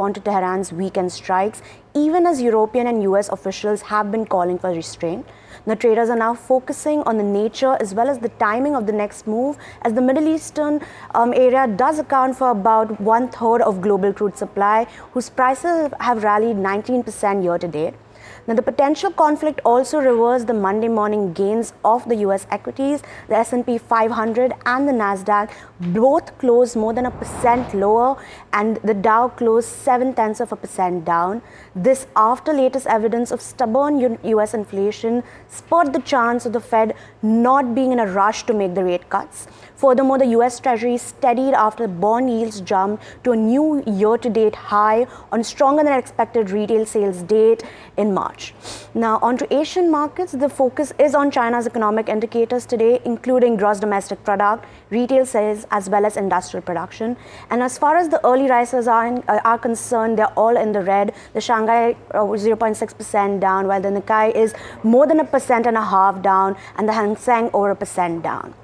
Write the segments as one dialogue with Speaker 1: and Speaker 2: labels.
Speaker 1: respond to Tehran's weekend strikes, even as European and US officials have been calling for restraint. The traders are now focusing on the nature as well as the timing of the next move, as the Middle Eastern area does account for about 1/3 of global crude supply, whose prices have rallied 19% year to date. Now, the potential conflict also reversed the Monday morning gains of the US equities. The S&P 500 and the Nasdaq both closed more than 1% lower, and the Dow closed 0.7% down. This after latest evidence of stubborn US inflation spurred the chance of the Fed not being in a rush to make the rate cuts. Furthermore, the US Treasury steadied after bond yields jumped to a new year-to-date high on stronger than expected retail sales data in March. Now, on to Asian markets, the focus is on China's economic indicators today, including gross domestic product, retail sales, as well as industrial production. And as far as the early risers are concerned, they're all in the red. The Shanghai 0.6% down, while the Nikkei is more than 1.5% down, and the Hang Seng over 1% down.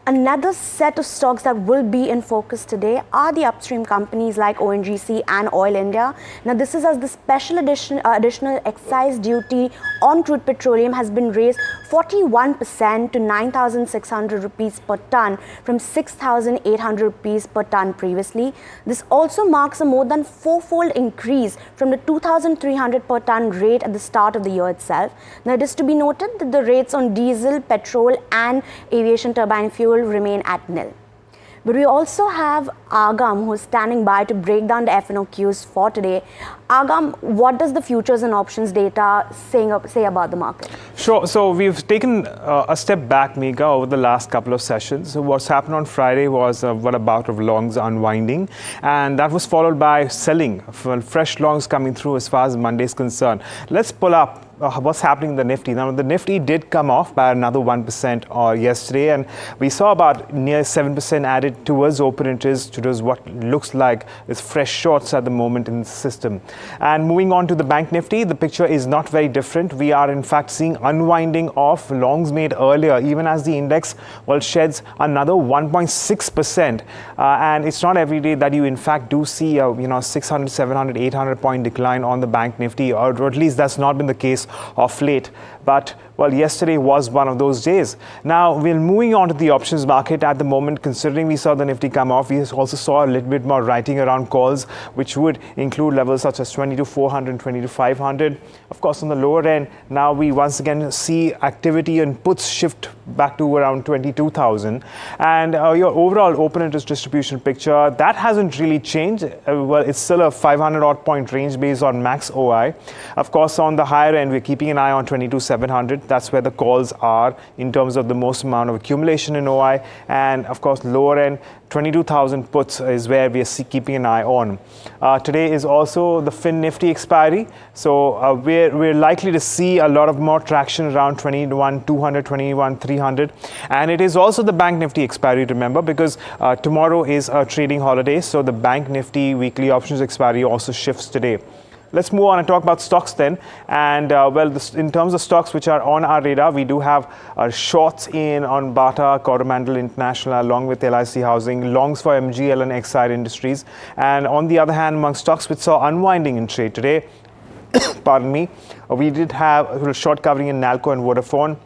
Speaker 1: Another set of stocks that will be in focus today are the upstream companies like ONGC and Oil India. Now, this is as the special additional excise duty on crude petroleum has been raised 41% to 9,600 rupees per ton from 6,800 rupees per ton previously. This also marks a more than fourfold increase from the 2,300 per ton rate at the start of the year itself. Now, it is to be noted that the rates on diesel, petrol and aviation turbine fuel remain at nil. But we also have Agam, who is standing by to break down the FNOQs for today. Agam, what does the futures and options data say about the market?
Speaker 2: Sure. So we've taken a step back, Megha, over the last couple of sessions. So what's happened on Friday was a bout of longs unwinding, and that was followed by selling, fresh longs coming through as far as Monday is concerned. Let's pull up what's happening in the Nifty. Now, the Nifty did come off by another 1% yesterday, and we saw about near 7% added towards open interest, towards what looks like is fresh shorts at the moment in the system. And moving on to the Bank Nifty, the picture is not very different. We are in fact seeing unwinding of longs made earlier, even as the index sheds another 1.6%. And it's not every day that you in fact do see a 600, 700, 800 point decline on the Bank Nifty, or at least that's not been the case of late. But well, yesterday was one of those days. Now, we're moving on to the options market at the moment. Considering we saw the Nifty come off, we also saw a little bit more writing around calls, which would include levels such as 22,400 and 22,500. Of course, on the lower end, now we once again see activity and puts shift back to around 22,000. And your overall open interest distribution picture, that hasn't really changed. Well, it's still a 500 odd point range based on max OI. Of course, on the higher end, we're keeping an eye on 22,700. That's where the calls are in terms of the most amount of accumulation in OI. And of course, lower end, 22,000 puts is where we are keeping an eye on. Today is also the Fin Nifty expiry. So we're likely to see a lot of more traction around 21,200, 21,300. And it is also the Bank Nifty expiry, remember, because tomorrow is a trading holiday. So the Bank Nifty weekly options expiry also shifts today. Let's move on and talk about stocks then. And in terms of stocks which are on our radar, we do have shorts on Bata, Coromandel International, along with LIC Housing, longs for MGL and Exide Industries. And on the other hand, among stocks which saw unwinding in trade today, pardon me, we did have a short covering in Nalco and Vodafone,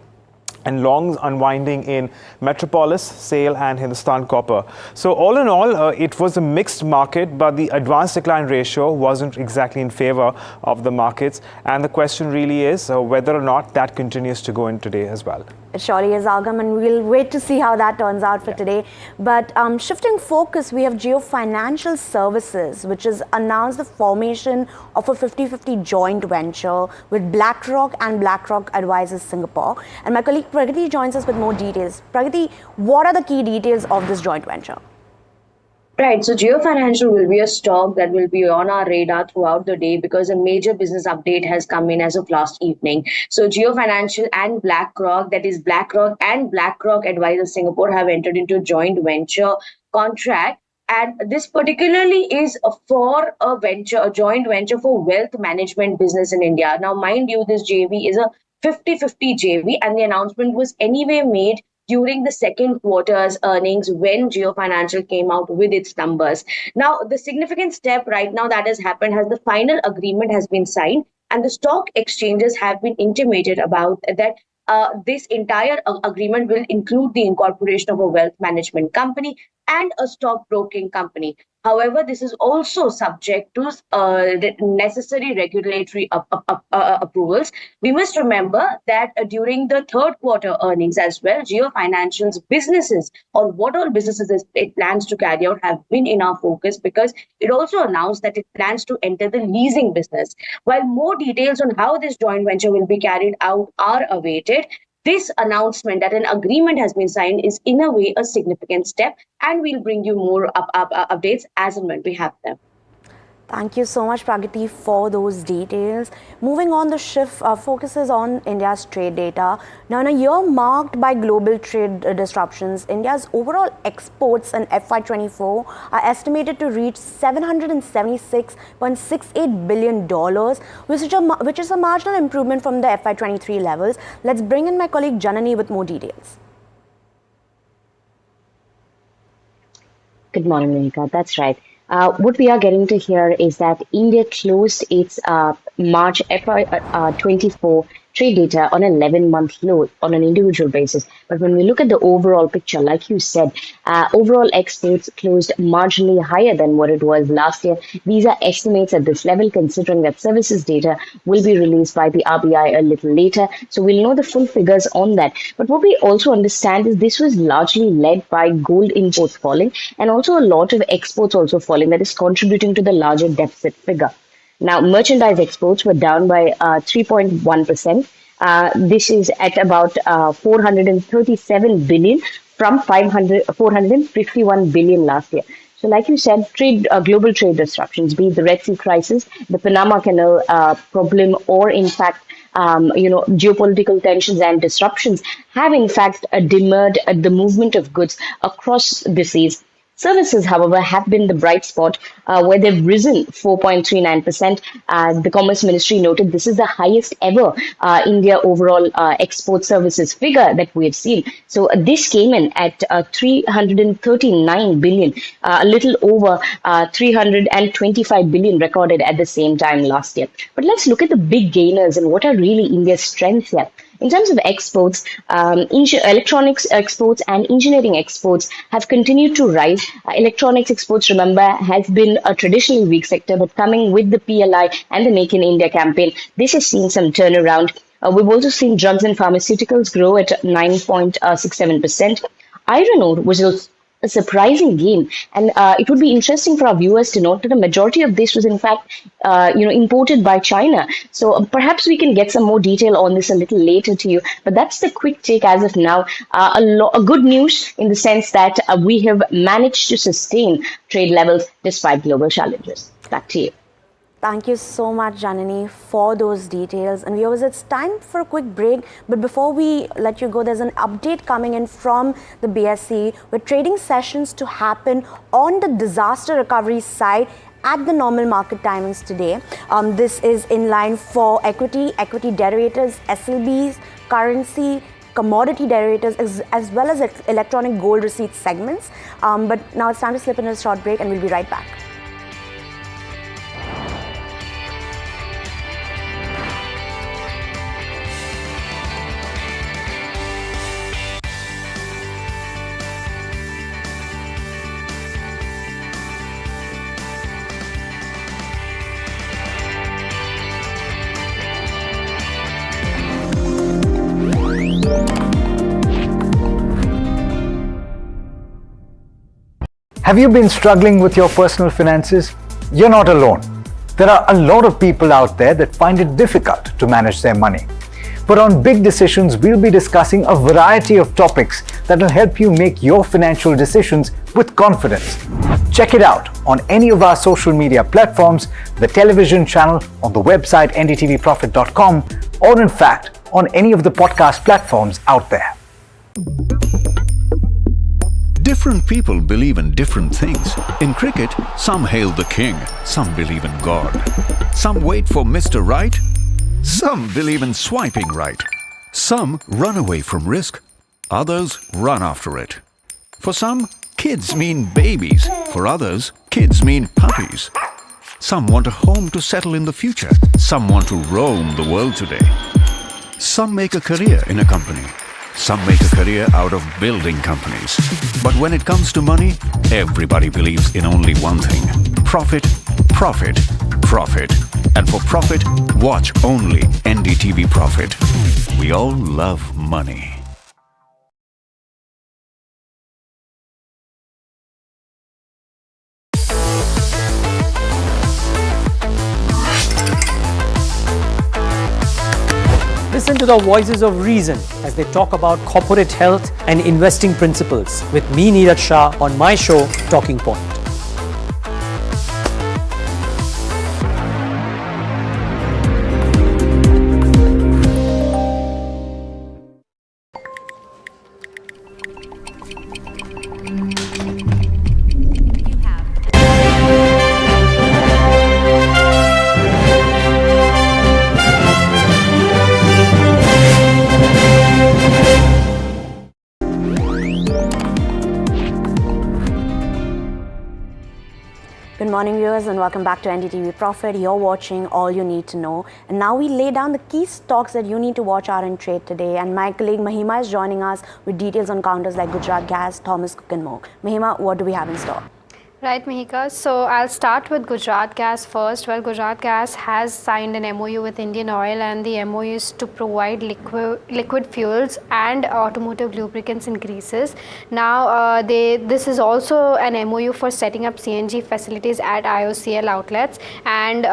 Speaker 2: and longs unwinding in Metropolis, SAIL and Hindustan Copper. So all in all, it was a mixed market, but the advanced decline ratio wasn't exactly in favor of the markets. And the question really is whether or not that continues to go in today as well.
Speaker 1: It surely is, Agam, and we'll wait to see how that turns out for today. But shifting focus, we have Jio Financial Services, which has announced the formation of a 50-50 joint venture with BlackRock and BlackRock Advisors Singapore. And my colleague Pragati joins us with more details. Pragati, what are the key details of this joint venture?
Speaker 3: Right. So Jio Financial will be a stock that will be on our radar throughout the day because a major business update has come in as of last evening. So Jio Financial and BlackRock, that is BlackRock and BlackRock Advisors Singapore, have entered into a joint venture contract. And this particularly is for a joint venture for wealth management business in India. Now, mind you, this JV is a 50-50 JV, and the announcement was anyway made during the second quarter's earnings when Jio Financial came out with its numbers. Now, the significant step right now that has happened has the final agreement has been signed, and the stock exchanges have been intimated about that. This entire agreement will include the incorporation of a wealth management company and a stock broking company. However, this is also subject to necessary regulatory approvals. We must remember that during the third quarter earnings as well, Geo Financial's businesses, or what all businesses it plans to carry out, have been in our focus, because it also announced that it plans to enter the leasing business. While more details on how this joint venture will be carried out are awaited, this announcement that an agreement has been signed is in a way a significant step, and we'll bring you more updates as and when we have them.
Speaker 1: Thank you so much, Pragati, for those details. Moving on, the shift focuses on India's trade data. Now, in a year marked by global trade disruptions, India's overall exports in FY24 are estimated to reach $776.68 billion, which is a marginal improvement from the FY23 levels. Let's bring in my colleague Janani with more details.
Speaker 4: Good morning, Monica. That's right. What we are getting to hear is that India closed its March FY24 trade data on an 11-month low on an individual basis. But when we look at the overall picture, like you said, overall exports closed marginally higher than what it was last year. These are estimates at this level, considering that services data will be released by the RBI a little later. So we'll know the full figures on that. But what we also understand is this was largely led by gold imports falling, and also a lot of exports also falling, that is contributing to the larger deficit figure. Now, merchandise exports were down by 3.1%. This is at about 437 billion from 451 billion last year. So, like you said, global trade disruptions, be it the Red Sea crisis, the Panama Canal problem, or in fact, geopolitical tensions and disruptions, have in fact deterred the movement of goods across the seas. Services, however, have been the bright spot, where they've risen 4.39%. The Commerce Ministry noted this is the highest ever India overall export services figure that we have seen. So this came in at 339 billion, a little over 325 billion recorded at the same time last year. But let's look at the big gainers and what are really India's strengths here. In terms of exports, electronics exports and engineering exports have continued to rise. Electronics exports, remember, has been a traditionally weak sector, but coming with the PLI and the Make in India campaign, this has seen some turnaround. We've also seen drugs and pharmaceuticals grow at 9.67%. Iron ore was a surprising gain, and it would be interesting for our viewers to note that a majority of this was in fact imported by China. So perhaps we can get some more detail on this a little later to you, but that's the quick take as of now. A good news in the sense that we have managed to sustain trade levels despite global challenges. Back to you.
Speaker 1: Thank you so much, Janani, for those details. And viewers, it's time for a quick break. But before we let you go, there's an update coming in from the BSE with trading sessions to happen on the disaster recovery side at the normal market timings today. This is in line for equity derivatives, SLBs, currency, commodity derivatives, as well as electronic gold receipts segments. But now it's time to slip in a short break, and we'll be right back.
Speaker 5: Have you been struggling with your personal finances? You're not alone. There are a lot of people out there that find it difficult to manage their money. But on Big Decisions, we'll be discussing a variety of topics that will help you make your financial decisions with confidence. Check it out on any of our social media platforms, the television channel, on the website ndtvprofit.com, or in fact, on any of the podcast platforms out there.
Speaker 6: Different people believe in different things. In cricket, some hail the king, some believe in God. Some wait for Mr. Right, some believe in swiping right. Some run away from risk, Others run after it. For some, kids mean babies. For others, kids mean puppies. Some want a home to settle in the future. Some want to roam the world today. Some make a career in a company. Some make a career out of building companies. But when it comes to money, everybody believes in only one thing: profit, profit, profit. And for profit, watch only NDTV Profit. We all love money.
Speaker 7: Listen to the voices of reason as they talk about corporate health and investing principles with me, Neeraj Shah, on my show, Talking Point.
Speaker 1: Good morning, viewers, and welcome back to NDTV Profit. You're watching All You Need to Know. And now we lay down the key stocks that you need to watch out and trade today. And my colleague Mahima is joining us with details on counters like Gujarat Gas, Thomas Cook and more. Mahima, what do we have in store?
Speaker 8: Right, Mahika. So I'll start with Gujarat Gas first. Well, Gujarat Gas has signed an MOU with Indian Oil, and the MOU is to provide liquid fuels and automotive lubricants in greases. Now, this is also an MOU for setting up CNG facilities at IOCL outlets, and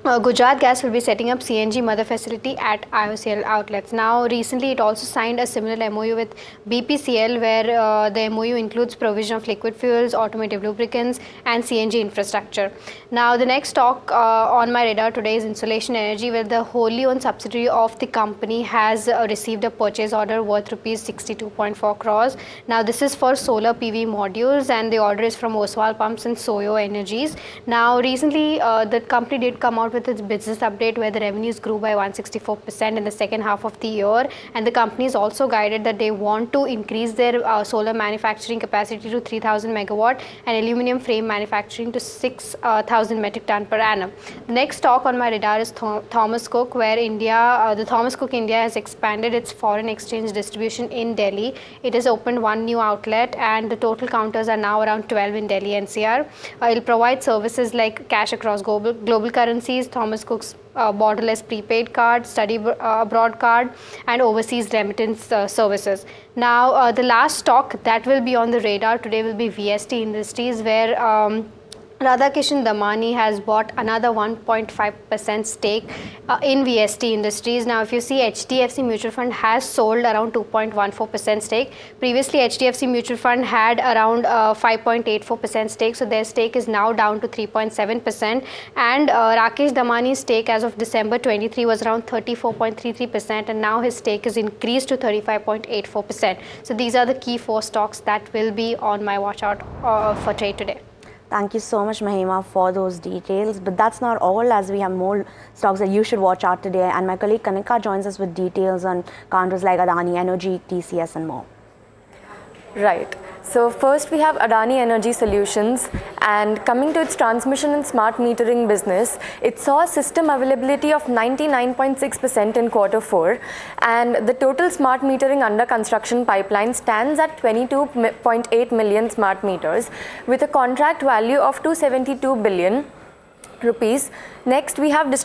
Speaker 8: Gujarat Gas will be setting up CNG mother facility at IOCL outlets. Now, recently it also signed a similar MOU with BPCL, where the MOU includes provision of liquid fuels, automotive lubricants and CNG infrastructure. Now, the next stock on my radar today is Insulation Energy, where the wholly owned subsidiary of the company has received a purchase order worth rupees 62.4 crores. Now, this is for solar PV modules, and the order is from Oswal Pumps and Soyo Energies. Now, recently the company did come out with its business update, where the revenues grew by 164% in the second half of the year, and the company is also guided that they want to increase their solar manufacturing capacity to 3,000 megawatt and aluminium frame manufacturing to 6,000 metric ton per annum. The next stock on my radar is Thomas Cook, where the Thomas Cook India has expanded its foreign exchange distribution in Delhi. It has opened one new outlet, and the total counters are now around 12 in Delhi NCR. It will provide services like cash across global currencies, Thomas Cook's borderless prepaid card, study abroad card and overseas remittance services. Now, the last stock that will be on the radar today will be VST Industries, where Radhakishan Damani has bought another 1.5% stake in VST Industries. Now, if you see, HDFC Mutual Fund has sold around 2.14% stake. Previously, HDFC Mutual Fund had around 5.84% stake. So their stake is now down to 3.7%. And Rakesh Damani's stake as of December 23 was around 34.33%. And now his stake is increased to 35.84%. So these are the key four stocks that will be on my watch out for trade today.
Speaker 1: Thank you so much, Mahima, for those details. But that's not all, as we have more stocks that you should watch out today. And my colleague Kanika joins us with details on counters like Adani Energy, TCS and more.
Speaker 9: Right. So first we have Adani Energy Solutions, and coming to its transmission and smart metering business, it saw system availability of 99.6% in Q4, and the total smart metering under construction pipeline stands at 22.8 million smart meters with a contract value of 272 billion rupees. Next we have its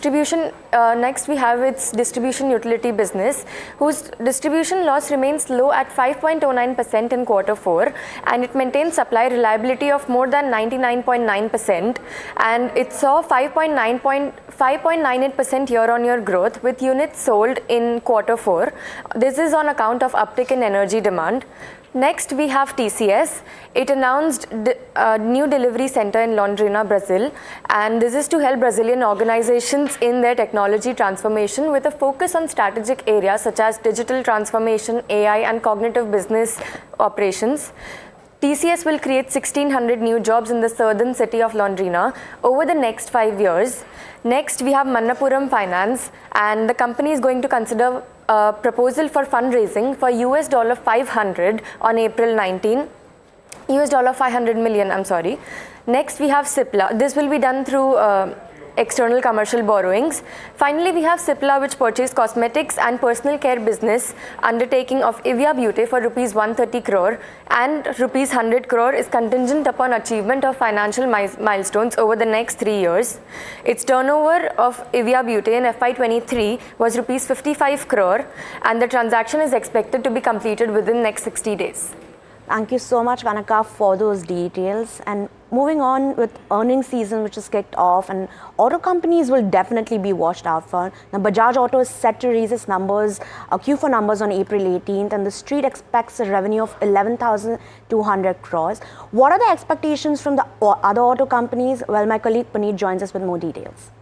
Speaker 9: distribution utility business, whose distribution loss remains low at 5.09% in Q4, and it maintains supply reliability of more than 99.9%, and it saw 5.98% year-on-year growth with units sold in Q4. This is on account of uptick in energy demand. Next, we have TCS. It announced a new delivery center in Londrina, Brazil, and this is to help Brazilian organizations in their technology transformation with a focus on strategic areas such as digital transformation, AI, and cognitive business operations. TCS will create 1,600 new jobs in the southern city of Londrina over the next 5 years. Next, we have Manappuram Finance, and the company is going to consider a proposal for fundraising for $500 on April 19. $500 million, I'm sorry. Next, we have Cipla. This will be done through external commercial borrowings. Finally, we have Cipla, which purchased cosmetics and personal care business undertaking of Ivia Beauty for rupees 130 crore, and rupees 100 crore is contingent upon achievement of financial milestones over the next 3 years. Its turnover of Ivia Beauty in FY23 was rupees 55 crore, and the transaction is expected to be completed within next 60 days.
Speaker 1: Thank you so much, Kanaka, for those details. And moving on with earnings season, which is kicked off, and auto companies will definitely be watched out for. Now, Bajaj Auto is set to release its numbers, Q4 numbers on April 18th, and the street expects a revenue of 11,200 crores. What are the expectations from the other auto companies? Well, my colleague Puneet joins us with more details.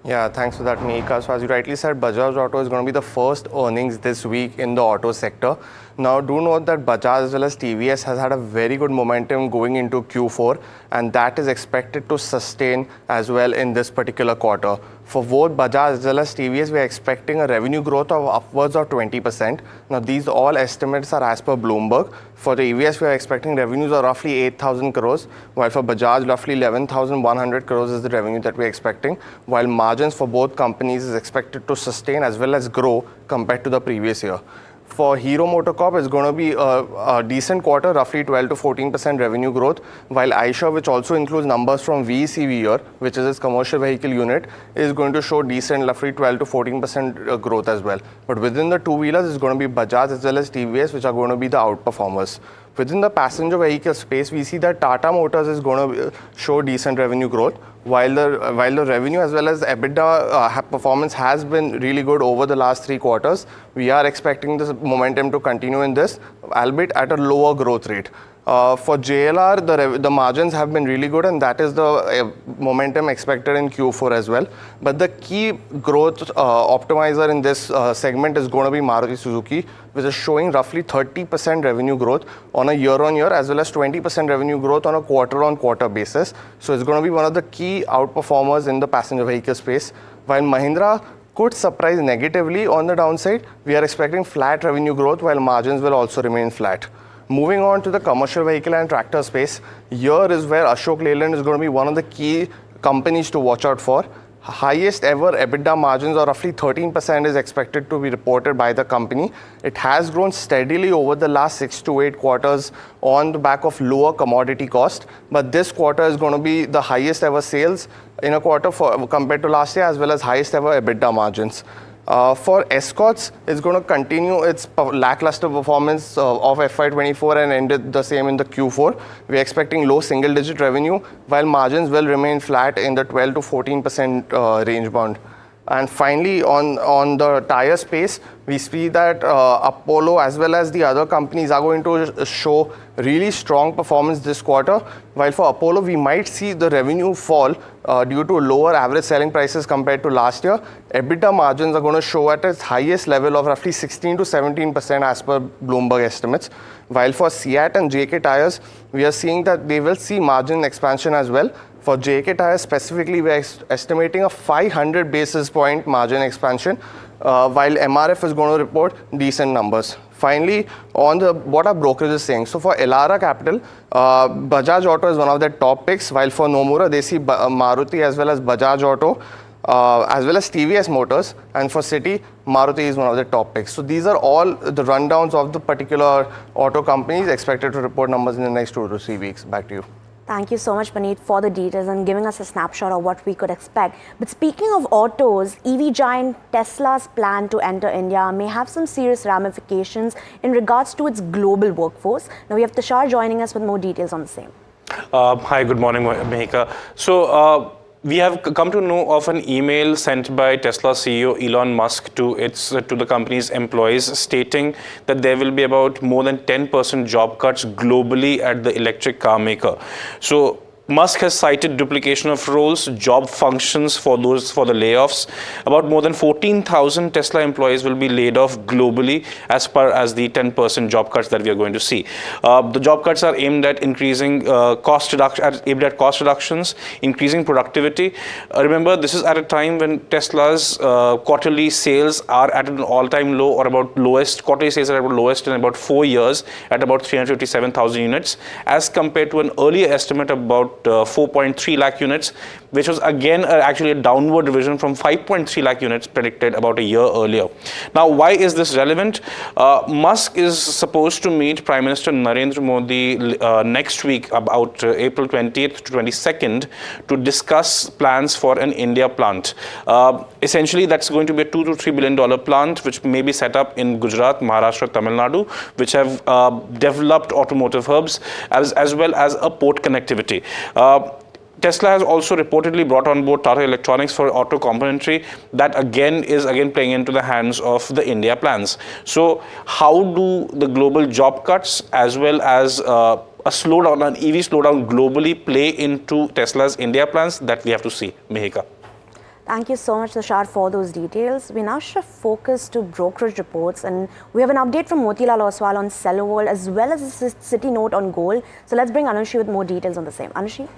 Speaker 10: Yeah, thanks for that, Mika. So as you rightly said, Bajaj Auto is going to be the first earnings this week in the auto sector. Now, do note that Bajaj as well as TVS has had a very good momentum going into Q4, and that is expected to sustain as well in this particular quarter. For both Bajaj as well as TVS, we are expecting a revenue growth of upwards of 20%. Now, these all estimates are as per Bloomberg. For the EVS, we are expecting revenues of roughly 8,000 crores, while for Bajaj, roughly 11,100 crores is the revenue that we are expecting, while margins for both companies is expected to sustain as well as grow compared to the previous year. For Hero MotoCorp, it's going to be a decent quarter, roughly 12 to 14% revenue growth, while Eicher, which also includes numbers from VECV here, which is its commercial vehicle unit, is going to show decent, roughly 12 to 14% growth as well. But within the two-wheelers, it's going to be Bajaj as well as TVS, which are going to be the outperformers. Within the passenger vehicle space, we see that Tata Motors is going to show decent revenue growth, while the revenue as well as EBITDA performance has been really good over the last 3 quarters. We are expecting this momentum to continue in this, albeit at a lower growth rate. For JLR, the margins have been really good, and that is the momentum expected in Q4 as well. But the key growth optimizer in this segment is going to be Maruti Suzuki, which is showing roughly 30% revenue growth on a year-on-year as well as 20% revenue growth on a quarter-on-quarter basis. So it's going to be one of the key outperformers in the passenger vehicle space. While Mahindra could surprise negatively on the downside, we are expecting flat revenue growth, while margins will also remain flat. Moving on to the commercial vehicle and tractor space, here is where Ashok Leyland is going to be one of the key companies to watch out for. Highest ever EBITDA margins of roughly 13% is expected to be reported by the company. It has grown steadily over the last 6 to 8 quarters on the back of lower commodity cost, but this quarter is going to be the highest ever sales in a quarter compared to last year, as well as highest ever EBITDA margins. For Escorts, it's going to continue its lackluster performance of FY24 and ended the same in the Q4. We're expecting low single-digit revenue, while margins will remain flat in the 12 to 14% range bound. And finally, on the tire space, we see that Apollo as well as the other companies are going to show really strong performance this quarter. While for Apollo, we might see the revenue fall due to lower average selling prices compared to last year. EBITDA margins are going to show at its highest level of roughly 16 to 17% as per Bloomberg estimates. While for Seat and JK Tires, we are seeing that they will see margin expansion as well. For JK Tires specifically, we are estimating a 500 basis point margin expansion, while MRF is going to report decent numbers. Finally, on what our brokerage is saying. So for Elara Capital, Bajaj Auto is one of their top picks, while for Nomura, they see Maruti as well as Bajaj Auto, as well as TVS Motors, and for Citi, Maruti is one of the top picks. So these are all the rundowns of the particular auto companies expected to report numbers in the next 2 to 3 weeks. Back to you.
Speaker 1: Thank you so much, Puneet, for the details and giving us a snapshot of what we could expect. But speaking of autos, EV giant Tesla's plan to enter India may have some serious ramifications in regards to its global workforce. Now we have Tushar joining us with more details on the same.
Speaker 11: Hi, good morning, Mehika. So, we have come to know of an email sent by Tesla CEO Elon Musk to the company's employees, stating that there will be about more than 10% job cuts globally at the electric car maker. So Musk has cited duplication of roles, job functions for the layoffs. About more than 14,000 Tesla employees will be laid off globally as per as the 10% job cuts that we are going to see. The job cuts are aimed at increasing cost reductions, increasing productivity. Remember, this is at a time when Tesla's quarterly sales are at an all-time low, or about lowest. Quarterly sales are about lowest in about 4 years, at about 357,000 units, as compared to an earlier estimate of about 4.3 lakh units, which was again actually a downward revision from 5.3 lakh units predicted about a year earlier. Now, why is this relevant? Musk is supposed to meet Prime Minister Narendra Modi next week, about April 20th to 22nd, to discuss plans for an India plant. Essentially, that's going to be a $2 to $3 billion plant, which may be set up in Gujarat, Maharashtra, Tamil Nadu, which have developed automotive hubs, as well as a port connectivity. Tesla has also reportedly brought on board Tata Electronics for auto componentry. That is playing into the hands of the India plans. So how do the global job cuts as well as a slowdown, an EV slowdown globally, play into Tesla's India plans? That we have to see. Mehika.
Speaker 1: Thank you so much, Tushar, for those details. We now shift focus to brokerage reports, and we have an update from Motilal Oswal on Seller World as well as a city note on gold. So let's bring Anushi with more details on the same. Anushi?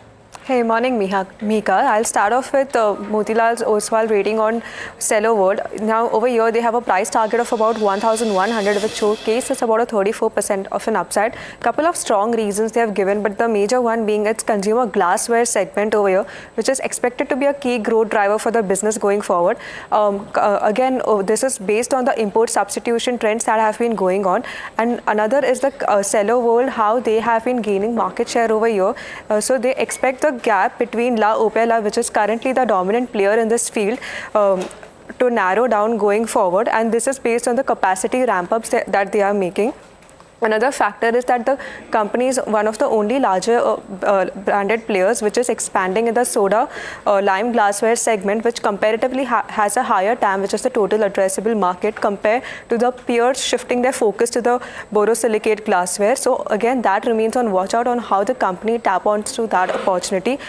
Speaker 12: Hey, morning, Mika. I'll start off with Motilal Oswal rating on Seller World. Now, over here, they have a price target of about 1,100, which showcases about a 34% of an upside. Couple of strong reasons they have given, but the major one being its consumer glassware segment over here, which is expected to be a key growth driver for the business going forward. This is based on the import substitution trends that have been going on. And another is the Seller World, how they have been gaining market share over here. So they expect the gap between La Opella, which is currently the dominant player in this field, to narrow down going forward, and this is based on the capacity ramp-ups that they are making. Another factor is that the company is one of the only larger branded players which is expanding in the soda lime glassware segment, which comparatively has a higher TAM, which is the total addressable market, compared to the peers shifting their focus to the borosilicate glassware. So again, that remains on watch out on how the company tap onto that opportunity.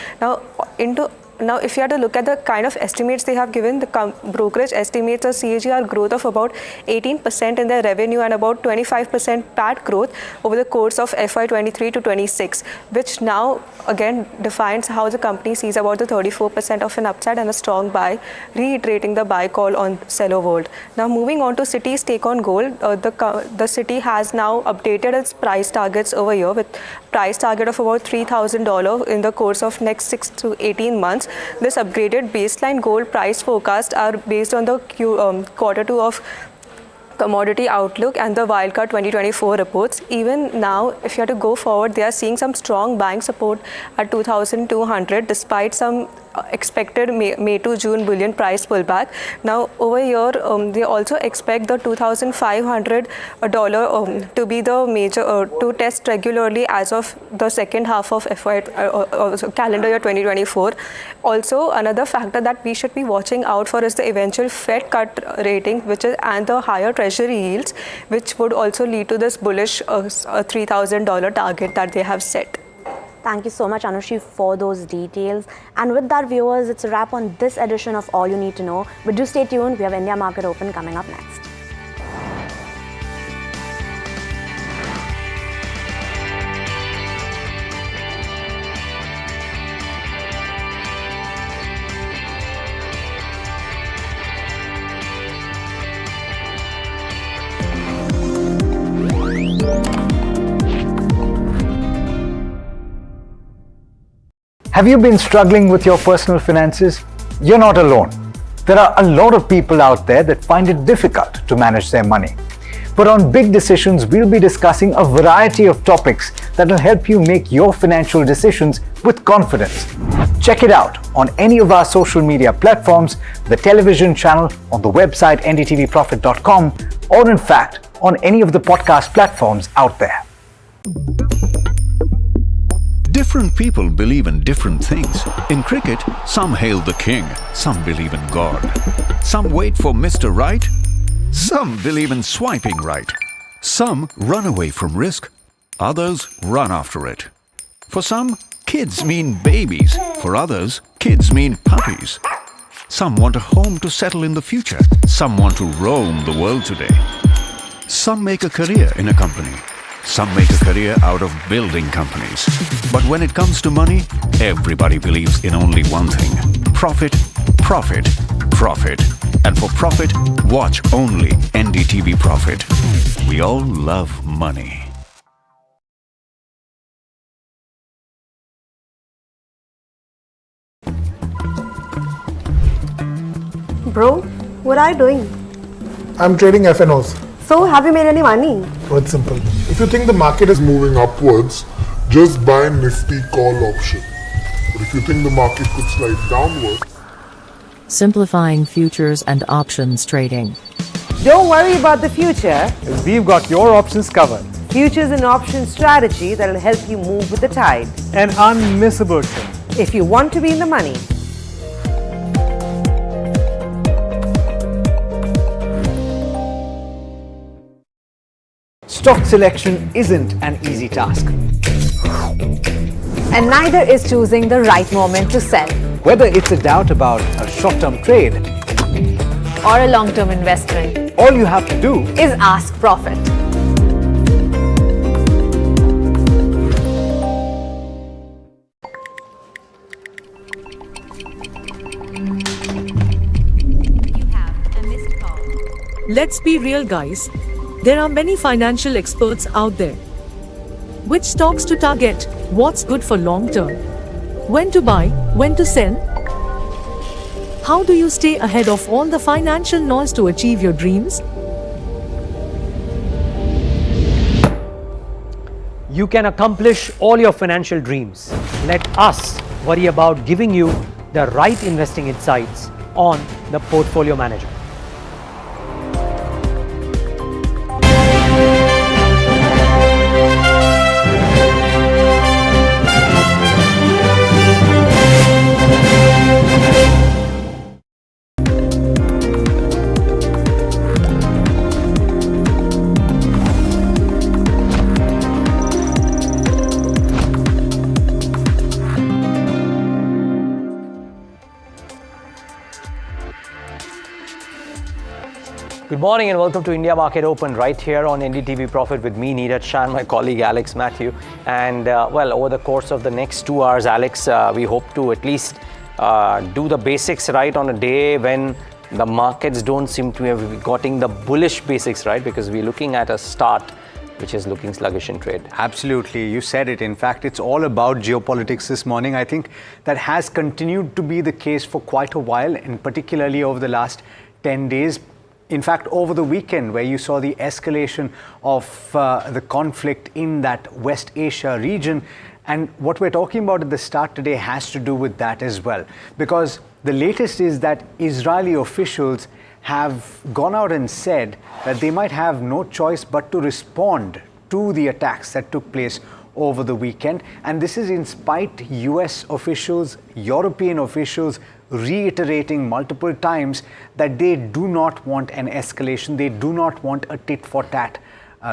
Speaker 12: Now, if you have to look at the kind of estimates they have given, the brokerage estimates a CAGR growth of about 18% in their revenue and about 25% PAT growth over the course of FY23 to 26, which now again defines how the company sees about the 34% of an upside and a strong buy, reiterating the buy call on Seller World. Now, moving on to Citi's take on gold, the Citi has now updated its price targets over here with price target of about $3,000 in the course of next 6 to 18 months. This upgraded baseline gold price forecast are based on the Q2 of commodity outlook and the wildcard 2024 reports. Even now, if you have to go forward, they are seeing some strong buying support at 2,200 despite some expected May to June bullion price pullback. Now over here, they also expect the $2,500 to be the major to test regularly as of the second half of calendar year 2024. Also, another factor that we should be watching out for is the eventual Fed cut rating, which is and the higher treasury yields, which would also lead to this bullish $3,000 target that they have set.
Speaker 1: Thank you so much, Anushi, for those details. And with that, viewers, it's a wrap on this edition of All You Need to Know. But do stay tuned. We have India Market Open coming up next.
Speaker 5: Have you been struggling with your personal finances? You're not alone. There are a lot of people out there that find it difficult to manage their money. But on Big Decisions, we'll be discussing a variety of topics that will help you make your financial decisions with confidence. Check it out on any of our social media platforms, the television channel, on the website ndtvprofit.com, or in fact, on any of the podcast platforms out there.
Speaker 6: Different people believe in different things. In cricket, some hail the king, some believe in God. Some wait for Mr. Right, some believe in swiping right. Some run away from risk, others run after it. For some, kids mean babies. For others, kids mean puppies. Some want a home to settle in the future. Some want to roam the world today. Some make a career in a company. Some make a career out of building companies. But when it comes to money, everybody believes in only one thing: profit, profit, profit. And for profit, watch only NDTV Profit. We all love money.
Speaker 1: Bro, what are you doing?
Speaker 13: I'm trading FNOs.
Speaker 1: So, have you made any money?
Speaker 13: Oh, it's simple. If you think the market is moving upwards, just buy Nifty call option. But if you think the market could slide downwards,
Speaker 14: simplifying futures and options trading.
Speaker 15: Don't worry about the future.
Speaker 2: We've got your options covered.
Speaker 15: Futures and options strategy that will help you move with the tide.
Speaker 2: An unmissable trade.
Speaker 15: If you want to be in the money.
Speaker 5: Stock selection isn't an easy task.
Speaker 15: And neither is choosing the right moment to sell.
Speaker 5: Whether it's a doubt about a short-term trade
Speaker 15: Or a long-term investment.
Speaker 5: all you have to do
Speaker 15: Is ask profit.
Speaker 14: Let's be real, guys. There are many financial experts out there. Which stocks to target? What's good for long term? When to buy? When to sell? How do you stay ahead of all the financial noise to achieve your dreams?
Speaker 7: You can accomplish all your financial dreams. Let us worry about giving you the right investing insights on the Portfolio Manager. Good morning and welcome to India Market Open right here on NDTV Profit with me, Neeraj Shah, and my colleague Alex Matthew. And well, over the course of the next 2 hours, Alex, we hope to at least do the basics right on a day when the markets don't seem to have gotten the bullish basics right, because we're looking at a start which is looking sluggish in trade.
Speaker 5: Absolutely, you said it. In fact, it's all about geopolitics this morning. I think that has continued to be the case for quite a while, and particularly over the last 10 days. In fact, over the weekend, where you saw the escalation of the conflict in that West Asia region. And what we're talking about at the start today has to do with that as well. Because the latest is that Israeli officials have gone out and said that they might have no choice but to respond to the attacks that took place over the weekend. And this is in spite US officials, European officials reiterating multiple times that they do not want an escalation. They do not want a tit for tat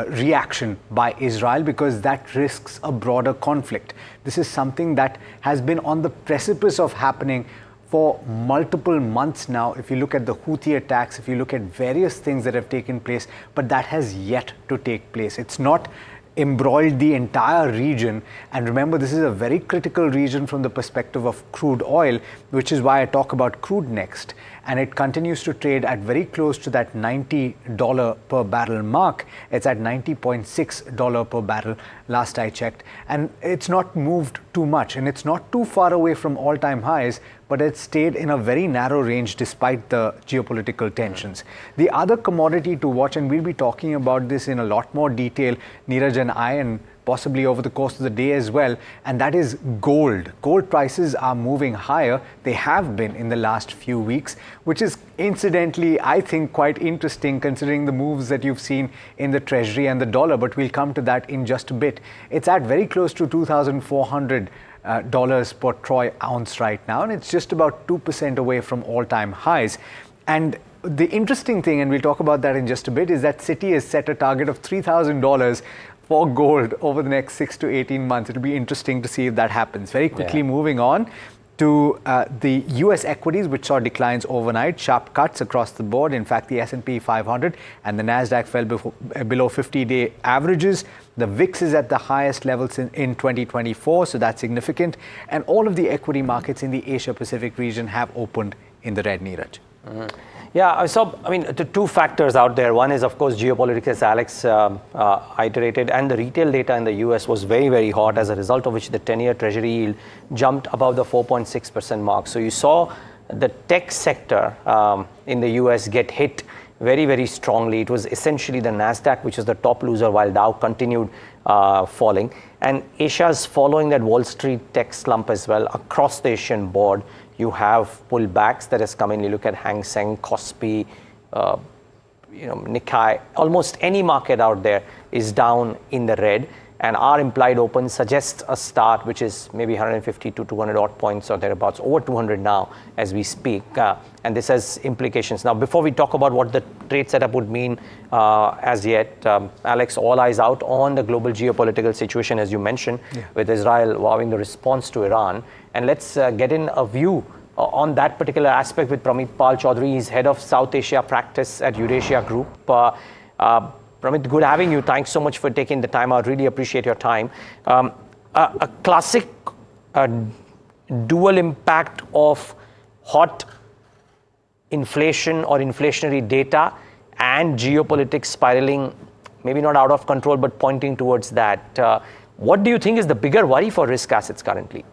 Speaker 5: reaction by Israel, because that risks a broader conflict. This is something that has been on the precipice of happening for multiple months now. If you look at the Houthi attacks, if you look at various things that have taken place, but that has yet to take place. It's not embroiled the entire region. And remember, this is a very critical region from the perspective of crude oil, which is why I talk about crude next. And it continues to trade at very close to that $90 per barrel mark. It's at $90.6 per barrel last I checked. And it's not moved too much, and it's not too far away from all-time highs, but it stayed in a very narrow range despite the geopolitical tensions. The other commodity to watch, and we'll be talking about this in a lot more detail, Neeraj and I, and possibly over the course of the day as well, and that is gold. Gold prices are moving higher. They have been in the last few weeks, which is incidentally, I think, quite interesting considering the moves that you've seen in the Treasury and the dollar, but we'll come to that in just a bit. It's at very close to $2,400 per troy ounce right now, and it's just about 2% away from all-time highs. And the interesting thing, and we'll talk about that in just a bit, is that Citi has set a target of $3,000 for gold over the next 6 to 18 months. It'll be interesting to see if that happens. Very quickly moving on to the US equities, which saw declines overnight, sharp cuts across the board. In fact, the S&P 500 and the Nasdaq fell below 50-day averages. The VIX is at the highest levels in 2024, so that's significant. And all of the equity markets in the Asia-Pacific region have opened in the red, Neeraj.
Speaker 7: Yeah, so, I mean, the two factors out there. One is, of course, geopolitics, as Alex iterated, and the retail data in the US was very, very hot, as a result of which the 10-year Treasury yield jumped above the 4.6% mark. So you saw the tech sector in the US get hit very, very strongly. It was essentially the Nasdaq, which was the top loser, while Dow continued falling. And Asia's following that Wall Street tech slump as well. Across the Asian board, you have pullbacks that has come in. You look at Hang Seng, Kospi, Nikkei. Almost any market out there is down in the red. And our implied open suggests a start which is maybe 150 to 200 odd points or thereabouts, over 200 now as we speak. And this has implications. Now, before we talk about what the trade setup would mean as yet, Alex, all eyes out on the global geopolitical situation, as you mentioned, with Israel vowing the response to Iran. And let's get in a view on that particular aspect with Pramit Pal Chaudhary. He's head of South Asia practice at Eurasia Group. Pramit, good having you. Thanks so much for taking the time out. Really appreciate your time. A classic dual impact of hot inflation or inflationary data and geopolitics spiraling, maybe not out of control, but pointing towards that. What do you think is the bigger worry for risk assets currently?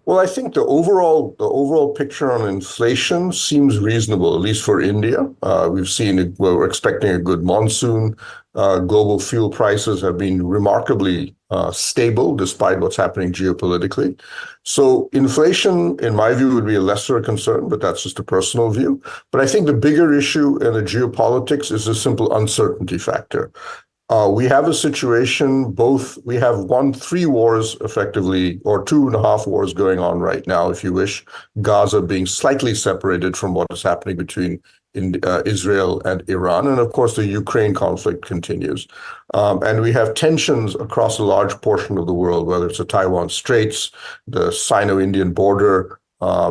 Speaker 16: Well, I think the overall picture on inflation seems reasonable, at least for India. We've seen it. We're expecting a good monsoon. Global fuel prices have been remarkably stable despite what's happening geopolitically. So inflation, in my view, would be a lesser concern, but that's just a personal view. But I think the bigger issue in the geopolitics is a simple uncertainty factor. We have a situation, we have won 3 wars effectively, or 2.5 wars going on right now, if you wish, Gaza being slightly separated from what is happening between Israel and Iran. And of course, the Ukraine conflict continues. And we have tensions across a large portion of the world, whether it's the Taiwan Straits, the Sino-Indian border,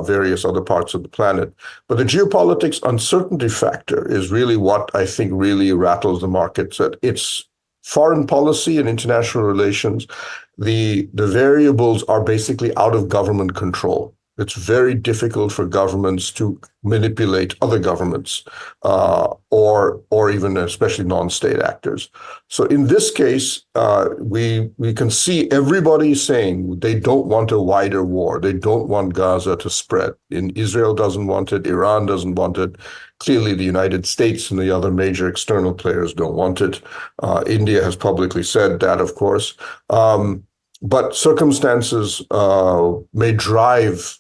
Speaker 16: various other parts of the planet. But the geopolitics uncertainty factor is really what I think really rattles the markets. That it's foreign policy and international relations. The variables are basically out of government control. It's very difficult for governments to manipulate other governments, or even especially non-state actors. So in this case, we can see everybody saying they don't want a wider war. They don't want Gaza to spread. Israel doesn't want it. Iran doesn't want it. Clearly, the United States and the other major external players don't want it. India has publicly said that, of course. But circumstances may drive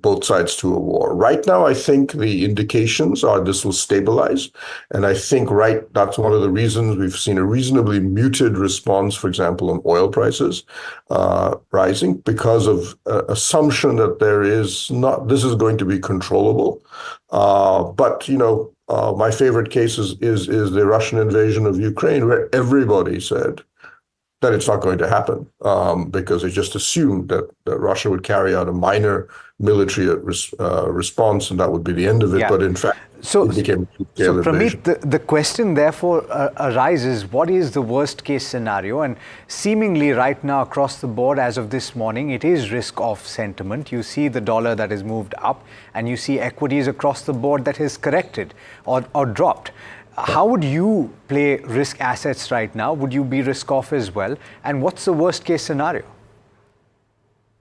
Speaker 16: both sides to a war. Right now, I think the indications are this will stabilize. And I think that's one of the reasons we've seen a reasonably muted response, for example, on oil prices rising, because of assumption that this is going to be controllable. But, my favorite case is the Russian invasion of Ukraine, where everybody said that it's not going to happen because they just assumed that Russia would carry out a minor military response and that would be the end of it. But in fact, it became a scale invasion.
Speaker 5: Pramit, the question therefore arises, what is the worst case scenario? And seemingly right now across the board as of this morning, it is risk off sentiment. You see the dollar that has moved up and you see equities across the board that has corrected or dropped. How would you play risk assets right now? Would you be risk off as well? And what's the worst case scenario?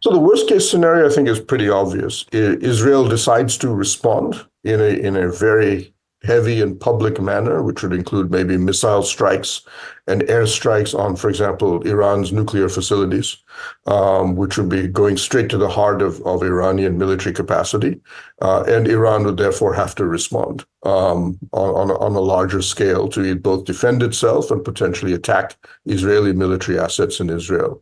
Speaker 16: So the worst case scenario, I think, is pretty obvious. Israel decides to respond in a very heavy and public manner, which would include maybe missile strikes and airstrikes on, for example, Iran's nuclear facilities, which would be going straight to the heart of Iranian military capacity. And Iran would therefore have to respond on a larger scale to both defend itself and potentially attack Israeli military assets in Israel.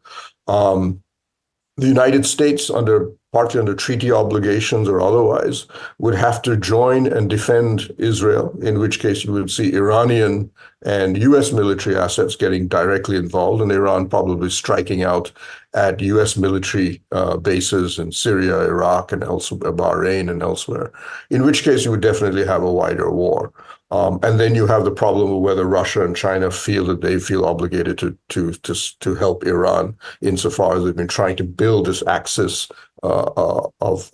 Speaker 16: The United States, partly under treaty obligations or otherwise, would have to join and defend Israel, in which case you would see Iranian and US military assets getting directly involved, and Iran probably striking out at US military bases in Syria, Iraq, and elsewhere, Bahrain and elsewhere, in which case you would definitely have a wider war. And then you have the problem of whether Russia and China feel that they feel obligated to help Iran insofar as they've been trying to build this axis of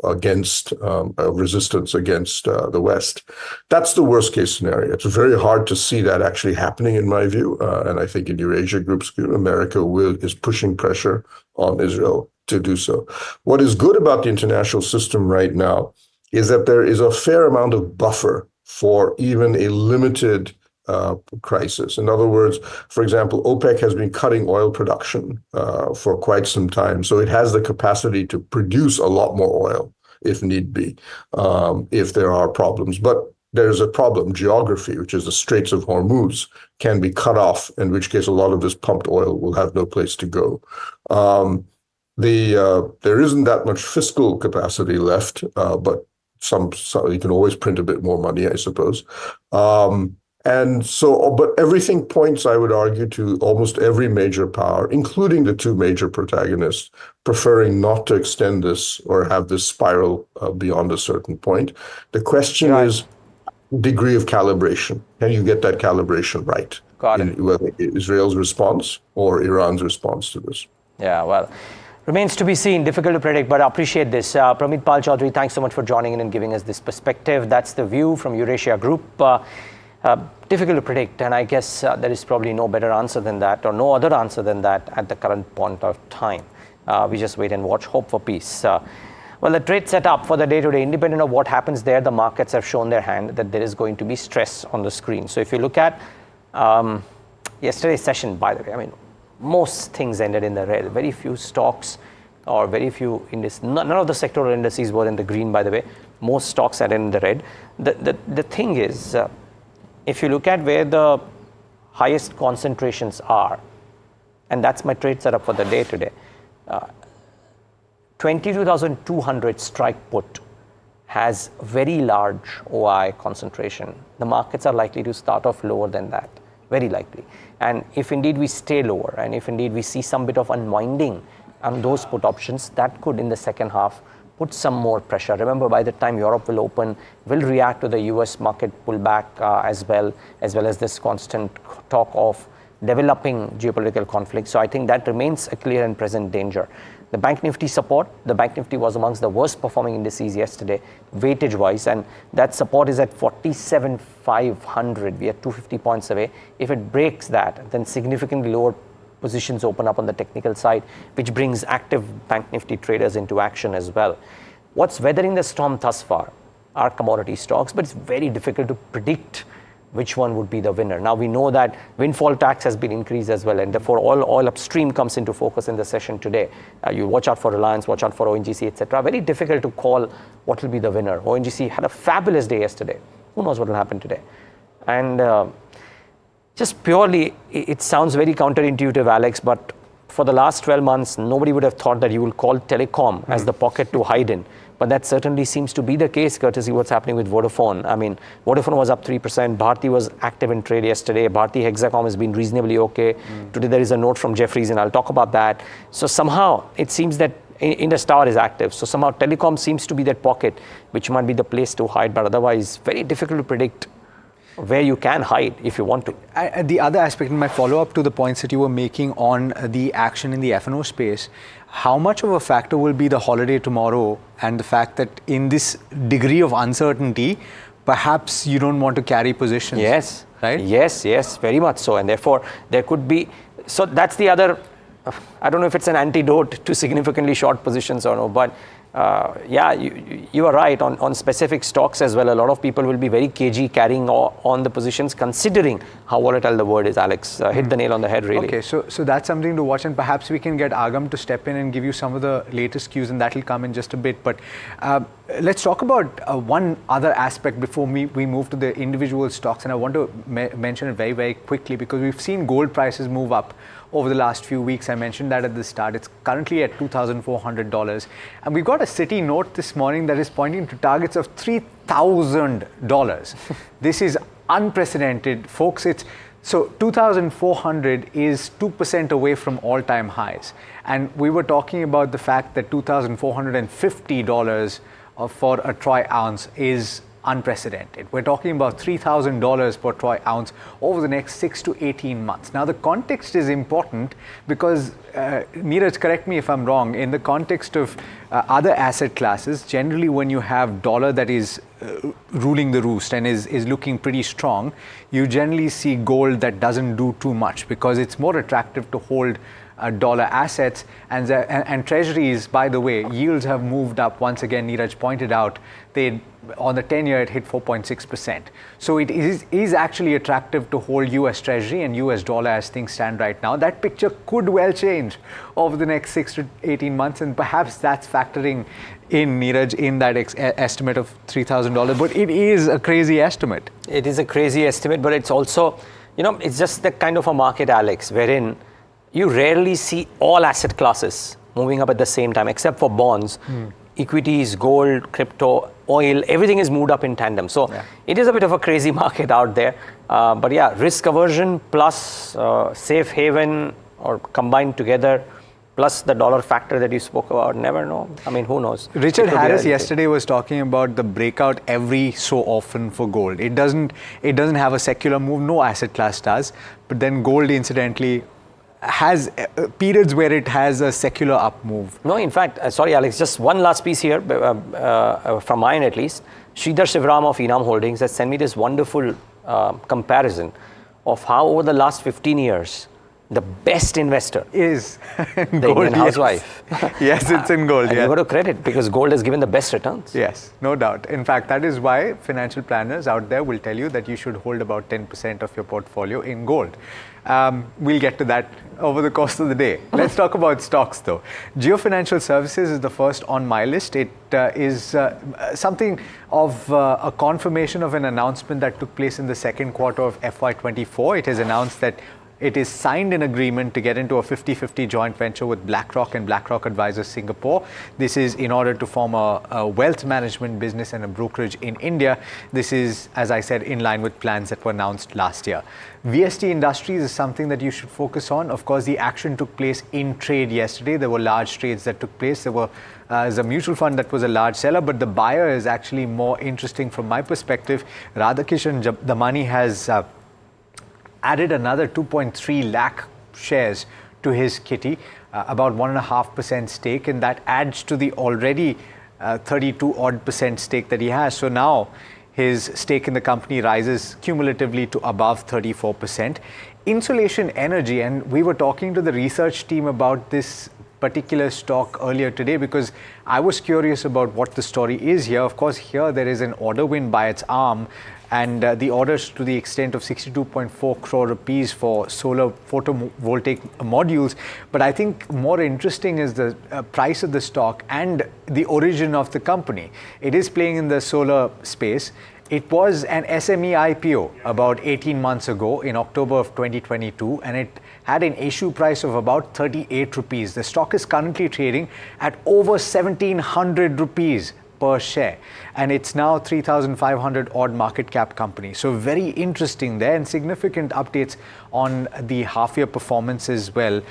Speaker 16: resistance against the West. That's the worst case scenario. It's very hard to see that actually happening, in my view. And I think in Eurasia Group's view, America is pushing pressure on Israel to do so. What is good about the international system right now is that there is a fair amount of buffer for even a limited crisis. In other words, for example, OPEC has been cutting oil production for quite some time. So it has the capacity to produce a lot more oil if need be, if there are problems. But there's a problem, geography, which is the Straits of Hormuz can be cut off, in which case a lot of this pumped oil will have no place to go. There isn't that much fiscal capacity left, but some you can always print a bit more money, I suppose. And so, but everything points, I would argue, to almost every major power, including the two major protagonists, preferring not to extend this or have this spiral beyond a certain point. The question is degree of calibration. Can you get that calibration right?
Speaker 7: Got it.
Speaker 16: Whether Israel's response or Iran's response to this.
Speaker 7: Yeah, well, remains to be seen, difficult to predict, but I appreciate this. Pramit Pal Chaudhary, thanks so much for joining in and giving us this perspective. That's the view from Eurasia Group. Difficult to predict, and I guess there is probably no better answer than that, or no other answer than that at the current point of time. We just wait and watch, hope for peace. Well, the trade setup for the day today, independent of what happens there, the markets have shown their hand that there is going to be stress on the screen. So if you look at yesterday's session, by the way, I mean, most things ended in the red. Very few stocks or very few indices. None of the sectoral indices were in the green, by the way. Most stocks ended in the red. The thing is, if you look at where the highest concentrations are, and that's my trade setup for the day today, 22,200 strike put has very large OI concentration. The markets are likely to start off lower than that, very likely. And if indeed we stay lower, and if indeed we see some bit of unwinding on those put options, that could in the second half put some more pressure. Remember, by the time Europe will open, will react to the US market pullback as well as this constant talk of developing geopolitical conflict. So I think that remains a clear and present danger. The Bank Nifty support, the Bank Nifty was amongst the worst performing indices yesterday, weightage wise, and that support is at 47,500. We are 250 points away. If it breaks that, then significantly lower positions open up on the technical side, which brings active Bank Nifty traders into action as well. What's weathering the storm thus far are commodity stocks, but it's very difficult to predict which one would be the winner. Now we know that windfall tax has been increased as well, and therefore all upstream comes into focus in the session today. You watch out for Reliance, watch out for ONGC, etc. Very difficult to call what will be the winner. ONGC had a fabulous day yesterday. Who knows what will happen today? And just purely, it sounds very counterintuitive, Alex, but for the last 12 months, nobody would have thought that you will call telecom as the pocket to hide in. But that certainly seems to be the case, courtesy what's happening with Vodafone. I mean, Vodafone was up 3%. Bharti was active in trade yesterday. Bharti Hexacom has been reasonably okay. Today there is a note from Jefferies, and I'll talk about that. So somehow it seems that Indus-Tower is active. So somehow telecom seems to be that pocket, which might be the place to hide. But otherwise, very difficult to predict where you can hide if you want to.
Speaker 17: The other aspect, in my follow-up to the points that you were making on the action in the F&O space, how much of a factor will be the holiday tomorrow and the fact that in this degree of uncertainty, perhaps you don't want to carry positions?
Speaker 7: Yes.
Speaker 17: Right?
Speaker 7: Yes, very much so. And therefore, there could be... So that's the other... I don't know if it's an antidote to significantly short positions or no, but yeah, you are right on specific stocks as well. A lot of people will be very cagey carrying on the positions, considering how volatile the world is, Alex. Hit the nail on the head, really.
Speaker 17: Okay, so that's something to watch, and perhaps we can get Agam to step in and give you some of the latest cues, and that will come in just a bit. But let's talk about one other aspect before we move to the individual stocks, and I want to mention it very, very quickly because we've seen gold prices move up over the last few weeks. I mentioned that at the start. It's currently at $2,400. And we got a Citi note this morning that is pointing to targets of $3,000. This is unprecedented. Folks, it's So 2,400 is 2% away from all-time highs. And we were talking about the fact that $2,450 for a troy ounce is unprecedented. We're talking about $3,000 per troy ounce over the next 6 to 18 months. Now, the context is important because, Neeraj, correct me if I'm wrong, in the context of other asset classes, generally when you have dollar that is ruling the roost and is looking pretty strong, you generally see gold that doesn't do too much because it's more attractive to hold dollar assets, and treasuries, by the way, yields have moved up once again. Neeraj pointed out on the 10-year it hit 4.6%. So it is actually attractive to hold US Treasury and US dollar as things stand right now. That picture could well change over the next 6 to 18 months, and perhaps that's factoring in, Neeraj, in that estimate of $3,000. But it is a crazy estimate.
Speaker 7: It is a crazy estimate, but it's also, it's just the kind of a market, Alex, wherein you rarely see all asset classes moving up at the same time, except for bonds. Equities, gold, crypto, oil, everything is moved up in tandem. So it is a bit of a crazy market out there. But yeah, risk aversion plus safe haven or combined together, plus the dollar factor that you spoke about, never know. I mean, who knows?
Speaker 17: Richard Harris yesterday was talking about the breakout every so often for gold. It doesn't have a secular move, no asset class does. But then gold, incidentally, has periods where it has a secular up move.
Speaker 7: No, in fact, sorry, Alex, just one last piece here, from mine at least. Sridhar Shivram of Enam Holdings has sent me this wonderful comparison of how over the last 15 years, the best investor
Speaker 17: is
Speaker 7: the Indian housewife.
Speaker 17: Yes, it's in gold.
Speaker 7: And you got to credit because gold has given the best returns.
Speaker 17: Yes, no doubt. In fact, that is why financial planners out there will tell you that you should hold about 10% of your portfolio in gold. We'll get to that over the course of the day. Let's talk about stocks though. Jio Financial Services is the first on my list. It is something of a confirmation of an announcement that took place in the second quarter of FY24. It has announced that it is signed an agreement to get into a 50-50 joint venture with BlackRock and BlackRock Advisors Singapore. This is in order to form a wealth management business and a brokerage in India. This is, as I said, in line with plans that were announced last year. VST Industries is something that you should focus on. Of course, the action took place in trade yesterday. There were large trades that took place. There were a mutual fund that was a large seller, but the buyer is actually more interesting from my perspective. Radhakishan Damani has added another 2.3 lakh shares to his kitty, about 1.5% stake, and that adds to the already 32% stake that he has. So now his stake in the company rises cumulatively to above 34%. Insulation Energy, and we were talking to the research team about this particular stock earlier today because I was curious about what the story is here. Of course, here there is an order win by its arm, and the orders to the extent of 62.4 crore rupees for solar photovoltaic modules. But I think more interesting is the price of the stock and the origin of the company. It is playing in the solar space. It was an SME IPO about 18 months ago in October of 2022, and it had an issue price of about 38 rupees. The stock is currently trading at over 1700 rupees per share, and it's now 3,500 odd market cap company. So very interesting there, and significant updates on the half year performance as well,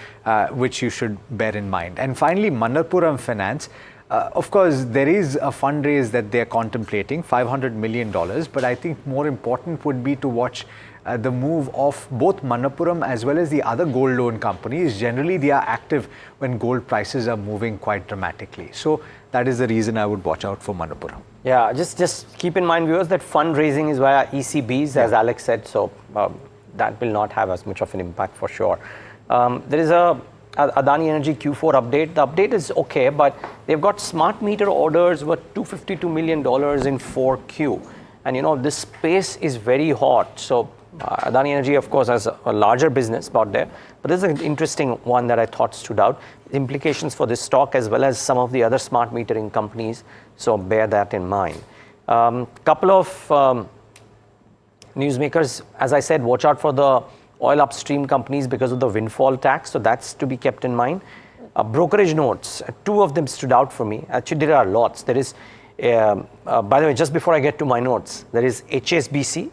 Speaker 17: which you should bear in mind. And finally, Manappuram Finance. Of course, there is a fundraise that they're contemplating, $500 million, but I think more important would be to watch the move of both Manappuram as well as the other gold loan companies. Generally, they are active when gold prices are moving quite dramatically. So that is the reason I would watch out for Manappuram.
Speaker 7: Yeah, just keep in mind, viewers, that fundraising is via ECBs, as Alex said, so that will not have as much of an impact for sure. There is a Adani Energy Q4 update. The update is okay, but they've got smart meter orders worth $252 million in 4Q. And this space is very hot. So Adani Energy, of course, has a larger business out there, but this is an interesting one that I thought stood out. Implications for this stock as well as some of the other smart metering companies, so bear that in mind. Couple of newsmakers, as I said, watch out for the oil upstream companies because of the windfall tax, so that's to be kept in mind. Brokerage notes, two of them stood out for me. Actually, there are lots. There is, by the way, just before I get to my notes, there is HSBC,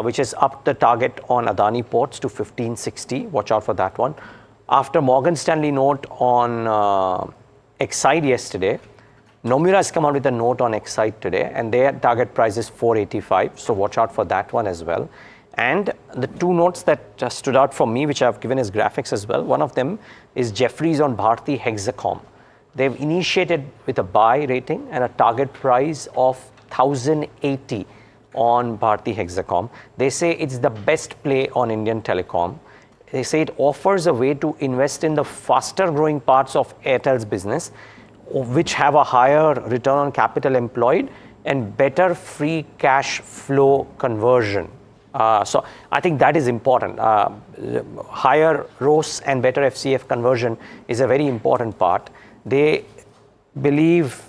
Speaker 7: which has upped the target on Adani Ports to 1560. Watch out for that one. After Morgan Stanley note on Exide yesterday, Nomura has come out with a note on Exide today, and their target price is 485. So watch out for that one as well. And the two notes that stood out for me, which I've given as graphics as well, one of them is Jefferies on Bharti Hexacom. They've initiated with a buy rating and a target price of 1080 on Bharti Hexacom. They say it's the best play on Indian telecom. They say it offers a way to invest in the faster growing parts of Airtel's business, which have a higher return on capital employed and better free cash flow conversion. So I think that is important. Higher ROS and better FCF conversion is a very important part. They believe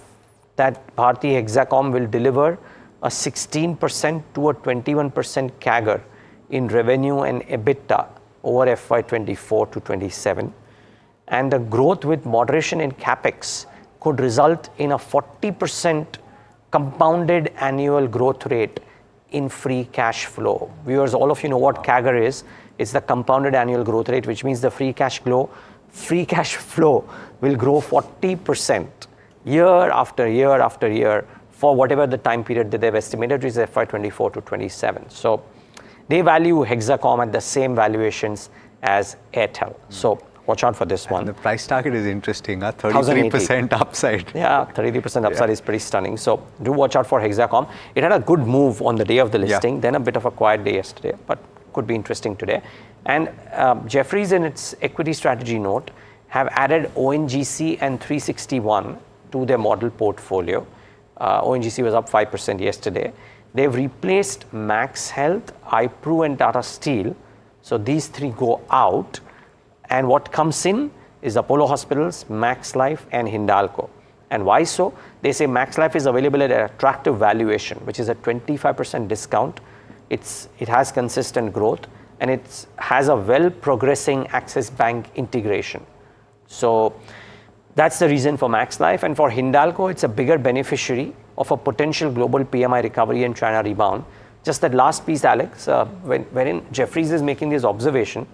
Speaker 7: that Bharti Hexacom will deliver a 16% to a 21% CAGR in revenue and EBITDA over FY24 to 27. And the growth with moderation in CapEx could result in a 40% compounded annual growth rate in free cash flow. Viewers, all of you know what CAGR is. It's the compounded annual growth rate, which means the free cash flow will grow 40% year after year after year for whatever the time period that they've estimated, which is FY24 to 27. So they value Hexacom at the same valuations as Airtel. So watch out for this one.
Speaker 17: And the price target is interesting, 33% upside.
Speaker 7: Yeah, 33% upside is pretty stunning. So do watch out for Hexacom. It had a good move on the day of the listing, then a bit of a quiet day yesterday, but could be interesting today. And Jefferies, in its equity strategy note, have added ONGC and 361 to their model portfolio. ONGC was up 5% yesterday. They've replaced Max Health, iPru and Tata Steel. So these three go out. And what comes in is Apollo Hospitals, Max Life and Hindalco. And why so? They say Max Life is available at an attractive valuation, which is a 25% discount. It has consistent growth, and it has a well-progressing Axis Bank integration. So that's the reason for Max Life. And for Hindalco, it's a bigger beneficiary of a potential global PMI recovery and China rebound. Just that last piece, Alex, wherein Jefferies is making this observation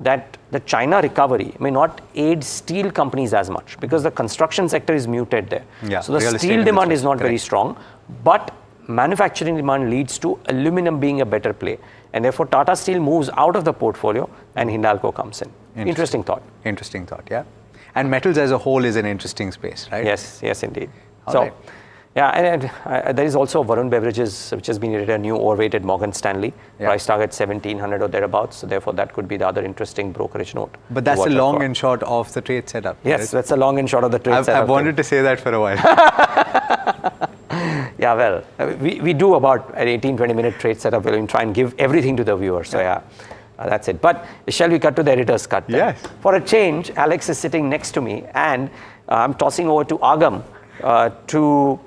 Speaker 7: that the China recovery may not aid steel companies as much because the construction sector is muted there.
Speaker 17: Yeah,
Speaker 7: so the steel demand is not very strong, but manufacturing demand leads to aluminum being a better play. And therefore, Tata Steel moves out of the portfolio and Hindalco comes in. Interesting thought.
Speaker 17: Interesting thought, yeah. And metals as a whole is an interesting space, right?
Speaker 7: Yes, indeed.
Speaker 17: All
Speaker 7: so,
Speaker 17: right.
Speaker 7: yeah, and there is also Varun Beverages, which has been rated a new overweighted Morgan Stanley. Yeah. Price target 1700 or thereabouts. So therefore, that could be the other interesting brokerage note.
Speaker 17: But that's the long and short of the trade setup.
Speaker 7: Yes, right? That's the long and short of the trade setup.
Speaker 17: I've wanted to say that for a while.
Speaker 7: Yeah, well, we do about an 18-20 minute trade setup. We'll try and give everything to the viewers. So yeah, that's it. But shall we cut to the editor's cut?
Speaker 17: Yes.
Speaker 7: For a change, Alex is sitting next to me, and I'm tossing over to Agam to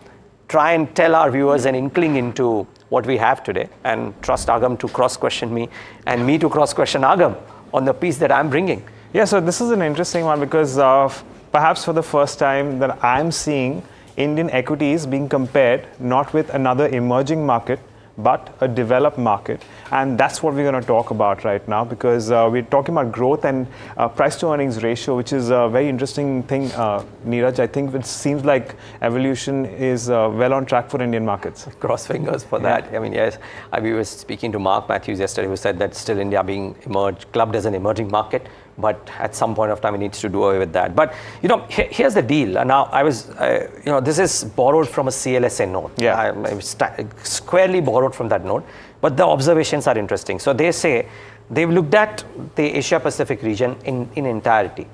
Speaker 7: try and tell our viewers an inkling into what we have today, and trust Agam to cross-question me and me to cross-question Agam on the piece that I'm bringing.
Speaker 2: Yeah, so this is an interesting one because perhaps for the first time that I'm seeing Indian equities being compared not with another emerging market, but a developed market. And that's what we're going to talk about right now, because we're talking about growth and price to earnings ratio, which is a very interesting thing, Neeraj. I think it seems like evolution is well on track for Indian markets.
Speaker 7: Cross fingers for that. I mean, yes, we were speaking to Mark Matthews yesterday, who said that still India being clubbed as an emerging market, but at some point of time it needs to do away with that. But here's the deal. And now this is borrowed from a CLSA note. Yeah, I squarely borrowed from that note. But the observations are interesting. So they say they've looked at the Asia Pacific region in entirety,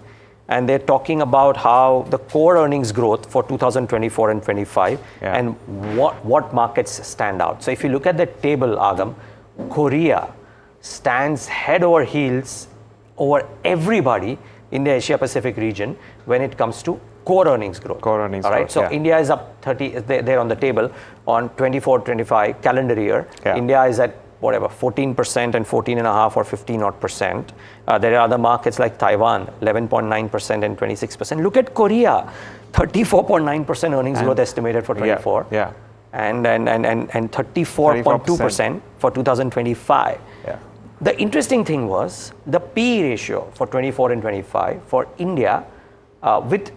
Speaker 7: and they're talking about how the core earnings growth for 2024 and 25 and what markets stand out. So if you look at the table, Agam, Korea stands head over heels over everybody in the Asia Pacific region when it comes to core earnings growth.
Speaker 2: Core earnings
Speaker 7: all right,
Speaker 2: growth,
Speaker 7: so India is up 30, they're on the table on 24-25 calendar year. India is at whatever, 14% and 14.5 or 15 odd percent. There are other markets like Taiwan, 11.9% and 26%. Look at Korea, 34.9% earnings growth estimated for 24.
Speaker 2: Yeah.
Speaker 7: And 34.2% for 2025.
Speaker 2: Yeah.
Speaker 7: The interesting thing was the P ratio for 24 and 25 for India with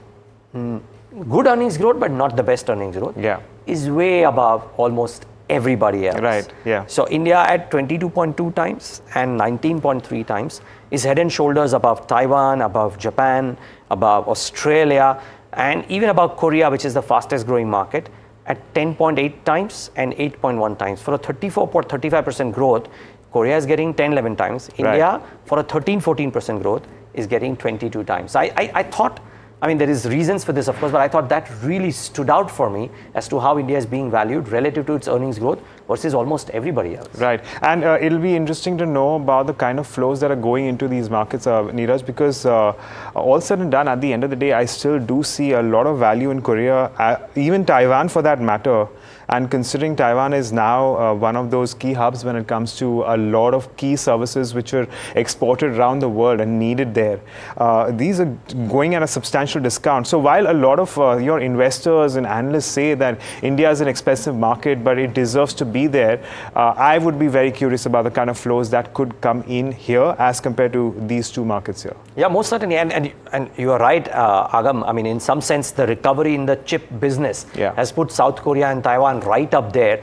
Speaker 7: good earnings growth but not the best earnings growth is way above almost everybody else.
Speaker 2: Right, yeah.
Speaker 7: So India at 22.2 times and 19.3 times is head and shoulders above Taiwan, above Japan, above Australia, and even above Korea, which is the fastest growing market, at 10.8 times and 8.1 times. For a 35% growth, Korea is getting 10-11 times. India, for a 13-14% growth, is getting 22 times. I thought, I mean, there is reasons for this, of course, but I thought that really stood out for me as to how India is being valued relative to its earnings growth versus almost everybody else.
Speaker 2: Right. And it'll be interesting to know about the kind of flows that are going into these markets, Neeraj, because all said and done, at the end of the day, I still do see a lot of value in Korea, even Taiwan for that matter. And considering Taiwan is now one of those key hubs when it comes to a lot of key services which are exported around the world and needed there, these are going at a substantial discount. So while a lot of your investors and analysts say that India is an expensive market, but it deserves to be there, I would be very curious about the kind of flows that could come in here as compared to these two markets here.
Speaker 7: Yeah, most certainly. And you are right, Agam. I mean, in some sense, the recovery in the chip business has put South Korea and Taiwan right up there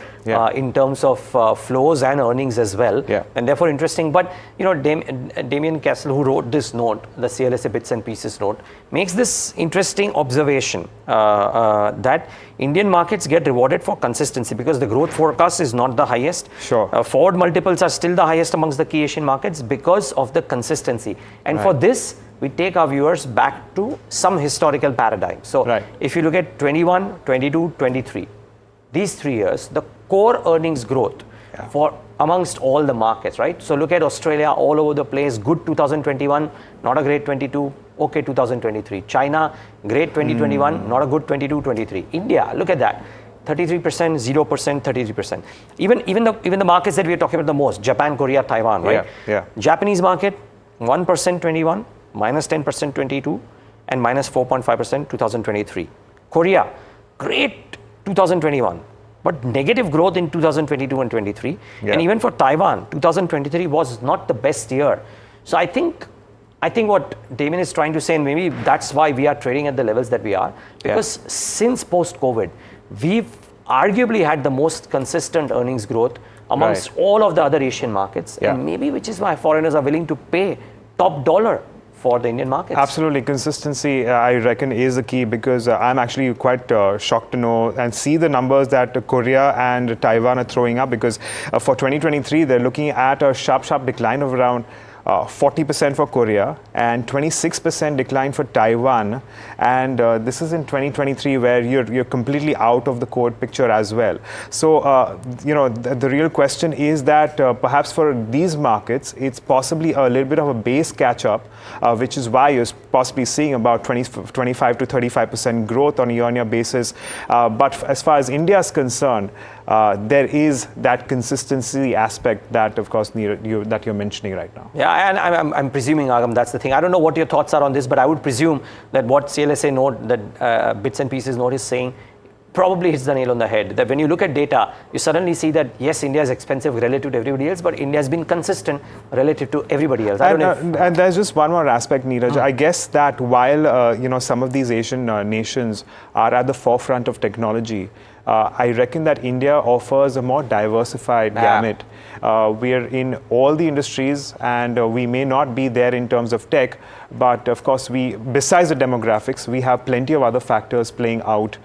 Speaker 7: in terms of flows and earnings as well. And therefore interesting. But, you know, Damien Castle, who wrote this note, the CLSA Bits and Pieces note, makes this interesting observation that Indian markets get rewarded for consistency because the growth forecast is not the highest. Forward multiples are still the highest amongst the key Asian markets because of the consistency. And for this, we take our viewers back to some historical paradigm. So if you look at 21, 22, 23, these 3 years, the core earnings growth for amongst all the markets, right? So look at Australia all over the place, good 2021, not a great 22, okay 2023. China, great 2021, not a good 22, 23. India, look at that. 33%, 0%, 33%. Even the markets that we are talking about the most, Japan, Korea, Taiwan, right? Japanese market, 1% 21, minus 10% 22, and minus 4.5% 2023. Korea, great 2021, but negative growth in 2022 and 23. And even for Taiwan, 2023 was not the best year. So I think what Damien is trying to say, and maybe that's why we are trading at the levels that we are, because since post-COVID, we've arguably had the most consistent earnings growth amongst all of the other Asian markets, and maybe which is why foreigners are willing to pay top dollar for the Indian markets. Absolutely. Consistency, I reckon, is the key because I'm actually quite shocked to know and see the numbers that Korea and Taiwan are throwing up because for 2023, they're looking at a sharp decline of around 40% for Korea and 26% decline for Taiwan, and this is in 2023 where you're completely out of the core picture as well. So you know, the real question is that perhaps for these markets it's possibly a little bit of a base catch up, which is why you're possibly seeing about 25 to 35% growth on a year-on-year basis. But as far as India is concerned, there is that consistency aspect that, of course, that you're mentioning right now. Yeah, and I'm presuming, Agam, that's the thing. I don't know what your thoughts are on this, but I would presume that what CLSA note, that Bits and Pieces note is saying, probably hits the nail on the head. That when you look at data, you suddenly see that, yes, India is expensive relative to everybody else, but India has been consistent relative to everybody else. And there's just one more aspect, Neeraj. I guess that while you know, some of these Asian nations are at the forefront of technology, I reckon that India offers a more diversified gamut. We are in all the industries, and we may not be there in terms of tech, but of course, besides the demographics, we have plenty of other factors playing out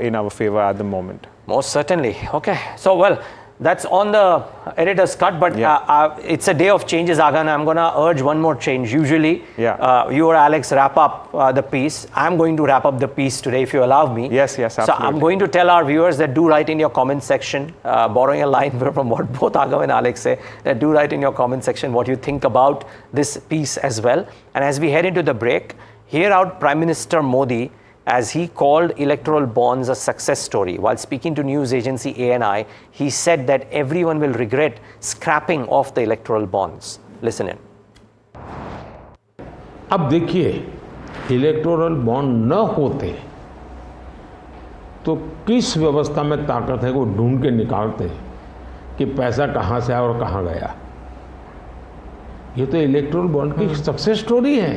Speaker 7: in our favor at the moment. Most certainly. Okay. So, well, that's on the editor's cut, but it's a day of changes, Agan. I'm going to urge one more change. Usually, you or Alex wrap up the piece. I'm going to wrap up the piece today, if you allow me. Yes, absolutely. So I'm going to tell our viewers that do write in your comment section, borrowing a line from what both Agam and Alex say, that do write in your comment section what you think about this piece as well. And as we head into the break, hear out Prime Minister Modi as he called electoral bonds a success story. While speaking to news agency ANI, he said that everyone will regret scrapping off the electoral bonds. Listen in.
Speaker 18: अब देखिए, electoral bond न होते तो किस व्यवस्था में ताकत है वो ढूंढ के निकालते कि पैसा कहाँ से आया और कहाँ गया। ये तो इलेक्टोरल बॉन्ड की सक्सेस स्टोरी है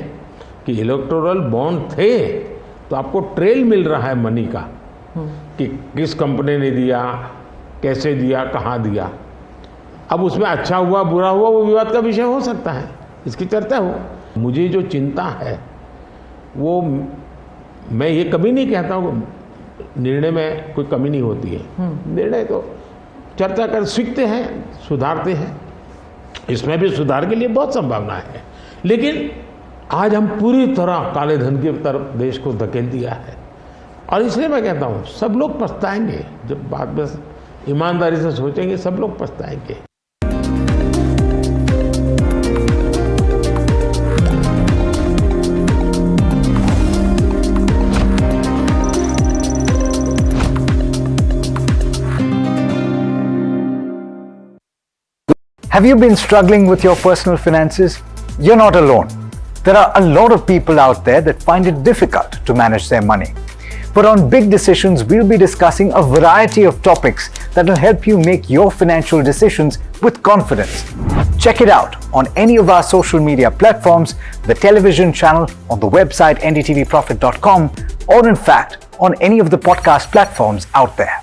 Speaker 18: कि इलेक्टोरल बॉन्ड थे तो आपको ट्रेल मिल रहा है मनी का कि किस कंपनी ने दिया, कैसे दिया, कहाँ दिया। अब उसमें अच्छा हुआ बुरा हुआ वो विवाद का विषय हो सकता है, इसकी चर्चा हो। मुझे जो चिंता है वो, मैं ये कभी नहीं कहता हूँ निर्णय में कोई कमी नहीं होती है, निर्णय तो चर्चा कर सीखते हैं, सुधारते हैं, इसमें भी सुधार के लिए बहुत संभावना है। लेकिन आज हम पूरी तरह काले धन की तरफ देश को धकेल दिया है और इसलिए मैं कहता हूँ सब लोग पछताएंगे। जब बात बस ईमानदारी से सोचेंगे सब लोग पछताएंगे।
Speaker 5: Have you been struggling with your personal finances? You're not alone. There are a lot of people out there that find it difficult to manage their money. But on Big Decisions, we'll be discussing a variety of topics that will help you make your financial decisions with confidence. Check it out on any of our social media platforms, the television channel, on the website ndtvprofit.com, or in fact, on any of the podcast platforms out there.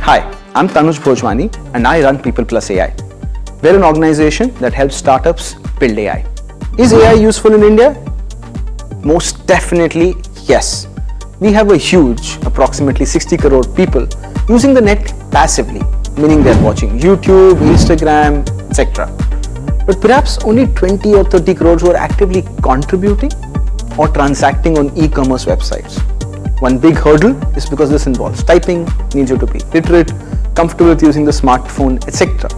Speaker 19: Hi, I'm Tanuj Bhojwani and I run People Plus AI. We're an organization that helps startups build AI. Is AI useful in India? Most definitely yes. We have a huge, approximately 60 crore people using the net passively, meaning they're watching YouTube, Instagram, etc. But perhaps only 20 or 30 crores who are actively contributing or transacting on e-commerce websites. One big hurdle is because this involves typing, needs you to be literate, comfortable with using the smartphone, etc.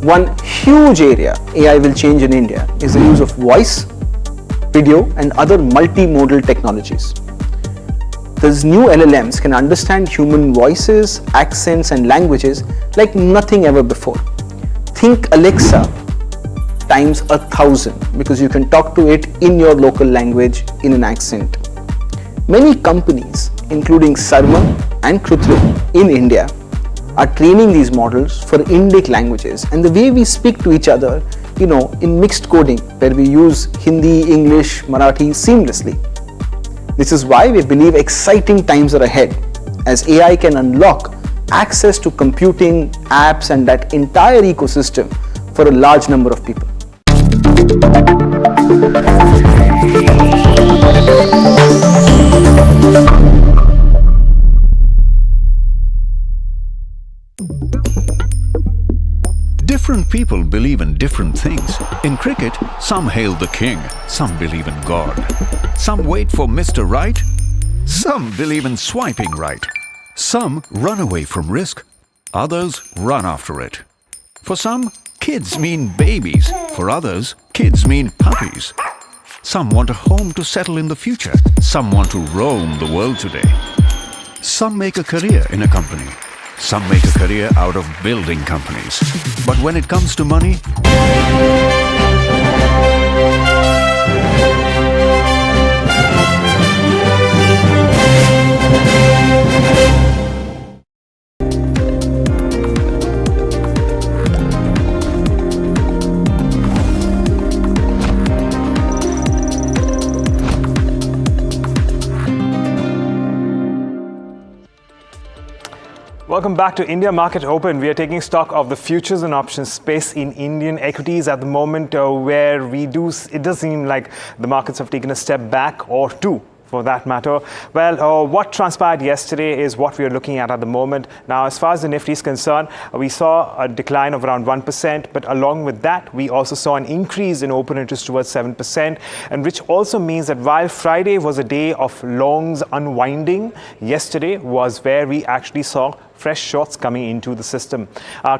Speaker 19: One huge area AI will change in India is the use of voice, video and other multimodal technologies. These new LLMs can understand human voices, accents and languages like nothing ever before. Think Alexa times 1,000 because you can talk to it in your local language in an accent. Many companies, including Sarma and Kruthrim in India, are training these models for Indic languages and the way we speak to each other, in mixed coding where we use Hindi, English, Marathi seamlessly. This is why we believe exciting times are ahead as AI can unlock access to computing, apps and that entire ecosystem for a large number of people.
Speaker 6: Different people believe in different things. In cricket, some hail the king, some believe in God. Some wait for Mr. Right, some believe in swiping right. Some run away from risk, others run after it. For some, kids mean babies. For others, kids mean puppies. Some want a home to settle in the future. Some want to roam the world today. Some make a career in a company. Some make a career out of building companies. But when it comes to money,
Speaker 2: Welcome back to India Market Open. We are taking stock of the futures and options space in Indian equities at the moment, where it does seem like the markets have taken a step back or two, for that matter. Well, what transpired yesterday is what we are looking at the moment. Now, as far as the Nifty is concerned, we saw a decline of around 1%, but along with that, we also saw an increase in open interest towards 7%, and which also means that while Friday was a day of longs unwinding, yesterday was where we actually saw fresh shorts coming into the system.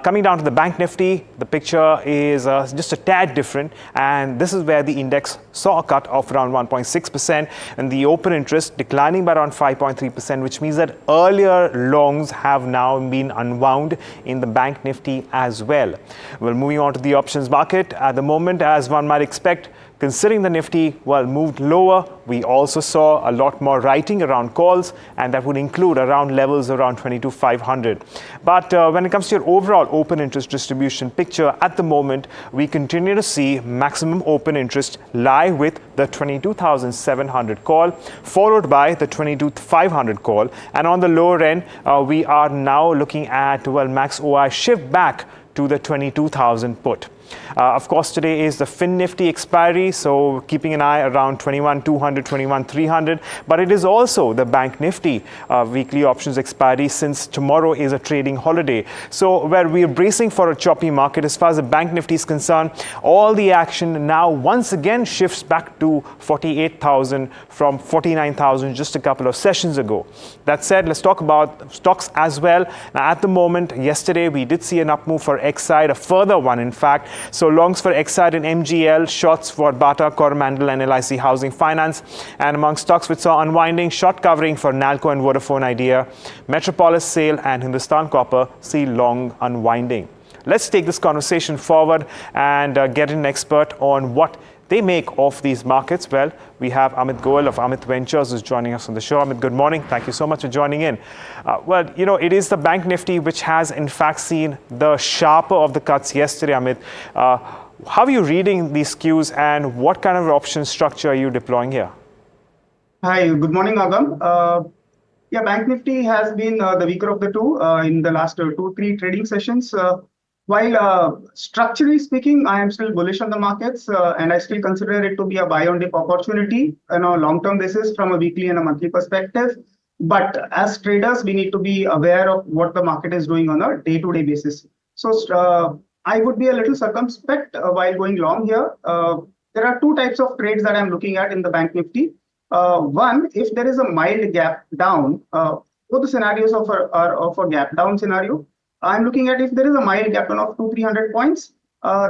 Speaker 2: Coming down to the Bank Nifty, the picture is just a tad different, and this is where the index saw a cut of around 1.6% and the open interest declining by around 5.3%, which means that earlier longs have now been unwound in the Bank Nifty as well. Well, moving on to the options market, at the moment, as one might expect, considering the Nifty, well, moved lower, we also saw a lot more writing around calls, and that would include around levels around 22,500. But when it comes to your overall open interest distribution picture, at the moment, we continue to see maximum open interest lie with the 22,700 call, followed by the 22,500 call. And on the lower end, we are now looking at, well, max OI shift back to the 22,000 put. Of course, today is the Fin Nifty expiry, so keeping an eye around 21,200, 21,300. But it is also the Bank Nifty weekly options expiry, since tomorrow is a trading holiday. So where we are bracing for a choppy market as far as the Bank Nifty is concerned, all the action now once again shifts back to 48,000 from 49,000 just a couple of sessions ago. That said, let's talk about stocks as well. Now, at the moment, yesterday we did see an up move for Exide, a further one in fact. So longs for Exide and MGL, shorts for Bata, Coromandel and LIC Housing Finance. And among stocks which saw unwinding, short covering for Nalco and Vodafone Idea, Metropolis Sale and Hindustan Copper see long unwinding. Let's take this conversation forward and get an expert on what they make of these markets. Well, we have Amit Goel of Amit Ventures who's joining us on the show. Amit, good morning. Thank you so much for joining in. Well, you know, it is the Bank Nifty which has in fact seen the sharper of the cuts yesterday, Amit. How are you reading these cues and what kind of option structure are you deploying here?
Speaker 20: Hi, good morning, Agam. Yeah, Bank Nifty has been the weaker of the two in the last 2-3 trading sessions. While structurally speaking, I am still bullish on the markets and I still consider it to be a buy on dip opportunity on a long-term basis from a weekly and a monthly perspective. But as traders, we need to be aware of what the market is doing on a day-to-day basis. So I would be a little circumspect while going long here. There are two types of trades that I'm looking at in the Bank Nifty. One, if there is a mild gap down, both the scenarios are of a gap down scenario. I'm looking at if there is a mild gap down of 200-300 points,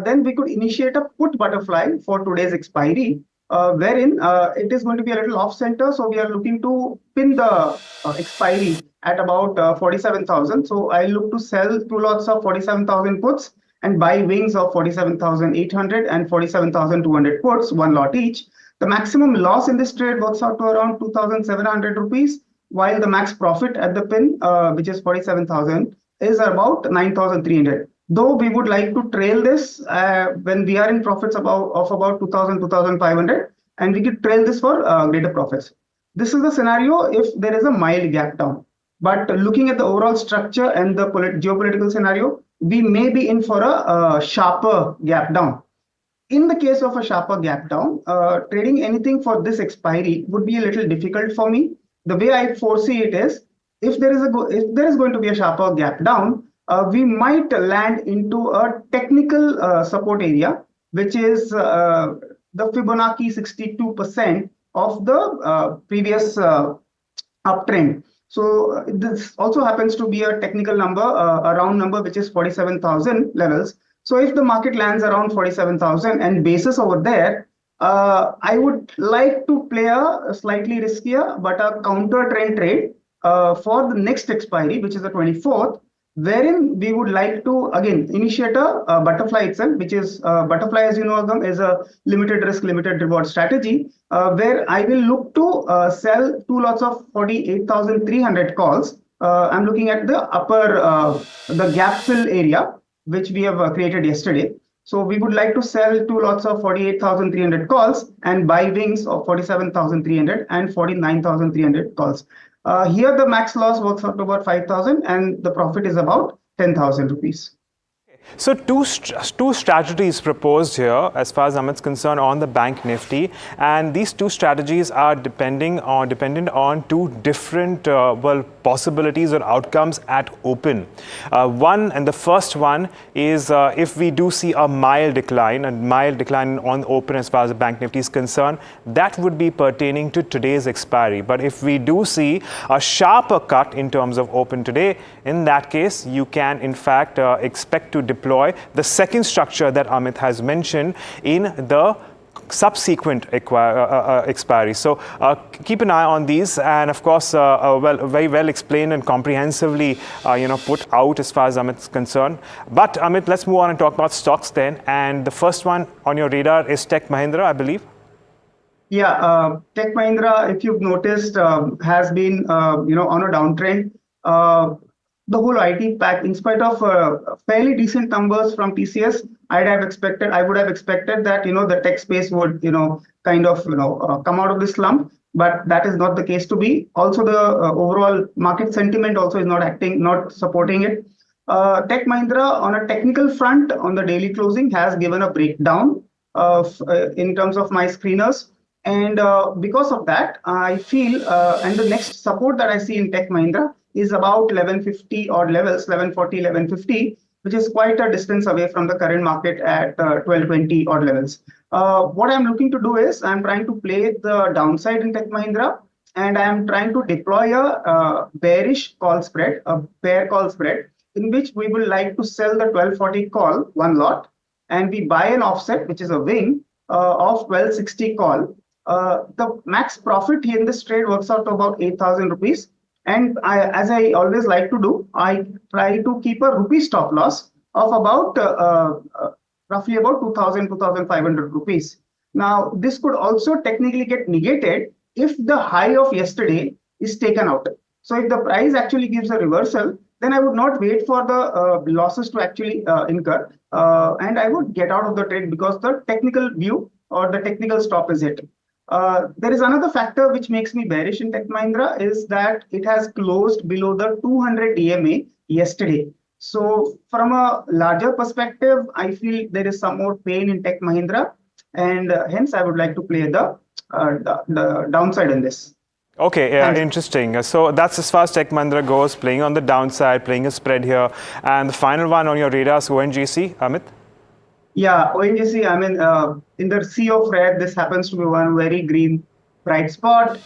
Speaker 20: then we could initiate a put butterfly for today's expiry, wherein it is going to be a little off center. So we are looking to pin the expiry at about 47,000. So I look to sell 2 lots of 47,000 puts and buy wings of 47,800 and 47,200 puts, 1 lot each. The maximum loss in this trade works out to around 2,700 rupees, while the max profit at the pin, which is 47,000, is about 9,300. Though we would like to trail this when we are in profits of about 2,000, 2,500, and we could trail this for greater profits. This is the scenario if there is a mild gap down. But looking at the overall structure and the geopolitical scenario, we may be in for a sharper gap down. In the case of a sharper gap down, trading anything for this expiry would be a little difficult for me. The way I foresee it is, if there is going to be a sharper gap down, we might land into a technical support area, which is the Fibonacci 62% of the previous uptrend. So this also happens to be a technical number, a round number, which is 47,000 levels. So if the market lands around 47,000 and bases over there, I would like to play a slightly riskier but a counter trend trade for the next expiry, which is the 24th, wherein we would like to again initiate a butterfly itself, which is butterfly, as you know, Agam, is a limited risk, limited reward strategy, where I will look to sell 2 lots of 48,300 calls. I'm looking at the upper, the gap fill area, which we have created yesterday. So we would like to sell 2 lots of 48,300 calls and buy wings of 47,300 and 49,300 calls. Here the max loss works out to about 5,000 and the profit is about 10,000 rupees.
Speaker 2: So two strategies proposed here as far as Amit's concerned on the Bank Nifty, and these two strategies are dependent on two different possibilities or outcomes at open. The first one is if we do see a mild decline on open as far as the Bank Nifty is concerned, that would be pertaining to today's expiry. But if we do see a sharper cut in terms of open today, in that case you can in fact expect to deploy the second structure that Amit has mentioned in the subsequent expiry. So keep an eye on these, and of course, very well explained and comprehensively, put out as far as Amit's concerned. But Amit, let's move on and talk about stocks then. And the first one on your radar is Tech Mahindra, I believe.
Speaker 20: Yeah, Tech Mahindra, if you've noticed, has been on a downtrend. The whole IT pack, in spite of fairly decent numbers from TCS, I would have expected that the tech space would come out of this slump, but that is not the case to be. Also, the overall market sentiment also is not supporting it. Tech Mahindra on a technical front on the daily closing has given a breakdown in terms of my screeners. And because of that, I feel, and the next support that I see in Tech Mahindra is about 1150 odd levels, 1140, 1150, which is quite a distance away from the current market at 1220 odd levels. What I'm looking to do is I'm trying to play the downside in Tech Mahindra, and I'm trying to deploy a bearish call spread, a bear call spread, in which we would like to sell the 1240 call, one lot, and we buy an offset, which is a wing of 1260 call. The max profit here in this trade works out to about 8,000 rupees. And as I always like to do, I try to keep a rupee stop loss of about roughly about 2,000, 2,500 rupees. Now, this could also technically get negated if the high of yesterday is taken out. So if the price actually gives a reversal, then I would not wait for the losses to actually incur, and I would get out of the trade because the technical view or the technical stop is hit. There is another factor which makes me bearish in Tech Mahindra is that it has closed below the 200 EMA yesterday. So from a larger perspective, I feel there is some more pain in Tech Mahindra, and hence I would like to play the downside in this.
Speaker 2: Okay, yeah, interesting. So that's as far as Tech Mahindra goes, playing on the downside, playing a spread here. And the final one on your radar is ONGC, Amit?
Speaker 20: Yeah, ONGC, I mean, in the sea of red, this happens to be one very green bright spot.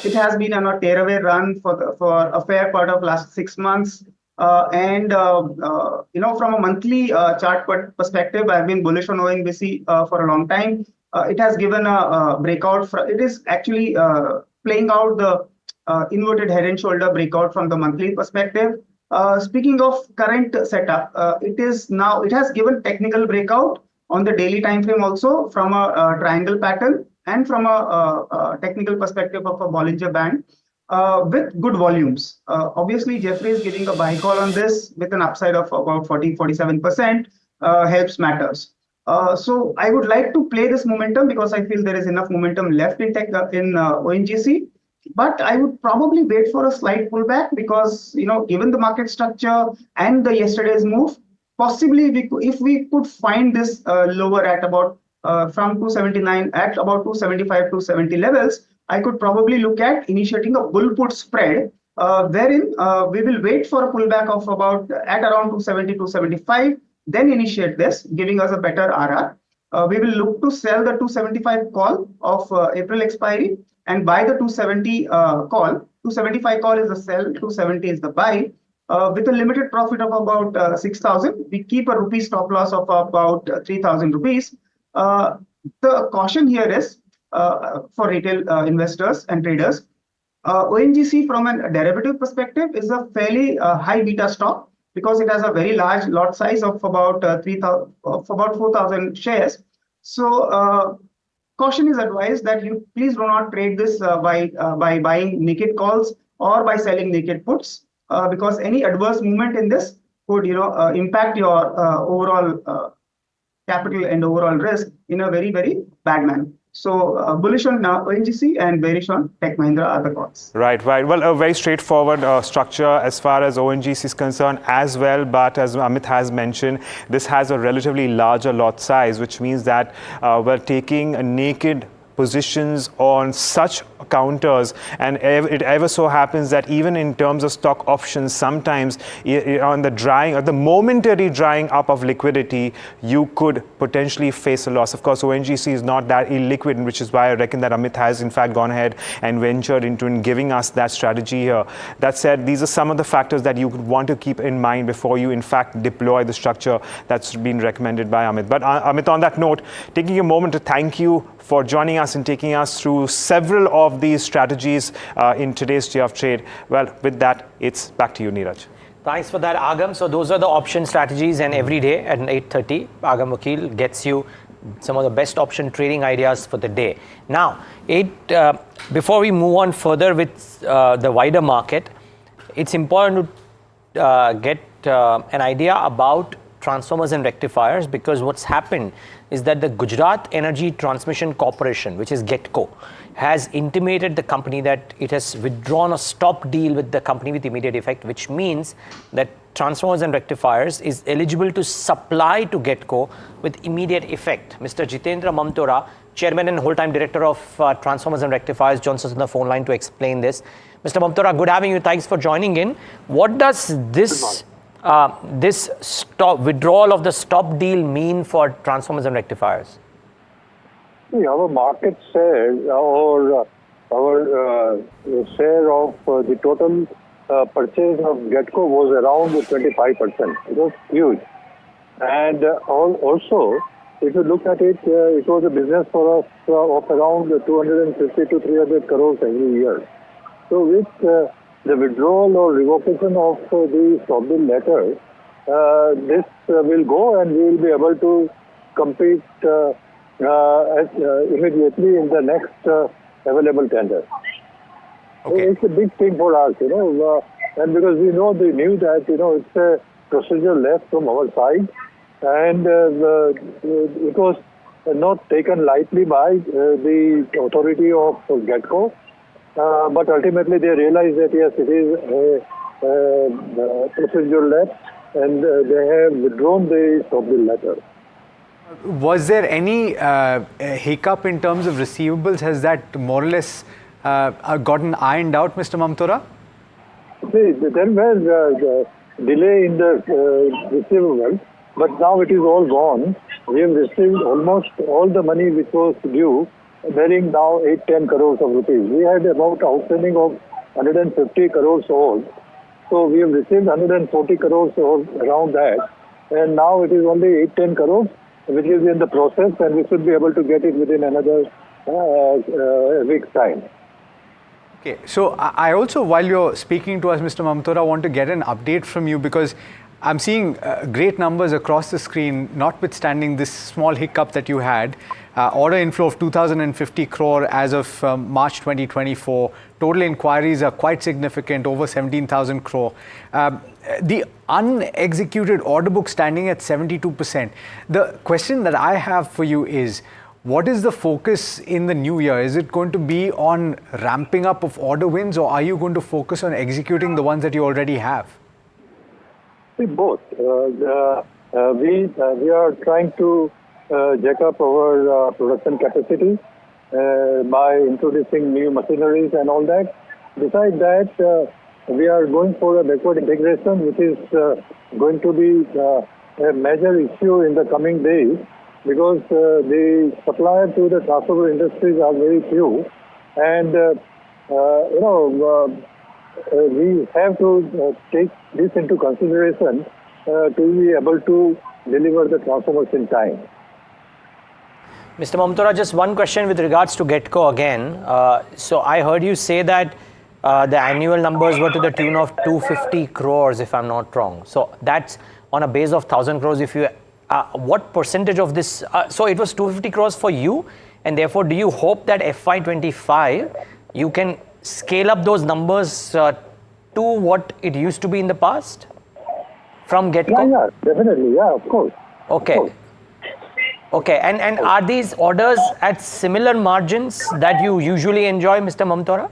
Speaker 20: It has been on a tearaway run for a fair part of last 6 months. From a monthly chart perspective, I've been bullish on ONGC for a long time. It has given a breakout. It is actually playing out the inverted head and shoulder breakout from the monthly perspective. Speaking of current setup, it has given technical breakout on the daily time frame also from a triangle pattern and from a technical perspective of a Bollinger Band with good volumes. Obviously, Jeffrey is giving a buy call on this with an upside of about 40-47%. Helps matters. So I would like to play this momentum because I feel there is enough momentum left in ONGC. But I would probably wait for a slight pullback because, given the market structure and the yesterday's move, possibly if we could find this lower at about from 279 at about 275, 270 levels, I could probably look at initiating a bull put spread wherein we will wait for a pullback of about at around 270, 275, then initiate this, giving us a better RR. We will look to sell the 275 call of April expiry and buy the 270 call. 275 call is the sell, 270 is the buy. With a limited profit of about 6,000, we keep a rupee stop loss of about 3,000 rupees. The caution here is for retail investors and traders. ONGC from a derivative perspective is a fairly high beta stock because it has a very large lot size of about 4,000 shares. So caution is advised that you please do not trade this by buying naked calls or by selling naked puts because any adverse movement in this could impact your overall capital and overall risk in a very, very bad manner. So bullish on ONGC and bearish on Tech Mahindra are the calls.
Speaker 2: Right. Well, a very straightforward structure as far as ONGC is concerned as well. But as Amit has mentioned, this has a relatively larger lot size, which means that we're taking a naked positions on such counters, and it ever so happens that even in terms of stock options, sometimes on the drying or the momentary drying up of liquidity, you could potentially face a loss. Of course, ONGC is not that illiquid, which is why I reckon that Amit has in fact gone ahead and ventured into giving us that strategy here. That said, these are some of the factors that you would want to keep in mind before you in fact deploy the structure that's been recommended by Amit. But Amit, on that note, taking a moment to thank you for joining us and taking us through several of these strategies in today's Day of Trade. Well, with that, it's back to you, Neeraj.
Speaker 7: Thanks for that, Agam. So those are the option strategies, and every day at 8:30, Agam Vakil gets you some of the best option trading ideas for the day. Now, before we move on further with the wider market, it's important to get an idea about transformers and rectifiers, because what's happened is that the Gujarat Energy Transmission Corporation, which is GETCO, has intimated the company that it has withdrawn a stop deal with the company with immediate effect, which means that transformers and rectifiers is eligible to supply to GETCO with immediate effect. Mr. Jitendra Mamtora, Chairman and whole-time Director of Transformers and Rectifiers, joins us on the phone line to explain this. Mr. Mamtora, good having you. Thanks for joining in. What does this withdrawal of the stop deal mean for transformers and rectifiers?
Speaker 21: Our market share or our share of the total purchase of GETCO was around 25%. It was huge. And also, if you look at it, it was a business for us of around 250 to 300 crores every year. So with the withdrawal or revocation of the stop deal letter, this will go and we will be able to compete immediately in the next available tender. Okay. It's a big thing for us, and because we knew that, it's a procedure left from our side, and it was not taken lightly by the authority of GETCO. But ultimately they realized that yes, it is a procedure left, and they have withdrawn the stop deal letter.
Speaker 17: Was there any hiccup in terms of receivables? Has that more or less gotten ironed out, Mr. Mamtora?
Speaker 21: See, there was a delay in the receivables, but now it is all gone. We have received almost all the money which was due, varying now 8-10 crores of rupees. We had about outstanding of 150 crores odd. So we have received 140 crores around that. And now it is only 8-10 crores, which is in the process, and we should be able to get it within another week's time.
Speaker 17: Okay, so I also, while you're speaking to us, Mr. Mamtora, want to get an update from you, because I'm seeing great numbers across the screen, notwithstanding this small hiccup that you had. Order inflow of 2,050 crore as of March 2024. Total inquiries are quite significant, over 17,000 crore. The unexecuted order book standing at 72%. The question that I have for you is, what is the focus in the new year? Is it going to be on ramping up of order wins, or are you going to focus on executing the ones that you already have?
Speaker 21: See, both. We are trying to jack up our production capacity by introducing new machineries and all that. Besides that, we are going for a backward integration, which is going to be a major issue in the coming days, because the suppliers to the transformer industries are very few, and we have to take this into consideration to be able to deliver the transformers in time.
Speaker 7: Mr. Mamtora, just one question with regards to GETCO again. So I heard you say that the annual numbers were to the tune of 250 crores, if I'm not wrong. So that's on a base of 1,000 crores. If you, what percentage of this? So it was 250 crores for you, and therefore, do you hope that FY25 you can scale up those numbers to what it used to be in the past from GETCO?
Speaker 21: Yeah, definitely. Yeah, of course.
Speaker 7: Okay. Of course. Okay, and are these orders at similar margins that you usually enjoy, Mr. Mamtora?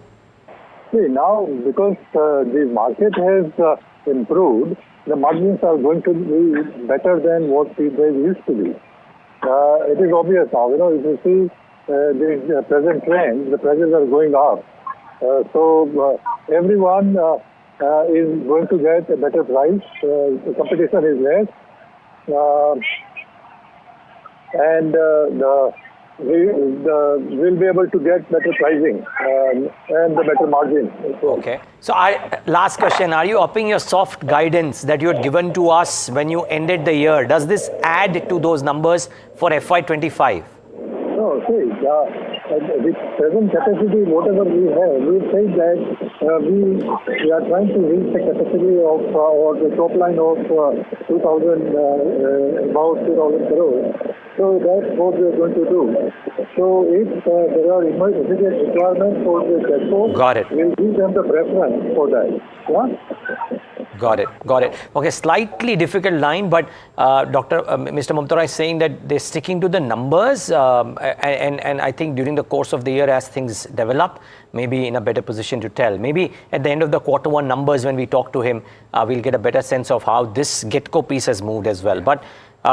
Speaker 21: See, now because the market has improved, the margins are going to be better than what they used to be. It is obvious now. If you see the present trend, the prices are going up. So everyone is going to get a better price. The competition is less. And we'll be able to get better pricing and the better margin.
Speaker 7: Okay. So last question, are you upping your soft guidance that you had given to us when you ended the year? Does this add to those numbers for FY25?
Speaker 21: No, see, with present capacity, whatever we have, we say that we are trying to reach the capacity of or the top line of 2,000, about 2,000 crores. So that's what we are going to do. So if there are immediate requirements for the depot,
Speaker 7: got it.
Speaker 21: We'll give them the preference for that. Yeah?
Speaker 7: Got it. Okay, slightly difficult line, but Mr. Mamtora is saying that they're sticking to the numbers, and I think during the course of the year, as things develop, maybe in a better position to tell. Maybe at the end of the Q1 numbers, when we talk to him, we'll get a better sense of how this GetCo piece has moved as well. But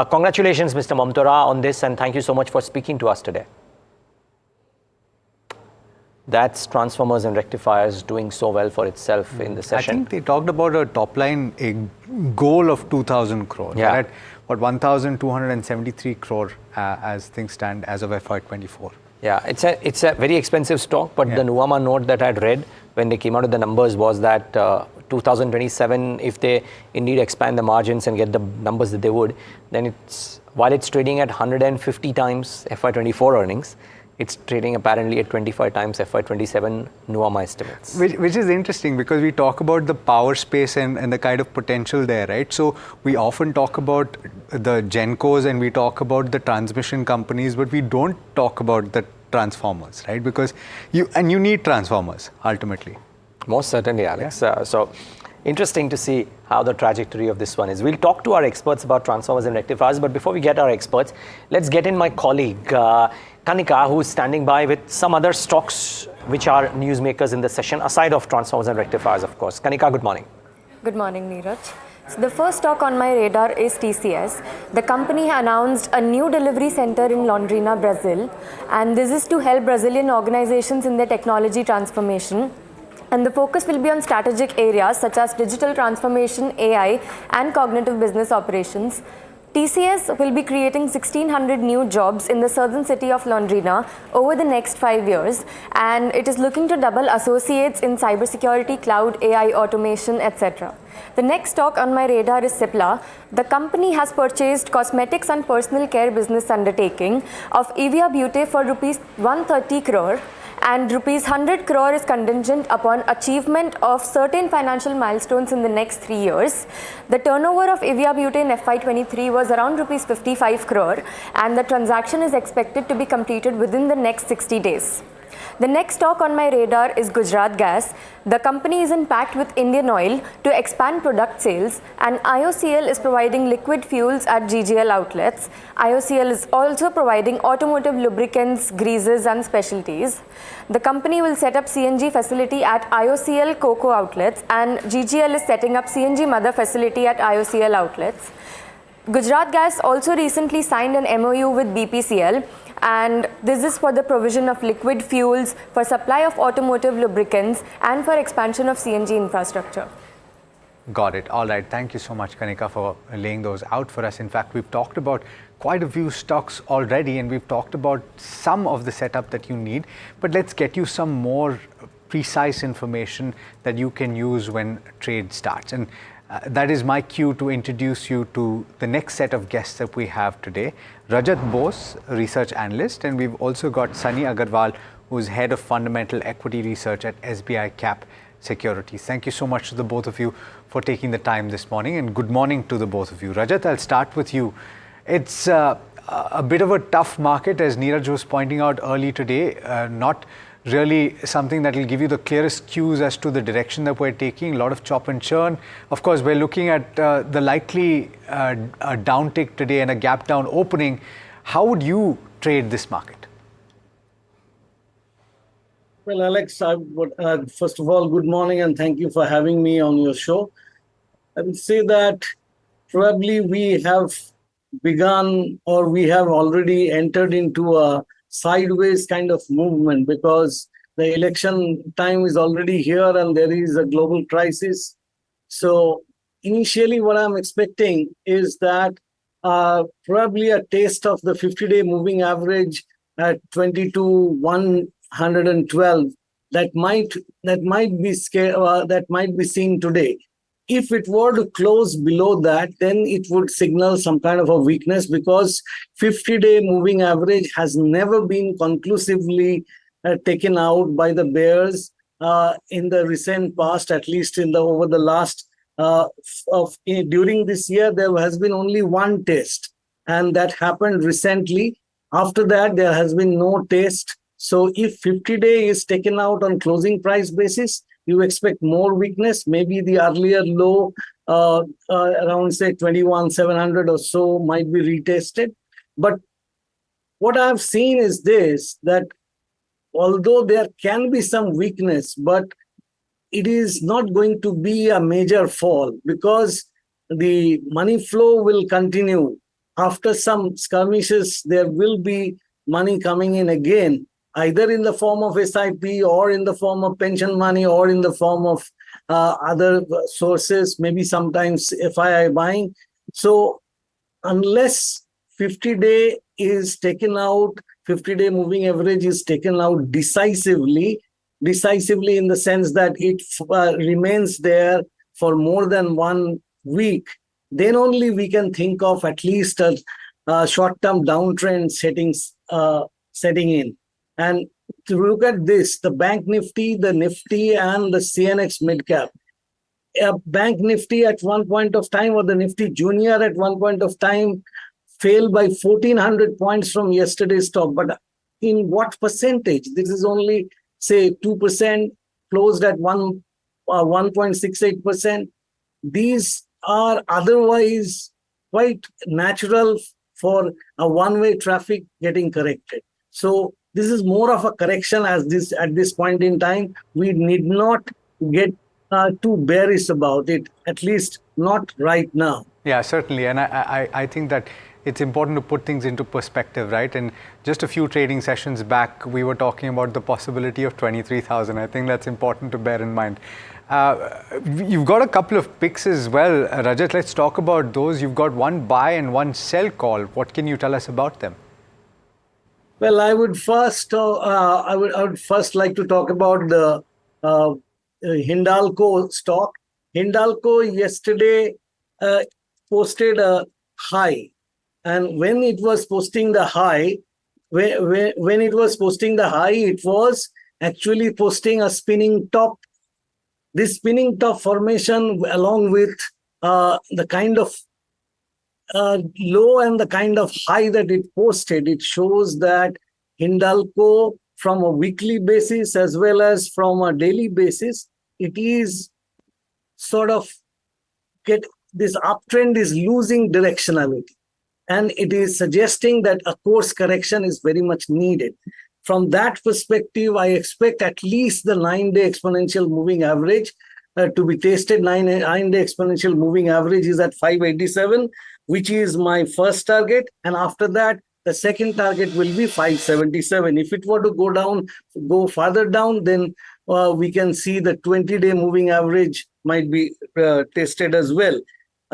Speaker 7: congratulations, Mr. Mamtora, on this, and thank you so much for speaking to us today. That's transformers and rectifiers doing so well for itself in the session.
Speaker 17: I think they talked about a top line, a goal of 2,000 crore.
Speaker 7: Yeah.
Speaker 17: At what 1,273 crore as things stand as of FY24.
Speaker 7: Yeah, it's a very expensive stock, but the Nuvama note that I'd read when they came out with the numbers was that 2027, if they indeed expand the margins and get the numbers that they would, then while it's trading at 150 times FY24 earnings, it's trading apparently at 25 times FY27 Nuvama estimates.
Speaker 17: Which is interesting because we talk about the power space and the kind of potential there, right? So we often talk about the Gencos and we talk about the transmission companies, but we don't talk about the transformers, right? Because you need transformers ultimately.
Speaker 7: Most certainly, Alex. Yeah. So interesting to see how the trajectory of this one is. We'll talk to our experts about transformers and rectifiers, but before we get our experts, let's get in my colleague, Kanika, who is standing by with some other stocks which are newsmakers in the session, aside of transformers and rectifiers, of course. Kanika, good morning.
Speaker 9: Good morning, Neeraj. So the first stock on my radar is TCS. The company announced a new delivery center in Londrina, Brazil, and this is to help Brazilian organizations in their technology transformation. And the focus will be on strategic areas such as digital transformation, AI, and cognitive business operations. TCS will be creating 1,600 new jobs in the southern city of Londrina over the next 5 years, and it is looking to double associates in cybersecurity, cloud, AI, automation, etc. The next stock on my radar is Cipla. The company has purchased cosmetics and personal care business undertaking of Evia Beauty for rupees 130 crore. And rupees 100 crore is contingent upon achievement of certain financial milestones in the next 3 years. The turnover of Evia Beauty in FY23 was around rupees 55 crore, and the transaction is expected to be completed within the next 60 days. The next stock on my radar is Gujarat Gas. The company is in pact with Indian Oil to expand product sales, and IOCL is providing liquid fuels at GGL outlets. IOCL is also providing automotive lubricants, greases, and specialties. The company will set up CNG facility at IOCL Coco outlets, and GGL is setting up CNG mother facility at IOCL outlets. Gujarat Gas also recently signed an MOU with BPCL, and this is for the provision of liquid fuels, for supply of automotive lubricants, and for expansion of CNG infrastructure.
Speaker 17: Got it. All right. Thank you so much, Kanika, for laying those out for us. In fact, we've talked about quite a few stocks already, and we've talked about some of the setup that you need. But let's get you some more precise information that you can use when trade starts. And that is my cue to introduce you to the next set of guests that we have today. Rajat Bose, research analyst, and we've also got Sunny Agarwal, who's head of fundamental equity research at SBI Cap Securities. Thank you so much to the both of you for taking the time this morning, and good morning to the both of you. Rajat, I'll start with you. It's a bit of a tough market, as Neeraj was pointing out early today, not really something that will give you the clearest cues as to the direction that we're taking. A lot of chop and churn. Of course, we're looking at the likely downtick today and a gap down opening. How would you trade this market?
Speaker 3: Well, Alex, I would, first of all, good morning and thank you for having me on your show. I would say that probably we have begun, or we have already entered into a sideways kind of movement because the election time is already here and there is a global crisis. So initially what I'm expecting is that probably a taste of the 50-day moving average at 22,112 that might be seen today. If it were to close below that, then it would signal some kind of a weakness because 50-day moving average has never been conclusively taken out by the bears in the recent past, at least over the last during this year, there has been only one test, and that happened recently. After that, there has been no test. So if 50-day is taken out on closing price basis, you expect more weakness. Maybe the earlier low around say 21,700 or so might be retested. But what I've seen is this, that although there can be some weakness, but it is not going to be a major fall because the money flow will continue. After some skirmishes, there will be money coming in again, either in the form of SIP or in the form of pension money or in the form of other sources, maybe sometimes FII buying. So unless 50-day is taken out, 50-day moving average is taken out decisively in the sense that it remains there for more than 1 week, then only we can think of at least a short-term downtrend setting in. And to look at this, the Bank Nifty, the Nifty, and the CNX Midcap. Bank Nifty at one point of time, or the Nifty Junior at one point of time, fell by 1,400 points from yesterday's top. But in what percentage? This is only, say, 2%, closed at 1.68%. These are otherwise quite natural for a one-way traffic getting corrected. So this is more of a correction at this point in time. We need not get too bearish about it, at least not right now.
Speaker 17: Yeah, certainly. And I think that it's important to put things into perspective, right? And just a few trading sessions back, we were talking about the possibility of 23,000. I think that's important to bear in mind. You've got a couple of picks as well, Rajat. Let's talk about those. You've got one buy and one sell call. What can you tell us about them?
Speaker 3: Well, I would first like to talk about the Hindalco stock. Hindalco yesterday posted a high, and when it was posting the high, it was actually posting a spinning top. This spinning top formation, along with the kind of low and the kind of high that it posted, it shows that Hindalco, from a weekly basis as well as from a daily basis, it is sort of this uptrend is losing directionality, and it is suggesting that a course correction is very much needed. From that perspective, I expect at least the 9-day exponential moving average to be tested. 9-day exponential moving average is at 587, which is my first target. And after that, the second target will be 577. If it were to go further down, then we can see the 20-day moving average might be tested as well.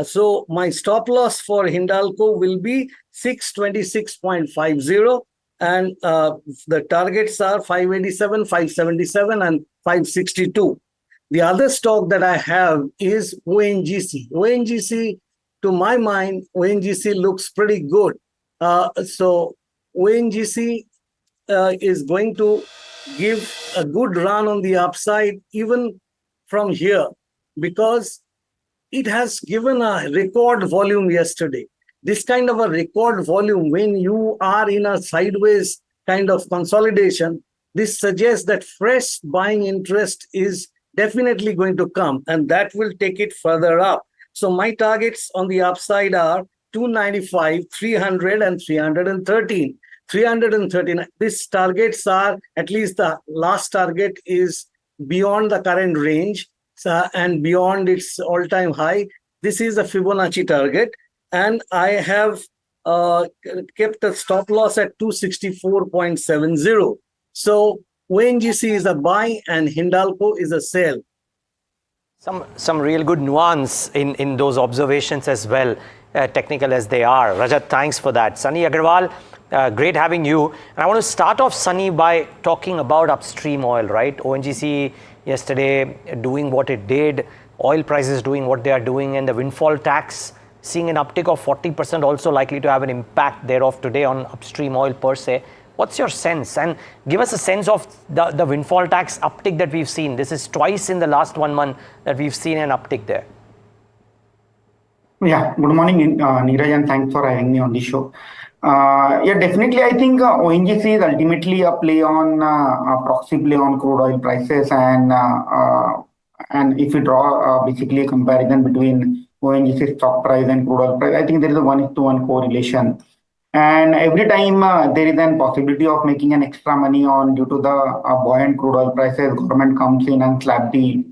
Speaker 3: So my stop loss for Hindalco will be 626.50. And the targets are 587, 577, and 562. The other stock that I have is ONGC. ONGC, to my mind, ONGC looks pretty good. So ONGC is going to give a good run on the upside even from here, because it has given a record volume yesterday. This kind of a record volume, when you are in a sideways kind of consolidation, this suggests that fresh buying interest is definitely going to come, and that will take it further up. So my targets on the upside are 295, 300, and 313. 313. These targets are, at least the last target is beyond the current range and beyond its all-time high. This is a Fibonacci target. And I have kept a stop loss at 264.70. So ONGC is a buy and Hindalco is a sell.
Speaker 7: Some real good nuance in those observations as well, technical as they are. Rajat, thanks for that. Sunny Agarwal, great having you. And I want to start off, Sunny, by talking about upstream oil, right? ONGC yesterday doing what it did, oil prices doing what they are doing, and the windfall tax seeing an uptick of 40% also likely to have an impact thereof today on upstream oil per se. What's your sense? And give us a sense of the windfall tax uptick that we've seen. This is twice in the last 1 month that we've seen an uptick there.
Speaker 4: Yeah, good morning, Neeraj, and thanks for having me on the show. Yeah, definitely, I think ONGC is ultimately a play on, a proxy play on crude oil prices, and if we draw basically a comparison between ONGC stock price and crude oil price, I think there is a 1:1 correlation. And every time there is a possibility of making an extra money on due to the buoyant crude oil prices, government comes in and slap the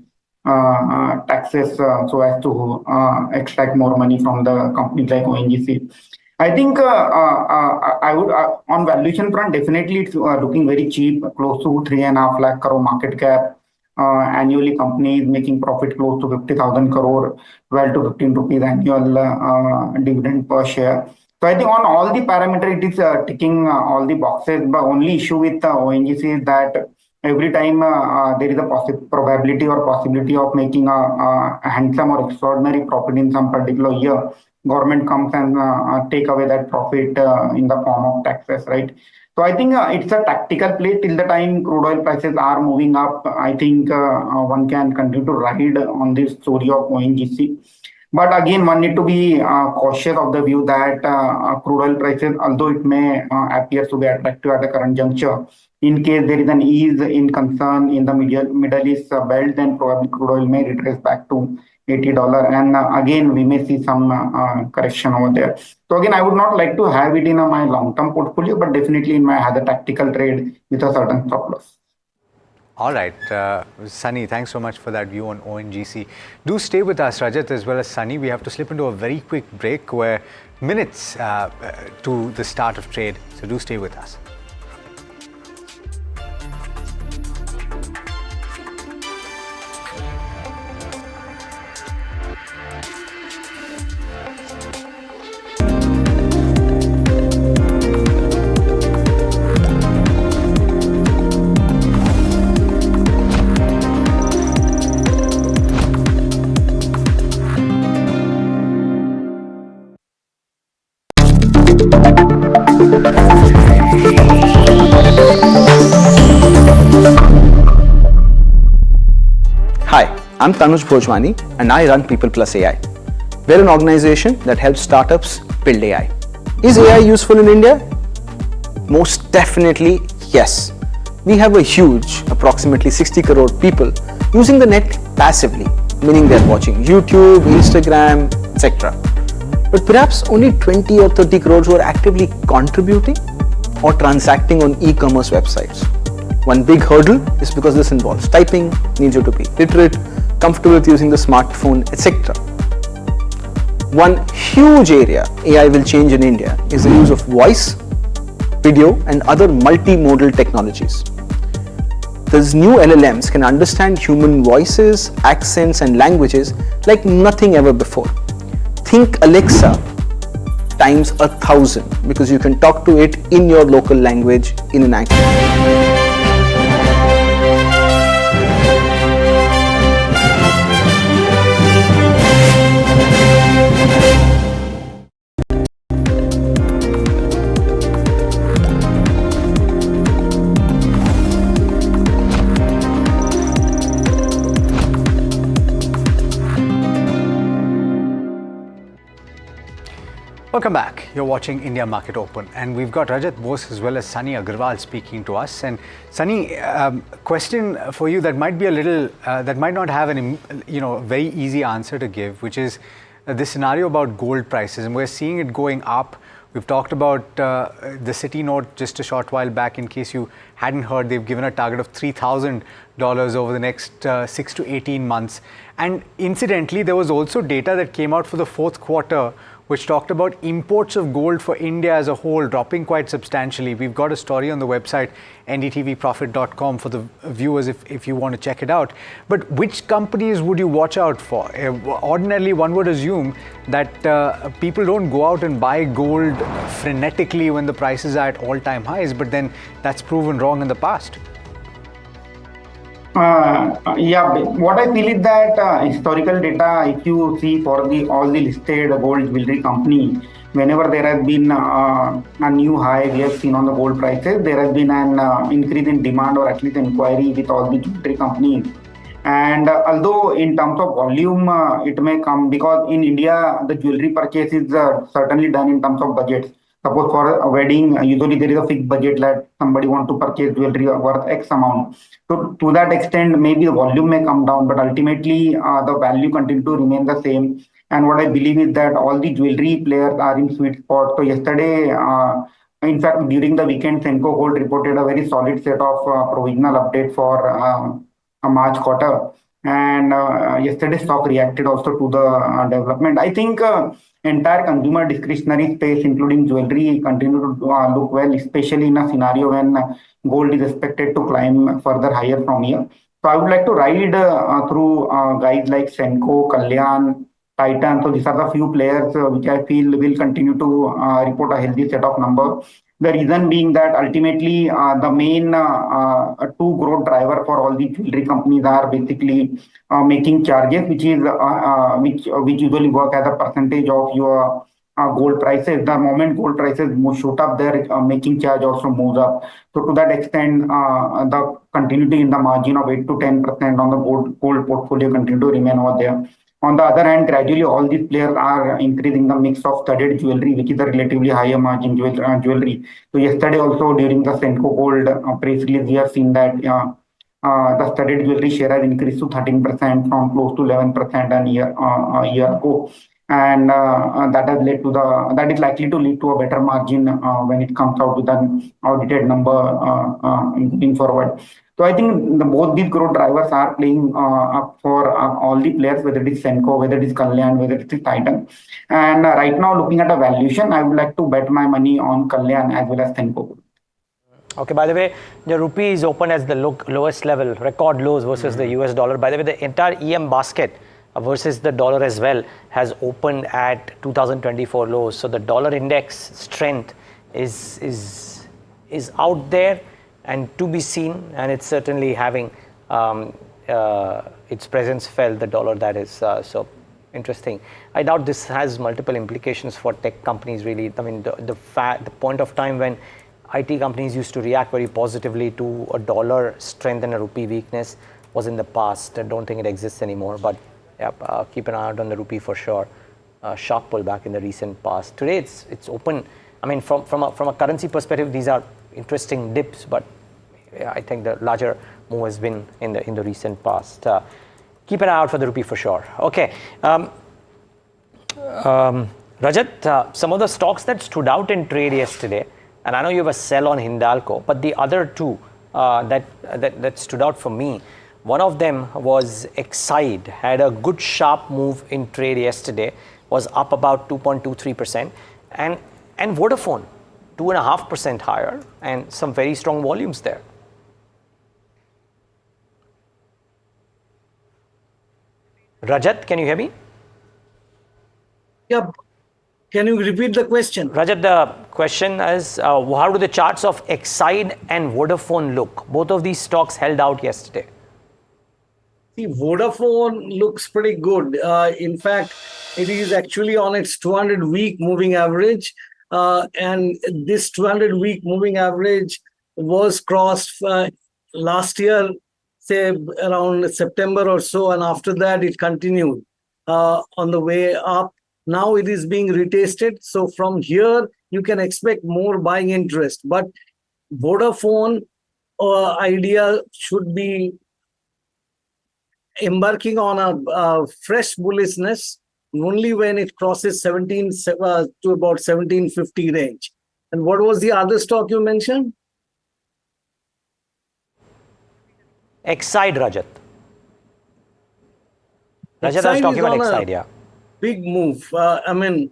Speaker 4: taxes so as to extract more money from the companies like ONGC. I think I would on valuation front, definitely it's looking very cheap, close to 3.5 lakh crore market cap. Annually, company is making profit close to 50,000 crore, 12 to 15 rupees annual dividend per share. So I think on all the parameters, it is ticking all the boxes. The only issue with ONGC is that every time there is a probability or possibility of making a handsome or extraordinary profit in some particular year, government comes and take away that profit in the form of taxes, right? So I think it's a tactical play till the time crude oil prices are moving up. I think one can continue to ride on this story of ONGC. But again, one need to be cautious of the view that crude oil prices, although it may appear to be attractive at the current juncture, in case there is an ease in concern in the Middle East belt, then probably crude oil may retrace back to $80. And again, we may see some correction over there. So again, I would not like to have it in my long-term portfolio, but definitely in my other tactical trade with a certain stop loss.
Speaker 17: All right, Sunny, thanks so much for that view on ONGC. Do stay with us, Rajat, as well as Sunny. We have to slip into a very quick break. We're minutes to the start of trade, so do stay with us.
Speaker 19: Hi, I'm Tanuj Bhojwani and I run People Plus AI. We're an organization that helps startups build AI. Is AI useful in India? Most definitely, yes. We have a huge, approximately 60 crore people using the net passively, meaning they're watching YouTube, Instagram, etc. But perhaps only 20 or 30 crores who are actively contributing or transacting on e-commerce websites. One big hurdle is because this involves typing, needs you to be literate, comfortable with using the smartphone, etc. One huge area AI will change in India is the use of voice, video and other multimodal technologies. These new LLMs can understand human voices, accents and languages like nothing ever before. Think Alexa times 1,000 because you can talk to it in your local language in an accent.
Speaker 17: Welcome back. You're watching India Market Open, and we've got Rajat Bose as well as Sunny Agarwal speaking to us. And Sunny, question for you that might be a little, that might not have an, very easy answer to give, which is this scenario about gold prices, and we're seeing it going up. We've talked about the Citi note just a short while back. In case you hadn't heard, they've given a target of $3,000 over the next 6 to 18 months. And incidentally, there was also data that came out for the fourth quarter which talked about imports of gold for India as a whole dropping quite substantially. We've got a story on the website ndtvprofit.com for the viewers if you want to check it out. But which companies would you watch out for? Ordinarily, one would assume that people don't go out and buy gold frenetically when the prices are at all-time highs, but then that's proven wrong in the past.
Speaker 4: Yeah, what I feel is that historical data, if you see for all the listed gold jewelry company, whenever there has been a new high we have seen on the gold prices, there has been an increase in demand or at least inquiry with all the jewelry companies. And although in terms of volume, it may come because in India, the jewelry purchase is certainly done in terms of budgets. Suppose for a wedding, usually there is a fixed budget that somebody want to purchase jewelry worth X amount. So to that extent, maybe the volume may come down, but ultimately the value continue to remain the same. And what I believe is that all the jewelry players are in sweet spot. So yesterday, in fact, during the weekend, Senco Gold reported a very solid set of provisional update for a March quarter. And yesterday's stock reacted also to the development. I think entire consumer discretionary space, including jewelry, continue to look well, especially in a scenario when gold is expected to climb further higher from here. So I would like to ride through guys like Senco, Kalyan, Titan. So these are the few players which I feel will continue to report a healthy set of numbers. The reason being that ultimately the main two growth driver for all the jewelry companies are basically making charges, which is which usually work as a percentage of your gold prices. The moment gold prices shoot up, their making charge also moves up. So to that extent, the continuity in the margin of 8 to 10% on the gold portfolio continue to remain over there. On the other hand, gradually all these players are increasing the mix of studded jewelry, which is a relatively higher margin jewelry. So yesterday also during the Senco Gold press release, we have seen that the studded jewelry share has increased to 13% from close to 11% a year ago. And that has led to that is likely to lead to a better margin when it comes out with an audited number moving forward. So I think both these growth drivers are playing up for all the players, whether it is Senco, whether it is Kalyan, whether it is Titan. And right now, looking at a valuation, I would like to bet my money on Kalyan as well as Senco.
Speaker 7: Okay, by the way, the rupee is open as the lowest level, record lows versus the US dollar. By the way, the entire EM basket versus the dollar as well has opened at 2024 lows. So the dollar index strength is out there and to be seen, and it's certainly having its presence felt, the dollar that is. So interesting. I doubt this has multiple implications for tech companies really. I mean, the point of time when IT companies used to react very positively to a dollar strength and a rupee weakness was in the past. I don't think it exists anymore, but yeah, keep an eye out on the rupee for sure. Sharp pullback in the recent past. Today it's open. I mean, from a currency perspective, these are interesting dips, but yeah, I think the larger move has been in the recent past. Keep an eye out for the rupee for sure. Okay, Rajat, some of the stocks that stood out in trade yesterday, and I know you have a sell on Hindalco, but the other two that stood out for me, one of them was Exide, had a good sharp move in trade yesterday, was up about 2.23%, and Vodafone 2.5% higher, and some very strong volumes there. Rajat, can you hear me?
Speaker 3: Yeah. Can you repeat the question?
Speaker 7: Rajat, the question is, how do the charts of Exide and Vodafone look? Both of these stocks held out yesterday.
Speaker 3: See, Vodafone looks pretty good. In fact, it is actually on its 200-week moving average. And this 200-week moving average was crossed last year, say around September or so. And after that, it continued on the way up. Now it is being retested. So from here, you can expect more buying interest. But Vodafone idea should be embarking on a fresh bullishness only when it crosses 17 to about 1750 range. And what was the other stock you mentioned?
Speaker 7: Exide, Rajat. Rajat, I was talking about Exide, yeah.
Speaker 3: Big move. I mean,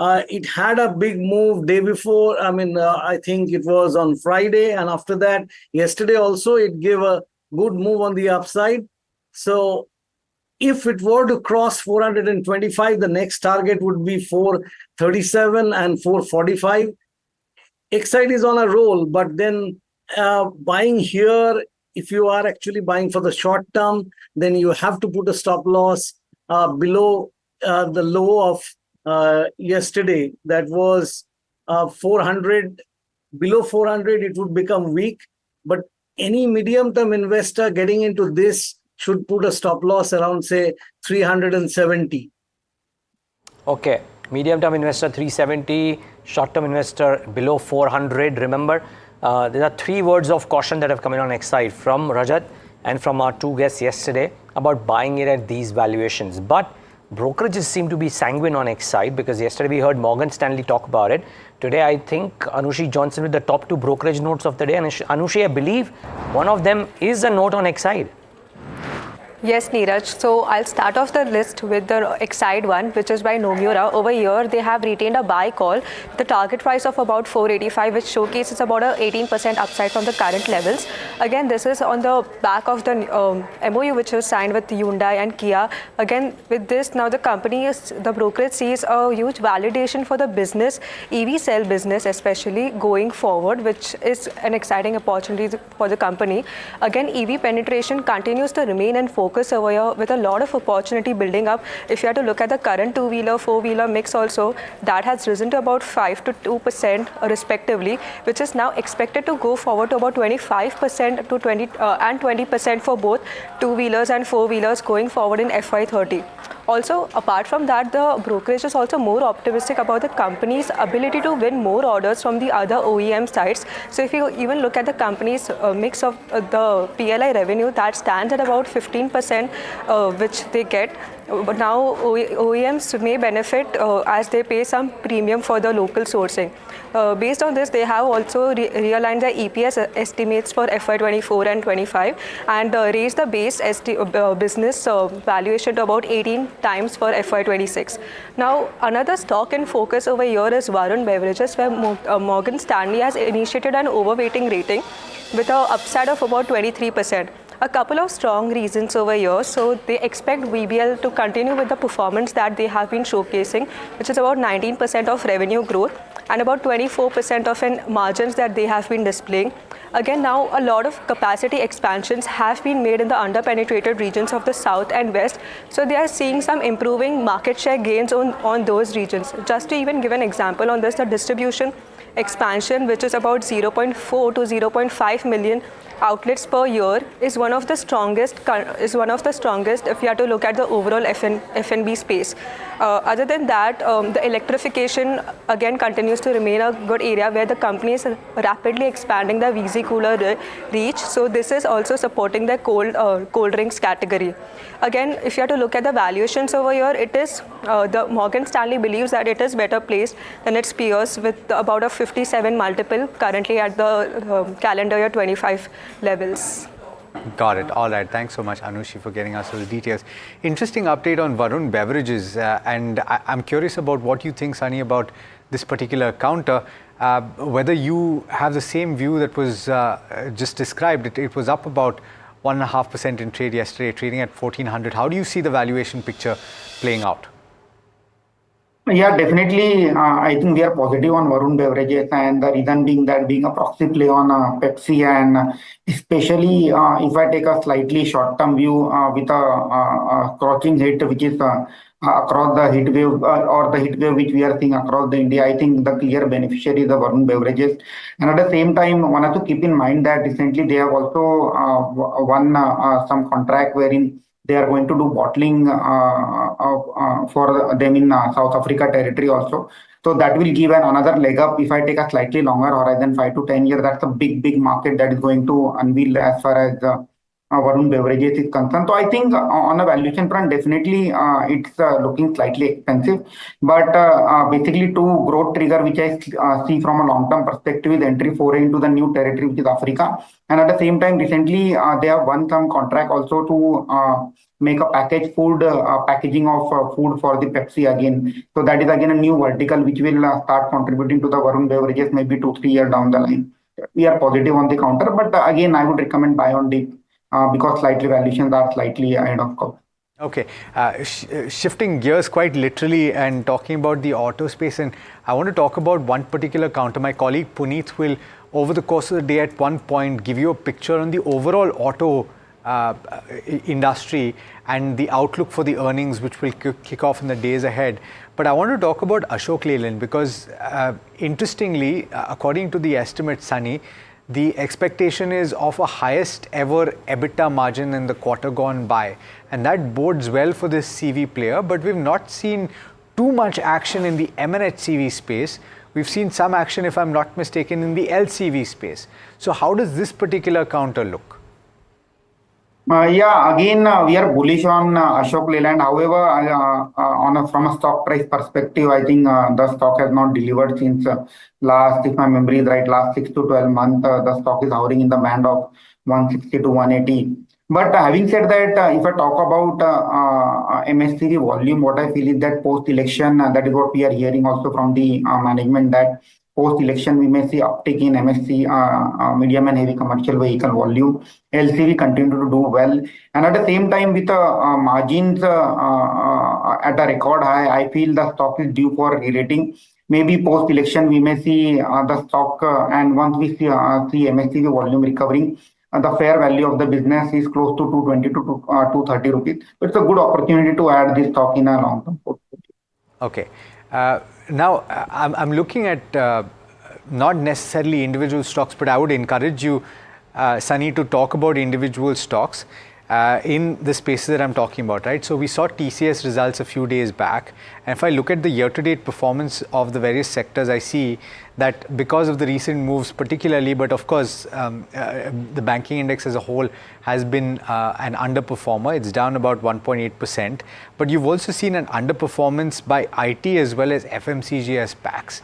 Speaker 3: It had a big move day before. I think it was on Friday, and after that, yesterday also, it gave a good move on the upside. So if it were to cross 425, the next target would be 437 and 445. Exide is on a roll, but then buying here, if you are actually buying for the short term, then you have to put a stop loss below the low of yesterday. That was 400. Below 400, it would become weak. But any medium-term investor getting into this should put a stop loss around, say, 370.
Speaker 7: Okay. Medium-term investor 370, short-term investor below 400. Remember, there are 3 words of caution that have come in on Exide from Rajat and from our 2 guests yesterday about buying it at these valuations. But brokerages seem to be sanguine on Exide because yesterday we heard Morgan Stanley talk about it. Today, I think Anushi Johnson with the top 2 brokerage notes of the day. And Anushi, I believe one of them is a note on Exide.
Speaker 12: Yes, Neeraj. So I'll start off the list with the Exide one, which is by Nomura. Over here, they have retained a buy call. The target price of about 485, which showcases about a 18% upside from the current levels. Again, this is on the back of the MOU, which was signed with Hyundai and Kia. Again, with this, now the brokerage sees a huge validation for the business, EV cell business, especially going forward, which is an exciting opportunity for the company. Again, EV penetration continues to remain in focus over here with a lot of opportunity building up. If you have to look at the current 2-wheeler, 4-wheeler mix also, that has risen to about 5 to 2% respectively, which is now expected to go forward to about 25% to 20% for both 2-wheelers and 4-wheelers going forward in FY30. Also, apart from that, the brokerage is also more optimistic about the company's ability to win more orders from the other OEM sides. So if you even look at the company's mix of the PLI revenue, that stands at about 15%, which they get. But now OEMs may benefit as they pay some premium for the local sourcing. Based on this, they have also realigned the EPS estimates for FY24 and 25 and raised the base business valuation to about 18 times for FY26. Now, another stock in focus over here is Varun Beverages, where Morgan Stanley has initiated an overweighting rating with an upside of about 23%. A couple of strong reasons over here. So they expect VBL to continue with the performance that they have been showcasing, which is about 19% of revenue growth and about 24% of margins that they have been displaying. Again, now a lot of capacity expansions have been made in the under-penetrated regions of the South and West. So they are seeing some improving market share gains on those regions. Just to even give an example on this, the distribution expansion, which is about 0.4 to 0.5 million outlets per year, is one of the strongest if you have to look at the overall F&B space. Other than that, the electrification again continues to remain a good area where the company is rapidly expanding the VC cooler reach. So this is also supporting the cold drinks category. Again, if you have to look at the valuations over here, it is the Morgan Stanley believes that it is better placed than its peers with about a 57 multiple currently at the calendar year 25 levels.
Speaker 17: Got it. All right. Thanks so much, Anushi, for getting us all the details. Interesting update on Varun Beverages. And I'm curious about what you think, Sunny, about this particular counter. Whether you have the same view that was just described. It was up about 1.5% in trade yesterday, trading at 1400. How do you see the valuation picture playing out?
Speaker 4: Yeah, definitely. I think we are positive on Varun Beverages, and the reason being that being a proxy play on Pepsi, and especially if I take a slightly short-term view with a crouching hit, which is across the heat wave or the heat wave which we are seeing across the India, I think the clear beneficiary is the Varun Beverages. And at the same time, one has to keep in mind that recently they have also won some contract wherein they are going to do bottling for them in South Africa territory also. So that will give another leg up. If I take a slightly longer horizon, 5 to 10 years, that's a big market that is going to unveil as far as Varun Beverages is concerned. So I think on a valuation front, definitely it's looking slightly expensive. But basically, two growth trigger which I see from a long-term perspective is entry foray into the new territory, which is Africa. And at the same time, recently they have won some contract also to make a packaged food packaging of food for the Pepsi again. So that is again a new vertical which will start contributing to the Varun Beverages maybe 2-3 years down the line. We are positive on the counter, but again, I would recommend buy on dip because slightly valuations are slightly ahead of curve.
Speaker 17: Okay, shifting gears quite literally and talking about the auto space, and I want to talk about one particular counter. My colleague Puneet will, over the course of the day at one point, give you a picture on the overall auto industry and the outlook for the earnings which will kick off in the days ahead. But I want to talk about Ashok Leyland because interestingly, according to the estimate, Sunny, the expectation is of a highest ever EBITDA margin in the quarter gone by. And that bodes well for this CV player, but we've not seen too much action in the MNHCV space. We've seen some action, if I'm not mistaken, in the LCV space. So how does this particular counter look?
Speaker 4: Yeah, again, we are bullish on Ashok Leyland. However, from a stock price perspective, I think the stock has not delivered since last, if my memory is right, last 6 to 12 months. The stock is hovering in the band of 160 to 180. But having said that, if I talk about MSCV volume, what I feel is that post-election, that is what we are hearing also from the management, that post-election, we may see uptick in MSC, medium and heavy commercial vehicle volume. LCV continue to do well. And at the same time, with margins at a record high, I feel the stock is due for re-rating. Maybe post-election, we may see the stock, and once we see MSCV volume recovering, the fair value of the business is close to 220 to 230 rupees. It's a good opportunity to add this stock in a long-term portfolio.
Speaker 17: Okay. Now, I'm looking at not necessarily individual stocks, but I would encourage you, Sunny, to talk about individual stocks in the spaces that I'm talking about, right? So we saw TCS results a few days back. And if I look at the year-to-date performance of the various sectors, I see that because of the recent moves particularly, but of course, the banking index as a whole has been an underperformer. It's down about 1.8%. But you've also seen an underperformance by IT as well as FMCG as SPACs.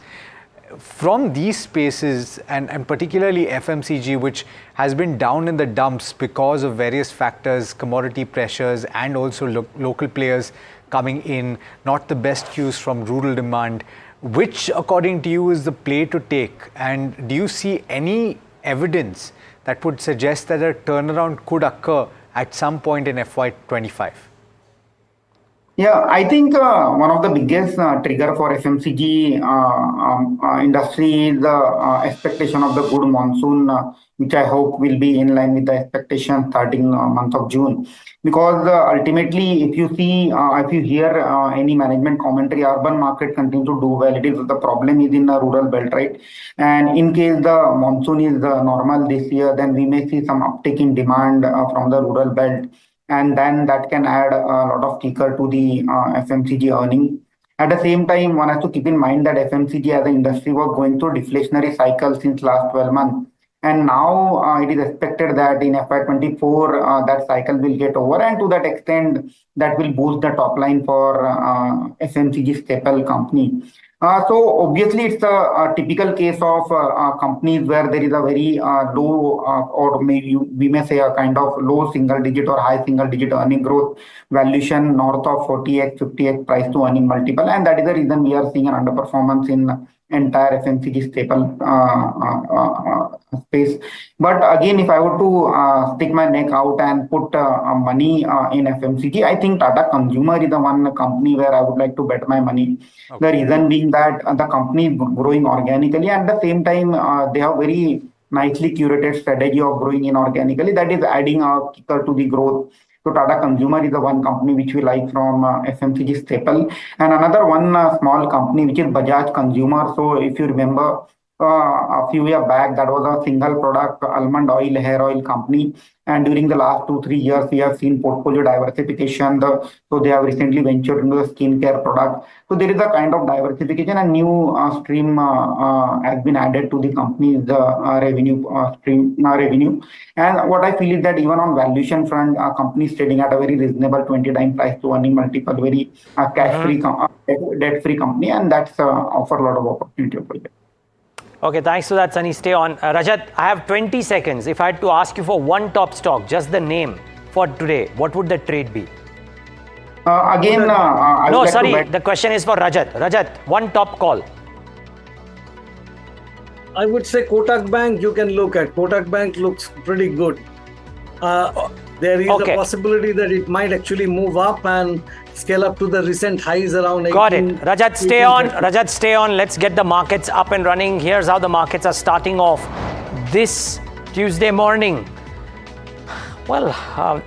Speaker 17: From these spaces, and particularly FMCG, which has been down in the dumps because of various factors, commodity pressures, and also local players coming in, not the best cues from rural demand, which according to you is the play to take? And do you see any evidence that would suggest that a turnaround could occur at some point in FY25?
Speaker 4: Yeah, I think one of the biggest trigger for FMCG industry is the expectation of the good monsoon, which I hope will be in line with the expectation starting month of June. Because ultimately, if you see, if you hear any management commentary, urban market continue to do well. It is the problem is in the rural belt, right? And in case the monsoon is normal this year, then we may see some uptick in demand from the rural belt. And then that can add a lot of kicker to the FMCG earning. At the same time, one has to keep in mind that FMCG as an industry was going through deflationary cycle since last 12 months. And now it is expected that in FY24, that cycle will get over. And to that extent, that will boost the top line for FMCG staple company. So obviously, it's a typical case of companies where there is a very low, or maybe we may say a kind of low single digit or high single digit earning growth valuation north of 40x, 50x price to earning multiple. And that is the reason we are seeing an underperformance in entire FMCG staple space. But again, if I were to stick my neck out and put money in FMCG, I think Tata Consumer is the one company where I would like to bet my money. Okay. The reason being that the company is growing organically, and at the same time, they have very nicely curated strategy of growing inorganically. That is adding a kicker to the growth. So Tata Consumer is the one company which we like from FMCG staple. And another one small company which is Bajaj Consumer. So if you remember, a few years back, that was a single product almond oil, hair oil company. And during the last 2-3 years, we have seen portfolio diversification. So they have recently ventured into the skincare product. So there is a kind of diversification, and new stream has been added to the company's revenue. And what I feel is that even on valuation front, companies trading at a very reasonable 20 times price to earning multiple, very cash-free, debt-free company, and that's offer a lot of opportunity over there.
Speaker 7: Okay, thanks for that, Sunny. Stay on. Rajat, I have 20 seconds. If I had to ask you for one top stock, just the name for today, what would the trade be? No, sorry, the question is for Rajat. Rajat, one top call.
Speaker 3: I would say Kotak Bank you can look at. Kotak Bank looks pretty good. There is a possibility that it might actually move up and scale up to the recent highs around 18.
Speaker 7: Got it. Rajat, stay on. Rajat, stay on. Let's get the markets up and running. Here's how the markets are starting off this Tuesday morning. Well,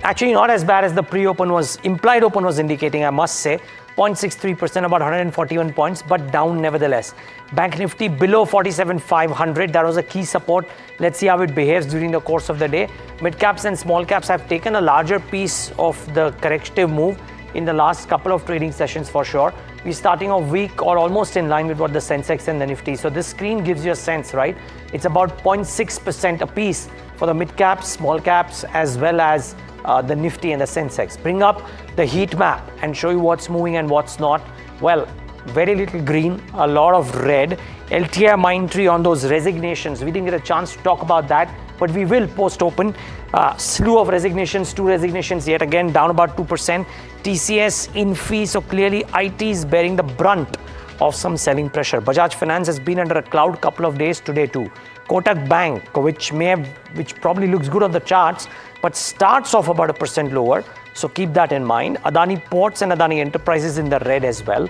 Speaker 7: actually not as bad as the pre-open was, implied open was indicating, I must say. 0.63%, about 141 points, but down nevertheless. Bank Nifty below 47,500. That was a key support. Let's see how it behaves during the course of the day. Mid caps and small caps have taken a larger piece of the corrective move in the last couple of trading sessions for sure. We're starting off weak or almost in line with what the Sensex and the Nifty. So this screen gives you a sense, right? It's about 0.6% a piece for the mid caps, small caps, as well as the Nifty and the Sensex. Bring up the heat map and show you what's moving and what's not. Well, very little green, a lot of red. LTI Mindtree on those resignations. We didn't get a chance to talk about that, but we will post-open. Slew of resignations, 2 resignations yet again, down about 2%. TCS, Infi, so clearly IT is bearing the brunt of some selling pressure. Bajaj Finance has been under a cloud couple of days today too. Kotak Bank, which probably looks good on the charts, but starts off about 1% lower. So keep that in mind. Adani Ports and Adani Enterprises in the red as well.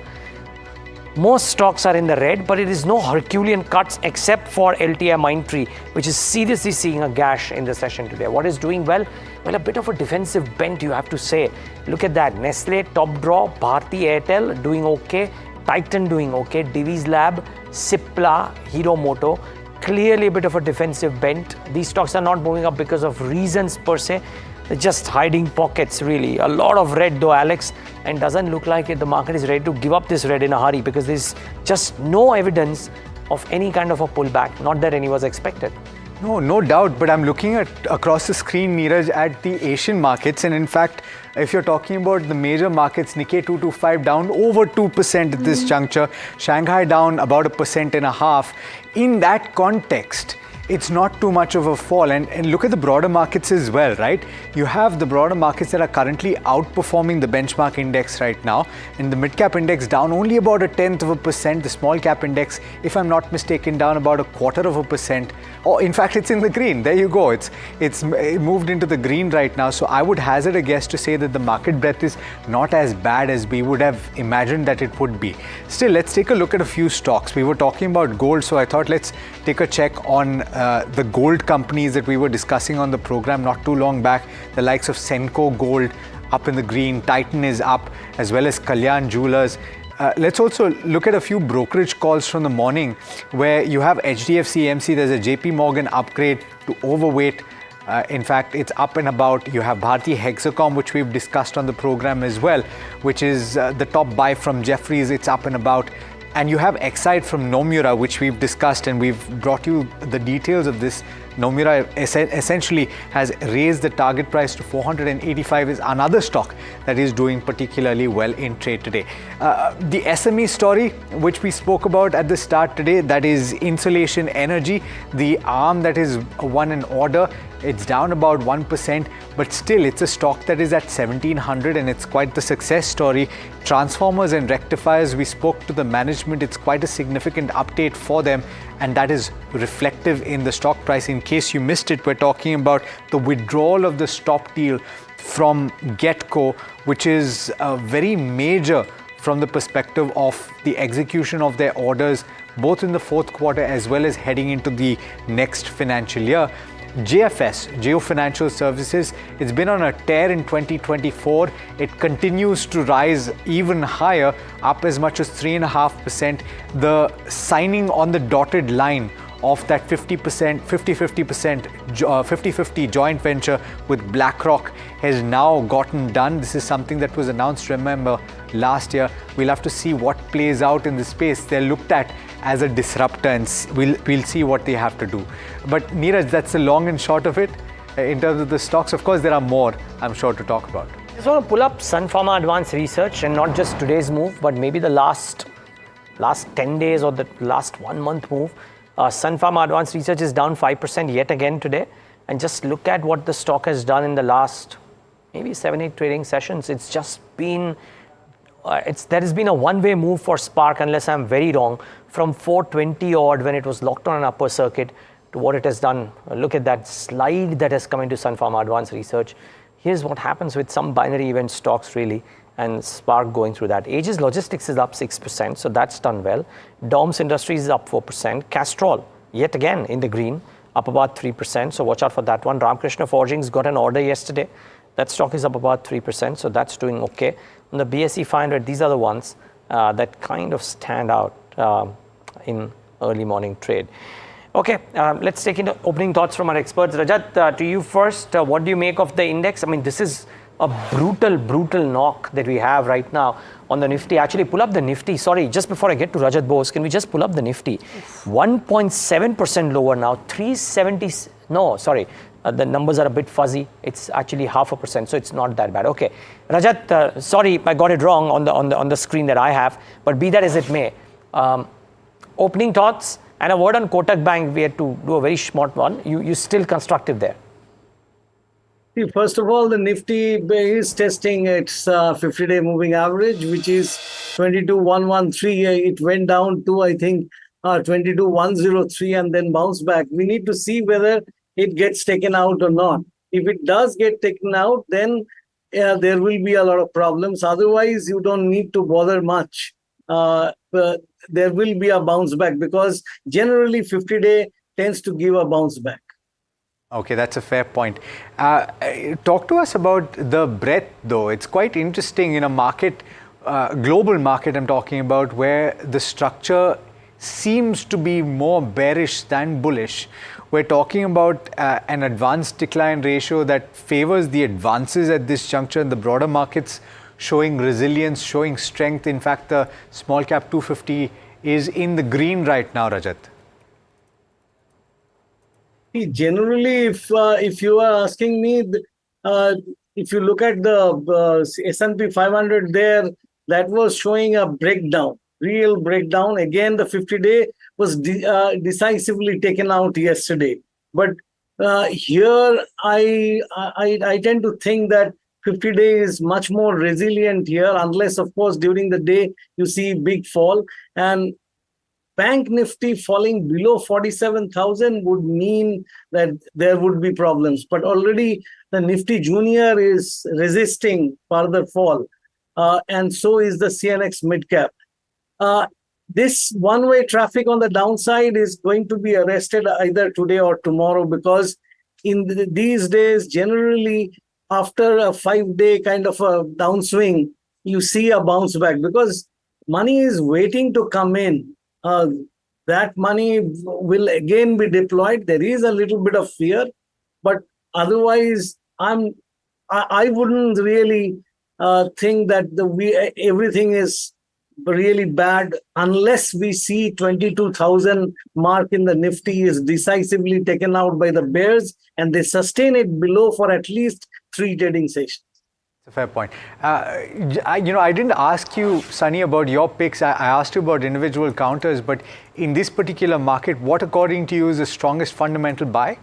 Speaker 7: Most stocks are in the red, but it is no Herculean cuts except for LTI Mindtree, which is seriously seeing a gash in the session today. What is doing well? Well, a bit of a defensive bent, you have to say. Look at that. Nestle, top draw. Bharti Airtel doing okay. Titan doing okay. Divi's Lab, Cipla, Hero Moto. Clearly a bit of a defensive bent. These stocks are not moving up because of reasons per se. They're just hiding pockets, really. A lot of red though, Alex, and doesn't look like the market is ready to give up this red in a hurry because there's just no evidence of any kind of a pullback, not that any was expected.
Speaker 17: No doubt, but I'm looking at across the screen, Neeraj, at the Asian markets, and in fact, if you're talking about the major markets, Nikkei 225 down over 2% at this juncture, Shanghai down about 1.5%. In that context, it's not too much of a fall. And look at the broader markets as well, right? You have the broader markets that are currently outperforming the benchmark index right now. And the mid-cap index down only about 0.1%. The small-cap index, if I'm not mistaken, down about 0.25%. Or in fact, it's in the green. There you go. It moved into the green right now. So I would hazard a guess to say that the market breadth is not as bad as we would have imagined that it would be. Still, let's take a look at a few stocks. We were talking about gold, so I thought let's take a check on the gold companies that we were discussing on the program not too long back. The likes of Senco Gold up in the green, Titan is up, as well as Kalyan Jewelers. Let's also look at a few brokerage calls from the morning where you have HDFC EMC, there's a JP Morgan upgrade to overweight. In fact, it's up and about. You have Bharti Hexacom, which we've discussed on the program as well, which is the top buy from Jefferies. It's up and about. And you have Exide from Nomura, which we've discussed, and we've brought you the details of this. Nomura essentially has raised the target price to 485, is another stock that is doing particularly well in trade today. The SME story, which we spoke about at the start today, that is Insulation Energy, the arm that is won an order. It's down about 1%, but still it's a stock that is at 1700 and it's quite the success story. Transformers and rectifiers, we spoke to the management, it's quite a significant update for them, and that is reflective in the stock price. In case you missed it, we're talking about the withdrawal of the stop deal from Getco, which is very major from the perspective of the execution of their orders, both in the fourth quarter as well as heading into the next financial year. JFS, Jio Financial Services, it's been on a tear in 2024. It continues to rise even higher, up as much as 3.5%. The signing on the dotted line of that 50-50 joint venture with BlackRock has now gotten done. This is something that was announced, remember, last year. We'll have to see what plays out in this space. They're looked at as a disruptor, and we'll see what they have to do. But Neeraj, that's the long and short of it. In terms of the stocks, of course, there are more, I'm sure, to talk about.
Speaker 7: I just want to pull up Sun Pharma Advanced Research, and not just today's move, but maybe the last 10 days or the last 1 month move. Sun Pharma Advanced Research is down 5% yet again today. And just look at what the stock has done in the last maybe 7-8 trading sessions. It's just been, there has been a one-way move for Spark, unless I'm very wrong, from 420 odd when it was locked on an upper circuit to what it has done. Look at that slide that has come into Sun Pharma Advanced Research. Here's what happens with some binary event stocks really, and Spark going through that. Aegis Logistics is up 6%, so that's done well. DOMS Industries is up 4%. Castrol, yet again in the green, up about 3%, so watch out for that one. Ramkrishna Forgings got an order yesterday. That stock is up about 3%, so that's doing okay. On the BSE 500, these are the ones that kind of stand out in early morning trade. Okay, let's take into opening thoughts from our experts. Rajat, to you first, what do you make of the index? I mean, this is a brutal knock that we have right now on the Nifty. Actually, pull up the Nifty. Sorry, just before I get to Rajat Bose, can we just pull up the Nifty? 1.7% lower now, 370. No, sorry, the numbers are a bit fuzzy. It's actually 0.5%, so it's not that bad. Okay, Rajat, sorry, I got it wrong on the screen that I have, but be that as it may, opening thoughts. And a word on Kotak Bank, we had to do a very short one. You still constructive there?
Speaker 3: See, first of all, the Nifty is testing its 50-day moving average, which is 22,113. It went down to, I think, 22,103 and then bounced back. We need to see whether it gets taken out or not. If it does get taken out, then there will be a lot of problems. Otherwise, you don't need to bother much. There will be a bounce back because generally 50-day tends to give a bounce back.
Speaker 17: Okay, that's a fair point. Talk to us about the breadth, though. It's quite interesting in a market, global market I'm talking about, where the structure seems to be more bearish than bullish. We're talking about an advanced decline ratio that favors the advances at this juncture in the broader markets, showing resilience, showing strength. In fact, the small cap 250 is in the green right now, Rajat.
Speaker 3: Generally, if you are asking me, if you look at the S&P 500 there, that was showing a breakdown, real breakdown. Again, the 50-day was decisively taken out yesterday. But here, I tend to think that 50-day is much more resilient here, unless, of course, during the day you see big fall. And Bank Nifty falling below 47,000 would mean that there would be problems. But already the Nifty Junior is resisting further fall. And so is the CNX Midcap. This one-way traffic on the downside is going to be arrested either today or tomorrow, because in these days, generally, after a 5-day kind of a downswing, you see a bounce back because money is waiting to come in. That money will again be deployed. There is a little bit of fear, but otherwise, I wouldn't really think that everything is really bad unless we see 22,000 mark in the Nifty is decisively taken out by the bears and they sustain it below for at least 3 trading sessions.
Speaker 17: That's a fair point. I didn't ask you, Sunny, about your picks. I asked you about individual counters, but in this particular market, what according to you is the strongest fundamental buy?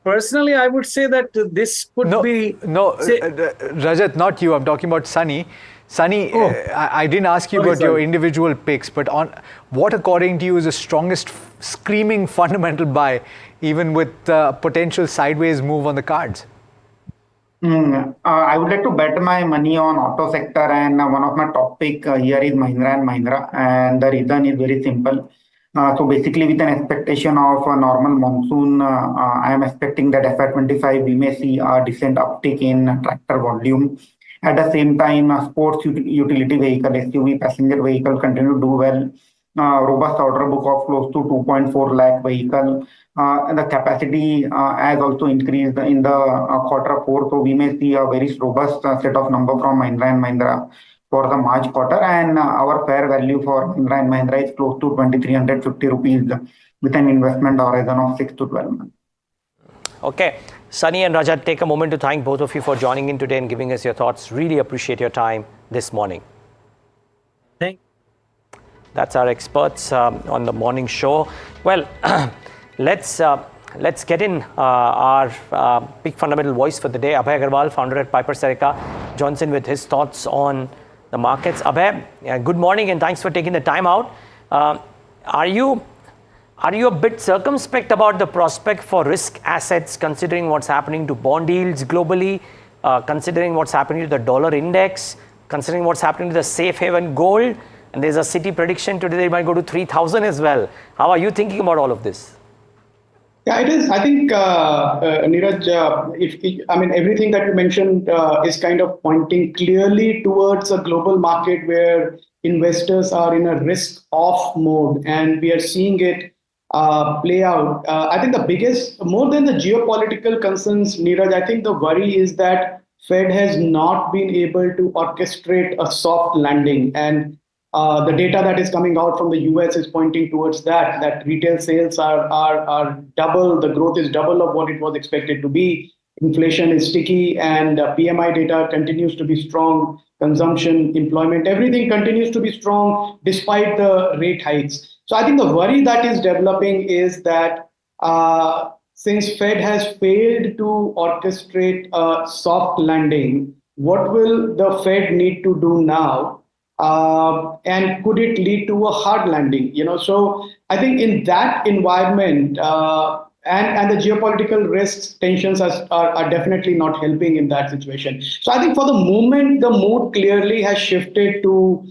Speaker 3: Personally, I would say that this could be...
Speaker 17: No, Rajat, not you. I'm talking about Sunny. Sunny, I didn't ask you about your individual picks, but on what according to you is the strongest screaming fundamental buy, even with potential sideways move on the cards?
Speaker 4: I would like to bet my money on auto sector, and one of my top pick here is Mahindra & Mahindra, and the reason is very simple. So basically, with an expectation of a normal monsoon, I am expecting that FY25 we may see a decent uptick in tractor volume. At the same time, sports utility vehicle, SUV, passenger vehicle continue to do well. robust order book of close to 2.4 lakh vehicle. And the capacity has also increased in the quarter four. So we may see a very robust set of number from Mahindra and Mahindra for the March quarter. And our fair value for Mahindra and Mahindra is close to 2,350 rupees with an investment horizon of 6 to 12 months.
Speaker 7: Okay. Sunny and Rajat, take a moment to thank both of you for joining in today and giving us your thoughts. Really appreciate your time this morning. That's our experts on the morning show. Well, let's get in our big fundamental voice for the day. Abhay Agarwal, founder at Piper Serica, joins in with his thoughts on the markets. Abhay, good morning and thanks for taking the time out. Are you a bit circumspect about the prospect for risk assets, considering what's happening to bond yields globally, considering what's happening to the dollar index, considering what's happening to the safe haven gold? And there's a city prediction today they might go to 3,000 as well. How are you thinking about all of this?
Speaker 8: Yeah, it is. I think, Neeraj, everything that you mentioned is kind of pointing clearly towards a global market where investors are in a risk-off mode, and we are seeing it play out. I think the biggest, more than the geopolitical concerns, Neeraj, I think the worry is that Fed has not been able to orchestrate a soft landing, and the data that is coming out from the US is pointing towards that retail sales are double, the growth is double of what it was expected to be. Inflation is sticky, and PMI data continues to be strong. Consumption, employment, everything continues to be strong despite the rate hikes. So I think the worry that is developing is that since Fed has failed to orchestrate a soft landing, what will the Fed need to do now? And could it lead to a hard landing? So I think in that environment, and the geopolitical risks, tensions are definitely not helping in that situation. So I think for the moment, the mood clearly has shifted to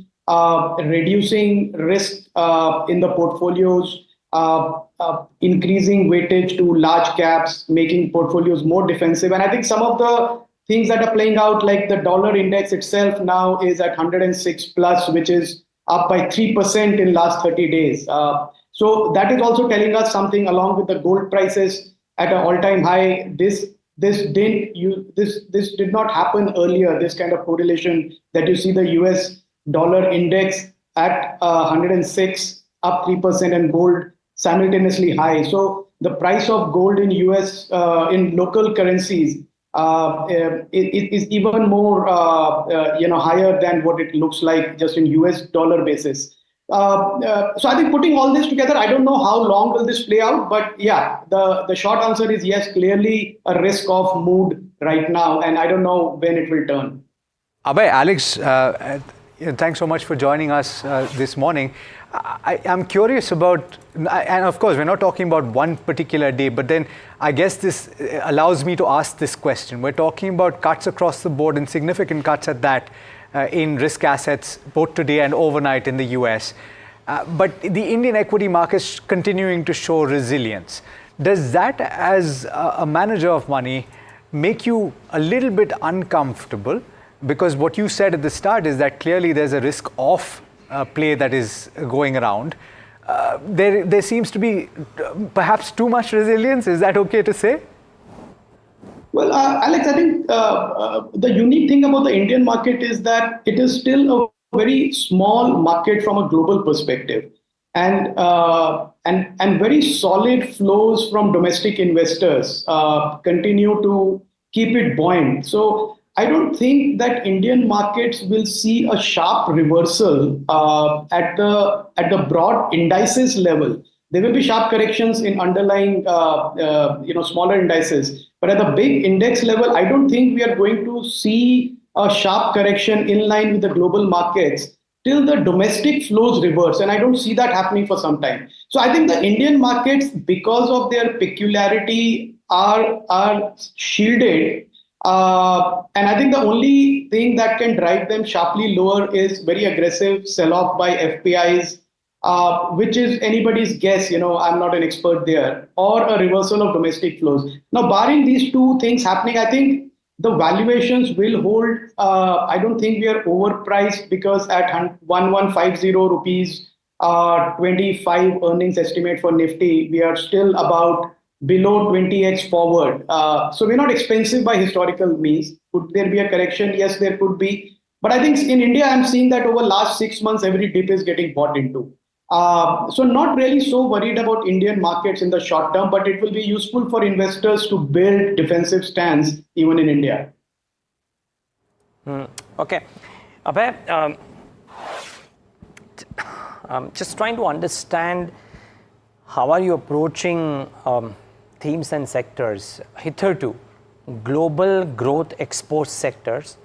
Speaker 8: reducing risk in the portfolios, increasing weightage to large caps, making portfolios more defensive. And I think some of the things that are playing out, like the dollar index itself now is at 106 plus, which is up by 3% in last 30 days. So that is also telling us something, along with the gold prices at an all-time high. This did not happen earlier, this kind of correlation that you see the US dollar index at 106, up 3%, and gold simultaneously high. So the price of gold in US in local currencies is even more higher than what it looks like just in US dollar basis. So I think putting all this together, I don't know how long will this play out, but yeah, the short answer is yes, clearly a risk of mood right now, and I don't know when it will turn.
Speaker 17: Abhay, Alex, thanks so much for joining us this morning. I'm curious about, and of course, we're not talking about one particular day, but then I guess this allows me to ask this question. We're talking about cuts across the board, and significant cuts at that, in risk assets, both today and overnight in the US. But the Indian equity markets continuing to show resilience. Does that, as a manager of money, make you a little bit uncomfortable? Because what you said at the start is that clearly there's a risk off play that is going around. There seems to be perhaps too much resilience. Is that okay to say?
Speaker 8: Well, Alex, I think the unique thing about the Indian market is that it is still a very small market from a global perspective, and very solid flows from domestic investors continue to keep it buoyant. So I don't think that Indian markets will see a sharp reversal at the broad indices level. There will be sharp corrections in underlying smaller indices, but at the big index level, I don't think we are going to see a sharp correction in line with the global markets till the domestic flows reverse, and I don't see that happening for some time. So I think the Indian markets, because of their peculiarity, are shielded. And I think the only thing that can drive them sharply lower is very aggressive sell-off by FPIs, which is anybody's guess. I'm not an expert there, or a reversal of domestic flows. Now, barring these two things happening, I think the valuations will hold. I don't think we are overpriced, because at 1150 rupees, 25 earnings estimate for Nifty, we are still about below 20x forward. So we're not expensive by historical means. Could there be a correction? Yes, there could be. But I think in India, I'm seeing that over last 6 months, every dip is getting bought into. So not really so worried about Indian markets in the short term, but it will be useful for investors to build defensive stance even in India.
Speaker 7: Okay. Abhay, just trying to understand how are you approaching themes and sectors. Hitherto, global growth export sectors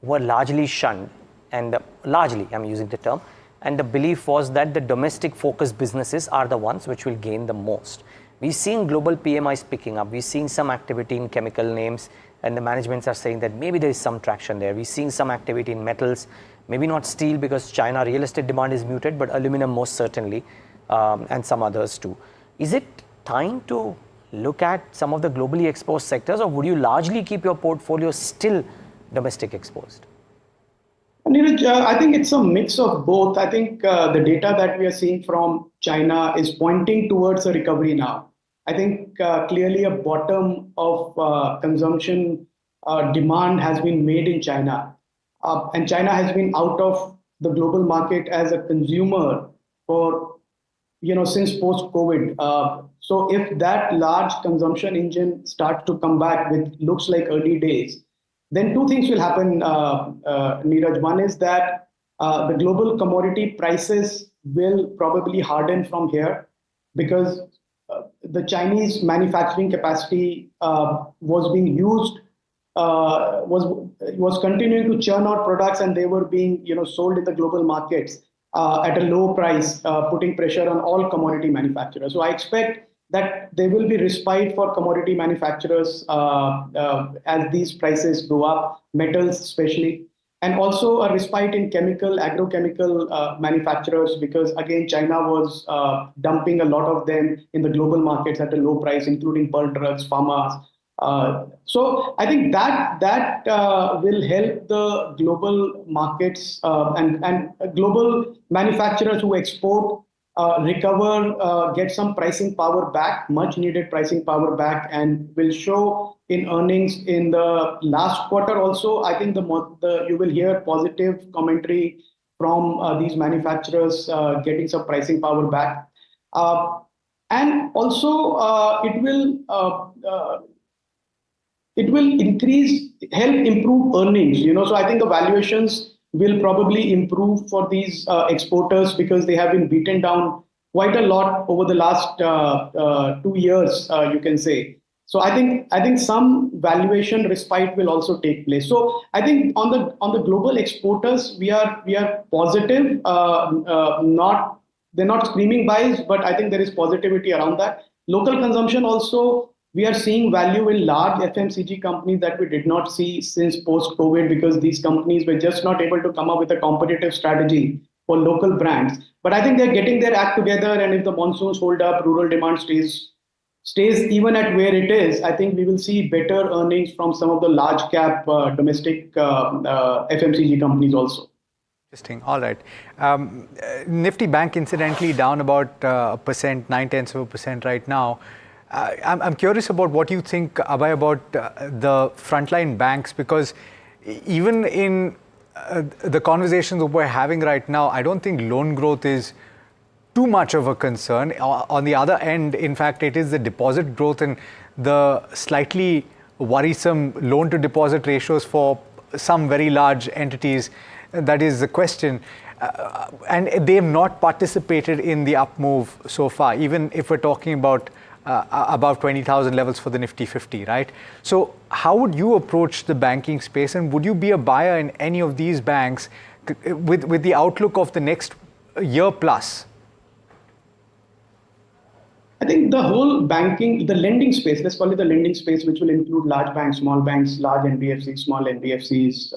Speaker 7: were largely shunned, and largely, I'm using the term, and the belief was that the domestic focused businesses are the ones which will gain the most. We're seeing global PMIs picking up. We're seeing some activity in chemical names, and the managements are saying that maybe there is some traction there. We're seeing some activity in metals, maybe not steel because China real estate demand is muted, but aluminum most certainly, and some others too. Is it time to look at some of the globally exposed sectors, or would you largely keep your portfolio still domestic exposed?
Speaker 8: Neeraj, I think it's a mix of both. I think the data that we are seeing from China is pointing towards a recovery now. I think clearly a bottom of consumption demand has been made in China. And China has been out of the global market as a consumer for, since post-COVID. So if that large consumption engine starts to come back with looks like early days, then two things will happen, Neeraj. One is that the global commodity prices will probably harden from here because the Chinese manufacturing capacity was being used, was continuing to churn out products, and they were being sold in the global markets at a low price, putting pressure on all commodity manufacturers. So I expect that there will be respite for commodity manufacturers as these prices go up, metals especially, and also a respite in agrochemical manufacturers, because again, China was dumping a lot of them in the global markets at a low price, including bulk drugs, pharma. So I think that will help the global markets and global manufacturers who export recover, get some pricing power back, much needed pricing power back, and will show in earnings in the last quarter also. I think you will hear positive commentary from these manufacturers getting some pricing power back. And also it will help improve earnings. So I think the valuations will probably improve for these exporters because they have been beaten down quite a lot over the last 2 years, you can say. So I think some valuation respite will also take place. So I think on the global exporters, we are positive. They're not screaming buys, but I think there is positivity around that. Local consumption also, we are seeing value in large FMCG companies that we did not see since post-COVID, because these companies were just not able to come up with a competitive strategy for local brands. But I think they're getting their act together, and if the monsoons hold up, rural demand stays even at where it is, I think we will see better earnings from some of the large cap domestic FMCG companies also.
Speaker 17: Interesting. All right. Nifty Bank incidentally down about 0.9% right now. I'm curious about what you think, Abhay, about the frontline banks, because even in the conversations that we're having right now, I don't think loan growth is too much of a concern. On the other end, in fact, it is the deposit growth and the slightly worrisome loan to deposit ratios for some very large entities that is the question. And they have not participated in the up move so far, even if we're talking about above 20,000 levels for the Nifty 50, right? So how would you approach the banking space, and would you be a buyer in any of these banks with the outlook of the next year plus?
Speaker 8: I think the whole the lending space, let's call it the lending space, which will include large banks, small banks, large NBFCs, small NBFCs,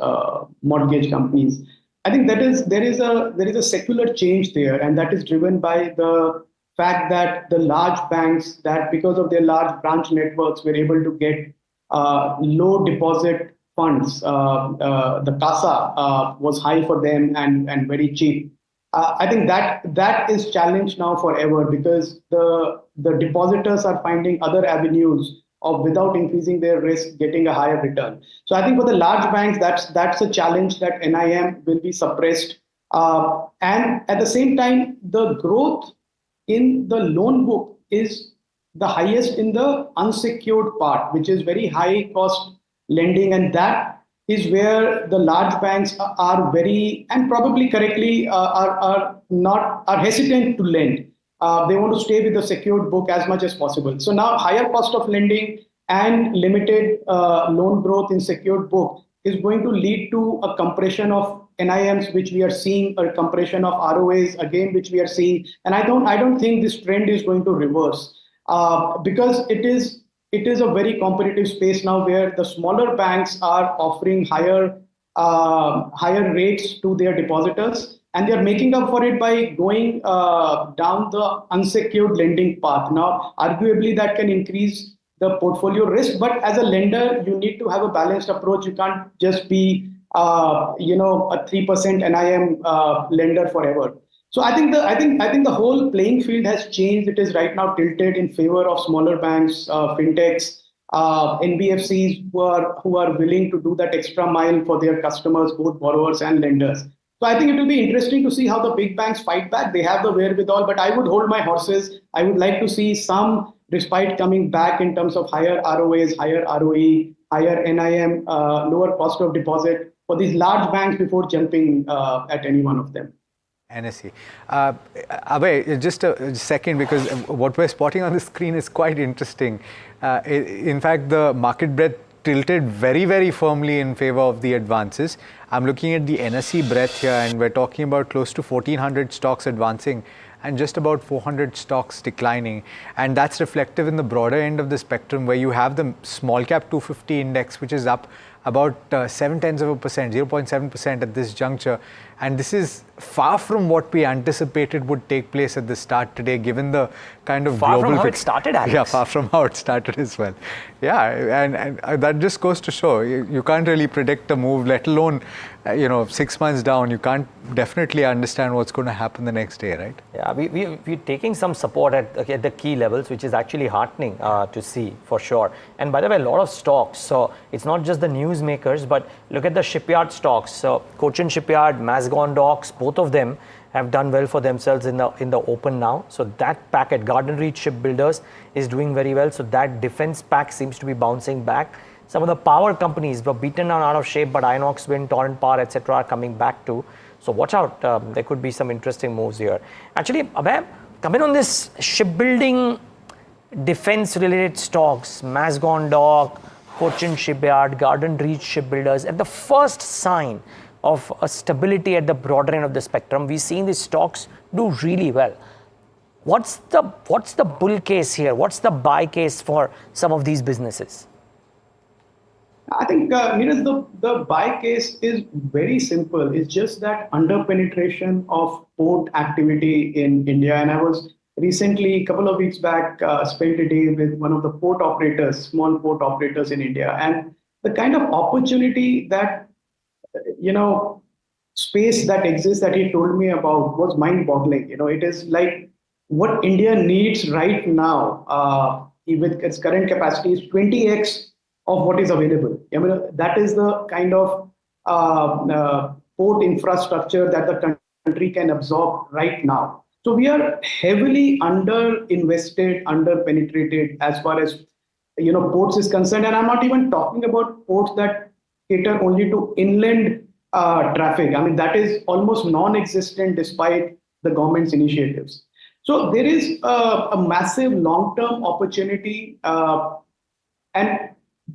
Speaker 8: mortgage companies. I think there is a secular change there, and that is driven by the fact that the large banks, that because of their large branch networks, were able to get low deposit funds. The CASA was high for them and very cheap. I think that is challenged now forever, because the depositors are finding other avenues of, without increasing their risk, getting a higher return. So I think for the large banks, that's a challenge, that NIM will be suppressed. And at the same time, the growth in the loan book is the highest in the unsecured part, which is very high cost lending, and that is where the large banks are very, and probably correctly, are hesitant to lend. They want to stay with the secured book as much as possible. So now higher cost of lending and limited loan growth in secured book is going to lead to a compression of NIMs, which we are seeing, a compression of ROAs again, which we are seeing. And I don't think this trend is going to reverse, because it is a very competitive space now, where the smaller banks are offering higher rates to their depositors, and they are making up for it by going down the unsecured lending path. Now, arguably, that can increase the portfolio risk, but as a lender, you need to have a balanced approach. You can't just be a 3% NIM lender forever. So I think the whole playing field has changed. It is right now tilted in favor of smaller banks, fintechs, NBFCs who are willing to do that extra mile for their customers, both borrowers and lenders. So I think it will be interesting to see how the big banks fight back. They have the wherewithal, but I would hold my horses. I would like to see some respite coming back in terms of higher ROAs, higher ROE, higher NIM, lower cost of deposit for these large banks before jumping at any one of them.
Speaker 17: NSE. Abhay, just a second, because what we're spotting on the screen is quite interesting. In fact, the market breadth tilted very, very firmly in favor of the advances. I'm looking at the NSE breadth here, and we're talking about close to 1,400 stocks advancing and just about 400 stocks declining. And that's reflective in the broader end of the spectrum, where you have the small cap 250 index, which is up about 0.7% at this juncture. And this is far from what we anticipated would take place at the start today, given the kind of
Speaker 7: far
Speaker 17: global...
Speaker 7: from how it started, Alex.
Speaker 17: Yeah, far from how it started as well. Yeah, and that just goes to show, you can't really predict a move, let alone, 6 months down. You can't definitely understand what's going to happen the next day, right?
Speaker 7: Yeah, we're taking some support at the key levels, which is actually heartening to see, for sure. And by the way, a lot of stocks. So it's not just the newsmakers, but look at the shipyard stocks. So Cochin Shipyard, Mazagon Docks, both of them have done well for themselves in the open now. So that packet, Garden Reach Shipbuilders, is doing very well. So that defense pack seems to be bouncing back. Some of the power companies were beaten down, out of shape, but Inox Wind, Torrent Power, etc. are coming back too. So watch out. There could be some interesting moves here. Actually, Abhay, coming on this shipbuilding defense-related stocks, Mazagon Dock, Cochin Shipyard, Garden Reach Shipbuilders, at the first sign of a stability at the broader end of the spectrum, we've seen these stocks do really well. What's the bull case here? What's the buy case for some of these businesses?
Speaker 8: I think, Neeraj, the buy case is very simple. It's just that under-penetration of port activity in India. And I was recently, a couple of weeks back, spent a day with one of the port operators, small port operators in India. And the kind of opportunity that, space that exists that he told me about was mind-boggling. It is like what India needs right now, with its current capacity, is 20x of what is available. That is the kind of port infrastructure that the country can absorb right now. So we are heavily under-invested, under-penetrated as far as ports is concerned. And I'm not even talking about ports that cater only to inland traffic. That is almost non-existent despite the government's initiatives. So there is a massive long-term opportunity, and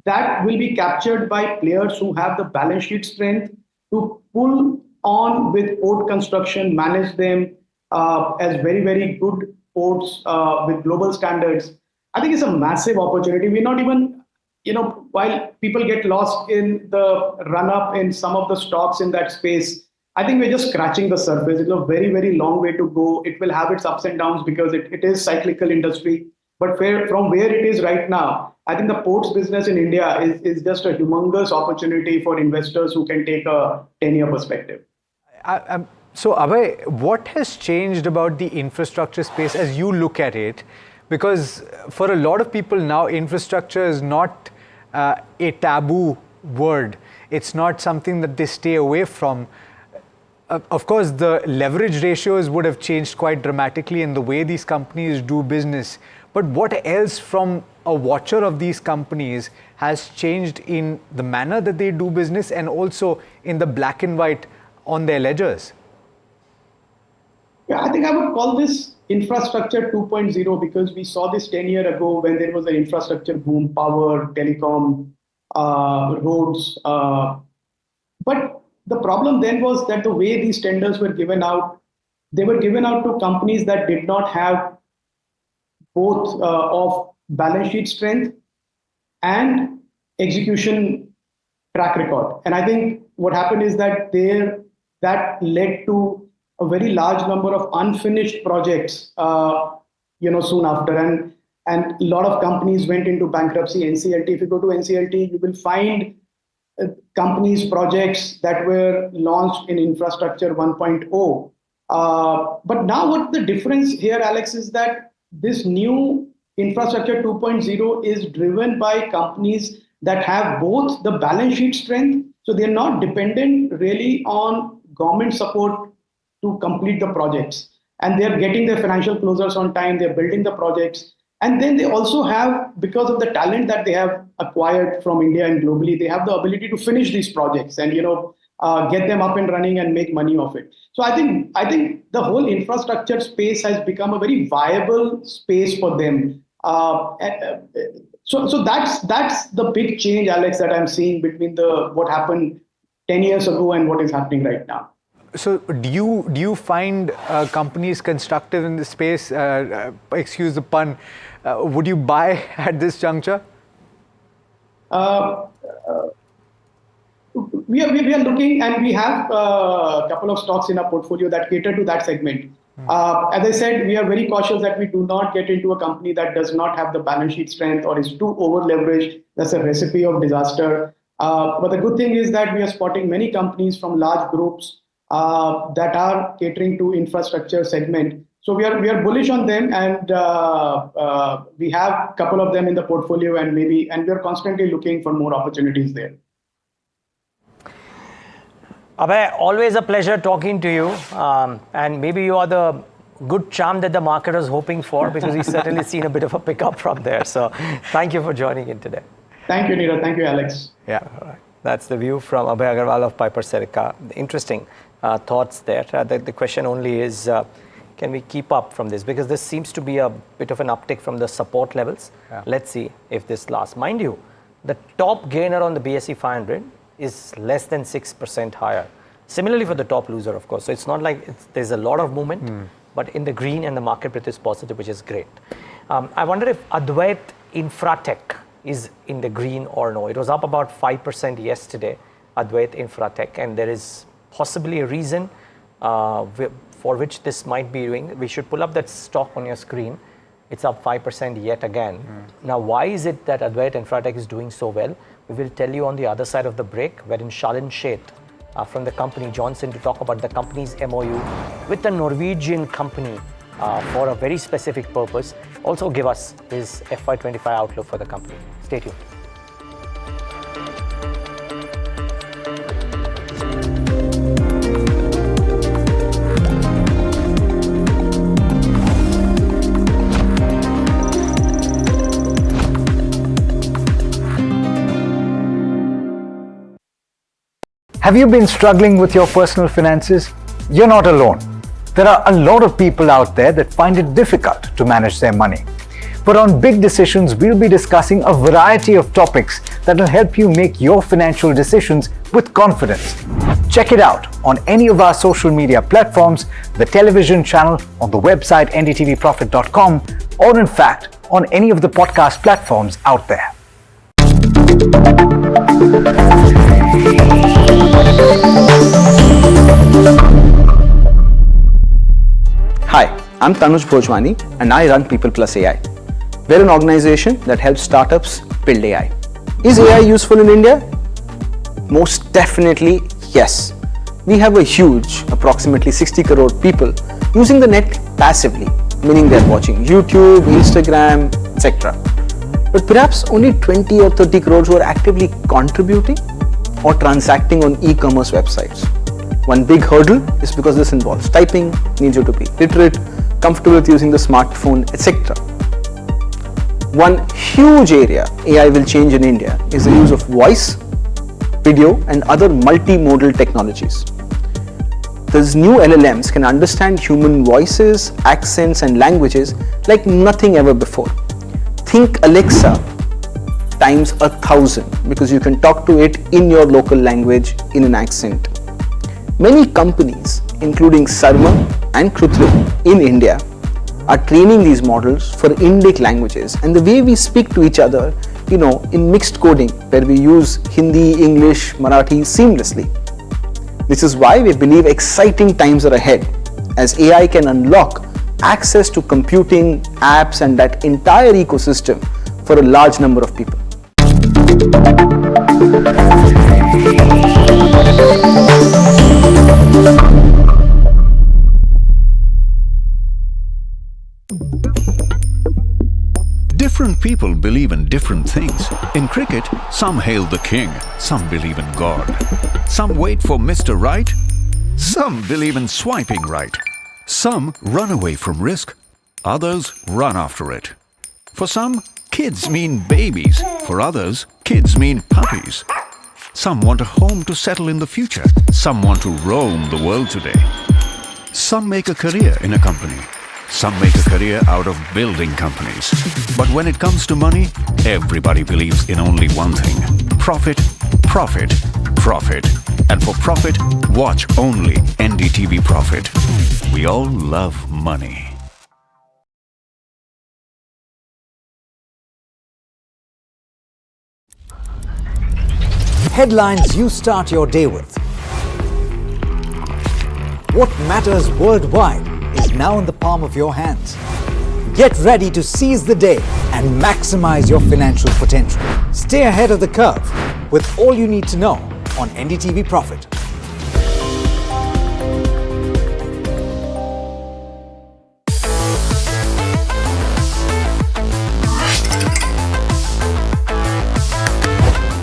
Speaker 8: that will be captured by players who have the balance sheet strength to pull on with port construction, manage them as very, very good ports with global standards. I think it's a massive opportunity. We're not even, while people get lost in the run-up in some of the stocks in that space, I think we're just scratching the surface. It's a very, very long way to go. It will have its ups and downs because it is cyclical industry. But from where it is right now, I think the ports business in India is just a humongous opportunity for investors who can take a 10-year perspective.
Speaker 17: So Abhay, what has changed about the infrastructure space as you look at it? Because for a lot of people now, infrastructure is not a taboo word. It's not something that they stay away from. Of course, the leverage ratios would have changed quite dramatically in the way these companies do business. But what else from a watcher of these companies has changed in the manner that they do business and also in the black and white on their ledgers?
Speaker 8: Yeah, I think I would call this infrastructure 2.0 because we saw this 10 years ago when there was an infrastructure boom, power, telecom, roads. But the problem then was that the way these tenders were given out, they were given out to companies that did not have both of balance sheet strength and execution track record. And I think what happened is that that led to a very large number of unfinished projects, soon after. And a lot of companies went into bankruptcy, NCLT. If you go to NCLT, you will find companies' projects that were launched in infrastructure 1.0. But now what the difference here, Alex, is that this new infrastructure 2.0 is driven by companies that have both the balance sheet strength, so they're not dependent really on government support to complete the projects. And they're getting their financial closures on time, they're building the projects. And then they also have, because of the talent that they have acquired from India and globally, they have the ability to finish these projects and get them up and running and make money off it. So I think the whole infrastructure space has become a very viable space for them. So that's the big change, Alex, that I'm seeing between what happened 10 years ago and what is happening right now.
Speaker 17: So do you find companies constructive in this space? Excuse the pun. Would you buy at this juncture?
Speaker 8: We are looking, and we have a couple of stocks in our portfolio that cater to that segment. As I said, we are very cautious that we do not get into a company that does not have the balance sheet strength or is too over leveraged. That's a recipe of disaster. But the good thing is that we are spotting many companies from large groups that are catering to infrastructure segment. So we are bullish on them, and we have a couple of them in the portfolio, and we are constantly looking for more opportunities there.
Speaker 7: Abhay, always a pleasure talking to you, and maybe you are the good charm that the market was hoping for, because we've certainly seen a bit of a pickup from there. So thank you for joining in today.
Speaker 8: Thank you, Neeraj. Thank you, Alex.
Speaker 7: Yeah, all right. That's the view from Abhay Agarwal of Piper Serica. Interesting thoughts there. The question only is, can we keep up from this? Because this seems to be a bit of an uptick from the support levels. Yeah. Let's see if this lasts. Mind you, the top gainer on the BSE 500 is less than 6% higher. Similarly for the top loser, of course. So it's not like there's a lot of movement, but in the green, and the market breadth is positive, which is great. I wonder if Advait Infratech is in the green or no. It was up about 5% yesterday, Advait Infratech, and there is possibly a reason for which this might be doing. We should pull up that stock on your screen. It's up 5% yet again. Now, why is it that Advait Infratech is doing so well? We will tell you on the other side of the break, wherein Shalin Sheth from the company joins in to talk about the company's MOU with a Norwegian company for a very specific purpose. Also give us his FY25 outlook for the company. Stay tuned.
Speaker 5: Have you been struggling with your personal finances? You're not alone. There are a lot of people out there that find it difficult to manage their money. But on Big Decisions, we'll be discussing a variety of topics that will help you make your financial decisions with confidence. Check it out on any of our social media platforms, the television channel, on the website ndtvprofit.com, or in fact, on any of the podcast platforms out there.
Speaker 19: Hi, I'm Tanuj Bhojwani and I run People Plus AI. We're an organization that helps startups build AI. Is AI useful in India? Most definitely, yes. we have a huge, approximately 60 crore people using the net passively, meaning they're watching YouTube, Instagram, etc. But perhaps only 20 or 30 crores who are actively contributing or transacting on e-commerce websites. One big hurdle is because this involves typing, needs you to be literate, comfortable with using the smartphone, etc. One huge area AI will change in India is the use of voice, video and other multimodal technologies. These new LLMs can understand human voices, accents and languages like nothing ever before. Think Alexa times 1,000 because you can talk to it in your local language in an accent. Many companies, including Sarma and Krutrim in India, are training these models for Indic languages and the way we speak to each other, in mixed coding where we use Hindi, English, Marathi seamlessly. This is why we believe exciting times are ahead as AI can unlock access to computing, apps and that entire ecosystem for a large number of people.
Speaker 6: Different people believe in different things. In cricket, some hail the king, some believe in God. Some wait for Mr. Right, some believe in swiping right. Some run away from risk, others run after it. For some, kids mean babies. For others, kids mean puppies. Some want a home to settle in the future. Some want to roam the world today. Some make a career in a company. Some make a career out of building companies. But when it comes to money, everybody believes in only one thing: profit, profit, profit. And for profit, watch only NDTV Profit. We all love money.
Speaker 5: Headlines you start your day with. What matters worldwide is now in the palm of your hands. Get ready to seize the day and maximize your financial potential. Stay ahead of the curve with all you need to know on NDTV Profit.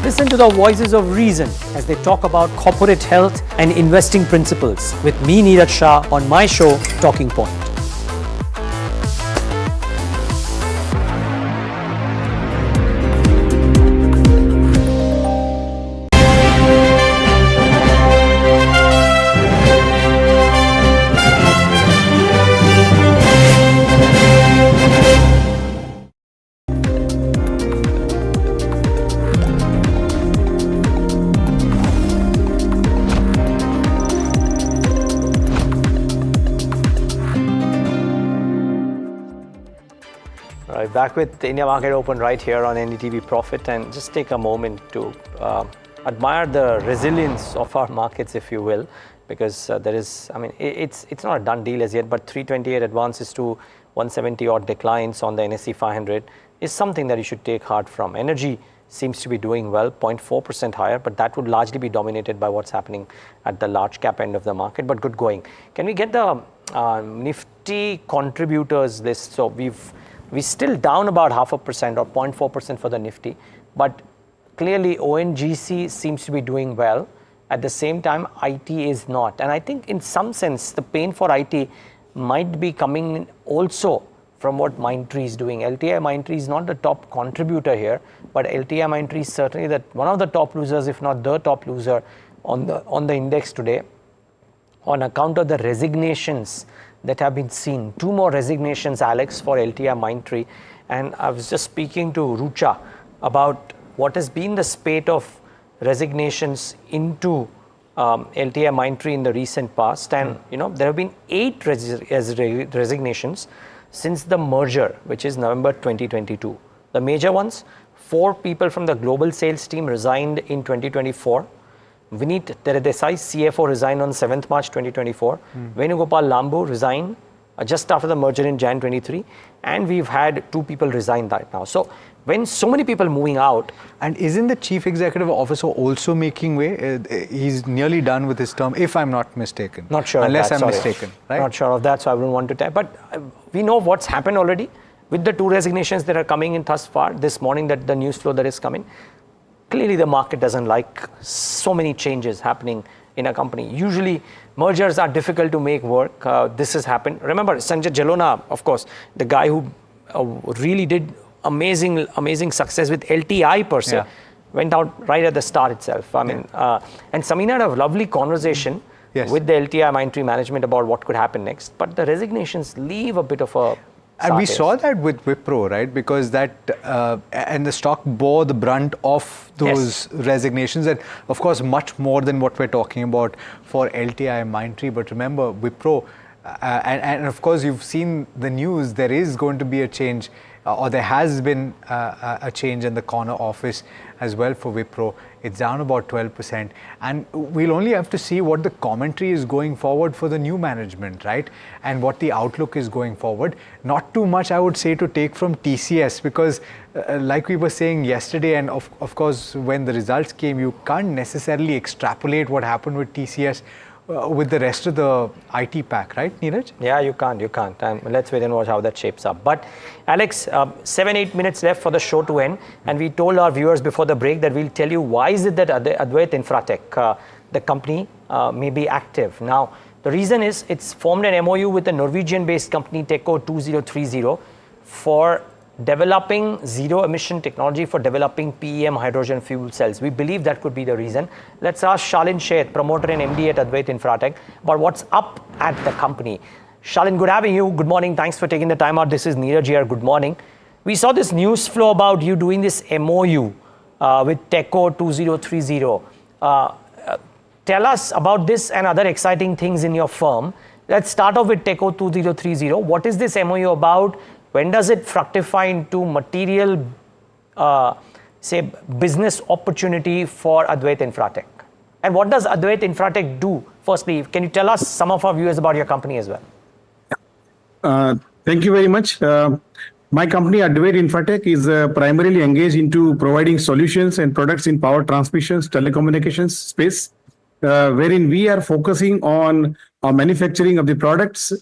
Speaker 10: Listen to the voices of reason as they talk about corporate health and investing principles with me, Neeraj Shah, on my show, Talking Point.
Speaker 7: Back with the India Market Open right here on NDTV Profit, and just take a moment to admire the resilience of our markets, if you will, because there is, it's not a done deal as yet, but 328 advances to 170 odd declines on the NSE 500 is something that you should take heart from. Energy seems to be doing well, 0.4% higher, but that would largely be dominated by what's happening at the large cap end of the market, but good going. Can we get the Nifty contributors list? So we're still down about 0.5% or 0.4% for the Nifty, but clearly ONGC seems to be doing well. At the same time, IT is not. And I think in some sense, the pain for IT might be coming also from what Mindtree is doing. LTI Mindtree is not the top contributor here, but LTI Mindtree is certainly one of the top losers, if not the top loser on the index today, on account of the resignations that have been seen. 2 more resignations, Alex, for LTI Mindtree. And I was just speaking to Rucha about what has been the spate of resignations into LTI Mindtree in the recent past. And there have been 8 resignations since the merger, which is November 2022. The major ones: 4 people from the global sales team resigned in 2024. Vineet Teredesai, CFO, resigned on 7th March 2024. Venugopal Lambu resigned just after the merger in Jan 23. And we've had 2 people resign right now. So when so many people moving out.
Speaker 17: And isn't the chief executive officer also making way? He's nearly done with his term, if I'm not mistaken.
Speaker 7: Not sure.
Speaker 17: Unless
Speaker 7: of that,
Speaker 17: I'm
Speaker 7: sorry.
Speaker 17: mistaken, right?
Speaker 7: Not sure of that, so I wouldn't want to tell. But we know what's happened already with the 2 resignations that are coming in thus far. This morning, that the news flow that is coming. Clearly, the market doesn't like so many changes happening in a company. Usually, mergers are difficult to make work. This has happened. Remember, Sanjay Jalona, of course, the guy who really did amazing success with LTI per se, went out right at the start itself. I mean, and Samina had a lovely conversation with the LTI Mindtree management about what could happen next. But the resignations leave a bit of a...
Speaker 17: And we saw that with Wipro, right? Because that, and the stock bore the brunt of those resignations. And of course, much more than what we're talking about for LTI and Mindtree. But remember, Wipro, and of course, you've seen the news, there is going to be a change, or there has been a change in the corner office as well for Wipro. It's down about 12%. And we'll only have to see what the commentary is going forward for the new management, right? And what the outlook is going forward. Not too much, I would say, to take from TCS, because like we were saying yesterday, and of course, when the results came, you can't necessarily extrapolate what happened with TCS with the rest of the IT pack, right, Neeraj?
Speaker 7: Yeah, you can't. Let's wait and watch how that shapes up. But Alex, 7-8 minutes left for the show to end. And we told our viewers before the break that we'll tell you why is it that Advait Infratech, the company, may be active. Now, the reason is it's formed an MOU with a Norwegian-based company, Teco 2030, for developing zero-emission technology for developing PEM hydrogen fuel cells. We believe that could be the reason. Let's ask Shalin Sheth, promoter and MD at Advait Infratech, about what's up at the company. Shalin, good having you. Good morning. Thanks for taking the time out. This is Neeraj here. Good morning. We saw this news flow about you doing this MOU with Teco 2030. Tell us about this and other exciting things in your firm. Let's start off with Teco 2030. What is this MOU about? When does it fructify into material, say, business opportunity for Advait Infratech? And what does Advait Infratech do? Firstly, can you tell us, some of our viewers, about your company as well?
Speaker 11: Thank you very much. My company, Advait Infratech, is primarily engaged into providing solutions and products in power transmissions, telecommunications space, wherein we are focusing on manufacturing of the products,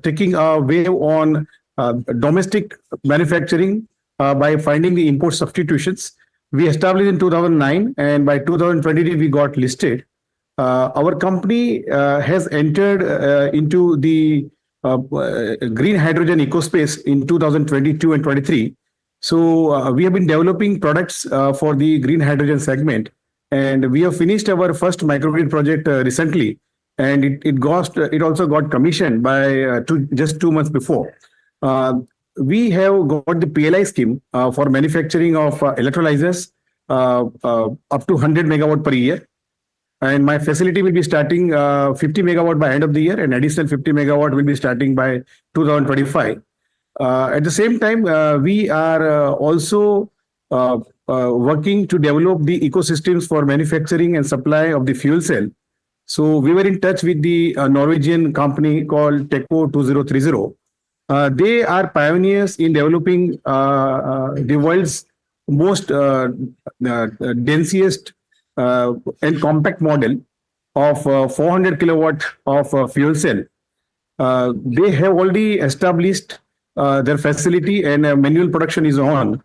Speaker 11: taking a wave on domestic manufacturing by finding the import substitutions. We established in 2009, and by 2023 we got listed. Our company has entered into the green hydrogen ecospace in 2022 and 23. So we have been developing products for the green hydrogen segment, and we have finished our first microgrid project recently, and it also got commissioned by just 2 months before. We have got the PLI scheme for manufacturing of electrolyzers up to 100 megawatt per year. And my facility will be starting 50 megawatt by end of the year, and additional 50 megawatt will be starting by 2025. At the same time, we are also working to develop the ecosystems for manufacturing and supply of the fuel cell. So we were in touch with the Norwegian company called Teco 2030. They are pioneers in developing the world's most densiest and compact model of 400 kilowatt of fuel cell. They have already established their facility, and manual production is on.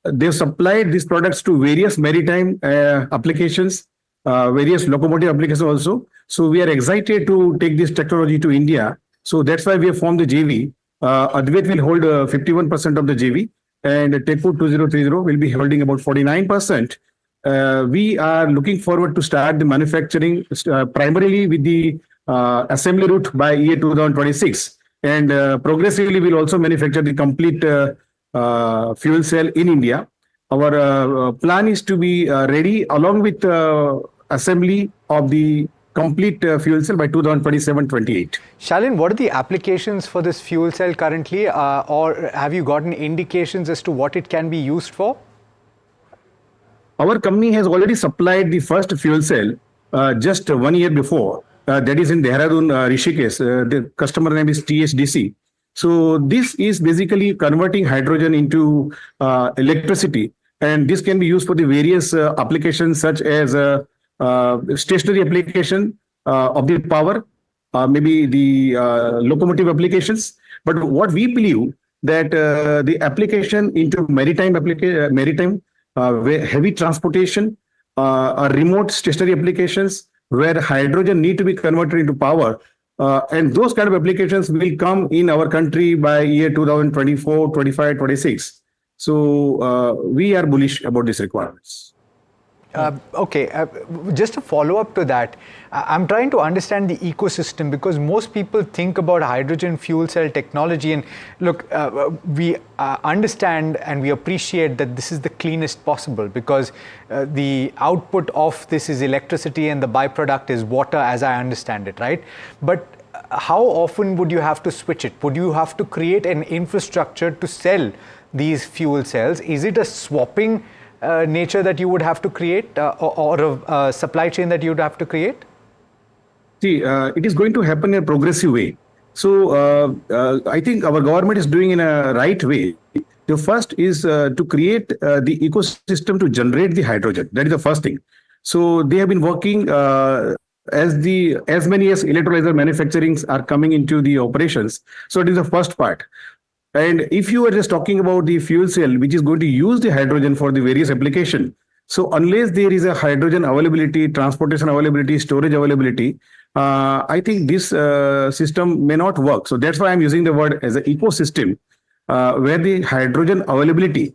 Speaker 11: They supplied these products to various maritime applications, various locomotive applications also. So we are excited to take this technology to India. So that's why we have formed the JV. Advait will hold 51% of the JV, and Teco 2030 will be holding about 49%. We are looking forward to start the manufacturing primarily with the assembly route by year 2026. And progressively, we'll also manufacture the complete fuel cell in India. Our plan is to be ready along with assembly of the complete fuel cell by 2027-28.
Speaker 17: Shalin, what are the applications for this fuel cell currently, or have you gotten indications as to what it can be used for?
Speaker 11: Our company has already supplied the first fuel cell just 1 year before. That is in Dehradun, Rishikesh. The customer name is THDC. So this is basically converting hydrogen into electricity, and this can be used for the various applications such as stationary application of the power, maybe the locomotive applications. But what we believe that the application into maritime heavy transportation, remote stationary applications where hydrogen need to be converted into power, and those kind of applications will come in our country by year 2024, 25, 26. So we are bullish about these requirements.
Speaker 17: Okay, just a follow-up to that. I'm trying to understand the ecosystem, because most people think about hydrogen fuel cell technology, and look, we understand and we appreciate that this is the cleanest possible, because the output of this is electricity and the byproduct is water, as I understand it, right? But how often would you have to switch it? Would you have to create an infrastructure to sell these fuel cells? Is it a swapping nature that you would have to create, or a supply chain that you would have to create?
Speaker 11: See, it is going to happen in a progressive way. So I think our government is doing in a right way. The first is to create the ecosystem to generate the hydrogen. That is the first thing. So they have been working as many as electrolyzer manufacturing are coming into the operations. So it is the first part. And if you are just talking about the fuel cell, which is going to use the hydrogen for the various application, so unless there is a hydrogen availability, transportation availability, storage availability, I think this system may not work. So that's why I'm using the word as an ecosystem, where the hydrogen availability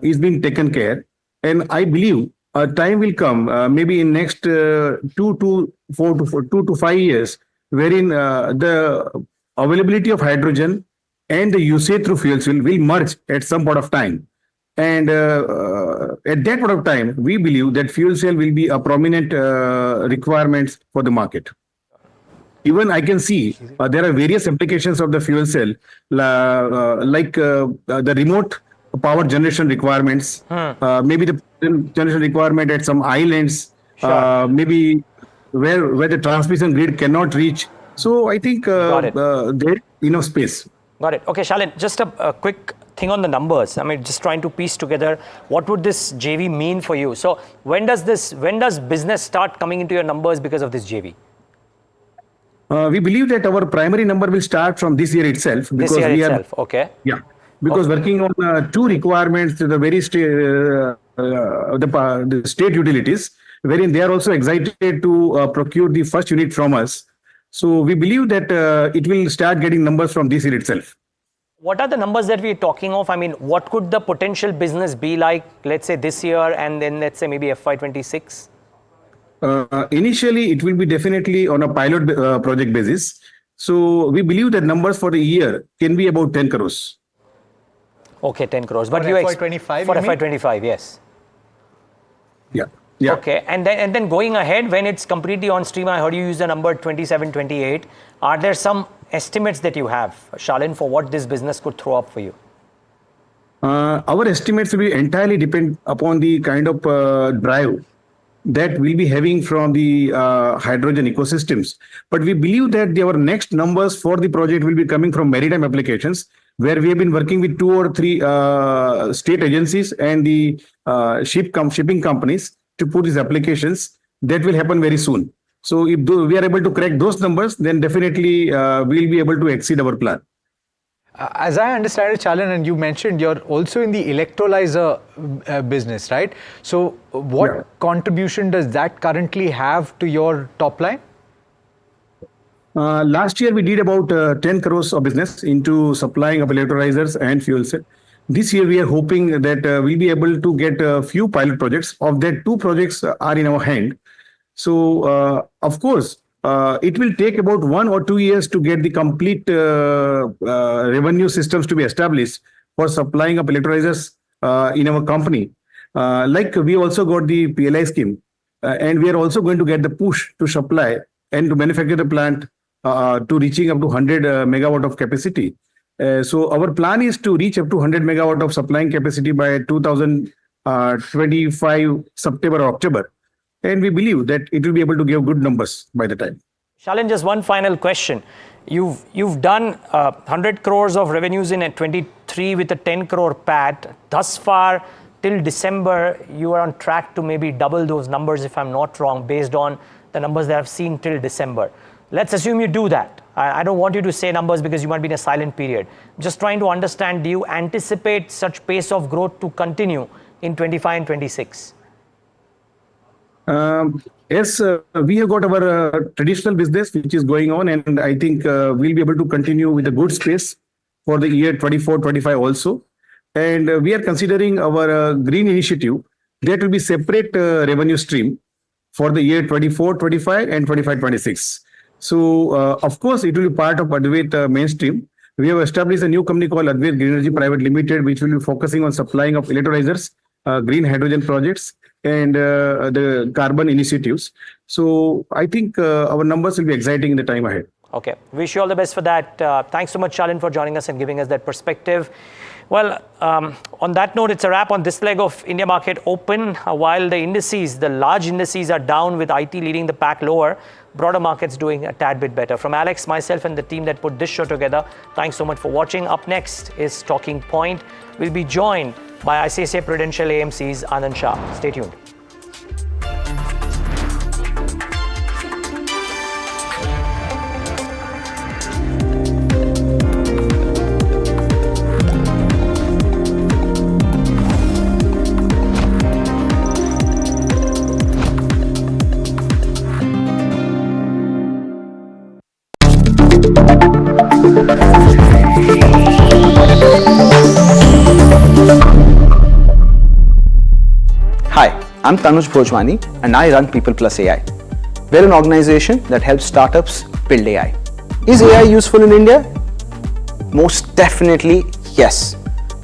Speaker 11: is being taken care. And I believe a time will come, maybe in next 2 to 5 years, wherein the availability of hydrogen and the usage through fuel cell will merge at some point of time. And at that point of time, we believe that fuel cell will be a prominent requirement for the market. Even I can see there are various applications of the fuel cell, like the remote power generation requirements, maybe the generation requirement at some islands, maybe where the transmission grid cannot reach. So I think there is enough space.
Speaker 7: Got it. Okay, Shalin, just a quick thing on the numbers. I mean, just trying to piece together what would this JV mean for you. So when does business start coming into your numbers because of this JV?
Speaker 11: We believe that our primary number will start from this year itself. Because
Speaker 7: this year itself, okay.
Speaker 11: Yeah, because working on two requirements to the very the state utilities, wherein they are also excited to procure the first unit from us. So we believe that it will start getting numbers from this year itself.
Speaker 7: What are the numbers that we're talking of? I mean, what could the potential business be like, let's say this year, and then let's say maybe FY26?
Speaker 11: Initially, it will be definitely on a pilot project basis. So we believe that numbers for the year can be about 10 crores.
Speaker 7: Okay, 10 crores. But
Speaker 17: for
Speaker 7: you
Speaker 17: FY25?
Speaker 7: For FY25, yes.
Speaker 11: Yeah. Yeah.
Speaker 7: Okay, and then going ahead, when it's completely on stream, I heard you use the number 27, 28. Are there some estimates that you have, Shalin, for what this business could throw up for you?
Speaker 11: Our estimates will entirely depend upon the kind of drive that we'll be having from the hydrogen ecosystems. But we believe that our next numbers for the project will be coming from maritime applications, where we have been working with 2 or 3 state agencies and the shipping companies to put these applications. That will happen very soon. So if we are able to crack those numbers, then definitely we'll be able to exceed our plan.
Speaker 17: As I understand it, Shalin, and you mentioned you're also in the electrolyzer business, right? So what contribution does that currently have to your top line?
Speaker 11: Last year, we did about 10 crores of business into supplying of electrolyzers and fuel cell. This year, we are hoping that we'll be able to get a few pilot projects. Of that, 2 projects are in our hand. So, of course, it will take about 1 or 2 years to get the complete revenue systems to be established for supplying of electrolyzers in our company. Like we also got the PLI scheme, and we are also going to get the push to supply and to manufacture the plant to reaching up to 100 megawatt of capacity. So our plan is to reach up to 100 megawatt of supplying capacity by 2025 September or October. And we believe that it will be able to give good numbers by the time.
Speaker 7: Shalin, just one final question. You've done 100 crores of revenues in 23 with a 10 crore PAT. Thus far, till December, you are on track to maybe double those numbers, if I'm not wrong, based on the numbers that I've seen till December. Let's assume you do that. I don't want you to say numbers because you might be in a silent period. Just trying to understand, do you anticipate such pace of growth to continue in 25 and 26?
Speaker 11: Yes, we have got our traditional business which is going on, and I think we'll be able to continue with a good space for the year 24-25 also. And we are considering our green initiative. That will be separate revenue stream for the year 24-25 and 25-26. So, of course, it will be part of Advait mainstream. We have established a new company called Advait Green Energy Private Limited, which will be focusing on supplying of electrolyzers, green hydrogen projects, and the carbon initiatives. So, I think our numbers will be exciting in the time ahead.
Speaker 7: Okay. Wish you all the best for that. Thanks so much, Shalin, for joining us and giving us that perspective. Well, on that note, it's a wrap on this leg of India Market Open. While the indices, the large indices are down with IT leading the pack lower, broader markets doing a tad bit better. From Alex, myself and the team that put this show together, thanks so much for watching. Up next is Talking Point. We'll be joined by ICICI Prudential AMC's Anand Shah. Stay tuned.
Speaker 19: Hi, I'm Tanuj Bhojwani and I run People Plus AI. We're an organization that helps startups build AI. Is AI useful in India? Most definitely yes.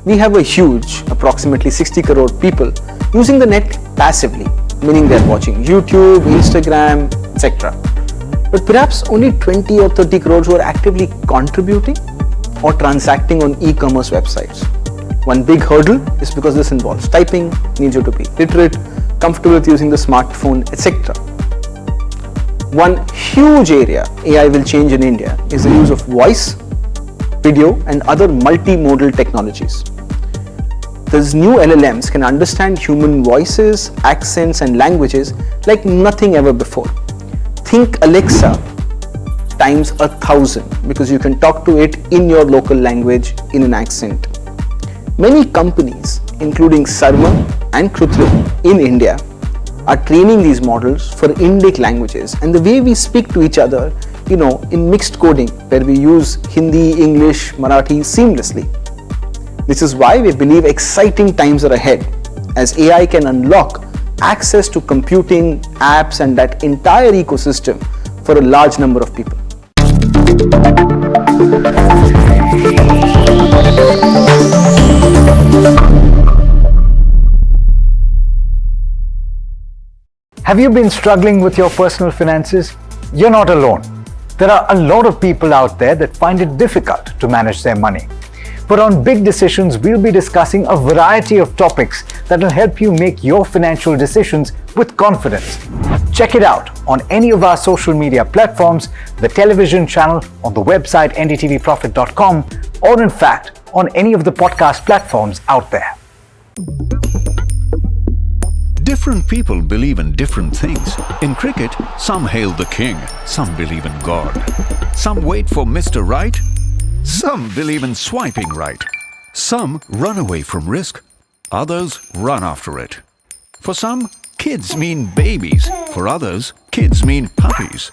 Speaker 19: We have a huge, approximately 60 crore people using the net passively, meaning they're watching YouTube, Instagram, etc. But perhaps only 20 or 30 crores who are actively contributing or transacting on e-commerce websites. One big hurdle is because this involves typing, needs you to be literate, comfortable with using the smartphone, etc. One huge area AI will change in India is the use of voice, video and other multimodal technologies. These new LLMs can understand human voices, accents and languages like nothing ever before. Think Alexa times 1,000 because you can talk to it in your local language in an accent. Many companies, including Sarma and Krutrim in India, are training these models for Indic languages and the way we speak to each other, in mixed coding where we use Hindi, English, Marathi seamlessly. This is why we believe exciting times are ahead as AI can unlock access to computing, apps and that entire ecosystem for a large number of people.
Speaker 5: Have you been struggling with your personal finances? You're not alone. There are a lot of people out there that find it difficult to manage their money. But on Big Decisions, we'll be discussing a variety of topics that will help you make your financial decisions with confidence. Check it out on any of our social media platforms, the television channel, on the website ndtvprofit.com, or in fact, on any of the podcast platforms out there.
Speaker 6: Different people believe in different things. In cricket, some hail the king, some believe in God. Some wait for Mr. Right, some believe in swiping right. Some run away from risk, others run after it. For some, kids mean babies. For others, kids mean puppies.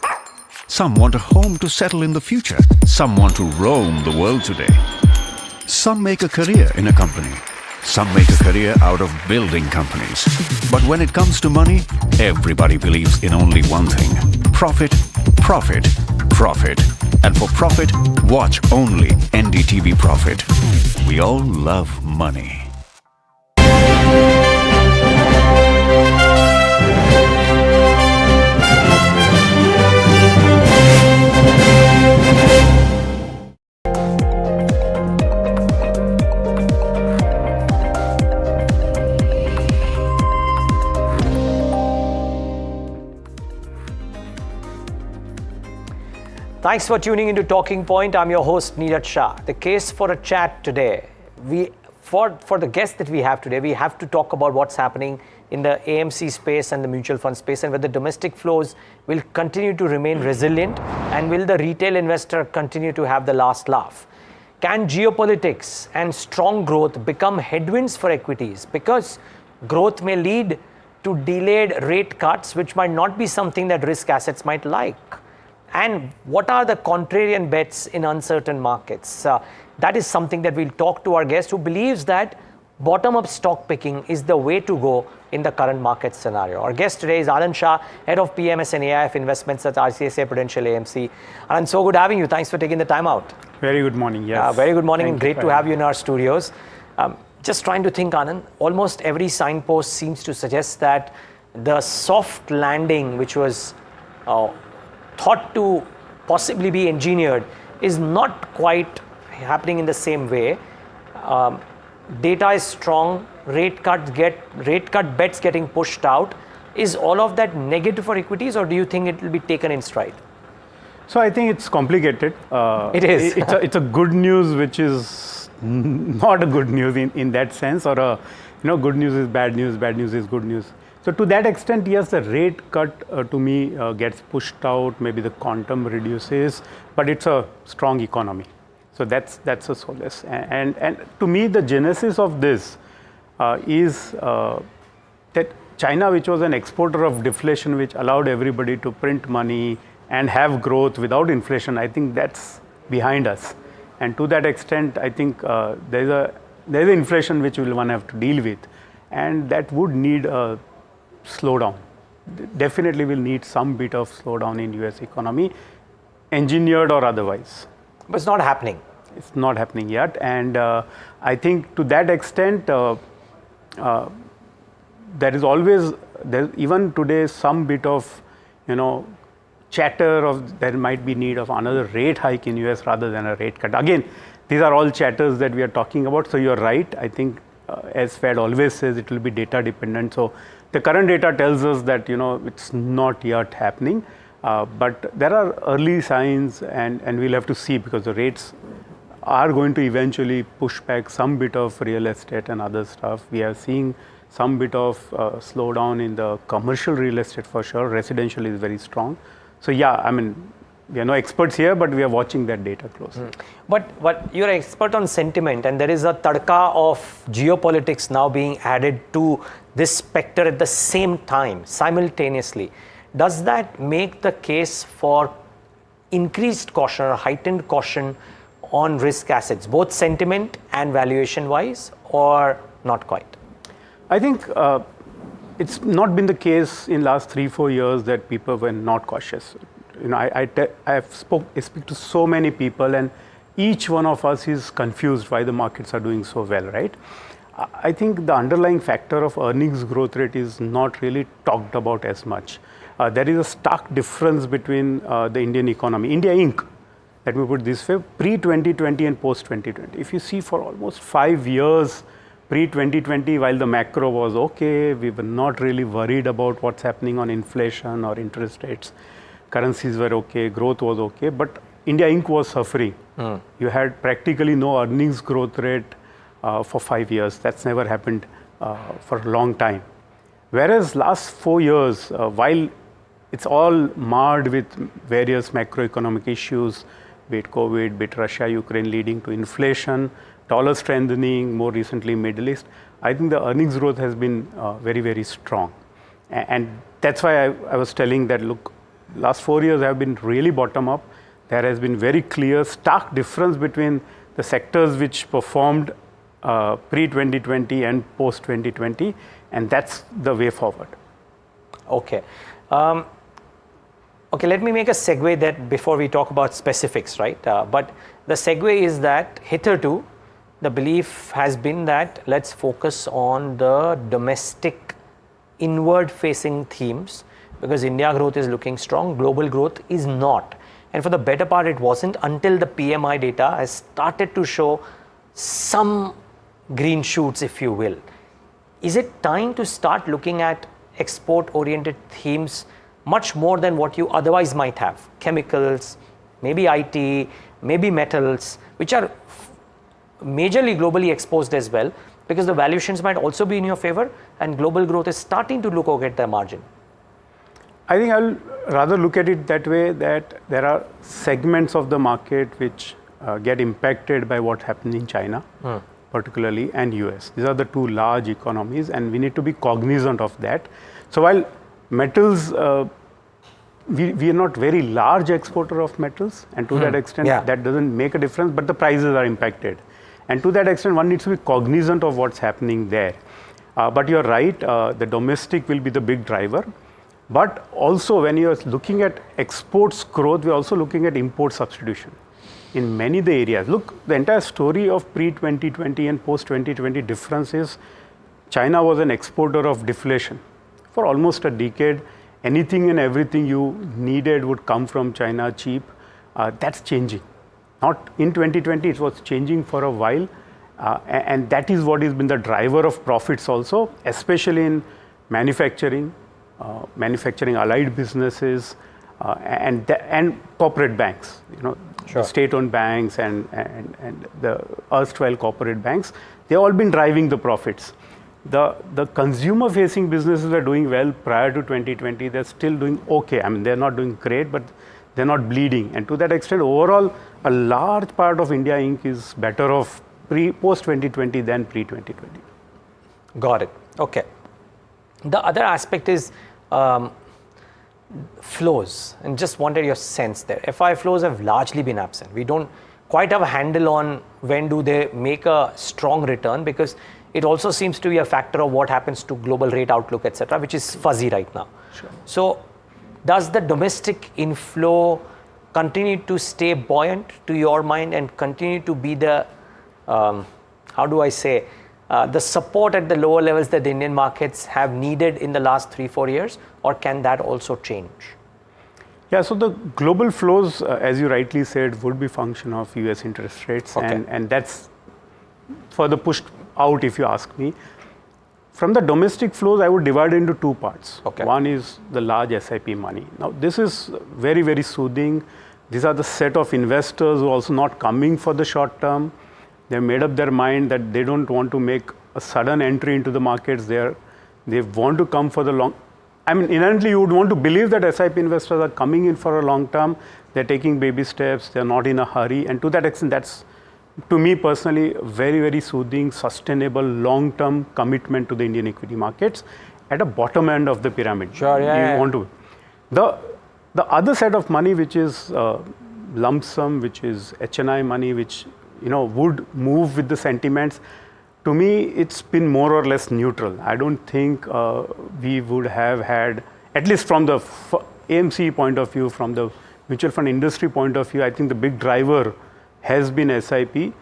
Speaker 6: Some want a home to settle in the future. Some want to roam the world today. Some make a career in a company. Some make a career out of building companies. But when it comes to money, everybody believes in only one thing: profit, profit, profit. And for profit, watch only NDTV Profit. We all love money.
Speaker 7: Thanks for tuning into Talking Point. I'm your host, Neeraj Shah. The case for a chat today, for the guest that we have today, we have to talk about what's happening in the AMC space and the mutual fund space, and whether domestic flows will continue to remain resilient, and will the retail investor continue to have the last laugh. Can geopolitics and strong growth become headwinds for equities? Because growth may lead to delayed rate cuts, which might not be something that risk assets might like. And what are the contrarian bets in uncertain markets? That is something that we'll talk to our guest, who believes that bottom-up stock picking is the way to go in the current market scenario. Our guest today is Anand Shah, Head of PMS and AIF Investments at ICICI Prudential AMC. Anand, so good having you. Thanks for taking the time out.
Speaker 1: Very good morning. Yes.
Speaker 7: Very good morning, and great to have you in our studios. Just trying to think, Anand, almost every signpost seems to suggest that the soft landing, which was thought to possibly be engineered, is not quite happening in the same way. Data is strong, rate cut bets getting pushed out. Is all of that negative for equities, or do you think it will be taken in stride?
Speaker 1: So I think it's complicated.
Speaker 7: It is.
Speaker 1: It's a good news, which is not a good news in that sense, or good news is bad news is good news. So to that extent, yes, the rate cut to me gets pushed out. Maybe the quantum reduces, but it's a strong economy. So that's a solace. And to me, the genesis of this is that China, which was an exporter of deflation, which allowed everybody to print money and have growth without inflation, I think that's behind us. And to that extent, I think there's an inflation which one have to deal with, and that would need a slowdown. Definitely will need some bit of slowdown in US economy, engineered or otherwise.
Speaker 7: But it's not happening.
Speaker 1: It's not happening yet, and I think to that extent, there is always, even today, some bit of, chatter of there might be need of another rate hike in US rather than a rate cut. Again, these are all chatters that we are talking about. So you're right. I think, as Fed always says, it will be data dependent. So the current data tells us that it's not yet happening. But there are early signs, and we'll have to see, because the rates are going to eventually push back some bit of real estate and other stuff. We are seeing some bit of slowdown in the commercial real estate for sure. Residential is very strong. So yeah, I mean, we are no experts here, but we are watching that data closely.
Speaker 7: But you're an expert on sentiment, and there is a tadka of geopolitics now being added to this specter at the same time, simultaneously. Does that make the case for increased caution or heightened caution on risk assets, both sentiment and valuation wise, or not quite?
Speaker 1: I think it's not been the case in last 3-4 years that people were not cautious. I speak to so many people, and each one of us is confused why the markets are doing so well, right? I think the underlying factor of earnings growth rate is not really talked about as much. There is a stark difference between the Indian economy, India Inc., let me put it this way, pre-2020 and post-2020. If you see, for almost 5 years, pre-2020, while the macro was okay, we were not really worried about what's happening on inflation or interest rates. Currencies were okay, growth was okay, but India Inc. was suffering. You had practically no earnings growth rate for 5 years. That's never happened for a long time. Whereas last 4 years, while it's all marred with various macroeconomic issues, be it COVID, be it Russia, Ukraine leading to inflation, dollar strengthening, more recently Middle East, I think the earnings growth has been very, very strong. And that's why I was telling that, look, last 4 years have been really bottom up. There has been very clear, stark difference between the sectors which performed pre-2020 and post-2020, and that's the way forward.
Speaker 7: Okay. Okay, let me make a segue that before we talk about specifics, right? But the segue is that hitherto, the belief has been that let's focus on the domestic inward-facing themes, because India growth is looking strong, global growth is not. And for the better part, it wasn't until the PMI data has started to show some green shoots, if you will. Is it time to start looking at export-oriented themes much more than what you otherwise might have? Chemicals, maybe IT, maybe metals, which are majorly globally exposed as well, because the valuations might also be in your favor and global growth is starting to look okay at the margin?
Speaker 1: I think I'll rather look at it that way, that there are segments of the market which get impacted by what happened in China, particularly, and US. These are the two large economies, and we need to be cognizant of that. So while metals, we are not very large exporter of metals, and to that extent, that doesn't make a difference, but the prices are impacted. And to that extent, one needs to be cognizant of what's happening there. But you're right, the domestic will be the big driver. But also, when you're looking at exports growth, we're also looking at import substitution in many of the areas. Look, the entire story of pre-2020 and post-2020 difference is China was an exporter of deflation. For almost a decade, anything and everything you needed would come from China cheap. That's changing. Not in 2020, it was changing for a while. And that is what has been the driver of profits also, especially in manufacturing, manufacturing allied businesses, and corporate banks, state-owned banks and the erstwhile corporate banks. They've all been driving the profits. The consumer-facing businesses are doing well prior to 2020. They're still doing okay. I mean, they're not doing great, but they're not bleeding. And to that extent, overall, a large part of India Inc. is better off post-2020 than pre-2020.
Speaker 7: Got it. Okay. The other aspect is flows, and just wanted your sense there. FI flows have largely been absent. We don't quite have a handle on when do they make a strong return, because it also seems to be a factor of what happens to global rate outlook, etc., which is fuzzy right now.
Speaker 1: Sure.
Speaker 7: So does the domestic inflow continue to stay buoyant to your mind and continue to be the, how do I say, the support at the lower levels that the Indian markets have needed in the last 3-4 years, or can that also change?
Speaker 1: Yeah, so the global flows, as you rightly said, would be function of US interest rates, and that's further pushed out if you ask me. From the domestic flows, I would divide it into two parts. One is the large SIP money. Now, this is very, very soothing. These are the set of investors who are also not coming for the short term. They've made up their mind that they don't want to make a sudden entry into the markets. They want to come for the long. I mean, inherently, you would want to believe that SIP investors are coming in for a long term. They're taking baby steps. They're not in a hurry. And to that extent, that's, to me personally, very, very soothing, sustainable, long-term commitment to the Indian equity markets at a bottom end of the pyramid.
Speaker 7: Sure,
Speaker 1: you want to. The other set of money, which is lump sum, which is HNI money, which would move with the sentiments. To me, it's been more or less neutral. I don't think we would have had, at least from the AMC point of view, from the mutual fund industry point of view, I think the big driver has been SIP.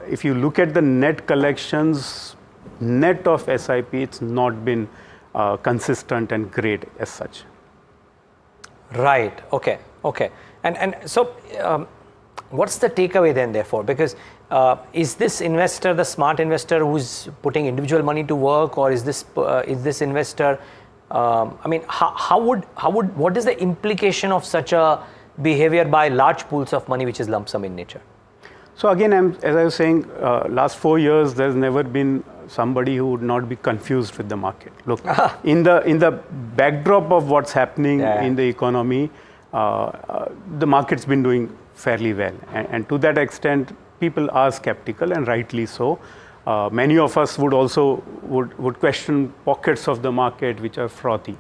Speaker 1: If you look at the net collections, net of SIP, it's not been consistent and great as such.
Speaker 7: Right. Okay. Okay. And so, what's the takeaway then, therefore? Because is this investor the smart investor who's putting individual money to work, or is this investor? I mean, what is the implication of such a behavior by large pools of money, which is lump sum in nature?
Speaker 1: So again, as I was saying, last 4 years, there's never been somebody who would not be confused with the market. Look, in the backdrop of what's happening in the economy, the market's been doing fairly well, and to that extent, people are skeptical, and rightly so. Many of us would also would question pockets of the market which are frothy.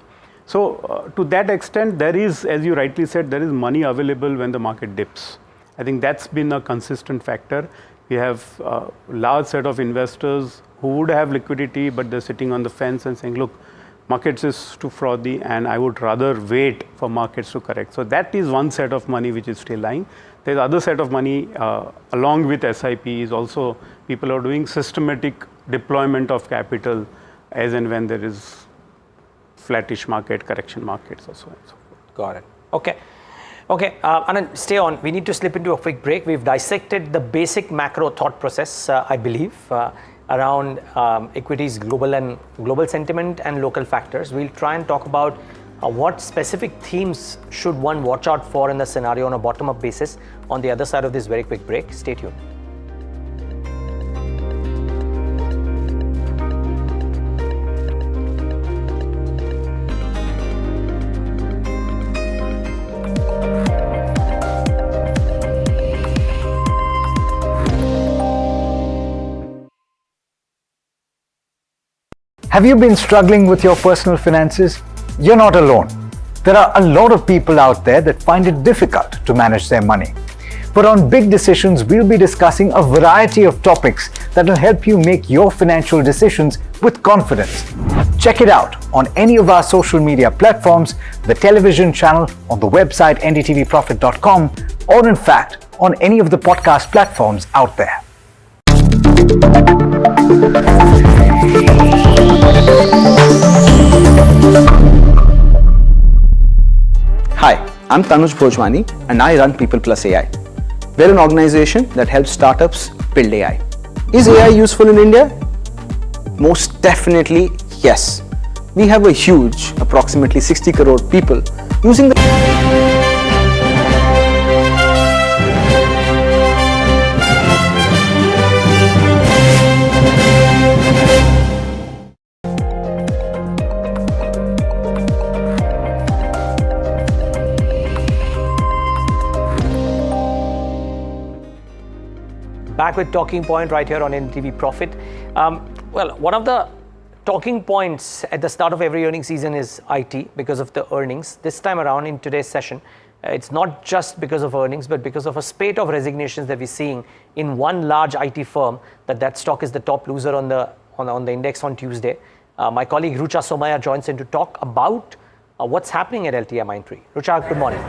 Speaker 1: So to that extent, there is, as you rightly said, there is money available when the market dips. I think that's been a consistent factor. We have a large set of investors who would have liquidity, but they're sitting on the fence and saying, look, markets is too frothy and I would rather wait for markets to correct. So that is one set of money which is still lying. There's other set of money along with SIP is also people are doing systematic deployment of capital as and when there is flattish market, correction markets, or so on and so forth.
Speaker 7: Got it. Okay. Okay, Anand, stay on. We need to slip into a quick break. We've dissected the basic macro thought process, I believe, around equities, global sentiment and local factors. We'll try and talk about What specific themes should one watch out for in the scenario on a bottom-up basis? On the other side of this very quick break, stay tuned.
Speaker 5: Have you been struggling with your personal finances? You're not alone. There are a lot of people out there that find it difficult to manage their money. But on Big Decisions, we'll be discussing a variety of topics that will help you make your financial decisions with confidence. Check it out on any of our social media platforms, the television channel, on the website ndtvprofit.com, or in fact, on any of the podcast platforms out there.
Speaker 19: Hi, I'm Tanuj Bhojwani and I run People Plus AI. We're an organization that helps startups build AI. Is AI useful in India? Most definitely yes. We have a huge, approximately 60 crore people using the
Speaker 7: Back with Talking Point right here on NDTV Profit. Well, one of the talking points at the start of every earnings season is IT because of the earnings. This time around in today's session, it's not just because of earnings, but because of a spate of resignations that we're seeing in one large IT firm, that stock is the top loser on the index on Tuesday. My colleague Rucha Somaya joins in to talk about what's happening at LTIMindtree. Rucha, good morning.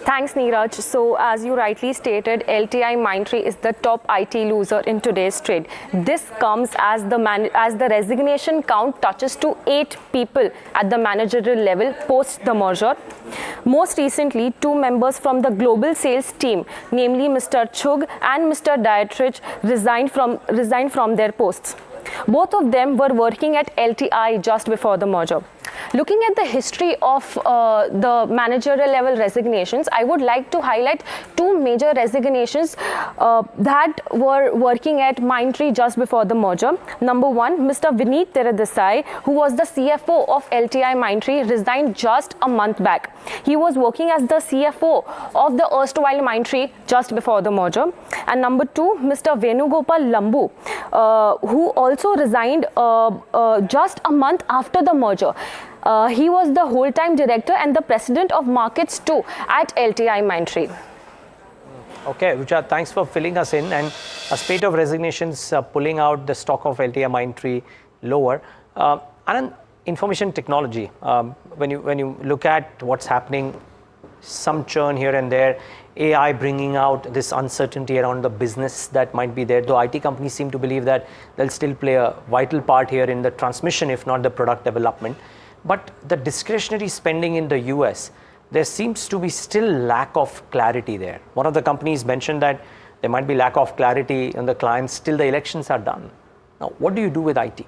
Speaker 9: Thanks, Neeraj. So, as you rightly stated, LTIMindtree is the top IT loser in today's trade. This comes as the resignation count touches to 8 people at the managerial level post the merger. Most recently, 2 members from the global sales team, namely Mr. Chug and Mr. Dietrich, resigned from their posts. Both of them were working at LTI just before the merger. Looking at the history of the managerial level resignations, I would like to highlight 2 major resignations that were working at Mindtree just before the merger. Number 1, Mr. Vineet Teradesai, who was the CFO of LTIMindtree, resigned just a month back. He was working as the CFO of the erstwhile Mindtree just before the merger. And number 2, Mr. Venugopal Lambu, who also resigned just a month after the merger. He was the whole-time director and the president of markets too at LTIMindtree.
Speaker 7: Okay, Rucha, thanks for filling us in. And a spate of resignations pulling out the stock of LTIMindtree lower. Anand, information technology, when you look at what's happening, some churn here and there, AI bringing out this uncertainty around the business that might be there, though IT companies seem to believe that they'll still play a vital part here in the transmission, if not the product development. But the discretionary spending in the US, there seems to be still lack of clarity there. One of the companies mentioned that there might be lack of clarity on the clients till the elections are done. Now, what do you do with IT?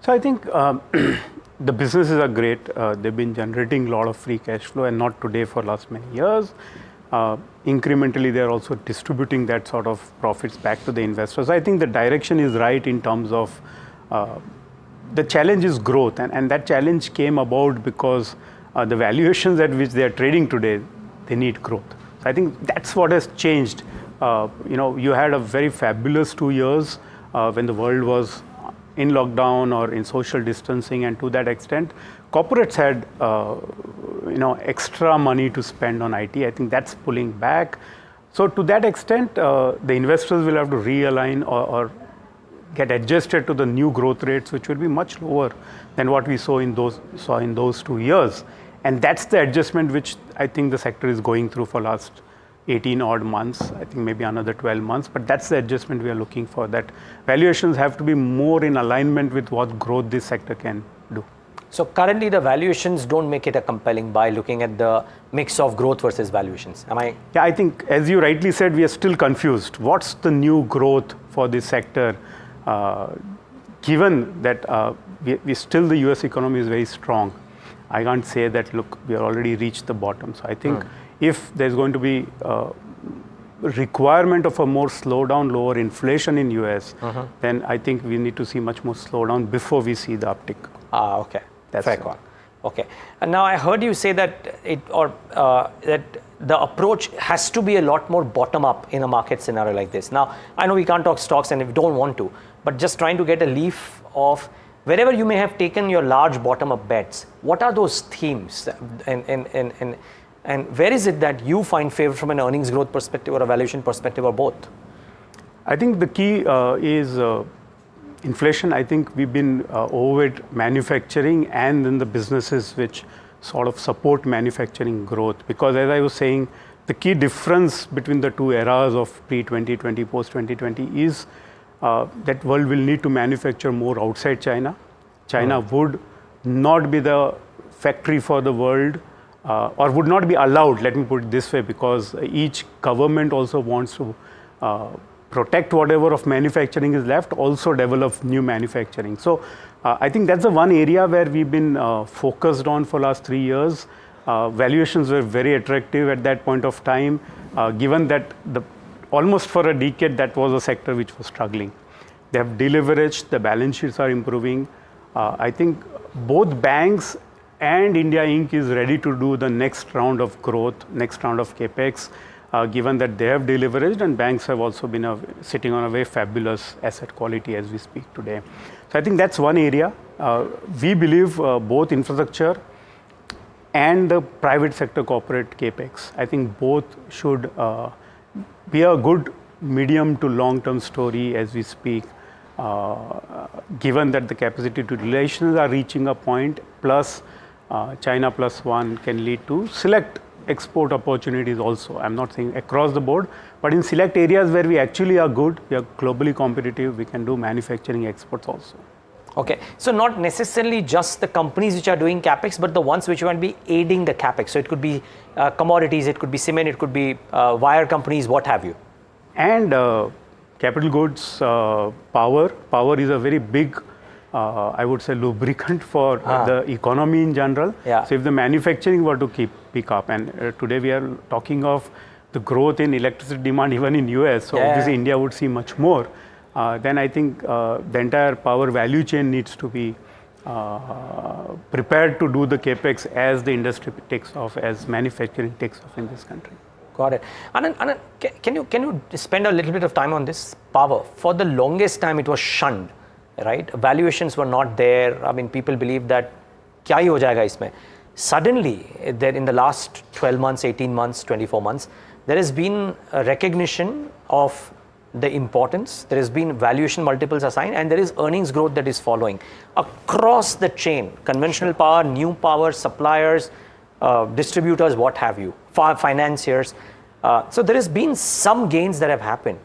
Speaker 1: So I think the businesses are great. They've been generating a lot of free cash flow, and not today, for last many years. Incrementally, they're also distributing that sort of profits back to the investors. I think the direction is right in terms of the challenge is growth, and that challenge came about because the valuations at which they are trading today, they need growth. So I think that's what has changed. You had a very fabulous 2 years when the world was in lockdown or in social distancing, and to that extent, corporates had extra money to spend on IT. I think that's pulling back. So to that extent, the investors will have to realign or get adjusted to the new growth rates, which will be much lower than what we saw in those 2 years. And that's the adjustment which I think the sector is going through for last 18 odd months. I think maybe another 12 months, but that's the adjustment we are looking for, that valuations have to be more in alignment with what growth this sector can do.
Speaker 7: So currently the valuations don't make it a compelling buy, looking at the mix of growth versus valuations. Am I?
Speaker 1: Yeah, I think as you rightly said, we are still confused. What's the new growth for this sector? Given that we still, the US economy is very strong. I can't say that, look, we have already reached the bottom. So I think if there's going to be requirement of a more slowdown, lower inflation in US, then I think we need to see much more slowdown before we see the uptick.
Speaker 7: Okay. Fair call. Okay. And now I heard you say that that the approach has to be a lot more bottom up in a market scenario like this. Now, I know we can't talk stocks and we don't want to, but just trying to get a leaf of wherever you may have taken your large bottom up bets, what are those themes and where is it that you find favor from an earnings growth perspective or a valuation perspective or both?
Speaker 1: I think the key is inflation. I think we've been overweight manufacturing and then the businesses which sort of support manufacturing growth. Because as I was saying, the key difference between the two eras of pre-2020, post-2020 is that world will need to manufacture more outside China. China would not be the factory for the world or would not be allowed, let me put it this way, because each government also wants to protect whatever of manufacturing is left, also develop new manufacturing. So I think that's the one area where we've been focused on for last 3 years. Valuations were very attractive at that point of time, given that almost for a decade that was a sector which was struggling. They have deleveraged, the balance sheets are improving. I think both banks and India Inc. is ready to do the next round of growth, next round of capex. Given that they have deleveraged and banks have also been sitting on a very fabulous asset quality as we speak today. So I think that's one area. We believe both infrastructure and the private sector corporate capex, I think both should be a good medium to long-term story as we speak, given that the capacity to relations are reaching a point, plus China plus one can lead to select export opportunities also. I'm not saying across the board, but in select areas where we actually are good, we are globally competitive, we can do manufacturing exports also.
Speaker 7: Okay, so not necessarily just the companies which are doing capex, but the ones which might be aiding the capex. So it could be commodities, it could be cement, it could be wire companies, what have you.
Speaker 1: And capital goods, power. Power is a very big I would say lubricant for the economy in general. So if the manufacturing were to pick up, and today we are talking of the growth in electricity demand even in US, so obviously India would see much more, then I think the entire power value chain needs to be prepared to do the capex as the industry takes off, as manufacturing takes off in this country.
Speaker 7: Got it. Anand, can you spend a little bit of time on this power? For the longest time it was shunned. Right, valuations were not there. I mean, people believe that kya hi ho jayega isme. Suddenly, there in the last 12 months, 18 months, 24 months, there has been a recognition of the importance. There has been valuation multiples assigned, and there is earnings growth that is following across the chain. Conventional power, new power, suppliers, distributors, what have you, financiers. So there has been some gains that have happened.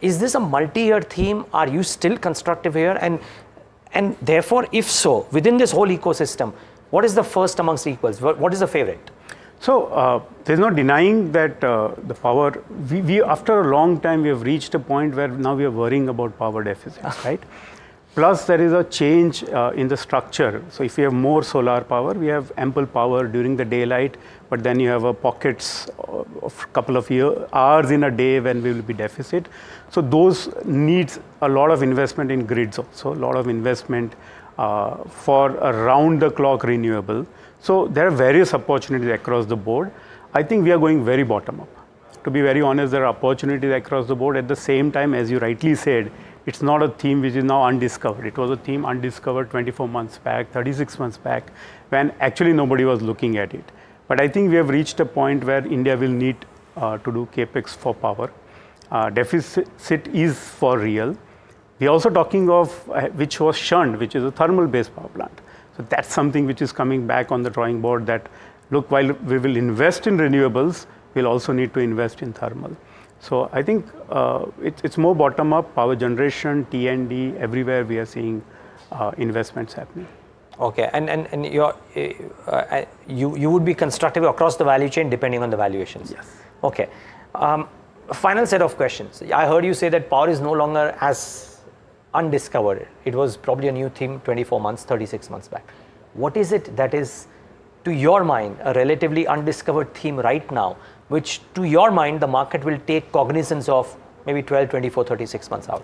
Speaker 7: Is this a multi-year theme? Are you still constructive here? And therefore, if so, within this whole ecosystem, what is the first amongst equals? What is the favorite?
Speaker 1: So there's no denying that the power, we after a long time, we have reached a point where now we are worrying about power deficits, right? Plus there is a change in the structure. So if you have more solar power, we have ample power during the daylight, but then you have pockets of a couple of hours in a day when we will be deficit. So those needs a lot of investment in grids also, a lot of investment for around the clock renewable. So there are various opportunities across the board. I think we are going very bottom up. To be very honest, there are opportunities across the board. At the same time, as you rightly said, it's not a theme which is now undiscovered. It was a theme undiscovered 24 months back, 36 months back, when actually nobody was looking at it. But I think we have reached a point where India will need to do capex for power. Deficit is for real. We are also talking of which was shunned, which is a thermal-based power plant. So that's something which is coming back on the drawing board, that look, while we will invest in renewables, we'll also need to invest in thermal. So I think it's more bottom up, power generation, T&D, everywhere we are seeing investments happening.
Speaker 7: Okay, and you would be constructive across the value chain depending on the valuations?
Speaker 1: Yes.
Speaker 7: Okay. Final set of questions. I heard you say that power is no longer as undiscovered. It was probably a new theme 24 months, 36 months back. What is it that is to your mind, a relatively undiscovered theme right now, which to your mind, the market will take cognizance of maybe 12, 24, 36 months out?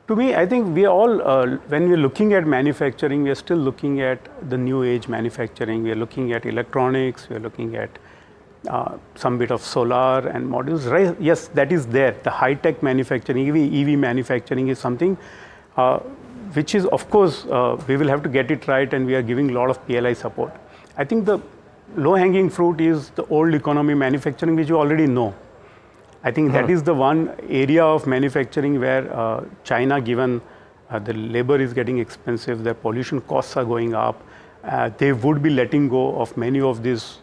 Speaker 1: To me, I think we all, when we're looking at manufacturing, we are still looking at the new age manufacturing. We are looking at electronics, we are looking at some bit of solar and modules. Right? Yes, that is there. The high-tech manufacturing, EV manufacturing is something which is, of course, we will have to get it right, and we are giving a lot of PLI support. I think the low-hanging fruit is the old economy manufacturing, which you already know. I think that is the one area of manufacturing where China, given the labor is getting expensive, their pollution costs are going up, they would be letting go of many of these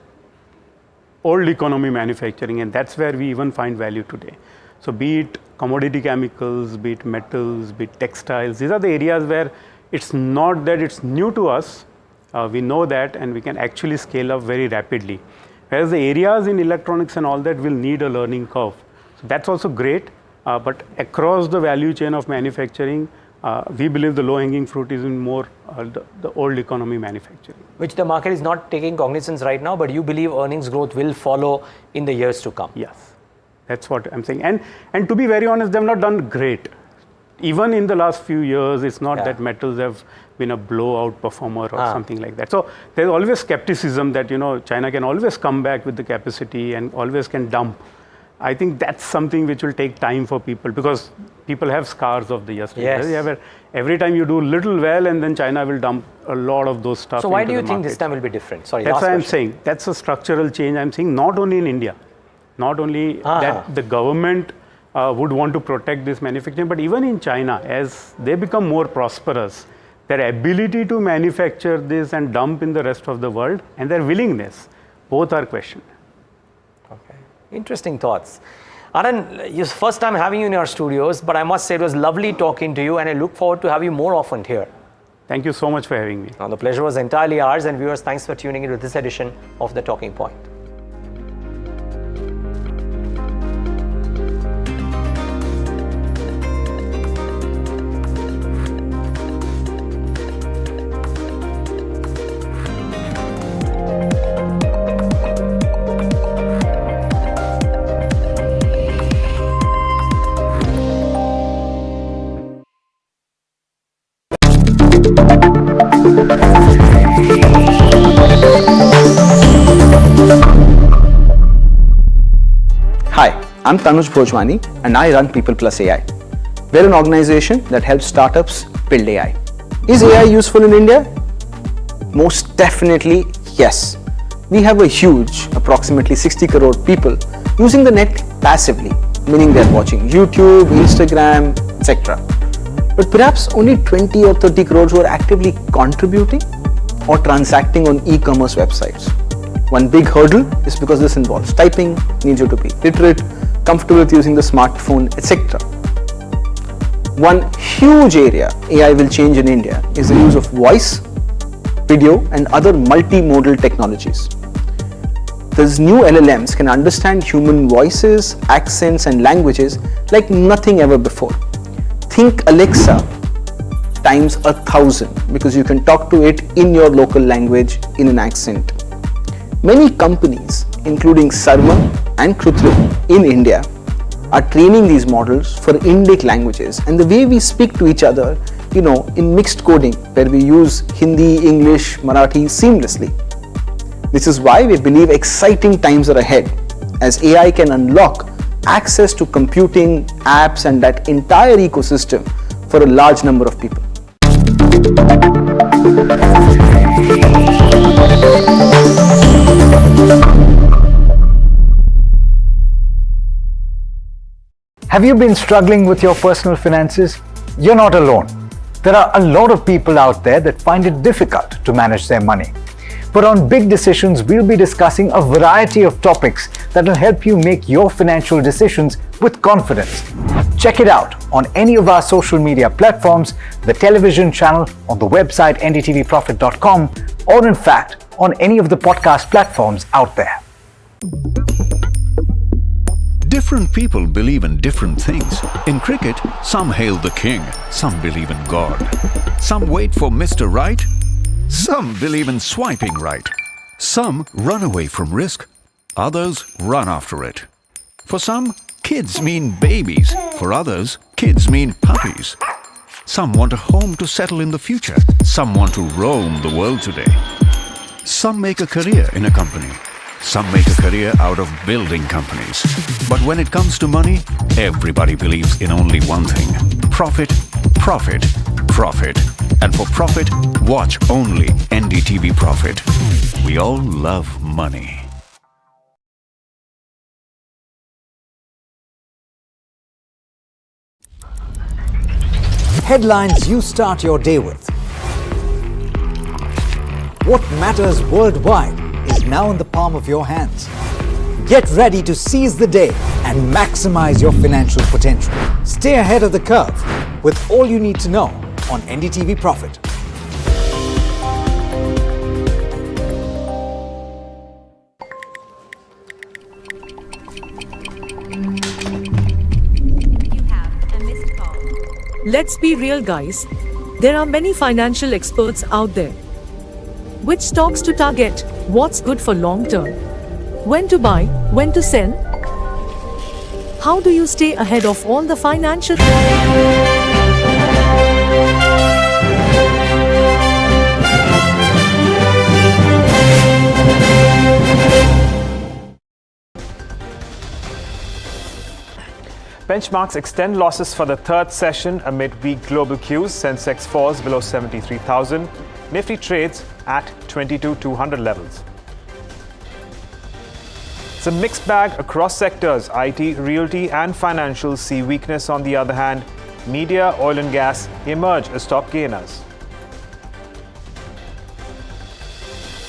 Speaker 1: old economy manufacturing, and that's where we even find value today. So be it commodity chemicals, be it metals, be it textiles, these are the areas where it's not that it's new to us, we know that, and we can actually scale up very rapidly. Whereas the areas in electronics and all that will need a learning curve. So that's also great, but across the value chain of manufacturing, we believe the low-hanging fruit is in more the old economy manufacturing.
Speaker 7: Which the market is not taking cognizance right now, but you believe earnings growth will follow in the years to come.
Speaker 1: Yes, that's what I'm saying. And to be very honest, they've not done great. Even in the last few years, it's not that metals have been a blowout performer or something like that. So there's always skepticism that, China can always come back with the capacity and always can dump. I think that's something which will take time for people, because people have scars of the yesterday.
Speaker 7: Yes.
Speaker 1: Every time you do little well, and then China will dump a lot of those stuff.
Speaker 7: So why do you
Speaker 1: into the
Speaker 7: think
Speaker 1: market.
Speaker 7: this time will be different? Sorry,
Speaker 1: that's
Speaker 7: last
Speaker 1: why I'm
Speaker 7: question.
Speaker 1: saying that's a structural change. I'm saying not only in India, not only that the government would want to protect this manufacturing, but even in China, as they become more prosperous, their ability to manufacture this and dump in the rest of the world, and their willingness, both are questioned.
Speaker 7: Okay, interesting thoughts. Anand, it's first time having you in our studios, but I must say it was lovely talking to you, and I look forward to have you more often here.
Speaker 1: Thank you so much for having me.
Speaker 7: Now, the pleasure was entirely ours, and viewers, thanks for tuning into this edition of The Talking Point.
Speaker 19: Hi, I'm Tanuj Bhojwani and I run People Plus AI. We're an organization that helps startups build AI. Is AI useful in India? Most definitely yes. We have a huge, approximately 60 crore people using the net passively, meaning they're watching YouTube, Instagram, etc. But perhaps only 20 or 30 crores who are actively contributing or transacting on e-commerce websites. One big hurdle is because this involves typing, needs you to be literate, comfortable with using the smartphone, etc. One huge area AI will change in India is the use of voice, video and other multimodal technologies. These new LLMs can understand human voices, accents and languages like nothing ever before. Think Alexa times 1,000 because you can talk to it in your local language in an accent. Many companies, including Sarma and Krutrim in India, are training these models for Indic languages and the way we speak to each other, in mixed coding where we use Hindi, English, Marathi seamlessly. This is why we believe exciting times are ahead as AI can unlock access to computing, apps and that entire ecosystem for a large number of people.
Speaker 5: Have you been struggling with your personal finances? You're not alone. There are a lot of people out there that find it difficult to manage their money. But on Big Decisions, we'll be discussing a variety of topics that will help you make your financial decisions with confidence. Check it out on any of our social media platforms, the television channel, on the website ndtvprofit.com, or in fact, on any of the podcast platforms out there.
Speaker 6: Different people believe in different things. In cricket, some hail the king, some believe in God. Some wait for Mr. Right, some believe in swiping right. Some run away from risk, others run after it. For some, kids mean babies. For others, kids mean puppies. Some want a home to settle in the future. Some want to roam the world today. Some make a career in a company. Some make a career out of building companies. But when it comes to money, everybody believes in only one thing: profit, profit, profit. And for profit, watch only NDTV Profit. We all love money.
Speaker 5: Headlines you start your day with. What matters worldwide is now in the palm of your hands. Get ready to seize the day and maximize your financial potential. Stay ahead of the curve with all you need to know on NDTV Profit.
Speaker 14: Let's be real, guys. There are many financial experts out there. Which stocks to target? What's good for long term? When to buy? When to sell? How do you stay ahead of all the financial?
Speaker 2: Benchmarks extend losses for the third session amid weak global cues. Sensex falls below 73,000. Nifty trades at 22,200 levels. It's a mixed bag across sectors. IT, realty and financials see weakness. On the other hand, media, oil and gas emerge as top gainers.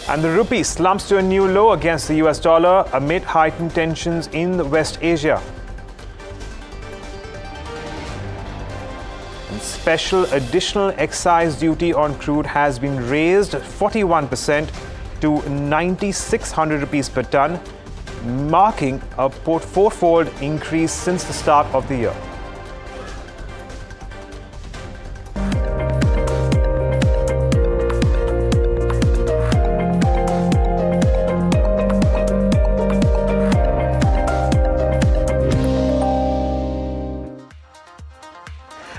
Speaker 2: And the rupee slumps to a new low against the US dollar amid heightened tensions in West Asia. Special additional excise duty on crude has been raised 41% to 9,600 rupees per ton, marking a fourfold increase since the start of the year.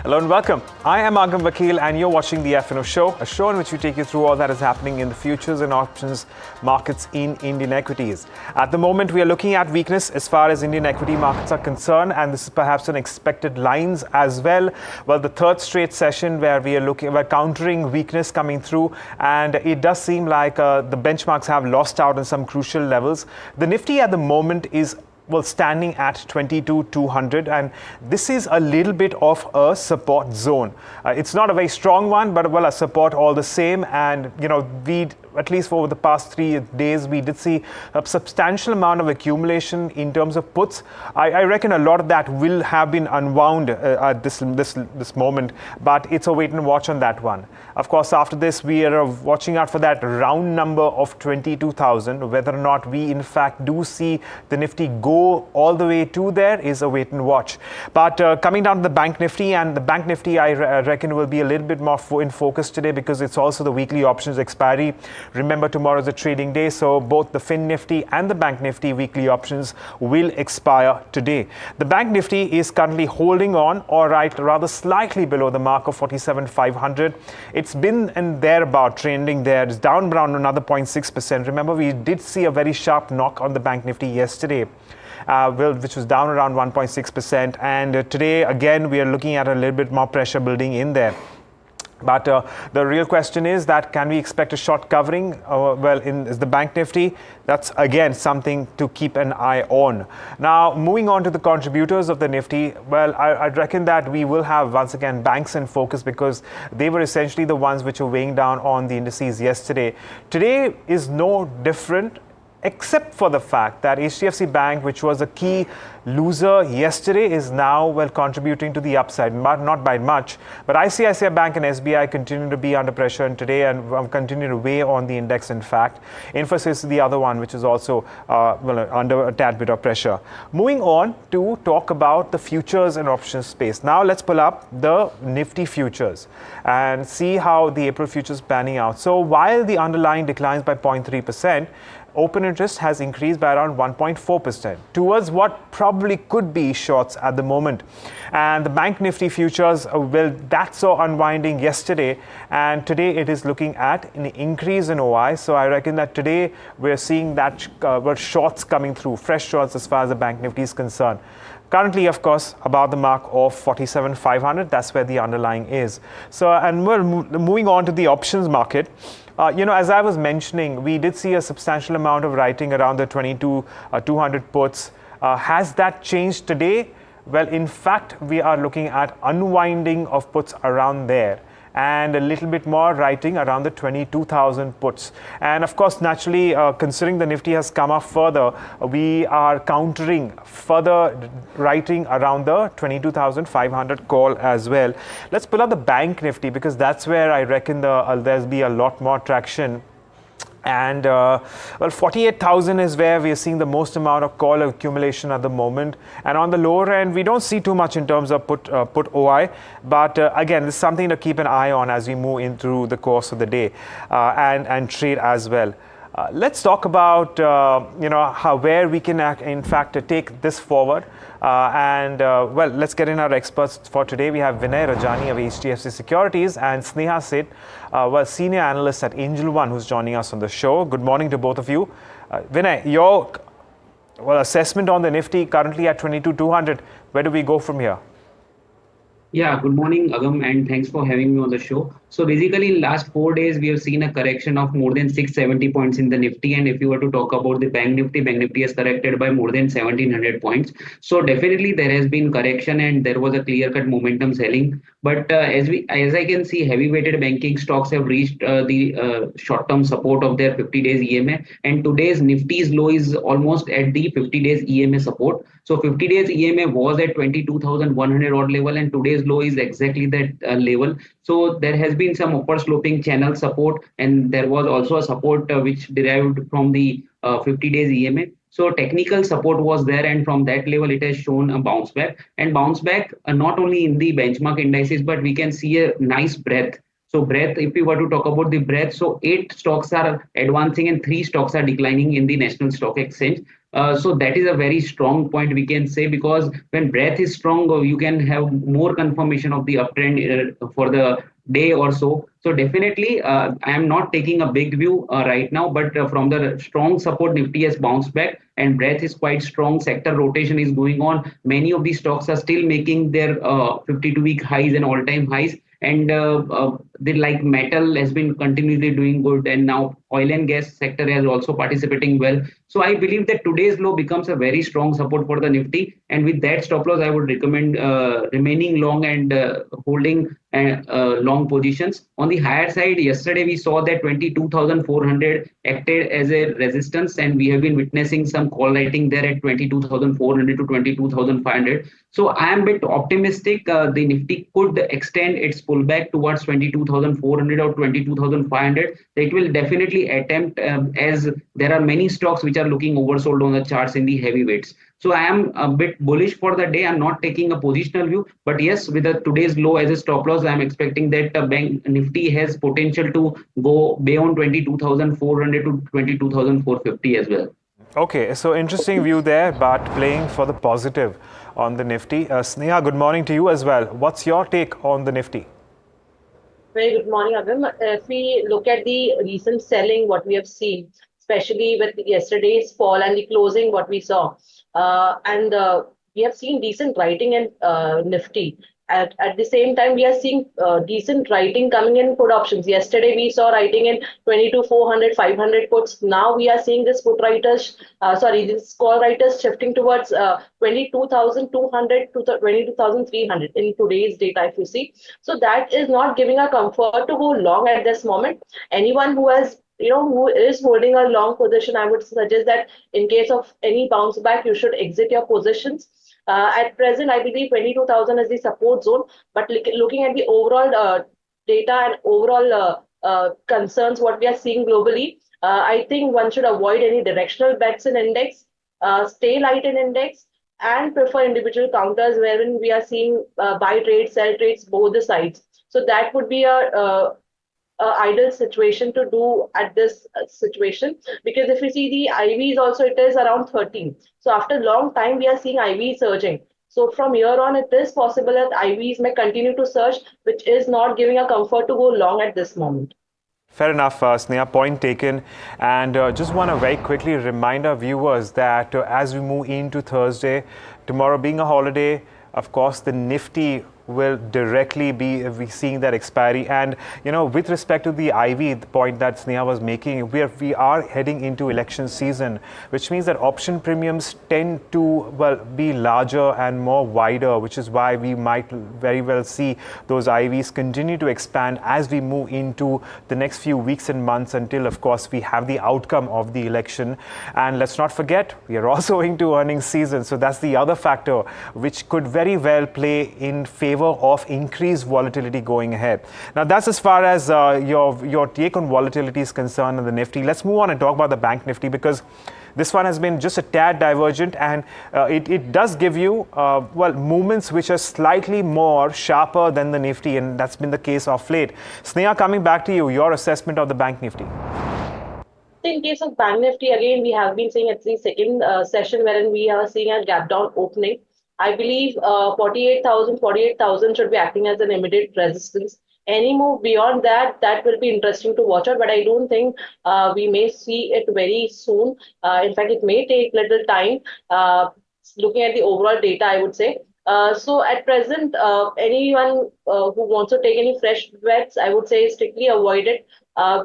Speaker 2: Hello and welcome. I am Agam Vakil and you're watching the FNO Show, a show in which we take you through all that is happening in the futures and options markets in Indian equities. At the moment, we are looking at weakness as far as Indian equity markets are concerned, and this is perhaps an expected lines as well. Well, the third straight session where we're countering weakness coming through, and it does seem like the benchmarks have lost out on some crucial levels. The Nifty at the moment is standing at 22,200, and this is a little bit of a support zone. It's not a very strong one, but a support all the same. And we, at least for the past 3 days, we did see a substantial amount of accumulation in terms of puts. I reckon a lot of that will have been unwound at this moment, but it's a wait and watch on that one. Of course, after this, we are watching out for that round number of 22,000. Whether or not we in fact do see the Nifty go all the way to there is a wait and watch. But coming down to the Bank Nifty, and the Bank Nifty I reckon will be a little bit more in focus today because it's also the weekly options expiry. Remember, tomorrow is a trading day, so both the Fin Nifty and the Bank Nifty weekly options will expire today. The Bank Nifty is currently holding on, or rather slightly below the mark of 47,500. It's been in thereabout, trending there. It's down around another 0.6%. Remember, we did see a very sharp knock on the Bank Nifty yesterday, which was down around 1.6%. And today, again, we are looking at a little bit more pressure building in there. But the real question is that can we expect a short covering? In the Bank Nifty, that's again something to keep an eye on. Now, moving on to the contributors of the Nifty, I reckon that we will have once again banks in focus because they were essentially the ones which were weighing down on the indices yesterday. Today is no different. except for the fact that HDFC Bank, which was a key loser yesterday, is now contributing to the upside, not by much. But ICICI Bank and SBI continue to be under pressure and today and continue to weigh on the index. In fact, Infosys is the other one which is also under a tad bit of pressure. Moving on to talk about the futures and options space. Now let's pull up the Nifty futures and see how the April futures panning out. So while the underlying declines by 0.3%, open interest has increased by around 1.4% towards what probably could be shorts at the moment. And the Bank Nifty futures, that saw unwinding yesterday, and today it is looking at an increase in OI. So I reckon that today we're seeing that shorts coming through, fresh shorts as far as the Bank Nifty is concerned. Currently, of course, about the mark of 47,500. That's where the underlying is. So, and we're moving on to the options market. As I was mentioning, we did see a substantial amount of writing around the 22,200 puts. Has that changed today? Well, in fact, we are looking at unwinding of puts around there, and a little bit more writing around the 22,000 puts. And of course, naturally, considering the Nifty has come up further, we are countering further writing around the 22,500 call as well. Let's pull up the Bank Nifty because that's where I reckon there'll be a lot more traction. And 48,000 is where we are seeing the most amount of call accumulation at the moment. And on the lower end, we don't see too much in terms of put OI. But again, this is something to keep an eye on as we move in through the course of the day and trade as well. Let's talk about where we can in fact take this forward. Let's get in our experts for today. We have Vinay Rajani of HDFC Securities and Sneha Sid, senior analyst at Angel One, who's joining us on the show. Good morning to both of you. Vinay, your assessment on the Nifty currently at 22,200. Where do we go from here?
Speaker 13: Yeah, good morning, Agam, and thanks for having me on the show. So basically, in last 4 days, we have seen a correction of more than 670 points in the Nifty. And if you were to talk about the Bank Nifty has corrected by more than 1,700 points. So definitely there has been correction and there was a clear-cut momentum selling. But as I can see, heavy-weighted banking stocks have reached the short-term support of their 50 days EMA. And today's Nifty's low is almost at the 50 days EMA support. So 50 days EMA was at 22,100 odd level, and today's low is exactly that level. So there has been some upper sloping channel support, and there was also a support which derived from the 50 days EMA. So technical support was there, and from that level it has shown a bounce back. And bounce back not only in the benchmark indices, but we can see a nice breadth. So breadth, if we were to talk about the breadth, so 8 stocks are advancing and 3 stocks are declining in the National Stock Exchange. So that is a very strong point we can say, because when breadth is strong, you can have more confirmation of the uptrend for the day or so. So definitely, I am not taking a big view right now, but from the strong support, Nifty has bounced back and breadth is quite strong. Sector rotation is going on. Many of these stocks are still making their 52-week highs and all-time highs. And like metal has been continuously doing good, and now oil and gas sector is also participating well. So I believe that today's low becomes a very strong support for the Nifty, and with that stop loss, I would recommend remaining long and holding long positions. On the higher side, yesterday we saw that 22,400 acted as a resistance, and we have been witnessing some call writing there at 22,400 to 22,500. So I am a bit optimistic. The Nifty could extend its pullback towards 22,400 or 22,500. It will definitely attempt, as there are many stocks which are looking oversold on the charts in the heavyweights. So I am a bit bullish for the day. I'm not taking a positional view, but yes, with today's low as a stop loss, I'm expecting that Bank Nifty has potential to go beyond 22,400 to 22,450 as well.
Speaker 2: Okay, so interesting view there, but playing for the positive on the Nifty. Sneha, good morning to you as well. What's your take on the Nifty?
Speaker 22: Very good morning, Agam. If we look at the recent selling, what we have seen, especially with yesterday's fall and the closing, what we saw, we have seen decent writing in Nifty. At the same time, we are seeing decent writing coming in put options. Yesterday, we saw writing in 22,400, 500 puts. Now we are seeing this this call writers shifting towards 22,200 to 22,300 in today's data, if you see. So that is not giving a comfort to go long at this moment. Anyone who has who is holding a long position, I would suggest that in case of any bounce back, you should exit your positions. At present, I believe 22,000 is the support zone, but looking at the overall data and overall concerns, what we are seeing globally, I think one should avoid any directional bets in index, stay light in index, and prefer individual counters wherein we are seeing buy trades, sell trades, both the sides. So that would be a ideal situation to do at this situation, because if you see the IVs also, it is around 13. So after a long time, we are seeing IV surging. So from here on, it is possible that IVs may continue to surge, which is not giving a comfort to go long at this moment.
Speaker 2: Fair enough, Sneha, point taken. And just want to very quickly remind our viewers that as we move into Thursday, tomorrow being a holiday, of course, the Nifty will directly be seeing that expiry. And, with respect to the IV, the point that Sneha was making, we are heading into election season, which means that option premiums tend to, be larger and more wider, which is why we might very well see those IVs continue to expand as we move into the next few weeks and months until, of course, we have the outcome of the election. And let's not forget, we are also into earnings season. So that's the other factor, which could very well play in favor of increased volatility going ahead. Now, that's as far as your take on volatility is concerned in the Nifty. Let's move on and talk about the Bank Nifty, because this one has been just a tad divergent, and it does give you, movements which are slightly more sharper than the Nifty, and that's been the case of late. Sneha, coming back to you, your assessment of the Bank Nifty.
Speaker 22: In case of Bank Nifty, again, we have been seeing at the second session wherein we are seeing a gap down opening. I believe 48,000 should be acting as an immediate resistance. Any move beyond that, that will be interesting to watch out, but I don't think we may see it very soon. In fact, it may take little time. Looking at the overall data, I would say. So at present, anyone who wants to take any fresh bets, I would say strictly avoid it.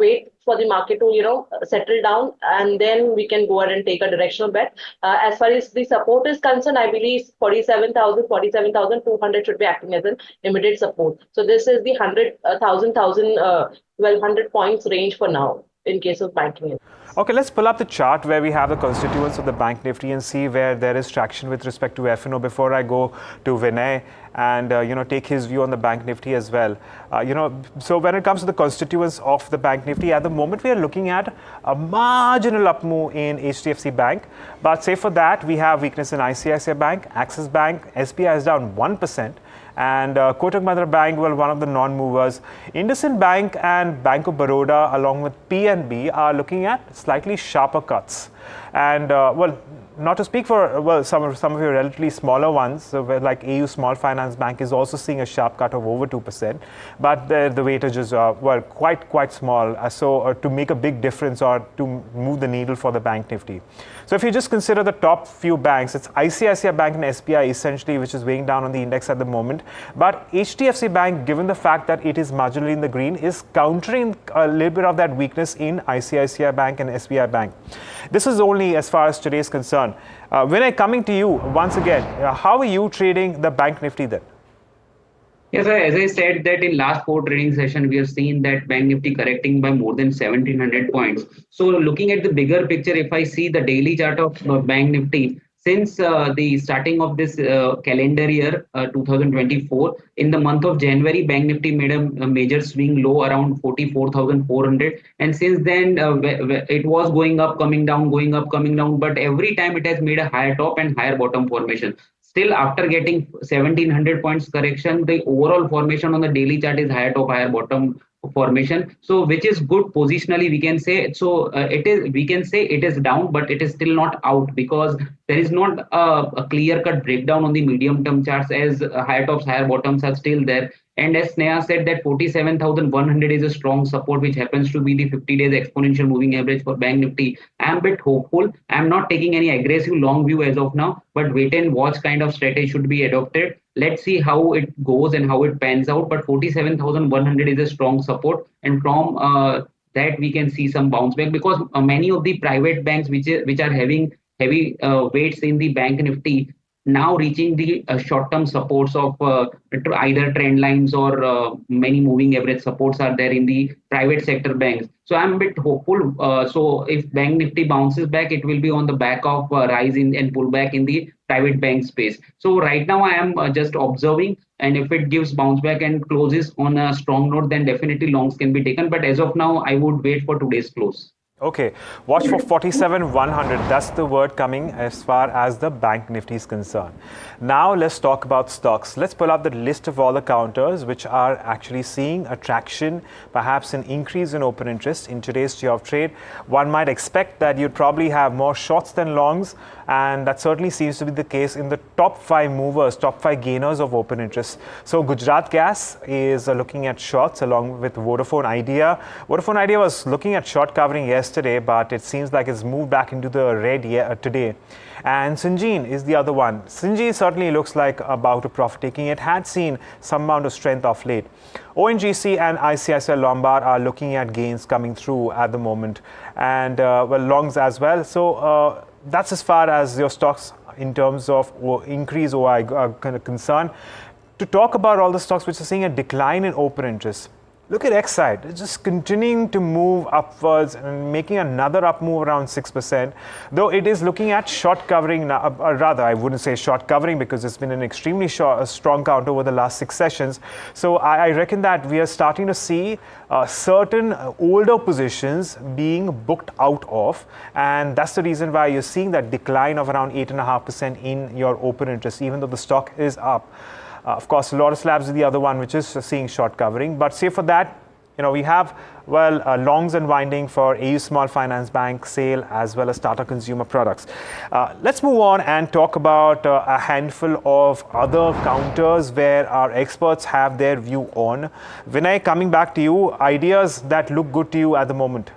Speaker 22: Wait for the market to, settle down, and then we can go ahead and take a directional bet. As far as the support is concerned, I believe 47,200 should be acting as an immediate support. So this is the 1,200 points range for now in case of banking.
Speaker 2: Okay, let's pull up the chart where we have the constituents of the Bank Nifty and see where there is traction with respect to F&O before I go to Vinay and take his view on the Bank Nifty as well. So when it comes to the constituents of the Bank Nifty, at the moment we are looking at a marginal up move in HDFC Bank, but say for that we have weakness in ICICI Bank, Axis Bank, SBI is down 1%. And Kotak Mahindra Bank, one of the non-movers. IndusInd Bank and Bank of Baroda, along with PNB, are looking at slightly sharper cuts. And not to speak for some of your relatively smaller ones, so like AU Small Finance Bank is also seeing a sharp cut of over 2%, but the weightages are quite small. So to make a big difference or to move the needle for the Bank Nifty. So if you just consider the top few banks, it's ICICI Bank and SBI essentially, which is weighing down on the index at the moment. But HDFC Bank, given the fact that it is marginally in the green, is countering a little bit of that weakness in ICICI Bank and SBI Bank. This is only as far as today is concerned. Vinay, coming to you once again, how are you trading the Bank Nifty then?
Speaker 13: Yes, as I said that in last 4 trading session, we have seen that Bank Nifty correcting by more than 1,700 points. So looking at the bigger picture, if I see the daily chart of Bank Nifty, since the starting of this calendar year 2024, in the month of January, Bank Nifty made a major swing low around 44,400, and since then it was going up, coming down, going up, coming down, but every time it has made a higher top and higher bottom formation. Still, after getting 1,700 points correction, the overall formation on the daily chart is higher top, higher bottom formation. So, which is good positionally, we can say. So, we can say it is down, but it is still not out, because there is not a clear-cut breakdown on the medium-term charts, as higher tops, higher bottoms are still there. And as Sneha said, that 47,100 is a strong support, which happens to be the 50 days exponential moving average for Bank Nifty. I'm a bit hopeful. I'm not taking any aggressive long view as of now, but wait and watch kind of strategy should be adopted. Let's see how it goes and how it pans out. But 47,100 is a strong support, and from that we can see some bounce back, because many of the private banks which are having heavy weights in the Bank Nifty, now reaching the short-term supports of either trend lines or many moving average supports are there in the private sector banks. So I'm a bit hopeful. So if Bank Nifty bounces back, it will be on the back of rise in and pullback in the private bank space. So right now I am just observing, and if it gives bounce back and closes on a strong note, then definitely longs can be taken. But as of now, I would wait for today's close.
Speaker 2: Okay, watch for 47,100. That's the word coming as far as the Bank Nifty is concerned. Now let's talk about stocks. Let's pull up the list of all the counters which are actually seeing a traction, perhaps an increase in open interest in today's day of trade. One might expect that you'd probably have more shorts than longs, and that certainly seems to be the case in the top 5 movers, top 5 gainers of open interest. So Gujarat Gas is looking at shorts along with Vodafone Idea. Vodafone Idea was looking at short covering yesterday, but it seems like it's moved back into the red today. And Syngene is the other one. Syngene certainly looks like about a profit taking. It had seen some amount of strength of late. ONGC and ICICI Lombard are looking at gains coming through at the moment, and well, longs as well. So that's as far as your stocks in terms of increase OI are kind of concerned. To talk about all the stocks which are seeing a decline in open interest, look at Exide. It's just continuing to move upwards and making another up move around 6%, though it is looking at short covering now, rather I wouldn't say short covering because it's been an extremely strong counter over the last 6 sessions. So I reckon that we are starting to see certain older positions being booked out of, and that's the reason why you're seeing that decline of around 8.5% in your open interest, even though the stock is up. Of course, Lotus Labs is the other one which is seeing short covering. But say for that, we have, well, longs unwinding for AU Small Finance Bank, SAIL, as well as Tata Consumer Products. Let's move on and talk about a handful of other counters where our experts have their view on. Vinay, coming back to you, ideas that look good to you at the moment?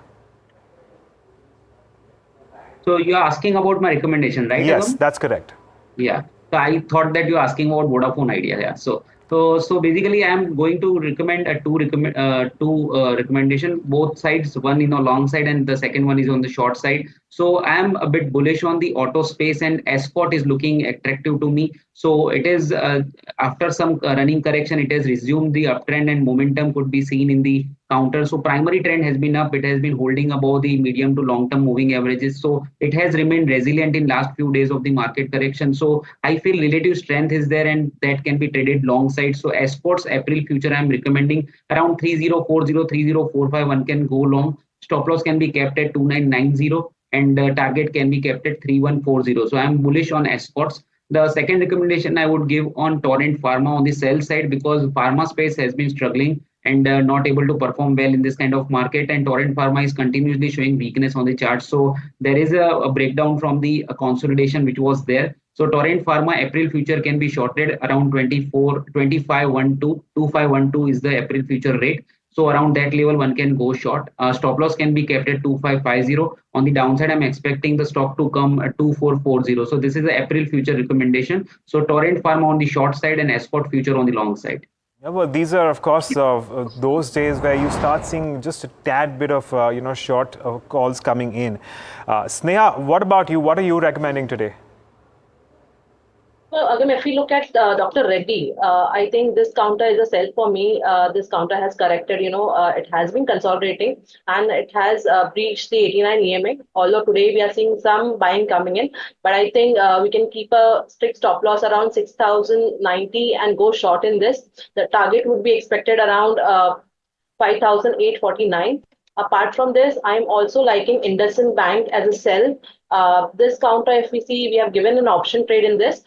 Speaker 13: So you're asking about my recommendation, right?
Speaker 2: Yes,
Speaker 13: Agam?
Speaker 2: that's correct.
Speaker 13: Yeah. So I thought that you're asking about Vodafone Idea. Yeah. So basically, I am going to recommend two recommendation, both sides. One in a long side, and the second one is on the short side. So I am a bit bullish on the auto space, and Escort is looking attractive to me. So it is after some running correction, it has resumed the uptrend, and momentum could be seen in the counter. So primary trend has been up. It has been holding above the medium to long term moving averages. So it has remained resilient in last few days of the market correction. So I feel relative strength is there, and that can be traded long side. So Esports April future, I'm recommending around 3040, 3045. One can go long. Stop loss can be kept at 2990, and target can be kept at 3140. So I'm bullish on Esports. The second recommendation I would give on Torrent Pharma on the sell side, because pharma space has been struggling and not able to perform well in this kind of market, and Torrent Pharma is continuously showing weakness on the chart. So there is a breakdown from the consolidation which was there. So Torrent Pharma April future can be shorted around 2512. 2512 is the April future rate. So around that level, one can go short. Stop loss can be kept at 2550. On the downside, I'm expecting the stock to come at 2440. So this is the April future recommendation. So Torrent Pharma on the short side and Escort future on the long side.
Speaker 2: Yeah, well, these are, of course, those days where you start seeing just a tad bit of, short calls coming in. Sneha, what about you? What are you recommending today?
Speaker 22: Well, again, if we look at Dr. Reddy, I think this counter is a sell for me. This counter has corrected, it has been consolidating, and it has breached the 89 EMA. Although today we are seeing some buying coming in, but I think we can keep a strict stop loss around 6,090 and go short in this. The target would be expected around 5,849. Apart from this, I'm also liking IndusInd Bank as a sell. This counter, if we see, we have given an option trade in this.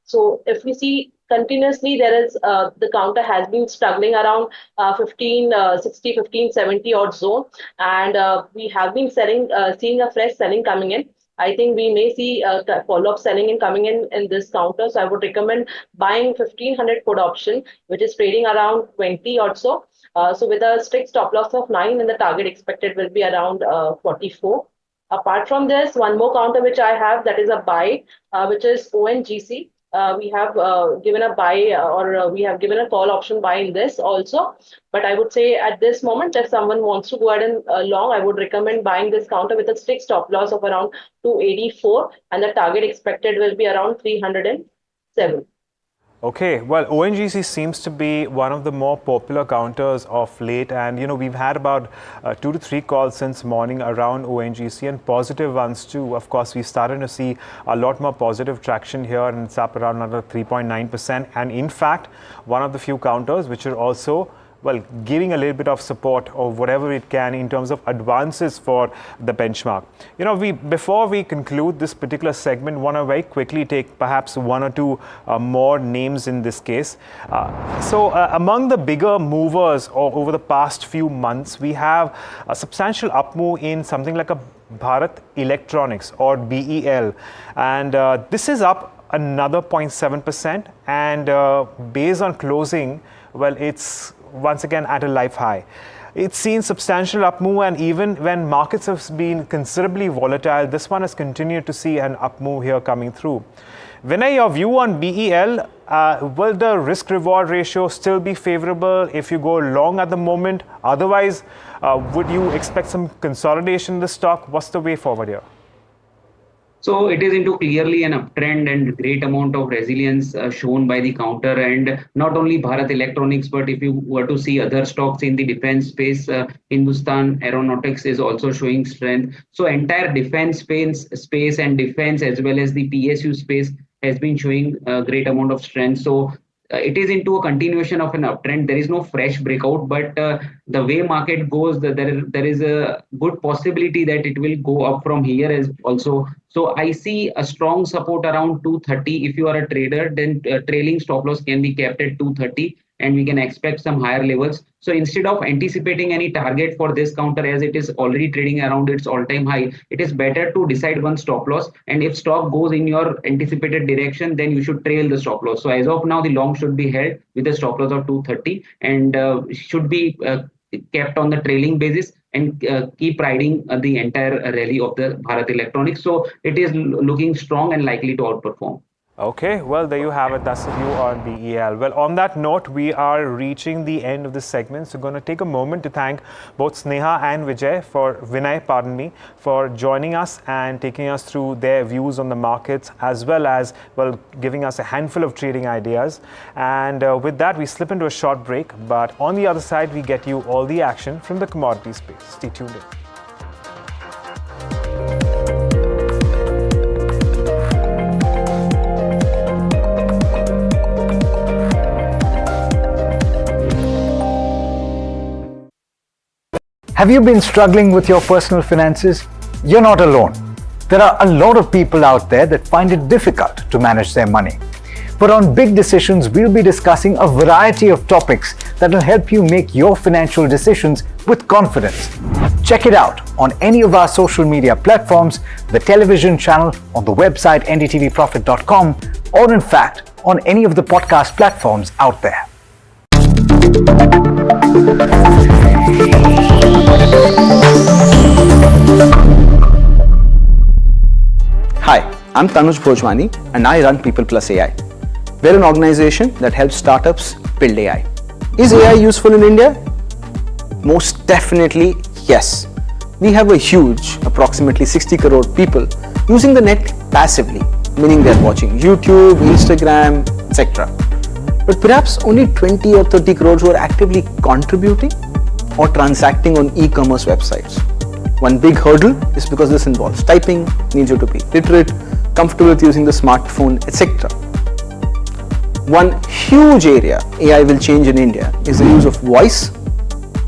Speaker 22: So if we see continuously, there is the counter has been struggling around 1560, 1570 odd zone, and we have been seeing a fresh selling coming in. I think we may see follow-up selling in coming in this counter. So I would recommend buying 1500 put option, which is trading around 20 or so. So with a strict stop loss of 9, and the target expected will be around 44. Apart from this, one more counter which I have, that is a buy, which is ONGC. we have given a buy or we have given a call option buy in this also. But I would say at this moment, if someone wants to go ahead and long, I would recommend buying this counter with a strict stop loss of around 284, and the target expected will be around 307.
Speaker 2: Okay, well, ONGC seems to be one of the more popular counters of late, and we've had about 2 to 3 calls since morning around ONGC, and positive ones too. Of course, we started to see a lot more positive traction here, and it's up around another 3.9%. And in fact, one of the few counters which are also giving a little bit of support or whatever it can in terms of advances for the benchmark. Before we conclude this particular segment, want to very quickly take perhaps 1 or 2 more names in this case. So among the bigger movers over the past few months, we have a substantial up move in something like a Bharat Electronics or BEL, and this is up another 0.7%, and based on closing, it's once again at a life high. It's seen substantial up move, and even when markets have been considerably volatile, this one has continued to see an up move here coming through. Vinay, your view on BEL, will the risk reward ratio still be favorable if you go long at the moment? Otherwise, would you expect some consolidation in the stock? What's the way forward here?
Speaker 13: So it is into clearly an uptrend and great amount of resilience shown by the counter, and not only Bharat Electronics, but if you were to see other stocks in the defense space, Hindustan Aeronautics is also showing strength. So entire defense space and defense as well as the PSU space has been showing a great amount of strength. So it is into a continuation of an uptrend. There is no fresh breakout, but the way market goes, there is a good possibility that it will go up from here as also. So I see a strong support around 230. If you are a trader, then trailing stop loss can be kept at 230, and we can expect some higher levels. So instead of anticipating any target for this counter, as it is already trading around its all-time high, it is better to decide one stop loss. And if stock goes in your anticipated direction, then you should trail the stop loss. So as of now, the long should be held with a stop loss of 230 and should be kept on the trailing basis and keep riding the entire rally of the Bharat Electronics. So it is looking strong and likely to outperform.
Speaker 2: Okay, well, there you have it. That's the view on BEL. Well, on that note, we are reaching the end of this segment. So, going to take a moment to thank both Sneha and Vinay, for joining us and taking us through their views on the markets, as well as, giving us a handful of trading ideas. And with that, we slip into a short break. But on the other side, we get you all the action from the commodity space. Stay tuned in.
Speaker 5: Have you been struggling with your personal finances? You're not alone. There are a lot of people out there that find it difficult to manage their money. But on Big Decisions, we'll be discussing a variety of topics that will help you make your financial decisions with confidence. Check it out on any of our social media platforms, the television channel, on the website ndtvprofit.com, or in fact, on any of the podcast platforms out there.
Speaker 19: Hi, I'm Tanuj Bhojwani and I run People Plus AI. We're an organization that helps startups build AI. Is AI useful in India? Most definitely yes. We have a huge, approximately 60 crore people using the net passively, meaning they're watching YouTube, Instagram, etc. But perhaps only 20 or 30 crores who are actively contributing or transacting on e-commerce websites. One big hurdle is because this involves typing, needs you to be literate, comfortable with using the smartphone, etc. One huge area AI will change in India is the use of voice,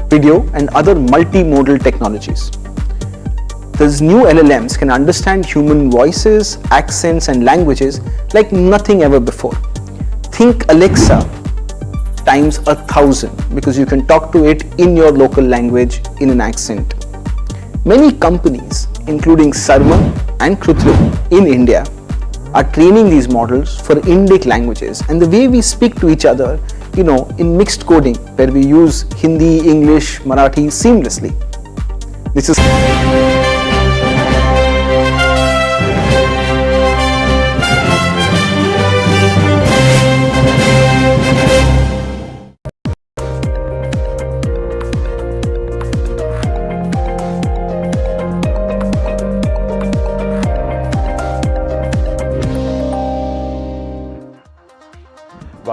Speaker 19: video and other multimodal technologies. These new LLMs can understand human voices, accents and languages like nothing ever before. Think Alexa times 1,000 because you can talk to it in your local language in an accent. Many companies, including Sarma and Krutrim in India, are training these models for Indic languages and the way we speak to each other, in mixed coding where we use Hindi, English, Marathi seamlessly. This is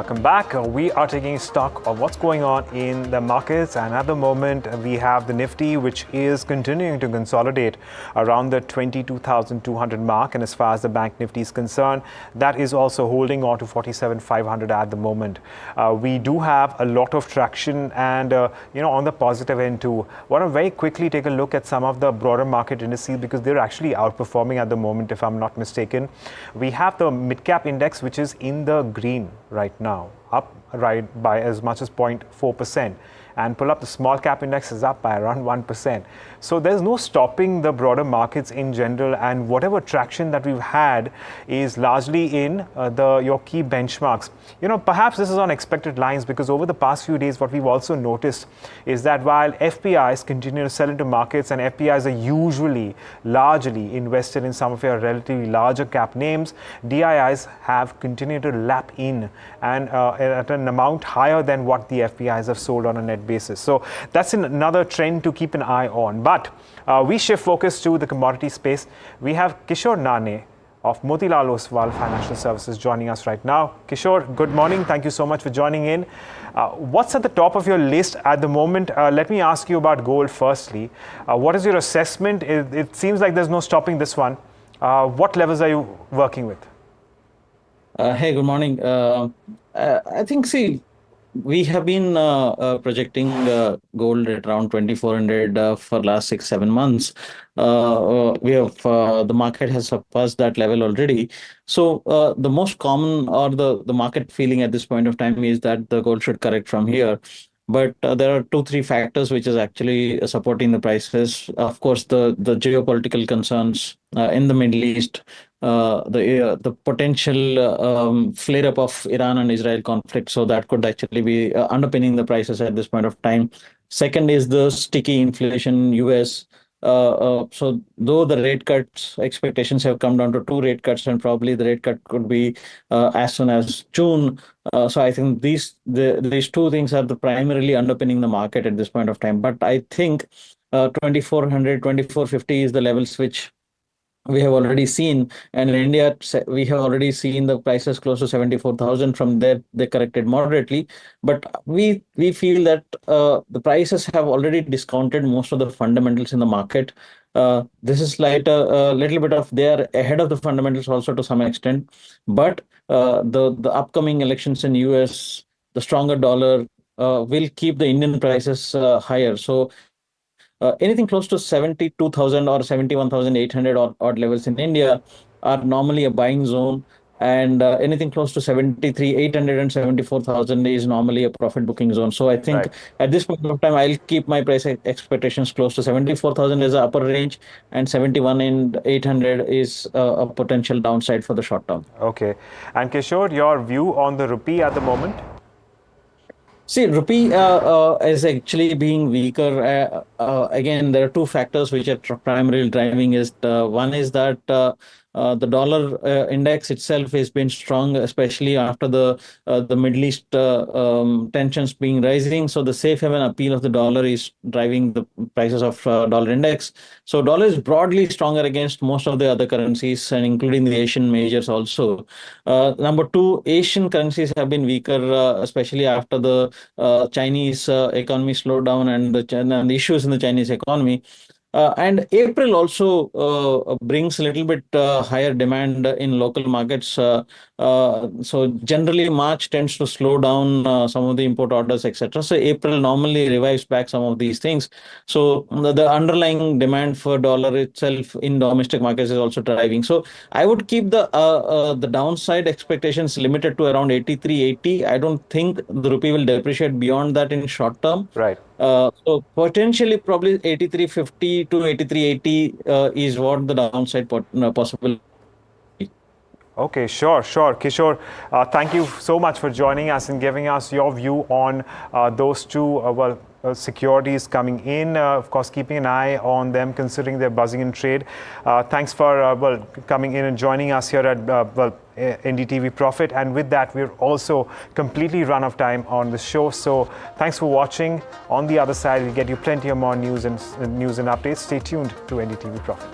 Speaker 2: Welcome back. We are taking stock of what's going on in the markets, and at the moment we have the Nifty, which is continuing to consolidate around the 22,200 mark, and as far as the Bank Nifty is concerned, that is also holding on to 47,500 at the moment. We do have a lot of traction, and on the positive end too. Want to very quickly take a look at some of the broader market indices because they're actually outperforming at the moment, if I'm not mistaken. We have the mid-cap index, which is in the green right now, up right by as much as 0.4%, and pull up the small cap index is up by around 1%. So there's no stopping the broader markets in general, and whatever traction that we've had is largely in your key benchmarks. Perhaps this is on expected lines because over the past few days what we've also noticed is that while FPIs continue to sell into markets, and FPIs are usually largely invested in some of your relatively larger cap names, DIIs have continued to lap in and at an amount higher than what the FPIs have sold on a net basis. So that's another trend to keep an eye on. But we shift focus to the commodity space. We have Kishore Nane of Motilal Oswal Financial Services joining us right now. Kishore, good morning. Thank you so much for joining in. What's at the top of your list at the moment? Let me ask you about gold firstly. What is your assessment? It seems like there's no stopping this one. What levels are you working with?
Speaker 15: Hey, good morning. I think, we have been projecting gold at around 2,400 for last 6-7 months. The market has surpassed that level already. So the most common or the market feeling at this point of time is that the gold should correct from here. But there are 2-3 factors which is actually supporting the prices. Of course, the geopolitical concerns in the Middle East, the potential flare-up of Iran and Israel conflict. So that could actually be underpinning the prices at this point of time. Second is the sticky inflation in US. So though the rate cuts expectations have come down to 2 rate cuts, and probably the rate cut could be as soon as June. So I think these 2 things are the primarily underpinning the market at this point of time. But I think 2,400, 2,450 is the levels which we have already seen, and in India we have already seen the prices close to 74,000. From there they corrected moderately, but we feel that the prices have already discounted most of the fundamentals in the market. This is like a little bit of they are ahead of the fundamentals also to some extent, but the upcoming elections in US, the stronger dollar will keep the Indian prices higher. So anything close to 72,000 or 71,800 odd levels in India are normally a buying zone, and anything close to 73,800 and 74,000 is normally a profit booking zone. So I think at this point of time, I'll keep my price expectations close to 74,000 as the upper range, and 71,800 is a potential downside for the short term.
Speaker 2: Okay. And Kishore, your view on the rupee at the moment?
Speaker 15: Rupee is actually being weaker. Again, there are 2 factors which are primarily driving is one is that the dollar index itself has been strong, especially after the Middle East tensions being rising. So the safe haven appeal of the dollar is driving the prices of dollar index. So dollar is broadly stronger against most of the other currencies, and including the Asian majors also. Number 2, Asian currencies have been weaker, especially after the Chinese economy slowed down and the issues in the Chinese economy. And April also brings a little bit higher demand in local markets. So generally March tends to slow down some of the import orders, etc. So April normally revives back some of these things. So the underlying demand for dollar itself in domestic markets is also driving. So I would keep the downside expectations limited to around 83.80. I don't think the rupee will depreciate beyond that in short term.
Speaker 2: Right.
Speaker 15: So potentially probably 83.50 to 83.80 is what the downside possible.
Speaker 2: Okay, sure. Kishore, thank you so much for joining us and giving us your view on those 2 securities coming in. Of course, keeping an eye on them considering they're buzzing in trade. Thanks for coming in and joining us here at NDTV Profit. And with that, we're also completely run of time on the show. So thanks for watching. On the other side, we'll get you plenty of more news and updates. Stay tuned to NDTV Profit.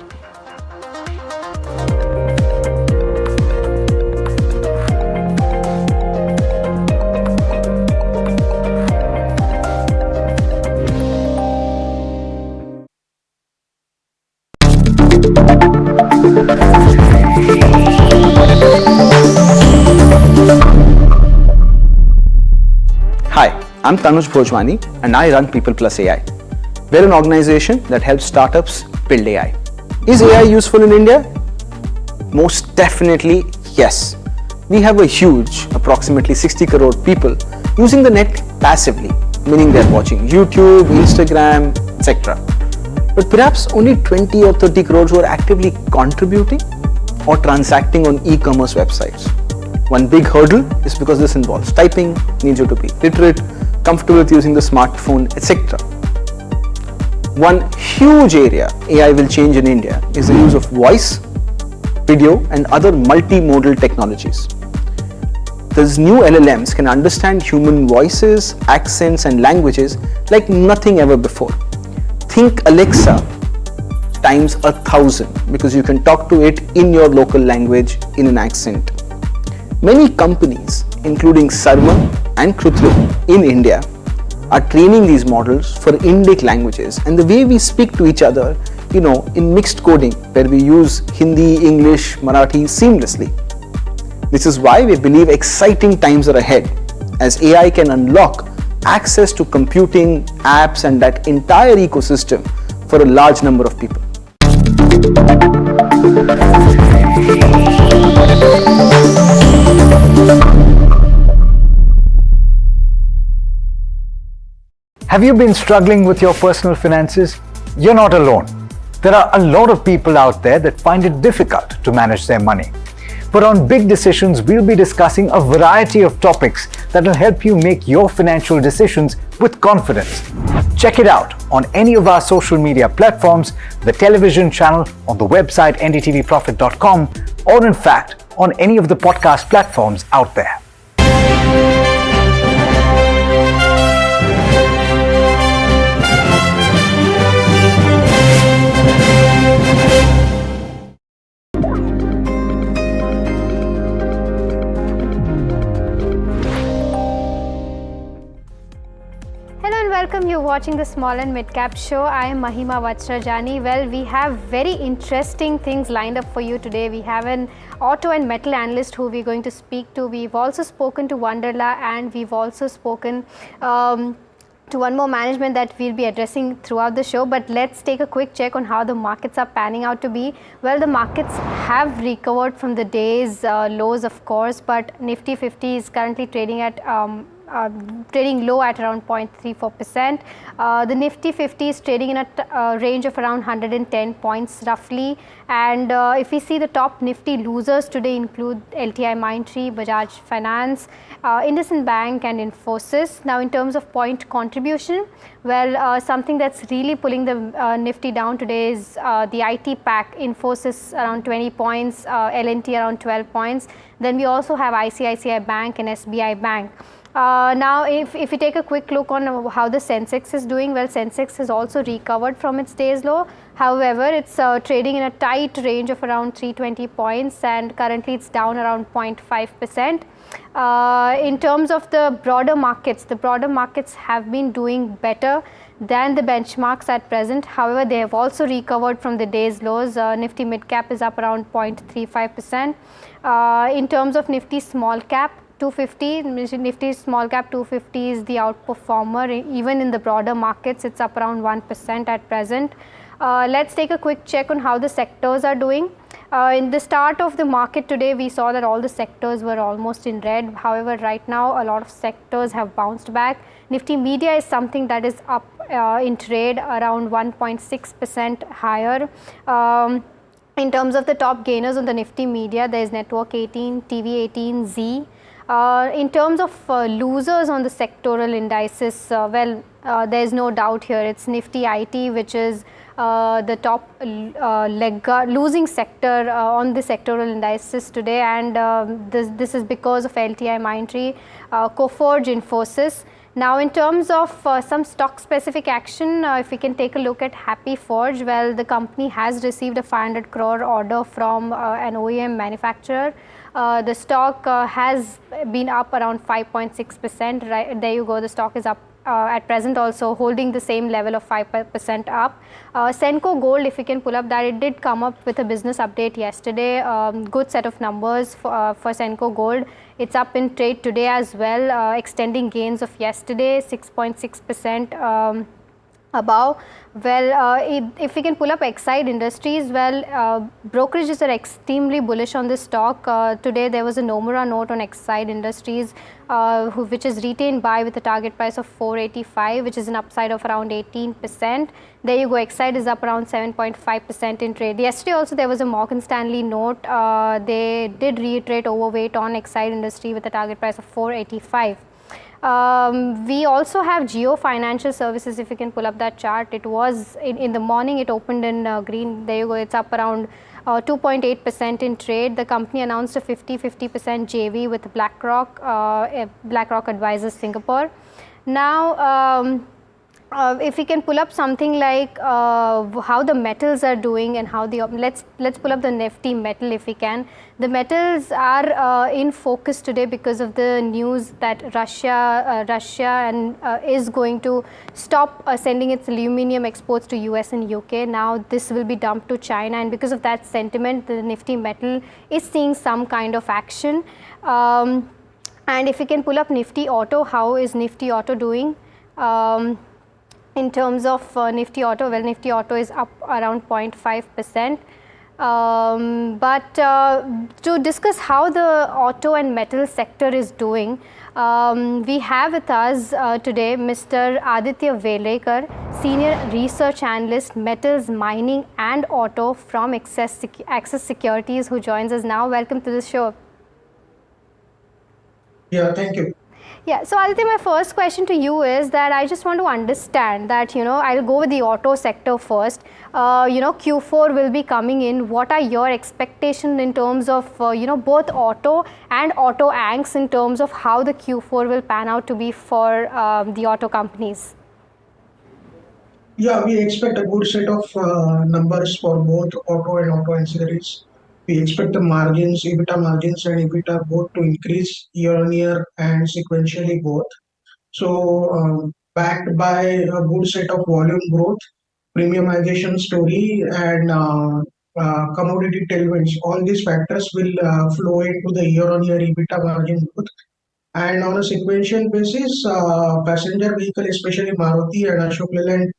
Speaker 19: I'm Tanuj Bhojwani and I run People Plus AI. We're an organization that helps startups build AI. Is AI useful in India? Most definitely yes. We have a huge, approximately 60 crore people using the net passively, meaning they're watching YouTube, Instagram, etc. But perhaps only 20 or 30 crores who are actively contributing or transacting on e-commerce websites. One big hurdle is because this involves typing, needs you to be literate, comfortable with using the smartphone, etc. One huge area AI will change in India is the use of voice, video and other multimodal technologies. These new LLMs can understand human voices, accents and languages like nothing ever before. Think Alexa times 1,000 because you can talk to it in your local language in an accent. Many companies, including Sarma and Krutrim in India, are training these models for Indic languages and the way we speak to each other, in mixed coding where we use Hindi, English, Marathi seamlessly. This is why we believe exciting times are ahead as AI can unlock access to computing, apps and that entire ecosystem for a large number of people.
Speaker 5: Have you been struggling with your personal finances? You're not alone. There are a lot of people out there that find it difficult to manage their money. But on Big Decisions, we'll be discussing a variety of topics that will help you make your financial decisions with confidence. Check it out on any of our social media platforms, the television channel, on the website ndtvprofit.com, or in fact, on any of the podcast platforms out there.
Speaker 16: Welcome, you're watching the Small and Mid Cap Show. I am Mahima Vajrajani. Well, we have very interesting things lined up for you today. We have an auto and metal analyst who we're going to speak to. We've also spoken to Wonderla and we've also spoken to one more management that we'll be addressing throughout the show. But let's take a quick check on how the markets are panning out to be. Well, the markets have recovered from the day's lows, of course, but Nifty 50 is currently trading at trading low at around 0.34%. The Nifty 50 is trading in a range of around 110 points roughly. And if we see the top Nifty losers today include LTI Mindtree, Bajaj Finance, IndusInd Bank and Infosys. Now in terms of point contribution, well, something that's really pulling the Nifty down today is the IT pack, Infosys around 20 points, L&T around 12 points. Then we also have ICICI Bank and SBI Bank. Now, if we take a quick look on how the Sensex is doing, well, Sensex has also recovered from its day's low. However, it's trading in a tight range of around 320 points and currently it's down around 0.5%. In terms of the broader markets have been doing better than the benchmarks at present. However, they have also recovered from the day's lows. Nifty mid cap is up around 0.35%. In terms of Nifty small cap, 250, Nifty small cap 250 is the outperformer. Even in the broader markets, it's up around 1% at present. Let's take a quick check on how the sectors are doing. In the start of the market today, we saw that all the sectors were almost in red. However, right now, a lot of sectors have bounced back. Nifty Media is something that is up in trade around 1.6% higher. In terms of the top gainers on the Nifty Media, there is Network 18, TV 18, Z. In terms of losers on the sectoral indices, well, there is no doubt here. It's Nifty IT, which is the top losing sector on the sectoral indices today, and this is because of LTI Mindtree, Coforge, Infosys. Now, in terms of some stock specific action, if we can take a look at Happy Forge, well, the company has received a 500 crore order from an OEM manufacturer. The stock has been up around 5.6%. Right there you go. The stock is up at present also holding the same level of 5% up. Senco Gold, if you can pull up that, it did come up with a business update yesterday. Good set of numbers for Senco Gold. It's up in trade today as well, extending gains of yesterday, 6.6% above. Well, if we can pull up Exide Industries, well, brokerages are extremely bullish on this stock. Today there was a Nomura note on Exide Industries, which is retained buy with a target price of 485, which is an upside of around 18%. There you go, Exide is up around 7.5% in trade. Yesterday also there was a Morgan Stanley note. They did reiterate overweight on Exide Industry with a target price of 485. We also have Jio Financial Services. If you can pull up that chart, it was in the morning, it opened in green. There you go, it's up around 2.8% in trade. The company announced a 50% JV with BlackRock, BlackRock Advisors Singapore. Now, if we can pull up something like how the metals are doing and how the let's pull up the Nifty metal if we can. The metals are in focus today because of the news that Russia is going to stop sending its aluminium exports to US and UK. Now this will be dumped to China, and because of that sentiment, the Nifty metal is seeing some kind of action. And if we can pull up Nifty Auto, how is Nifty Auto doing? In terms of Nifty Auto, well, Nifty Auto is up around 0.5%. But to discuss how the auto and metal sector is doing, we have with us today Mr. Aditya Velekar, Senior Research Analyst, Metals, Mining and Auto from Axis Securities, who joins us now. Welcome to the show.
Speaker 18: Yeah, thank you.
Speaker 16: Yeah, so Aditya, my first question to you is that I just want to understand that, I'll go with the auto sector first. Q4 will be coming in. What are your expectations in terms of, both auto and auto anchs in terms of how the Q4 will pan out to be for the auto companies?
Speaker 18: Yeah, we expect a good set of numbers for both auto and auto ancillaries. We expect the margins, EBITDA margins and EBITDA both to increase year on year and sequentially both. So backed by a good set of volume growth, premiumization story and commodity tailwinds, all these factors will flow into the year on year EBITDA margin growth. And on a sequential basis, passenger vehicle, especially Maruti and Ashok Leyland,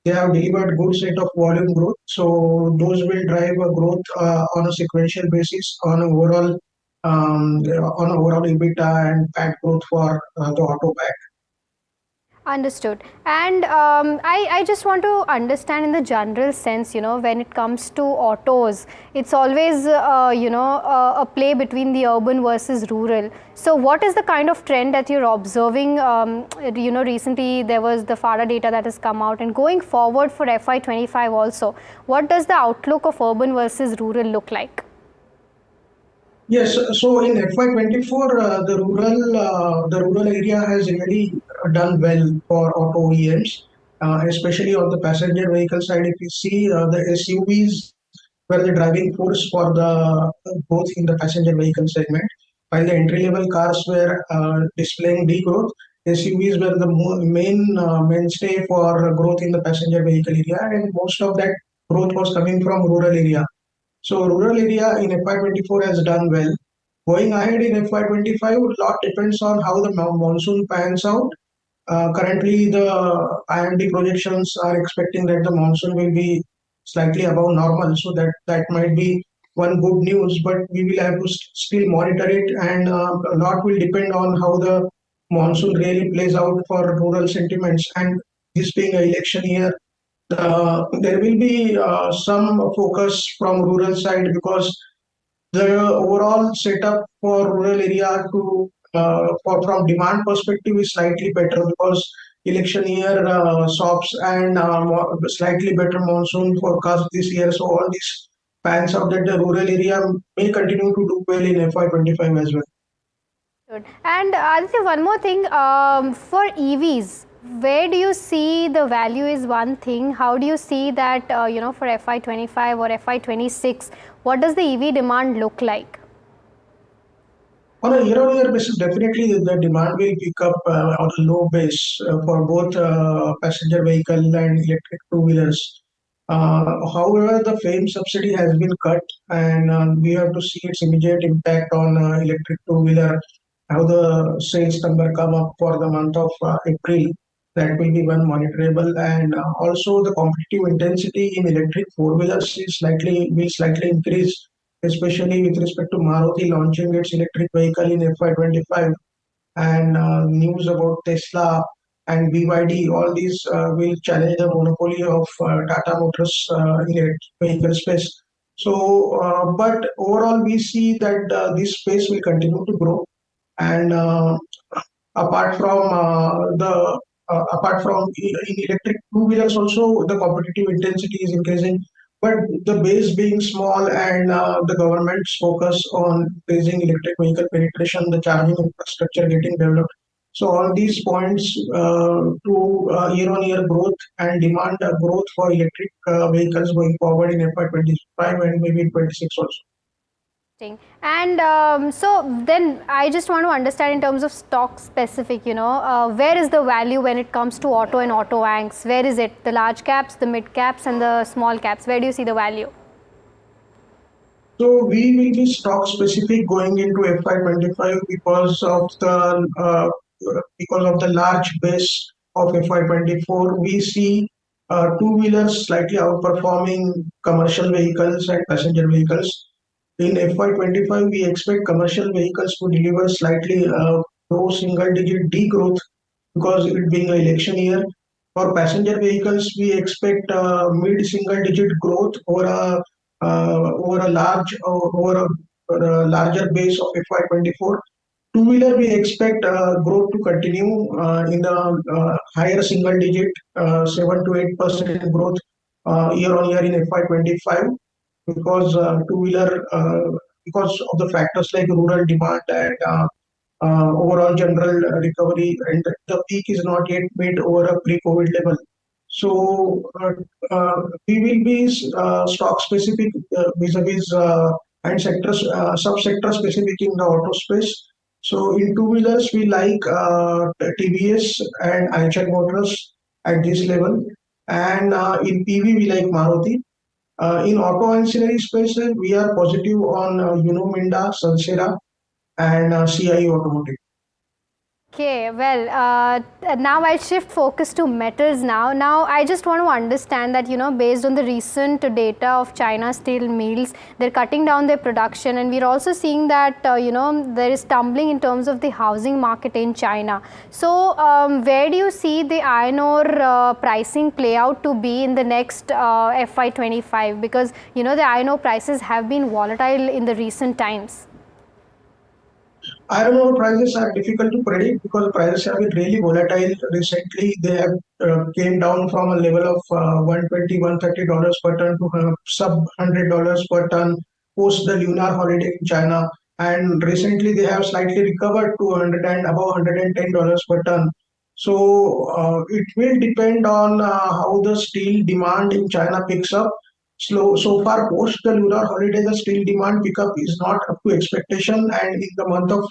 Speaker 18: they have delivered good set of volume growth. So those will drive a growth on a sequential basis on overall EBITDA and PAT growth for the auto pack.
Speaker 16: Understood. And I just want to understand in the general sense, when it comes to autos, it's always, a play between the urban versus rural. So what is the kind of trend that you're observing? Recently there was the FADA data that has come out, and going forward for FY25 also, what does the outlook of urban versus rural look like?
Speaker 18: Yes, so in FY24, the rural area has really done well for auto OEMs, especially on the passenger vehicle side. If you see, the SUVs were the driving force for the growth in the passenger vehicle segment, while the entry-level cars were displaying degrowth. SUVs were the mainstay for growth in the passenger vehicle area, and most of that growth was coming from rural area. So rural area in FY24 has done well. Going ahead in FY25, a lot depends on how the monsoon pans out. Currently, the IMD projections are expecting that the monsoon will be slightly above normal. So that might be one good news, but we will have to still monitor it, and a lot will depend on how the monsoon really plays out for rural sentiments. And this being an election year, there will be some focus from rural side, because the overall setup for rural area from demand perspective is slightly better, because election year stops and slightly better monsoon forecast this year. So all this pans out that the rural area may continue to do well in FY25 as well.
Speaker 16: Good. And Aditya, one more thing, for EVs, where do you see the value is one thing? How do you see that, for FY25 or FY26, what does the EV demand look like?
Speaker 18: On a year-on-year basis, definitely the demand will pick up on a low base for both passenger vehicle and electric two-wheelers. However, the FAME subsidy has been cut, and we have to see its immediate impact on electric two-wheeler, how the sales number come up for the month of April. That will be one monitorable, and also the competitive intensity in electric four-wheelers will slightly increase, especially with respect to Maruti launching its electric vehicle in FY25, and news about Tesla and BYD. All these will challenge the monopoly of Tata Motors in electric vehicle space. So, but overall, we see that this space will continue to grow, and apart from in electric two wheelers also the competitive intensity is increasing, but the base being small and the government's focus on raising electric vehicle penetration, the charging infrastructure getting developed, so all these points to year-on-year growth and demand growth for electric vehicles going forward in FY25 and maybe in 26 also.
Speaker 16: And so then I just want to understand in terms of stock specific, where is the value when it comes to auto and auto anchs? Where is it? The large caps, the mid caps and the small caps. Where do you see the value?
Speaker 18: So we will be stock specific going into FY25 because of the large base of FY24. We see two-wheelers slightly outperforming commercial vehicles and passenger vehicles. In FY25, we expect commercial vehicles to deliver slightly low single-digit degrowth because it being an election year. For passenger vehicles, we expect mid-single-digit growth over a larger base of FY24. Two-wheeler, we expect growth to continue in the higher single-digit, 7 to 8% growth year-on-year in FY25. Because two-wheeler, because of the factors like rural demand and overall general recovery, and the peak is not yet made over a pre-COVID level. So we will be stock specific vis-a-vis and sectors, sub-sector specific in the auto space. So in two-wheelers, we like TVS and Eicher Motors at this level, and in PV we like Maruti. In auto ancillary spaces, we are positive on Uno Minda, Sansera, and CIE Automotive.
Speaker 16: Okay, well, now I'll shift focus to metals now. Now, I just want to understand that, based on the recent data of China steel mills, they're cutting down their production, and we're also seeing that, there is tumbling in terms of the housing market in China. So, where do you see the iron ore pricing play out to be in the next FY25? Because, the iron ore prices have been volatile in the recent times.
Speaker 18: Iron ore prices are difficult to predict because prices have been really volatile. Recently, they have came down from a level of $120, $130 per ton to sub $100 per ton post the lunar holiday in China. And recently, they have slightly recovered to 100 and above $110 per ton. So it will depend on how the steel demand in China picks up. So far, post the lunar holiday, the steel demand pickup is not up to expectation, and in the month of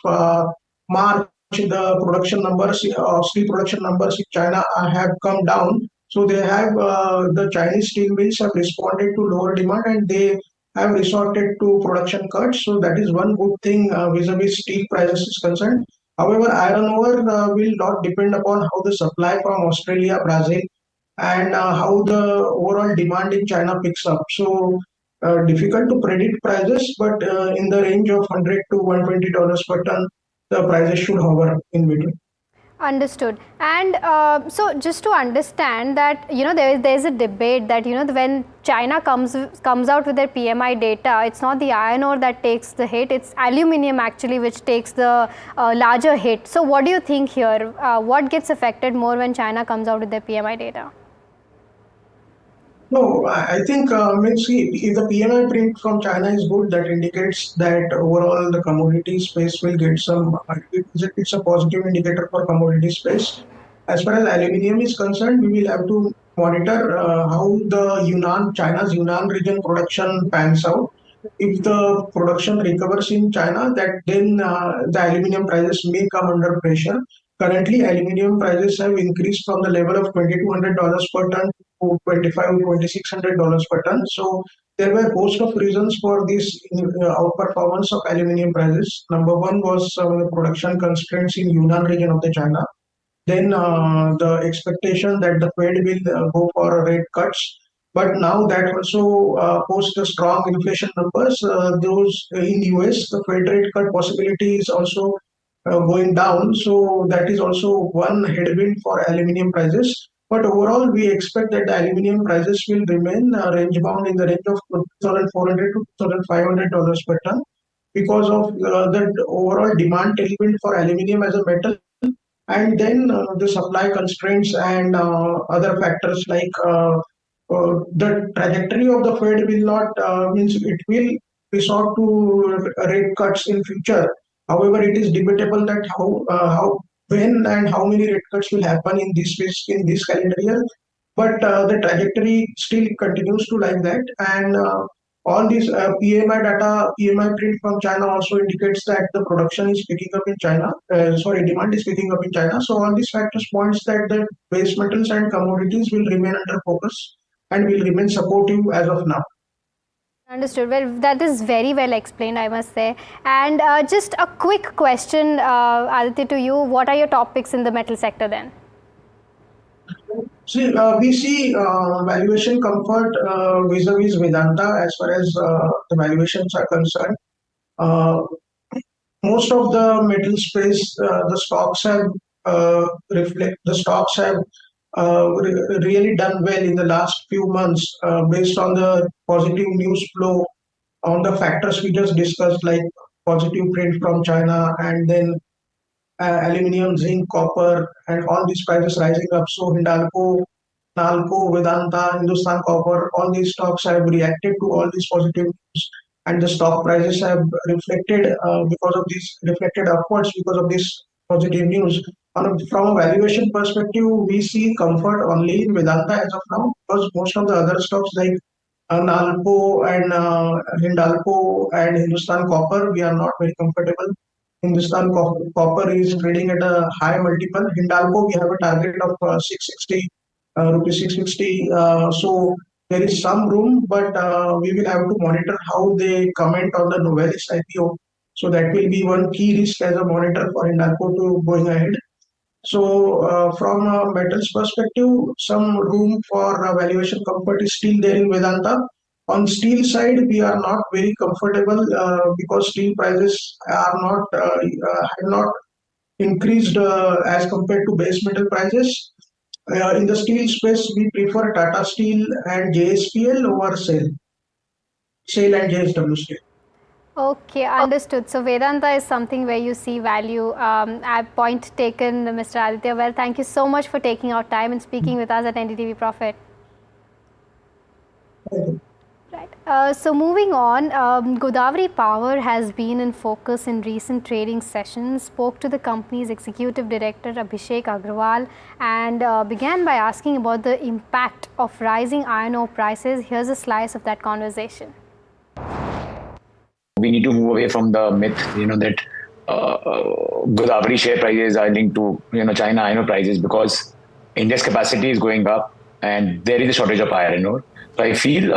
Speaker 18: March, the production numbers, steel production numbers in China have come down. So they have the Chinese steel mills have responded to lower demand, and they have resorted to production cuts. So that is one good thing vis-a-vis steel prices is concerned. However, iron ore will not depend upon how the supply from Australia, Brazil, and how the overall demand in China picks up. So difficult to predict prices, but in the range of $100 to $120 per ton, the prices should hover in between.
Speaker 16: Understood. And so just to understand that, there's a debate that, when China comes out with their PMI data, it's not the iron ore that takes the hit, it's aluminium actually which takes the larger hit. So what do you think here? What gets affected more when China comes out with their PMI data?
Speaker 18: No, I think if the PMI print from China is good, that indicates that overall the commodity space will get some. It's a positive indicator for commodity space. As far as aluminium is concerned, we will have to monitor how the China's Yunnan region production pans out. if the production recovers in China, that then the aluminum prices may come under pressure. Currently, aluminum prices have increased from the level of $2,200 per ton to $2,600 per ton. So there were a host of reasons for this outperformance of aluminum prices. Number one was the production constraints in Yunnan region of the China. Then the expectation that the Fed will go for rate cuts. But now that also post the strong inflation numbers, those in US, the Fed rate cut possibility is also going down. So that is also one headwind for aluminum prices. But overall, we expect that the aluminum prices will remain range bound in the range of $2,400 to $2,500 per ton because of the overall demand tailwind for aluminum as a metal, and then the supply constraints and other factors like the trajectory of the Fed will not means it will resort to rate cuts in future. However, it is debatable that how when and how many rate cuts will happen in this calendar year. But the trajectory still continues to like that, and all these PMI data, PMI print from China also indicates that the production is picking up in China. Demand is picking up in China. So all these factors points that the base metals and commodities will remain under focus and will remain supportive as of now.
Speaker 16: Understood. Well, that is very well explained, I must say. And just a quick question, Aditya, to you. What are your top picks in the metal sector then?
Speaker 18: See, we see valuation comfort vis-a-vis Vedanta as far as the valuations are concerned. Most of the metal space, the stocks have really done well in the last few months based on the positive news flow on the factors we just discussed, like positive print from China and then aluminum, zinc, copper, and all these prices rising up. So Hindalco, Nalco, Vedanta, Hindustan Copper, all these stocks have reacted to all these positive news, and the stock prices have reflected reflected upwards because of this positive news. From a valuation perspective, we see comfort only in Vedanta as of now, because most of the other stocks like Nalco and Hindalco and Hindustan Copper, we are not very comfortable. Hindustan Copper is trading at a high multiple. Hindalco, we have a target of 660 rupees 660. So there is some room, but we will have to monitor how they comment on the Novelis IPO. So that will be one key risk as a monitor for Hindalco to going ahead. So from a metals perspective, some room for valuation comfort is still there in Vedanta. On steel side, we are not very comfortable because steel prices are have not increased as compared to base metal prices. In the steel space, we prefer Tata Steel and JSPL over SAIL and JSW Steel.
Speaker 16: Okay, understood. So Vedanta is something where you see value. Point taken, Mr. Aditya. Well, thank you so much for taking out time and speaking with us at NDTV Profit. Right. So moving on, Godavari Power has been in focus in recent trading sessions. Spoke to the company's executive director Abhishek Agrawal and began by asking about the impact of rising iron ore prices. Here's a slice of that conversation.
Speaker 20: We need to move away from the myth, that Godavari share prices are linked to, China iron ore prices, because India's capacity is going up and there is a shortage of iron ore. So I feel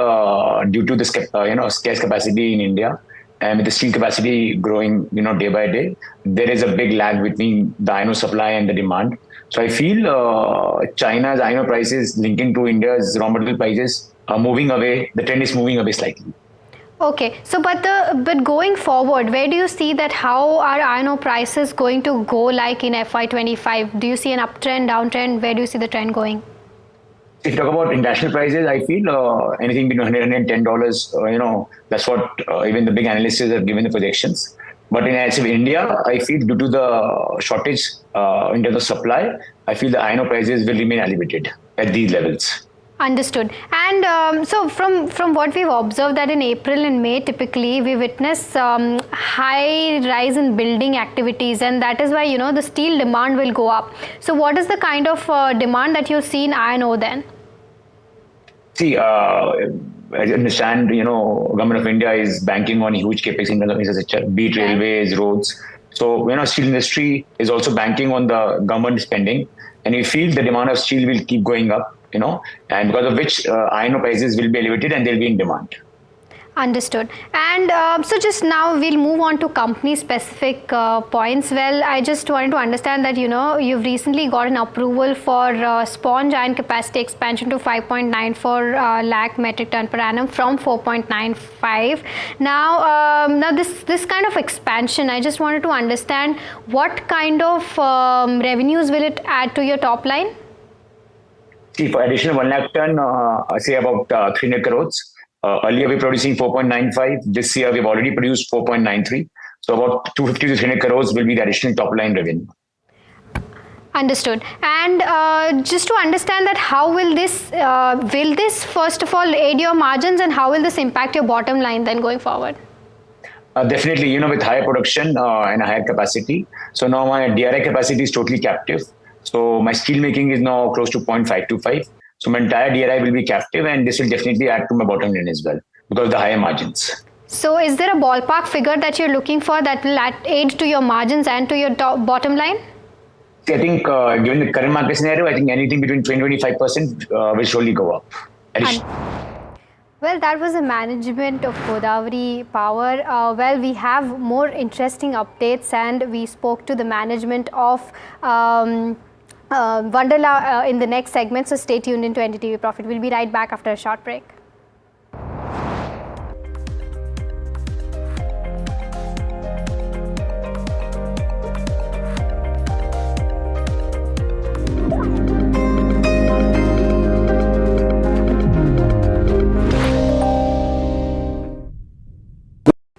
Speaker 20: due to this, scarce capacity in India and with the steel capacity growing, day by day, there is a big lag between the iron ore supply and the demand. So I feel China's iron ore prices linking to India's raw material prices are moving away. The trend is moving away slightly.
Speaker 16: Okay, so but going forward, where do you see that how are iron ore prices going to go like in FY25? Do you see an uptrend, downtrend? Where do you see the trend going?
Speaker 20: If you talk about international prices, I feel anything between $100 and $10, that's what even the big analysts have given the projections. But in India, I feel due to the shortage in terms of supply, I feel the iron ore prices will remain elevated at these levels.
Speaker 16: Understood. And so from what we've observed that in April and May, typically we witness high rise in building activities, and that is why, the steel demand will go up. So what is the kind of demand that you see in iron ore then?
Speaker 20: See, I understand, Government of India is banking on huge capex in terms of infrastructure, be it railways, roads. So, steel industry is also banking on the government spending, and we feel the demand of steel will keep going up, and because of which iron ore prices will be elevated and they'll be in demand.
Speaker 16: Understood. And so just now we'll move on to company specific points. Well, I just wanted to understand that, you've recently got an approval for sponge iron capacity expansion to 5.94 lakh metric ton per annum from 4.95. Now this kind of expansion, I just wanted to understand what kind of revenues will it add to your top line?
Speaker 20: See, for additional 1 lakh ton, say about 300 crores. Earlier, we were producing 4.95. This year, we've already produced 4.93. So about 250 to 300 crores will be the additional top line revenue.
Speaker 16: Understood. And just to understand that, how will this first of all aid your margins, and how will this impact your bottom line then going forward?
Speaker 20: Definitely, with higher production and a higher capacity. So now my DRI capacity is totally captive. So my steel making is now close to 0.525. So my entire DRI will be captive, and this will definitely add to my bottom line as well because of the higher margins.
Speaker 16: So is there a ballpark figure that you're looking for that will aid to your margins and to your bottom line?
Speaker 20: See, I think given the current market scenario, I think anything between 20-25% will surely go up.
Speaker 16: Well, that was the management of Godavari Power. Well, we have more interesting updates, and we spoke to the management of Wonderla in the next segment, so stay tuned into NDTV Profit. We'll be right back after a short break.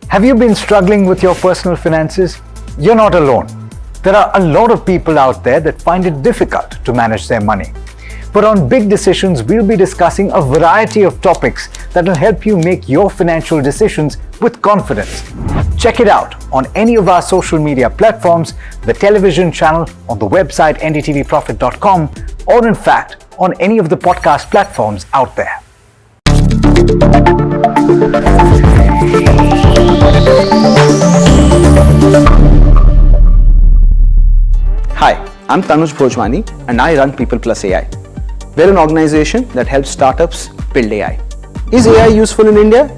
Speaker 5: Have you been struggling with your personal finances? You're not alone. There are a lot of people out there that find it difficult to manage their money. But on Big Decisions, we'll be discussing a variety of topics that will help you make your financial decisions with confidence. Check it out on any of our social media platforms, the television channel, on the website ndtvprofit.com, or in fact, on any of the podcast platforms out there.
Speaker 19: Hi, I'm Tanuj Bhojwani and I run People Plus AI. We're an organization that helps startups build AI. Is AI useful in India?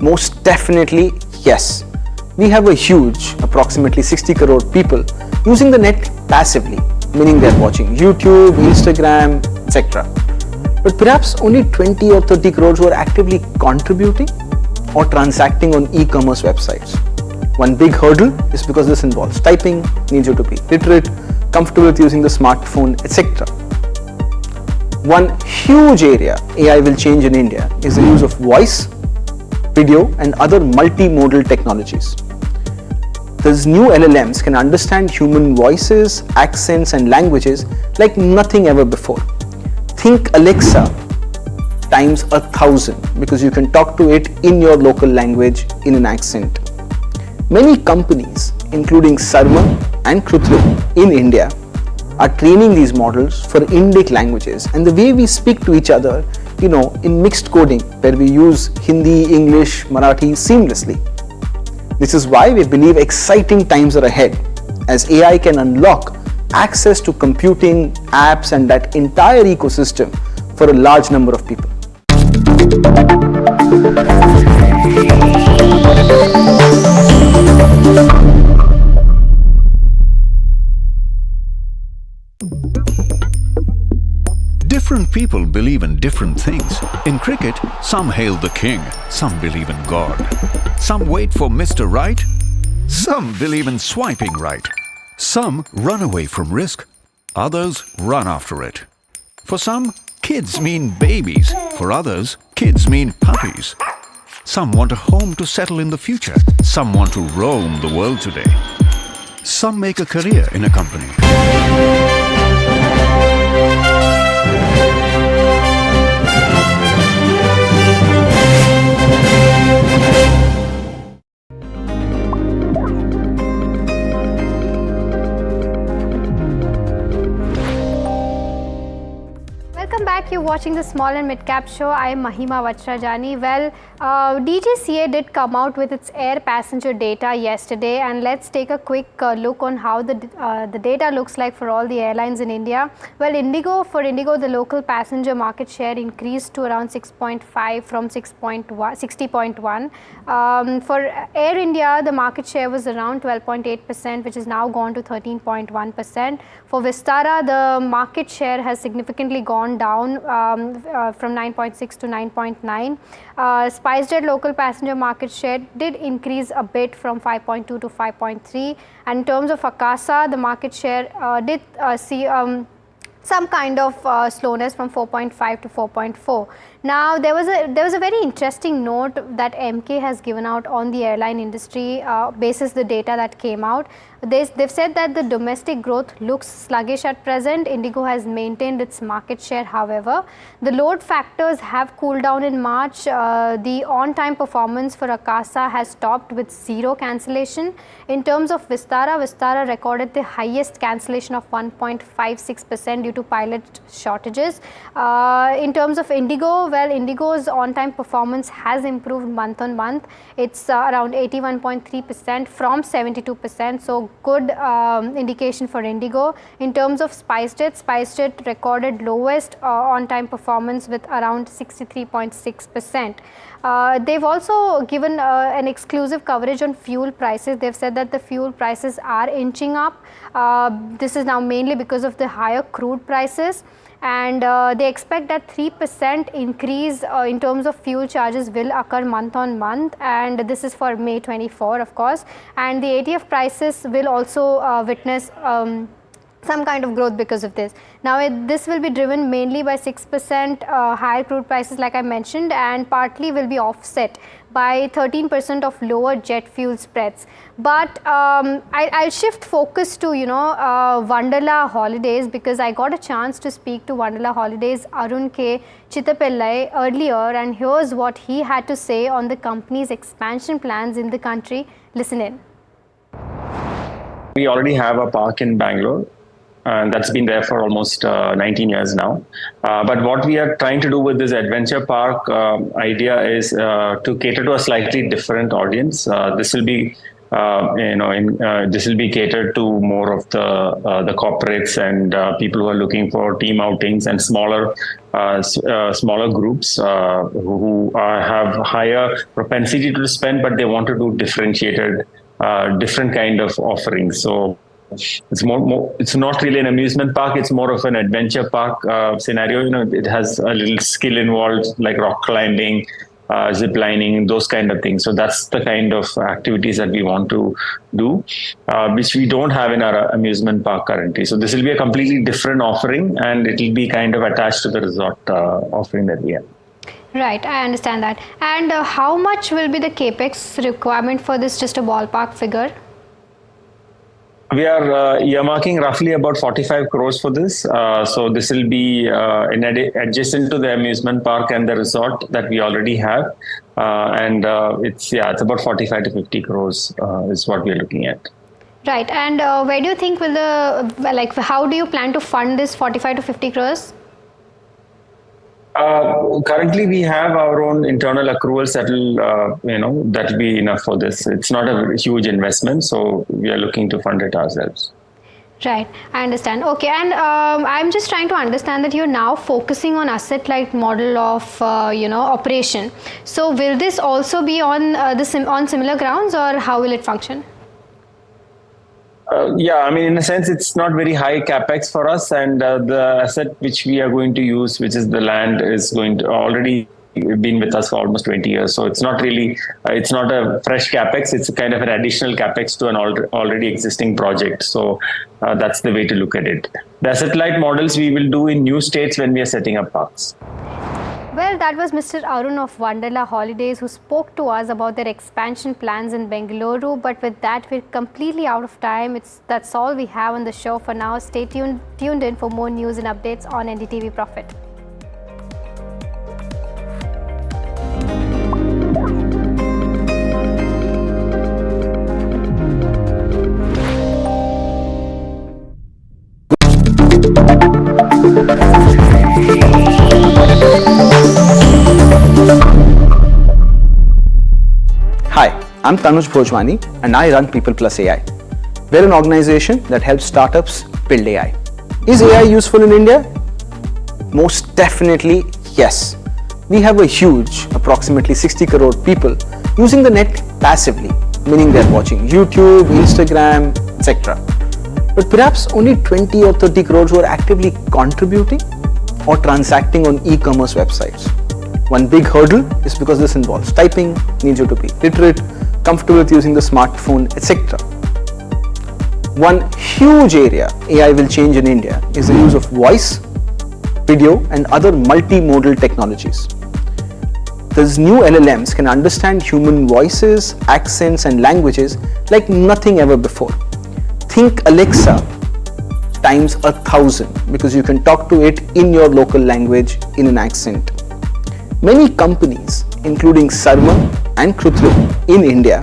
Speaker 19: Most definitely yes. We have a huge, approximately 60 crore people using the net passively, meaning they're watching YouTube, Instagram, etc. But perhaps only 20 or 30 crores who are actively contributing or transacting on e-commerce websites. One big hurdle is because this involves typing, needs you to be literate, comfortable with using the smartphone, etc. One huge area AI will change in India is the use of voice, video, and other multimodal technologies. These new LLMs can understand human voices, accents, and languages like nothing ever before. Think Alexa times 1,000 because you can talk to it in your local language in an accent. Many companies, including Sarma and Krutrim in India, are training these models for Indic languages, and the way we speak to each other, in mixed coding where we use Hindi, English, Marathi seamlessly. This is why we believe exciting times are ahead as AI can unlock access to computing, apps, and that entire ecosystem for a large number of people.
Speaker 6: Different people believe in different things. In cricket, some hail the king, some believe in God. Some wait for Mr. Right, some believe in swiping right. Some run away from risk, others run after it. For some, kids mean babies. For others, kids mean puppies. Some want a home to settle in the future. Some want to roam the world today. Some make a career in a company.
Speaker 16: back. You're watching the Small and Mid Cap Show. I am Mahima Vachrajani. Well, DGCA did come out with its air passenger data yesterday, and let's take a quick look on how the data looks like for all the airlines in India. Well, for Indigo, the local passenger market share increased to around 6.5 from 60.1. For Air India, the market share was around 12.8%, which is now gone to 13.1%. For Vistara, the market share has significantly gone down from 9.6 to 9.9. SpiceJet local passenger market share did increase a bit from 5.2 to 5.3. And in terms of Akasa, the market share did see some kind of slowness from 4.5 to 4.4. Now, there was a very interesting note that MK has given out on the airline industry basis the data that came out. They've said that the domestic growth looks sluggish at present. Indigo has maintained its market share, however. The load factors have cooled down in March. The on-time performance for Akasa has stopped with 0 cancellation. In terms of Vistara recorded the highest cancellation of 1.56% due to pilot shortages. In terms of Indigo, well, Indigo's on-time performance has improved month on month. It's around 81.3% from 72%. So good indication for Indigo. In terms of SpiceJet recorded lowest on-time performance with around 63.6%. They've also given an exclusive coverage on fuel prices. They've said that the fuel prices are inching up. This is now mainly because of the higher crude prices. And they expect that 3% increase in terms of fuel charges will occur month on month, and this is for May 24, of course. And the ATF prices will also witness some kind of growth because of this. Now, this will be driven mainly by 6% higher crude prices, like I mentioned, and partly will be offset by 13% of lower jet fuel spreads. But I'll shift focus to Wonderla Holidays, because I got a chance to speak to Wonderla Holidays Arun K. Chittapillai earlier, and here's what he had to say on the company's expansion plans in the country. Listen in.
Speaker 12: We already have a park in Bangalore. And that's been there for almost 19 years now. But what we are trying to do with this adventure park idea is to cater to a slightly different audience. This will be, this will be catered to more of the corporates and people who are looking for team outings and smaller groups who have higher propensity to spend, but they want to do differentiated, different kind of offerings. So it's it's not really an amusement park. It's more of an adventure park scenario. It has a little skill involved, like rock climbing, zip lining, those kind of things. So that's the kind of activities that we want to do, which we don't have in our amusement park currently. So this will be a completely different offering, and it will be kind of attached to the resort offering that we have.
Speaker 16: Right, I understand that. And how much will be the capex requirement for this? Just a ballpark figure.
Speaker 12: We are earmarking roughly about 45 crores for this. So this will be adjacent to the amusement park and the resort that we already have. And it's about 45 to 50 crores is what we're looking at.
Speaker 16: Right. And where do you think will how do you plan to fund this 45 to 50 crores?
Speaker 12: Currently, we have our own internal accruals that will, that will be enough for this. It's not a huge investment, so we are looking to fund it ourselves.
Speaker 16: Right, I understand. Okay, and I'm just trying to understand that you're now focusing on asset-light model of, operation. So, will this also be on on similar grounds, or how will it function?
Speaker 12: In a sense, it's not very high capex for us, and the asset which we are going to use, which is the land, is going to already been with us for almost 20 years. So it's not really, it's not a fresh capex. It's kind of an additional capex to an already existing project. So that's the way to look at it. The asset-light models we will do in new states when we are setting up parks.
Speaker 16: Well, that was Mr. Arun of Wonderla Holidays, who spoke to us about their expansion plans in Bengaluru. But with that, we're completely out of time. That's all we have on the show for now. Stay tuned in for more news and updates on NDTV Profit.
Speaker 19: Hi, I'm Tanuj Bhojwani and I run People Plus AI. We're an organization that helps startups build AI. Is AI useful in India? Most definitely yes. We have a huge, approximately 60 crore people using the net passively, meaning they're watching YouTube, Instagram, etc. But perhaps only 20 or 30 crores who are actively contributing or transacting on e-commerce websites. One big hurdle is because this involves typing, needs you to be literate, comfortable with using the smartphone, etc. One huge area AI will change in India is the use of voice, video and other multimodal technologies. These new LLMs can understand human voices, accents and languages like nothing ever before. Think Alexa times 1,000 because you can talk to it in your local language in an accent. Many companies, including Sarma and Krutrim in India,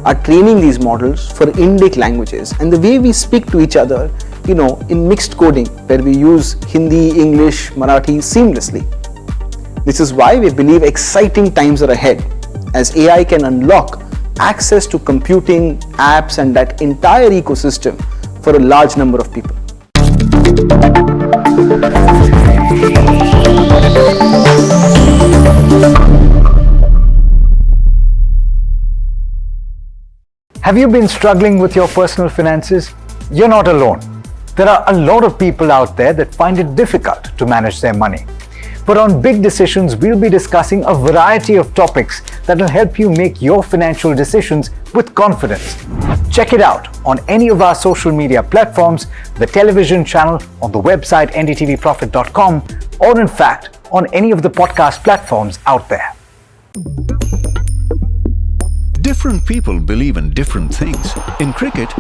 Speaker 19: are training these models for Indic languages and the way we speak to each other, in mixed coding where we use Hindi, English, Marathi seamlessly. This is why we believe exciting times are ahead as AI can unlock access to computing, apps and that entire ecosystem for a large number of people.
Speaker 5: Have you been struggling with your personal finances? You're not alone. There are a lot of people out there that find it difficult to manage their money. But on Big Decisions, we'll be discussing a variety of topics that will help you make your financial decisions with confidence. Check it out on any of our social media platforms, the television channel, on the website ndtvprofit.com, or in fact, on any of the podcast platforms out there.
Speaker 6: Different people believe in different things. In cricket,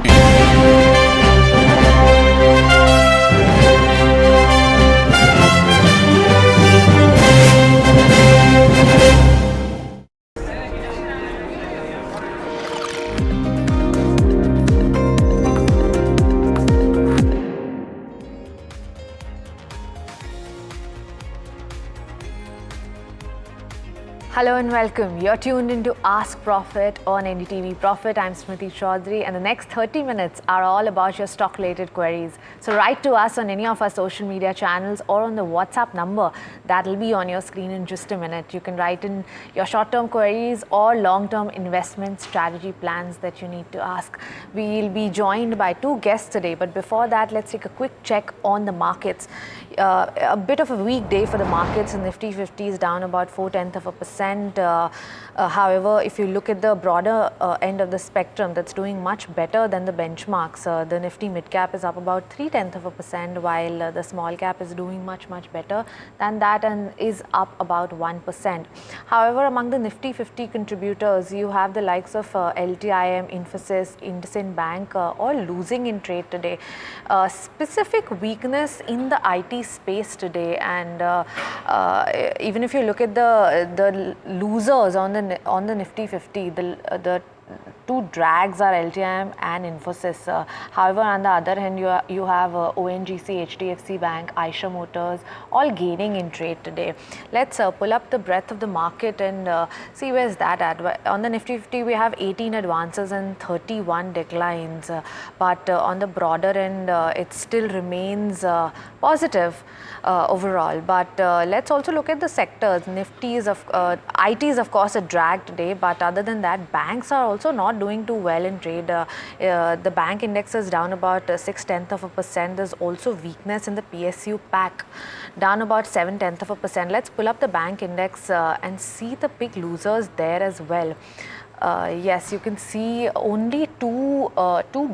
Speaker 3: Hello and welcome. You're tuned into Ask Profit on NDTV Profit. I'm Smriti Chaudhary and the next 30 minutes are all about your stock related queries. So write to us on any of our social media channels or on the WhatsApp number that'll be on your screen in just a minute. You can write in your short-term queries or long-term investment strategy plans that you need to ask. We'll be joined by two guests today, but before that, let's take a quick check on the markets. A bit of a weak day for the markets. The Nifty 50 is down about 0.4%. However, if you look at the broader end of the spectrum, that's doing much better than the benchmarks. The Nifty mid cap is up about 0.3%, while the small cap is doing much better than that and is up about 1%. However, among the Nifty 50 contributors, you have the likes of LTIM, Infosys, IndusInd Bank all losing in trade today. Specific weakness in the IT space today, and even if you look at the losers on the Nifty 50, the two drags are LTIM and Infosys. However, on the other hand, you have ONGC, HDFC Bank, Eicher Motors all gaining in trade today. Let's pull up the breadth of the market and see where's that at. On the Nifty 50, we have 18 advances and 31 declines. But on the broader end, it still remains positive overall. But let's also look at the sectors. Nifty is IT is of course a drag today, but other than that, banks are also not doing too well in trade. The bank index is down about 0.6%. There's also weakness in the PSU pack, down about 0.7%. Let's pull up the bank index and see the big losers there as well. Yes, you can see only two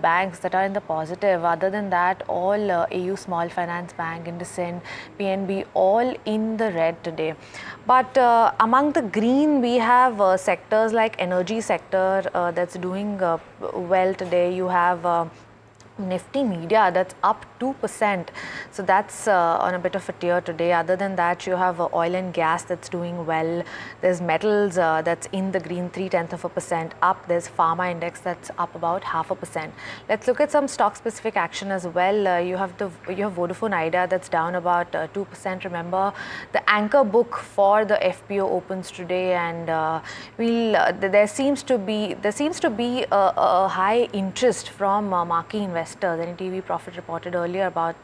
Speaker 3: banks that are in the positive. Other than that, all AU Small Finance Bank, IndusInd, PNB, all in the red today. But among the green, we have sectors like energy sector that's doing well today. You have Nifty Media, that's up 2%. So that's on a bit of a tear today. Other than that, you have oil and gas that's doing well. There's metals that's in the green, 0.3% up. There's pharma index that's up about 0.5%. Let's look at some stock specific action as well. You have Vodafone Idea that's down about 2%. Remember, the anchor book for the FPO opens today, and there seems to be a high interest from marquee investors. NDTV Profit reported earlier about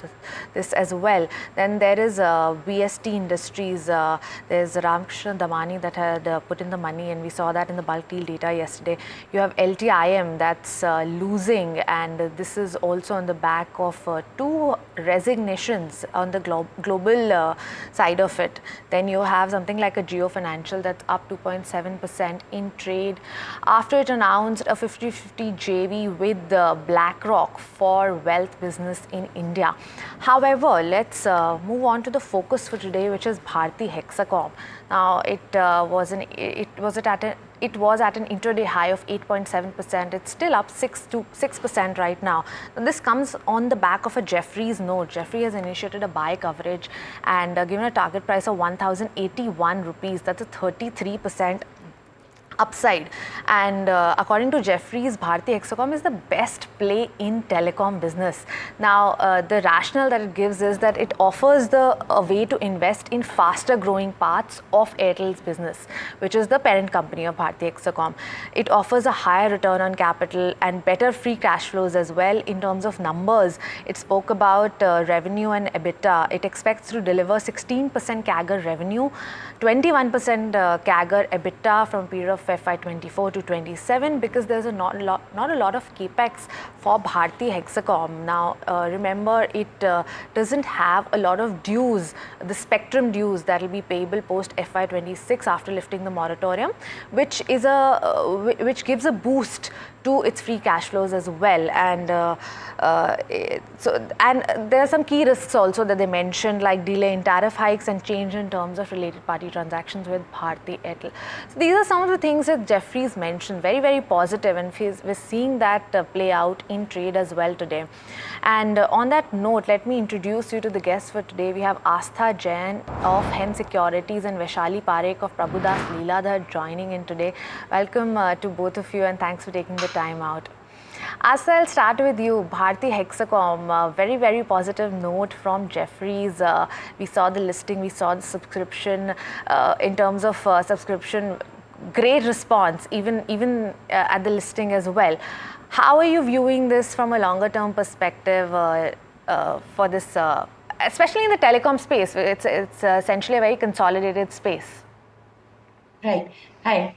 Speaker 3: this as well. Then there is VST Industries. There's Ramkrishna Damani that had put in the money, and we saw that in the bulk deal data yesterday. You have LTIM that's losing, and this is also on the back of 2 resignations on the global side of it. Then you have something like a Jio Financial that's up 2.7% in trade after it announced a 50-50 JV with BlackRock for wealth business in India. However, let's move on to the focus for today, which is Bharti Hexacom. Now, it was at an intraday high of 8.7%. It's still up 6% right now. This comes on the back of a Jefferies note. Jefferies has initiated a buy coverage and given a target price of 1,081 rupees. That's a 33% upside, and according to Jefferies, Bharti Hexacom is the best play in telecom business. Now, the rationale that it gives is that it offers a way to invest in faster growing parts of Airtel's business, which is the parent company of Bharti Hexacom. It offers a higher return on capital and better free cash flows as well. In terms of numbers, it spoke about revenue and EBITDA. It expects to deliver 16% CAGR revenue, 21% CAGR EBITDA from a period of FY24 to 27, because there's not a lot of capex for Bharti Hexacom. Now, remember, it doesn't have a lot of dues, the spectrum dues that will be payable post FY26 after lifting the moratorium, which gives a boost to its free cash flows as well. And there are some key risks also that they mentioned, like delay in tariff hikes and change in terms of related party transactions with Bharti Airtel. So these are some of the things that Jefferies mentioned, very, very positive, and we're seeing that play out in trade as well today. And on that note, let me introduce you to the guests for today. We have Astha Jain of Hen Securities and Vaishali Parekh of Prabhudas Leeladhar joining in today. Welcome to both of you, and thanks for taking the time out. Astha, I'll start with you. Bharti Hexacom, very, very positive note from Jefferies. We saw the listing, we saw the subscription. In terms of subscription, great response, even at the listing as well. How are you viewing this from a longer term perspective for this, especially in the telecom space? It's essentially a very consolidated space.
Speaker 4: Right. Hi.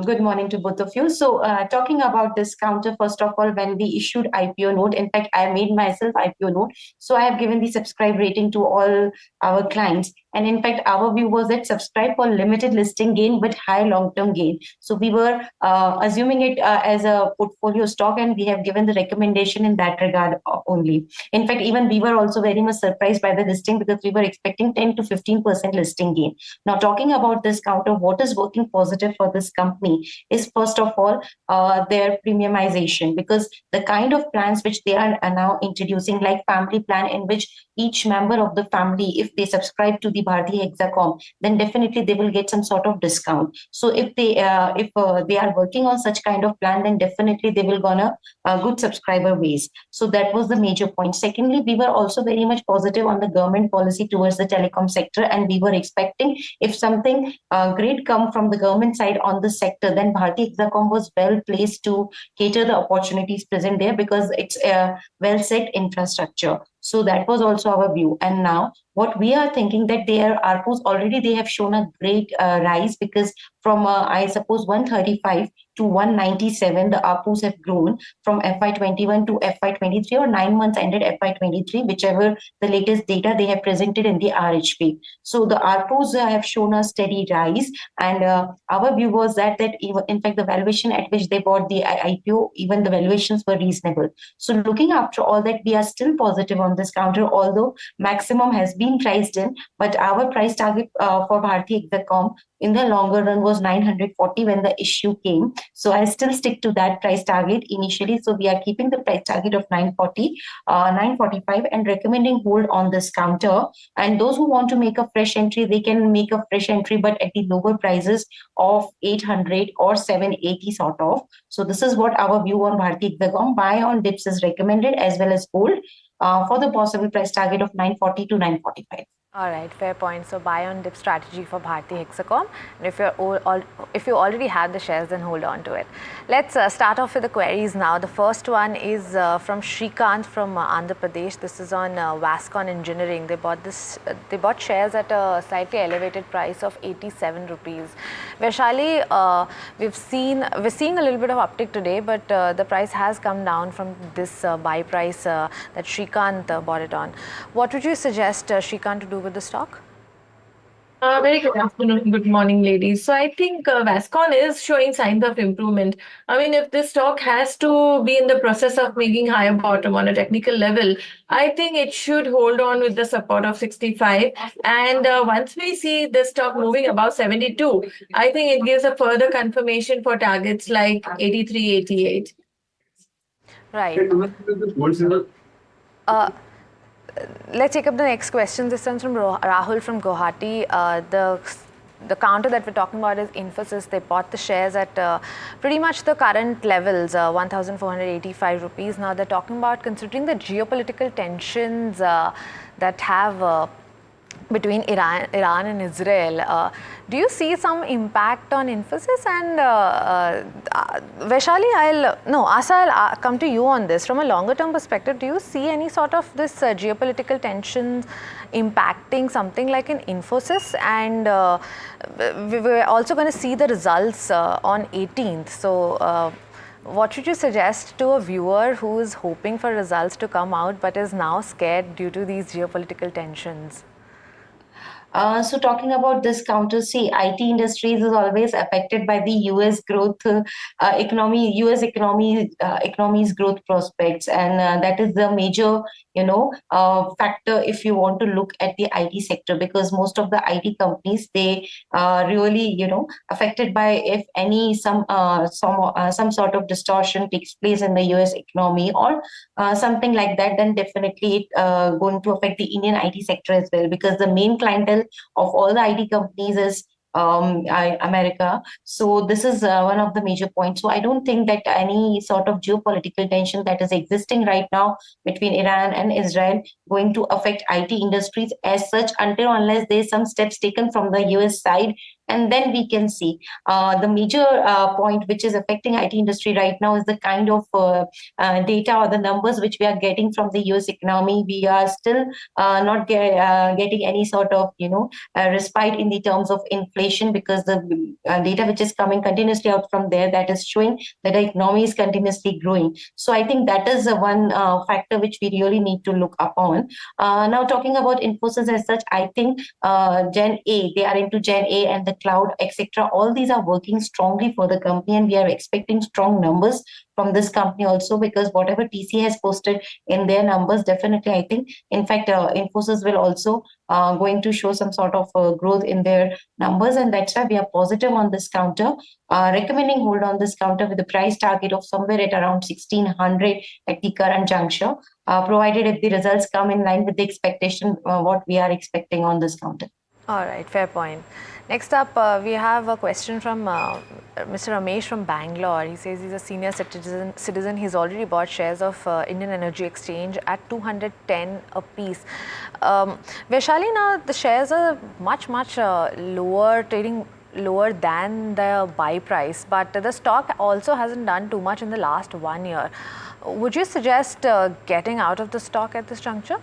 Speaker 4: Good morning to both of you. So talking about this counter, first of all, when we issued IPO note, in fact, I made myself IPO note. So I have given the subscribe rating to all our clients. And in fact, our view was that subscribe for limited listing gain, but high long-term gain. So we were assuming it as a portfolio stock, and we have given the recommendation in that regard only. In fact, even we were also very much surprised by the listing, because we were expecting 10 to 15% listing gain. Now, talking about this counter, what is working positive for this company is, first of all, their premiumization, because the kind of plans which they are now introducing, like family plan, in which each member of the family, if they subscribe to the Bharti Hexacom, then definitely they will get some sort of discount. So if they are working on such kind of plan, then definitely they will gonna good subscriber base. So that was the major point. Secondly, we were also very much positive on the government policy towards the telecom sector, and we were expecting if something great come from the government side on the sector, then Bharti Hexacom was well placed to cater the opportunities present there, because it's a well set infrastructure. So that was also our view. And now what we are thinking, that their ARPUs already they have shown a great rise, because from I suppose 135 to 197, the ARPUs have grown from FY21 to FY23, or 9 months ended FY23, whichever the latest data they have presented in the RHP. So the ARPUs have shown a steady rise, and our view was that even, in fact, the valuation at which they bought the IPO, even the valuations were reasonable. So looking after all that, we are still positive on this counter, although maximum has been priced in, but our price target for Bharti Hexacom in the longer run was 940 when the issue came. So I still stick to that price target initially. So we are keeping the price target of 940, 945 and recommending hold on this counter. And those who want to make a fresh entry, they can make a fresh entry, but at the lower prices of 800 or 780 sort of. So this is what our view on Bharti Hexacom. Buy on dips is recommended as well as hold for the possible price target of 940 to 945.
Speaker 3: All right, fair point. So buy on dip strategy for Bharti Hexacom. And if you already had the shares, then hold on to it. Let's start off with the queries now. The first one is from Shrikant from Andhra Pradesh. This is on Vascon Engineering. They bought shares at a slightly elevated price of 87 rupees. Vaishali, we're seeing a little bit of uptick today, but the price has come down from this buy price that Shrikant bought it on. What would you suggest Shrikant to do with the stock?
Speaker 8: Very good afternoon, good morning, ladies. So I think Vascon is showing signs of improvement. I mean, if this stock has to be in the process of making higher bottom on a technical level, I think it should hold on with the support of 65. And once we see this stock moving above 72, I think it gives a further confirmation for targets like 83, 88.
Speaker 3: Right. Let's take up the next question. This one's from Rahul from Guwahati. The counter that we're talking about is Infosys. They bought the shares at pretty much the current levels, 1,485 rupees. Now they're talking about, considering the geopolitical tensions that have between Iran and Israel, do you see some impact on Infosys? And Vaishali, Asa, I'll come to you on this. From a longer term perspective, do you see any sort of this geopolitical tensions impacting something like an Infosys? And we're also going to see the results on 18th. So what should you suggest to a viewer who is hoping for results to come out but is now scared due to these geopolitical tensions?
Speaker 4: So talking about this counter, see, IT industries is always affected by the US growth economy's growth prospects, and that is the major factor if you want to look at the IT sector, because most of the IT companies, they really affected by if any some sort of distortion takes place in the US economy or something like that, then definitely it going to affect the Indian IT sector as well, because the main clientele of all the IT companies is America. So this is one of the major points. So I don't think that any sort of geopolitical tension that is existing right now between Iran and Israel going to affect IT industries as such, until unless there's some steps taken from the US side. And then we can see the major point which is affecting IT industry right now is the kind of data or the numbers which we are getting from the US economy. We are still not getting any sort of respite in the terms of inflation, because the data which is coming continuously out from there, that is showing that the economy is continuously growing. So I think that is one factor which we really need to look upon. Now talking about Infosys as such, I think Gen A, they are into Gen A and the cloud, etc. All these are working strongly for the company, and we are expecting strong numbers from this company also, because whatever TC has posted in their numbers, definitely I think, in fact, Infosys will also going to show some sort of growth in their numbers, and that's why we are positive on this counter, recommending hold on this counter with a price target of somewhere at around 1600 at the current juncture, provided if the results come in line with the expectation, what we are expecting on this counter.
Speaker 3: All right, fair point. Next up, we have a question from Mr. Ramesh from Bangalore. He says he's a senior citizen. He's already bought shares of Indian Energy Exchange at 210 a piece. Vaishali, now the shares are much lower, trading lower than the buy price, but the stock also hasn't done too much in the last 1 year. Would you suggest getting out of the stock at this juncture?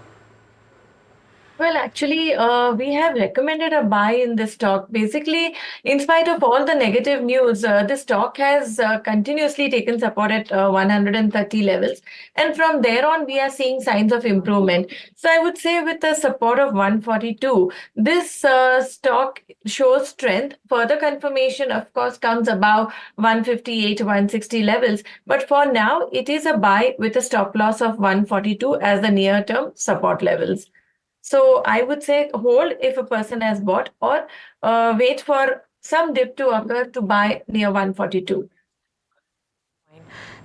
Speaker 8: Well, actually, we have recommended a buy in this stock. Basically, in spite of all the negative news, the stock has continuously taken support at 130 levels. And from there on, we are seeing signs of improvement. So I would say with the support of 142, this stock shows strength. Further confirmation, of course, comes above 158, 160 levels. But for now, it is a buy with a stop loss of 142 as the near-term support levels. So I would say hold if a person has bought, or wait for some dip to occur to buy near 142.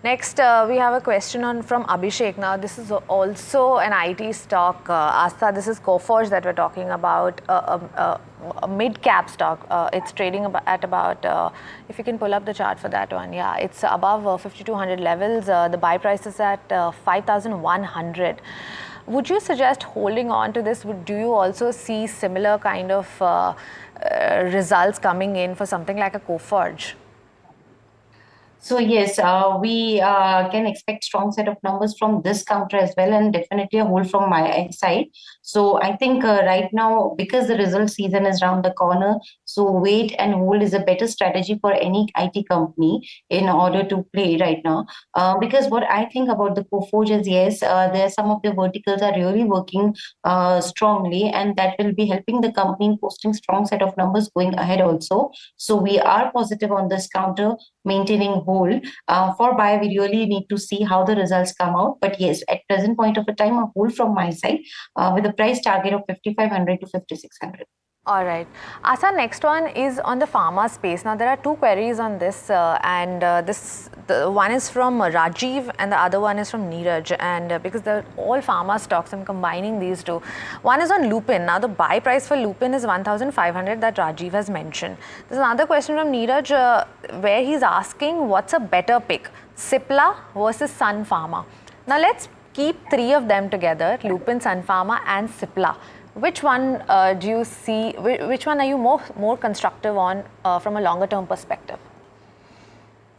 Speaker 3: Next, we have a question from Abhishek. Now, this is also an IT stock. Asta, this is Coforge that we're talking about, a mid-cap stock. It's trading at about, if you can pull up the chart for that one, yeah, it's above 5,200 levels. The buy price is at 5,100. Would you suggest holding on to this? Do you also see similar kind of results coming in for something like a Coforge?
Speaker 4: So yes, we can expect strong set of numbers from this counter as well, and definitely a hold from my side. So I think right now, because the result season is around the corner, so wait and hold is a better strategy for any IT company in order to play right now. Because what I think about the Coforge is, yes, there some of the verticals are really working strongly, and that will be helping the company in posting strong set of numbers going ahead also. So we are positive on this counter, maintaining hold. For buy, we really need to see how the results come out. But yes, at present point of a time, a hold from my side with a price target of 5,500 to 5,600.
Speaker 3: All right. Asa, next one is on the pharma space. Now, there are two queries on this, the one is from Rajiv and the other one is from Neeraj. And because they're all pharma stocks, I'm combining these two. One is on Lupin. Now, the buy price for Lupin is 1,500 that Rajiv has mentioned. There's another question from Neeraj where he's asking, what's a better pick, Cipla versus Sun Pharma? Now, let's keep three of them together, Lupin, Sun Pharma and Cipla. Which one do you see, which one are you more constructive on from a longer term perspective?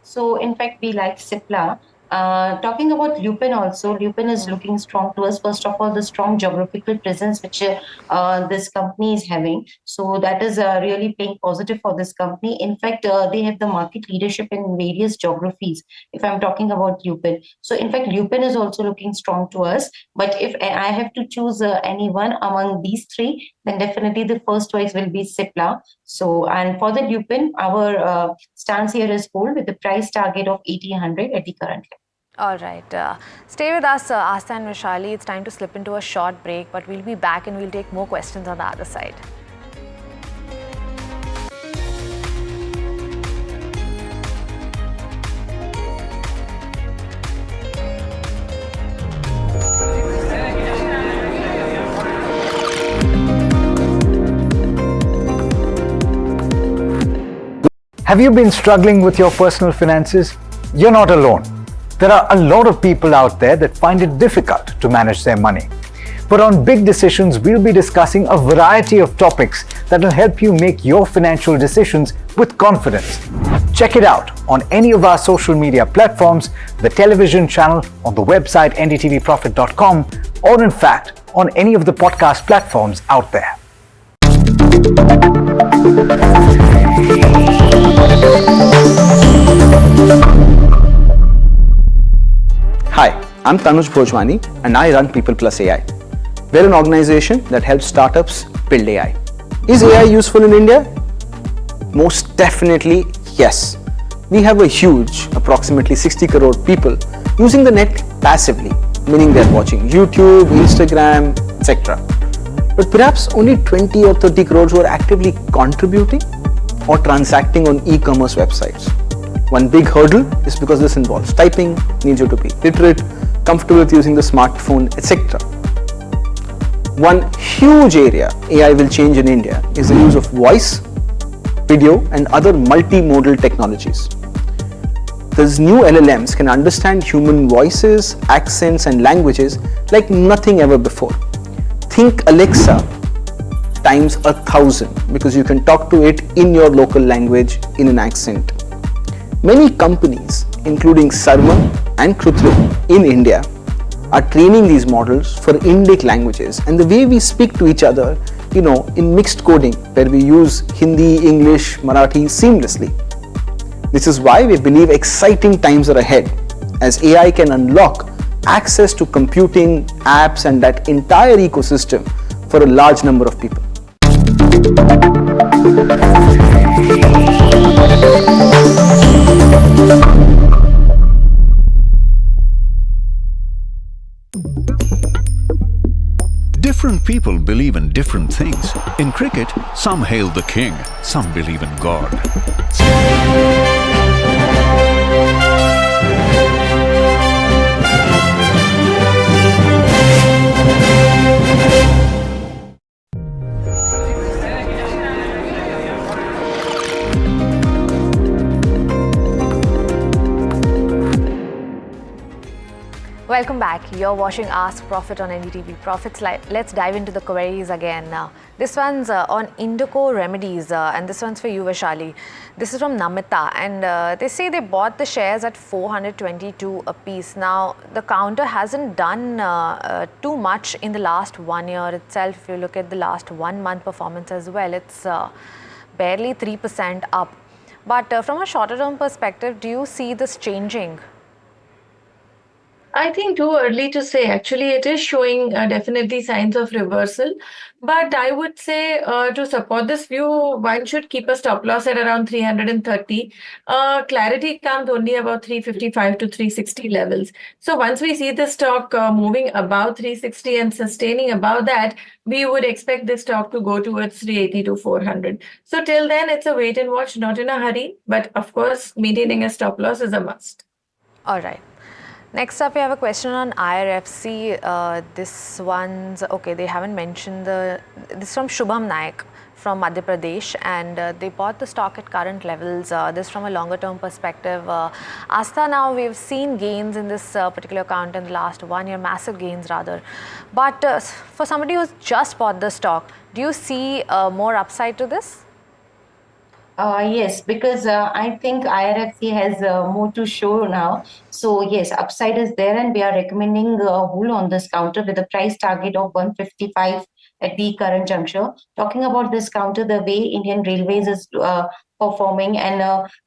Speaker 4: So in fact, we like Cipla. Talking about Lupin also, Lupin is looking strong to us. First of all, the strong geographical presence which this company is having. So that is really playing positive for this company. In fact, they have the market leadership in various geographies, if I'm talking about Lupin. So in fact, Lupin is also looking strong to us. But if I have to choose any one among these three, then definitely the first choice will be Cipla. So, and for the Lupin, our stance here is hold with the price target of 1,800 at the current level.
Speaker 3: All right. Stay with us, Asta and Vishali. It's time to slip into a short break, but we'll be back and we'll take more questions on the other side.
Speaker 5: Have you been struggling with your personal finances? You're not alone. There are a lot of people out there that find it difficult to manage their money. But on Big Decisions, we'll be discussing a variety of topics that will help you make your financial decisions with confidence. Check it out on any of our social media platforms, the television channel, on the website ndtvprofit.com, or in fact, on any of the podcast platforms out there.
Speaker 19: Hi, I'm Tanuj Bhojwani and I run People Plus AI. We're an organization that helps startups build AI. Is AI useful in India? Most definitely yes. We have a huge, approximately 60 crore people using the net passively, meaning they're watching YouTube, Instagram, etc. But perhaps only 20 or 30 crores who are actively contributing or transacting on e-commerce websites. One big hurdle is because this involves typing, needs you to be literate, comfortable with using the smartphone, etc. One huge area AI will change in India is the use of voice, video and other multimodal technologies. These new LLMs can understand human voices, accents and languages like nothing ever before. Think Alexa times 1,000 because you can talk to it in your local language in an accent. Many companies, including Sarma and Krutrim in India, are training these models for Indic languages and the way we speak to each other, in mixed coding where we use Hindi, English, Marathi seamlessly. This is why we believe exciting times are ahead as AI can unlock access to computing, apps and that entire ecosystem for a large number of people.
Speaker 6: different people believe in different things. In cricket, some hail the king, some believe in God.
Speaker 3: Welcome back. You're watching Ask Profit on NDTV Profits. Let's dive into the queries again now. This one's on Indico Remedies, and this one's for you, Vaishali. This is from Namita, and they say they bought the shares at 422 a piece. Now, the counter hasn't done too much in the last 1 year itself. If you look at the last 1 month performance as well, it's barely 3% up. But from a shorter term perspective, do you see this changing?
Speaker 8: I think too early to say. Actually, it is showing definitely signs of reversal. But I would say to support this view, one should keep a stop loss at around 330. Clarity comes only about 355 to 360 levels. So once we see the stock moving above 360 and sustaining above that, we would expect this stock to go towards 380 to 400. So till then, it's a wait and watch, not in a hurry. But of course, maintaining a stop loss is a must.
Speaker 3: All right. Next up, we have a question on IRFC. This one's, okay, they haven't mentioned this is from Shubham Naik from Madhya Pradesh, and they bought the stock at current levels. This from a longer term perspective. Astha, now we've seen gains in this particular account in the last 1 year, massive gains rather. But for somebody who's just bought the stock, do you see more upside to this?
Speaker 4: Yes, because I think IRFC has more to show now. So yes, upside is there, and we are recommending a hold on this counter with a price target of 155 at the current juncture. Talking about this counter, the way Indian Railways is performing, and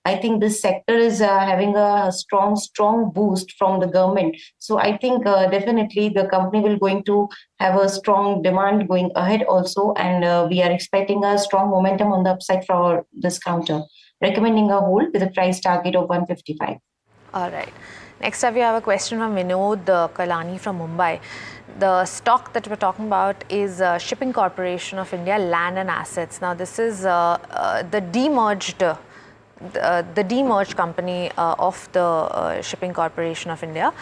Speaker 4: I think this sector is having a strong boost from the government. So I think definitely the company will going to have a strong demand going ahead also, and we are expecting a strong momentum on the upside for this counter. Recommending a hold with a price target of 155.
Speaker 3: All right. Next up, we have a question from Vinod Kalani from Mumbai. The stock that we're talking about is Shipping Corporation of India Land and Assets. Now, this is the demerged company of the Shipping Corporation of India,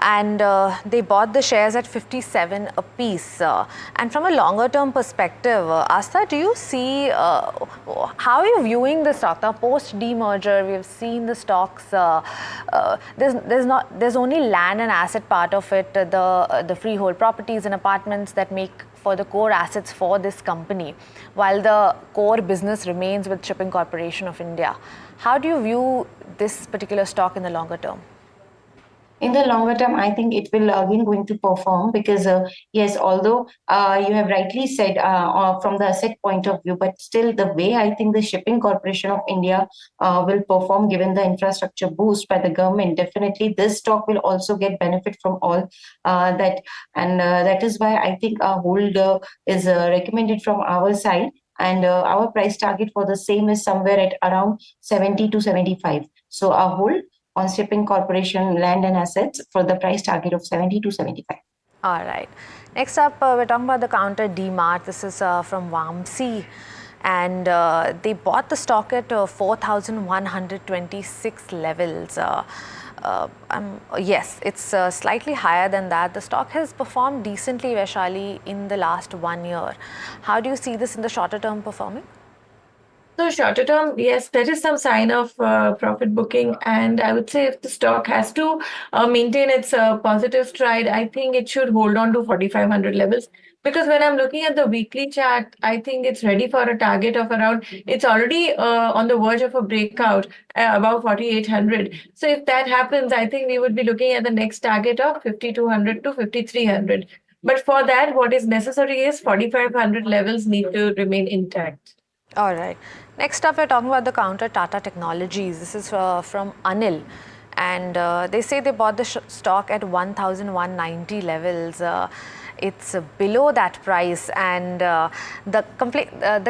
Speaker 3: and they bought the shares at 57 a piece. And from a longer term perspective, Astha, do you see how are you viewing the stock now post demerger? We've seen the stocks. There's only land and asset part of it, the freehold properties and apartments that make for the core assets for this company, while the core business remains with Shipping Corporation of India. How do you view this particular stock in the longer term?
Speaker 4: In the longer term, I think it will again going to perform because yes, although you have rightly said from the asset point of view, but still the way I think the Shipping Corporation of India will perform given the infrastructure boost by the government, definitely this stock will also get benefit from all that, and that is why I think a hold is recommended from our side, and our price target for the same is somewhere at around 70 to 75. So a hold on Shipping Corporation Land and Assets for the price target of 70 to 75.
Speaker 3: All right. Next up, we're talking about the counter DMart. This is from Vamsi, and they bought the stock at 4,126 levels. Yes, it's slightly higher than that. The stock has performed decently, Vaishali, in the last 1 year. How do you see this in the shorter term performing?
Speaker 8: So shorter term, yes, there is some sign of profit booking, and I would say if the stock has to maintain its positive stride, I think it should hold on to 4,500 levels. Because when I'm looking at the weekly chart, I think it's ready for a target of around, it's already on the verge of a breakout above 4,800. So if that happens, I think we would be looking at the next target of 5,200 to 5,300. But for that, what is necessary is 4,500 levels need to remain intact.
Speaker 3: All right. Next up, we're talking about the counter Tata Technologies. This is from Anil, and they say they bought the stock at 1,190 levels. It's below that price, and the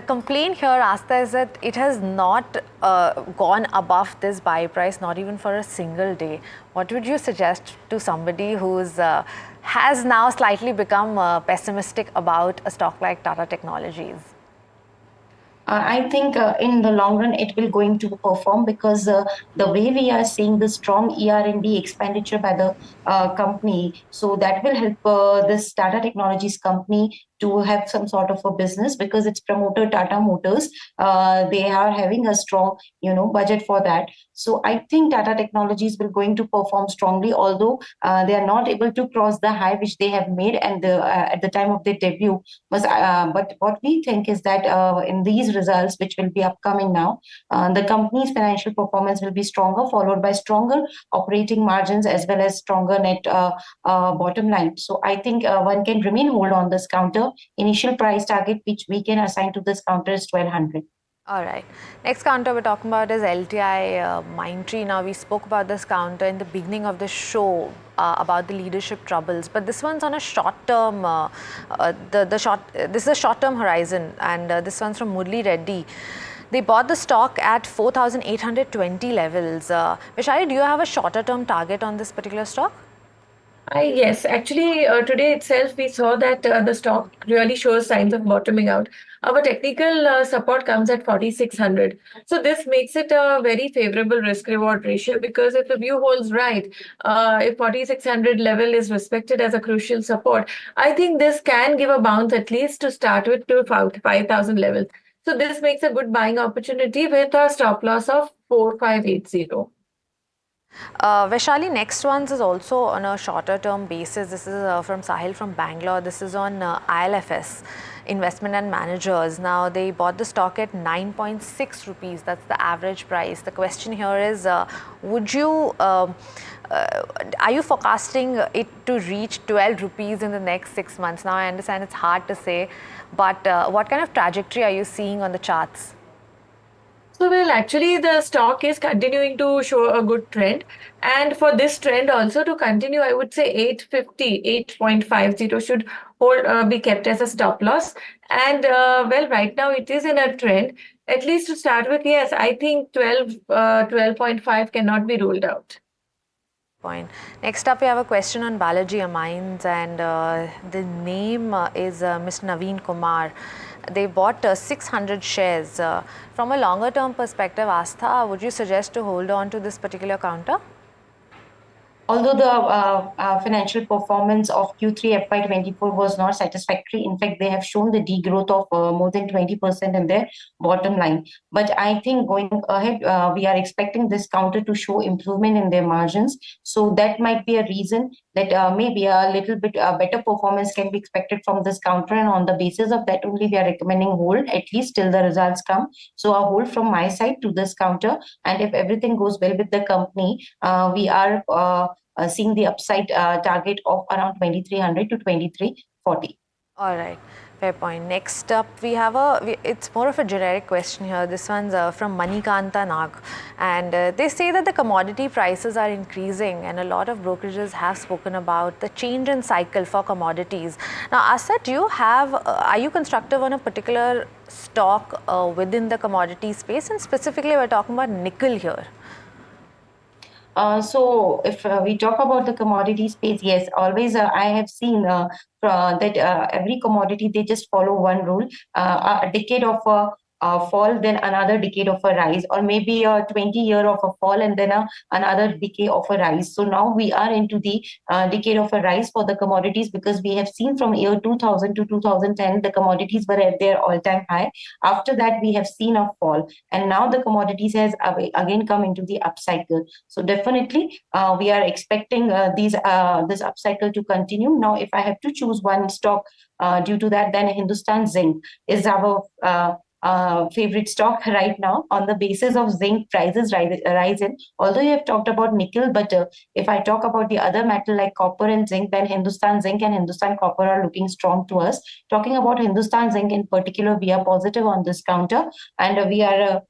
Speaker 3: complaint here, Astha, is that it has not gone above this buy price, not even for a single day. What would you suggest to somebody who's has now slightly become pessimistic about a stock like Tata Technologies?
Speaker 4: I think in the long run it will going to perform because the way we are seeing the strong ER&D expenditure by the company, so that will help this Tata Technologies company to have some sort of a business because its promoter Tata Motors, they are having a strong budget for that. So I think Tata Technologies will going to perform strongly, although they are not able to cross the high which they have made and at the time of their debut. But what we think is that in these results which will be upcoming now, the company's financial performance will be stronger, followed by stronger operating margins as well as stronger net bottom line. So I think one can remain hold on this counter. Initial price target which we can assign to this counter is 1200.
Speaker 3: All right. Next counter we're talking about is LTI Mindtree. Now, we spoke about this counter in the beginning of the show about the leadership troubles, but this one's on a short-term, this is a short-term horizon, and this one's from Murli Reddy. They bought the stock at 4,820 levels. Vishali, do you have a shorter-term target on this particular stock?
Speaker 8: Yes, actually, today itself we saw that the stock really shows signs of bottoming out. Our technical support comes at 4,600. So this makes it a very favorable risk-reward ratio because if the view holds right, if 4,600 level is respected as a crucial support, I think this can give a bounce at least to start with to 5,000 levels. So this makes a good buying opportunity with a stop loss of 4,580.
Speaker 3: Vaishali, next ones is also on a shorter term basis. This is from Sahil from Bangalore. This is on ILFS, Investment and Managers. Now, they bought the stock at 9.6 rupees. That's the average price. The question here is, are you forecasting it to reach 12 rupees in the next 6 months? Now, I understand it's hard to say, but what kind of trajectory are you seeing on the charts?
Speaker 8: So, well, actually, the stock is continuing to show a good trend. And for this trend also to continue, I would say 850, 8.50 should be kept as a stop loss. And, well, right now it is in a trend. At least to start with, yes, I think 12.5 cannot be ruled out.
Speaker 3: Point. Next up, we have a question on Balaji Amines, and the name is Mr. Naveen Kumar. They bought 600 shares. From a longer term perspective, Astha, would you suggest to hold on to this particular counter?
Speaker 4: Although the financial performance of Q3 FY24 was not satisfactory, in fact, they have shown the degrowth of more than 20% in their bottom line. But I think going ahead, we are expecting this counter to show improvement in their margins. So that might be a reason that maybe a little bit better performance can be expected from this counter. And on the basis of that only, we are recommending hold at least till the results come. So a hold from my side to this counter. And if everything goes well with the company, we are seeing the upside target of around 2300 to 2340.
Speaker 3: All right, fair point. Next up, we have it's more of a generic question here. This one's from Manikanta Nag, and they say that the commodity prices are increasing, and a lot of brokerages have spoken about the change in cycle for commodities. Now, Asa, do you have, are you constructive on a particular stock within the commodity space, and specifically we're talking about nickel here?
Speaker 4: So if we talk about the commodity space, yes, always I have seen that every commodity, they just follow one rule, a decade of fall, then another decade of a rise, or maybe a 20-year of a fall and then another decade of a rise. So now we are into the decade of a rise for the commodities, because we have seen from year 2000 to 2010, the commodities were at their all-time high. After that, we have seen a fall, and now the commodities has again come into the upcycle. So definitely, we are expecting this upcycle to continue. Now, if I have to choose one stock due to that, then Hindustan Zinc is our favorite stock right now, on the basis of zinc prices rising. Although you have talked about nickel, but if I talk about the other metal like copper and zinc, then Hindustan Zinc and Hindustan Copper are looking strong to us. Talking about Hindustan Zinc in particular, we are positive on this counter, and we are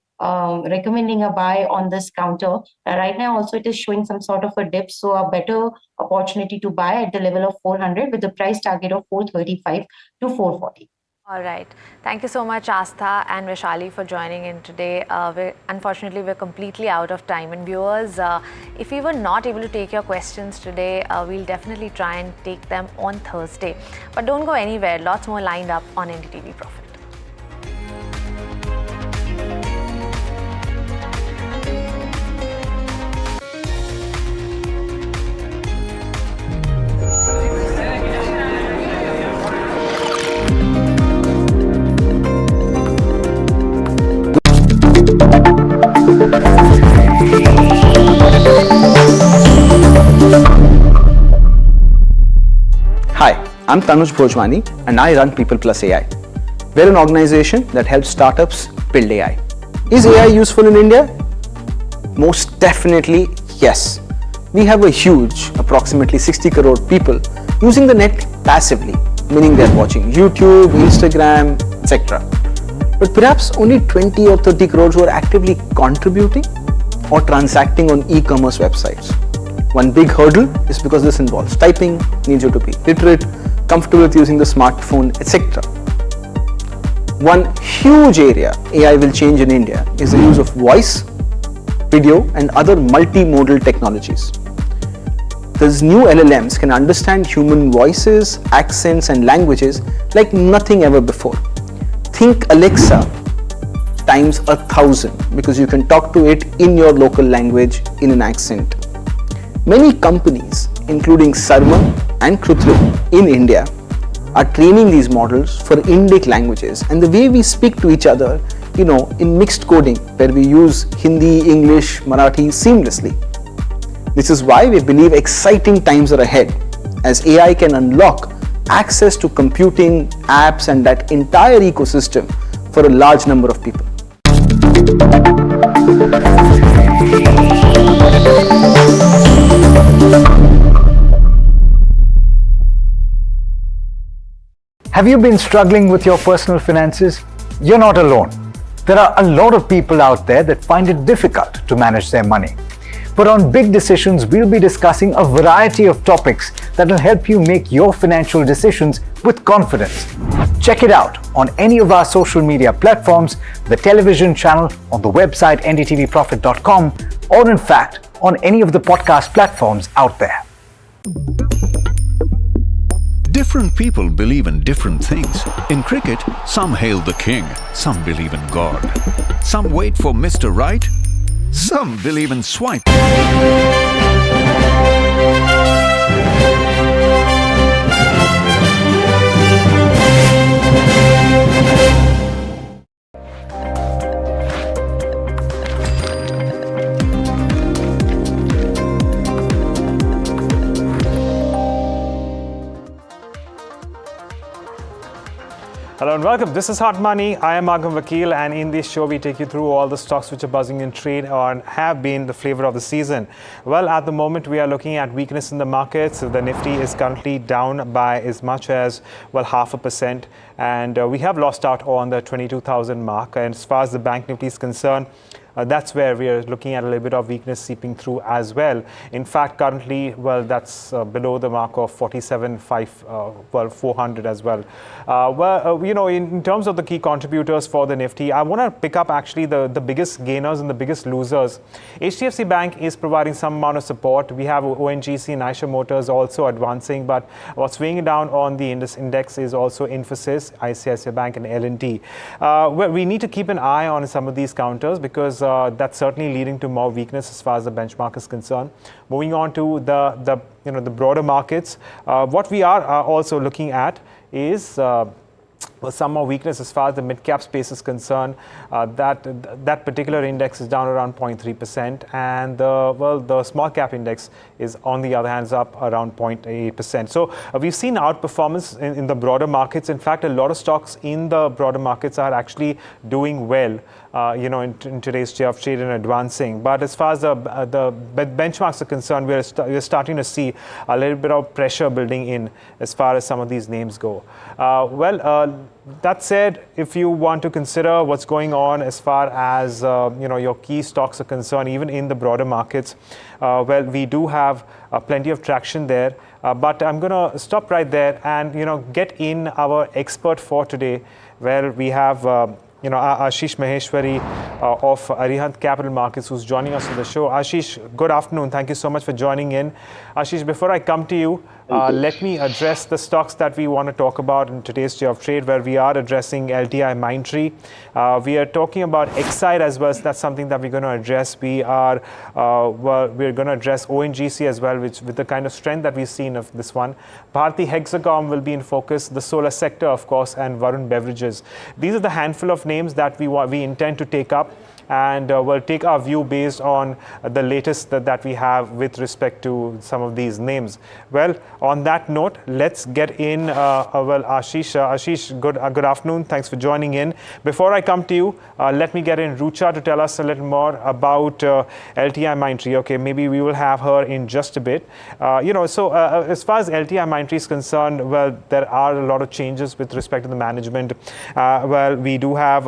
Speaker 4: recommending a buy on this counter. Right now also it is showing some sort of a dip, so a better opportunity to buy at the level of 400 with the price target of 435 to 440.
Speaker 3: All right. Thank you so much, Astha and Vishali, for joining in today. Unfortunately, we're completely out of time. And viewers, if we were not able to take your questions today, we'll definitely try and take them on Thursday. But don't go anywhere. Lots more lined up on NDTV Profit.
Speaker 19: Hi, I'm Tanuj Bhojwani and I run People Plus AI. We're an organization that helps startups build AI. Is AI useful in India? Most definitely yes. We have a huge, approximately 60 crore people using the net passively, meaning they're watching YouTube, Instagram, etc. But perhaps only 20 or 30 crores who are actively contributing or transacting on e-commerce websites. One big hurdle is because this involves typing, needs you to be literate, comfortable with using the smartphone, etc. One huge area AI will change in India is the use of voice, video and other multimodal technologies. These new LLMs can understand human voices, accents and languages like nothing ever before. Think Alexa times 1,000 because you can talk to it in your local language in an accent. Many companies, including Sarma and Krutrim in India, are training these models for Indic languages and the way we speak to each other, in mixed coding where we use Hindi, English, Marathi seamlessly. This is why we believe exciting times are ahead as AI can unlock access to computing, apps and that entire ecosystem for a large number of people.
Speaker 5: Have you been struggling with your personal finances? You're not alone. There are a lot of people out there that find it difficult to manage their money. But on Big Decisions, we'll be discussing a variety of topics that will help you make your financial decisions with confidence. Check it out on any of our social media platforms, the television channel, on the website ndtvprofit.com, or in fact, on any of the podcast platforms out there.
Speaker 6: Different people believe in different things. In cricket, some hail the king, some believe in God. Some wait for Mr. Right, some believe in swipe.
Speaker 2: Hello and welcome. This is Hot Money. I am Agam Vakil, and in this show we take you through all the stocks which are buzzing in trade or have been the flavor of the season. Well, at the moment we are looking at weakness in the markets. The Nifty is currently down by as much as 0.5%, and we have lost out on the 22,000 mark. And as far as the Bank Nifty is concerned, that's where we are looking at a little bit of weakness seeping through as well. In fact, currently, that's below the mark of 47,400 as well. In terms of the key contributors for the Nifty, I want to pick up actually the biggest gainers and the biggest losers. HDFC Bank is providing some amount of support. We have ONGC and Eicher Motors also advancing, but what's weighing down on the index is also Infosys, ICICI Bank and L&T. We need to keep an eye on some of these counters because that's certainly leading to more weakness as far as the benchmark is concerned. Moving on to the broader markets, what we are also looking at is some more weakness as far as the mid-cap space is concerned. That particular index is down around 0.3%, and the small-cap index is, on the other hand, is up around 0.8%. So we've seen outperformance in the broader markets. In fact, a lot of stocks in the broader markets are actually doing well, in today's day of trade and advancing. But as far as the benchmarks are concerned, we're starting to see a little bit of pressure building in as far as some of these names go. That said, if you want to consider what's going on as far as your key stocks are concerned, even in the broader markets, we do have plenty of traction there. But I'm going to stop right there and, get in our expert for today, where we have, Ashish Maheshwari of Arihant Capital Markets, who's joining us on the show. Ashish, good afternoon. Thank you so much for joining in. Ashish, before I come to you, let me address the stocks that we want to talk about in today's day of trade, where we are addressing LTI Mindtree. We are talking about Exide as well. So that's something that we're going to address. We're going to address ONGC as well, which with the kind of strength that we've seen of this one. Bharti Hexacom will be in focus, the solar sector, of course, and Varun Beverages. These are the handful of names that we intend to take up, and we'll take our view based on the latest that we have with respect to some of these names. Well, on that note, let's get in. Ashish, good afternoon. Thanks for joining in. Before I come to you, let me get in Rucha to tell us a little more about LTI Mindtree. Okay, maybe we will have her in just a bit. As far as LTI Mindtree is concerned, well, there are a lot of changes with respect to the management. We do have,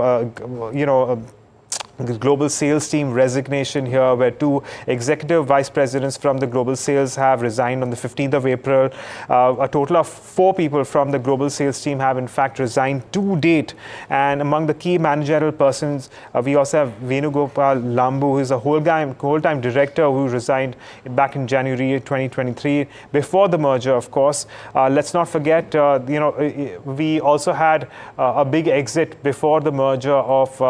Speaker 2: the global sales team resignation here, where 2 executive vice presidents from the global sales have resigned on the 15th of April. A total of 4 people from the global sales team have in fact resigned to date. And among the key managerial persons, we also have Venugopal Lambu, who is a whole-time director who resigned back in January 2023, before the merger, of course. Let's not forget, we also had a big exit before the merger of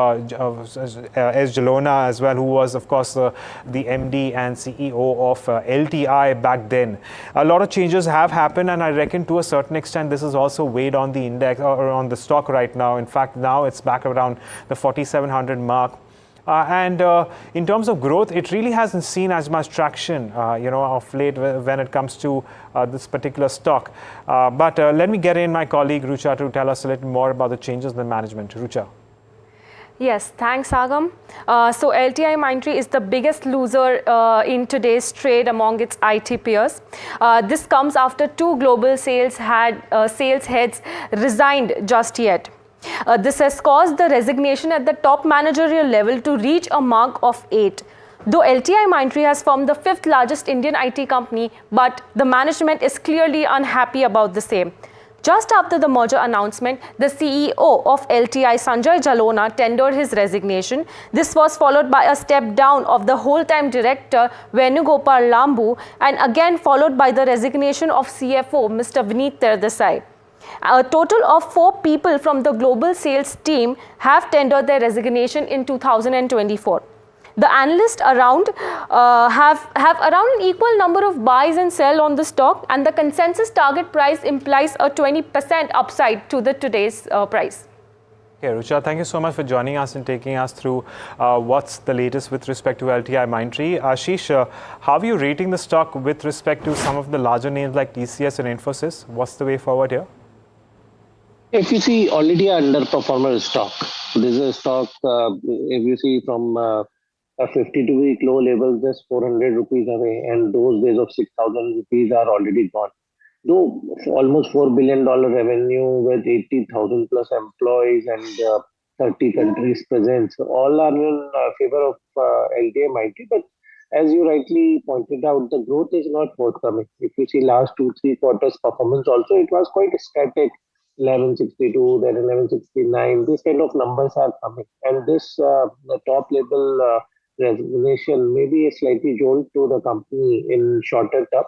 Speaker 2: S. Jalona as well, who was, of course, the MD and CEO of LTI back then. A lot of changes have happened, and I reckon to a certain extent this is also weighed on the index or on the stock right now. In fact, now it's back around the 4,700 mark. In terms of growth, it really hasn't seen as much traction, of late when it comes to this particular stock. But let me get in my colleague Rucha to tell us a little more about the changes in the management. Rucha.
Speaker 9: Yes, thanks, Agam. So LTI Mindtree is the biggest loser in today's trade among its IT peers. This comes after 2 global sales heads resigned just yet. This has caused the resignation at the top managerial level to reach a mark of 8. Though LTI Mindtree has formed the 5th largest Indian IT company, but the management is clearly unhappy about the same. Just after the merger announcement, the CEO of LTI, Sanjay Jalona, tendered his resignation. This was followed by a step down of the whole-time director, Venugopal Lambu, and again followed by the resignation of CFO, Mr. Vineet Terdesai. A total of 4 people from the global sales team have tendered their resignation in 2024. The analysts around have around an equal number of buys and sell on the stock, and the consensus target price implies a 20% upside to the today's price.
Speaker 2: Okay, Rucha, thank you so much for joining us and taking us through what's the latest with respect to LTI Mindtree. Ashish, how are you rating the stock with respect to some of the larger names like TCS and Infosys? What's the way forward here?
Speaker 10: If you see, already an underperformer stock. This is a stock, if you see from a 52-week low level, just 400 rupees away, and those days of 6,000 rupees are already gone. Though almost $4 billion revenue with 80,000 plus employees and 30 countries present, so all are in favor of LTI Mindtree. But as you rightly pointed out, the growth is not forthcoming. If you see last 2-3 quarters performance also, it was quite static. 1162, then 1169. These kind of numbers are coming, and this the top level resignation may be a slightly jolt to the company in shorter term.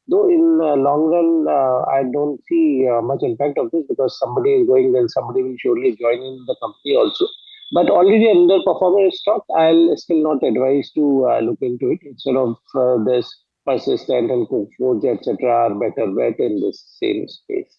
Speaker 10: Though in long run, I don't see much impact of this, because somebody is going, then somebody will surely join in the company also. But already underperforming stock, I'll still not advise to look into it. Instead of this Persistent and Coforge, etc., are better bet in this same space.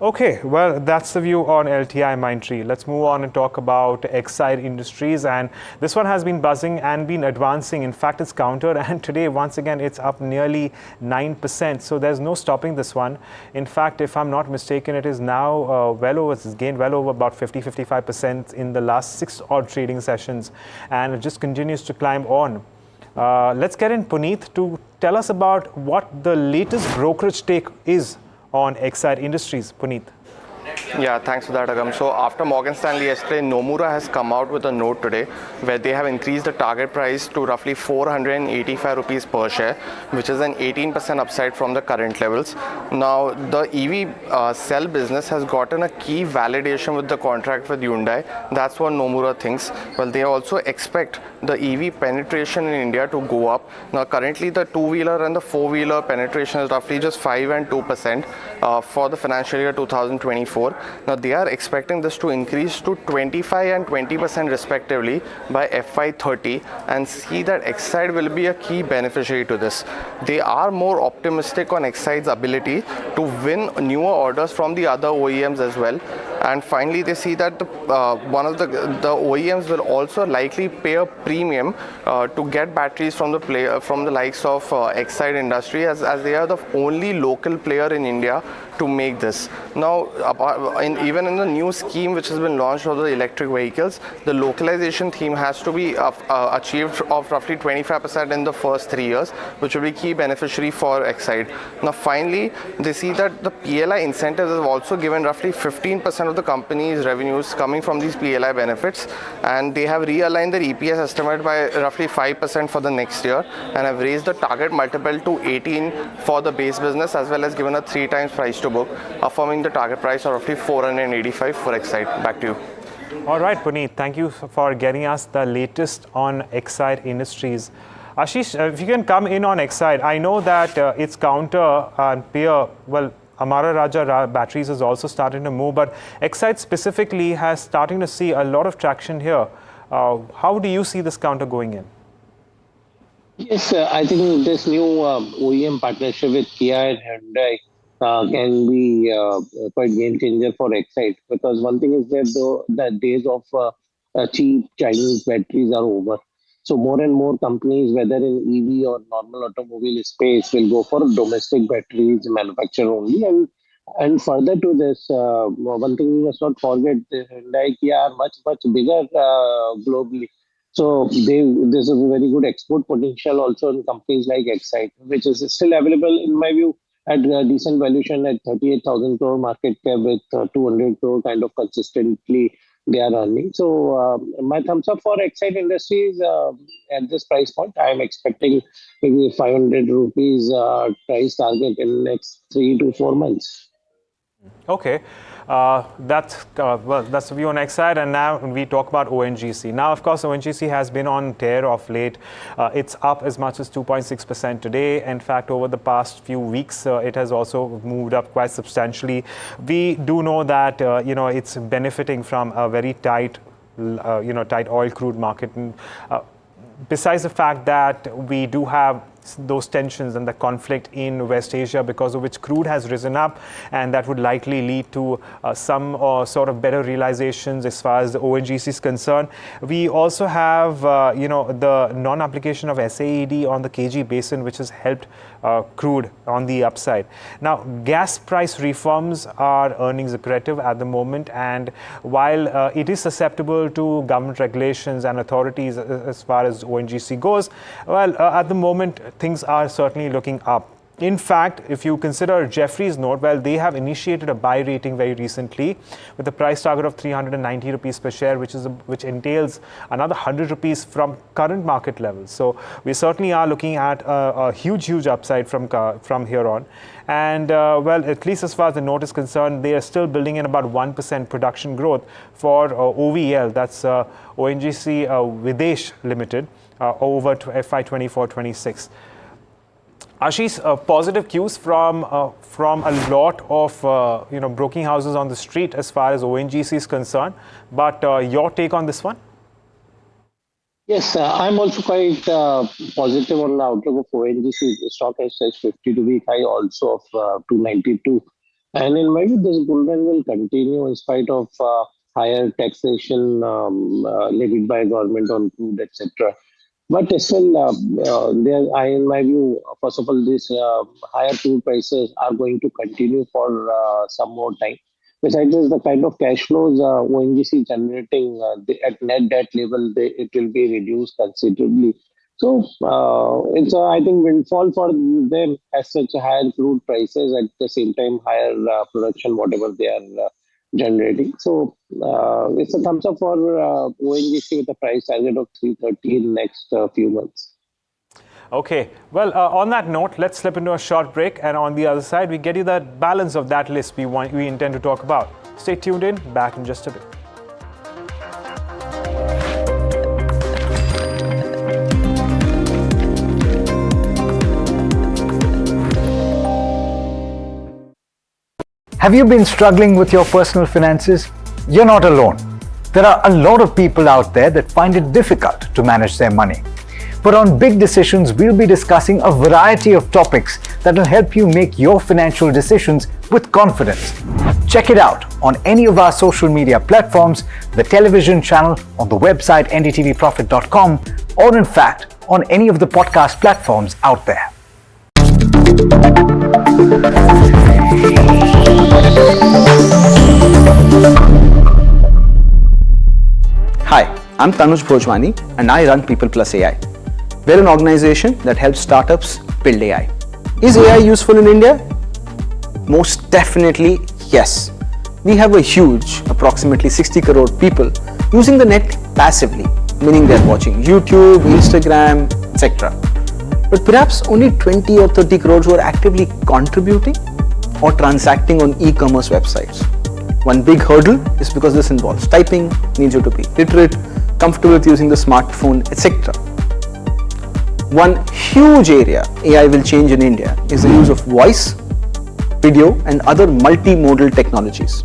Speaker 2: Okay, well, that's the view on LTI Mindtree. Let's move on and talk about Exide Industries, and this one has been buzzing and been advancing. In fact, it's countered, and today once again it's up nearly 9%. So there's no stopping this one. In fact, if I'm not mistaken, it is now it's gained well over about 50-55% in the last 6 odd trading sessions, and it just continues to climb on. Let's get in Puneet to tell us about what the latest brokerage take is on Exide Industries. Puneet.
Speaker 17: Yeah, thanks for that, Agam. So after Morgan Stanley yesterday, Nomura has come out with a note today where they have increased the target price to roughly 485 rupees per share, which is an 18% upside from the current levels. Now, the EV cell business has gotten a key validation with the contract with Hyundai. That's what Nomura thinks. Well, they also expect the EV penetration in India to go up. Now, currently the two-wheeler and the four-wheeler penetration is roughly just 5 and 2% for the financial year 2024. Now, they are expecting this to increase to 25 and 20% respectively by FY30, and see that Exide will be a key beneficiary to this. They are more optimistic on Exide's ability to win newer orders from the other OEMs as well. And finally, they see that one of the OEMs will also likely pay a premium to get batteries from the likes of Exide Industry, as they are the only local player in India to make this. Now, even in the new scheme which has been launched for the electric vehicles, the localization theme has to be achieved of roughly 25% in the first 3 years, which will be key beneficiary for Exide. Now, finally, they see that the PLI incentives have also given roughly 15% of the company's revenues coming from these PLI benefits, and they have realigned their EPS estimate by roughly 5% for the next year, and have raised the target multiple to 18 for the base business, as well as given a 3 times price to book, affirming the target price of roughly 485 for Exide. Back to you.
Speaker 2: All right, Puneet, thank you for getting us the latest on Exide Industries. Ashish, if you can come in on Exide, I know that its counter and peer, well, Amara Raja Batteries is also starting to move, but Exide specifically has starting to see a lot of traction here. How do you see this counter going in?
Speaker 10: Yes, I think this new OEM partnership with Kia and Hyundai can be quite game changer for Excite, because one thing is that the days of cheap Chinese batteries are over. So more and more companies, whether in EV or normal automobile space, will go for domestic batteries manufactured only. And further to this, one thing we must not forget: the Hyundai, Kia are much bigger globally. So there's a very good export potential also in companies like Excite, which is still available in my view at a decent valuation at 38,000 crore market cap with 200 crore kind of consistently they are earning. So my thumbs up for Excite Industries at this price point. I am expecting maybe 500 rupees price target in the next 3 to 4 months.
Speaker 2: Okay, that's the view on Exide, and now we talk about ONGC. Now, of course, ONGC has been on tear of late. It's up as much as 2.6% today. In fact, over the past few weeks, it has also moved up quite substantially. We do know that it's benefiting from a very tight oil crude market. And, besides the fact that we do have those tensions and the conflict in West Asia, because of which crude has risen up, and that would likely lead to some sort of better realizations as far as the ONGC is concerned. We also have, the non-application of SAED on the KG basin, which has helped crude on the upside. Now, gas price reforms are earnings accretive at the moment, and while it is susceptible to government regulations and authorities as far as ONGC goes, well, at the moment, things are certainly looking up. In fact, if you consider Jefferies' note, well, they have initiated a buy rating very recently with a price target of 390 rupees per share, which entails another 100 rupees from current market levels. So we certainly are looking at a huge upside from here on. And well, at least as far as the note is concerned, they are still building in about 1% production growth for OVL, that's ONGC Videsh Limited, over to FY24-26. Ashish, positive cues from a lot of broking houses on the street as far as ONGC is concerned. But your take on this one?
Speaker 10: Yes, I'm also quite positive on the outlook of ONGC. The stock has touched 52-week high also of 292. And in my view, this bull run will continue in spite of higher taxation levied by government on crude, etc. But still, in my view, first of all, these higher crude prices are going to continue for some more time. Besides this, the kind of cash flows ONGC generating at net debt level, it will be reduced considerably. So it's I think windfall for them as such higher crude prices, at the same time higher production, whatever they are generating. So it's a thumbs up for ONGC with a price target of 330 in the next few months.
Speaker 2: Okay, well, on that note, let's slip into a short break, and on the other side, we get you the balance of that list we intend to talk about. Stay tuned in, back in just a bit.
Speaker 5: Have you been struggling with your personal finances? You're not alone. There are a lot of people out there that find it difficult to manage their money. But on Big Decisions, we'll be discussing a variety of topics that will help you make your financial decisions with confidence. Check it out on any of our social media platforms, the television channel, on the website ndtvprofit.com, or in fact, on any of the podcast platforms out there.
Speaker 19: Hi, I'm Tanuj Bhojwani and I run People Plus AI. We're an organization that helps startups build AI. Is AI useful in India? Most definitely, yes. We have a huge, approximately 60 crore people using the net passively, meaning they're watching YouTube, Instagram, etc. But perhaps only 20 or 30 crores who are actively contributing or transacting on e-commerce websites. One big hurdle is because this involves typing, needs you to be literate, comfortable with using the smartphone, etc. One huge area AI will change in India is the use of voice, video and other multimodal technologies.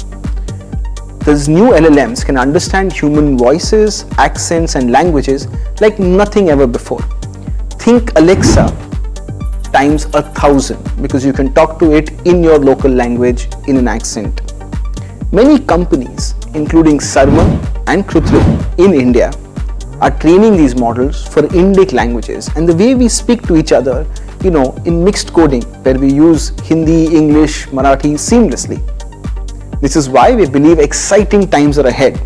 Speaker 19: These new LLMs can understand human voices, accents and languages like nothing ever before. Think Alexa times 1,000 because you can talk to it in your local language in an accent. Many companies, including Sarma and Krutrim in India, are training these models for Indic languages and the way we speak to each other, in mixed coding where we use Hindi, English, Marathi seamlessly. This is why we believe exciting times are ahead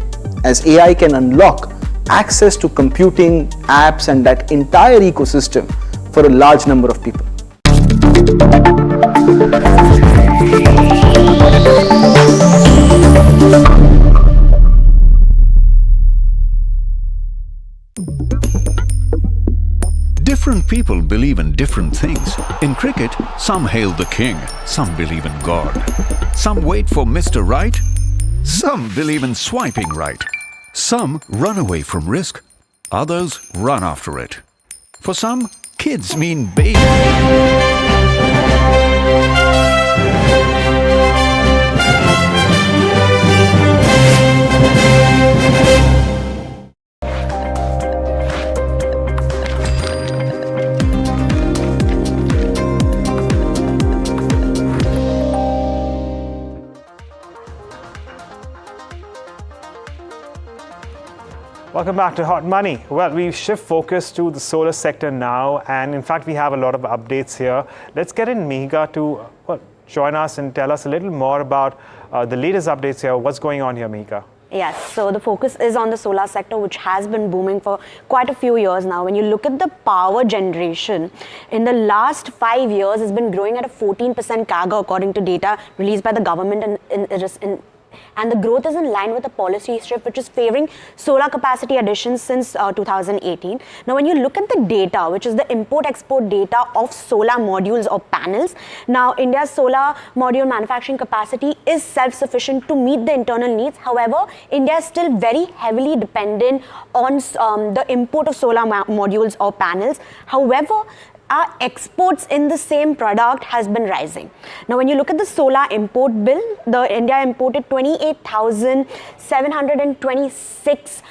Speaker 19: as AI can unlock access to computing, apps and that entire ecosystem for a large number of people.
Speaker 6: Different people believe in different things. In cricket, some hail the king, some believe in God. Some wait for Mr. Right, some believe in swiping right. Some run away from risk, others run after it. For some, kids mean baby.
Speaker 2: Welcome back to Hot Money. Well, we shift focus to the solar sector now, and in fact, we have a lot of updates here. Let's get in Mihika to join us and tell us a little more about the latest updates here. What's going on here, Mihika?
Speaker 11: Yes, so the focus is on the solar sector, which has been booming for quite a few years now. When you look at the power generation, in the last 5 years, it's been growing at a 14% CAGR, according to data released by the government and the growth is in line with the policy shift which is favoring solar capacity additions since 2018. Now, when you look at the data, which is the import-export data of solar modules or panels, now India's solar module manufacturing capacity is self-sufficient to meet the internal needs. However, India is still very heavily dependent on the import of solar modules or panels. However, our exports in the same product has been rising. Now, when you look at the solar import bill, India imported 28,726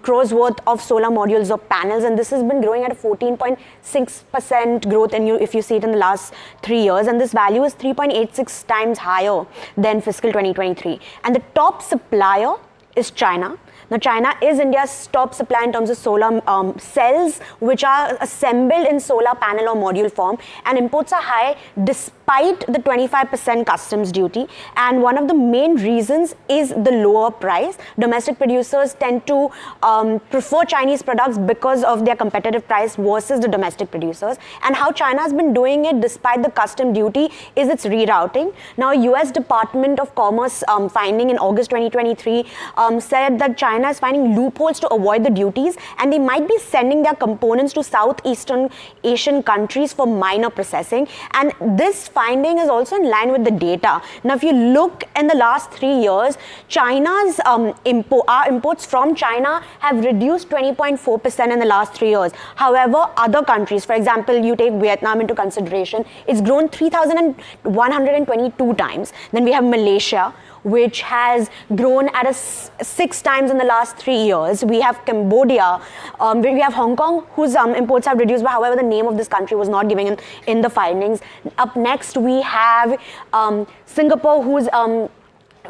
Speaker 11: crores worth of solar modules or panels, and this has been growing at a 14.6% growth if you see it in the last 3 years, and this value is 3.86 times higher than fiscal 2023. And the top supplier is China. Now, China is India's top supplier in terms of solar cells, which are assembled in solar panel or module form, and imports are high despite the 25% customs duty. And one of the main reasons is the lower price. Domestic producers tend to prefer Chinese products because of their competitive price versus the domestic producers. And how China has been doing it despite the custom duty is its rerouting. Now, US Department of Commerce finding in August 2023 said that China is finding loopholes to avoid the duties, and they might be sending their components to Southeastern Asian countries for minor processing. And this finding is also in line with the data. Now, if you look in the last 3 years, China's our imports from China have reduced 20.4% in the last 3 years. However, other countries, for example, you take Vietnam into consideration, it's grown 3,122 times. Then we have Malaysia, which has grown at a 6 times in the last 3 years. We have Cambodia, we have Hong Kong, whose imports have reduced, but however, the name of this country was not given in the findings. Up next, we have Singapore, whose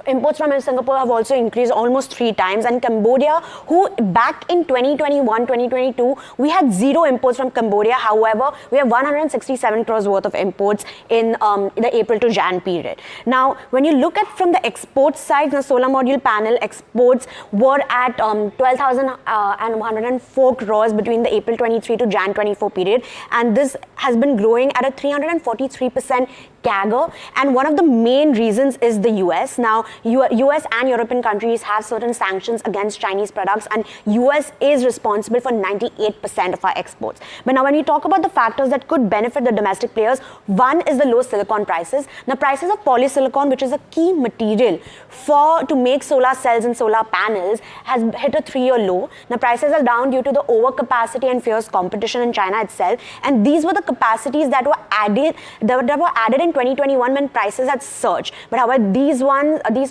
Speaker 11: imports from Singapore have also increased almost 3 times, and Cambodia, who back in 2021, 2022, we had 0 imports from Cambodia. However, we have 167 crores worth of imports in the April to Jan period. Now, when you look at from the export side, the solar module panel exports were at 12,104 crores between the April 23 to Jan 24 period, and this has been growing at a 343% CAGR, and one of the main reasons is the US. Now, US and European countries have certain sanctions against Chinese products, and US is responsible for 98% of our exports. But now, when we talk about the factors that could benefit the domestic players, one is the low silicon prices. Now, prices of polysilicon, which is a key material to make solar cells and solar panels, has hit a 3-year low. Now, prices are down due to the overcapacity and fierce competition in China itself, and these were the capacities that were added in 2021 when prices had surged. But however, these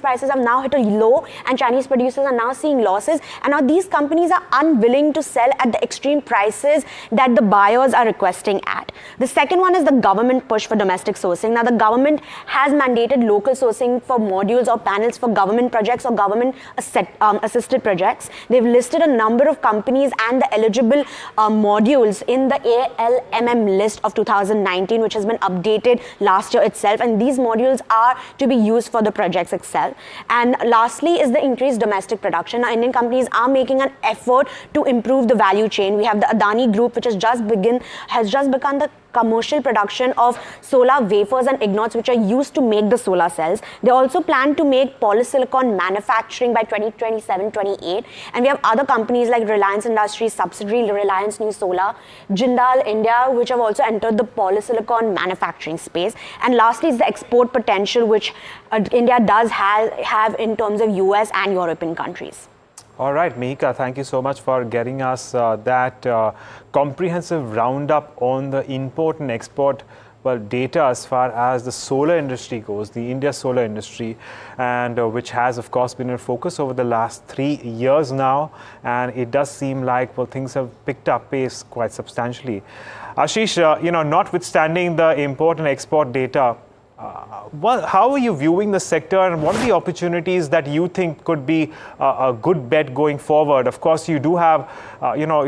Speaker 11: prices have now hit a low, and Chinese producers are now seeing losses, and now these companies are unwilling to sell at the extreme prices that the buyers are requesting at. The second one is the government push for domestic sourcing. Now, the government has mandated local sourcing for modules or panels for government projects or government assisted projects. They've listed a number of companies and the eligible modules in the ALMM list of 2019, which has been updated last year itself, and these modules are to be used for the projects itself. And lastly is the increased domestic production. Now, Indian companies are making an effort to improve the value chain. We have the Adani Group, which has just begun the commercial production of solar wafers and ingots, which are used to make the solar cells. They also plan to make polysilicon manufacturing by 2027-28. And we have other companies like Reliance Industries, subsidiary Reliance New Solar, Jindal India, which have also entered the polysilicon manufacturing space. And lastly is the export potential, which India does have in terms of US and European countries.
Speaker 2: All right, Mihika, thank you so much for getting us that comprehensive roundup on the import and export data as far as the solar industry goes, the India solar industry, and which has, of course, been in focus over the last 3 years now. And it does seem like, things have picked up pace quite substantially. Ashish, notwithstanding the import and export data, how are you viewing the sector, and what are the opportunities that you think could be a good bet going forward? Of course, you do have,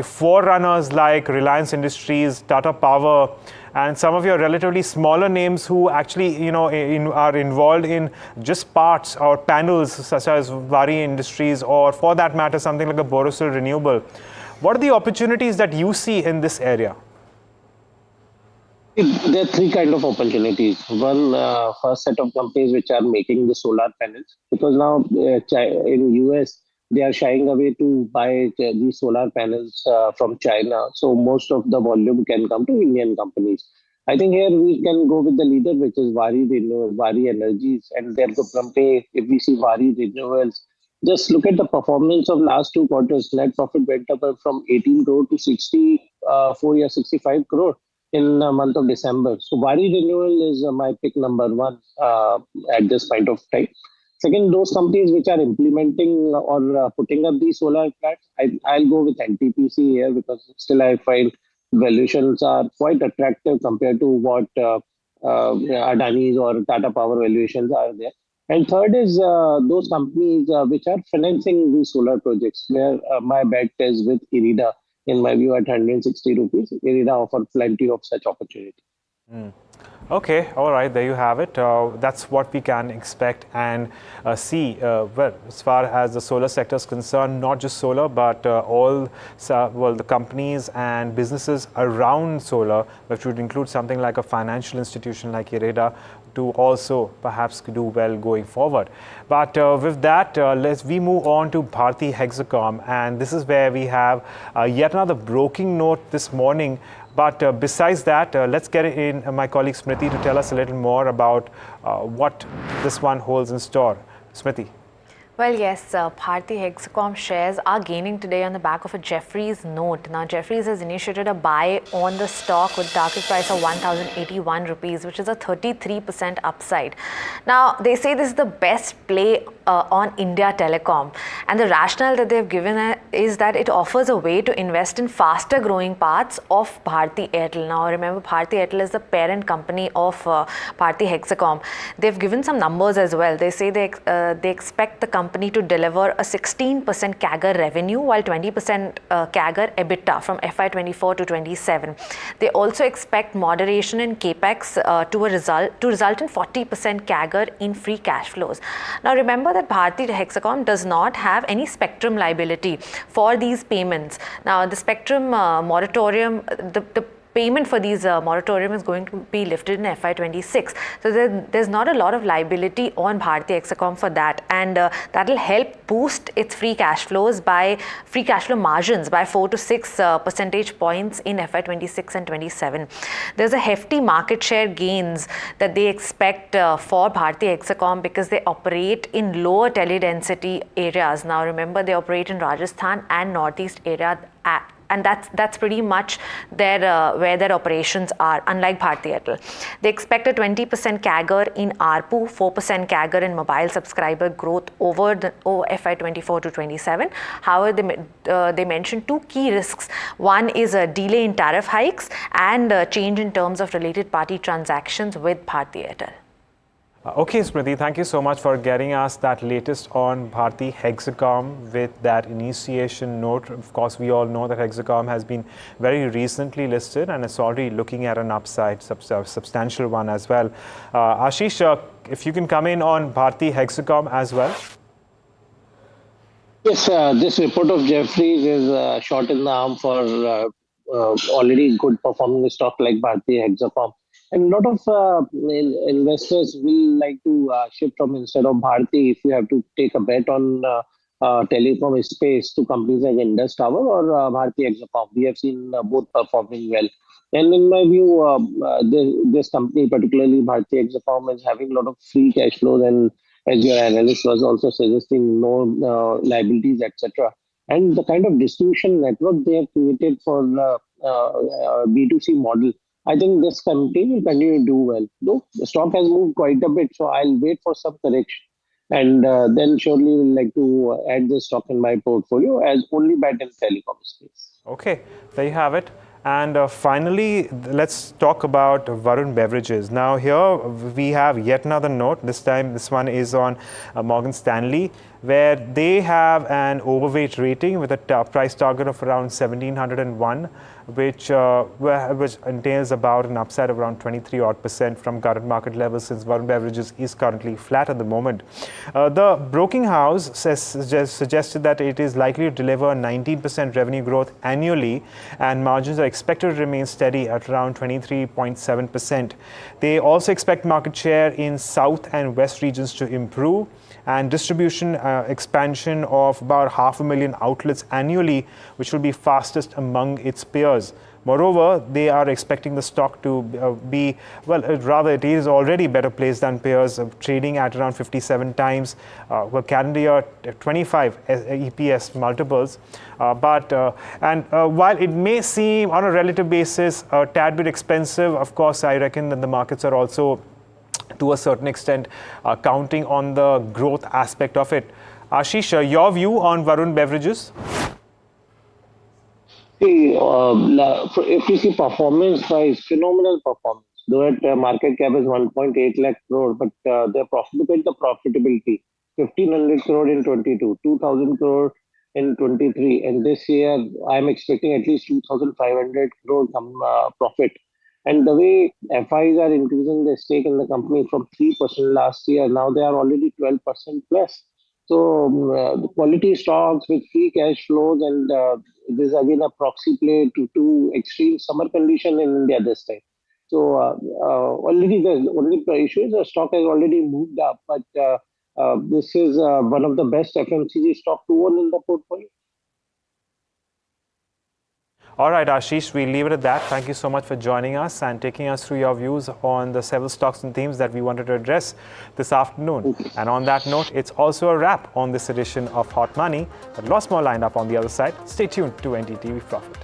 Speaker 2: forerunners like Reliance Industries, Tata Power, and some of your relatively smaller names who actually, are involved in just parts or panels such as Vari Industries, or for that matter, something like a Borosil Renewable. What are the opportunities that you see in this area?
Speaker 10: There are 3 kind of opportunities. One, first set of companies which are making the solar panels, because now in US they are shying away to buy these solar panels from China. So most of the volume can come to Indian companies. I think here we can go with the leader, which is Vari Energies, and their company. If we see Vari Renewables, just look at the performance of last 2 quarters. Net profit went up from 18 crore to 65 crore in the month of December. So Vari Renewal is my pick number 1 at this point of time. Second, those companies which are implementing or putting up these solar plants, I'll go with NTPC here, because still I find valuations are quite attractive compared to what Adani's or Tata Power valuations are there. And third is those companies which are financing these solar projects, where my bet is with IREDA, in my view, at 160 rupees. IREDA offer plenty of such opportunity.
Speaker 2: Okay, all right, there you have it. That's what we can expect and see. Well, as far as the solar sector is concerned, not just solar, but all the companies and businesses around solar, which would include something like a financial institution like IREDA, to also perhaps do well going forward. But with that, we move on to Bharti Hexacom, and this is where we have yet another broking note this morning. But besides that, let's get in my colleague Smriti to tell us a little more about what this one holds in store. Smriti.
Speaker 3: Well, yes, Bharti Hexacom shares are gaining today on the back of a Jefferies note. Now, Jefferies has initiated a buy on the stock with target price of 1,081 rupees, which is a 33% upside. Now, they say this is the best play on India Telecom. And the rationale that they've given is that it offers a way to invest in faster growing parts of Bharti Airtel. Now, remember, Bharti Airtel is the parent company of Bharti Hexacom. They've given some numbers as well. They say they expect the company to deliver a 16% CAGR revenue while 20% CAGR EBITDA from FY24 to 27. They also expect moderation in capex to result in 40% CAGR in free cash flows. Now remember that Bharti Hexacom does not have any spectrum liability for these payments. Now the spectrum moratorium, the payment for these moratorium is going to be lifted in FY26. So there's not a lot of liability on Bharti Hexacom for that, and that will help boost its free cash flow margins by 4 to 6 percentage points in FY26 and 27. There's a hefty market share gains that they expect for Bharti Hexacom because they operate in lower tele-density areas. Now remember, they operate in Rajasthan and Northeast area, and that's pretty much where their operations are, unlike Bharti Airtel. They expect a 20% CAGR in ARPU, 4% CAGR in mobile subscriber growth over FY24 to 27. However, they mentioned two key risks. One is a delay in tariff hikes and a change in terms of related party transactions with Bharti Airtel.
Speaker 2: Okay, Smriti, thank you so much for getting us that latest on Bharti Hexacom with that initiation note. Of course, we all know that Hexacom has been very recently listed and it's already looking at an upside, substantial one as well. Ashish, if you can come in on Bharti Hexacom as well.
Speaker 10: Yes, this report of Jefferies is a shot in the arm for already good performing stock like Bharti Hexacom. And a lot of investors will like to shift from, instead of Bharti, if you have to take a bet on telecom space, to companies like Indus Tower or Bharti Hexacom. We have seen both performing well. And in my view, this company, particularly Bharti Hexacom, is having a lot of free cash flows, and as your analyst was also suggesting, no liabilities, etc. And the kind of distribution network they have created for B2C model, I think this company will continue to do well. Though the stock has moved quite a bit, so I'll wait for some correction. And then surely will like to add this stock in my portfolio as only bet in telecom space.
Speaker 2: Okay, there you have it. And finally, let's talk about Varun Beverages. Now here we have yet another note. This time this one is on Morgan Stanley, where they have an overweight rating with a price target of around 1701, which entails about an upside of around 23% from current market levels, since Varun Beverages is currently flat at the moment. The broking house suggested that it is likely to deliver 19% revenue growth annually, and margins are expected to remain steady at around 23.7%. They also expect market share in South and West regions to improve, and distribution expansion of about 500,000 outlets annually, which will be fastest among its peers. Moreover, they are expecting the stock to be, well, rather it is already better placed than peers, trading at around 57 times calendar year 25 EPS multiples. While it may seem on a relative basis a tad bit expensive, of course, I reckon that the markets are also to a certain extent counting on the growth aspect of it. Ashish, your view on Varun Beverages?
Speaker 10: If you see performance-wise, phenomenal performance. though market cap is 1.8 lakh crore, but they're profitability 1,500 crore in 22, 2,000 crore in 23, and this year I'm expecting at least 2,500 crore profit. And the way FIs are increasing their stake in the company from 3% last year, now they are already 12% plus. So the quality stocks with free cash flows, and this is again a proxy play to extreme summer condition in India this time. So already the only issue is the stock has already moved up, but this is one of the best FMCG stock to own in the portfolio.
Speaker 2: All right, Ashish, we'll leave it at that. Thank you so much for joining us and taking us through your views on the several stocks and themes that we wanted to address this afternoon. And on that note, it's also a wrap on this edition of Hot Money, but lots more lined up on the other side. Stay tuned to NDTV Profit.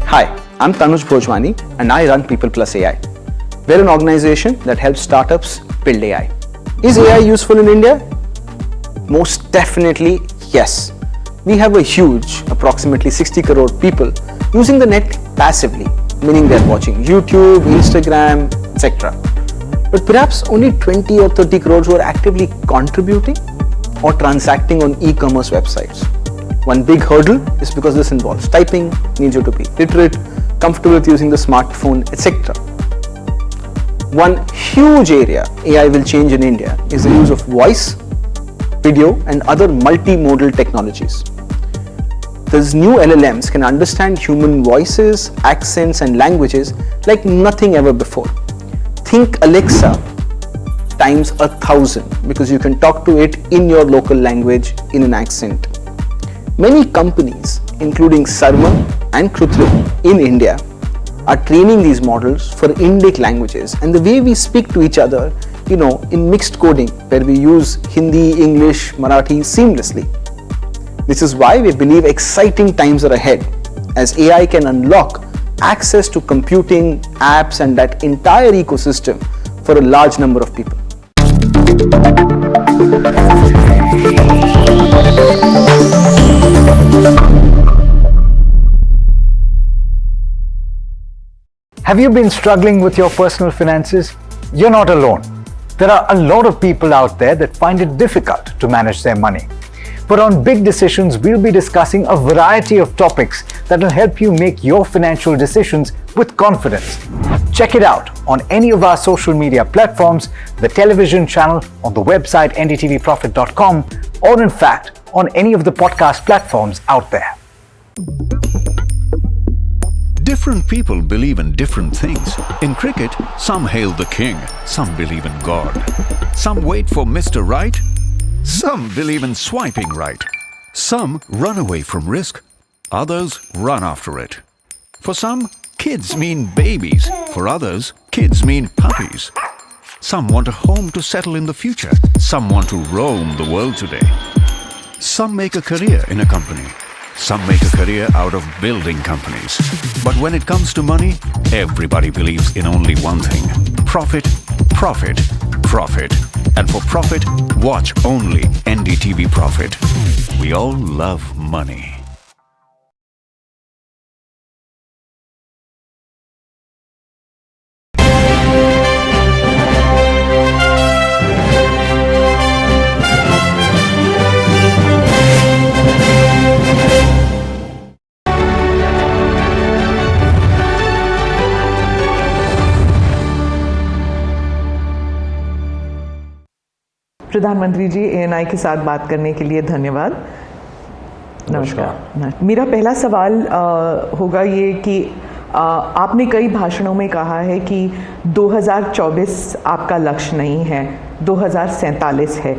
Speaker 19: Hi, I'm Tanuj Bhojwani and I run People Plus AI. We're an organization that helps startups build AI. Is AI useful in India? Most definitely, yes. We have a huge, approximately 60 crore people using the net passively, meaning they're watching YouTube, Instagram, etc. But perhaps only 20 or 30 crores who are actively contributing or transacting on e-commerce websites. One big hurdle is because this involves typing, needs you to be literate, comfortable with using the smartphone, etc. One huge area AI will change in India is the use of voice, video and other multimodal technologies. These new LLMs can understand human voices, accents and languages like nothing ever before. Think Alexa times 1,000 because you can talk to it in your local language in an accent. Many companies, including Sarma and Krutrim in India, are training these models for Indic languages and the way we speak to each other, in mixed coding where we use Hindi, English, Marathi seamlessly. This is why we believe exciting times are ahead as AI can unlock access to computing, apps and that entire ecosystem for a large number of people.
Speaker 5: Have you been struggling with your personal finances? You're not alone. There are a lot of people out there that find it difficult to manage their money. But on Big Decisions, we'll be discussing a variety of topics that will help you make your financial decisions with confidence. Check it out on any of our social media platforms, the television channel, on the website ndtvprofit.com, or in fact, on any of the podcast platforms out there.
Speaker 6: Different people believe in different things. In cricket, some hail the king, some believe in God. Some wait for Mr. Right, some believe in swiping right. Some run away from risk, others run after it. For some, kids mean babies. For others, kids mean puppies. Some want a home to settle in the future. Some want to roam the world today. Some make a career in a company. Some make a career out of building companies. But when it comes to money, everybody believes in only one thing: profit, profit, profit. And for profit, watch only NDTV Profit. We all love money.
Speaker 1: प्रधानमंत्री जी, ANI के साथ बात करने के लिए धन्यवाद। नमस्कार। मेरा पहला सवाल होगा ये कि आपने कई भाषणों में कहा है कि 2024 आपका लक्ष्य नहीं है, 2047 है।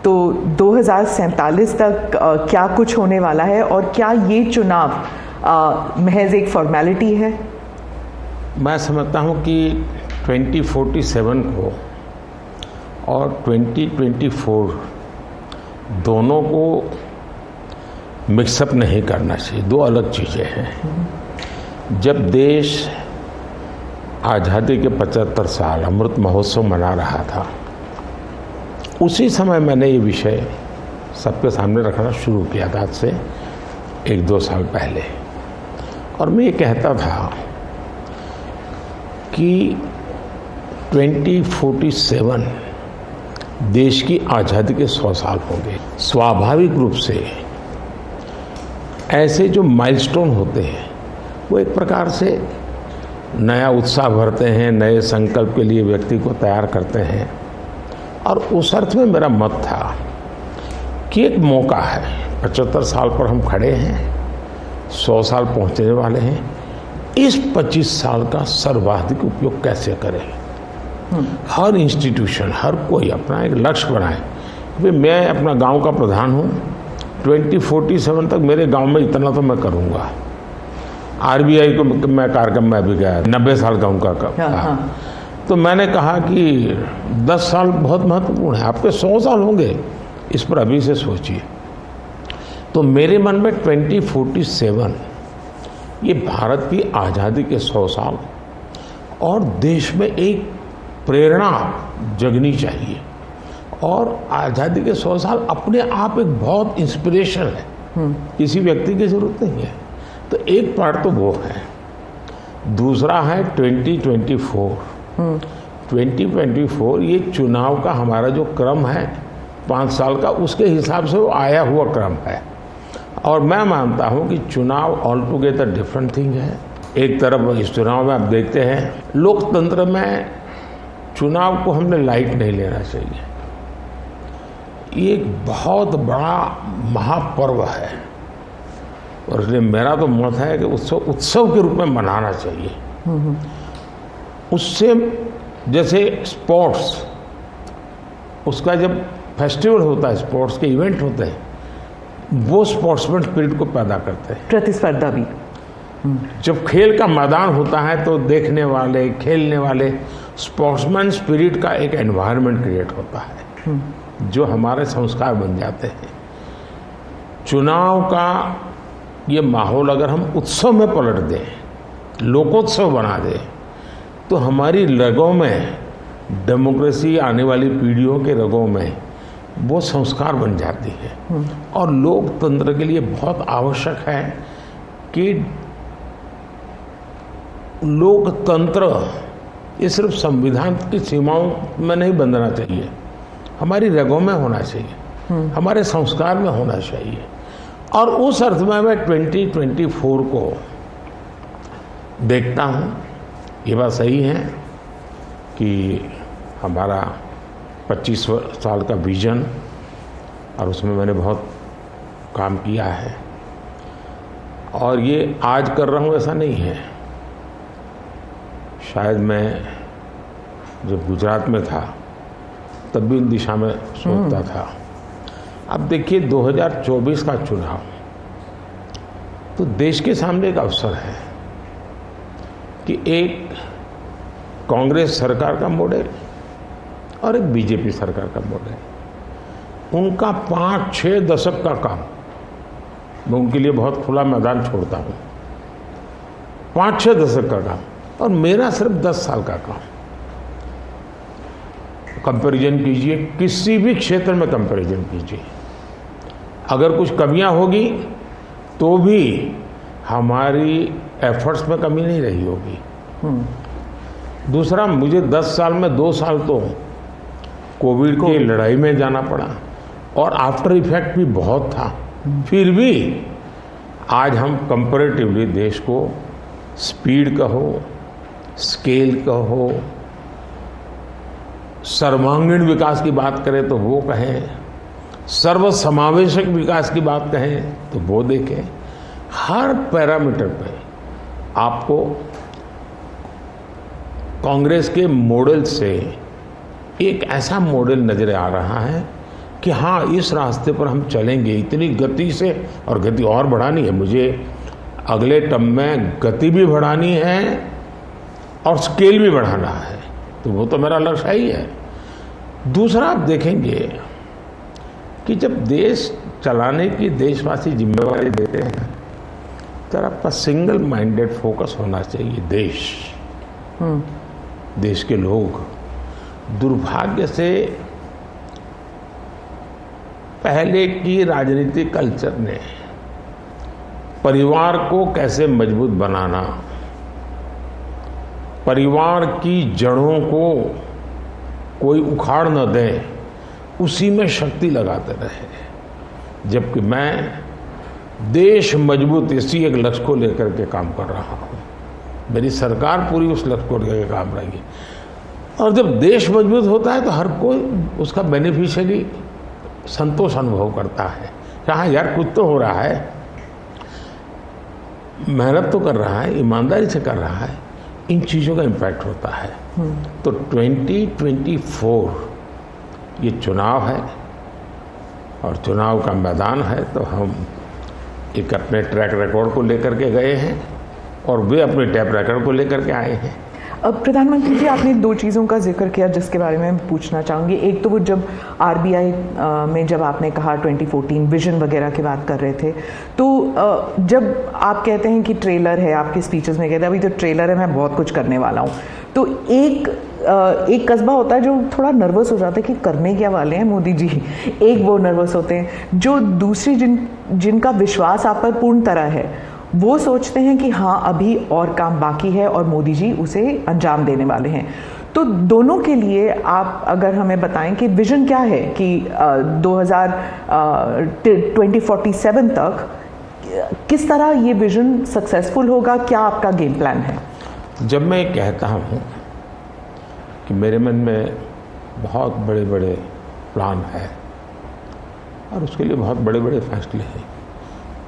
Speaker 1: तो 2047 तक क्या कुछ होने वाला है और क्या ये चुनाव महज एक फॉर्मेलिटी है?
Speaker 21: मैं समझता हूँ कि 2047 को और 2024 दोनों को मिक्सअप नहीं करना चाहिए, दो अलग चीज़ें हैं। जब देश आज़ादी के 75 साल अमृत महोत्सव मना रहा था, उसी समय मैंने ये विषय सबके सामने रखना शुरू किया था, आज से 1-2 साल पहले। और मैं ये कहता था कि 2047 देश की आज़ादी के 100 साल होंगे। स्वाभाविक रूप से ऐसे जो माइलस्टोन होते हैं वो एक प्रकार से नया उत्साह भरते हैं, नए संकल्प के लिए व्यक्ति को तैयार करते हैं। और उस अर्थ में मेरा मत था कि एक मौका है, 75 साल पर हम खड़े हैं, 100 साल पहुंचने वाले हैं, इस 25 साल का सर्वाधिक उपयोग कैसे करें। हर इंस्टीट्यूशन, हर कोई अपना एक लक्ष्य बनाए कि मैं अपना गांव का प्रधान हूं, 2047 तक मेरे गांव में इतना तो मैं करूंगा। आरबीआई को मैं कार्यक्रम में अभी गया, 90 साल का उनका था। तो मैंने कहा कि 10 साल बहुत महत्वपूर्ण है, आपके 100 साल होंगे, इस पर अभी से सोचिए। तो मेरे मन में 2047 ये भारत की आज़ादी के 100 साल और देश में एक प्रेरणा जगनी चाहिए। और आज़ादी के 100 साल अपने आप एक बहुत इंस्पिरेशन है, किसी व्यक्ति की जरूरत नहीं है। तो एक पार्ट तो वो है, दूसरा है 2024। 2024 ये चुनाव का हमारा जो क्रम है 5 साल का, उसके हिसाब से वो आया हुआ क्रम है। और मैं मानता हूँ कि चुनाव ऑल टुगेदर डिफरेंट थिंग है। एक तरफ इस चुनाव में आप देखते हैं, लोकतंत्र में चुनाव को हमने लाइट नहीं लेना चाहिए। ये एक बहुत बड़ा महापर्व है और इसलिए मेरा तो मत है कि उत्सव के रूप में मनाना चाहिए। उससे जैसे स्पोर्ट्स, उसका जब फेस्टिवल होता है, स्पोर्ट्स के इवेंट होते हैं, वो स्पोर्ट्समैन स्पिरिट को पैदा करते हैं,
Speaker 1: प्रतिस्पर्धा भी।
Speaker 21: जब खेल का मैदान होता है तो देखने वाले, खेलने वाले, स्पोर्ट्समैन स्पिरिट का एक एनवायरनमेंट क्रिएट होता है जो हमारे संस्कार बन जाते हैं। चुनाव का ये माहौल अगर हम उत्सव में पलट दें, लोकोत्सव बना दें, तो हमारी रगों में, डेमोक्रेसी आने वाली पीढ़ियों के रगों में वो संस्कार बन जाती है। और लोकतंत्र के लिए बहुत आवश्यक है कि लोकतंत्र ये सिर्फ संविधान की सीमाओं में नहीं बंधना चाहिए, हमारी रगों में होना चाहिए, हमारे संस्कार में होना चाहिए। और उस अर्थ में मैं 2024 को देखता हूँ। ये बात सही है कि हमारा 25 साल का विजन, और उसमें मैंने बहुत काम किया है। और ये आज कर रहा हूँ ऐसा नहीं है, शायद मैं जब गुजरात में था तब भी इन दिशा में सोचता था। अब देखिए 2024 का चुनाव तो देश के सामने एक अवसर है कि एक कांग्रेस सरकार का मॉडल और एक बीजेपी सरकार का मॉडल, उनका 5-6 दशक का काम, मैं उनके लिए बहुत खुला मैदान छोड़ता हूँ, 5-6 दशक का काम, और मेरा सिर्फ 10 साल का काम। कंपैरिजन कीजिए, किसी भी क्षेत्र में कंपैरिजन कीजिए, अगर कुछ कमियां होगी तो भी हमारी एफर्ट्स में कमी नहीं रही होगी। दूसरा, मुझे 10 साल में 2 साल तो कोविड की लड़ाई में जाना पड़ा और आफ्टर इफेक्ट भी बहुत था। फिर भी आज हम कंपैरेटिवली देश को स्पीड कहो, स्केल कहो, सर्वांगीण विकास की बात करें तो वो कहें, सर्वसमावेशक विकास की बात कहें तो वो देखें, हर पैरामीटर पे आपको कांग्रेस के मॉडल से एक ऐसा मॉडल नजर आ रहा है कि हाँ, इस रास्ते पर हम चलेंगे इतनी गति से, और गति और बढ़ानी है मुझे, अगले टर्म में गति भी बढ़ानी है और स्केल भी बढ़ाना है, तो वो तो मेरा लक्ष्य ही है। दूसरा, आप देखेंगे कि जब देश चलाने की देशवासी जिम्मेवारी देते हैं तो आपका सिंगल माइंडेड फोकस होना चाहिए। देश के लोग दुर्भाग्य से पहले की राजनीतिक कल्चर ने परिवार को कैसे मजबूत बनाना, परिवार की जड़ों को कोई उखाड़ न दे, उसी में शक्ति लगाते रहे। जबकि मैं देश मजबूत इसी एक लक्ष्य को लेकर के काम कर रहा हूँ। मेरी सरकार पूरी उस लक्ष्य को लेकर काम रहेगी। और जब देश मजबूत होता है तो हर कोई उसका बेनिफिशियरी संतोष अनुभव करता है। हाँ यार, कुछ तो हो रहा है, मेहनत तो कर रहा है, ईमानदारी से कर रहा है, इन चीज़ों का इम्पैक्ट होता है। तो 2024 ये चुनाव है और चुनाव का मैदान है, तो हम एक अपने ट्रैक रिकॉर्ड को लेकर के गए हैं और वे अपने ट्रैक रिकॉर्ड को लेकर के आए हैं।
Speaker 1: अब प्रधानमंत्री जी, आपने दो चीज़ों का जिक्र किया जिसके बारे में पूछना चाहूँगी। एक तो वो जब आरबीआई में जब आपने कहा 2014 विजन वगैरह की बात कर रहे थे, तो जब आप कहते हैं कि ट्रेलर है, आपके स्पीचेस में कहते हैं अभी तो ट्रेलर है, मैं बहुत कुछ करने वाला हूँ, तो एक कस्बा होता है जो थोड़ा नर्वस हो जाता है कि करने क्या वाले हैं मोदी जी। एक वो नर्वस होते हैं, जो दूसरी जिनका विश्वास आप पर पूर्ण तरह है, वो सोचते हैं कि हाँ अभी और काम बाकी है और मोदी जी उसे अंजाम देने वाले हैं। तो दोनों के लिए आप अगर हमें बताएं कि विजन क्या है कि 2047 तक किस तरह ये विजन सक्सेसफुल होगा, क्या आपका गेम प्लान है?
Speaker 21: जब मैं कहता हूँ कि मेरे मन में बहुत बड़े बड़े प्लान है और उसके लिए बहुत बड़े बड़े फैसले हैं,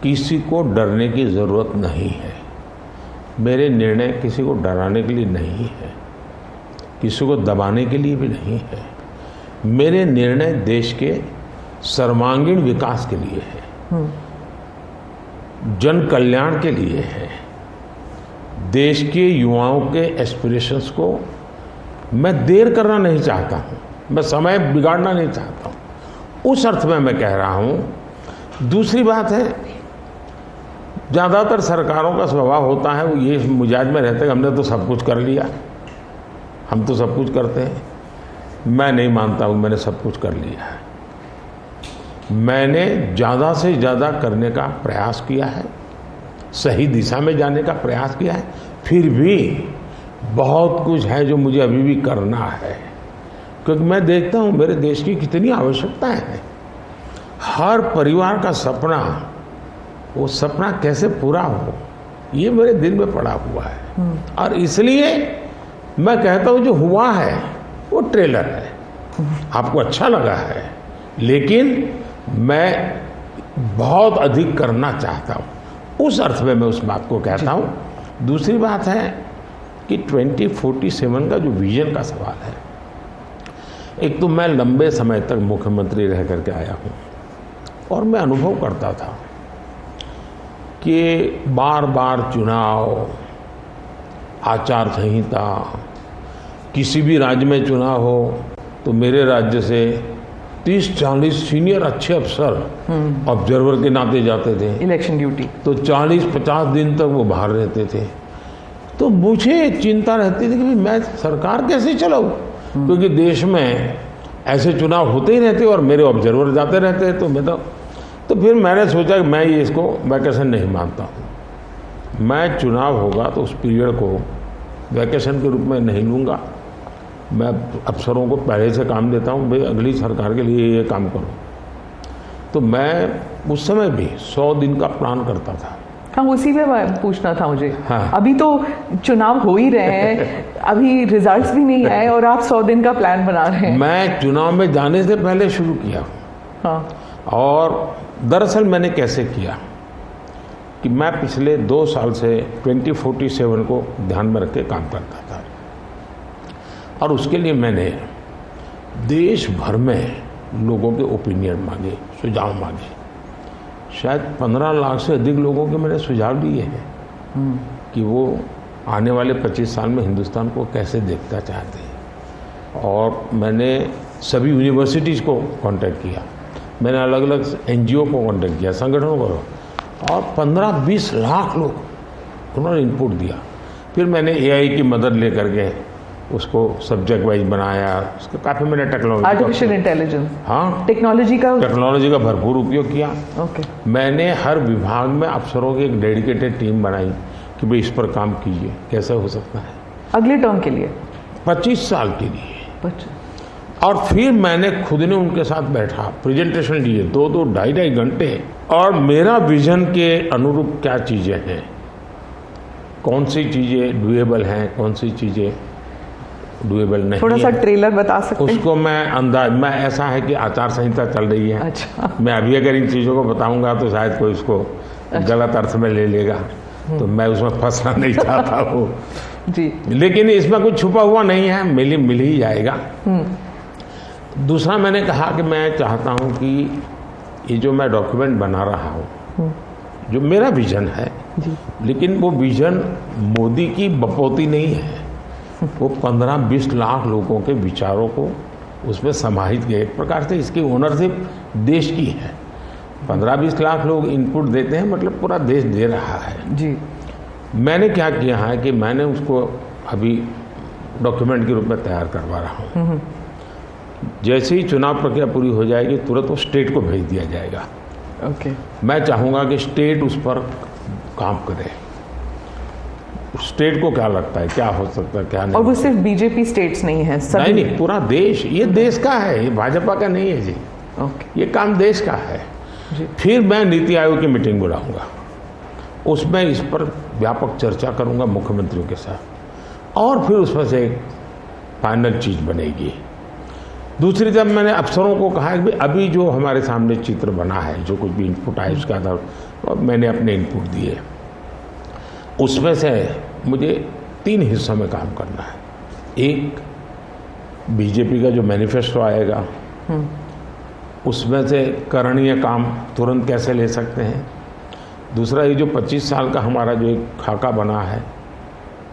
Speaker 21: किसी को डरने की ज़रूरत नहीं है। मेरे निर्णय किसी को डराने के लिए नहीं है, किसी को दबाने के लिए भी नहीं है। मेरे निर्णय देश के सर्वांगीण विकास के लिए है, जन कल्याण के लिए है। देश के युवाओं के एस्पिरेशंस को मैं देर करना नहीं चाहता हूँ, मैं समय बिगाड़ना नहीं चाहता हूँ, उस अर्थ में मैं कह रहा हूँ। दूसरी बात है, ज़्यादातर सरकारों का स्वभाव होता है वो ये मिजाज में रहते हैं हमने तो सब कुछ कर लिया, हम तो सब कुछ करते हैं। मैं नहीं मानता हूँ मैंने सब कुछ कर लिया है। मैंने ज़्यादा से ज़्यादा करने का प्रयास किया है, सही दिशा में जाने का प्रयास किया है, फिर भी बहुत कुछ है जो मुझे अभी भी करना है, क्योंकि मैं देखता हूँ मेरे देश की कितनी आवश्यकताएं हैं। हर परिवार का सपना, वो सपना कैसे पूरा हो, ये मेरे दिल में पड़ा हुआ है। और इसलिए मैं कहता हूँ जो हुआ है वो ट्रेलर है, आपको अच्छा लगा है, लेकिन मैं बहुत अधिक करना चाहता हूँ, उस अर्थ में मैं उस बात को कहता हूँ। दूसरी बात है कि 2047 का जो विजन का सवाल है, एक तो मैं लंबे समय तक मुख्यमंत्री रह करके आया हूँ और मैं अनुभव करता था कि बार बार चुनाव, आचार संहिता, किसी भी राज्य में चुनाव हो तो मेरे राज्य से 30-40 सीनियर अच्छे अफसर ऑब्जर्वर के नाते जाते थे
Speaker 1: इलेक्शन ड्यूटी, तो
Speaker 21: 40-50 दिन तक वो बाहर रहते थे। तो मुझे चिंता रहती थी कि मैं सरकार कैसे चलाऊं, क्योंकि देश में ऐसे चुनाव होते ही रहते और मेरे ऑब्जर्वर जाते रहते। तो फिर मैंने सोचा कि मैं ये इसको वैकेशन नहीं मानता हूँ। मैं चुनाव होगा तो उस पीरियड को वैकेशन के रूप में नहीं लूँगा। मैं अफसरों को पहले से काम देता हूँ, भाई अगली सरकार के लिए ये काम करो। तो मैं उस समय भी 100 दिन का प्लान करता था।
Speaker 1: हाँ, उसी में पूछना था मुझे।
Speaker 21: हाँ।
Speaker 1: अभी तो चुनाव हो ही रहे हैं, अभी रिजल्ट्स भी नहीं आए और आप 100 दिन का प्लान बना रहे हैं।
Speaker 21: मैं चुनाव में जाने से पहले शुरू किया।
Speaker 1: हाँ।
Speaker 21: और दरअसल मैंने कैसे किया कि मैं पिछले 2 साल से 2047 को ध्यान में रख के काम करता था और उसके लिए मैंने देश भर में लोगों के ओपिनियन मांगे, सुझाव मांगे। शायद 15 लाख से अधिक लोगों के मैंने सुझाव लिए हैं कि वो आने वाले 25 साल में हिंदुस्तान को कैसे देखना चाहते हैं। और मैंने सभी यूनिवर्सिटीज़ को कांटेक्ट किया, मैंने अलग अलग NGO को कॉन्टेक्ट किया, संगठनों को, और 15-20 लाख लोग उन्होंने इनपुट दिया। फिर मैंने AI की मदद लेकर के उसको सब्जेक्ट वाइज बनाया, उसका काफ़ी मैंने टेक्नोलॉजी,
Speaker 1: आर्टिफिशियल इंटेलिजेंस,
Speaker 21: हाँ,
Speaker 1: टेक्नोलॉजी का
Speaker 21: भरपूर उपयोग किया।
Speaker 1: ओके।
Speaker 21: मैंने हर विभाग में अफसरों की एक डेडिकेटेड टीम बनाई कि भाई इस पर काम कीजिए, कैसे हो सकता है।
Speaker 1: अगले टर्म के लिए
Speaker 21: 25 साल के लिए। और फिर मैंने खुद ने उनके साथ बैठा, प्रेजेंटेशन दिए 2-2, 2.5 घंटे, और मेरा विजन के अनुरूप क्या चीज़ें हैं, कौन सी चीज़ें डुएबल हैं, कौन सी चीज़ें डुएबल नहीं।
Speaker 1: थोड़ा सा ट्रेलर बता सकते हैं? उसको
Speaker 21: मैं ऐसा है कि आचार संहिता चल रही है।
Speaker 1: अच्छा।
Speaker 21: मैं अभी अगर इन चीज़ों को बताऊंगा तो शायद कोई उसको गलत अर्थ में ले लेगा, तो मैं उसमें फंसना नहीं चाहता हूँ
Speaker 1: जी।
Speaker 21: लेकिन इसमें कुछ छुपा हुआ नहीं है, मिल ही जाएगा। दूसरा मैंने कहा कि मैं चाहता हूँ कि ये जो मैं डॉक्यूमेंट बना रहा हूँ, जो मेरा विजन है, लेकिन वो विजन मोदी की बपौती नहीं है, वो 15-20 लाख लोगों के विचारों को उसमें समाहित किया। एक प्रकार से इसकी ओनरशिप देश की है। 15-20 लाख लोग इनपुट देते हैं, मतलब पूरा देश दे रहा है
Speaker 1: जी।
Speaker 21: मैंने क्या किया है कि मैंने उसको अभी डॉक्यूमेंट के रूप में तैयार करवा रहा हूँ। जैसे ही चुनाव प्रक्रिया पूरी हो जाएगी, तुरंत वो स्टेट को भेज दिया जाएगा।
Speaker 1: ओके।
Speaker 21: मैं चाहूँगा कि स्टेट उस पर काम करे। स्टेट को क्या लगता है, क्या हो सकता है, क्या नहीं।
Speaker 1: और वो सिर्फ बीजेपी स्टेट्स नहीं है, सभी
Speaker 21: नहीं, पूरा देश, ये देश का है, ये भाजपा का नहीं है जी।
Speaker 1: ओके।
Speaker 21: ये काम देश का है जी। फिर मैं नीति आयोग की मीटिंग बुलाऊंगा, उसमें इस पर व्यापक चर्चा करूंगा मुख्यमंत्रियों के साथ, और फिर उसमें से एक फाइनल चीज़ बनेगी। दूसरी तरफ मैंने अफसरों को कहा कि अभी जो हमारे सामने चित्र बना है, जो कुछ भी इनपुट आए उसका आधार, और मैंने अपने इनपुट दिए, उसमें से मुझे 3 हिस्सों में काम करना है। एक, बीजेपी का जो मैनिफेस्टो आएगा, उसमें से करणीय काम तुरंत कैसे ले सकते हैं। दूसरा, ये जो 25 साल का हमारा जो एक खाका बना है,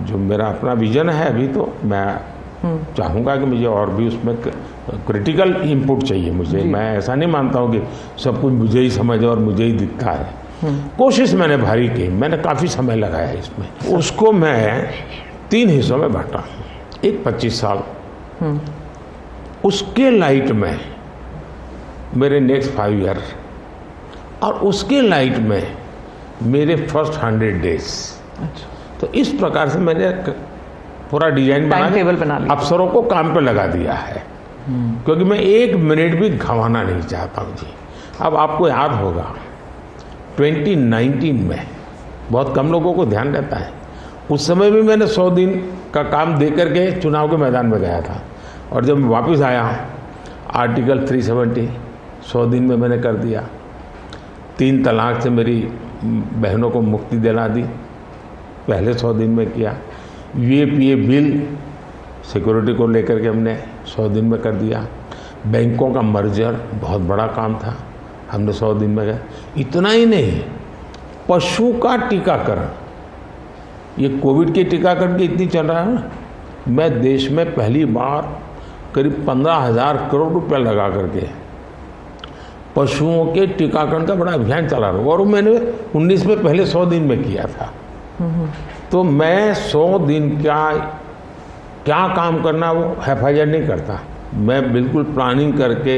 Speaker 21: जो मेरा अपना विजन है, अभी तो मैं चाहूँगा कि मुझे और भी उसमें क्रिटिकल इनपुट चाहिए मुझे। मैं ऐसा नहीं मानता हूँ कि सब कुछ मुझे ही समझ और मुझे ही दिखता है। कोशिश मैंने भारी की, मैंने काफ़ी समय लगाया इसमें। उसको मैं 3 हिस्सों में बांटा। एक 25 साल, उसके लाइट में मेरे नेक्स्ट 5 ईयर, और उसके लाइट में मेरे फर्स्ट 100 डेज। तो इस प्रकार से मैंने पूरा डिजाइन बना अफसरों को काम पे लगा दिया है, क्योंकि मैं 1 मिनट भी गंवाना नहीं चाहता हूँ जी। अब आपको याद होगा 2019 में बहुत कम लोगों को ध्यान रहता है, उस समय भी मैंने 100 दिन का काम दे करके चुनाव के मैदान में गया था, और जब मैं वापस आया, आर्टिकल 370 100 दिन में मैंने कर दिया। 3 तलाक से मेरी बहनों को मुक्ति दिला दी, पहले 100 दिन में किया। UAPA बिल सिक्योरिटी को लेकर के हमने 100 दिन में कर दिया। बैंकों का मर्जर बहुत बड़ा काम था, हमने 100 दिन में गए। इतना ही नहीं, पशु का टीकाकरण, ये कोविड के टीकाकरण की इतनी चल रहा है ना, मैं देश में पहली बार करीब 15,000 करोड़ रुपया लगा करके पशुओं के टीकाकरण का बड़ा अभियान चला रहा हूँ, और मैंने 19 में पहले 100 दिन में किया था। तो मैं 100 दिन क्या काम करना वो हैफाजत नहीं करता, मैं बिल्कुल प्लानिंग करके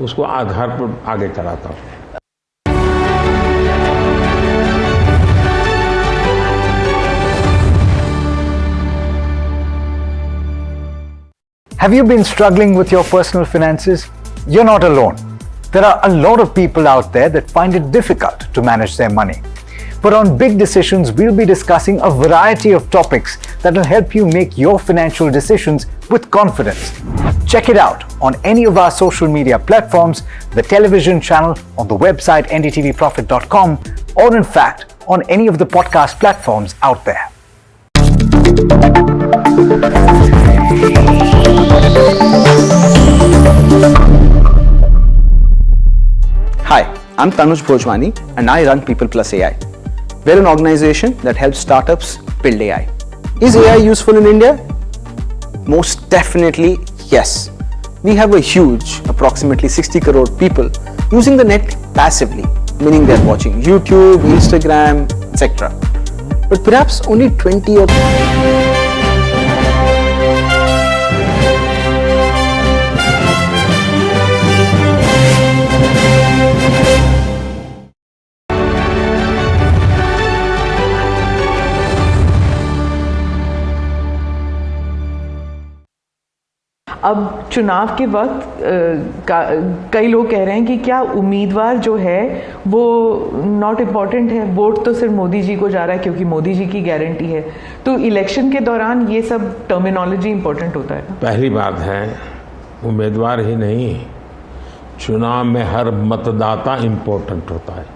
Speaker 21: उसको आधार पर आगे चलाता हूँ।
Speaker 5: Have you been struggling with your personal finances? You're not alone. There are a lot of people out there that find it difficult to manage their money. But on Big Decisions, we'll be discussing a variety of topics that will help you make your financial decisions with confidence. Check it out on any of our social media platforms, the television channel, on the website ndtvprofit.com, or in fact, on any of the podcast platforms out there.
Speaker 19: Hi, I'm Tanuj Bhojwani and I run People Plus AI. We're an organization that helps startups build AI. Is AI useful in India? Most definitely, yes. We have a huge, approximately 60 crore people using the net passively, meaning they're watching YouTube, Instagram, etc. But perhaps only 20 or
Speaker 1: अब चुनाव के वक्त कई लोग कह रहे हैं कि क्या उम्मीदवार जो है वो नॉट इम्पॉर्टेंट है, वोट तो सिर्फ मोदी जी को जा रहा है क्योंकि मोदी जी की गारंटी है। तो इलेक्शन के दौरान ये सब टर्मिनोलॉजी इम्पोर्टेंट होता है।
Speaker 21: पहली बात है, उम्मीदवार ही नहीं, चुनाव में हर मतदाता इम्पोर्टेंट होता है।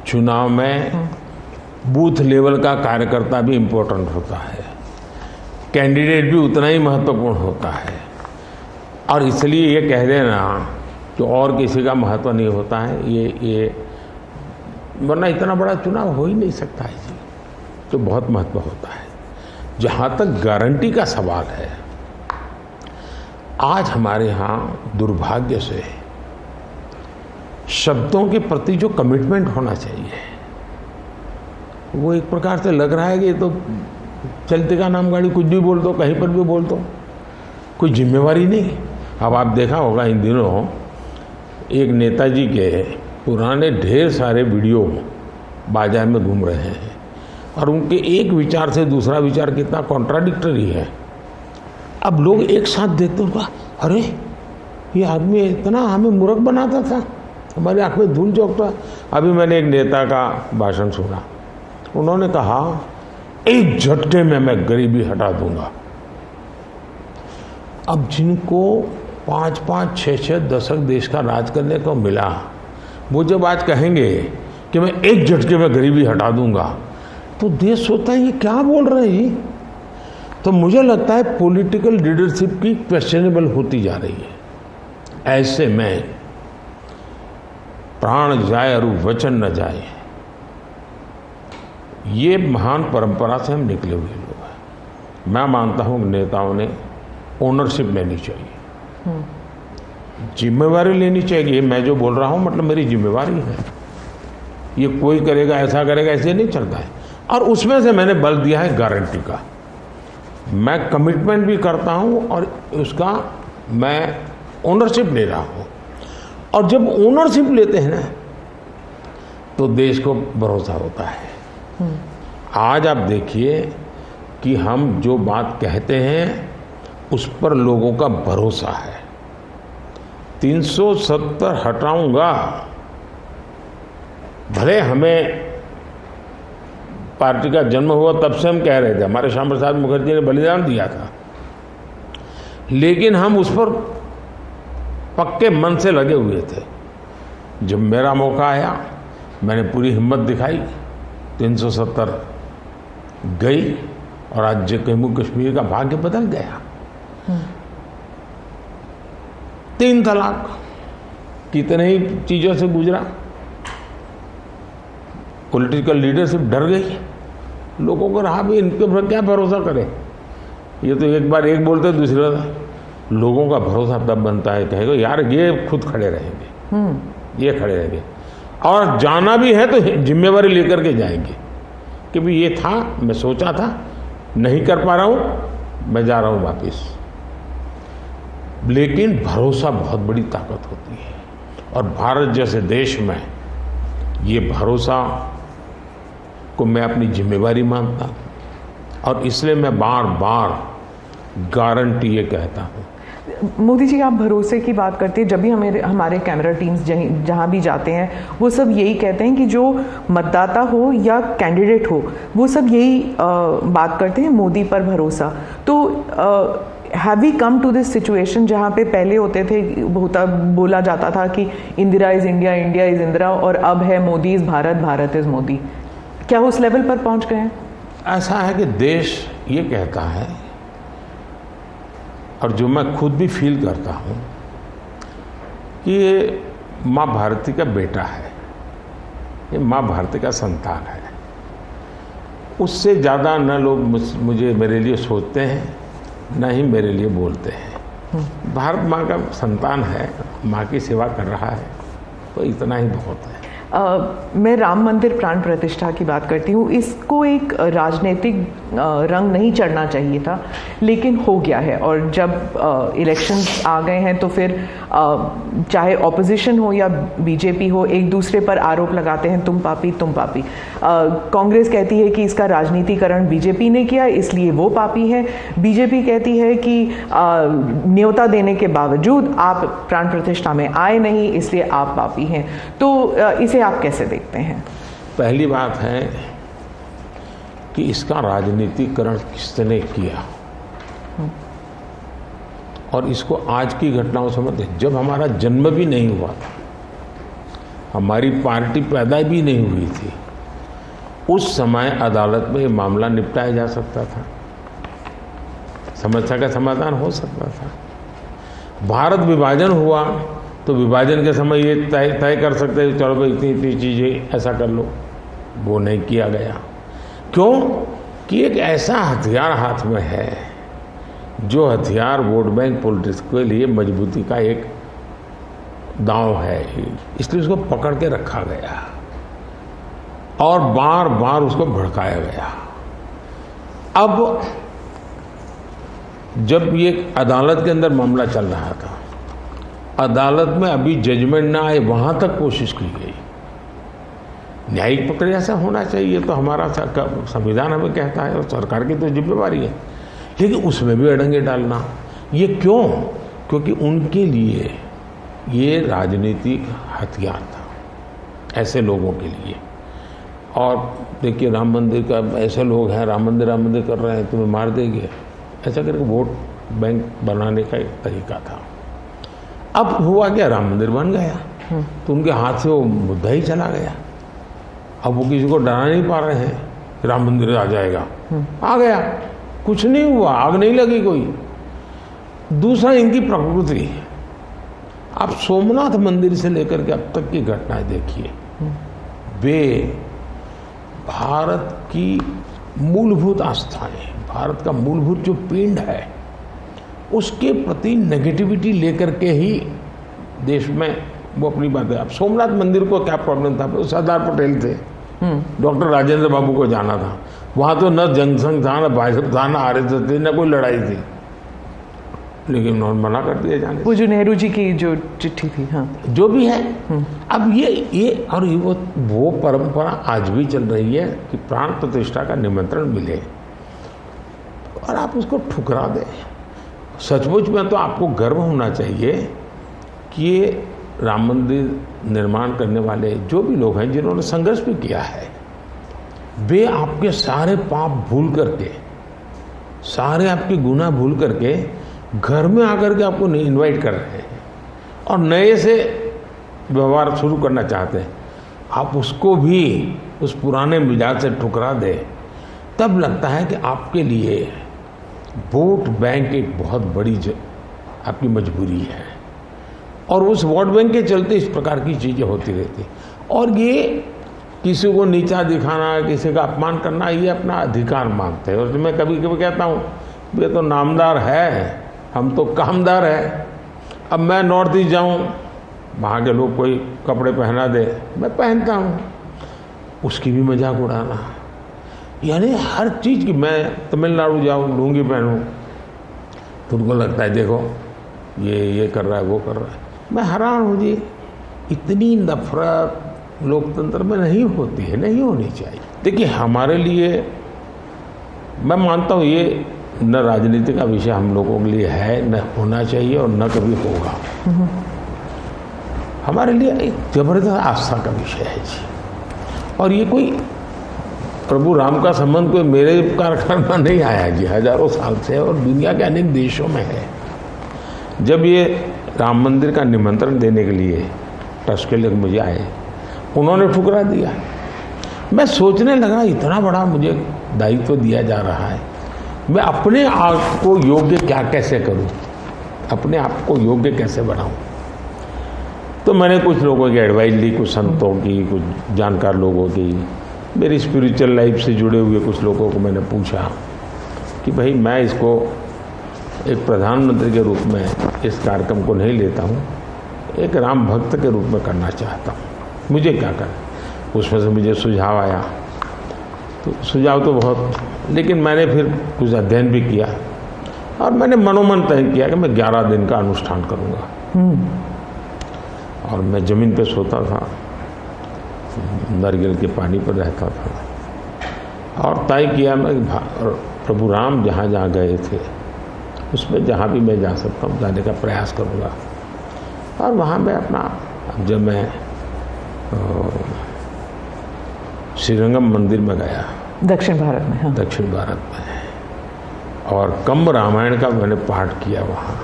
Speaker 21: चुनाव में बूथ लेवल का कार्यकर्ता भी इम्पोर्टेंट होता है, कैंडिडेट भी उतना ही महत्वपूर्ण होता है। और इसलिए ये कह देना कि और किसी का महत्व नहीं होता है, ये वरना इतना बड़ा चुनाव हो ही नहीं सकता है जी, तो बहुत महत्व होता है। जहाँ तक गारंटी का सवाल है, आज हमारे यहाँ दुर्भाग्य से शब्दों के प्रति जो कमिटमेंट होना चाहिए वो एक प्रकार से लग रहा है कि ये तो चलते का नाम गाड़ी, कुछ भी बोल दो, कहीं पर भी बोल दो, कोई जिम्मेवारी नहीं। अब आप देखा होगा इन दिनों एक नेताजी के पुराने ढेर सारे वीडियो बाजार में घूम रहे हैं और उनके एक विचार से दूसरा विचार कितना कॉन्ट्राडिक्टरी है। अब लोग एक साथ देखते हैं, अरे ये आदमी इतना हमें मूर्ख बनाता था, हमारी आँख में धूल झोंकता। अभी मैंने एक नेता का भाषण सुना, उन्होंने कहा एक झटके में मैं गरीबी हटा दूंगा। अब जिनको 5-5, 6-6 दशक देश का राज करने को मिला, वो जब आज कहेंगे कि मैं एक झटके में गरीबी हटा दूंगा, तो देश सोचता है ये क्या बोल रहे हैं। तो मुझे लगता है पॉलिटिकल लीडरशिप की क्वेश्चनेबल होती जा रही है। ऐसे में प्राण जाए और वचन न जाए, ये महान परंपरा से हम निकले हुए लोग हैं। मैं मानता हूँ कि नेताओं ने ओनरशिप लेनी चाहिए, जिम्मेवारी लेनी चाहिए। मैं जो बोल रहा हूँ मतलब मेरी जिम्मेवारी है, ये कोई करेगा ऐसा करेगा ऐसे नहीं चलता है। और उसमें से मैंने बल दिया है गारंटी का। मैं कमिटमेंट भी करता हूँ और उसका मैं ओनरशिप ले रहा हूँ। और जब ओनरशिप लेते हैं ना तो देश को भरोसा होता है। आज आप देखिए कि हम जो बात कहते हैं उस पर लोगों का भरोसा है। 370 हटाऊंगा, भले हमें पार्टी का जन्म हुआ तब से हम कह रहे थे, हमारे श्यामा प्रसाद मुखर्जी ने बलिदान दिया था, लेकिन हम उस पर पक्के मन से लगे हुए थे। जब मेरा मौका आया मैंने पूरी हिम्मत दिखाई, 370 गई और आज जम्मू कश्मीर का भाग्य बदल गया। 3 तलाक कितने ही चीज़ों से गुजरा, पॉलिटिकल लीडरशिप डर गई, लोगों को रहा भी इनके पर क्या भरोसा करें। ये तो एक बार एक बोलते दूसरा, लोगों का भरोसा तब बनता है, कहेगा यार ये खुद खड़े रहेंगे, ये खड़े रहेंगे और जाना भी है तो जिम्मेवारी लेकर के जाएंगे कि भाई ये था, मैं सोचा था, नहीं कर पा रहा हूँ, मैं जा रहा हूँ वापस। लेकिन भरोसा बहुत बड़ी ताकत होती है और भारत जैसे देश में ये भरोसा को मैं अपनी जिम्मेवारी मानता हूँ और इसलिए मैं बार बार गारंटी ये कहता हूँ।
Speaker 1: मोदी जी, आप भरोसे की बात करते हैं, जब भी हमारे कैमरा टीम्स जहाँ भी जाते हैं वो सब यही कहते हैं कि जो मतदाता हो या कैंडिडेट हो वो सब यही बात करते हैं, मोदी पर भरोसा। तो have we come to this situation जहाँ पे पहले होते थे, बोला जाता था कि Indira is India, India is Indira, और अब है मोदी इज़ भारत, भारत इज़ मोदी। क्या उस लेवल पर पहुँच गए हैं?
Speaker 21: ऐसा है कि देश ये कहता है और जो मैं खुद भी फील करता हूँ कि ये माँ भारती का बेटा है, ये माँ भारती का संतान है। उससे ज़्यादा न लोग मुझे मेरे लिए सोचते हैं, न ही मेरे लिए बोलते हैं। भारत माँ का संतान है, माँ की सेवा कर रहा है। तो इतना ही बहुत है।
Speaker 1: मैं राम मंदिर प्राण प्रतिष्ठा की बात करती हूँ। इसको एक राजनीतिक रंग नहीं चढ़ना चाहिए था, लेकिन हो गया है। और जब इलेक्शंस आ गए हैं तो फिर चाहे ऑपोजिशन हो या बीजेपी हो, एक दूसरे पर आरोप लगाते हैं, तुम पापी तुम पापी। कांग्रेस कहती है कि इसका राजनीतिकरण बीजेपी ने किया इसलिए वो पापी है। बीजेपी कहती है कि न्योता देने के बावजूद आप प्राण प्रतिष्ठा में आए नहीं इसलिए आप पापी हैं। तो इसे आप कैसे देखते हैं?
Speaker 21: पहली बात है कि इसका राजनीतिकरण किसने किया, और इसको आज की घटनाओं से मत। जब हमारा जन्म भी नहीं हुआ था, हमारी पार्टी पैदा भी नहीं हुई थी, उस समय अदालत में ये मामला निपटाया जा सकता था, समस्या का समाधान हो सकता था। भारत विभाजन हुआ तो विभाजन के समय ये तय कर सकते हैं चलो भाई इतनी इतनी चीज़ें ऐसा कर लो, वो नहीं किया गया। क्यों? कि एक ऐसा हथियार हाथ में है जो हथियार वोट बैंक पॉलिटिक्स के लिए मजबूती का एक दांव है, इसलिए उसको पकड़ के रखा गया और बार बार उसको भड़काया गया। अब जब ये अदालत के अंदर मामला चल रहा था, अदालत में अभी जजमेंट ना आए वहां तक कोशिश की गई। न्यायिक प्रक्रिया से होना चाहिए तो हमारा संविधान हमें कहता है और सरकार की तो जिम्मेवारी है, लेकिन उसमें भी अड़ंगे डालना, ये क्यों? क्योंकि उनके लिए ये राजनीतिक हथियार था, ऐसे लोगों के लिए। और देखिए राम मंदिर का, ऐसे लोग हैं राम मंदिर कर रहे हैं, तुम्हें मार देंगे, ऐसा करके वोट बैंक बनाने का एक तरीका था। अब हुआ क्या, राम मंदिर बन गया तो उनके हाथ से वो मुद्दा ही चला गया। अब वो किसी को डरा नहीं पा रहे हैं राम मंदिर आ जाएगा, आ गया, कुछ नहीं हुआ, आग नहीं लगी कोई। दूसरा इनकी प्रकृति, आप सोमनाथ मंदिर से लेकर के अब तक की घटनाएं देखिए, वे भारत की मूलभूत आस्थाएं, भारत का मूलभूत जो पिंड है उसके प्रति नेगेटिविटी लेकर के ही देश में वो अपनी बात है। अब सोमनाथ मंदिर को क्या प्रॉब्लम था, सरदार पटेल थे, डॉक्टर राजेंद्र बाबू को जाना था, वहाँ तो न जनसंघ था, न भाजपा था, न RSS थी, न कोई लड़ाई थी, लेकिन उन्होंने मना कर दिया जाने।
Speaker 1: वो जो नेहरू जी की जो चिट्ठी थी, हाँ,
Speaker 21: जो भी है। अब ये और वो परंपरा आज भी चल रही है कि प्राण प्रतिष्ठा का निमंत्रण मिले और आप उसको ठुकरा दें। सचमुच में तो आपको गर्व होना चाहिए कि ये राम मंदिर निर्माण करने वाले जो भी लोग हैं जिन्होंने संघर्ष भी किया है, वे आपके सारे पाप भूल करके, सारे आपके गुनाह भूल करके घर में आकर के आपको इनवाइट कर रहे हैं और नए से व्यवहार शुरू करना चाहते हैं। आप उसको भी उस पुराने मिजाज से ठुकरा दें, तब लगता है कि आपके लिए वोट बैंक एक बहुत बड़ी आपकी मजबूरी है, और उस वोट बैंक के चलते इस प्रकार की चीज़ें होती रहती। और ये किसी को नीचा दिखाना, किसी का अपमान करना, ये अपना अधिकार मानते हैं। और मैं कभी कभी कहता हूँ ये तो नामदार है, हम तो कामदार है। अब मैं नॉर्थ ईस्ट जाऊँ, वहाँ के लोग कोई कपड़े पहना दे, मैं पहनता हूँ, उसकी भी मजाक उड़ाना, यानी हर चीज़ की। मैं तमिलनाडु जाऊँ, लुंगी पहनूँ, तो उनको लगता है देखो ये कर रहा है, वो कर रहा है। मैं हैरान हूँ जी, इतनी नफरत लोकतंत्र में नहीं होती है, नहीं होनी चाहिए। देखिए हमारे लिए, मैं मानता हूँ ये न राजनीति का विषय हम लोगों के लिए है, न होना चाहिए और न कभी होगा। हमारे लिए एक जबरदस्त आस्था का विषय है जी। और ये कोई प्रभु राम का संबंध कोई मेरे कारखाना नहीं आया जी, हजारों साल से, और दुनिया के अनेक देशों में है। जब ये राम मंदिर का निमंत्रण देने के लिए ट्रस्ट के लोग मुझे आए, उन्होंने ठुकरा दिया। मैं सोचने लगा इतना बड़ा मुझे दायित्व दिया जा रहा है, मैं अपने आप को योग्य कैसे करूं, अपने आप को योग्य कैसे बनाऊं। तो मैंने कुछ लोगों की एडवाइस ली, कुछ संतों की, कुछ जानकार लोगों की, मेरी स्पिरिचुअल लाइफ से जुड़े हुए कुछ लोगों को मैंने पूछा कि भाई मैं इसको एक प्रधानमंत्री के रूप में इस कार्यक्रम को नहीं लेता हूँ, एक राम भक्त के रूप में करना चाहता हूँ, मुझे क्या करें। उसमें से मुझे सुझाव आया, तो सुझाव तो बहुत, लेकिन मैंने फिर कुछ अध्ययन भी किया और मैंने मनोमन तय किया कि मैं 11 दिन का अनुष्ठान करूँगा। और मैं ज़मीन पे सोता था, नारियल के पानी पर रहता था और तय किया मैं प्रभु राम जहाँ जहाँ गए थे उसमें जहाँ भी मैं जा सकता हूँ जाने का प्रयास करूँगा। और वहाँ मैं अपना, अब जब मैं श्रीरंगम मंदिर में गया,
Speaker 1: दक्षिण भारत में, हाँ।
Speaker 21: दक्षिण भारत में, और कंब रामायण का मैंने पाठ किया वहाँ,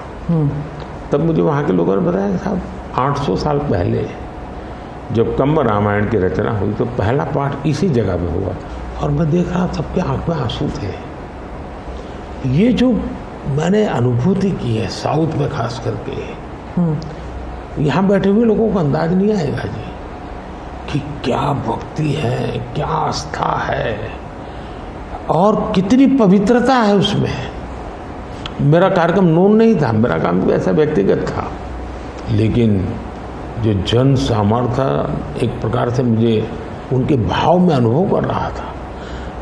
Speaker 21: तब मुझे वहाँ के लोगों ने बताया कि साहब 800 साल पहले जब कंब रामायण की रचना हुई तो पहला पाठ इसी जगह में हुआ। और मैं देख रहा सबके आँख में आंसू थे। ये जो मैंने अनुभूति की है साउथ में खास करके, यहाँ बैठे हुए लोगों को अंदाज नहीं आएगा जी कि क्या भक्ति है, क्या आस्था है और कितनी पवित्रता है उसमें। मेरा कार्यक्रम नोन नहीं था, मेरा काम भी ऐसा व्यक्तिगत था, लेकिन जो जन सामर्थ्य एक प्रकार से मुझे उनके भाव में अनुभव कर रहा था,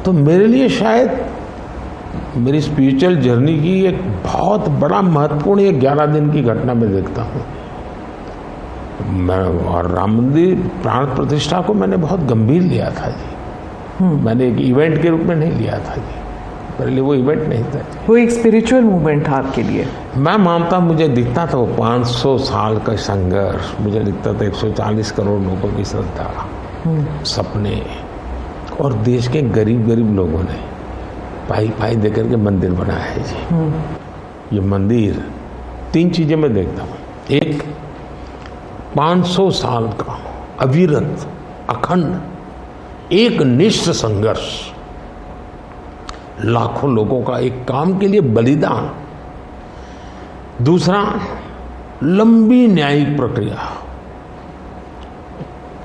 Speaker 21: तो मेरे लिए शायद मेरी स्पिरिचुअल जर्नी की एक बहुत बड़ा महत्वपूर्ण एक 11 दिन की घटना में देखता हूँ मैं। और राम मंदिर प्राण प्रतिष्ठा को मैंने बहुत गंभीर लिया था जी। मैंने एक इवेंट के रूप में नहीं लिया था जी, पहले वो इवेंट नहीं था जी।
Speaker 1: वो एक स्पिरिचुअल मूवमेंट था आपके लिए?
Speaker 21: मैं मानता, मुझे दिखता था वो 500 साल का संघर्ष, मुझे दिखता था 140 करोड़ लोगों की श्रद्धा, सपने, और देश के गरीब गरीब लोगों ने पाई पाई देकर के मंदिर बनाया है जी। ये मंदिर 3 चीजें मैं देखता हूँ। एक, 500 साल का अविरत अखंड एक निष्ठ संघर्ष, लाखों लोगों का एक काम के लिए बलिदान। दूसरा, लंबी न्यायिक प्रक्रिया,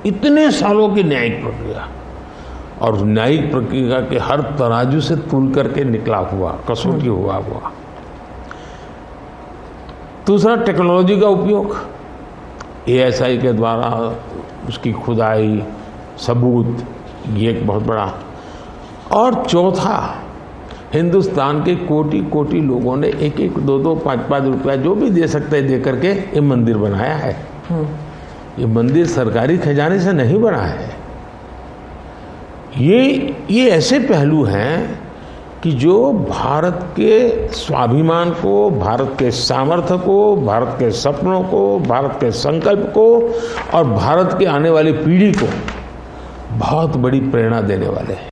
Speaker 21: इतने सालों की न्यायिक प्रक्रिया, और न्यायिक प्रक्रिया के हर तराजू से तुल करके निकला हुआ, कसौटी हुआ। दूसरा, टेक्नोलॉजी का उपयोग, ASI के द्वारा उसकी खुदाई, सबूत, ये एक बहुत बड़ा। और चौथा, हिंदुस्तान के कोटि कोटि लोगों ने 1-1, 2-2, 5-5 रुपया जो भी दे सकते दे करके ये मंदिर बनाया है। ये मंदिर सरकारी खजाने से नहीं बना है। ये ऐसे पहलू हैं कि जो भारत के स्वाभिमान को, भारत के सामर्थ्य को, भारत के सपनों को, भारत के संकल्प को और भारत के आने वाली पीढ़ी को बहुत बड़ी प्रेरणा देने वाले हैं।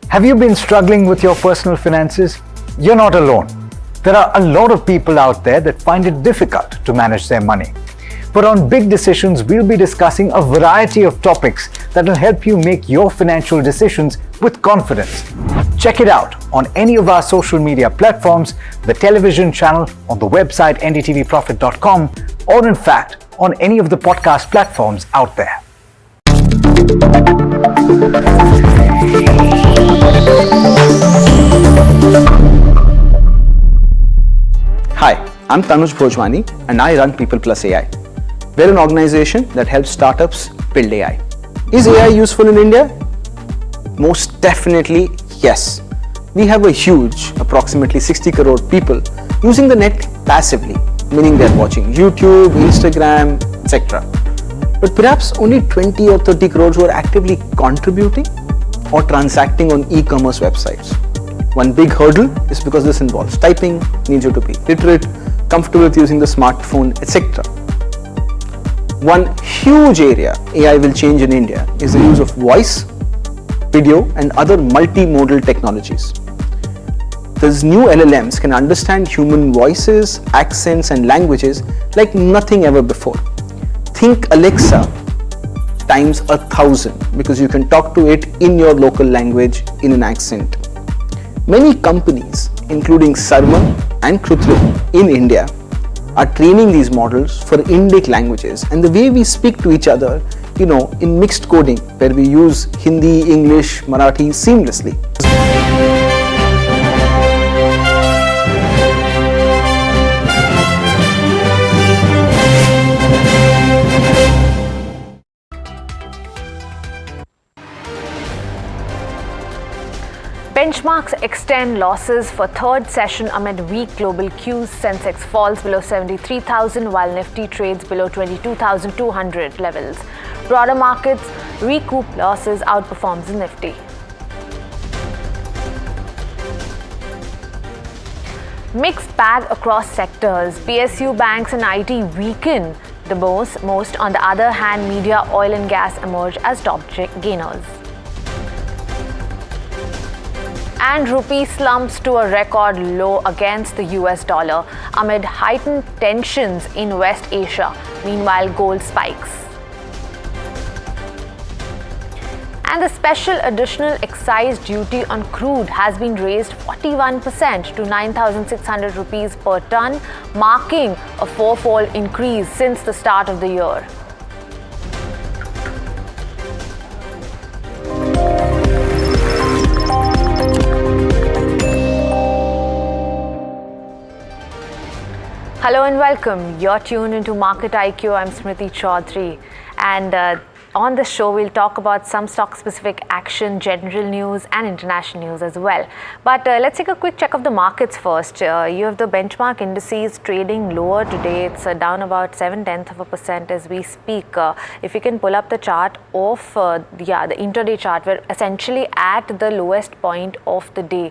Speaker 5: Have you been struggling with your personal finances? You're not alone. There are a lot of people out there that find it difficult to manage their money. But on Big Decisions, we'll be discussing a variety of topics that will help you make your financial decisions with confidence. Check it out on any of our social media platforms, the television channel, on the website ndtvprofit.com, or in fact, on any of the podcast platforms out there.
Speaker 19: Hi, I'm Tanuj Bhojwani and I run People Plus AI. We're an organization that helps startups build AI. Is AI useful in India? Most definitely yes. We have a huge, approximately 60 crore people using the net passively, meaning they're watching YouTube, Instagram, etc. But perhaps only 20 or 30 crores who are actively contributing or transacting on e-commerce websites. One big hurdle is because this involves typing, needs you to be literate, comfortable with using the smartphone, etc. One huge area AI will change in India is the use of voice, video and other multimodal technologies. These new LLMs can understand human voices, accents and languages like nothing ever before. Think Alexa times 1,000 because you can talk to it in your local language in an accent. Many companies, including Sarma and Krutrim in India, are training these models for Indic languages, and the way we speak to each other in mixed coding where we use Hindi, English, Marathi seamlessly.
Speaker 3: Benchmarks extend losses for third session amid weak global cues. Sensex falls below 73,000 while Nifty trades below 22,200 levels. Broader markets recoup losses, outperforms the Nifty. Mixed bag across sectors. PSU banks and IT weaken the most. On the other hand, media, oil and gas emerge as top gainers. And rupee slumps to a record low against the US dollar amid heightened tensions in West Asia. Meanwhile, gold spikes. And the special additional excise duty on crude has been raised 41% to 9,600 rupees per ton, marking a fourfold increase since the start of the year. Hello and welcome. You're tuned into Market IQ. I'm Smriti Chaudhary, and on the show we'll talk about some stock-specific action, general news, and international news as well. But let's take a quick check of the markets first. You have the benchmark indices trading lower today. It's down about 0.7% as we speak. If you can pull up the chart of the intraday chart, we're essentially at the lowest point of the day.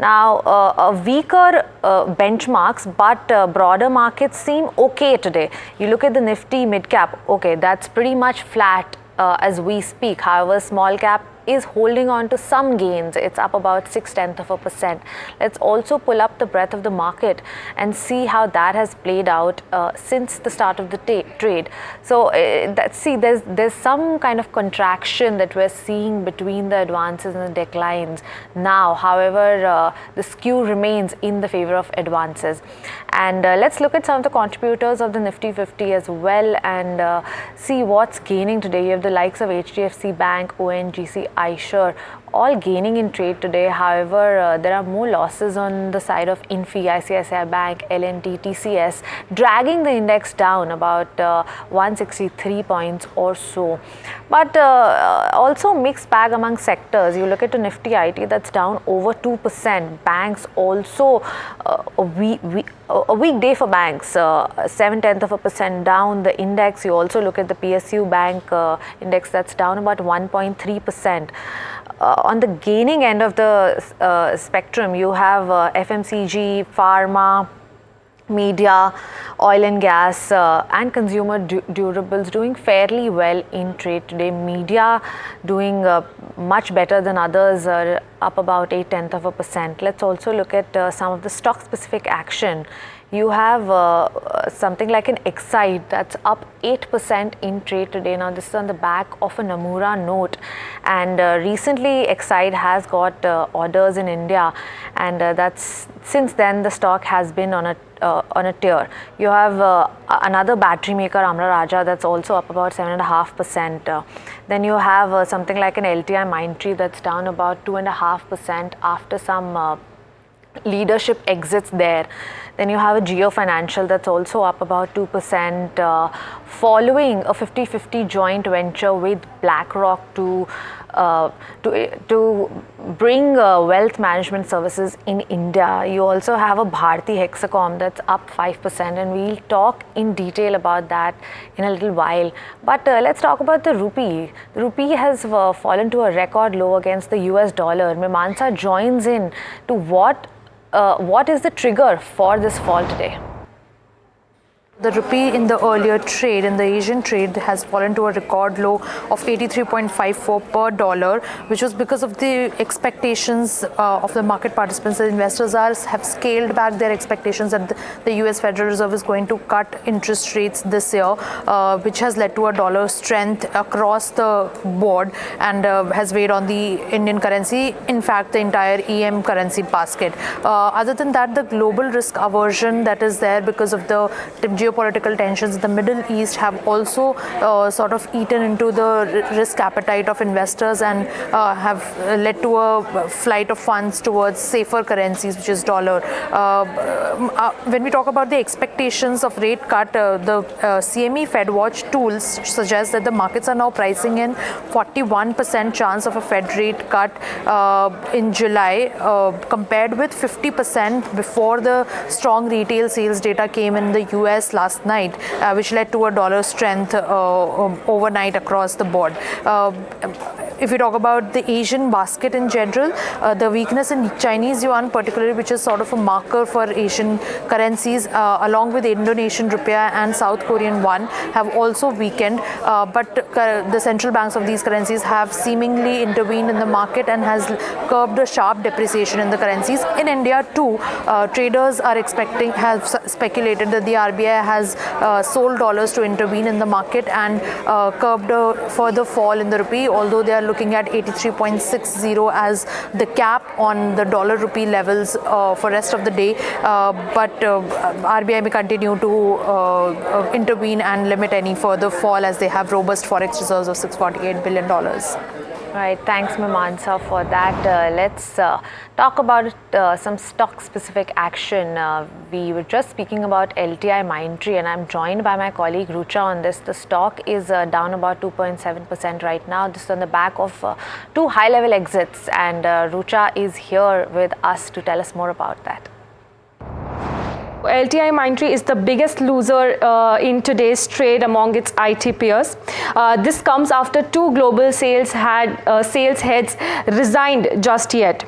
Speaker 3: Now, a weaker benchmarks, but broader markets seem okay today. You look at the Nifty mid-cap, okay, that's pretty much flat as we speak. However, small cap is holding on to some gains. It's up about 0.6%. Let's also pull up the breadth of the market and see how that has played out since the start of the trade. So there's some kind of contraction that we're seeing between the advances and the declines now. However, the skew remains in the favor of advances. And let's look at some of the contributors of the Nifty 50 as well and see what's gaining today. You have the likes of HDFC Bank, ONGC, iSure, all gaining in trade today. However, there are more losses on the side of Infi, ICICI Bank, L&T, TCS, dragging the index down about 163 points or so. But also mixed bag among sectors. You look at the Nifty IT, that's down over 2%. Banks also a weak day for banks, 0.7% down the index. You also look at the PSU Bank index, that's down about 1.3%. On the gaining end of the spectrum, you have FMCG, pharma, media, oil and gas, and consumer durables doing fairly well in trade today. Media doing much better than others, up about 0.8%. Let's also look at some of the stock specific action. You have something like an Exide that's up 8% in trade today. Now this is on the back of a Nomura note, and recently Exide has got orders in India, and that's since then the stock has been on a tear. You have another battery maker, Amara Raja, that's also up about 7.5%. Then you have something like an LTI Mindtree that's down about 2.5% after some leadership exits there. Then you have a Jio Financial that's also up about 2%, following a 50-50 joint venture with BlackRock to bring wealth management services in India. You also have a Bharti Hexacom that's up 5%, and we'll talk in detail about that in a little while. But let's talk about the rupee. The rupee has fallen to a record low against the US dollar. Mimamsa joins in to what is the trigger for this fall today?
Speaker 7: The rupee in the earlier trade, in the Asian trade, has fallen to a record low of 83.54 per dollar, which was because of the expectations of the market participants. The investors have scaled back their expectations that the US Federal Reserve is going to cut interest rates this year, which has led to a dollar strength across the board and has weighed on the Indian currency, in fact the entire EM currency basket. Other than that, the global risk aversion that is there because of the geopolitical tensions in the Middle East have also sort of eaten into the risk appetite of investors and have led to a flight of funds towards safer currencies, which is dollar. When we talk about the expectations of rate cut, the CME FedWatch tools suggest that the markets are now pricing in 41% chance of a Fed rate cut in July, compared with 50% before the strong retail sales data came in the US last night, which led to a dollar strength overnight across the board. If we talk about the Asian basket in general, the weakness in Chinese yuan particularly, which is sort of a marker for Asian currencies, along with Indonesian rupiah and South Korean won, have also weakened, but the central banks of these currencies have seemingly intervened in the market and has curbed a sharp depreciation in the currencies. In India too, traders are have speculated that the RBI has sold dollars to intervene in the market and curbed a further fall in the rupee, although they are looking at 83.60 as the cap on the dollar rupee levels for rest of the day, but RBI may continue to intervene and limit any further fall as they have robust forex reserves of $648 billion.
Speaker 3: Right, thanks Mimansa for that. Let's talk about some stock-specific action. We were just speaking about LTI Mindtree, and I'm joined by my colleague Rucha on this. The stock is down about 2.7% right now. This is on the back of two high-level exits, and Rucha is here with us to tell us more about that.
Speaker 14: LTI Mindtree is the biggest loser in today's trade among its IT peers. This comes after two global sales heads resigned just yet.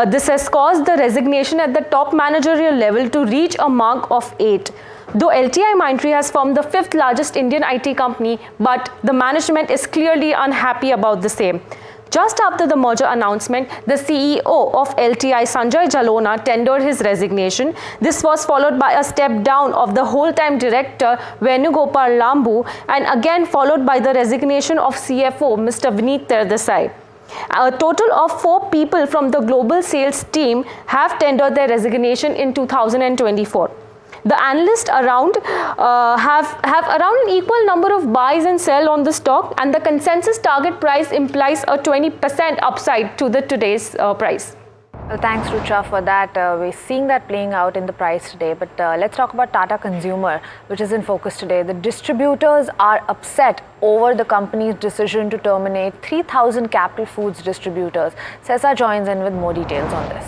Speaker 14: This has caused the resignation at the top managerial level to reach a mark of 8. Though LTI Mindtree has formed the 5th largest Indian IT company, but the management is clearly unhappy about the same. Just after the merger announcement, the CEO of LTI, Sanjay Jalona, tendered his resignation. This was followed by a step down of the whole-time director, Venugopal Lambu, and again followed by the resignation of CFO, Mr. Vineet Terdesai. A total of 4 people from the global sales team have tendered their resignation in 2024. The analysts around have around an equal number of buys and sell on the stock, and the consensus target price implies a 20% upside to the today's price.
Speaker 3: Well, thanks Rucha for that. We're seeing that playing out in the price today, but let's talk about Tata Consumer, which is in focus today. The distributors are upset over the company's decision to terminate 3,000 Capital Foods distributors. Sessa joins in with more details on this.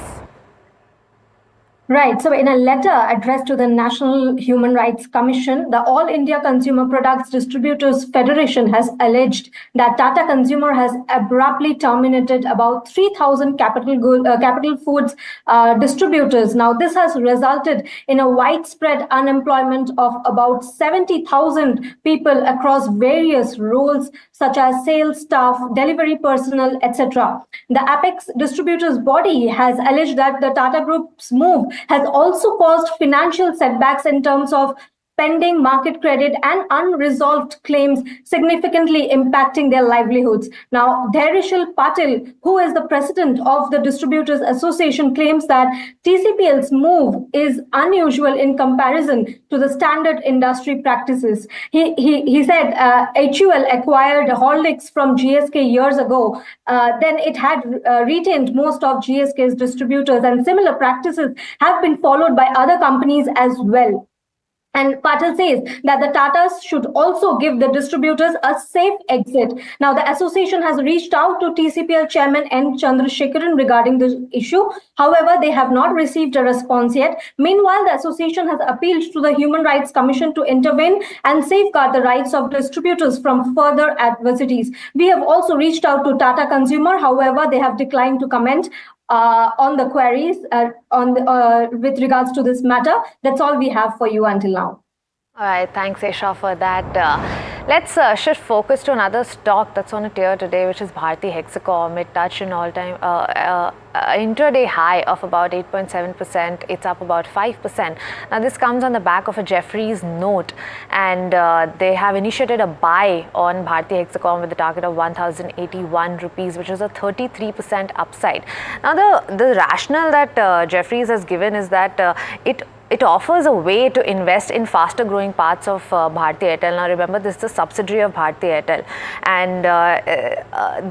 Speaker 22: Right. So in a letter addressed to the National Human Rights Commission, the All India Consumer Products Distributors Federation has alleged that Tata Consumer has abruptly terminated about 3,000 Capital Foods distributors. Now, this has resulted in a widespread unemployment of about 70,000 people across various roles, such as sales staff, delivery personnel, etc. The Apex Distributors body has alleged that the Tata Group's move has also caused financial setbacks in terms of pending market credit and unresolved claims, significantly impacting their livelihoods. Now, Dharishil Patil, who is the president of the Distributors Association, claims that TCPL's move is unusual in comparison to the standard industry practices. He said HUL acquired Horlicks from GSK years ago. Then it had retained most of GSK's distributors, and similar practices have been followed by other companies as well. And Patel says that the Tatas should also give the distributors a safe exit. Now, the association has reached out to TCPL chairman N. Chandrasekharan regarding this issue. However, they have not received a response yet. Meanwhile, the association has appealed to the Human Rights Commission to intervene and safeguard the rights of distributors from further adversities. We have also reached out to Tata Consumer. However, they have declined to comment on the queries with regards to this matter. That's all we have for you until now.
Speaker 3: All right, thanks Esha for that. Let's shift focus to another stock that's on a tear today, which is Bharti Hexacom. It touched an all-time intraday high of about 8.7%. It's up about 5%. Now, this comes on the back of a Jefferies note, and they have initiated a buy on Bharti Hexacom with a target of 1,081 rupees, which is a 33% upside. Now, the rationale that Jefferies has given is that it it offers a way to invest in faster growing parts of Bharti Airtel. Now remember, this is a subsidiary of Bharti Airtel, and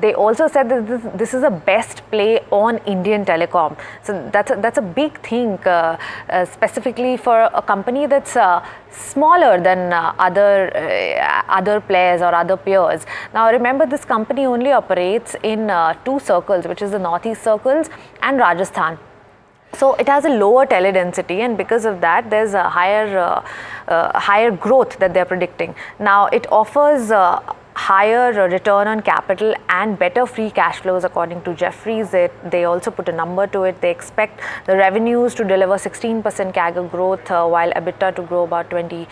Speaker 3: they also said that this is a best play on Indian telecom. So that's a big thing, specifically for a company that's smaller than other players or other peers. Now remember, this company only operates in two circles, which is the Northeast circles and Rajasthan. So it has a lower tele-density, and because of that there's a higher growth that they're predicting. Now it offers higher return on capital and better free cash flows according to Jefferies. They also put a number to it. They expect the revenues to deliver 16% CAGR growth, while EBITDA to grow about 21%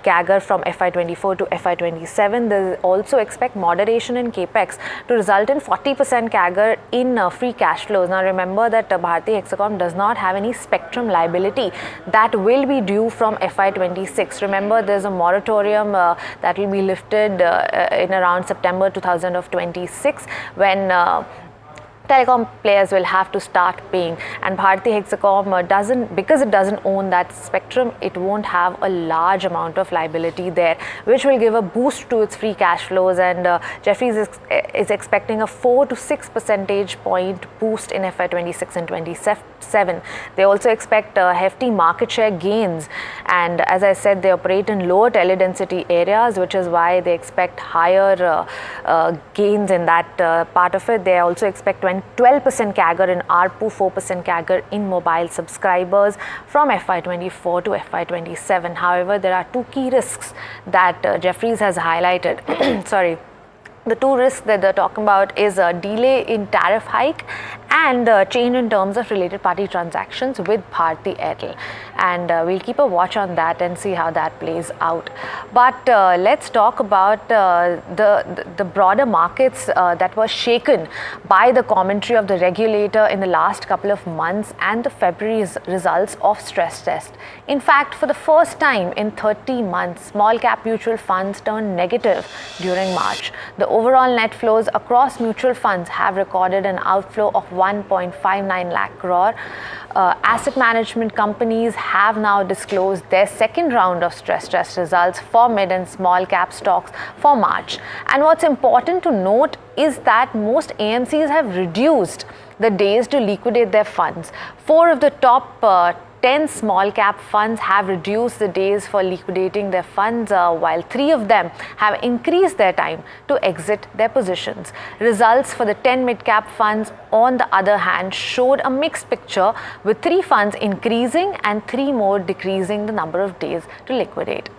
Speaker 3: CAGR from FY24 to FY27. They also expect moderation in capex to result in 40% CAGR in free cash flows. Now remember that Bharti Hexacom does not have any spectrum liability that will be due from FY26. Remember, there's a moratorium that will be lifted in around September 2026, when telecom players will have to start paying, and Bharti Hexacom because it doesn't own that spectrum, it won't have a large amount of liability there, which will give a boost to its free cash flows. And Jefferies is expecting a 4 to 6 percentage point boost in FY26 and 27. They also expect hefty market share gains, and as I said, they operate in lower tele-density areas, which is why they expect higher gains in that part of it. They also expect 12% CAGR in ARPU, 4% CAGR in mobile subscribers from FY24 to FY27. However, there are two key risks that Jefferies has highlighted. Sorry. The two risks that they're talking about is a delay in tariff hike and change in terms of related party transactions with Bharti Airtel. And we'll keep a watch on that and see how that plays out. But let's talk about the broader markets that were shaken by the commentary of the regulator in the last couple of months and the February's results of stress test. In fact, for the first time in 30 months, small cap mutual funds turned negative during March. The overall net flows across mutual funds have recorded an outflow of 1.59 lakh crore. Asset management companies have now disclosed their second round of stress test results for mid and small cap stocks for March. And what's important to note is that most AMCs have reduced the days to liquidate their funds. 4 of the top 10 small cap funds have reduced the days for liquidating their funds, while 3 of them have increased their time to exit their positions. Results for the 10 mid cap funds, on the other hand, showed a mixed picture, with 3 funds increasing and 3 more decreasing the number of days to liquidate.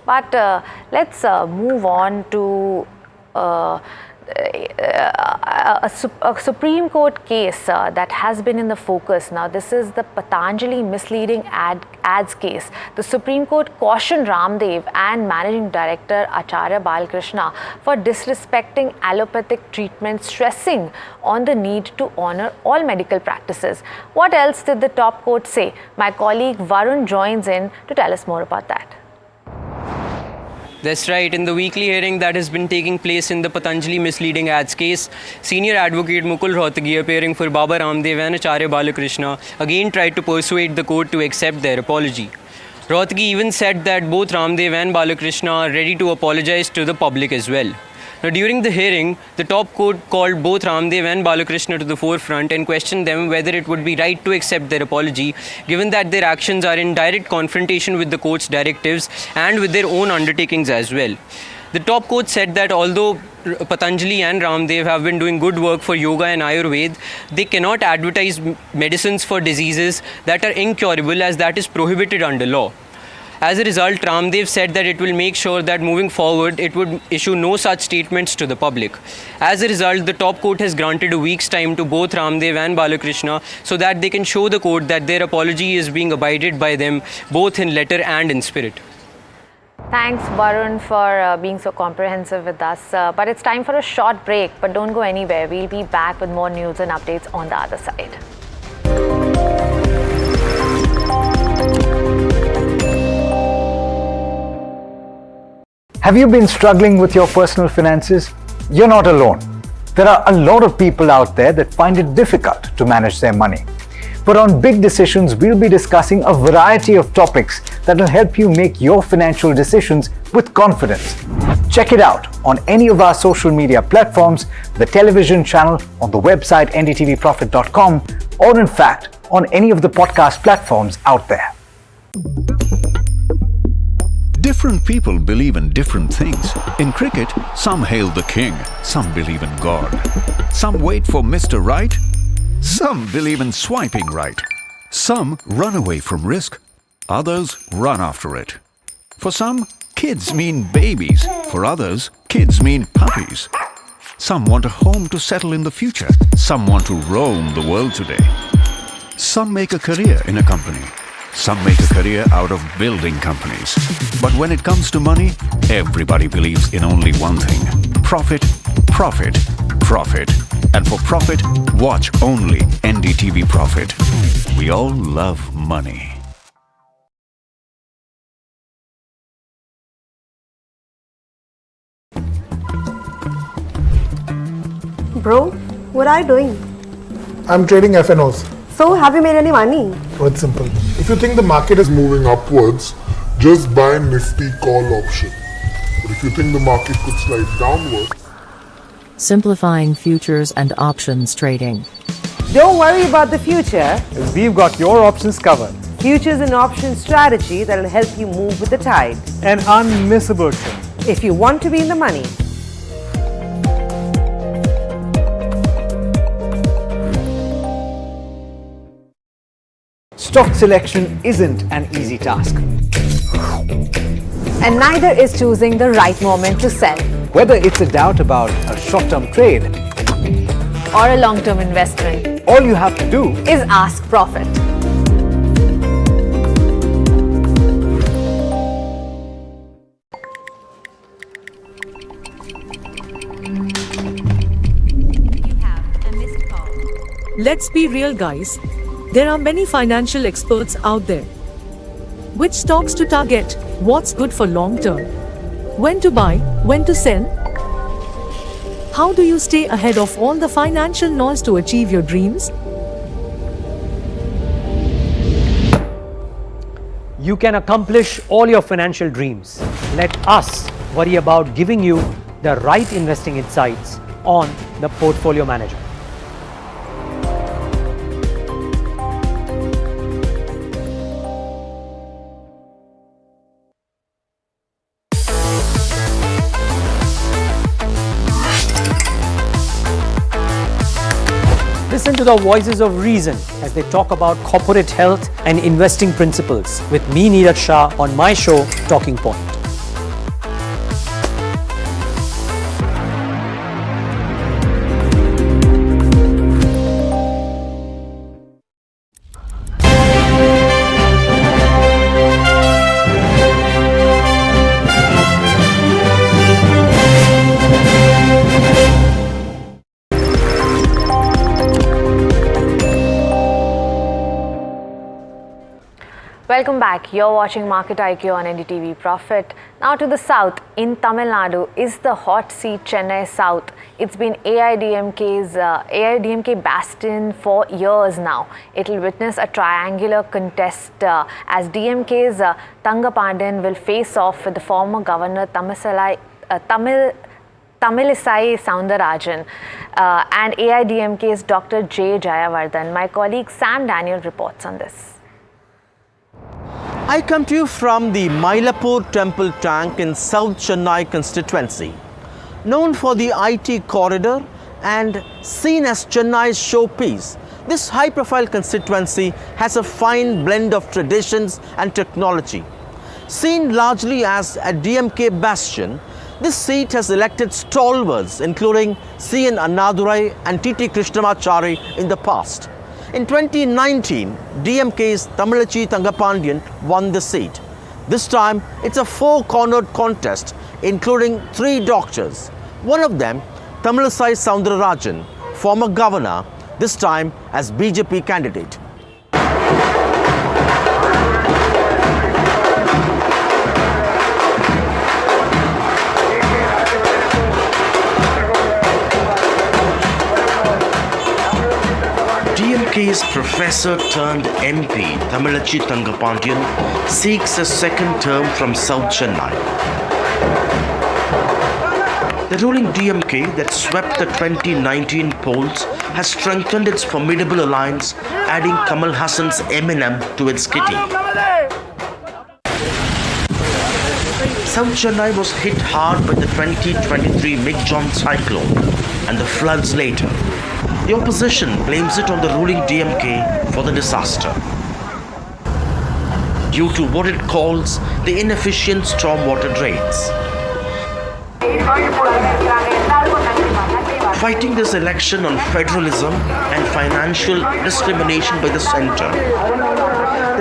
Speaker 3: But let's move on to a Supreme Court case that has been in the focus. Now, this is the Patanjali misleading ads case. The Supreme Court cautioned Ramdev and Managing Director Acharya Balakrishna for disrespecting allopathic treatment, stressing on the need to honor all medical practices. What else did the top court say? My colleague Varun joins in to tell us more about that.
Speaker 13: That's right. In the weekly hearing that has been taking place in the Patanjali misleading ads case, senior advocate Mukul Rohtgi, appearing for Baba Ramdev and Acharya Balakrishna, again tried to persuade the court to accept their apology. Rohtgi even said that both Ramdev and Balakrishna are ready to apologize to the public as well. Now, during the hearing, the top court called both Ramdev and Balakrishna to the forefront and questioned them whether it would be right to accept their apology, given that their actions are in direct confrontation with the court's directives and with their own undertakings as well. The top court said that although Patanjali and Ramdev have been doing good work for yoga and Ayurveda, they cannot advertise medicines for diseases that are incurable, as that is prohibited under law. As a result, Ramdev said that it will make sure that moving forward, it would issue no such statements to the public. As a result, the top court has granted a week's time to both Ramdev and Balakrishna so that they can show the court that their apology is being abided by them, both in letter and in spirit.
Speaker 3: Thanks, Varun, for being so comprehensive with us. But it's time for a short break, but don't go anywhere. We'll be back with more news and updates on the other side.
Speaker 5: Have you been struggling with your personal finances? You're not alone. There are a lot of people out there that find it difficult to manage their money. But on big decisions, we'll be discussing a variety of topics that will help you make your financial decisions with confidence. Check it out on any of our social media platforms, the television channel, on the website ndtvprofit.com, or in fact, on any of the podcast platforms out there.
Speaker 6: Different people believe in different things. In cricket, some hail the king, some believe in God. Some wait for Mr. Right, some believe in swiping right. Some run away from risk, others run after it. For some, kids mean babies. For others, kids mean puppies. Some want a home to settle in the future. Some want to roam the world today. Some make a career in a company. Some make a career out of building companies. But when it comes to money, everybody believes in only one thing: profit, profit, profit. And for profit, watch only NDTV Profit. We all love money.
Speaker 15: Bro, what are you doing?
Speaker 18: I'm trading FNOs.
Speaker 15: So, have you made any money?
Speaker 18: Oh, it's simple. If you think the market is moving upwards, just buy Nifty call option. But if you think the market could slide downwards,
Speaker 23: simplifying futures and options trading.
Speaker 24: Don't worry about the future.
Speaker 25: We've got your options covered.
Speaker 24: Futures and options strategy that will help you move with the tide.
Speaker 25: An unmissable trade.
Speaker 24: If you want to be in the money.
Speaker 5: Stock selection isn't an easy task.
Speaker 3: And neither is choosing the right moment to sell.
Speaker 5: Whether it's a doubt about a short-term trade
Speaker 3: or a long-term investment,
Speaker 5: all you have to do
Speaker 3: is ask Profit.
Speaker 26: Let's be real, guys. There are many financial experts out there. Which stocks to target? What's good for long term? When to buy? When to sell? How do you stay ahead of all the financial noise to achieve your dreams?
Speaker 27: You can accomplish all your financial dreams. Let us worry about giving you the right investing insights on the Portfolio Manager. Listen to the voices of reason as they talk about corporate health and investing principles with me, Neeraj Shah, on my show, Talking Point.
Speaker 3: Welcome back. You're watching Market IQ on NDTV Profit. Now to the south, in Tamil Nadu, is the hot seat Chennai South. It's been AIDMK bastion for years now. It will witness a triangular contest as DMK's Thangapandian will face off with the former governor Tamilisai Soundarajan and AIDMK's Dr. J. Jayawardhan. My colleague Sam Daniel reports on this.
Speaker 28: I come to you from the Mylapore Temple Tank in South Chennai constituency. Known for the IT corridor and seen as Chennai's showpiece, this high-profile constituency has a fine blend of traditions and technology. Seen largely as a DMK bastion, this seat has elected stalwarts including C.N. Annadurai and T.T. Krishnamachari in the past. In 2019, DMK's Tamilachi Thangapandian won the seat. This time, it's a four-cornered contest, including three doctors. One of them, Tamilisai Soundarajan, former governor, this time as BJP candidate.
Speaker 29: DMK
Speaker 4: DMK's professor turned MP Tamilachi Thangapandian seeks a second term from South Chennai. The ruling DMK that swept the 2019 polls has strengthened its formidable alliance, adding Kamal Hassan's Eminem to its kitty. South Chennai was hit hard by the 2023 Migjong cyclone and the floods later. The opposition blames it on the ruling DMK for the disaster, due to what it calls the inefficient stormwater drains. Fighting this election on federalism and financial discrimination by the centre,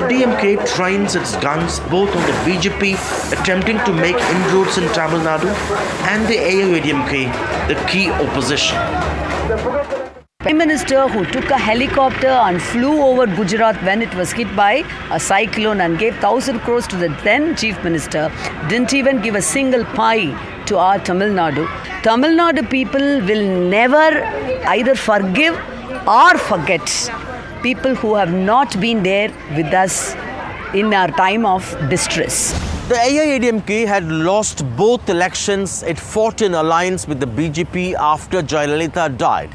Speaker 4: the DMK trains its guns both on the BJP attempting to make inroads in Tamil Nadu and the AIADMK, the key opposition.
Speaker 8: Prime Minister who took a helicopter and flew over Gujarat when it was hit by a cyclone and gave 1,000 crores to the then Chief Minister didn't even give a single pie to our Tamil Nadu. Tamil Nadu people will never either forgive or forget people who have not been there with us in our time of distress.
Speaker 28: The AIADMK had lost both elections it fought in alliance with the BJP after Jayalalitha died.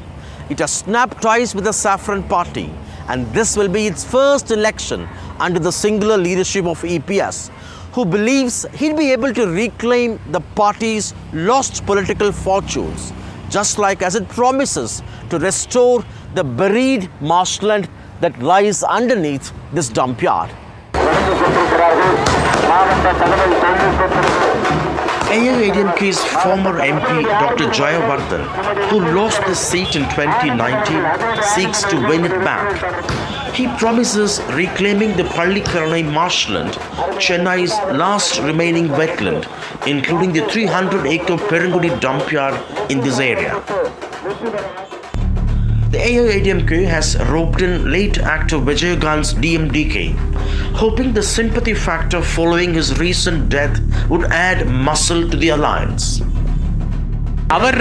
Speaker 28: It has snapped ties with the Saffron Party, and this will be its first election under the singular leadership of EPS, who believes he'll be able to reclaim the party's lost political fortunes, just like as it promises to restore the buried marshland that lies underneath this dump yard.
Speaker 4: AIADMK's former MP Dr. Jayawardhan, who lost the seat in 2019, seeks to win it back. He promises reclaiming the Pallikaranai marshland, Chennai's last remaining wetland, including the 300-acre Perangudi dump yard in this area. The AIADMK has roped in late actor Vijayagant's DMDK, hoping the sympathy factor following his recent death would add muscle to the alliance.
Speaker 9: Our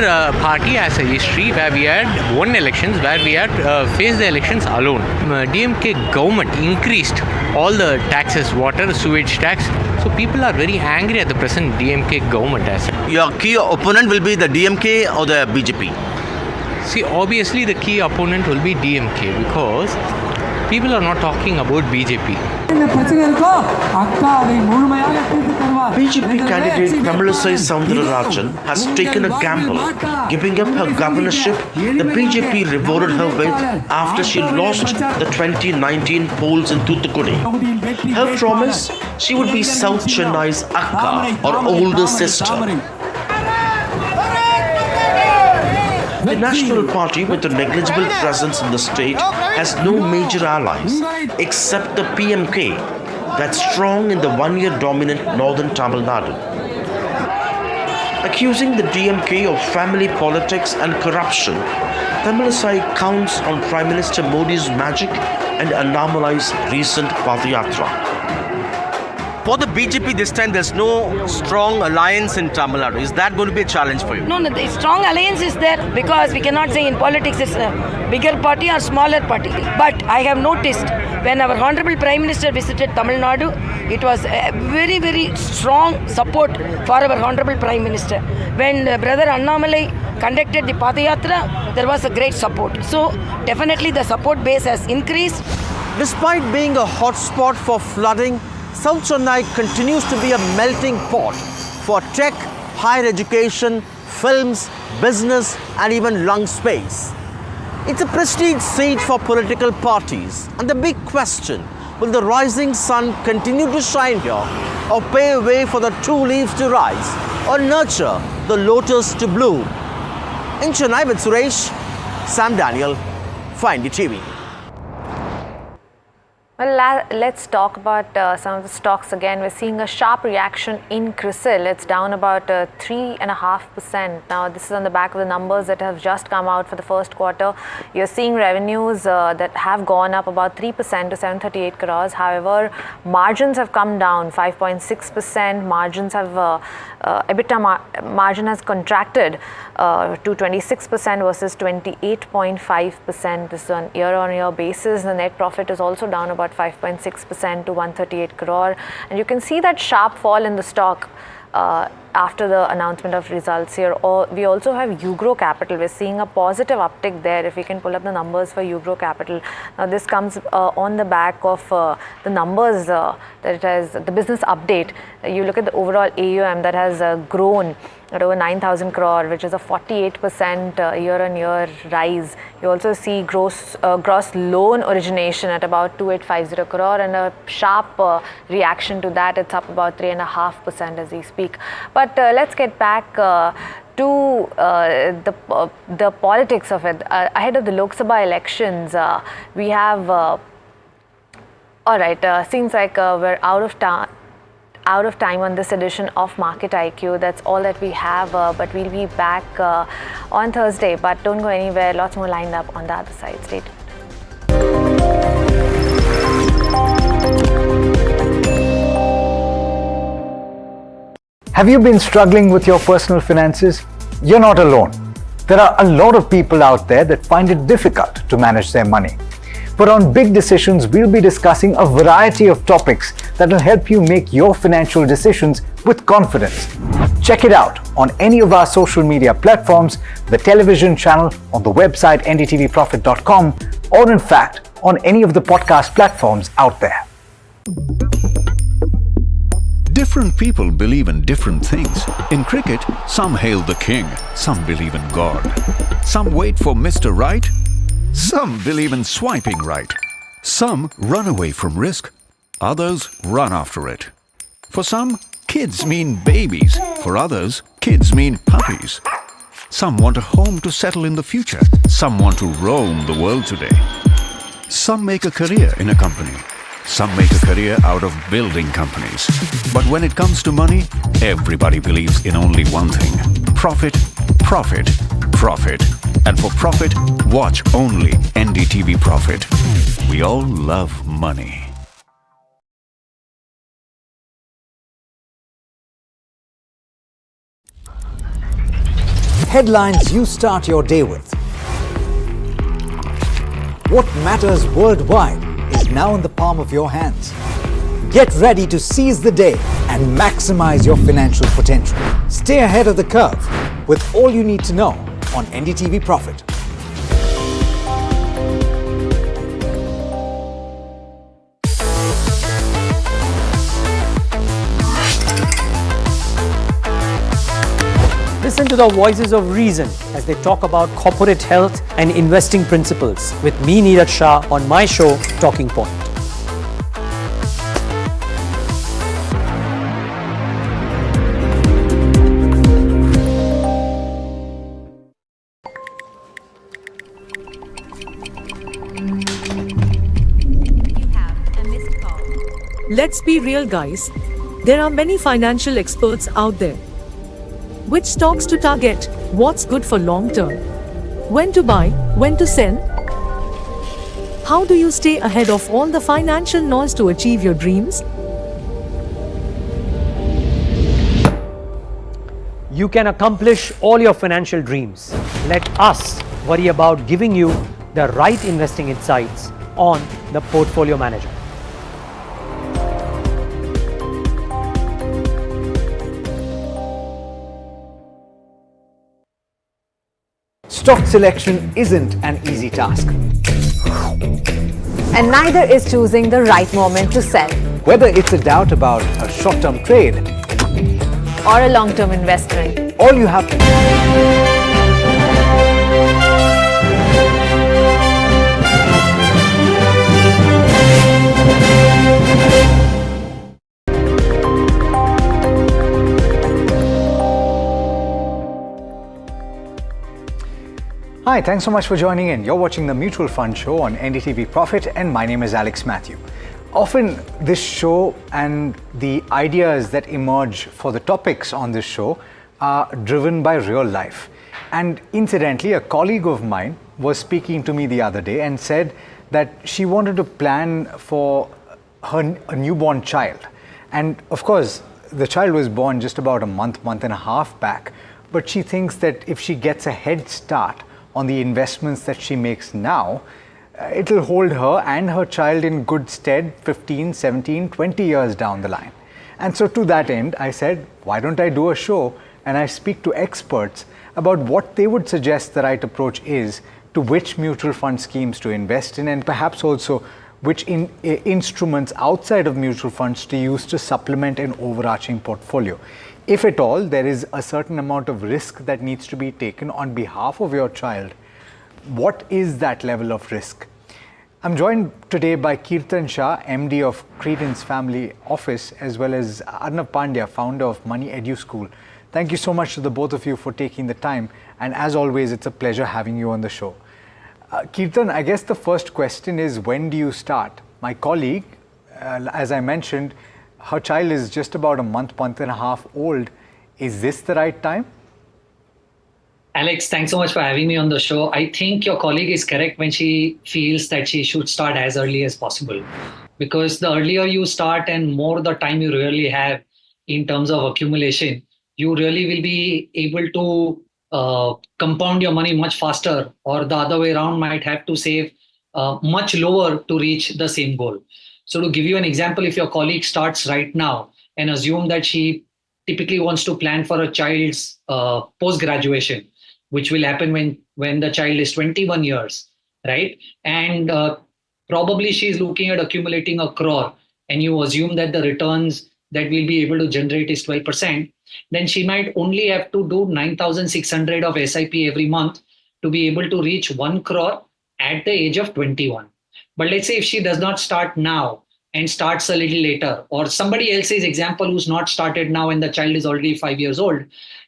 Speaker 9: party has a history where we had won elections, where we had faced the elections alone. DMK government increased all the taxes, water, sewage tax. So people are very angry at the present DMK government.
Speaker 28: Your key opponent will be the DMK or the BJP?
Speaker 9: See, obviously the key opponent will be DMK because people are not talking about BJP.
Speaker 4: BJP candidate Tamilisai Soundararajan has taken a gamble, giving up her governorship the BJP rewarded her with after she lost the 2019 polls in Thoothukudi. Her promise, she would be South Chennai's Akka or older sister. The National Party, with a negligible presence in the state, has no major allies except the PMK, that's strong in the one-year dominant northern Tamil Nadu. Accusing the DMK of family politics and corruption, Tamilisai counts on Prime Minister Modi's magic and Annamalai's recent Padayatra.
Speaker 28: For the BJP this time, there's no strong alliance in Tamil Nadu. Is that going to be a challenge for you?
Speaker 8: No, the strong alliance is there because we cannot say in politics it's a bigger party or smaller party. But I have noticed when our Honorable Prime Minister visited Tamil Nadu, it was a very, very strong support for our Honorable Prime Minister. When Brother Annamalai conducted the Padayatra, there was a great support. So definitely the support base has increased.
Speaker 28: Despite being a hotspot for flooding, South Chennai continues to be a melting pot for tech, higher education, films, business and even lung space. It's a prestige seat for political parties, and the big question, will the rising sun continue to shine here or pave way for the two leaves to rise or nurture the lotus to bloom? In Chennai with Suresh, Sam Daniel, for NDTV.
Speaker 3: Well, let's talk about some of the stocks again. We're seeing a sharp reaction in CRISIL. It's down about 3.5%. Now, this is on the back of the numbers that have just come out for the first quarter. You're seeing revenues that have gone up about 3% to 738 crores. However, margins have come down 5.6%. Margins have EBITDA margin has contracted to 26% versus 28.5%. This is on year-on-year basis. The net profit is also down about 5.6% to 138 crore. And you can see that sharp fall in the stock after the announcement of results here. We also have Ugro Capital. We're seeing a positive uptick there. If we can pull up the numbers for Ugro Capital. Now, this comes on the back of the numbers that it has, the business update. You look at the overall AUM that has grown at over 9,000 crore, which is a 48% year-on-year rise. You also see gross loan origination at about 2,850 crore, and a sharp reaction to that. It's up about 3.5% as we speak. But let's get back to the politics of it. Ahead of the Lok Sabha elections, we have all right, seems like we're out of time on this edition of Market IQ. That's all that we have, but we'll be back on Thursday. But don't go anywhere, lots more lined up on the other side. Stay tuned.
Speaker 5: Have you been struggling with your personal finances? You're not alone. There are a lot of people out there that find it difficult to manage their money. But on Big Decisions, we'll be discussing a variety of topics that will help you make your financial decisions with confidence. Check it out on any of our social media platforms, the television channel, on the website ndtvprofit.com, or in fact, on any of the podcast platforms out there.
Speaker 6: Different people believe in different things. In cricket, some hail the king, some believe in God. Some wait for Mr. Right, some believe in swiping right. Some run away from risk, others run after it. For some, kids mean babies. For others, kids mean puppies. Some want a home to settle in the future. Some want to roam the world today. Some make a career in a company. Some make a career out of building companies. But when it comes to money, everybody believes in only one thing: profit, profit, profit. And for profit, watch only NDTV Profit. We all love money.
Speaker 5: Headlines you start your day with. What matters worldwide is now in the palm of your hands. Get ready to seize the day and maximize your financial potential. Stay ahead of the curve with all you need to know on NDTV Profit.
Speaker 27: Listen to the voices of reason as they talk about corporate health and investing principles with me, Neeraj Shah, on my show, Talking Point.
Speaker 26: Let's be real, guys. There are many financial experts out there. Which stocks to target? What's good for long term? When to buy? When to sell? How do you stay ahead of all the financial noise to achieve your dreams?
Speaker 27: You can accomplish all your financial dreams. Let us worry about giving you the right investing insights on the Portfolio Manager.
Speaker 5: Stock selection isn't an easy task.
Speaker 3: And neither is choosing the right moment to sell.
Speaker 5: Whether it's a doubt about a short-term trade
Speaker 3: or a long-term investment,
Speaker 5: all you have to Hi, thanks so much for joining in. You're watching the Mutual Fund Show on NDTV Profit, and my name is Alex Matthew. Often this show and the ideas that emerge for the topics on this show are driven by real life. And incidentally, a colleague of mine was speaking to me the other day and said that she wanted to plan for a newborn child. And of course, the child was born just about a month and a half back. But she thinks that if she gets a head start on the investments that she makes now, it'll hold her and her child in good stead 15, 17, 20 years down the line. And so to that end, I said, why don't I do a show and I speak to experts about what they would suggest the right approach is to which mutual fund schemes to invest in, and perhaps also which instruments outside of mutual funds to use to supplement an overarching portfolio. If at all there is a certain amount of risk that needs to be taken on behalf of your child, what is that level of risk? I'm joined today by Kirtan Shah, MD of Credence Family Office, as well as Arnav Pandya, founder of Money Edu School. Thank you so much to the both of you for taking the time. And as always, it's a pleasure having you on the show. Kirtan, I guess the first question is, when do you start? My colleague, as I mentioned, her child is just about a month and a half old. Is this the right time?
Speaker 1: Alex, thanks so much for having me on the show. I think your colleague is correct when she feels that she should start as early as possible. Because the earlier you start and more the time you really have in terms of accumulation, you really will be able to compound your money much faster, or the other way around, might have to save much lower to reach the same goal. So to give you an example, if your colleague starts right now and assume that she typically wants to plan for a child's post-graduation, which will happen when the child is 21 years, right? And probably she's looking at accumulating 1 crore, and you assume that the returns that we'll be able to generate is 12%, then she might only have to do 9,600 of SIP every month to be able to reach 1 crore at the age of 21. But let's say if she does not start now and starts a little later, or somebody else's example who's not started now and the child is already 5 years old,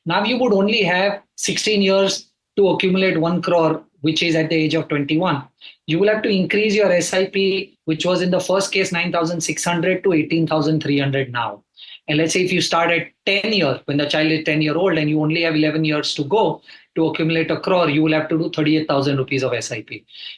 Speaker 1: now you would only have 16 years to accumulate 1 crore, which is at the age of 21. You will have to increase your SIP, which was in the first case 9,600 to 18,300 now. And let's say if you start at 10 years, when the child is 10-year-old and you only have 11 years to go to accumulate 1 crore, you will have to do 38,000 rupees of SIP.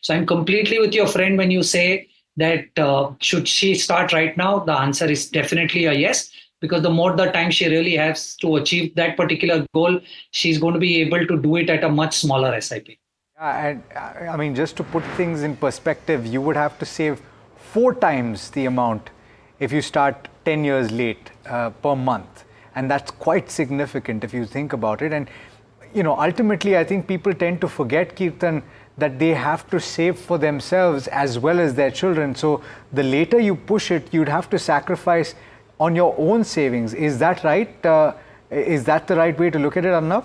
Speaker 1: So I'm completely with your friend when you say that should she start right now? The answer is definitely a yes, because the more the time she really has to achieve that particular goal, she's going to be able to do it at a much smaller SIP.
Speaker 5: Yeah, and I mean, just to put things in perspective, you would have to save 4 times the amount if you start 10 years late per month. And that's quite significant if you think about it. And, you know, ultimately, I think people tend to forget, Kirtan, that they have to save for themselves as well as their children. So the later you push it, you'd have to sacrifice on your own savings. Is that right? Is that the right way to look at it, Arnav?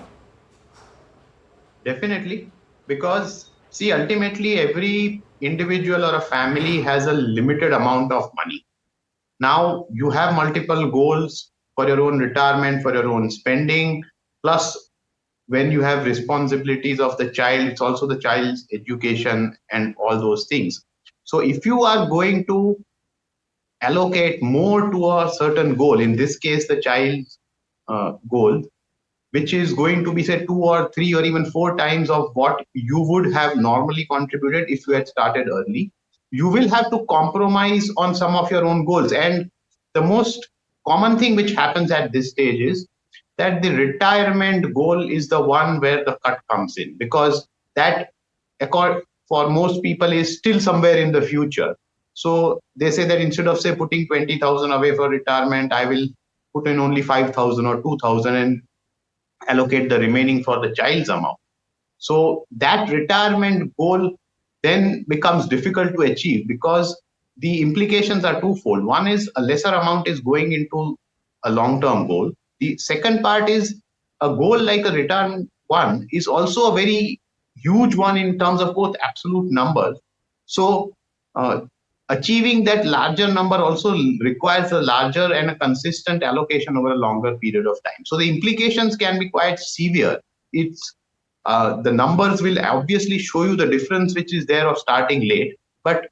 Speaker 2: Definitely. Because, see, ultimately, every individual or a family has a limited amount of money. Now, you have multiple goals for your own retirement, for your own spending, plus when you have responsibilities of the child, it's also the child's education and all those things. So if you are going to allocate more to a certain goal, in this case, the child's goal, which is going to be, say, 2 or 3 or even 4 times of what you would have normally contributed if you had started early, you will have to compromise on some of your own goals. And the most common thing which happens at this stage is that the retirement goal is the one where the cut comes in, because that, for most people, is still somewhere in the future. So they say that instead of, say, putting 20,000 away for retirement, I will put in only 5,000 or 2,000 and allocate the remaining for the child's amount. So that retirement goal then becomes difficult to achieve, because the implications are twofold. One is a lesser amount is going into a long-term goal. The second part is a goal like a retirement one is also a very huge one in terms of both absolute numbers. So achieving that larger number also requires a larger and a consistent allocation over a longer period of time. So the implications can be quite severe. It's the numbers will obviously show you the difference which is there of starting late. But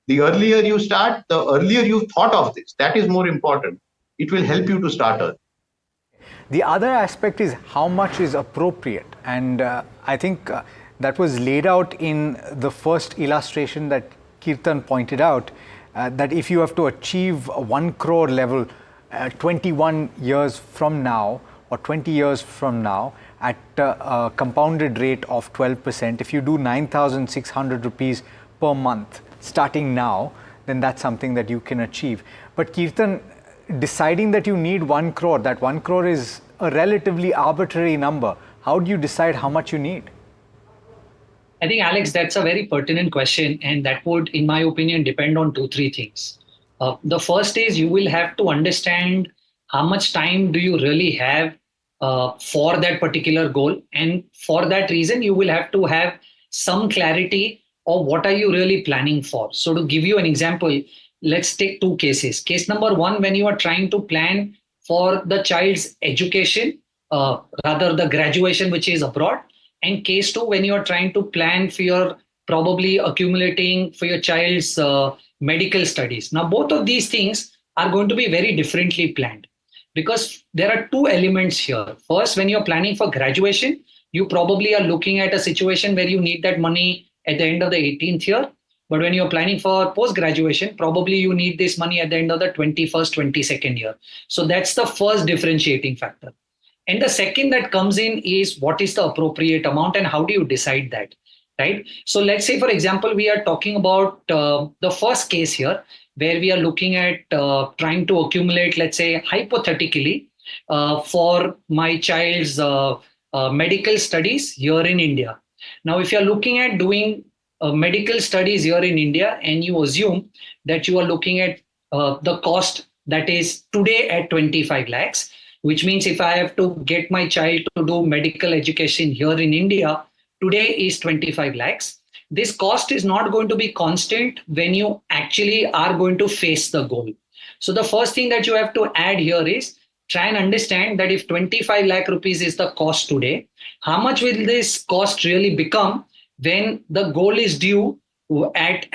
Speaker 2: the earlier you start, the earlier you thought of this. That is more important. It will help you to start early.
Speaker 5: The other aspect is how much is appropriate. And I think that was laid out in the first illustration that Kirtan pointed out, that if you have to achieve a 1 crore level 21 years from now or 20 years from now at a compounded rate of 12%, if you do 9,600 rupees per month starting now, then that's something that you can achieve. But Kirtan, deciding that you need 1 crore, that 1 crore is a relatively arbitrary number. How do you decide how much you need?
Speaker 1: I think, Alex, that's a very pertinent question, and that would, in my opinion, depend on 2-3 things. The first is you will have to understand how much time do you really have for that particular goal, and for that reason, you will have to have some clarity of what are you really planning for. So to give you an example, let's take 2 cases. Case number 1, when you are trying to plan for the child's education, rather the graduation which is abroad, and case 2, when you are trying to plan for your probably accumulating for your child's medical studies. Now, both of these things are going to be very differently planned because there are 2 elements here. First, when you're planning for graduation, you probably are looking at a situation where you need that money at the end of the 18th year. But when you're planning for post-graduation, probably you need this money at the end of the 21st, 22nd year. So that's the first differentiating factor. And the second that comes in is what is the appropriate amount and how do you decide that, right? So let's say, for example, we are talking about the first case here, where we are looking at trying to accumulate, let's say, hypothetically, for my child's medical studies here in India. Now, if you're looking at doing medical studies here in India and you assume that you are looking at the cost that is today at 25 lakhs, which means if I have to get my child to do medical education here in India, today is 25 lakhs. This cost is not going to be constant when you actually are going to face the goal. So the first thing that you have to add here is try and understand that if 25 lakh rupees is the cost today, how much will this cost really become when the goal is due at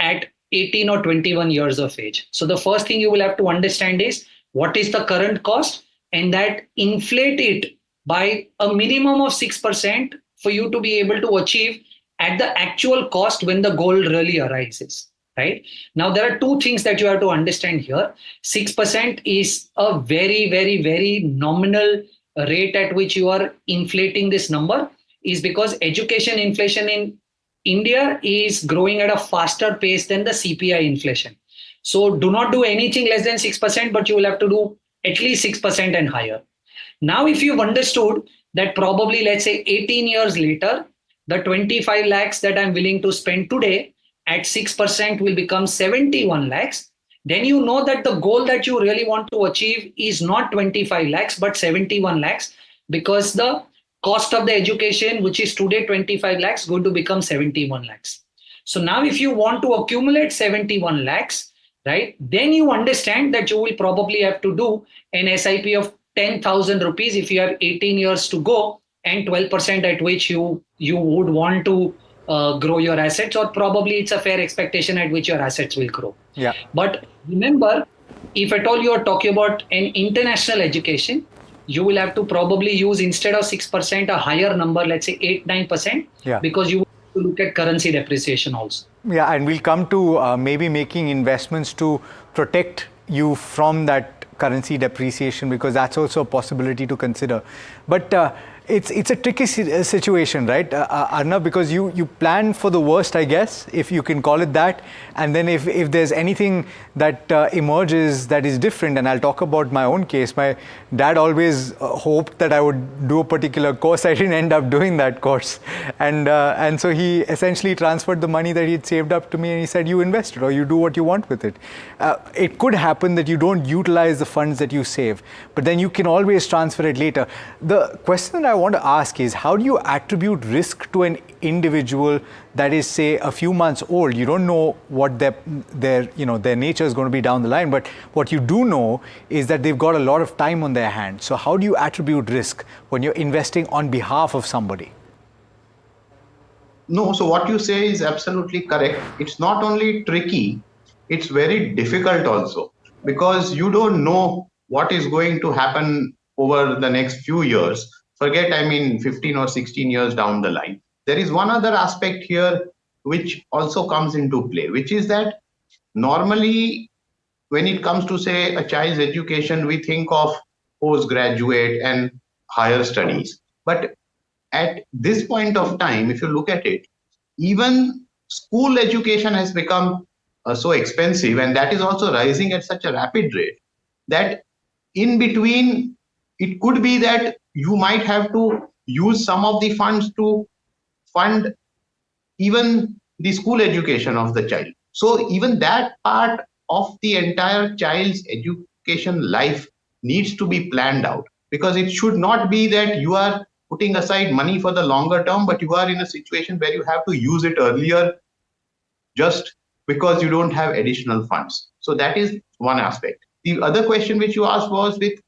Speaker 1: 18 or 21 years of age? So the first thing you will have to understand is what is the current cost, and that inflate it by a minimum of 6% for you to be able to achieve at the actual cost when the goal really arises, right? Now, there are 2 things that you have to understand here. 6% is a very, very, very nominal rate at which you are inflating this number, is because education inflation in India is growing at a faster pace than the CPI inflation. So do not do anything less than 6%, but you will have to do at least 6% and higher. Now, if you've understood that probably, let's say 18 years later, the 25 lakhs that I'm willing to spend today at 6% will become 71 lakhs, then you know that the goal that you really want to achieve is not 25 lakhs, but 71 lakhs, because the cost of the education, which is today 25 lakhs, going to become 71 lakhs. So now if you want to accumulate 71 lakhs, right, then you understand that you will probably have to do an SIP of 10,000 rupees if you have 18 years to go and 12% at which you would want to grow your assets, or probably it's a fair expectation at which your assets will grow.
Speaker 5: Yeah.
Speaker 1: But remember, if at all you are talking about an international education, you will have to probably use, instead of 6%, a higher number, let's say 8-9%,
Speaker 5: Yeah.
Speaker 1: because you have to look at currency depreciation also.
Speaker 5: Yeah, and we'll come to maybe making investments to protect you from that currency depreciation, because that's also a possibility to consider. But it's a tricky situation, right, Arnav, because you plan for the worst, I guess, if you can call it that, and then if there's anything that emerges that is different, and I'll talk about my own case. My dad always hoped that I would do a particular course. I didn't end up doing that course, and so he essentially transferred the money that he'd saved up to me, and he said, you invest it or you do what you want with it. It could happen that you don't utilize the funds that you save, but then you can always transfer it later. The question that I want to ask is, how do you attribute risk to an individual that is, say, a few months old? You don't know what their nature is going to be down the line, but what you do know is that they've got a lot of time on their hands. So how do you attribute risk when you're investing on behalf of somebody?
Speaker 2: No, so what you say is absolutely correct. It's not only tricky, it's very difficult also, because you don't know what is going to happen over the next few years. Forget, 15 or 16 years down the line. There is one other aspect here which also comes into play, which is that normally when it comes to, say, a child's education, we think of postgraduate and higher studies. But at this point of time, if you look at it, even school education has become so expensive, and that is also rising at such a rapid rate that in between, it could be that you might have to use some of the funds to fund even the school education of the child. So even that part of the entire child's education life needs to be planned out, because it should not be that you are putting aside money for the longer term, but you are in a situation where you have to use it earlier just because you don't have additional funds. So that is one aspect. The other question which you asked was with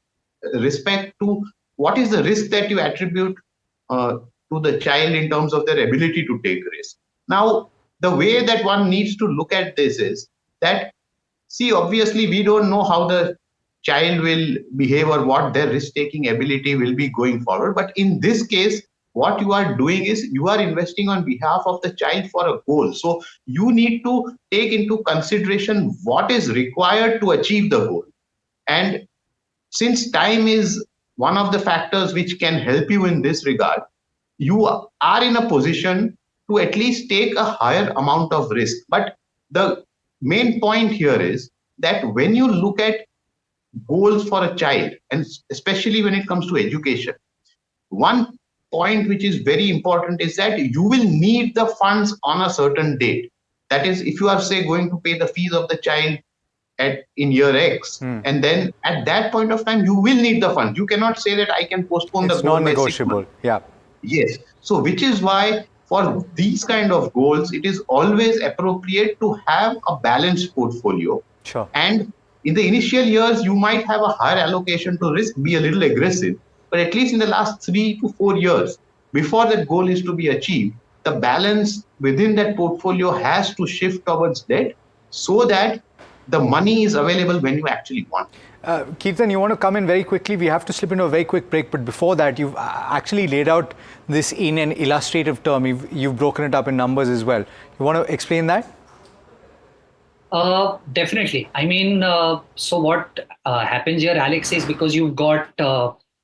Speaker 2: respect to what is the risk that you attribute to the child in terms of their ability to take risk. Now, the way that one needs to look at this is that, see, obviously we don't know how the child will behave or what their risk-taking ability will be going forward. But in this case, what you are doing is you are investing on behalf of the child for a goal. So you need to take into consideration what is required to achieve the goal. And since time is one of the factors which can help you in this regard, you are in a position to at least take a higher amount of risk. But the main point here is that when you look at goals for a child, and especially when it comes to education, one point which is very important is that you will need the funds on a certain date. That is, if you are, say, going to pay the fees of the child in year X, and then at that point of time, you will need the funds. You cannot say that I can postpone the goal.
Speaker 5: It's non-negotiable. Yeah.
Speaker 2: Yes. So which is why for these kind of goals, it is always appropriate to have a balanced portfolio.
Speaker 5: Sure.
Speaker 2: And in the initial years, you might have a higher allocation to risk, be a little aggressive, but at least in the last 3 to 4 years, before that goal is to be achieved, the balance within that portfolio has to shift towards debt so that the money is available when you actually want it.
Speaker 5: Kirtan, you want to come in very quickly? We have to slip into a very quick break, but before that, you've actually laid out this in an illustrative term. You've broken it up in numbers as well. You want to explain that?
Speaker 1: Definitely. So what happens here, Alex, is because you've got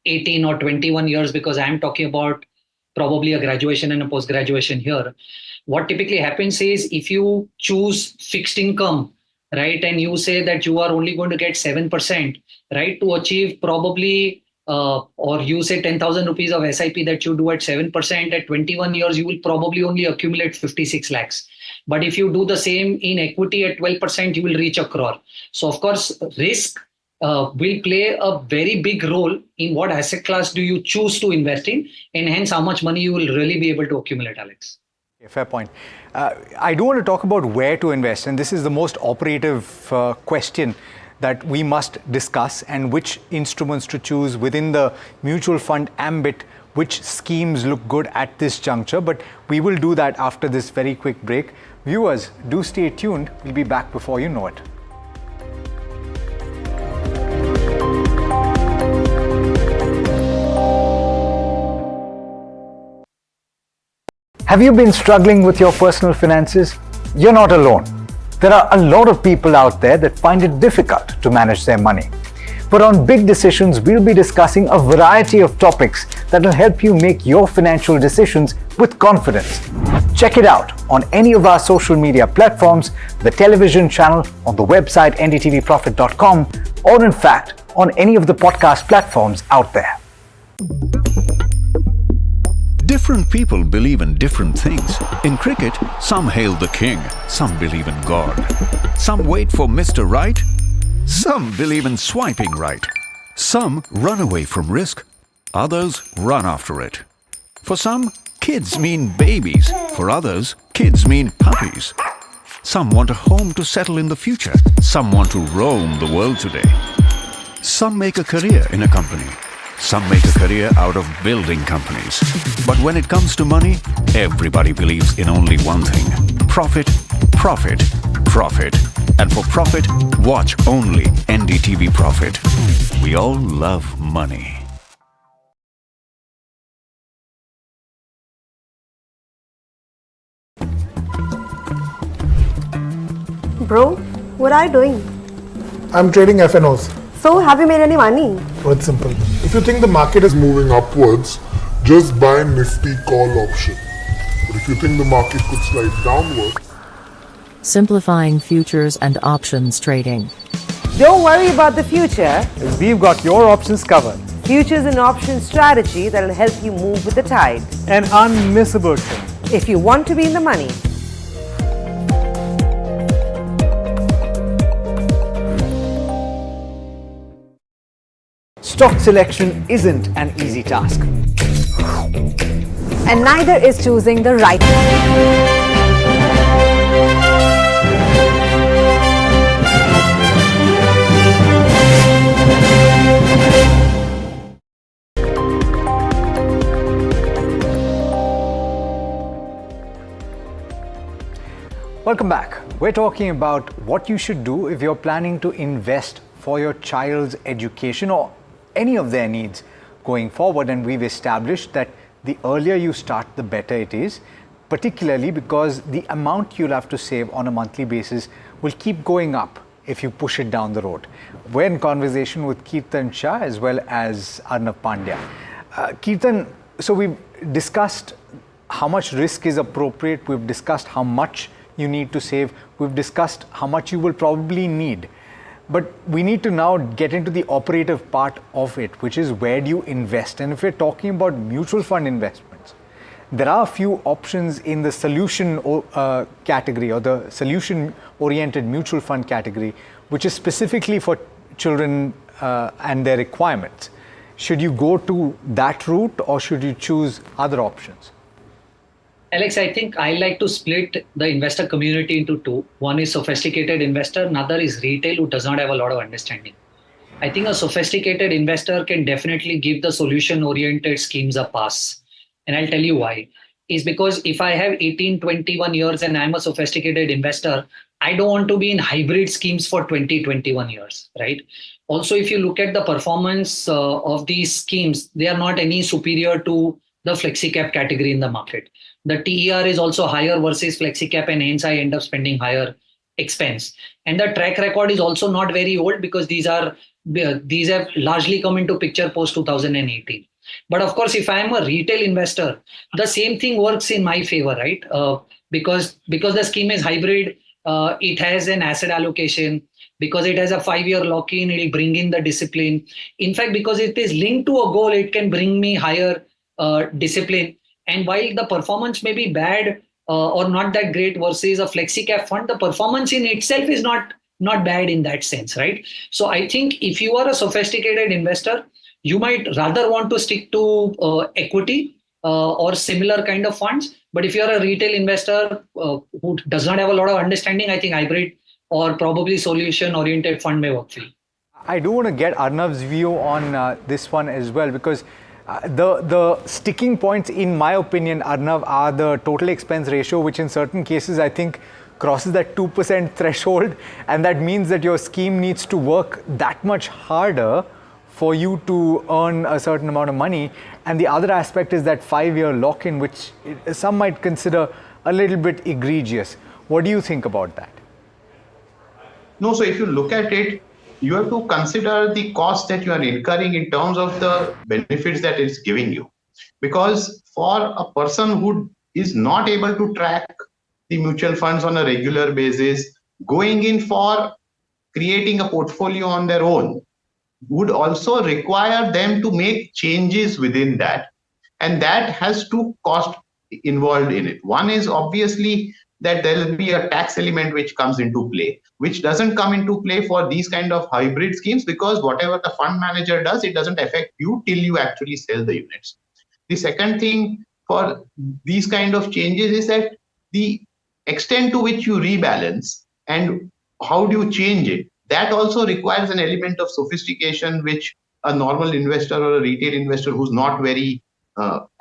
Speaker 1: 18 or 21 years, because I'm talking about probably a graduation and a post-graduation here. What typically happens is if you choose fixed income, right, and you say that you are only going to get 7%, right, to achieve probably, or you say 10,000 rupees of SIP that you do at 7%, at 21 years, you will probably only accumulate 56 lakhs. But if you do the same in equity at 12%, you will reach a crore. So of course, risk will play a very big role in what asset class do you choose to invest in, and hence how much money you will really be able to accumulate, Alex.
Speaker 5: Fair point. I do want to talk about where to invest, and this is the most operative question that we must discuss, and which instruments to choose within the mutual fund ambit, which schemes look good at this juncture. But we will do that after this very quick break. Viewers, do stay tuned. We'll be back before you know it. Have you been struggling with your personal finances? You're not alone. There are a lot of people out there that find it difficult to manage their money. But on Big Decisions, we'll be discussing a variety of topics that will help you make your financial decisions with confidence. Check it out on any of our social media platforms, the television channel, on the website ndtvprofit.com, or in fact, on any of the podcast platforms out there.
Speaker 6: Different people believe in different things. In cricket, some hail the king, some believe in God. Some wait for Mr. Right, some believe in swiping right. Some run away from risk, others run after it. For some, kids mean babies. For others, kids mean puppies. Some want a home to settle in the future. Some want to roam the world today. Some make a career in a company. Some make a career out of building companies. But when it comes to money, everybody believes in only one thing: profit, profit, profit. And for profit, watch only NDTV Profit. We all love money.
Speaker 15: Bro, what are you doing?
Speaker 18: I'm trading FNOs.
Speaker 15: So, have you made any money?
Speaker 18: So it's simple. If you think the market is moving upwards, just buy Nifty call option. But if you think the market could slide downwards,
Speaker 23: Simplifying futures and options trading.
Speaker 24: Don't worry about the future.
Speaker 25: We've got your options covered.
Speaker 24: Futures and options strategy that will help you move with the tide.
Speaker 25: An unmissable trade.
Speaker 24: If you want to be in the money.
Speaker 5: Stock selection isn't an easy task.
Speaker 3: And neither is choosing the right.
Speaker 5: Welcome back. We're talking about what you should do if you're planning to invest for your child's education or any of their needs going forward. And we've established that the earlier you start, the better it is, particularly because the amount you'll have to save on a monthly basis will keep going up if you push it down the road. We're in conversation with Kirtan Shah as well as Arnav Pandya. Kirtan, so we've discussed how much risk is appropriate. We've discussed how much you need to save. We've discussed how much you will probably need. But we need to now get into the operative part of it, which is where do you invest? And if we're talking about mutual fund investments, there are a few options in the solution category or the solution-oriented mutual fund category, which is specifically for children and their requirements. Should you go to that route or should you choose other options?
Speaker 1: Alex, I think I like to split the investor community into two. One is sophisticated investor, another is retail who does not have a lot of understanding. I think a sophisticated investor can definitely give the solution-oriented schemes a pass. And I'll tell you why. Is because if I have 18, 21 years and I'm a sophisticated investor, I don't want to be in hybrid schemes for 20, 21 years, right? Also, if you look at the performance of these schemes, they are not any superior to the flexi-cap category in the market. The TER is also higher versus flexi-cap, and hence I end up spending higher expense. And the track record is also not very old because these have largely come into picture post 2018. But of course, if I am a retail investor, the same thing works in my favor, right? Because the scheme is hybrid, it has an asset allocation. Because it has a 5-year lock-in, it will bring in the discipline. In fact, because it is linked to a goal, it can bring me higher discipline. And while the performance may be bad or not that great versus a flexi-cap fund, the performance in itself is not bad in that sense, right? So I think if you are a sophisticated investor, you might rather want to stick to equity or similar kind of funds. But if you're a retail investor who does not have a lot of understanding, I think hybrid or probably solution-oriented fund may work for you.
Speaker 5: I do want to get Arnav's view on this one as well, because the sticking points, in my opinion, Arnav, are the total expense ratio, which in certain cases I think crosses that 2% threshold. And that means that your scheme needs to work that much harder for you to earn a certain amount of money. And the other aspect is that 5-year lock-in, which some might consider a little bit egregious. What do you think about that?
Speaker 2: No, so if you look at it, you have to consider the cost that you are incurring in terms of the benefits that it's giving you. Because for a person who is not able to track the mutual funds on a regular basis, going in for creating a portfolio on their own would also require them to make changes within that. And that has two costs involved in it. One is obviously that there will be a tax element which comes into play, which doesn't come into play for these kind of hybrid schemes, because whatever the fund manager does, it doesn't affect you till you actually sell the units. The second thing for these kind of changes is that the extent to which you rebalance and how do you change it, that also requires an element of sophistication which a normal investor or a retail investor who's not very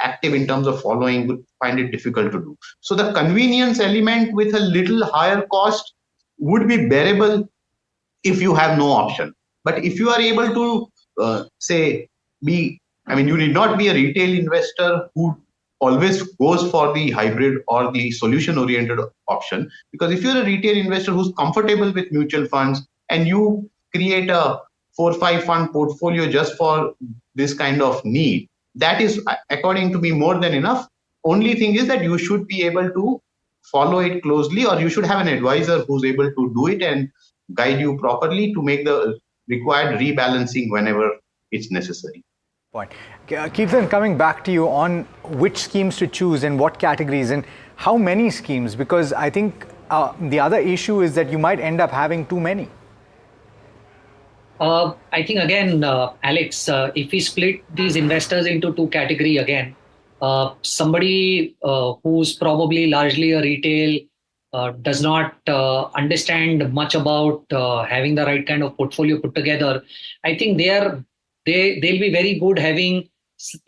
Speaker 2: active in terms of following would find it difficult to do. So the convenience element with a little higher cost would be bearable if you have no option. But if you are able to you need not be a retail investor who always goes for the hybrid or the solution oriented option, because if you're a retail investor who's comfortable with mutual funds and you create a 4-5 fund portfolio just for this kind of need, that is, according to me, more than enough. Only thing is that you should be able to follow it closely, or you should have an advisor who's able to do it and guide you properly to make the required rebalancing whenever it's necessary.
Speaker 5: Point. Kirtan, coming back to you on which schemes to choose and what categories and how many schemes, because I think the other issue is that you might end up having too many.
Speaker 1: I think again, Alex, if we split these investors into two categories again, somebody who's probably largely a retail, does not understand much about having the right kind of portfolio put together, I think they'll be very good having,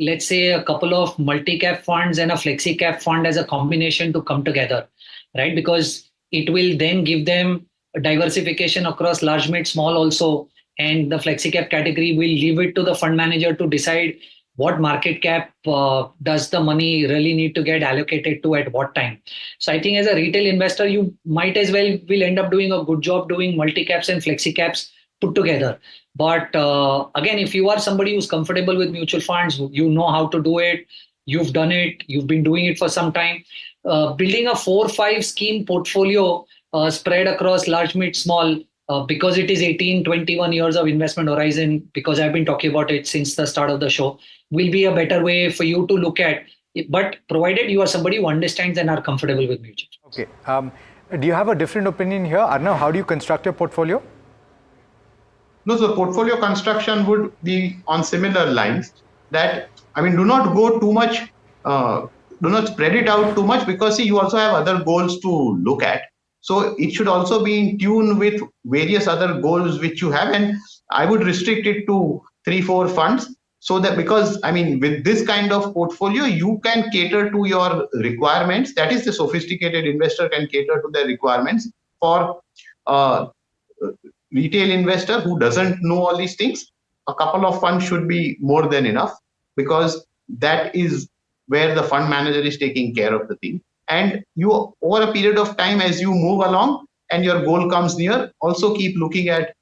Speaker 1: let's say, a couple of multi-cap funds and a flexi-cap fund as a combination to come together, right? Because it will then give them a diversification across large, mid, small also. And the flexi-cap category will leave it to the fund manager to decide what market cap does the money really need to get allocated to at what time. So I think as a retail investor, you might as well will end up doing a good job doing multi-caps and flexi-caps put together. But again, if you are somebody who's comfortable with mutual funds, you know how to do it, you've done it, you've been doing it for some time, building a 4-5 scheme portfolio spread across large, mid, small, because it is 18-21 years of investment horizon, because I've been talking about it since the start of the show, will be a better way for you to look at it, but provided you are somebody who understands and are comfortable with mutual funds.
Speaker 5: Okay. Do you have a different opinion here? Arnav, how do you construct your portfolio?
Speaker 2: No, so portfolio construction would be on similar lines that, do not go too much, do not spread it out too much, because see, you also have other goals to look at. So it should also be in tune with various other goals which you have. And I would restrict it to 3-4 funds, so that, because with this kind of portfolio, you can cater to your requirements. That is, the sophisticated investor can cater to their requirements. For retail investor who doesn't know all these things, a couple of funds should be more than enough, because that is where the fund manager is taking care of the thing. And you, over a period of time, as you move along and your goal comes near, also keep looking at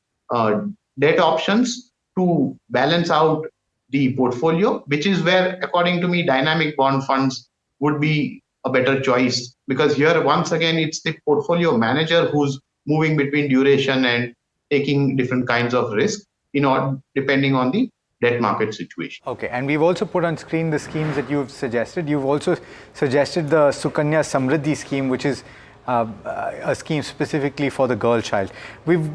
Speaker 2: debt options to balance out the portfolio, which is where, according to me, dynamic bond funds would be a better choice, because here, once again, it's the portfolio manager who's moving between duration and taking different kinds of risk, depending on the debt market situation.
Speaker 5: Okay, and we've also put on screen the schemes that you've suggested. You've also suggested the Sukanya Samriddhi scheme, which is a scheme specifically for the girl child. We've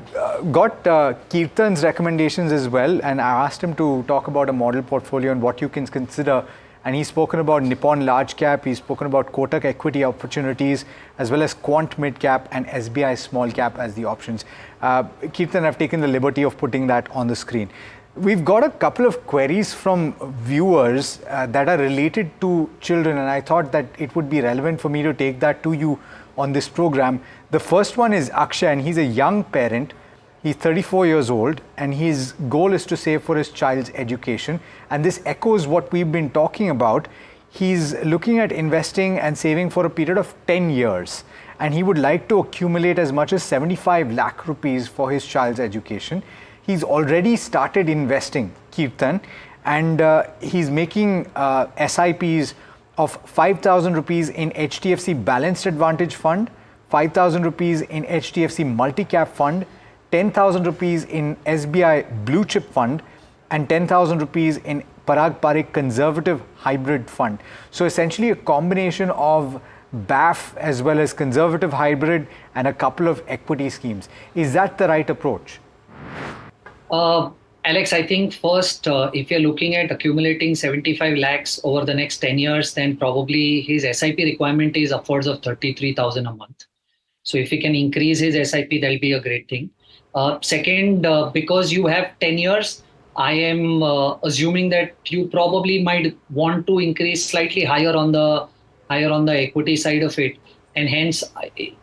Speaker 5: got Kirtan's recommendations as well, and I asked him to talk about a model portfolio and what you can consider. And he's spoken about Nippon large cap, he's spoken about Kotak equity opportunities, as well as Quant mid cap and SBI small cap as the options. Kirtan, I've taken the liberty of putting that on the screen. We've got a couple of queries from viewers that are related to children, and I thought that it would be relevant for me to take that to you on this program. The first one is Akshay, and he's a young parent. He's 34 years old, and his goal is to save for his child's education. And this echoes what we've been talking about. He's looking at investing and saving for a period of 10 years. And he would like to accumulate as much as 75 lakh rupees for his child's education. He's already started investing, Kirtan, and he's making SIPs of 5,000 rupees in HDFC Balanced Advantage Fund, 5,000 rupees in HDFC Multi-Cap Fund, 10,000 rupees in SBI Blue Chip Fund, and 10,000 rupees in Parag Parikh Conservative Hybrid Fund. So essentially a combination of BAF as well as conservative hybrid and a couple of equity schemes. Is that the right approach?
Speaker 1: Alex, I think first, if you're looking at accumulating 75 lakhs over the next 10 years, then probably his SIP requirement is upwards of 33,000 a month. So if he can increase his SIP, that'll be a great thing. Second, because you have 10 years, I am assuming that you probably might want to increase slightly higher on the equity side of it. And hence,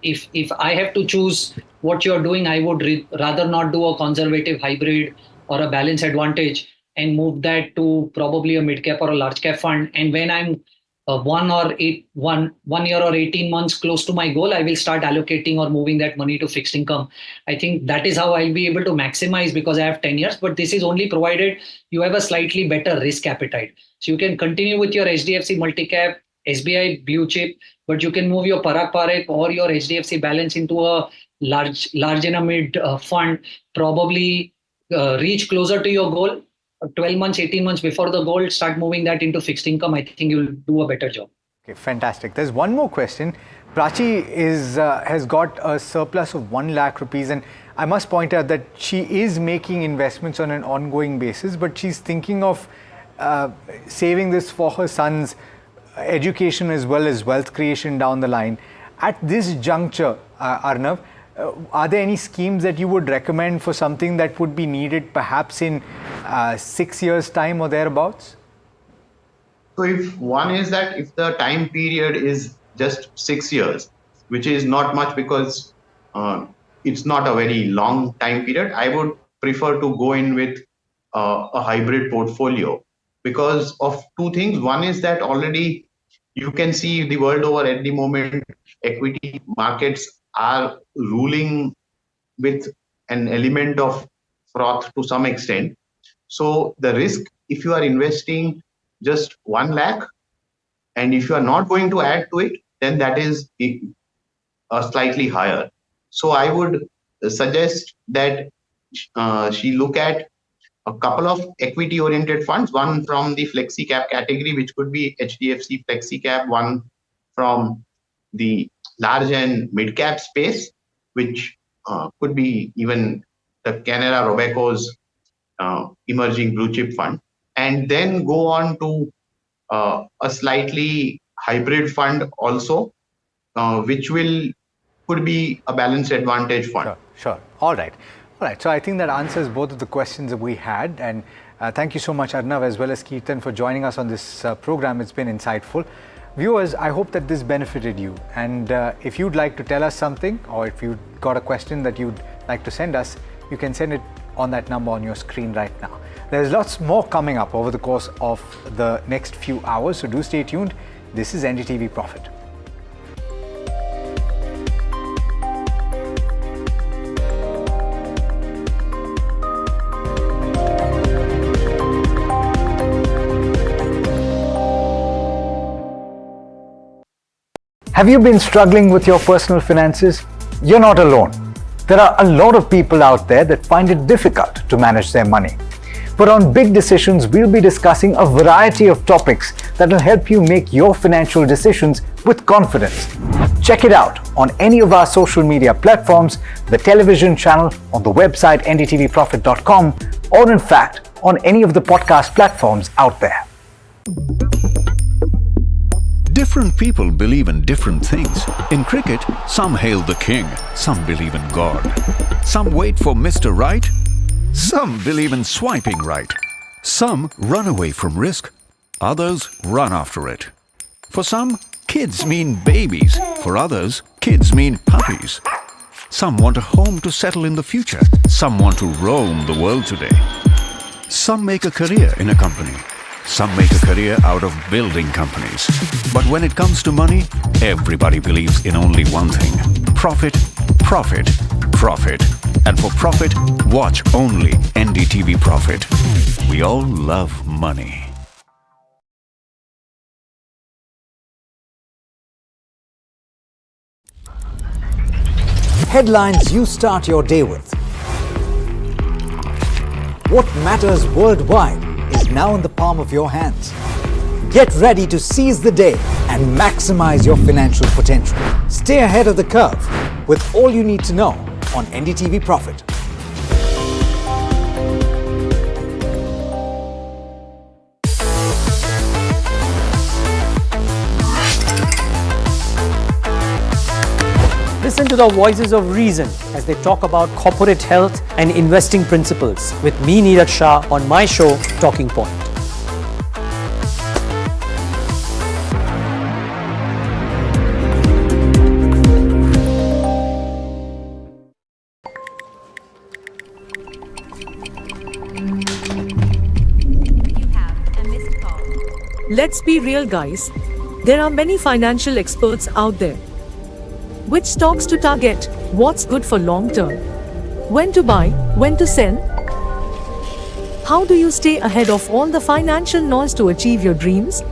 Speaker 1: if I have to choose what you're doing, I would rather not do a conservative hybrid or a balance advantage and move that to probably a mid cap or a large cap fund. And when I'm 1 year or 18 months close to my goal, I will start allocating or moving that money to fixed income. I think that is how I'll be able to maximize, because I have 10 years, but this is only provided you have a slightly better risk appetite. So you can continue with your HDFC multicap, SBI blue chip, but you can move your Parak Parak or your HDFC balance into a large in a mid fund, probably reach closer to your goal. 12 months, 18 months before the goal, start moving that into fixed income. I think you'll do a better job.
Speaker 5: Okay, fantastic. There's one more question. Prachi has got a surplus of 1 lakh rupees, and I must point out that she is making investments on an ongoing basis, but she's thinking of saving this for her son's education as well as wealth creation down the line. At this juncture, Arnav, are there any schemes that you would recommend for something that would be needed perhaps in 6 years' time or thereabouts?
Speaker 2: So if one is that if the time period is just 6 years, which is not much because it's not a very long time period, I would prefer to go in with a hybrid portfolio because of two things. One is that already you can see the world over at the moment, equity markets are ruling with an element of froth to some extent. So the risk, if you are investing just 1 lakh, and if you are not going to add to it, then that is slightly higher. So I would suggest that she look at a couple of equity oriented funds, one from the flexi cap category, which could be HDFC flexi cap, one from the large and mid cap space, which could be even the Canara Robeco's emerging blue chip fund, and then go on to a slightly hybrid fund also, which could be a balanced advantage fund.
Speaker 5: Sure. All right. So I think that answers both of the questions that we had, and thank you so much, Arnav, as well as Keertan, for joining us on this program. It's been insightful. Viewers, I hope that this benefited you, and if you'd like to tell us something, or if you've got a question that you'd like to send us, you can send it on that number on your screen right now. There's lots more coming up over the course of the next few hours, so do stay tuned. This is NDTV Profit. Have you been struggling with your personal finances? You're not alone. There are a lot of people out there that find it difficult to manage their money. But on Big Decisions, we'll be discussing a variety of topics that will help you make your financial decisions with confidence. Check it out on any of our social media platforms, the television channel, on the website ndtvprofit.com, or in fact, on any of the podcast platforms out there.
Speaker 6: Different people believe in different things. In cricket, some hail the king, some believe in God. Some wait for Mr. Right, some believe in swiping right. Some run away from risk, others run after it. For some, kids mean babies. For others, kids mean puppies. Some want a home to settle in the future. Some want to roam the world today. Some make a career in a company. Some make a career out of building companies. But when it comes to money, everybody believes in only one thing: profit, profit, profit. And for profit, watch only NDTV Profit. We all love money.
Speaker 5: Headlines you start your day with. What matters worldwide is now in the palm of your hands. Get ready to seize the day and maximize your financial potential. Stay ahead of the curve with all you need to know on NDTV Profit.
Speaker 25: Listen
Speaker 27: listen to the voices of reason as they talk about corporate health and investing principles with me, Neeraj Shah, on my show, Talking Point.
Speaker 26: Let's be real, guys. There are many financial experts out there. Which stocks to target, what's good for long term, when to buy, when to sell. How do you stay ahead of all the financial noise to achieve your dreams?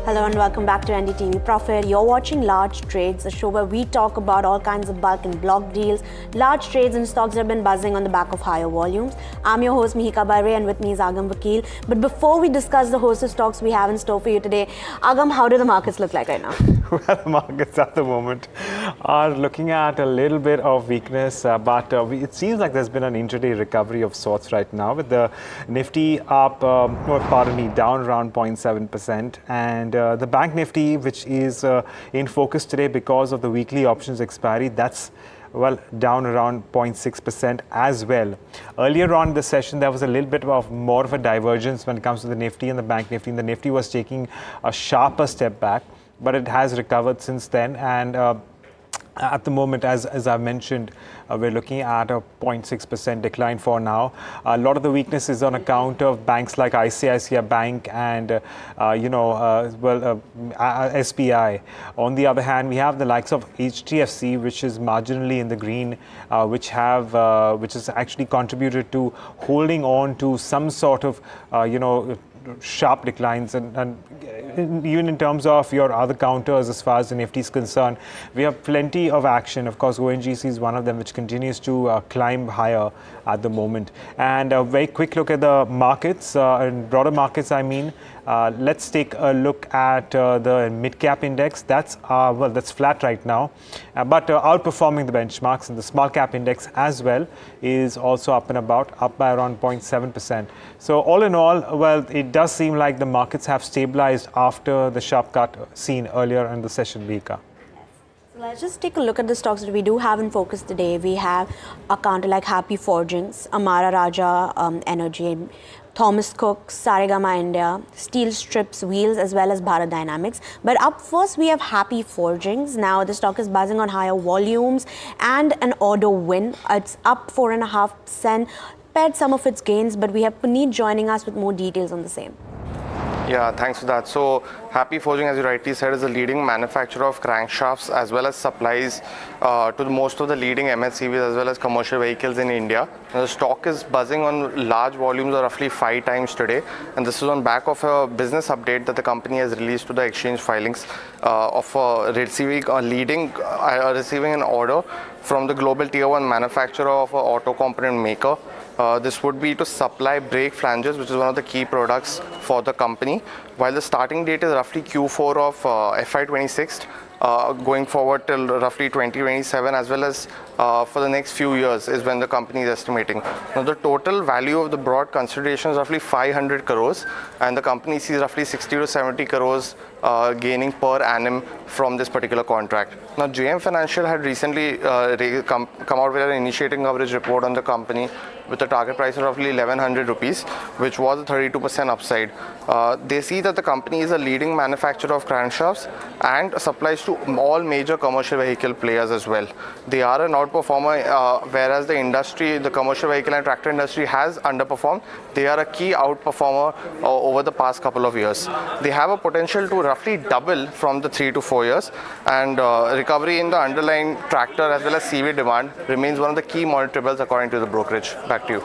Speaker 10: Hello and welcome back to NDTV Profit. You're watching Large Trades, a show where we talk about all kinds of bulk and block deals, large trades and stocks that have been buzzing on the back of higher volumes. I'm your host Mihika Barre and with me is Agam Vakil. But before we discuss the host of stocks we have in store for you today, Agam, how do the markets look like right now?
Speaker 11: Well, the markets at the moment are looking at a little bit of weakness, but it seems like there's been an intraday recovery of sorts right now, with the Nifty up, down around 0.7%, and the Bank Nifty, which is in focus today because of the weekly options expiry, that's down around 0.6% as well. Earlier on in the session, there was a little bit of more of a divergence when it comes to the Nifty and the Bank Nifty. And the Nifty was taking a sharper step back, but it has recovered since then. And at the moment, as I mentioned, we're looking at a 0.6% decline for now. A lot of the weakness is on account of banks like ICICI Bank and, SBI. On the other hand, we have the likes of HDFC, which is marginally in the green, which has actually contributed to holding on to some sort of, sharp declines, and even in terms of your other counters as far as the Nifty is concerned, we have plenty of action. Of course, ONGC is one of them, which continues to climb higher at the moment. And a very quick look at the markets, and broader markets, I mean. Let's take a look at the mid-cap index. That's flat right now, but outperforming the benchmarks. And the small-cap index as well is also up by around 0.7%. So all in all, it does seem like the markets have stabilized after the sharp cut seen earlier in the session, Vika.
Speaker 10: So let's just take a look at the stocks that we do have in focus today. We have a counter like Happy Forgings, Amara Raja Energy, Thomas Cook, Saregama India, Steel Strips Wheels, as well as Bharat Dynamics. But up first, we have Happy Forgings. Now, the stock is buzzing on higher volumes and an order win. It's up 4.5%, pared some of its gains, but we have Puneet joining us with more details on the same.
Speaker 12: Yeah, thanks for that. So Happy Forging, as you rightly said, is a leading manufacturer of crankshafts as well as supplies to most of the leading MHCVs as well as commercial vehicles in India. Now, the stock is buzzing on large volumes of roughly 5 times today, and this is on back of a business update that the company has released to the exchange filings of receiving an order from the global tier 1 manufacturer of an auto component maker. This would be to supply brake flanges, which is one of the key products for the company. While the starting date is roughly Q4 of FY26, going forward till roughly 2027, as well as for the next few years is when the company is estimating. Now, the total value of the broad consideration is roughly 500 crores, and the company sees roughly 60 to 70 crores gaining per annum from this particular contract. Now, Jio Financial had recently come out with an initiating coverage report on the company with a target price of roughly 1100 rupees, which was a 32% upside. They see that the company is a leading manufacturer of crankshafts and supplies to all major commercial vehicle players as well. They are an outperformer, whereas the industry, the commercial vehicle and tractor industry has underperformed. They are a key outperformer over the past couple of years. They have a potential to roughly double from the 3 to 4 years, and recovery in the underlying tractor as well as CV demand remains one of the key monitorables according to the brokerage. Back to you.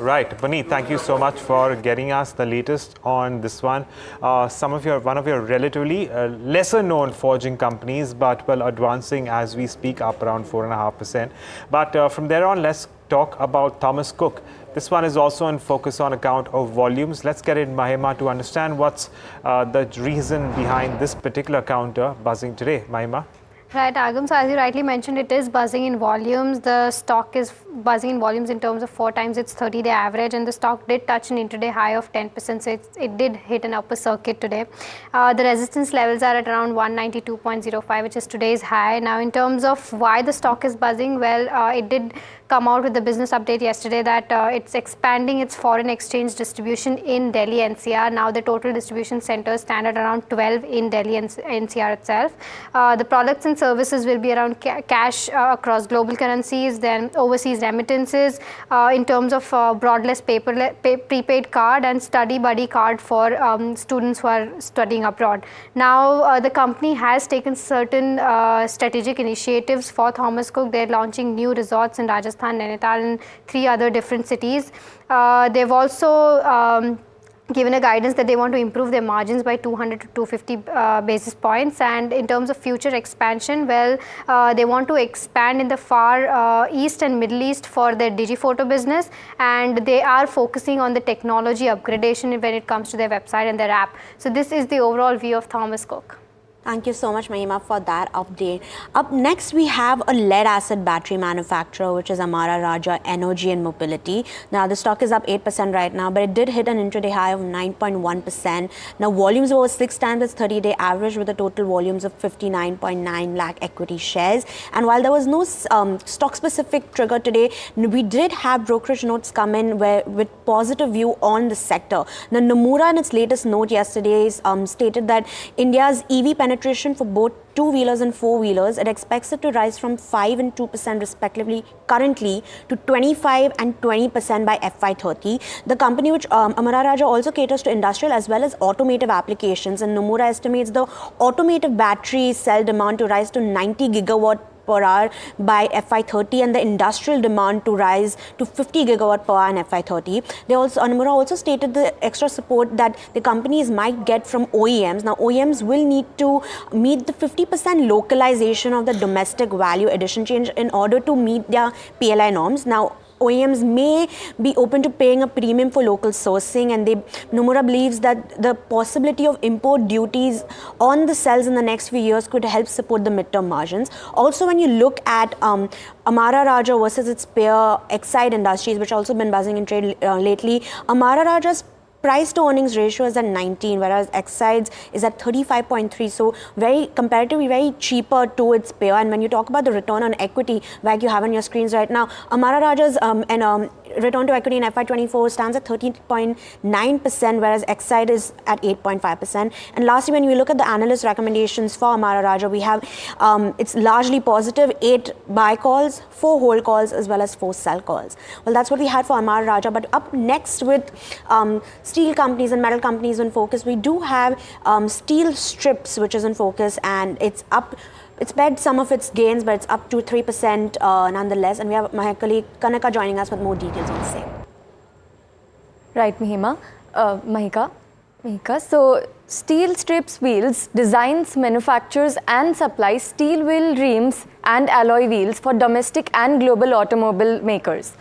Speaker 11: Right, Puneet, thank you so much for getting us the latest on this one. One of your relatively lesser known forging companies, but advancing as we speak, up around 4.5%. But from there on, let's talk about Thomas Cook, This one is also in focus on account of volumes. Let's get in Mahima to understand what's the reason behind this particular counter buzzing today. Mahima.
Speaker 7: Right, Agam. So as you rightly mentioned, it is buzzing in volumes. The stock is buzzing in volumes in terms of 4 times its 30-day average, and the stock did touch an intraday high of 10%. So it did hit an upper circuit today. The resistance levels are at around 192.05, which is today's high. Now, in terms of why the stock is buzzing, well, it did come out with the business update yesterday that it's expanding its foreign exchange distribution in Delhi NCR. Now the total distribution centers stand at around 12 in Delhi NCR itself. The products and services will be around cash across global currencies, then overseas remittances, in terms of broadless prepaid card and study buddy card for students who are studying abroad. Now the company has taken certain strategic initiatives for Thomas Cook. They're launching new resorts in Rajasthan, Nainital, and 3 other different cities. They've also given a guidance that they want to improve their margins by 200 to 250 basis points. And in terms of future expansion, well, they want to expand in the far east and Middle East for their DigiPhoto business, and they are focusing on the technology upgradation when it comes to their website and their app. So this is the overall view of Thomas Cook.
Speaker 10: Thank you so much, Mahima, for that update. Up next, we have a lead-acid battery manufacturer, which is Amara Raja Energy and Mobility. Now, the stock is up 8% right now, but it did hit an intraday high of 9.1%. Now, volumes were 6 times its 30-day average with a total volumes of 59.9 lakh equity shares. And while there was no stock-specific trigger today, we did have brokerage notes come in with positive view on the sector. Now, Nomura in its latest note yesterday stated that India's EV penetration for both two-wheelers and four-wheelers, it expects it to rise from 5 and 2% respectively currently to 25 and 20% by FY30. The company, which Amara Raja also caters to industrial as well as automotive applications, and Nomura estimates the automotive battery cell demand to rise to 90 gigawatt per hour by FY30 and the industrial demand to rise to 50 gigawatt per hour in FY30. Nomura also stated the extra support that the companies might get from OEMs. Now, OEMs will need to meet the 50% localization of the domestic value addition change in order to meet their PLI norms. Now, OEMs may be open to paying a premium for local sourcing, and Nomura believes that the possibility of import duties on the cells in the next few years could help support the midterm margins. Also, when you look at Amara Raja versus its peer Exide Industries, which also been buzzing in trade lately, Amara Raja's price to earnings ratio is at 19, whereas Exide's is at 35.3. So comparatively very cheaper to its peer. And when you talk about the return on equity, like you have on your screens right now, Amara Raja's return to equity in FY24 stands at 13.9%, whereas Exide is at 8.5%. And lastly, when we look at the analyst recommendations for Amara Raja, we have it's largely positive, 8 buy calls, 4 hold calls, as well as 4 sell calls. Well, that's what we had for Amara Raja. But up next with steel companies and metal companies in focus, we do have steel strips, which is in focus, and it's up. It's pared some of its gains, but it's up to 3% nonetheless. And we have my colleague Kanaka joining us with more details on the same.
Speaker 14: Right, Mahika. So, steel strips wheels designs, manufactures and supplies steel wheel rims and alloy wheels for domestic and global automobile makers,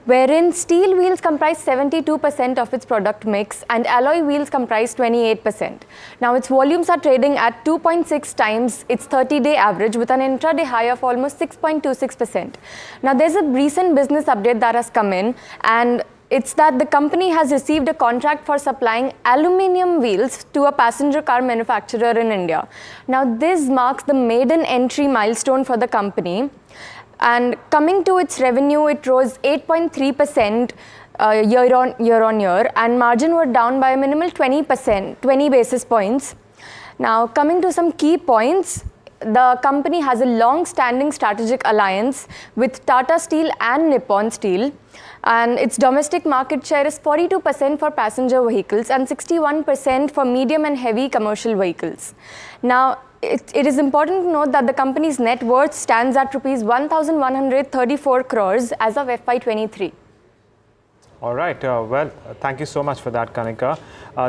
Speaker 14: wherein steel wheels comprise 72% of its product mix and alloy wheels comprise 28%. Now, its volumes are trading at 2.6 times its 30-day average with an intraday high of almost 6.26%. Now, there's a recent business update that has come in, and it's that the company has received a contract for supplying aluminium wheels to a passenger car manufacturer in India. Now, this marks the maiden entry milestone for the company. And coming to its revenue, it rose 8.3% year on year, and margin were down by a minimal 20 basis points. Now, coming to some key points, the company has a long-standing strategic alliance with Tata Steel and Nippon Steel, and its domestic market share is 42% for passenger vehicles and 61% for medium and heavy commercial vehicles. Now, it is important to note that the company's net worth stands at rupees 1,134 crores as of FY23.
Speaker 11: All right. Well, thank you so much for that, Kanika.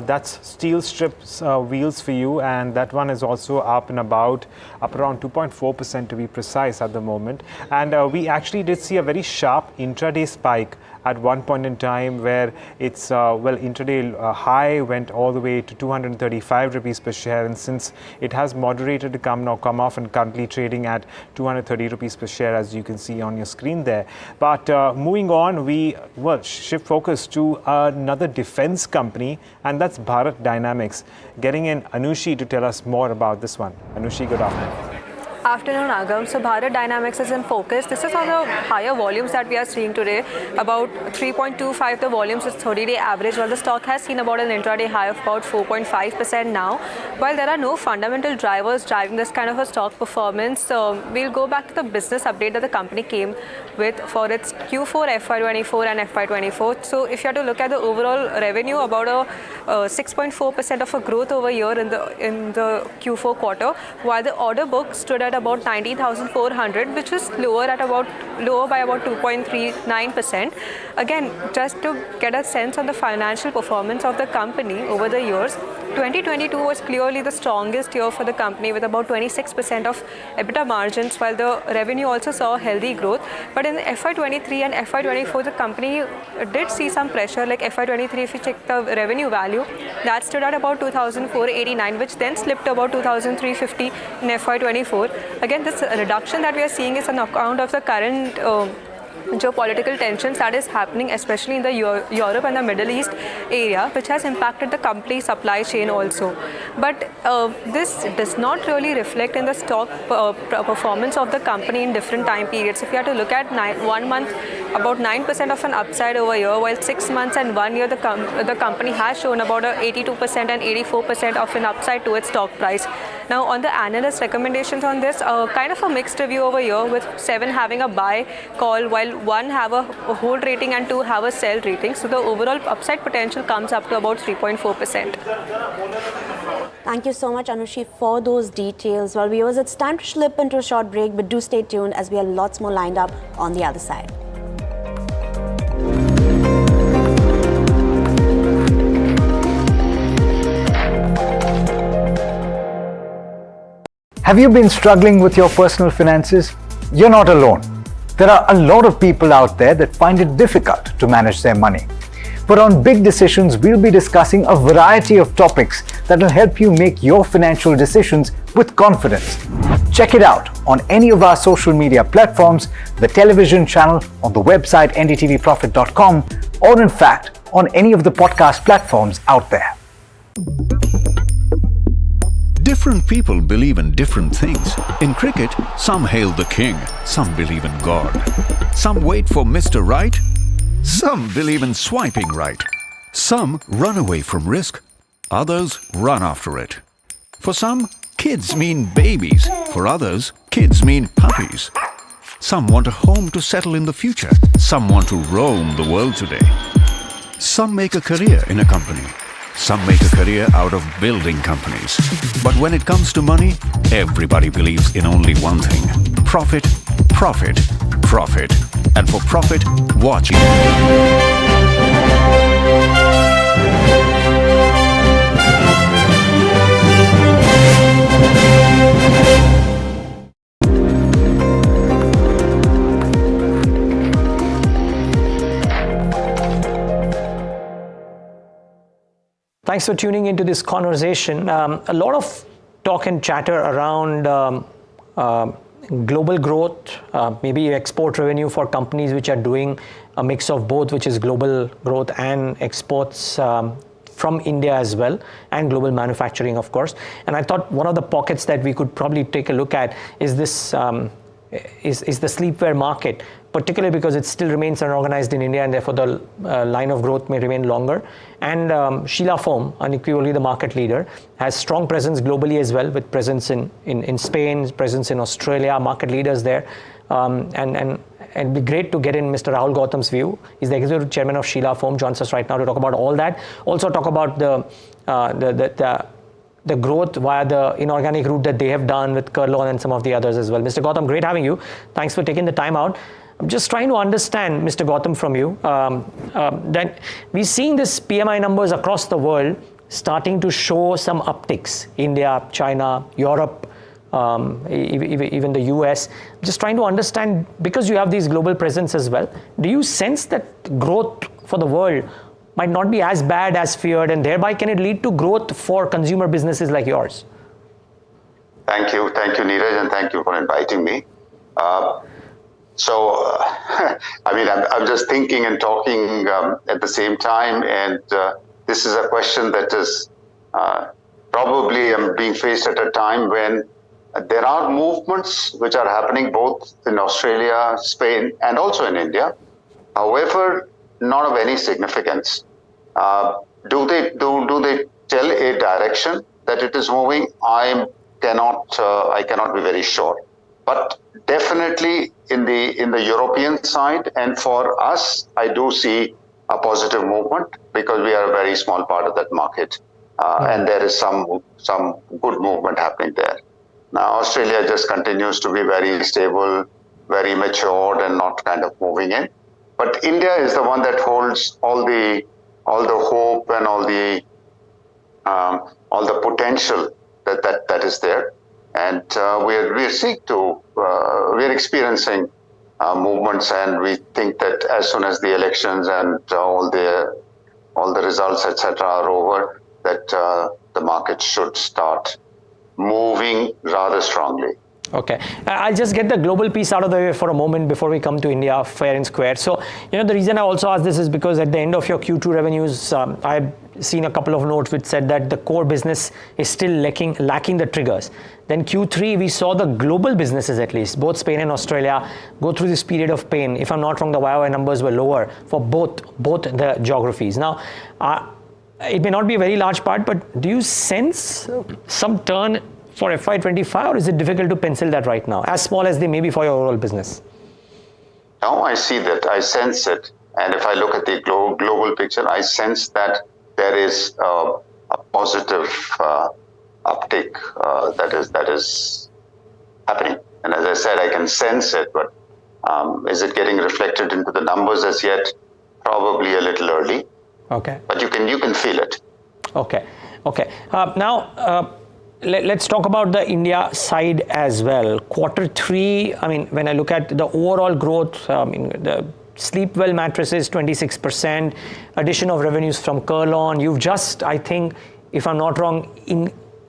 Speaker 11: That's steel strips wheels for you, and that one is also up around 2.4% to be precise at the moment. And we actually did see a very sharp intraday spike at one point in time where its intraday high went all the way to 235 rupees per share, and since it has moderated to come off and currently trading at 230 rupees per share, as you can see on your screen there. But moving on, we shift focus to another defense company, and that's Bharat Dynamics. Getting in Anushi to tell us more about this one. Anushi, good afternoon.
Speaker 9: Afternoon, Agam. So Bharat Dynamics is in focus. This is on the higher volumes that we are seeing today. About 3.25 the volumes is 30-day average, while the stock has seen about an intraday high of about 4.5% now. While there are no fundamental drivers driving this kind of a stock performance, we'll go back to the business update that the company came with for its Q4 FY24 and FY24. So if you have to look at the overall revenue, about a 6.4% of a growth over year in the Q4 quarter, while the order book stood at about 19,400, which is lower by about 2.39%. Again, just to get a sense on the financial performance of the company over the years, 2022 was clearly the strongest year for the company with about 26% of EBITDA margins, while the revenue also saw healthy growth. But in FY23 and FY24, the company did see some pressure. Like FY23, if you check the revenue value, that stood at about 2,489, which then slipped to about 2,350 in FY24. Again, this reduction that we are seeing is on account of the current geopolitical tensions that is happening, especially in the Europe and the Middle East area, which has impacted the complete supply chain also. But this does not really reflect in the stock performance of the company in different time periods. If you have to look at 1 month, about 9% of an upside over year, while 6 months and 1 year, the company has shown about 82% and 84% of an upside to its stock price. Now, on the analyst recommendations on this, kind of a mixed review over here, with 7 having a buy call, while 1 have a hold rating and 2 have a sell rating. So the overall upside potential comes up to about 3.4%.
Speaker 10: Thank you so much, Anushi, for those details. Well, viewers, it's time to slip into a short break, but do stay tuned as we have lots more lined up on the other side.
Speaker 5: Have you been struggling with your personal finances? You're not alone. There are a lot of people out there that find it difficult to manage their money. But on Big Decisions, we'll be discussing a variety of topics that will help you make your financial decisions with confidence. Check it out on any of our social media platforms, the television channel, on the website ndtvprofit.com, or in fact, on any of the podcast platforms out there.
Speaker 6: Different people believe in different things. In cricket, some hail the king, some believe in God. Some wait for Mr. Right, some believe in swiping right. Some run away from risk, others run after it. For some, kids mean babies. For others, kids mean puppies. Some want a home to settle in the future. Some want to roam the world today. Some make a career in a company. Some make a career out of building companies. But when it comes to money, everybody believes in only one thing: profit, profit, profit. And for profit, watch it.
Speaker 27: Thanks for tuning into this conversation. A lot of talk and chatter around global growth, maybe export revenue for companies which are doing a mix of both, which is global growth and exports from India as well, and global manufacturing, of course. And I thought one of the pockets that we could probably take a look at is this is the sleepwear market, particularly because it still remains unorganized in India, and therefore the line of growth may remain longer. And Sheela Foam, unequivocally the market leader, has strong presence globally as well, with presence in Spain, presence in Australia, market leaders there. And it'd be great to get in Mr. Rahul Gautam's view. He's the executive chairman of Sheela Foam, joins us right now to talk about all that. Also talk about the growth via the inorganic route that they have done with Kurlon and some of the others as well. Mr. Gautam, great having you. Thanks for taking the time out. I'm just trying to understand, Mr. Gautam, from you, that we're seeing this PMI numbers across the world starting to show some upticks. India, China, Europe, even the US. Just trying to understand, because you have these global presence as well, do you sense that growth for the world might not be as bad as feared, and thereby can it lead to growth for consumer businesses like yours?
Speaker 4: Thank you, Neeraj, and thank you for inviting me. I mean, I'm just thinking and talking at the same time, and this is a question that is probably being faced at a time when there are movements which are happening both in Australia, Spain, and also in India. However, not of any significance. Do they tell a direction that it is moving? I cannot be very sure. But definitely in the European side, and for us, I do see a positive movement because we are a very small part of that market, and there is some good movement happening there. Now Australia just continues to be very stable, very matured, and not kind of moving in. But India is the one that holds all the hope and all the potential that is there, and we're experiencing movements, and we think that as soon as the elections and all the results, etc., are over, that the market should start moving rather strongly.
Speaker 27: Okay, I'll just get the global piece out of the way for a moment before we come to India fair and square. So, the reason I also asked this is because at the end of your Q2 revenues, I've seen a couple of notes which said that the core business is still lacking the triggers. Then Q3, we saw the global businesses, at least, both Spain and Australia, go through this period of pain. If I'm not wrong, the YOY numbers were lower for both the geographies. Now, it may not be a very large part, but do you sense some turn for FY25, or is it difficult to pencil that right now, as small as they may be for your overall business?
Speaker 4: No, I see that. I sense it. And if I look at the global picture, I sense that there is a positive uptick that is happening. And as I said, I can sense it, but is it getting reflected into the numbers as yet? Probably a little early.
Speaker 27: Okay.
Speaker 4: But you can feel it.
Speaker 27: Okay. Now, let's talk about the India side as well. Q3, I mean, when I look at the overall growth, the Sleepwell mattresses, 26%, addition of revenues from Kurlon. You've just, I think, if I'm not wrong,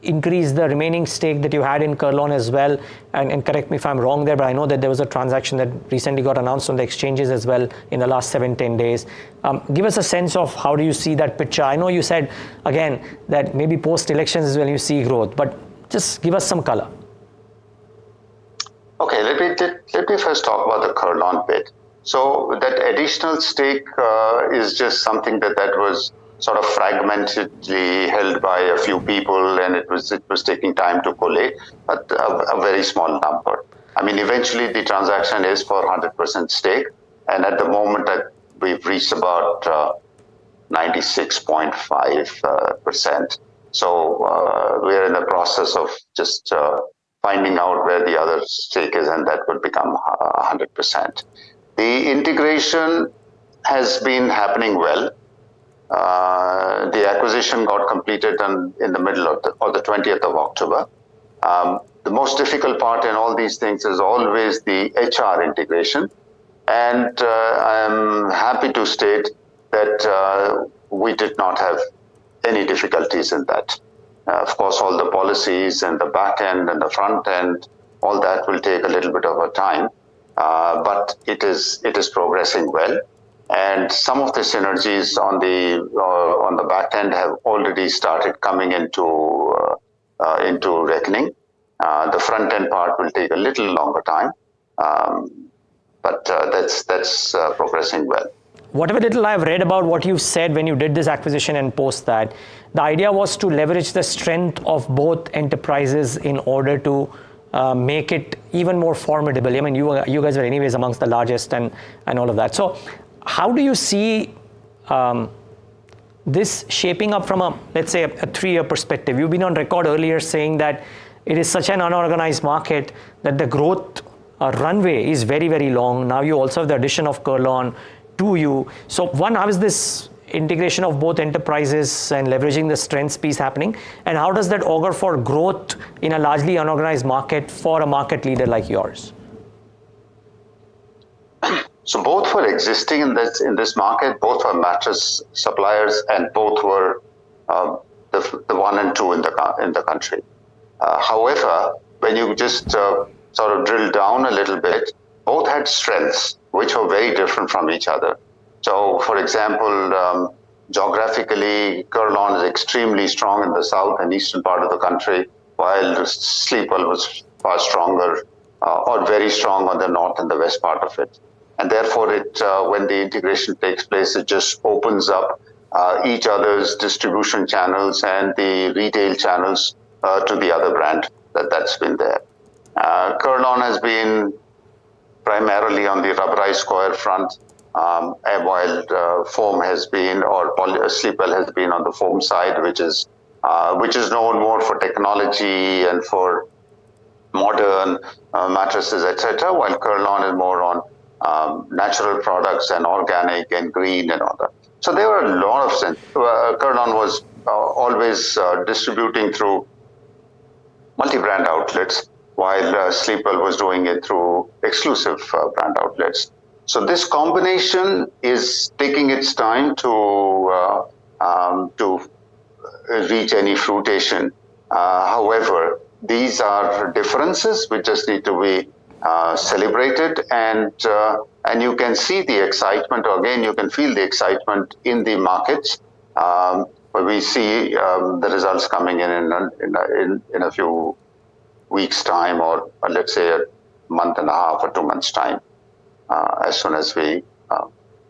Speaker 27: increase the remaining stake that you had in Kurlon as well, and correct me if I'm wrong there, but I know that there was a transaction that recently got announced on the exchanges as well in the last 7-10 days. Give us a sense of how do you see that picture. I know you said again that maybe post-elections is when you see growth, but just give us some color.
Speaker 4: Okay, let me first talk about the Kurlon bit. So that additional stake is just something that was sort of fragmentedly held by a few people, and it was taking time to collate, but a very small number. I mean, eventually the transaction is for 100% stake, and at the moment we've reached about 96.5%. So we're in the process of just finding out where the other stake is, and that would become 100%. The integration has been happening well. The acquisition got completed in the middle of the 20th of October. The most difficult part in all these things is always the HR integration. And I'm happy to state that we did not have any difficulties in that. Of course, all the policies and the back end and the front end, all that will take a little bit of a time, but it is progressing well. And some of the synergies on the back end have already started coming into reckoning. The front end part will take a little longer time, but that's progressing well.
Speaker 27: Whatever little I've read about what you said when you did this acquisition and post that, the idea was to leverage the strength of both enterprises in order to make it even more formidable. I mean, you guys are anyways amongst the largest and all of that. So how do you see this shaping up from let's say a 3-year perspective? You've been on record earlier saying that it is such an unorganized market that the growth runway is very, very long. Now you also have the addition of Kurlon to you. So one, how is this integration of both enterprises and leveraging the strengths piece happening? And how does that augur for growth in a largely unorganized market for a market leader like yours?
Speaker 4: So both were existing in this market. Both were mattress suppliers, and both were the one and two in the country. However, when you just sort of drill down a little bit, both had strengths which were very different from each other. So, for example, geographically, Kurlon is extremely strong in the south and eastern part of the country, while Sleepwell was far stronger or very strong on the north and the west part of it. And therefore, when the integration takes place, it just opens up each other's distribution channels and the retail channels to the other brand that's been there. Kurlon has been primarily on the rubberized coir front, while foam has been, or Sleepwell has been on the foam side, which is known more for technology and for modern mattresses, etc., while Kurlon is more on natural products and organic and green and all that. So there were a lot of sense. Kurlon was always distributing through multi-brand outlets, while Sleepwell was doing it through exclusive brand outlets. So this combination is taking its time to reach any fruition. However, these are differences which just need to be celebrated, and you can see the excitement, or again, you can feel the excitement in the markets. Where we see the results coming in a few weeks' time, or let's say a month and a half or 2 months' time, as soon as we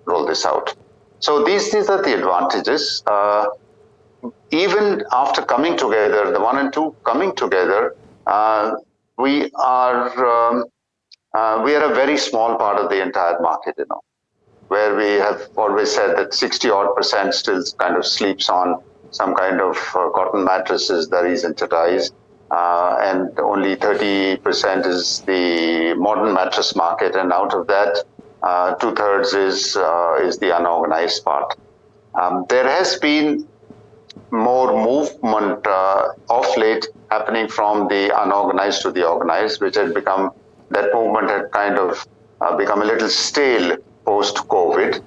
Speaker 4: roll this out. So these are the advantages. Even after coming together, the one and two coming together, we are a very small part of the entire market, where we have always said that 60% still kind of sleeps on some kind of cotton mattresses that isn't ties, and only 30% is the modern mattress market, and out of that, 2/3 is the unorganized part. There has been more movement of late happening from the unorganized to the organized, which had become, that movement had kind of become a little stale post-COVID,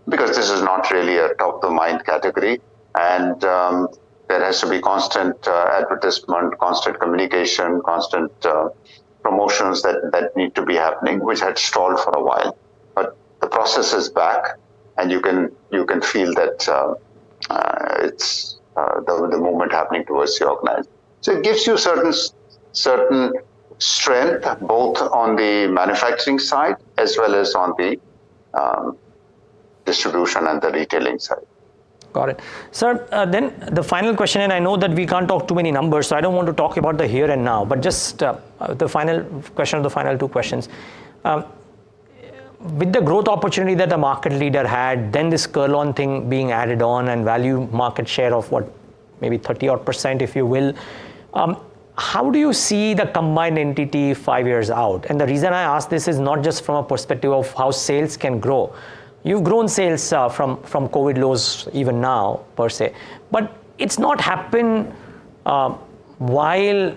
Speaker 4: because this is not really a top-of-the-mind category, and there has to be constant advertisement, constant communication, constant promotions that need to be happening, which had stalled for a while. But the process is back, and you can feel that it's the movement happening towards the organized. So it gives you certain strength, both on the manufacturing side as well as on the distribution and the retailing side.
Speaker 27: Got it. Sir, then the final question, and I know that we can't talk too many numbers, so I don't want to talk about the here and now, but just the final question of the final two questions. With the growth opportunity that the market leader had, then this Kurlon thing being added on and value market share of what, maybe 30% if you will, how do you see the combined entity 5 years out? And the reason I ask this is not just from a perspective of how sales can grow. You've grown sales from COVID lows even now, per se. But it's not happened while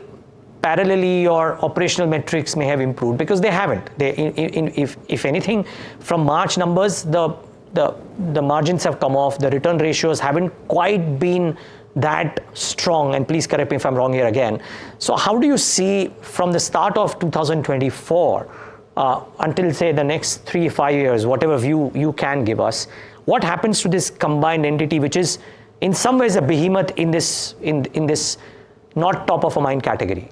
Speaker 27: parallelly your operational metrics may have improved, because they haven't. If anything, from March numbers, the margins have come off, the return ratios haven't quite been that strong, and please correct me if I'm wrong here again. So how do you see from the start of 2024 until say the next 3-5 years, whatever view you can give us, what happens to this combined entity, which is in some ways a behemoth in this not top of a mind category?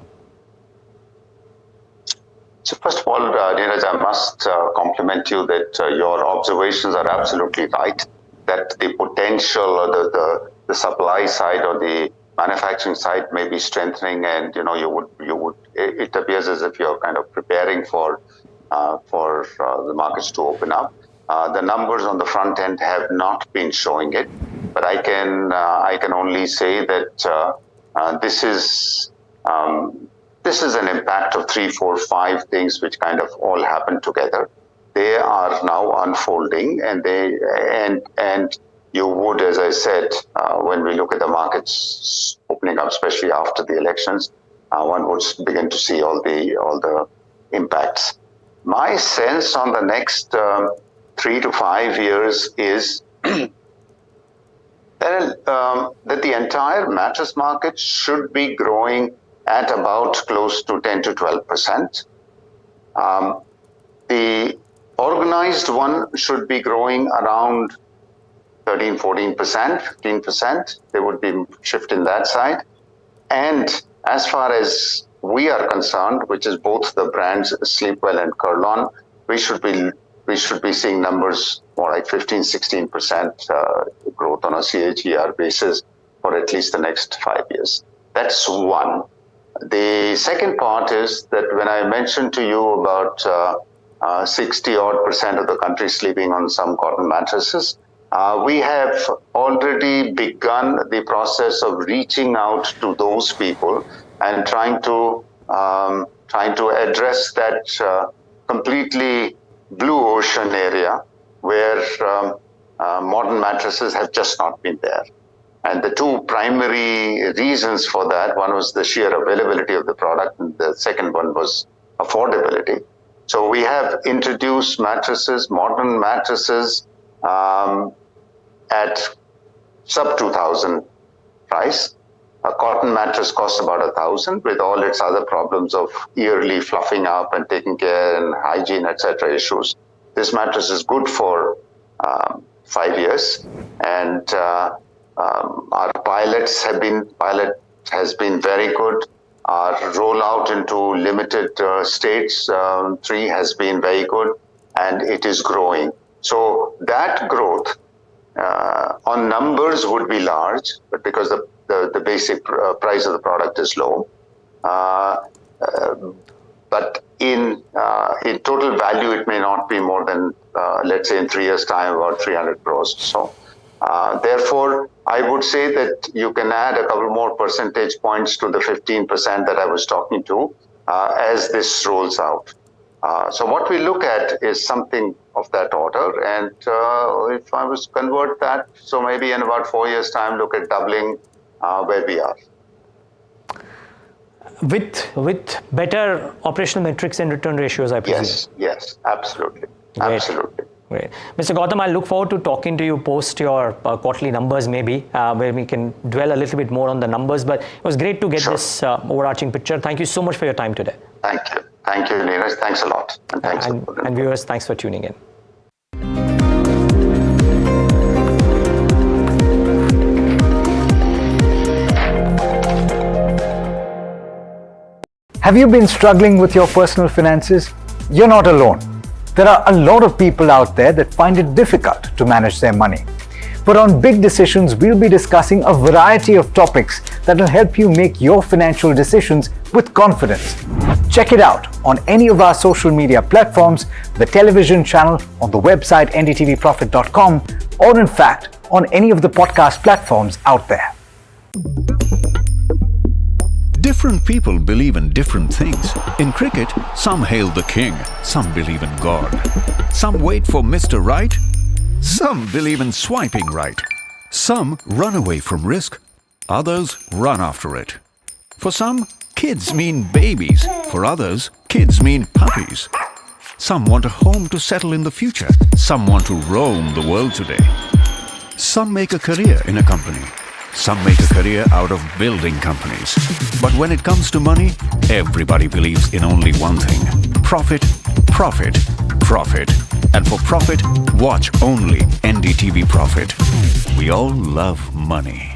Speaker 4: So first of all, Neeraj, I must compliment you that your observations are absolutely right, that the potential or the supply side or the manufacturing side may be strengthening, and it appears as if you're kind of preparing for the markets to open up. The numbers on the front end have not been showing it, but I can only say that this is an impact of 3, 4, 5 things which kind of all happen together. they are now unfolding, and you would, as I said, when we look at the markets opening up, especially after the elections, one would begin to see all the impacts. My sense on the next 3 to 5 years is that the entire mattress market should be growing at about close to 10 to 12%. The organized one should be growing around 13, 14%, 15%. There would be shift in that side. And as far as we are concerned, which is both the brands Sleepwell and Kurlon, we should be seeing numbers more like 15, 16% growth on a CAGR basis for at least the next 5 years. That's one. The second part is that when I mentioned to you about 60% of the country sleeping on some cotton mattresses, we have already begun the process of reaching out to those people and trying to address that completely blue ocean area where modern mattresses have just not been there. And the two primary reasons for that, one was the sheer availability of the product, and the second one was affordability. So we have introduced mattresses, modern mattresses, at sub 2,000 price. A cotton mattress costs about 1,000 with all its other problems of yearly fluffing up and taking care and hygiene, etc. issues. This mattress is good for 5 years, and our pilot has been very good. Our rollout into limited states, 3 has been very good, and it is growing. So that growth on numbers would be large, but because the basic price of the product is low. But in total value, it may not be more than, let's say in 3 years' time, about 300 crores. So therefore, I would say that you can add a couple more percentage points to the 15% that I was talking to as this rolls out. So what we look at is something of that order, and if I was to convert that, so maybe in about 4 years' time, look at doubling where we are.
Speaker 27: With better operational metrics and return ratios, I presume.
Speaker 4: Yes, absolutely.
Speaker 27: Great.
Speaker 4: Absolutely.
Speaker 27: Great. Mr. Gautam, I look forward to talking to you post your quarterly numbers maybe, where we can dwell a little bit more on the numbers, but it was great to get this overarching picture. Thank you so much for your time today.
Speaker 4: Thank you. Thank you, Neeraj. Thanks a lot. And thanks
Speaker 27: and viewers, thanks for tuning in.
Speaker 5: Have you been struggling with your personal finances? You're not alone. There are a lot of people out there that find it difficult to manage their money. But on Big Decisions, we'll be discussing a variety of topics that will help you make your financial decisions with confidence. Check it out on any of our social media platforms, the television channel, on the website ndtvprofit.com, or in fact, on any of the podcast platforms out there.
Speaker 6: Different people believe in different things. In cricket, some hail the king, some believe in God. Some wait for Mr. Right, some believe in swiping right. Some run away from risk, others run after it. For some, kids mean babies. For others, kids mean puppies. Some want a home to settle in the future. Some want to roam the world today. Some make a career in a company. Some make a career out of building companies. But when it comes to money, everybody believes in only one thing: profit, profit, profit. And for profit, watch only NDTV Profit. We all love money.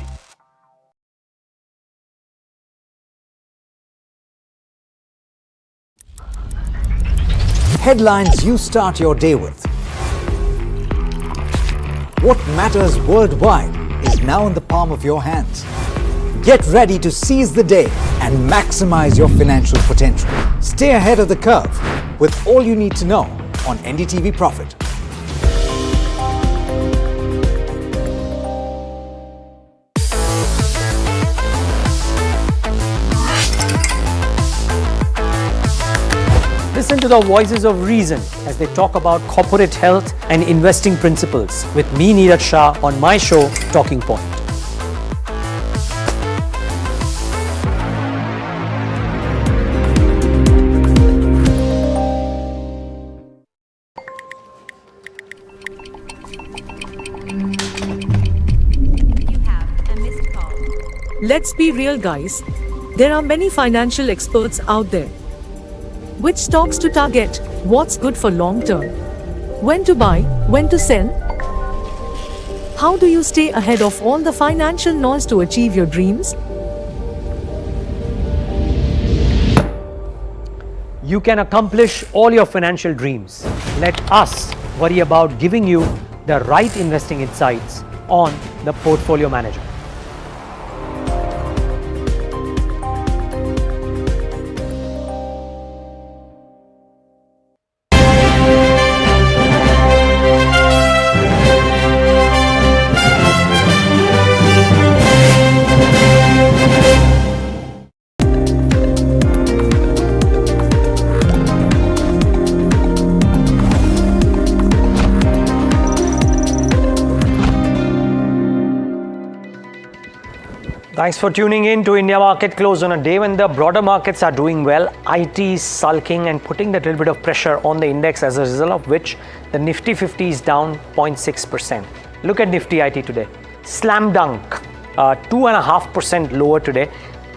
Speaker 5: Headlines you start your day with. What matters worldwide is now in the palm of your hands. Get ready to seize the day and maximize your financial potential. Stay ahead of the curve with all you need to know on NDTV Profit.
Speaker 24: Listen
Speaker 8: to the voices of reason as they talk about corporate health and investing principles with me, Neeraj Shah, on my show, Talking Point.
Speaker 26: Let's be real, guys. There are many financial experts out there. Which stocks to target? What's good for long term? When to buy? When to sell? How do you stay ahead of all the financial noise to achieve your dreams?
Speaker 8: You can accomplish all your financial dreams. Let us worry about giving you the right investing insights on the Portfolio Manager. Thanks for tuning in to India Market Close on a day when the broader markets are doing well. IT is sulking and putting that little bit of pressure on the index, as a result of which the Nifty 50 is down 0.6%. Look at Nifty IT today. Slam dunk, 2.5% lower today.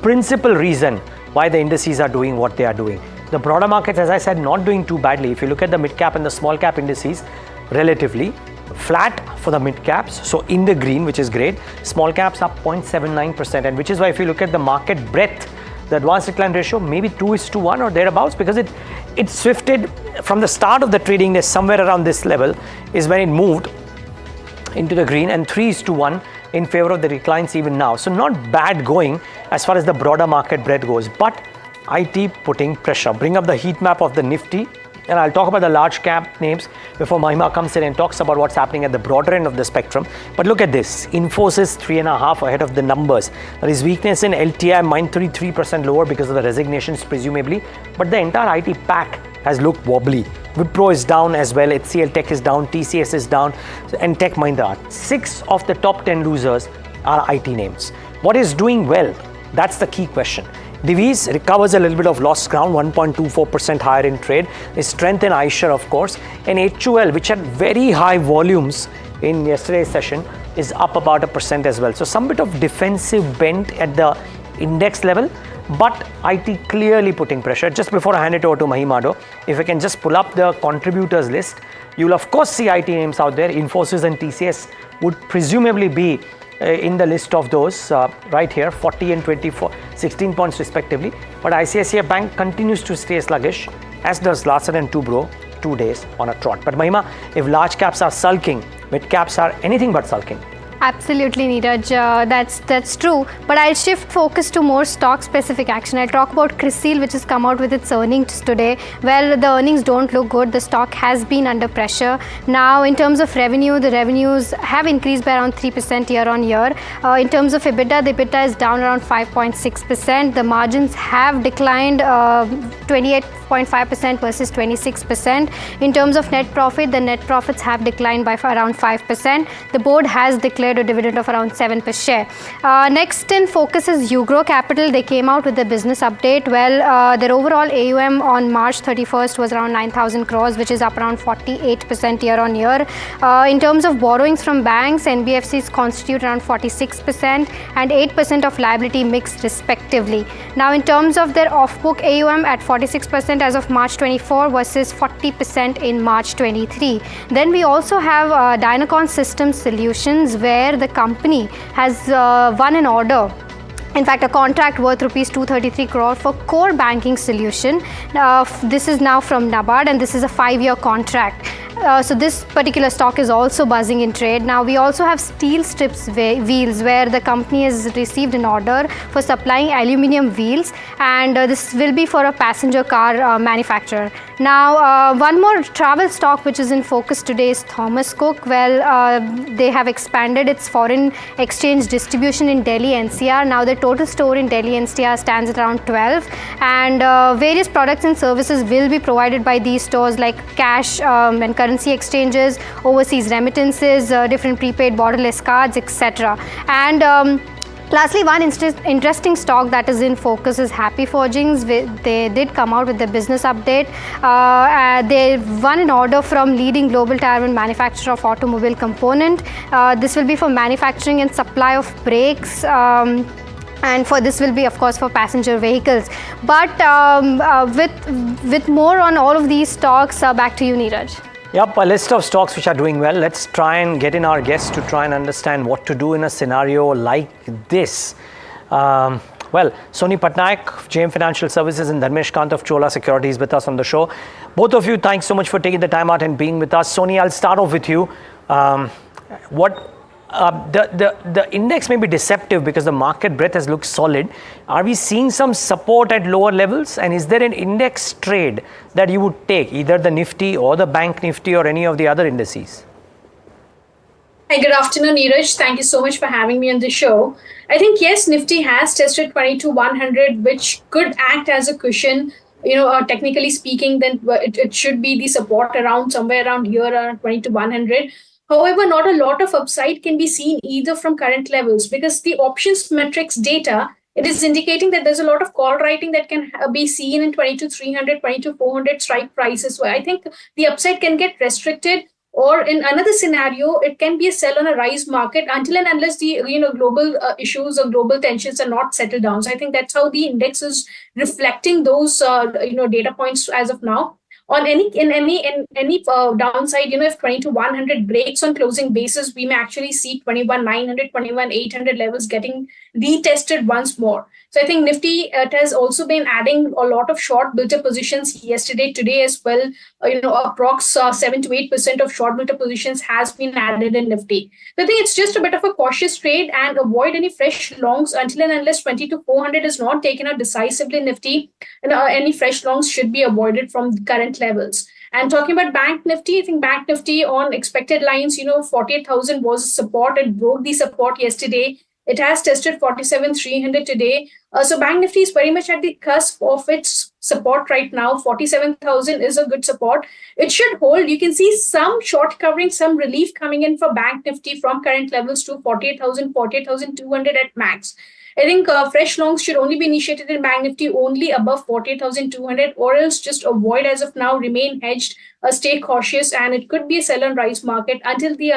Speaker 8: Principal reason why the indices are doing what they are doing. The broader markets, as I said, not doing too badly. If you look at the mid cap and the small cap indices, relatively flat for the mid caps, so in the green, which is great. Small caps up 0.79%, and which is why if you look at the market breadth, the advanced decline ratio maybe 2:1 or thereabouts, because it swifted from the start of the trading day somewhere around this level is when it moved into the green, and 3:1 in favor of the declines even now. So not bad going as far as the broader market breadth goes, but IT putting pressure. Bring up the heat map of the Nifty. And I'll talk about the large cap names before Mahima comes in and talks about what's happening at the broader end of the spectrum. But look at this. Infosys 3.5 ahead of the numbers. There is weakness in LTI, -33% lower because of the resignations presumably. But the entire IT pack has looked wobbly. Wipro is down as well. HCL Tech is down. TCS is down. And Tech Mahindra. 6 of the top 10 losers are IT names. What is doing well? That's the key question. Divi's recovers a little bit of lost ground, 1.24% higher in trade. There's strength in iShares, of course. And HUL, which had very high volumes in yesterday's session, is up about 1% as well. So some bit of defensive bent at the index level, but IT clearly putting pressure. Just before I hand it over to Mahima, if I can just pull up the contributors list, you'll of course see IT names out there. Infosys and TCS would presumably be in the list of those right here, 40 and 24, 16 points respectively. But ICICI Bank continues to stay sluggish, as does Larsen and Toubro, 2 days on a trot. But Mahima, if large caps are sulking, mid caps are anything but sulking.
Speaker 7: Absolutely, Neeraj. That's true. But I'll shift focus to more stock-specific action. I'll talk about CRISIL, which has come out with its earnings today. Well, the earnings don't look good. The stock has been under pressure. Now, in terms of revenue, the revenues have increased by around 3% year on year. In terms of EBITDA, the EBITDA is down around 5.6%. The margins have declined 28.5% versus 26%. In terms of net profit, the net profits have declined by around 5%. The board has declared a dividend of around 7 per share. Next in focus is Ugro Capital. They came out with the business update. Well, their overall AUM on March 31st was around 9,000 crores, which is up around 48% year on year. In terms of borrowings from banks, NBFCs constitute around 46% and 8% of liability mix respectively. Now, in terms of their off-book AUM at 46% as of March 24 versus 40% in March 23. Then we also have Dynacon Systems Solutions, where the company has won an order. In fact, a contract worth rupees 233 crore for core banking solution. This is now from NABARD, and this is a 5-year contract. So this particular stock is also buzzing in trade. Now we also have steel strips wheels, where the company has received an order for supplying aluminium wheels, and this will be for a passenger car manufacturer. Now one more travel stock which is in focus today is Thomas Cook. Well, they have expanded its foreign exchange distribution in Delhi NCR. Now the total store in Delhi NCR stands at around 12, and various products and services will be provided by these stores, like cash and currency exchanges, overseas remittances, different prepaid borderless cards, etc. And lastly, one interesting stock that is in focus is Happy Forgings. They did come out with the business update. They won an order from leading global Tier 1 manufacturer of automobile component. This will be for manufacturing and supply of brakes. And for this will be, of course, for passenger vehicles. But with more on all of these stocks, back to you, Neeraj.
Speaker 8: Yep, a list of stocks which are doing well. Let's try and get in our guests to try and understand what to do in a scenario like this. Well, Soni Patnaik of Jio Financial Services and Dharmesh Kant of Chola Securities with us on the show. Both of you, thanks so much for taking the time out and being with us. Soni, I'll start off with you. The index may be deceptive because the market breadth has looked solid. Are we seeing some support at lower levels? And is there an index trade that you would take, either the Nifty or the Bank Nifty or any of the other indices?
Speaker 13: Hi, good afternoon, Neeraj. Thank you so much for having me on the show. I think, yes, Nifty has tested 22,100, which could act as a cushion. Technically speaking, then it should be the support around somewhere around here, around 22,100. However, not a lot of upside can be seen either from current levels, because the options metrics data, it is indicating that there's a lot of call writing that can be seen in 22,300, 22,400 strike prices. So I think the upside can get restricted, or in another scenario, it can be a sell on a rise market until and unless the global issues or global tensions are not settled down. So I think that's how the index is reflecting those data points as of now. On any downside, if 22,100 breaks on closing basis, we may actually see 21,900, 21,800 levels getting retested once more. So I think Nifty, it has also been adding a lot of short builder positions yesterday, today as well. Approx 7 to 8% of short builder positions has been added in Nifty. So I think it's just a bit of a cautious trade, and avoid any fresh longs until and unless 22,400 is not taken out decisively in Nifty. Any fresh longs should be avoided from the current levels. And talking about Bank Nifty, I think Bank Nifty on expected lines, 48,000 was support. It broke the support yesterday. It has tested 47,300 today. So Bank Nifty is very much at the cusp of its support right now. 47,000 is a good support. It should hold. You can see some short covering, some relief coming in for Bank Nifty from current levels to 48,000, 48,200 at max. I think fresh longs should only be initiated in Bank Nifty only above 48,200, or else just avoid as of now, remain hedged, stay cautious, and it could be a sell on rise market until the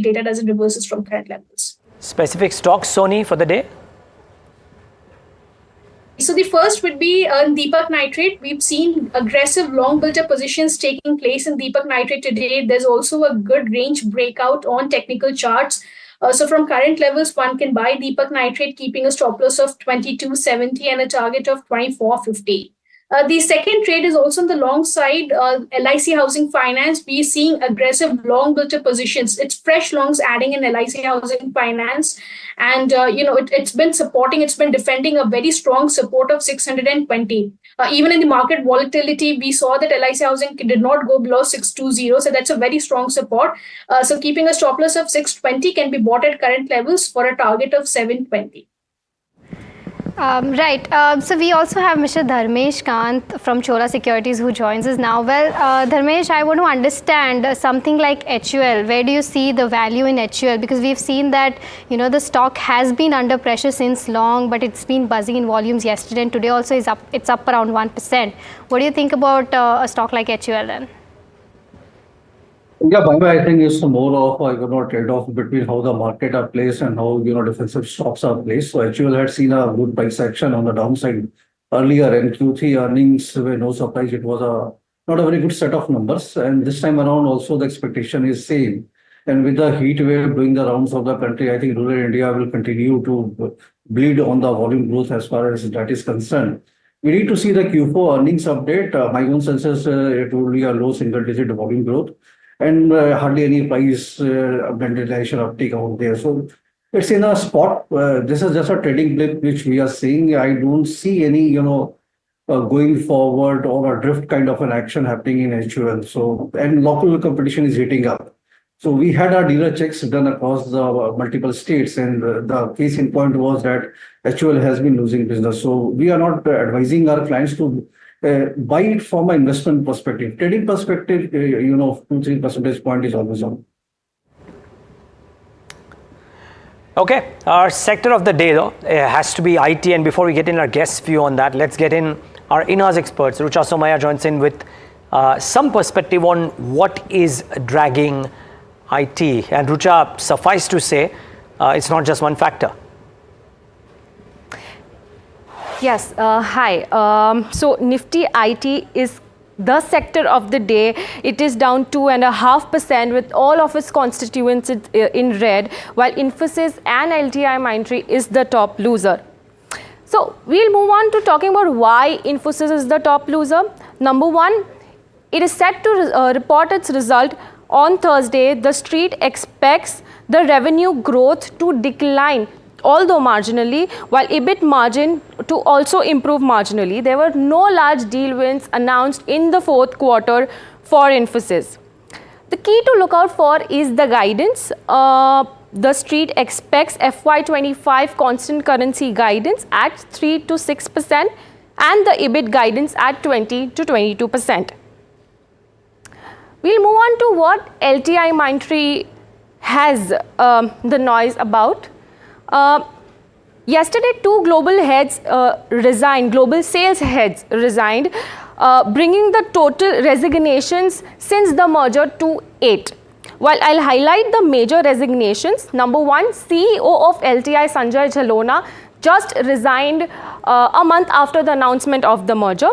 Speaker 13: data doesn't reverses from current levels.
Speaker 8: Specific stocks, Soni, for the day?
Speaker 13: So the first would be Deepak Nitrite. We've seen aggressive long builder positions taking place in Deepak Nitrite today. There's also a good range breakout on technical charts. So from current levels, one can buy Deepak Nitrite, keeping a stop loss of 22.70 and a target of 24.50. The second trade is also on the long side. LIC Housing Finance, we're seeing aggressive long builder positions. It's fresh longs adding in LIC Housing Finance. And, it's been supporting, it's been defending a very strong support of 620. Even in the market volatility, we saw that LIC Housing did not go below 620. So that's a very strong support. So keeping a stop loss of 620 can be bought at current levels for a target of 720.
Speaker 7: Right. So we also have Mr. Dharmesh Kant from Chola Securities who joins us now. Well, Dharmesh, I want to understand something like HUL. Where do you see the value in HUL? Because we've seen that, the stock has been under pressure since long, but it's been buzzing in volumes yesterday, and today also it's up around 1%. What do you think about a stock like HUL then?
Speaker 16: Yeah, I think it's more of a trade-off between how the market are placed and how defensive stocks are placed. So HUL had seen a good price action on the downside earlier, and Q3 earnings were no surprise. It was not a very good set of numbers, and this time around also the expectation is same. And with the heat wave doing the rounds of the country, I think rural India will continue to bleed on the volume growth as far as that is concerned. We need to see the Q4 earnings update. My own sense is it will be a low single-digit volume growth and hardly any price vandalization uptake out there. So it's in a spot. This is just a trading blip which we are seeing. I don't see any, going forward or a drift kind of an action happening in HUL. So, and local competition is heating up. So we had our dealer checks done across the multiple states, and the case in point was that HUL has been losing business. So we are not advising our clients to buy it from an investment perspective. Trading perspective, 2-3 percentage point is always on.
Speaker 8: Okay, our sector of the day though has to be IT, and before we get in our guest view on that, let's get in our in-house experts. Rucha Somaya joins in with some perspective on what is dragging IT. And Rucha, suffice to say, it's not just one factor.
Speaker 15: Yes, hi. So Nifty IT is the sector of the day. It is down 2.5% with all of its constituents in red, while Infosys and LTIMindtree is the top loser. So we'll move on to talking about why Infosys is the top loser. Number one, it is set to report its result on Thursday. The street expects the revenue growth to decline, although marginally, while EBIT margin to also improve marginally. There were no large deal wins announced in the fourth quarter for Infosys. The key to look out for is the guidance. The street expects FY25 constant currency guidance at 3 to 6% and the EBIT guidance at 20 to 22%. We'll move on to what LTIMindtree has the noise about. Yesterday, two global heads resigned, global sales heads resigned, bringing the total resignations since the merger to 8. While I'll highlight the major resignations, number one, CEO of LTI Sanjay Jalona just resigned a month after the announcement of the merger.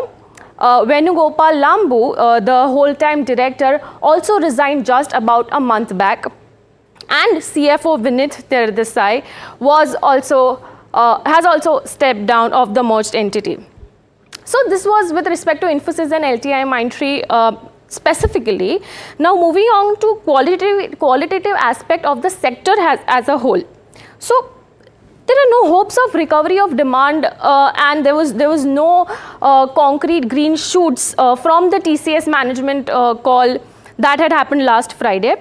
Speaker 15: Venugopal Lambu, the whole-time director, also resigned just about a month back. And CFO Vinit Terdesai has also stepped down of the merged entity. So this was with respect to Infosys and LTIMindtree specifically. Now moving on to qualitative aspect of the sector as a whole. So there are no hopes of recovery of demand and there was no concrete green shoots from the TCS management call that had happened last Friday.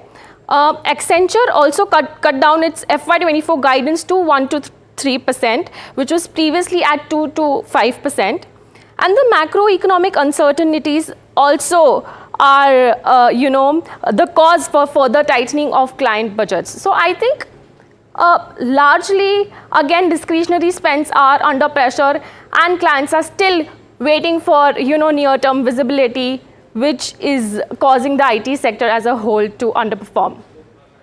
Speaker 15: Accenture also cut down its FY24 guidance to 1 to 3%, which was previously at 2 to 5%. And the macroeconomic uncertainties also are, the cause for further tightening of client budgets. So I think largely, again, discretionary spends are under pressure and clients are still waiting for, near-term visibility, which is causing the IT sector as a whole to underperform.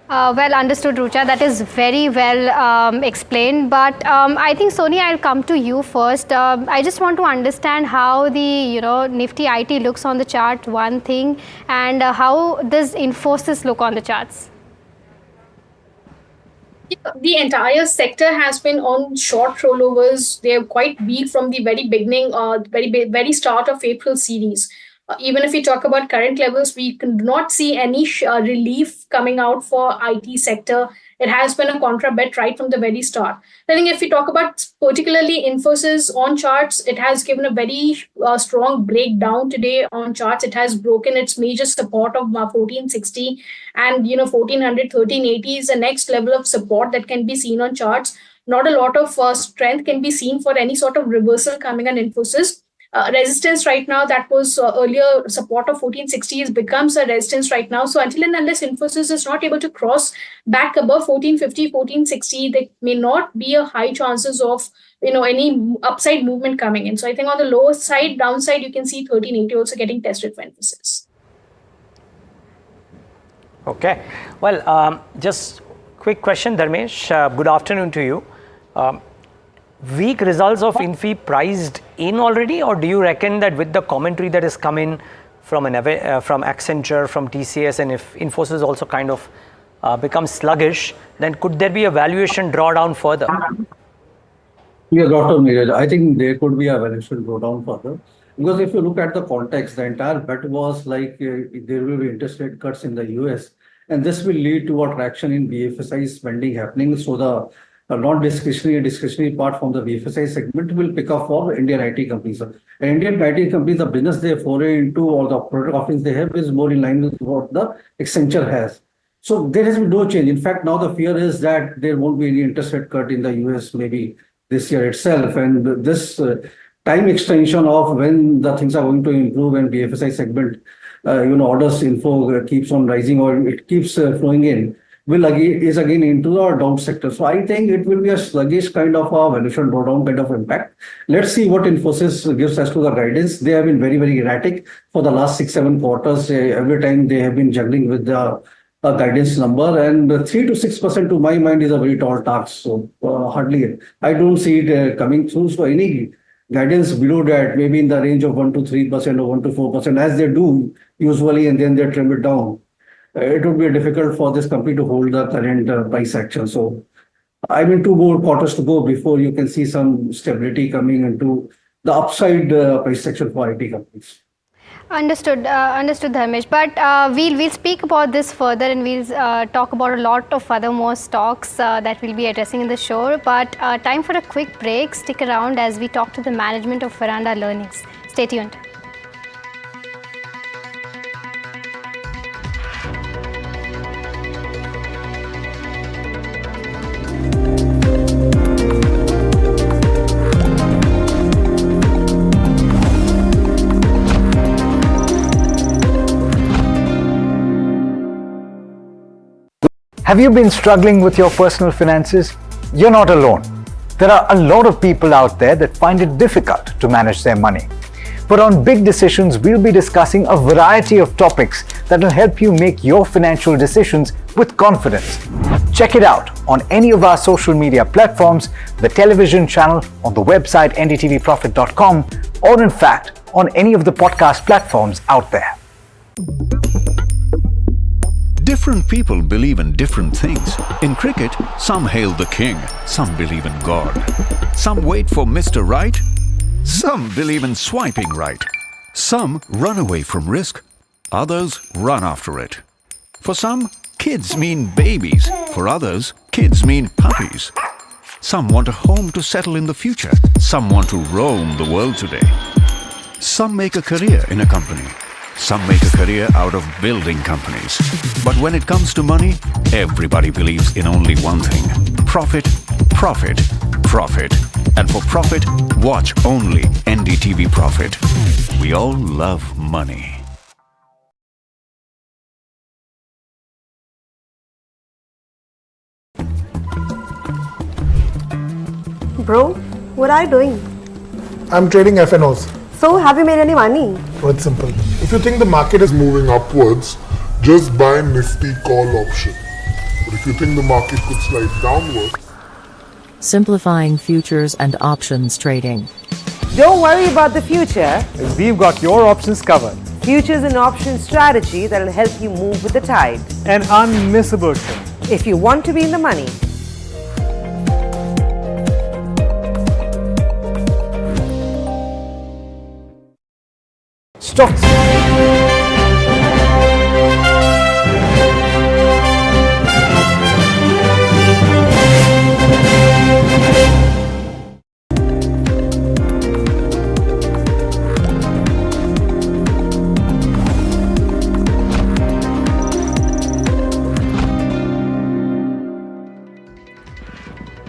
Speaker 7: Well understood, Rucha. That is very well explained. But I think, Sonia, I'll come to you first. I just want to understand how the Nifty IT looks on the chart, one thing, and how does Infosys look on the charts?
Speaker 13: The entire sector has been on short rollovers. They are quite weak from the very beginning, very start of April series. Even if we talk about current levels, we cannot see any relief coming out for IT sector. It has been a contra bet right from the very start. I think if we talk about particularly Infosys on charts, it has given a very strong breakdown today on charts. It has broken its major support of 1460 and 1400, 1380 is the next level of support that can be seen on charts. Not a lot of strength can be seen for any sort of reversal coming on Infosys. Resistance right now that was earlier support of 1460 becomes a resistance right now. So until and unless Infosys is not able to cross back above 1450, 1460, there may not be a high chances of any upside movement coming in. So I think on the lower side, downside, you can see 1380 also getting tested for Infosys.
Speaker 8: Okay. Well, just quick question, Dharmesh. Good afternoon to you. Weak results of Infi priced in already, or do you reckon that with the commentary that has come in from Accenture, from TCS, and if Infosys also kind of becomes sluggish, then could there be a valuation drawdown further?
Speaker 16: Yeah, Dr. Neeraj, I think there could be a valuation go down further. Because if you look at the context, the entire bet was like there will be interest rate cuts in the US, and this will lead to a traction in BFSI spending happening. So the non-discretionary and discretionary part from the BFSI segment will pick up for Indian IT companies. And Indian IT companies, the business they foray into or the product offerings they have is more in line with what the Accenture has. So there has been no change. In fact, now the fear is that there won't be any interest rate cut in the US maybe this year itself. And this time extension of when the things are going to improve and BFSI segment, orders info keeps on rising or it keeps flowing in, is again into the down sector. So I think it will be a sluggish kind of a valuation drawdown kind of impact. Let's see what Infosys gives us to the guidance. They have been very, very erratic for the last 6-7 quarters. Every time they have been juggling with the guidance number, and 3 to 6% to my mind is a very tall task. So hardly, I don't see it coming through. So any guidance below that, maybe in the range of 1 to 3% or 1 to 4%, as they do usually, and then they trim it down. It would be difficult for this company to hold the current price action. So I mean, 2 more quarters to go before you can see some stability coming into the upside price action for IT companies.
Speaker 7: Understood, Dharmesh. But we'll speak about this further, and we'll talk about a lot of other more stocks that we'll be addressing in the show. But time for a quick break. Stick around as we talk to the management of Veranda Learning. Stay tuned.
Speaker 5: Have you been struggling with your personal finances? You're not alone. There are a lot of people out there that find it difficult to manage their money. But on Big Decisions, we'll be discussing a variety of topics that will help you make your financial decisions with confidence. Check it out on any of our social media platforms, the television channel, on the website ndtvprofit.com, or in fact, on any of the podcast platforms out there.
Speaker 6: Different people believe in different things. In cricket, some hail the king, some believe in God. Some wait for Mr. Right, some believe in swiping right. Some run away from risk, others run after it. For some, kids mean babies. For others, kids mean puppies. Some want a home to settle in the future. Some want to roam the world today. Some make a career in a company. Some make a career out of building companies. But when it comes to money, everybody believes in only one thing: profit, profit, profit. And for profit, watch only NDTV Profit. We all love money.
Speaker 24: Bro, what are you doing?
Speaker 17: I'm trading FNOs.
Speaker 24: So, have you made any money?
Speaker 17: Oh, it's simple. If you think the market is moving upwards, just buy Nifty call option. But if you think the market could slide downwards,
Speaker 18: simplifying futures and options trading.
Speaker 24: Don't worry about the future.
Speaker 25: We've got your options covered.
Speaker 24: Futures and options strategy that will help you move with the tide.
Speaker 25: An unmissable trade.
Speaker 24: If you want to be in the money.
Speaker 5: Stocks.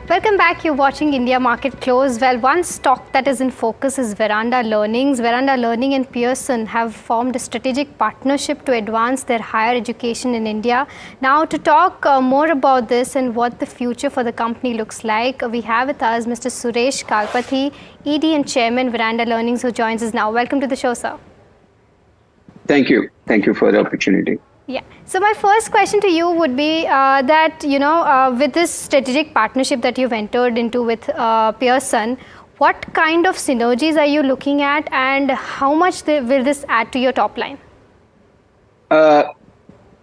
Speaker 7: Welcome back. You're watching India Market Close. Well, one stock that is in focus is Veranda Learning. Veranda Learning and Pearson have formed a strategic partnership to advance their higher education in India. Now, to talk more about this and what the future for the company looks like, we have with us Mr. Suresh Kalpathy, ED and Chairman, Veranda Learning, who joins us now. Welcome to the show, sir.
Speaker 19: Thank you. Thank you for the opportunity.
Speaker 7: Yeah. So my first question to you would be that, with this strategic partnership that you've entered into with Pearson, what kind of synergies are you looking at, and how much will this add to your top line?
Speaker 19: I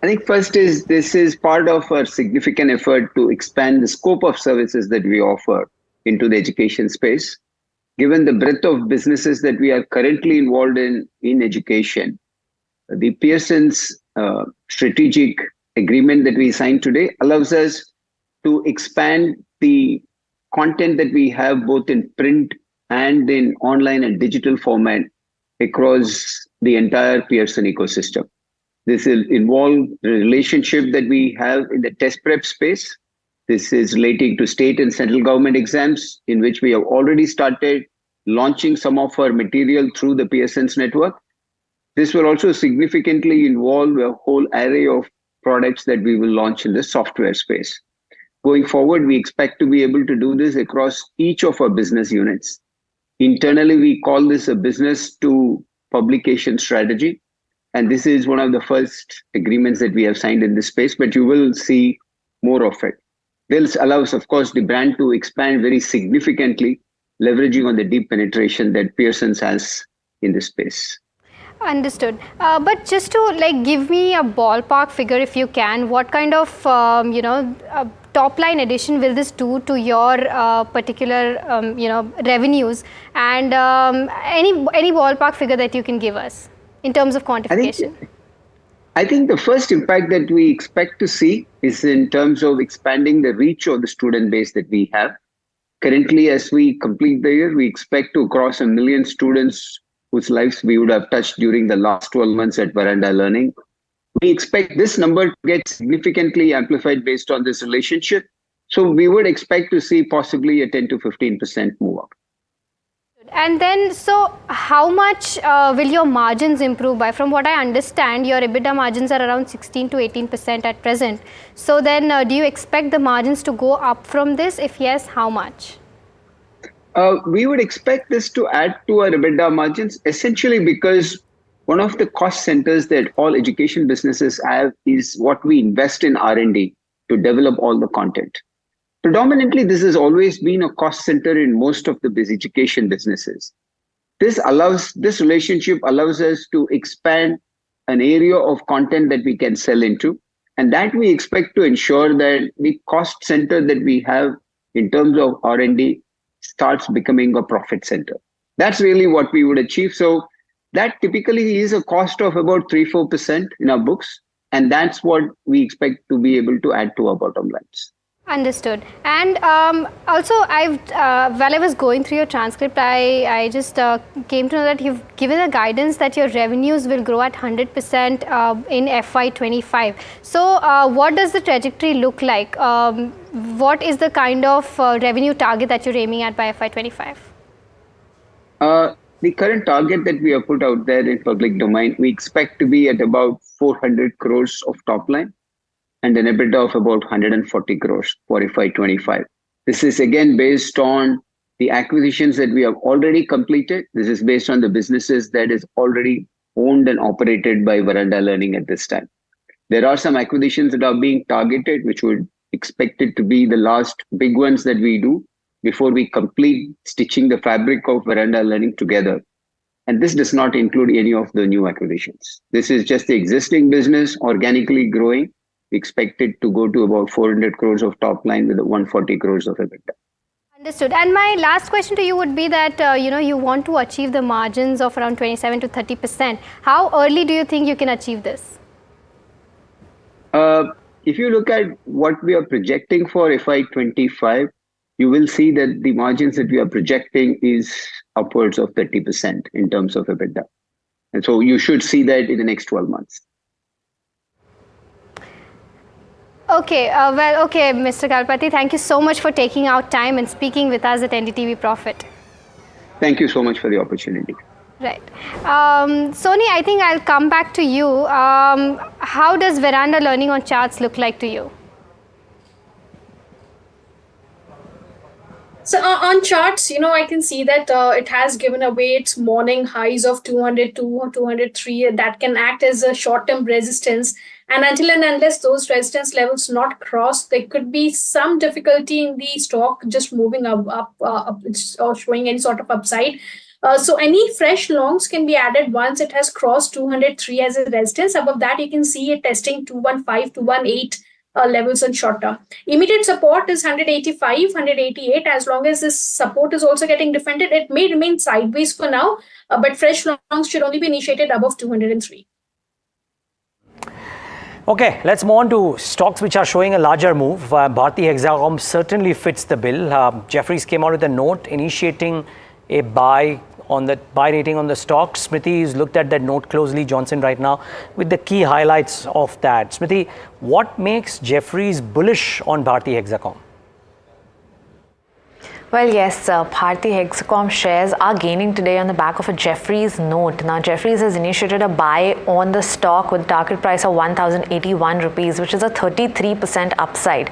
Speaker 19: think first this is part of a significant effort to expand the scope of services that we offer into the education space. Given the breadth of businesses that we are currently involved in education, the Pearson's strategic agreement that we signed today allows us to expand the content that we have both in print and in online and digital format across the entire Pearson ecosystem. This will involve the relationship that we have in the test prep space. This is relating to state and central government exams, in which we have already started launching some of our material through the Pearson's network. This will also significantly involve a whole array of products that we will launch in the software space. Going forward, we expect to be able to do this across each of our business units. Internally, we call this a business to publication strategy. And this is one of the first agreements that we have signed in this space, but you will see more of it. This allows, of course, the brand to expand very significantly, leveraging on the deep penetration that Pearson's has in this space.
Speaker 7: Understood. But just to give me a ballpark figure, if you can, what kind of top line addition will this do to your particular revenues, and any ballpark figure that you can give us in terms of quantification?
Speaker 19: I think the first impact that we expect to see is in terms of expanding the reach of the student base that we have. Currently, as we complete the year, we expect to cross 1 million students whose lives we would have touched during the last 12 months at Veranda Learning. We expect this number to get significantly amplified based on this relationship. So we would expect to see possibly a 10 to 15% move up.
Speaker 7: And then, so how much will your margins improve by? From what I understand, your EBITDA margins are around 16 to 18% at present. So then do you expect the margins to go up from this? If yes, how much?
Speaker 19: We would expect this to add to our EBITDA margins, essentially because one of the cost centers that all education businesses have is what we invest in R&D to develop all the content. Predominantly, this has always been a cost center in most of the education businesses. This relationship allows us to expand an area of content that we can sell into, and that we expect to ensure that the cost center that we have in terms of R&D starts becoming a profit center. That's really what we would achieve. So that typically is a cost of about 3-4% in our books, and that's what we expect to be able to add to our bottom lines.
Speaker 7: Understood. And also, while I was going through your transcript, I just came to know that you've given a guidance that your revenues will grow at 100% in FY25. So what does the trajectory look like? What is the kind of revenue target that you're aiming at by FY25?
Speaker 19: The current target that we have put out there in public domain, we expect to be at about 400 crores of top line and an EBITDA of about 140 crores for FY25. This is again based on the acquisitions that we have already completed. This is based on the businesses that is already owned and operated by Veranda Learning at this time. There are some acquisitions that are being targeted, which would expected to be the last big ones that we do before we complete stitching the fabric of Veranda Learning together. And this does not include any of the new acquisitions. This is just the existing business organically growing. We expect it to go to about 400 crores of top line with 140 crores of EBITDA.
Speaker 7: Understood. And my last question to you would be that, you want to achieve the margins of around 27 to 30%. How early do you think you can achieve this?
Speaker 19: If you look at what we are projecting for FY25, you will see that the margins that we are projecting is upwards of 30% in terms of EBITDA. And so you should see that in the next 12 months.
Speaker 7: Okay, Mr. Kalpathy, thank you so much for taking out time and speaking with us at NDTV Profit.
Speaker 19: Thank you so much for the opportunity.
Speaker 7: Right. Sony, I think I'll come back to you. How does Veranda Learning on charts look like to you?
Speaker 13: So on charts, I can see that it has given away its morning highs of 202 or 203 that can act as a short-term resistance. And until and unless those resistance levels not crossed, there could be some difficulty in the stock just moving up or showing any sort of upside. So any fresh longs can be added once it has crossed 203 as a resistance. Above that, you can see it testing 215, 218 levels on short term. Immediate support is 185, 188. As long as this support is also getting defended, it may remain sideways for now, but fresh longs should only be initiated above 203.
Speaker 8: Okay, let's move on to stocks which are showing a larger move. Bharti Hexacom certainly fits the bill. Jefferies came out with a note initiating a buy rating on the stock. Smriti has looked at that note closely, Johnson, right now, with the key highlights of that. Smriti, what makes Jefferies bullish on Bharti Hexacom?
Speaker 1: Well, yes, Bharti Hexacom shares are gaining today on the back of a Jefferies note. Now, Jefferies has initiated a buy on the stock with target price of 1,081 rupees, which is a 33% upside.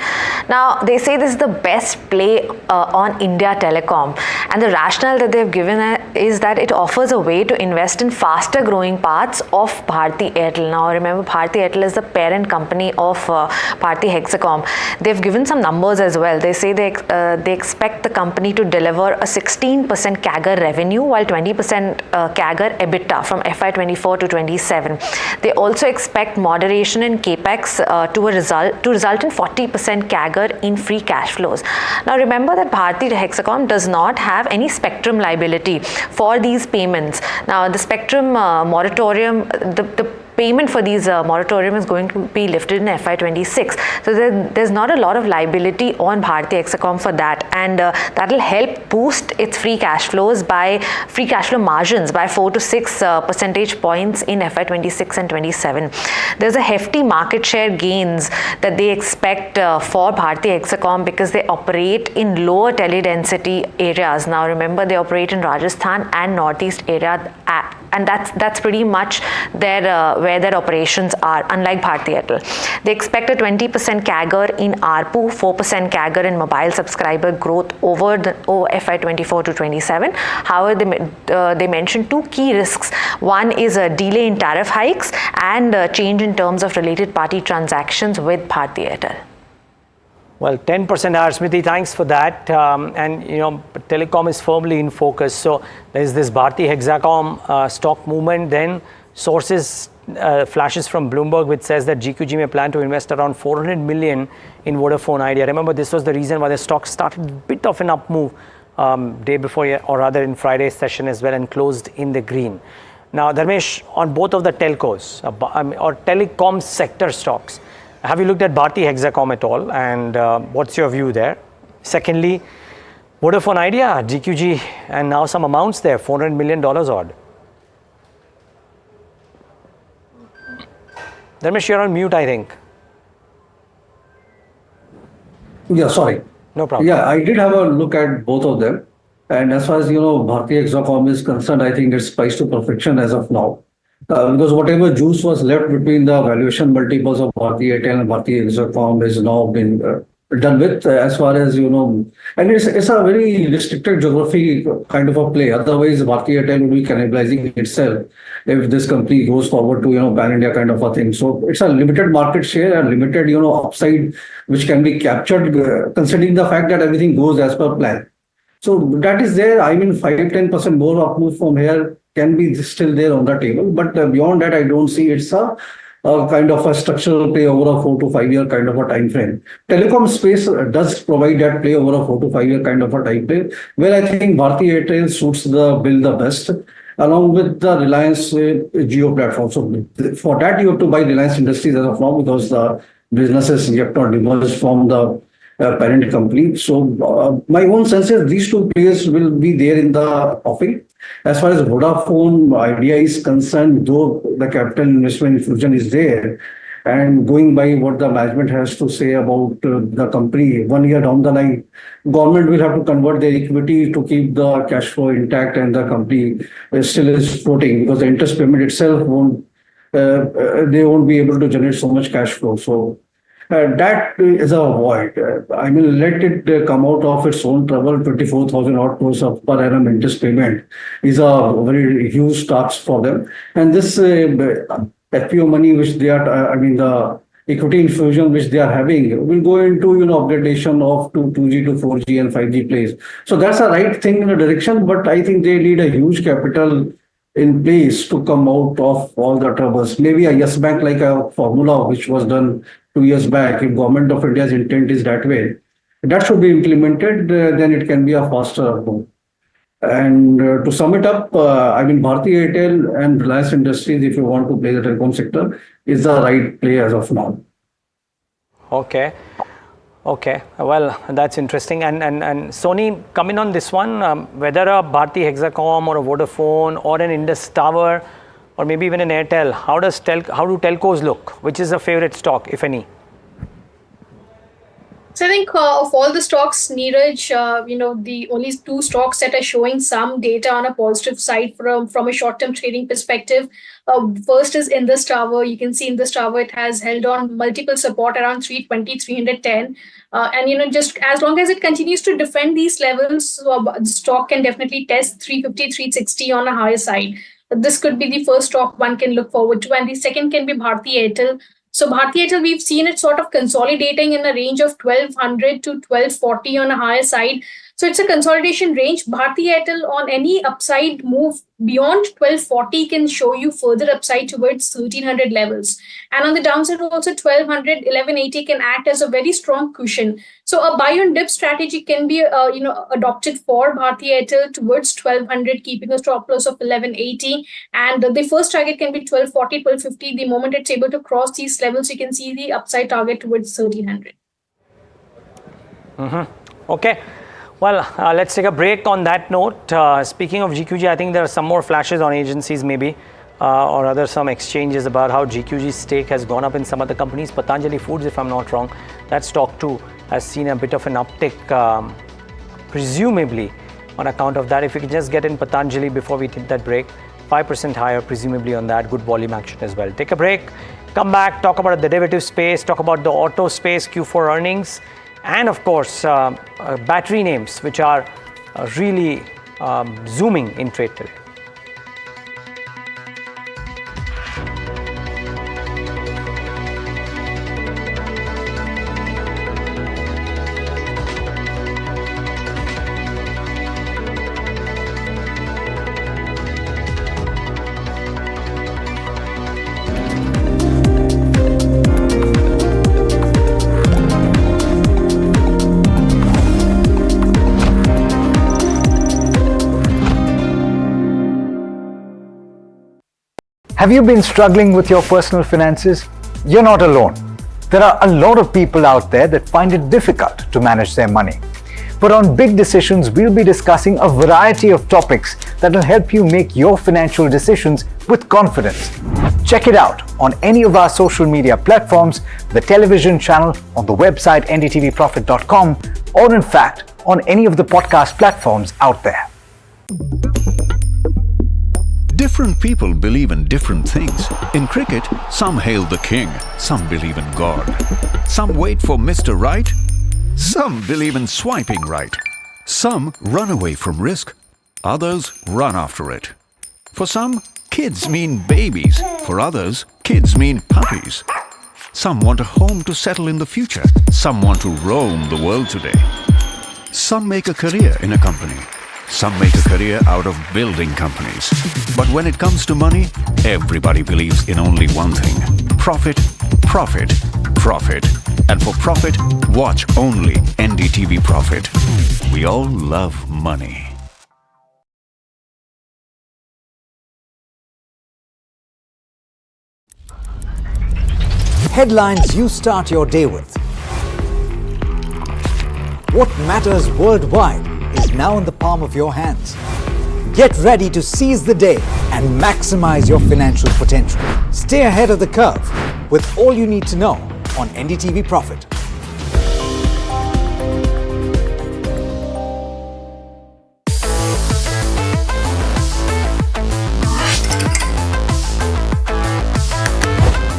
Speaker 1: Now, they say this is the best play on India Telecom. And the rationale that they've given is that it offers a way to invest in faster growing parts of Bharti Airtel. Now, remember, Bharti Airtel is the parent company of Bharti Hexacom. They've given some numbers as well. They say they expect the company to deliver a 16% CAGR revenue while 20% CAGR EBITDA from FY24 to 27. They also expect moderation in capex to result in 40% CAGR in free cash flows. Now remember that Bharti Hexacom does not have any spectrum liability for these payments. Now the spectrum moratorium, the payment for these moratorium is going to be lifted in FY26. So there's not a lot of liability on Bharti Hexacom for that, and that will help boost its free cash flow margins by 4 to 6 percentage points in FY26 and 27. There's a hefty market share gains that they expect for Bharti Hexacom because they operate in lower tele-density areas. Now remember, they operate in Rajasthan and Northeast area, and that's pretty much where their operations are, unlike Bharti Airtel. They expect a 20% CAGR in ARPU, 4% CAGR in mobile subscriber growth over FY24 to 27. However, they mentioned two key risks. One is a delay in tariff hikes and a change in terms of related party transactions with Bharti Airtel.
Speaker 8: Well, 10% Smriti, thanks for that. And telecom is firmly in focus. So there's this Bharti Hexacom stock movement. Then sources flashes from Bloomberg, which says that GQG may plan to invest around 400 million in Vodafone Idea. Remember, this was the reason why the stock started a bit of an up move day before, or rather in Friday's session as well, and closed in the green. Now, Dharmesh, on both of the telcos or telecom sector stocks, have you looked at Bharti Hexacom at all, and what's your view there? Secondly, Vodafone Idea, GQG, and now some amounts there, $400 million odd. Dharmesh, you're on mute, I think.
Speaker 16: Yeah, sorry.
Speaker 8: No problem.
Speaker 16: Yeah, I did have a look at both of them. And as far as, Bharti Hexacom is concerned, I think it's priced to perfection as of now. Because whatever juice was left between the valuation multiples of Bharti Airtel and Bharti Hexacom has now been done with, as far as, and it's a very restricted geography kind of a play. Otherwise, Bharti Airtel will be cannibalizing itself if this company goes forward to, pan-India kind of a thing. So it's a limited market share and limited, upside, which can be captured, considering the fact that everything goes as per plan. So that is there. I mean, 5-10% more up move from here can be still there on the table. But beyond that, I don't see it's a kind of a structural play over a 4 to 5 year kind of a time frame. Telecom space does provide that play over a 4 to 5 year kind of a time frame, where I think Bharti Airtel suits the bill the best, along with the Reliance Jio platform. So for that, you have to buy Reliance Industries as of now, because the business is yet not emerged from the parent company. So my own sense is these two players will be there in the offing. As far as Vodafone Idea is concerned, though the capital investment infusion is there, and going by what the management has to say about the company, 1 year down the line, government will have to convert their equity to keep the cash flow intact, and the company still is floating, because the interest payment itself they won't be able to generate so much cash flow. So that is a void. I mean, let it come out of its own trouble. 24,000 odd crores of per annum interest payment is a very huge task for them. And this FPO money which they are, the equity infusion which they are having will go into, upgradation of 2G to 4G and 5G plays. So that's a right thing in a direction, but I think they need a huge capital in place to come out of all the troubles. Maybe a yes bank like a formula which was done 2 years back, if government of India's intent is that way, that should be implemented, then it can be a faster move. And to sum it up, I mean, Bharti Airtel and Reliance Industries, if you want to play the telecom sector, is the right play as of now.
Speaker 8: Okay. Okay, well, that's interesting. And Sony, come in on this one, whether a Bharti Hexacom or a Vodafone or an Indus Tower or maybe even an Airtel, how do telcos look? Which is a favorite stock, if any?
Speaker 13: So I think of all the stocks, Neeraj, the only two stocks that are showing some data on a positive side from a short-term trading perspective. First is Indus Tower. You can see Indus Tower, it has held on multiple support around 320, 310. And just as long as it continues to defend these levels, the stock can definitely test 350, 360 on a higher side. This could be the first stock one can look forward to. And the second can be Bharti Airtel. So Bharti Airtel, we've seen it sort of consolidating in a range of 1200 to 1240 on a higher side. So it's a consolidation range. Bharti Airtel on any upside move beyond 1240 can show you further upside towards 1300 levels. And on the downside also 1200, 1180 can act as a very strong cushion. So a buy on dip strategy can be adopted for Bharti Airtel towards 1200, keeping a stop loss of 1180. And the first target can be 1240, 1250. The moment it's able to cross these levels, you can see the upside target towards 1300.
Speaker 8: Okay. Well, let's take a break on that note. Speaking of GQG, I think there are some more flashes on agencies maybe or other some exchanges about how GQG's stake has gone up in some other companies. Patanjali Foods, if I'm not wrong, that stock too has seen a bit of an uptick, presumably on account of that. If we can just get in Patanjali before we take that break, 5% higher presumably on that, good volume action as well. Take a break, come back, talk about the derivative space, talk about the auto space, Q4 earnings, and of course, battery names which are really zooming in trade today.
Speaker 5: Have you been struggling with your personal finances? You're not alone. There are a lot of people out there that find it difficult to manage their money. But on Big Decisions, we'll be discussing a variety of topics that will help you make your financial decisions with confidence. Check it out on any of our social media platforms, the television channel, on the website ndtvprofit.com, or in fact, on any of the podcast platforms out there.
Speaker 6: Different people believe in different things. In cricket, some hail the king, some believe in God. Some wait for Mr. Right, some believe in swiping right. Some run away from risk, others run after it. For some, kids mean babies. For others, kids mean puppies. Some want a home to settle in the future. Some want to roam the world today. Some make a career in a company. Some make a career out of building companies. But when it comes to money, everybody believes in only one thing: profit, profit, profit. And for profit, watch only NDTV Profit. We all love money.
Speaker 5: Headlines you start your day with. What matters worldwide is now in the palm of your hands. Get ready to seize the day and maximize your financial potential. Stay ahead of the curve with all you need to know on NDTV Profit.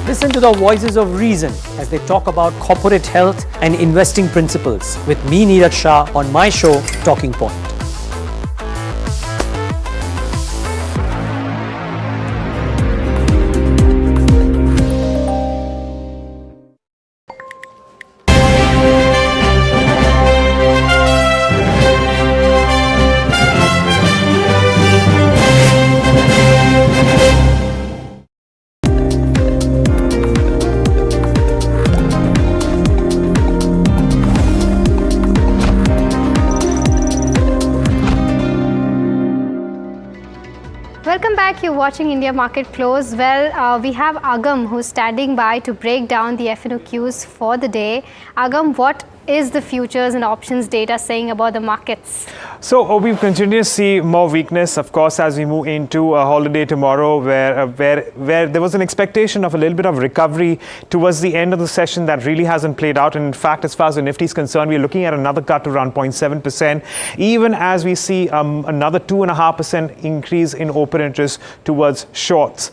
Speaker 8: Listen to the voices of reason as they talk about corporate health and investing principles with me, Neeraj Shah, on my show, Talking Point.
Speaker 7: Welcome back. You're watching India Market Close. Well, we have Agam who's standing by to break down the FNOQs for the day. Agam, what is the futures and options data saying about the markets?
Speaker 11: So we've continued to see more weakness, of course, as we move into a holiday tomorrow, where there was an expectation of a little bit of recovery towards the end of the session that really hasn't played out. And in fact, as far as the Nifty is concerned, we're looking at another cut to around 0.7%, even as we see another 2.5% increase in open interest towards shorts.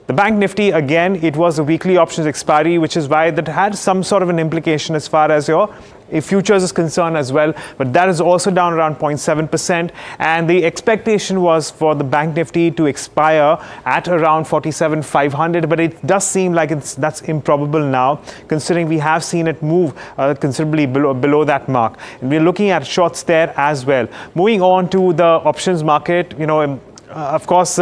Speaker 11: The Bank Nifty, again, it was a weekly options expiry, which is why that had some sort of an implication as far as your futures is concerned as well. But that is also down around 0.7%. And the expectation was for the Bank Nifty to expire at around 47,500. But it does seem like that's improbable now, considering we have seen it move considerably below that mark. And we're looking at shorts there as well. Moving on to the options market, of course,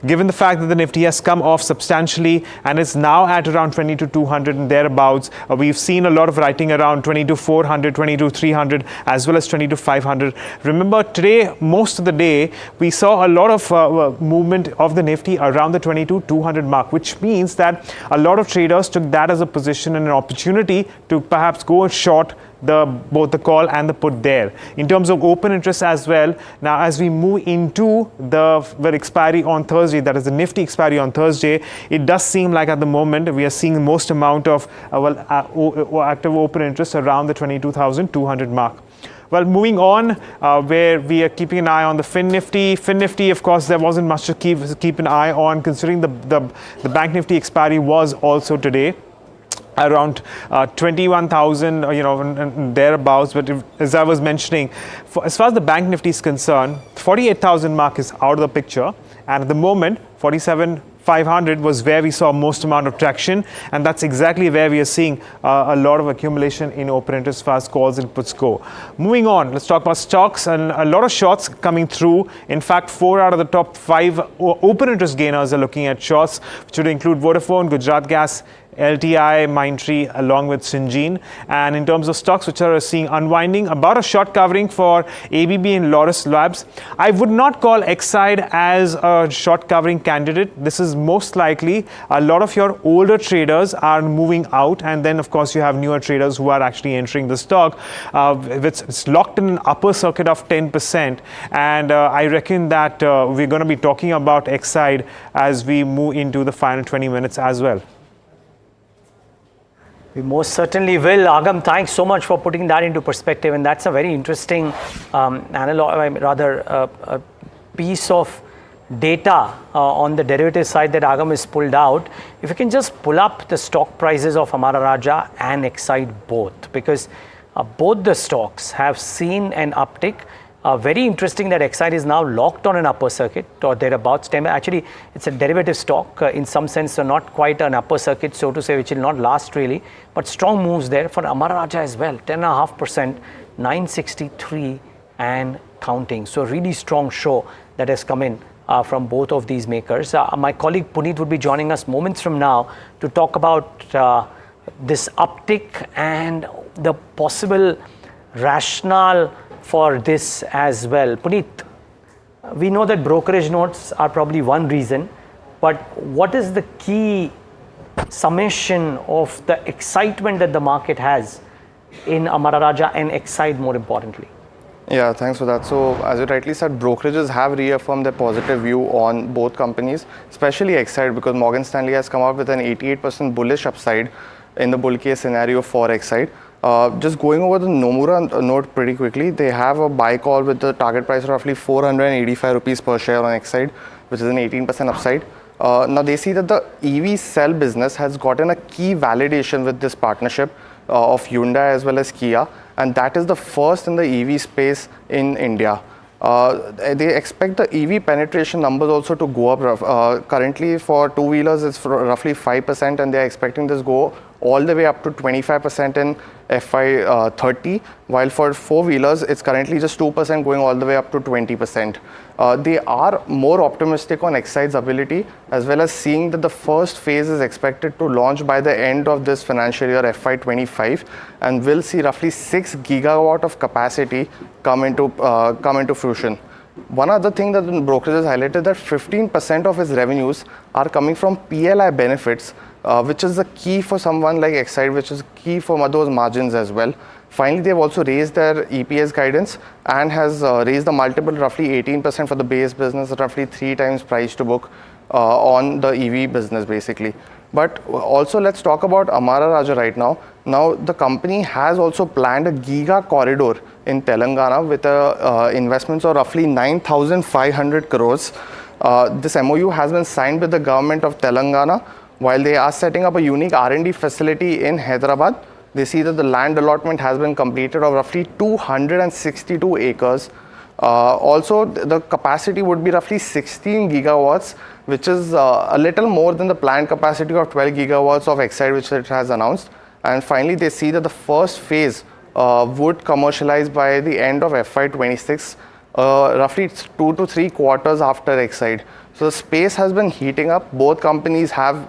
Speaker 11: given the fact that the Nifty has come off substantially and is now at around 22,200 and thereabouts, we've seen a lot of writing around 22,400, 22,300 as well as 22,500. Remember, today, most of the day, we saw a lot of movement of the Nifty around the 22,200 mark, which means that a lot of traders took that as a position and an opportunity to perhaps go short both the call and the put there. In terms of open interest as well, now as we move into the expiry on Thursday, that is the Nifty expiry on Thursday, it does seem like at the moment we are seeing the most amount of active open interest around the 22,200 mark. Well, moving on, where we are keeping an eye on the Fin Nifty. Fin Nifty, of course, there wasn't much to keep an eye on, considering the Bank Nifty expiry was also today, around 21,000, and thereabouts. But as I was mentioning, as far as the Bank Nifty is concerned, 48,000 mark is out of the picture. And at the moment, 47,500 was where we saw most amount of traction. And that's exactly where we are seeing a lot of accumulation in open interest as far as calls and puts go. Moving on, let's talk about stocks, and a lot of shorts coming through. In fact, 4 out of the top 5 open interest gainers are looking at shorts, which would include Vodafone, Gujarat Gas, LTI, Mindtree, along with Syngene. And in terms of stocks which are seeing unwinding, about a short covering for ABB and Laurus Labs. I would not call Exide as a short covering candidate. This is most likely a lot of your older traders are moving out, and then of course you have newer traders who are actually entering the stock. It's locked in an upper circuit of 10%, and I reckon that we're going to be talking about Exide as we move into the final 20 minutes as well.
Speaker 8: We most certainly will. Agam, thanks so much for putting that into perspective, and that's a very interesting piece of data on the derivative side that Agam has pulled out. If you can just pull up the stock prices of Amara Raja and Exide both, because both the stocks have seen an uptick. Very interesting that Exide is now locked on an upper circuit or thereabouts. Actually, it's a derivative stock in some sense, so not quite an upper circuit, so to say, which will not last really. But strong moves there for Amara Raja as well, 10.5%, 963 and counting. So really strong show that has come in from both of these makers. My colleague Puneet would be joining us moments from now to talk about this uptick and the possible rationale for this as well. Puneet, we know that brokerage notes are probably one reason, but what is the key summation of the excitement that the market has in Amara Raja and Exide more importantly?
Speaker 2: Yeah, thanks for that. So as you rightly said, brokerages have reaffirmed their positive view on both companies, especially Exide, because Morgan Stanley has come out with an 88% bullish upside in the bull case scenario for Exide. Just going over the Nomura note pretty quickly, they have a buy call with the target price of roughly 485 rupees per share on Exide, which is an 18% upside. Now they see that the EV cell business has gotten a key validation with this partnership of Hyundai as well as Kia, and that is the first in the EV space in India. They expect the EV penetration numbers also to go up. Currently for two-wheelers it's roughly 5%, and they're expecting this go all the way up to 25% in FY30, while for four-wheelers it's currently just 2% going all the way up to 20%. They are more optimistic on Exide's ability, as well as seeing that the first phase is expected to launch by the end of this financial year FY25, and will see roughly 6 gigawatt of capacity come into fruition. One other thing that the brokerage has highlighted that 15% of its revenues are coming from PLI benefits, which is the key for someone like Exide, which is key for those margins as well. Finally, they've also raised their EPS guidance and has raised the multiple roughly 18% for the base business, roughly 3 times price to book on the EV business basically. But also let's talk about Amara Raja right now. Now the company has also planned a giga corridor in Telangana with investments of roughly 9,500 crores. This MOU has been signed with the government of Telangana while they are setting up a unique R&D facility in Hyderabad. They see that the land allotment has been completed of roughly 262 acres. Also, the capacity would be roughly 16 gigawatts, which is a little more than the planned capacity of 12 gigawatts of Exide, which it has announced. And finally, they see that the first phase would commercialize by the end of FY26, roughly 2 to 3 quarters after Exide. So the space has been heating up. Both companies have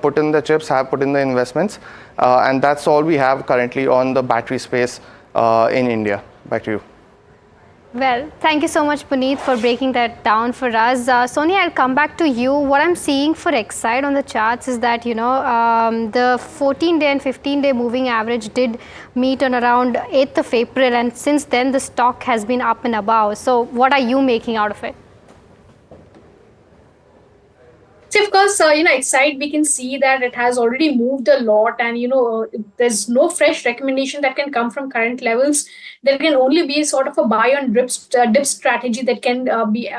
Speaker 2: put in the chips, have put in the investments, and that's all we have currently on the battery space in India. Back to you.
Speaker 7: Well, thank you so much, Puneet, for breaking that down for us. Sonia, I'll come back to you. What I'm seeing for Exide on the charts is that, you know, the 14-day and 15-day moving average did meet on around 8th of April, and since then the stock has been up and above. So what are you making out of it?
Speaker 13: So of course, Exide, we can see that it has already moved a lot, and there's no fresh recommendation that can come from current levels. There can only be sort of a buy on dip strategy that can be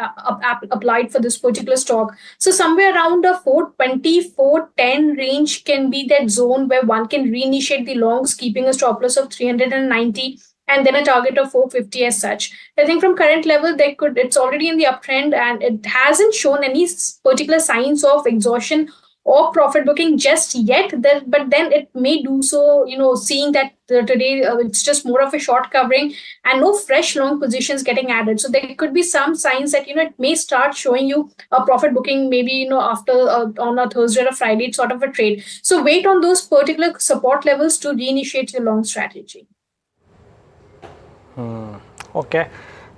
Speaker 13: applied for this particular stock. So somewhere around a 420, 410 range can be that zone where one can reinitiate the longs, keeping a stop loss of 390. And then a target of 450 as such. I think from current level, it's already in the uptrend, and it hasn't shown any particular signs of exhaustion or profit booking just yet. But then it may do so, seeing that today it's just more of a short covering and no fresh long positions getting added. So there could be some signs that, it may start showing you a profit booking maybe, after on a Thursday or a Friday sort of a trade. So wait on those particular support levels to reinitiate your long strategy.
Speaker 8: Okay,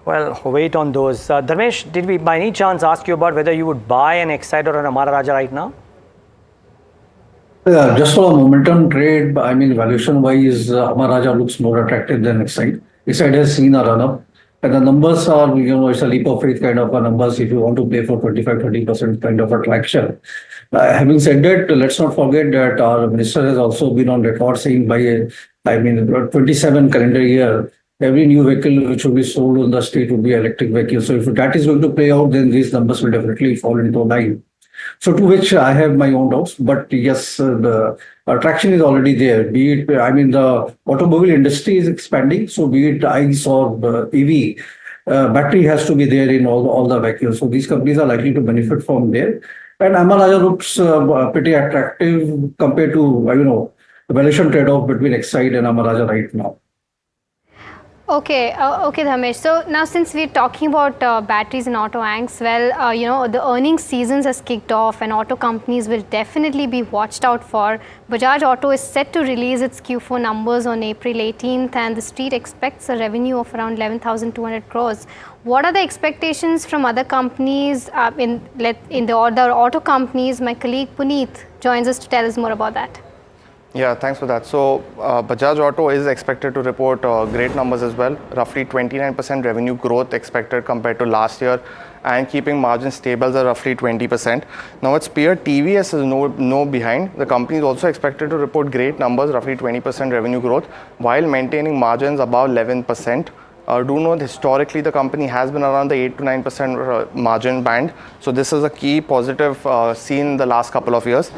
Speaker 8: well, wait on those. Dharmesh, did we by any chance ask you about whether you would buy an Exide or an Amara Raja right now?
Speaker 16: Yeah, just for a momentum trade, I mean, valuation-wise, Amara Raja looks more attractive than Exide. Exide has seen a run-up, and the numbers are, it's a leap of faith kind of a numbers if you want to play for 25-30% kind of attraction. Having said that, let's not forget that our minister has also been on record saying by, 27 calendar year, every new vehicle which will be sold on the state will be electric vehicle. So if that is going to play out, then these numbers will definitely fall into line. So to which I have my own doubts, but yes, the attraction is already there. Be it, the automobile industry is expanding. So be it ICE or EV, battery has to be there in all the vehicles. So these companies are likely to benefit from there. And Amara Raja looks pretty attractive compared to, the valuation trade-off between Exide and Amara Raja right now.
Speaker 7: Okay, Dharmesh. So now since we're talking about batteries and auto anchs, well, the earnings seasons has kicked off and auto companies will definitely be watched out for. Bajaj Auto is set to release its Q4 numbers on April 18th, and the street expects a revenue of around 11,200 crores. What are the expectations from other companies in the other auto companies? My colleague Puneet joins us to tell us more about that.
Speaker 2: Yeah, thanks for that. So Bajaj Auto is expected to report great numbers as well. Roughly 29% revenue growth expected compared to last year, and keeping margins stable at roughly 20%. Now its peer TVS is no behind. The company is also expected to report great numbers, roughly 20% revenue growth, while maintaining margins above 11%. Do note historically the company has been around the 8 to 9% margin band. So this is a key positive seen in the last couple of years.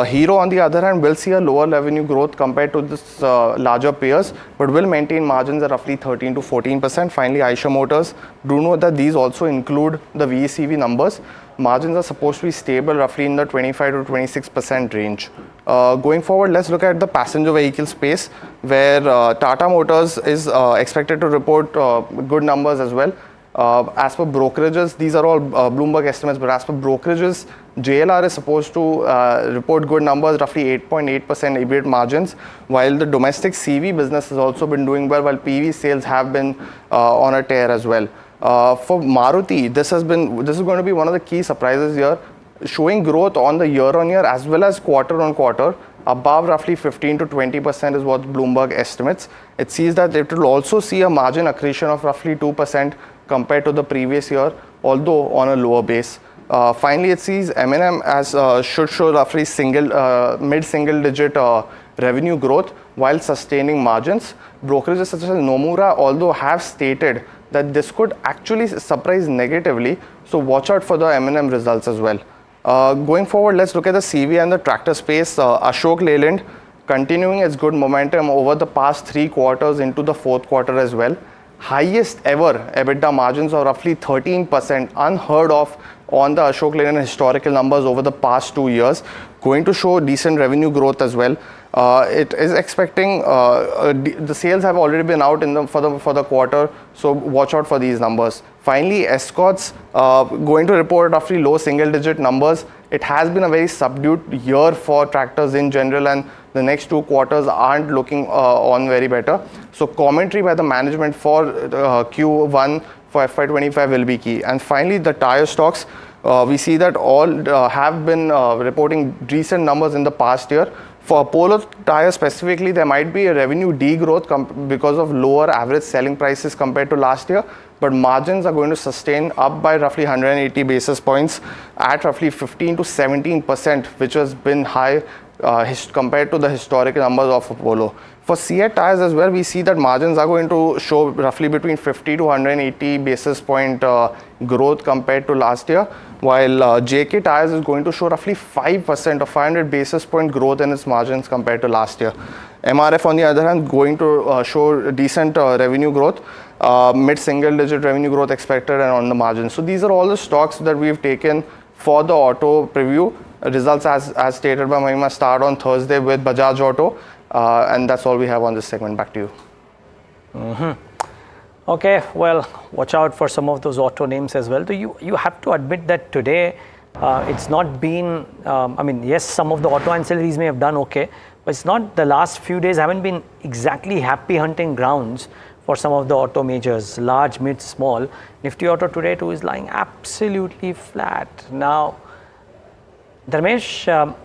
Speaker 2: Hero, on the other hand, will see a lower revenue growth compared to this larger peers, but will maintain margins at roughly 13 to 14%. Finally, Eicher Motors, do note that these also include the VECV numbers. Margins are supposed to be stable, roughly in the 25 to 26% range. Going forward, let's look at the passenger vehicle space, where Tata Motors is expected to report good numbers as well. As per brokerages, these are all Bloomberg estimates, but as per brokerages, JLR is supposed to report good numbers, roughly 8.8% EBIT margins, while the domestic CV business has also been doing well, while PV sales have been on a tear as well. For Maruti, this is going to be one of the key surprises here, showing growth on the year-on-year as well as quarter-on-quarter. Above roughly 15 to 20% is what Bloomberg estimates. It sees that it will also see a margin accretion of roughly 2% compared to the previous year, although on a lower base. Finally, it sees M&M as should show roughly mid-single digit revenue growth while sustaining margins. Brokerages such as Nomura, although have stated that this could actually surprise negatively, so watch out for the M&M results as well. Going forward, let's look at the CV and the tractor space. Ashok Leyland continuing its good momentum over the past 3 quarters into the 4th quarter as well. Highest ever EBITDA margins of roughly 13%, unheard of on the Ashok Leyland historical numbers over the past 2 years. Going to show decent revenue growth as well. It is expecting the sales have already been out for the quarter, so watch out for these numbers. Finally, Escorts going to report roughly low single-digit numbers. It has been a very subdued year for tractors in general, and the next 2 quarters aren't looking on very better. So commentary by the management for Q1 for FY25 will be key. And finally, the tire stocks. We see that all have been reporting decent numbers in the past year. For Apollo Tyres specifically, there might be a revenue degrowth because of lower average selling prices compared to last year, but margins are going to sustain up by roughly 180 basis points at roughly 15 to 17%, which has been high compared to the historical numbers of Apollo. For CEAT Tyres as well, we see that margins are going to show roughly between 50 to 180 basis point growth compared to last year, while JK Tyres is going to show roughly 5% or 500 basis point growth in its margins compared to last year. MRF on the other hand going to show decent revenue growth, mid-single digit revenue growth expected and on the margin. So these are all the stocks that we've taken for the auto preview. Results as stated by Mahima start on Thursday with Bajaj Auto, and that's all we have on this segment. Back to you.
Speaker 8: Okay, well, watch out for some of those auto names as well. You have to admit that today it's not been, I mean, yes, some of the auto ancillaries may have done okay, but it's not, the last few days haven't been exactly happy hunting grounds for some of the auto majors, large, mid, small. Nifty Auto today too is lying absolutely flat. Now, Dharmesh,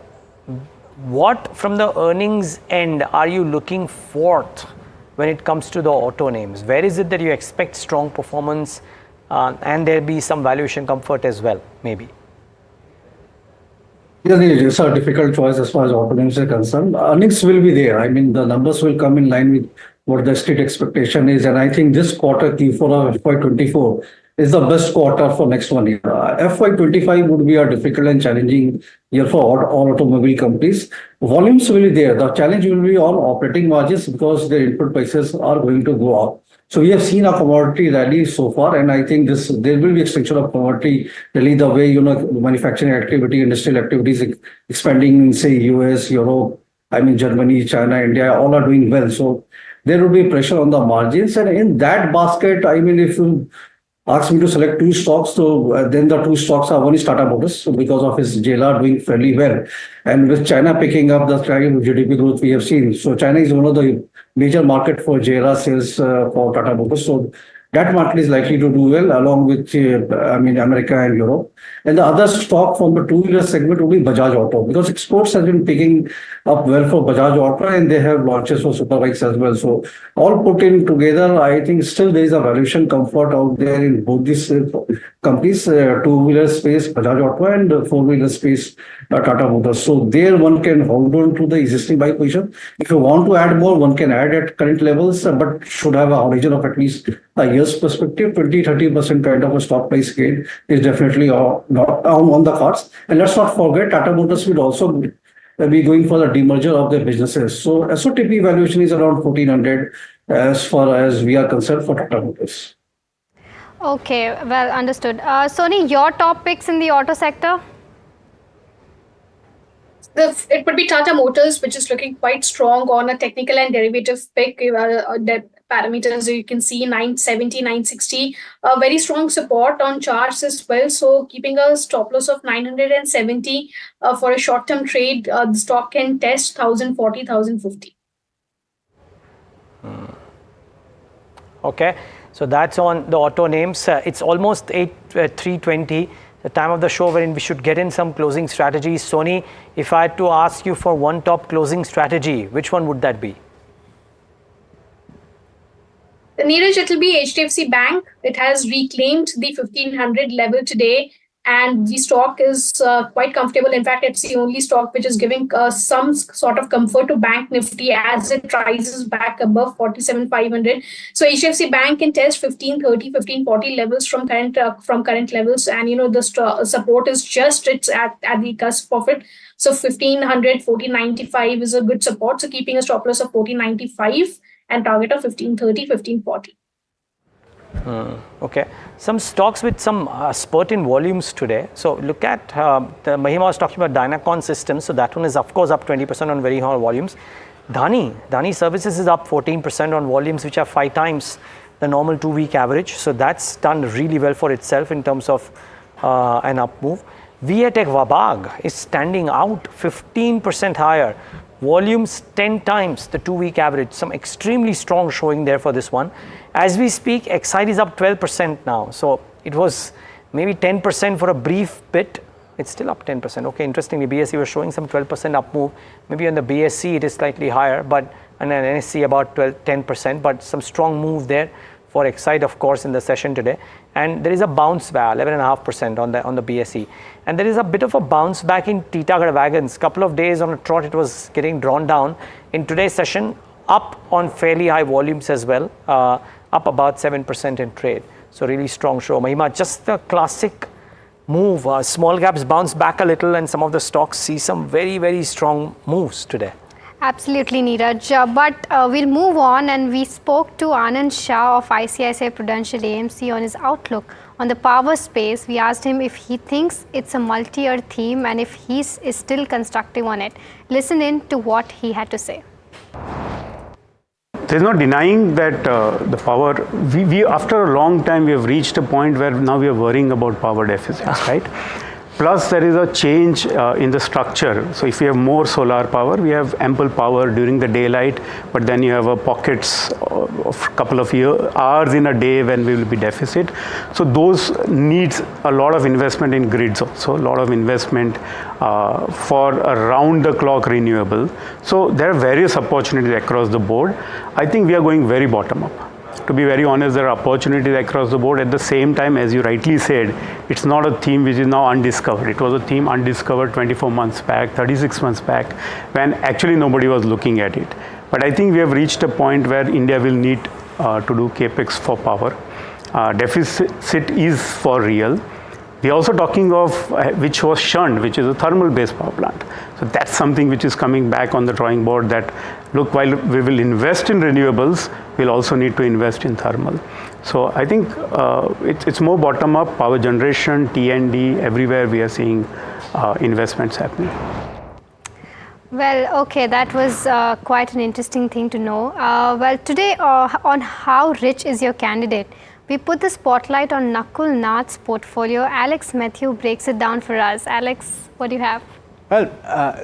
Speaker 8: what from the earnings end are you looking forth when it comes to the auto names? Where is it that you expect strong performance and there be some valuation comfort as well, maybe?
Speaker 16: Yeah, it's a difficult choice as far as auto names are concerned. Earnings will be there. I mean, the numbers will come in line with what the street expectation is. And I think this quarter, Q4 of FY24, is the best quarter for next 1 year. FY25 would be a difficult and challenging year for all automobile companies. Volumes will be there. The challenge will be on operating margins because the input prices are going to go up. So we have seen a commodity rally so far, and I think there will be extension of commodity rally the way, manufacturing activity, industrial activities expanding in, say, US, Europe, I mean, Germany, China, India, all are doing well. So there will be pressure on the margins. And in that basket, I mean, if you asked me to select 2 stocks, so then the 2 stocks are, one is Tata Motors, so because of his JLR doing fairly well, and with China picking up the kind of GDP growth we have seen. So China is one of the major market for JLR sales for Tata Motors. So that market is likely to do well along with, America and Europe. And the other stock from the 2-wheeler segment will be Bajaj Auto, because exports has been picking up well for Bajaj Auto, and they have launches for super bikes as well. So all put in together, I think still there is a valuation comfort out there in both these companies, 2-wheeler space, Bajaj Auto, and 4-wheeler space, Tata Motors. So there one can hold on to the existing buy position. If you want to add more, one can add at current levels, but should have a horizon of at least a year's perspective. 20-30% kind of a stock price gain is definitely not on the cards. And let's not forget, Tata Motors will also be going for the demerger of their businesses. So SOTP valuation is around 1400 as far as we are concerned for Tata Motors.
Speaker 7: Okay, well understood. Sony, your top picks in the auto sector?
Speaker 13: It would be Tata Motors, which is looking quite strong on a technical and derivative pick. That parameters you can see 970, 960, very strong support on charts as well. So keeping a stop loss of 970 for a short-term trade, the stock can test 1040, 1050.
Speaker 8: Okay. So that's on the auto names. It's almost 3:20, the time of the show wherein we should get in some closing strategies. Sony, if I had to ask you for one top closing strategy, which one would that be?
Speaker 13: Neeraj, it will be HDFC Bank. It has reclaimed the 1500 level today, and the stock is quite comfortable. In fact, it's the only stock which is giving some sort of comfort to Bank Nifty as it rises back above 47,500. So HDFC Bank can test 1530, 1540 levels from current levels, and the support is just it's at the cusp of it. So 1500, 1495 is a good support. So keeping a stop loss of 1495 and target of 1530, 1540.
Speaker 8: Okay, some stocks with some spurt in volumes today. So look at the Mahima was talking about Dynacon Systems. So that one is of course up 20% on very high volumes. Dhani Services is up 14% on volumes which are 5 times the normal 2-week average. So that's done really well for itself in terms of an up move. Viatech Wabag is standing out 15% higher. Volumes 10 times the 2-week average. Some extremely strong showing there for this one. As we speak, Exide is up 12% now. So it was maybe 10% for a brief bit. It's still up 10%. Okay, interestingly, BSE was showing some 12% up move. Maybe on the BSC it is slightly higher, but and then NSE about 10%, but some strong move there for Exide, of course, in the session today. And there is a bounce back, 11.5% on the BSE. And there is a bit of a bounce back in Titagarh Wagons. Couple of days on a trot, it was getting drawn down. In today's session, up on fairly high volumes as well, up about 7% in trade. So really strong show. Mahima, just the classic move. Small gaps bounce back a little, and some of the stocks see some very, very strong moves today.
Speaker 7: Absolutely, Neeraj. But we'll move on, and we spoke to Anand Shah of ICICI Prudential AMC on his outlook on the power space. We asked him if he thinks it's a multi-year theme and if he is still constructive on it. Listen in to what he had to say.
Speaker 3: There's no denying that the power, we after a long time we have reached a point where now we are worrying about power deficits, right? Plus there is a change in the structure. So if you have more solar power, we have ample power during the daylight, but then you have a pockets of a couple of hours in a day when we will be deficit. So those needs a lot of investment in grids also, a lot of investment for around the clock renewable. So there are various opportunities across the board. I think we are going very bottom up. To be very honest, there are opportunities across the board. At the same time, as you rightly said, it's not a theme which is now undiscovered. It was a theme undiscovered 24 months back, 36 months back, when actually nobody was looking at it. But I think we have reached a point where India will need to do capex for power. Deficit is for real. We are also talking of which was shunned, which is a thermal-based power plant. So that's something which is coming back on the drawing board, that look, while we will invest in renewables, we'll also need to invest in thermal. So I think it's more bottom-up, power generation, T&D, everywhere we are seeing investments happening.
Speaker 7: Well, okay, that was quite an interesting thing to know. Well, today on How Rich is Your Candidate, we put the spotlight on Nakul Nath's portfolio. Alex Matthew breaks it down for us. Alex, what do you have?
Speaker 5: Well,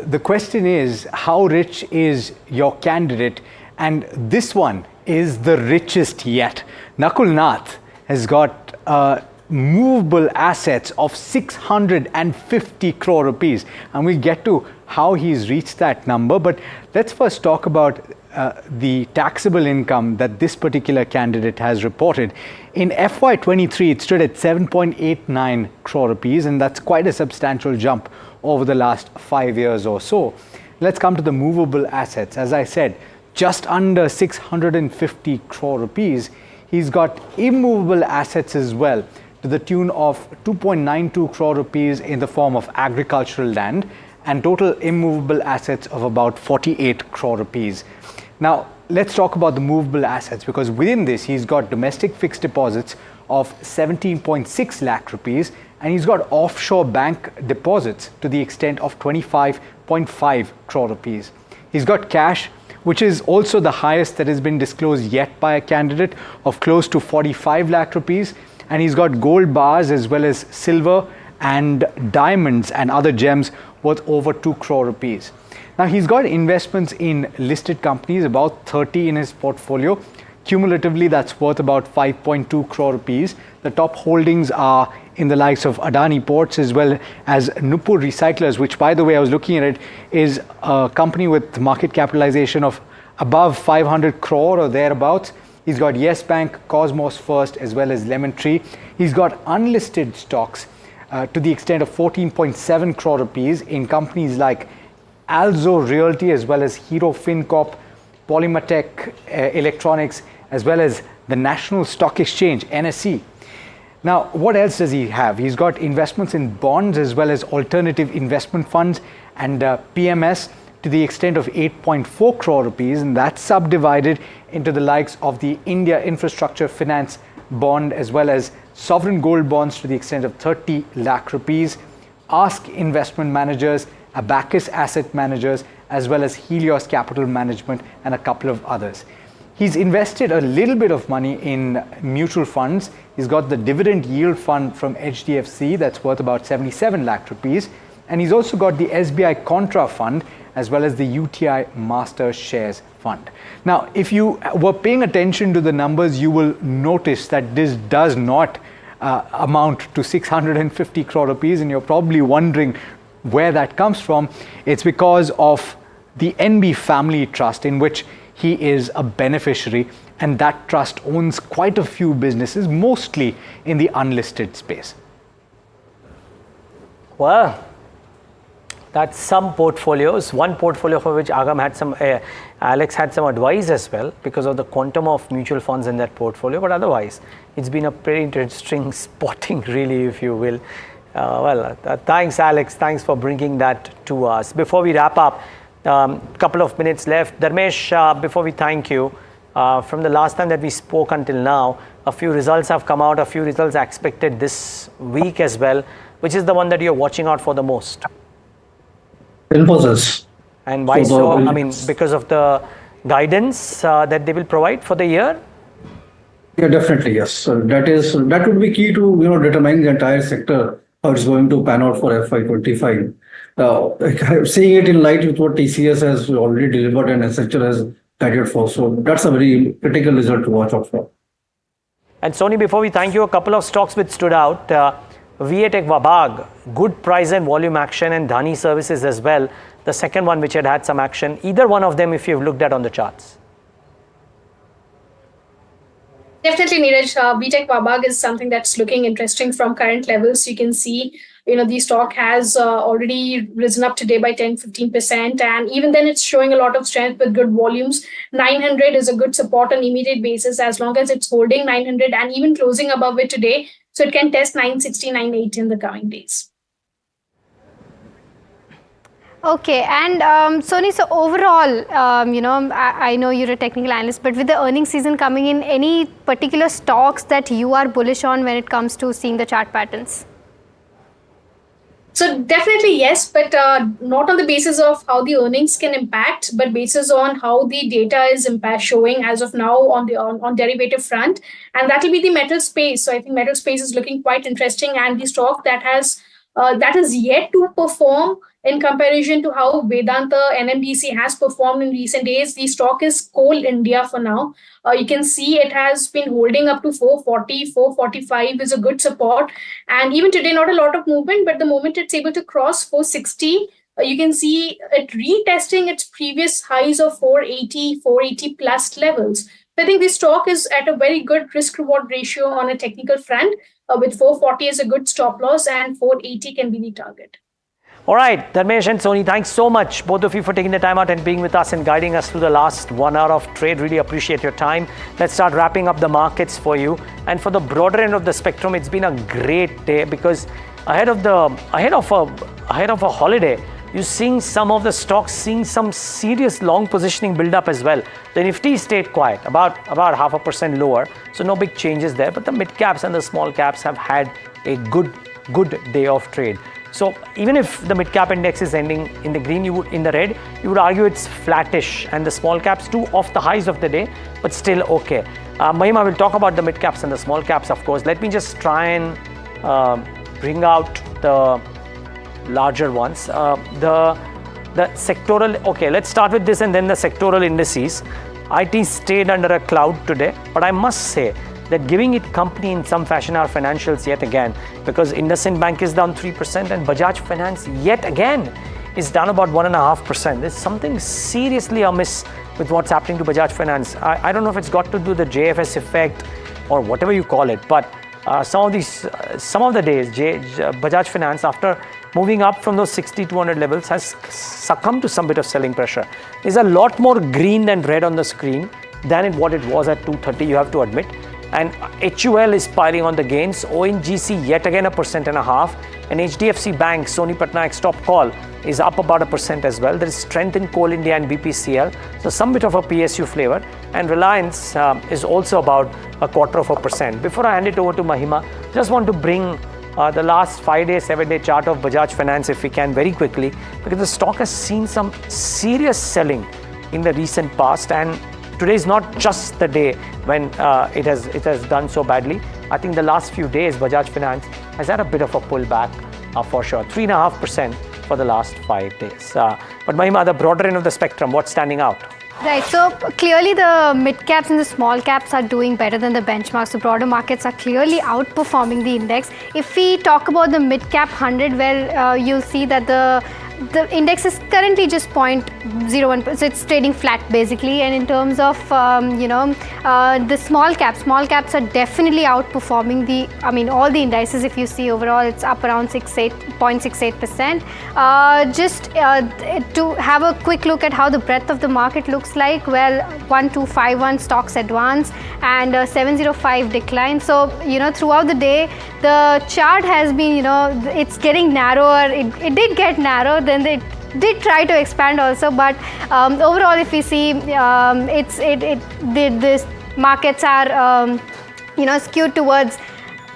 Speaker 5: the question is, how rich is your candidate? And this one is the richest yet. Nakul Nath has got movable assets of 650 crore rupees. And we'll get to how he's reached that number. But let's first talk about the taxable income that this particular candidate has reported. In FY23, it stood at 7.89 crore rupees, and that's quite a substantial jump over the last 5 years or so. Let's come to the movable assets. As I said, just under 650 crore rupees. He's got immovable assets as well, to the tune of 2.92 crore rupees in the form of agricultural land, and total immovable assets of about 48 crore rupees. Now, let's talk about the movable assets, because within this, he's got domestic fixed deposits of 17.6 lakh rupees, and he's got offshore bank deposits to the extent of 25.5 crore rupees. He's got cash, which is also the highest that has been disclosed yet by a candidate, of close to 45 lakh rupees, and he's got gold bars as well as silver and diamonds and other gems worth over 2 crore rupees. Now, he's got investments in listed companies, about 30 in his portfolio. Cumulatively, that's worth about 5.2 crore rupees. The top holdings are in the likes of Adani Ports as well as Nupur Recyclers, which, by the way, I was looking at it, is a company with market capitalization of above 500 crore or thereabouts. He's got Yes Bank, Cosmos First, as well as Lemon Tree. He's got unlisted stocks to the extent of 14.7 crore rupees in companies like Alzo Realty, as well as Hero FinCorp, Polymatech Electronics, as well as the National Stock Exchange, NSE. Now, what else does he have? He's got investments in bonds as well as alternative investment funds and PMS to the extent of 8.4 crore rupees, and that's subdivided into the likes of the India Infrastructure Finance Bond as well as sovereign gold bonds to the extent of 30 lakh rupees, Ask Investment Managers, Abacus Asset Managers, as well as Helios Capital Management and a couple of others. He's invested a little bit of money in mutual funds. He's got the dividend yield fund from HDFC that's worth about 77 lakh rupees. And he's also got the SBI Contra Fund as well as the UTI Master Shares Fund. Now, if you were paying attention to the numbers, you will notice that this does not amount to 650 crore rupees, and you're probably wondering where that comes from. It's because of the NB Family Trust, in which he is a beneficiary, and that trust owns quite a few businesses, mostly in the unlisted space.
Speaker 8: Well, that's some portfolios. One portfolio for which Alex had some advice as well because of the quantum of mutual funds in that portfolio. But otherwise, it's been a pretty interesting spotting, really, if you will. Thanks, Alex. Thanks for bringing that to us. Before we wrap up, couple of minutes left. Dharmesh, before we thank you, from the last time that we spoke until now, a few results have come out, a few results are expected this week as well. Which is the one that you're watching out for the most?
Speaker 16: Infosys.
Speaker 8: And why so? I mean, because of the guidance that they will provide for the year?
Speaker 16: Yeah, definitely, yes. So that would be key to determining the entire sector, how it's going to pan out for FY25. Seeing it in light with what TCS has already delivered and Accenture has guided for. So that's a very critical result to watch out for.
Speaker 8: And Sony, before we thank you, a couple of stocks which stood out. VA-Tech Wabag, good price and volume action, and Dhani Services as well. The second one which had some action. Either one of them if you've looked at on the charts.
Speaker 13: Definitely, Neeraj. VA-Tech Wabag is something that's looking interesting from current levels. You can see, the stock has already risen up today by 10-15%. And even then, it's showing a lot of strength with good volumes. 900 is a good support on immediate basis as long as it's holding 900 and even closing above it today. So it can test 960, 980 in the coming days.
Speaker 7: Okay, and Sony, so overall, I know you're a technical analyst, but with the earnings season coming in, any particular stocks that you are bullish on when it comes to seeing the chart patterns?
Speaker 13: So definitely yes, but not on the basis of how the earnings can impact, but basis on how the data is showing as of now on derivative front, and that will be the metal space. So I think metal space is looking quite interesting, and the stock that has yet to perform in comparison to how Vedanta NMDC has performed in recent days. The stock is Coal India for now. You can see it has been holding up to 440, 445 is a good support. And even today, not a lot of movement, but the moment it's able to cross 460, you can see it retesting its previous highs of 480 plus levels. I think this stock is at a very good risk-reward ratio on a technical front, with 440 as a good stop loss and 480 can be the target.
Speaker 8: All right, Dharmesh and Sony, thanks so much, both of you, for taking the time out and being with us and guiding us through the last 1 hour of trade. Really appreciate your time. Let's start wrapping up the markets for you. And for the broader end of the spectrum, it's been a great day because ahead of a holiday, you're seeing some of the stocks seeing some serious long positioning build up as well. The Nifty stayed quiet, about 0.5% lower, so no big changes there. But the mid caps and the small caps have had a good day of trade. So even if the mid cap index is ending in the green, in the red, you would argue it's flattish, and the small caps too off the highs of the day, but still okay. Mahima will talk about the mid caps and the small caps, of course. Let me just try and bring out the larger ones. The sectoral. Okay, let's start with this and then the sectoral indices. IT stayed under a cloud today, but I must say that giving it company in some fashion are financials yet again, because IndusInd Bank is down 3% and Bajaj Finance yet again is down about 1.5%. There's something seriously amiss with what's happening to Bajaj Finance. I don't know if it's got to do the JFS effect or whatever you call it, but some of the days, Bajaj Finance, after moving up from those 60-200 levels, has succumbed to some bit of selling pressure. There's a lot more green than red on the screen than what it was at 230, you have to admit. And HUL is piling on the gains. ONGC yet again 1.5%, and HDFC Bank, Soni Patnaik's top call, is up about 1% as well. There is strength in Coal India and BPCL, so some bit of a PSU flavor. And Reliance is also about 0.25%. Before I hand it over to Mahima, just want to bring the last 5-day, 7-day chart of Bajaj Finance if we can very quickly, because the stock has seen some serious selling in the recent past, and today is not just the day when it has done so badly. I think the last few days Bajaj Finance has had a bit of a pullback for sure, 3.5% for the last 5 days. But Mahima, the broader end of the spectrum, what's standing out?
Speaker 7: Right, so clearly the mid caps and the small caps are doing better than the benchmarks. The broader markets are clearly outperforming the index. If we talk about the mid cap 100, well, you'll see that the index is currently just 0.01%, so it's trading flat basically. And in terms of the small caps are definitely outperforming all the indices. If you see overall, it's up around 0.68%. Just to have a quick look at how the breadth of the market looks like, well, 1251 stocks advance and 705 decline. So throughout the day the chart has been it's getting narrower. It did get narrow, then it did try to expand also, but overall if we see the markets are skewed towards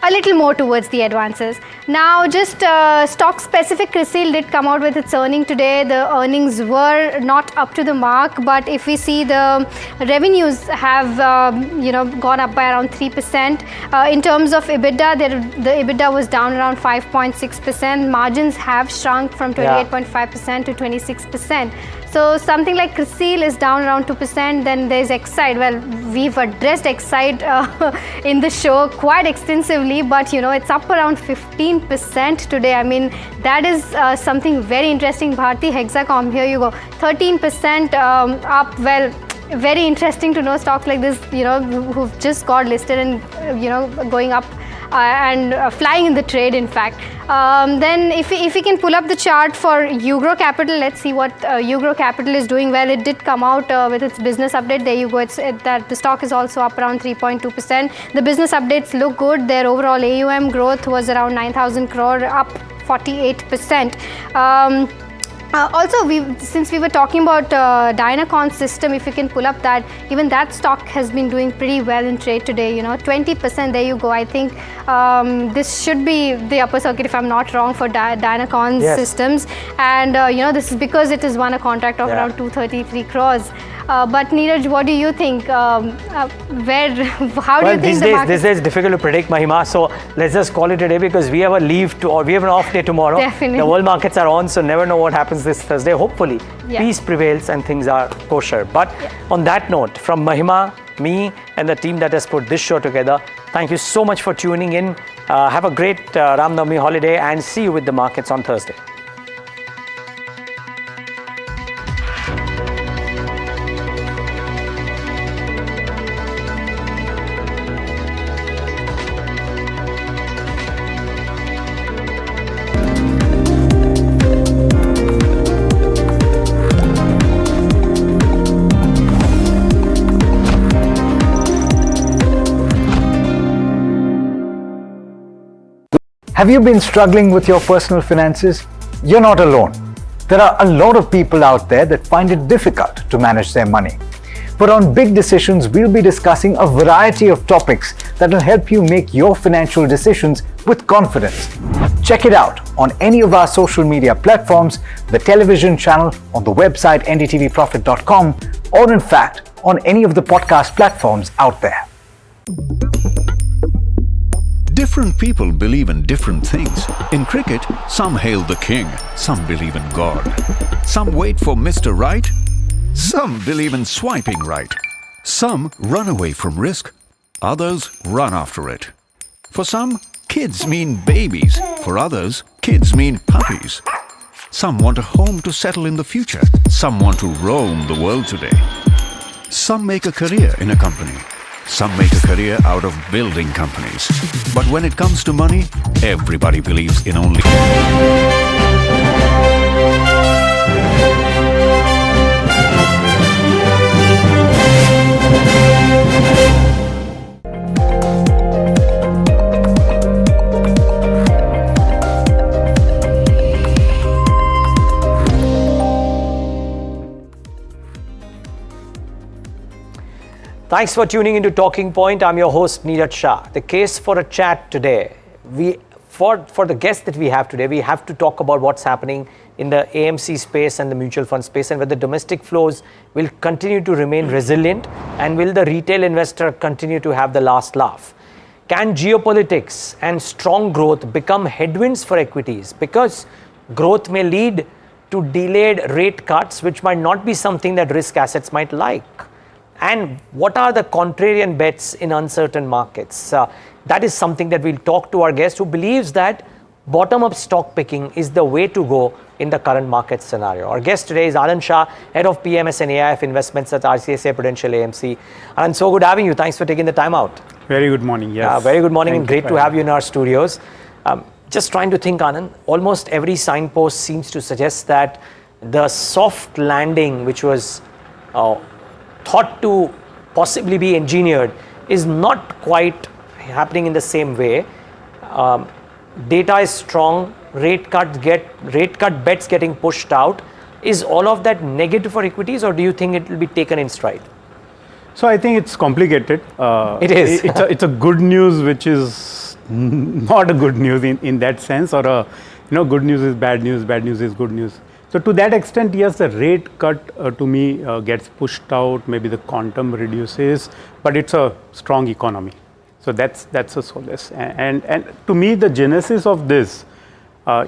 Speaker 7: a little more towards the advances. Now just stock specific, CRISIL did come out with its earning today. The earnings were not up to the mark, but if we see the revenues have gone up by around 3%. In terms of EBITDA, the EBITDA was down around 5.6%. Margins have shrunk from 28.5% to 26%. So something like CRISIL is down around 2%. Then there's Exide. Well, we've addressed Exide in the show quite extensively, but it's up around 15% today. I mean, that is something very interesting. Bharti Hexacom, here you go, 13% up. Well, very interesting to know stocks like this, who've just got listed and going up and flying in the trade, in fact. Then if we can pull up the chart for Ugro Capital, let's see what Ugro Capital is doing. Well, it did come out with its business update. There you go. That the stock is also up around 3.2%. The business updates look good. Their overall AUM growth was around 9,000 crore, up 48%. Also, since we were talking about Dynacon system, if you can pull up that, even that stock has been doing pretty well in trade today, 20%, there you go. I think this should be the upper circuit, if I'm not wrong, for Dynacon systems. And, this is because it has won a contract of around 233 crores. But Neeraj, what do you think? How do you think the market?
Speaker 8: These days difficult to predict, Mahima. So let's just call it a day, because we have a we have an off day tomorrow.
Speaker 7: Definitely.
Speaker 8: The world markets are on, so never know what happens this Thursday. Hopefully, peace prevails and things are kosher. But on that note, from Mahima, me, and the team that has put this show together, thank you so much for tuning in. Have a great Ram Navami holiday, and see you with the markets on Thursday.
Speaker 5: Have you been struggling with your personal finances? You're not alone. There are a lot of people out there that find it difficult to manage their money. But on Big Decisions, we'll be discussing a variety of topics that will help you make your financial decisions with confidence. Check it out on any of our social media platforms, the television channel, on the website ndtvprofit.com, or in fact, on any of the podcast platforms out there.
Speaker 6: Different people believe in different things. In cricket, some hail the king, some believe in God. Some wait for Mr. Right, some believe in swiping right. Some run away from risk, others run after it. For some, kids mean babies. For others, kids mean puppies. Some want a home to settle in the future. Some want to roam the world today. Some make a career in a company. Some make a career out of building companies. But when it comes to money, everybody believes in only...
Speaker 8: Thanks for tuning into Talking Point. I'm your host, Neeraj Shah. The case for a chat today, for the guest that we have today, we have to talk about what's happening in the AMC space and the mutual fund space, and whether domestic flows will continue to remain resilient, and will the retail investor continue to have the last laugh. Can geopolitics and strong growth become headwinds for equities? Because growth may lead to delayed rate cuts, which might not be something that risk assets might like. And what are the contrarian bets in uncertain markets? That is something that we'll talk to our guest, who believes that bottom-up stock picking is the way to go in the current market scenario. Our guest today is Anand Shah, Head of PMS and AIF Investments at RCSA Prudential AMC. Anand, so good having you. Thanks for taking the time out.
Speaker 3: Very good morning. Yes.
Speaker 8: Very good morning, and great to have you in our studios. Just trying to think, Anand, almost every signpost seems to suggest that the soft landing, which was thought to possibly be engineered, is not quite happening in the same way. Data is strong, rate cut bets getting pushed out. Is all of that negative for equities, or do you think it will be taken in stride?
Speaker 3: So I think it's complicated.
Speaker 8: It is.
Speaker 3: It's a good news which is not a good news in that sense, or good news is bad news is good news. So to that extent, yes, the rate cut to me gets pushed out, maybe the quantum reduces, but it's a strong economy. So that's a solace. And to me, the genesis of this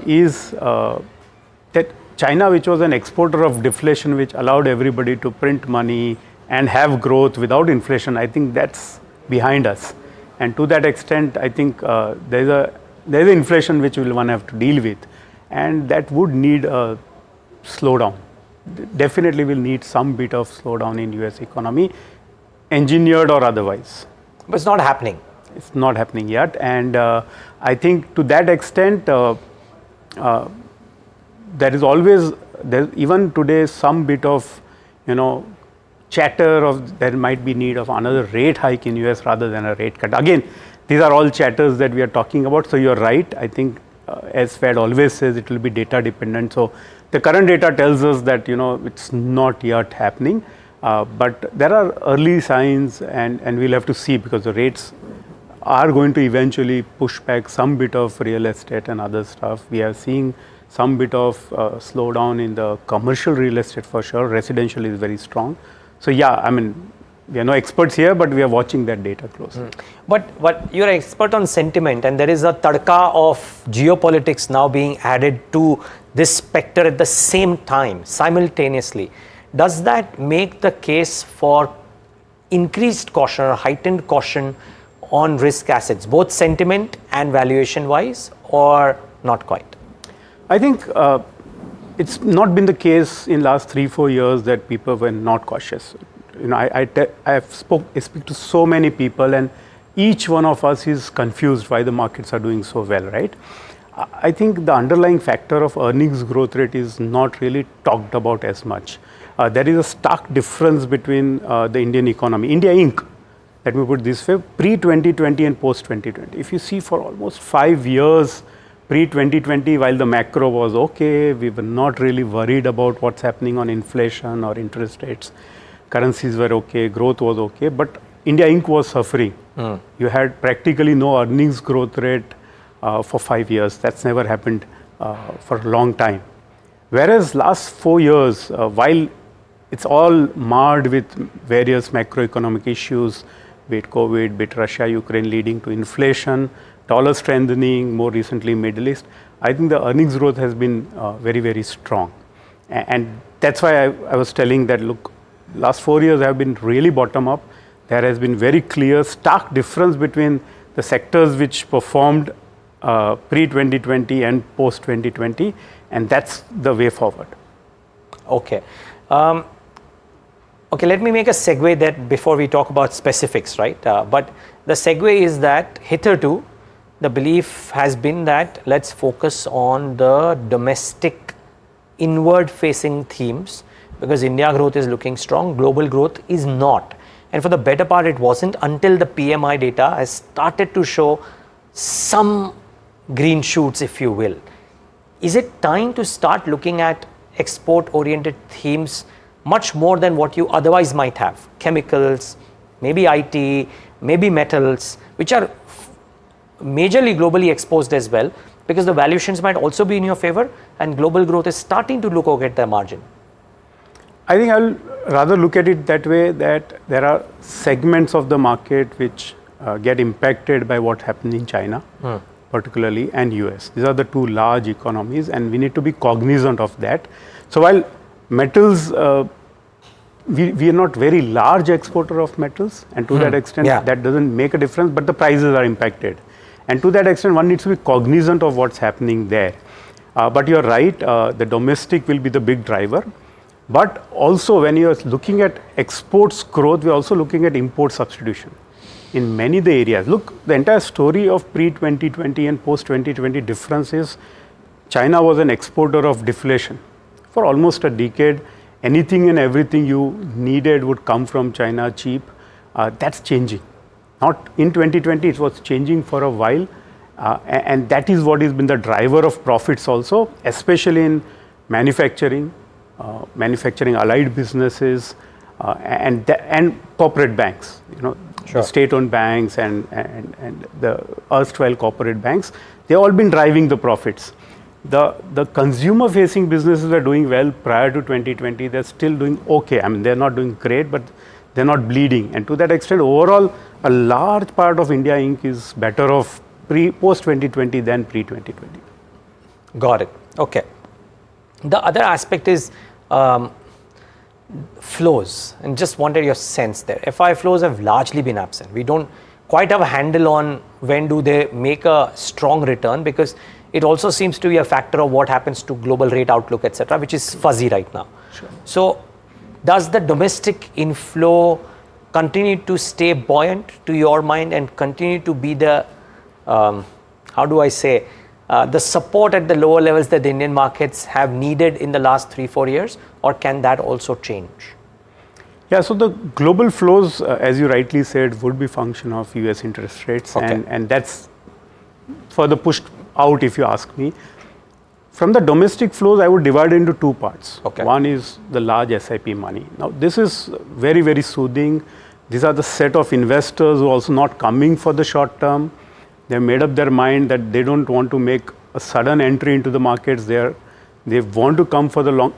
Speaker 3: is that China, which was an exporter of deflation, which allowed everybody to print money and have growth without inflation, I think that's behind us. And to that extent, I think there's inflation which one have to deal with, and that would need a slowdown. Definitely will need some bit of slowdown in US economy, engineered or otherwise.
Speaker 8: But it's not happening.
Speaker 3: It's not happening yet, and I think to that extent, there is always, even today, some bit of, chatter of there might be need of another rate hike in US rather than a rate cut. Again, these are all chatters that we are talking about. So you're right. I think as Fed always says, it will be data dependent. So the current data tells us that it's not yet happening, but there are early signs, and we'll have to see, because the rates are going to eventually push back some bit of real estate and other stuff. We are seeing some bit of slowdown in the commercial real estate for sure. Residential is very strong. So yeah, I mean, we are no experts here, but we are watching that data closely.
Speaker 8: But you're an expert on sentiment, and there is a tadka of geopolitics now being added to this specter at the same time, simultaneously. Does that make the case for increased caution or heightened caution on risk assets, both sentiment and valuation wise, or not quite?
Speaker 3: I think it's not been the case in last 3-4 years that people were not cautious. I speak to so many people, and each one of us is confused why the markets are doing so well, right? I think the underlying factor of earnings growth rate is not really talked about as much. There is a stark difference between the Indian economy, India Inc., let me put it this way, pre-2020 and post-2020. If you see, for almost 5 years, pre-2020, while the macro was okay, we were not really worried about what's happening on inflation or interest rates. Currencies were okay, growth was okay, but India Inc. was suffering. You had practically no earnings growth rate for 5 years. That's never happened for a long time. Whereas last 4 years, while it's all marred with various macroeconomic issues, be it COVID, be it Russia, Ukraine leading to inflation, dollar strengthening, more recently Middle East, I think the earnings growth has been very, very strong. And that's why I was telling that, look, last 4 years have been really bottom up. There has been very clear, stark difference between the sectors which performed pre-2020 and post-2020, and that's the way forward.
Speaker 27: Okay. Okay, let me make a segue that before we talk about specifics, right? But the segue is that hitherto, the belief has been that let's focus on the domestic inward-facing themes because India growth is looking strong, global growth is not. And for the better part, it wasn't until the PMI data has started to show some green shoots, if you will. Is it time to start looking at export-oriented themes much more than what you otherwise might have? Chemicals, maybe IT, maybe metals, which are majorly globally exposed as well, because the valuations might also be in your favor and global growth is starting to look okay at the margin.
Speaker 3: I think I'll rather look at it that way, that there are segments of the market which get impacted by what happened in China, particularly, and US. These are the two large economies and we need to be cognizant of that. So while metals, we are not very large exporter of metals, and to that extent that doesn't make a difference, but the prices are impacted. And to that extent, one needs to be cognizant of what's happening there. But you're right, the domestic will be the big driver. But also when you're looking at exports growth, we're also looking at import substitution in many of the areas. Look, the entire story of pre-2020 and post-2020 difference is China was an exporter of deflation. For almost a decade, anything and everything you needed would come from China cheap. That's changing. Not in 2020, it was changing for a while. And that is what has been the driver of profits also, especially in manufacturing, manufacturing allied businesses, and corporate banks, the state-owned banks and the erstwhile corporate banks. They've all been driving the profits. The consumer-facing businesses are doing well prior to 2020. They're still doing okay. I mean, they're not doing great, but they're not bleeding. And to that extent, overall, a large part of India Inc. is better off post-2020 than pre-2020.
Speaker 27: Got it. Okay. The other aspect is flows, and just wanted your sense there. FI flows have largely been absent. We don't quite have a handle on when do they make a strong return, because it also seems to be a factor of what happens to global rate outlook, etc., which is fuzzy right now.
Speaker 3: Sure.
Speaker 27: So does the domestic inflow continue to stay buoyant to your mind and continue to be the, how do I say, the support at the lower levels that the Indian markets have needed in the last 3-4 years, or can that also change?
Speaker 3: Yeah, so the global flows, as you rightly said, would be function of US interest rates, and that's further pushed out if you ask me. From the domestic flows, I would divide into two parts. One is the large SIP money. Now, this is very, very soothing. These are the set of investors who are also not coming for the short term. They've made up their mind that they don't want to make a sudden entry into the markets. They want to come for the long.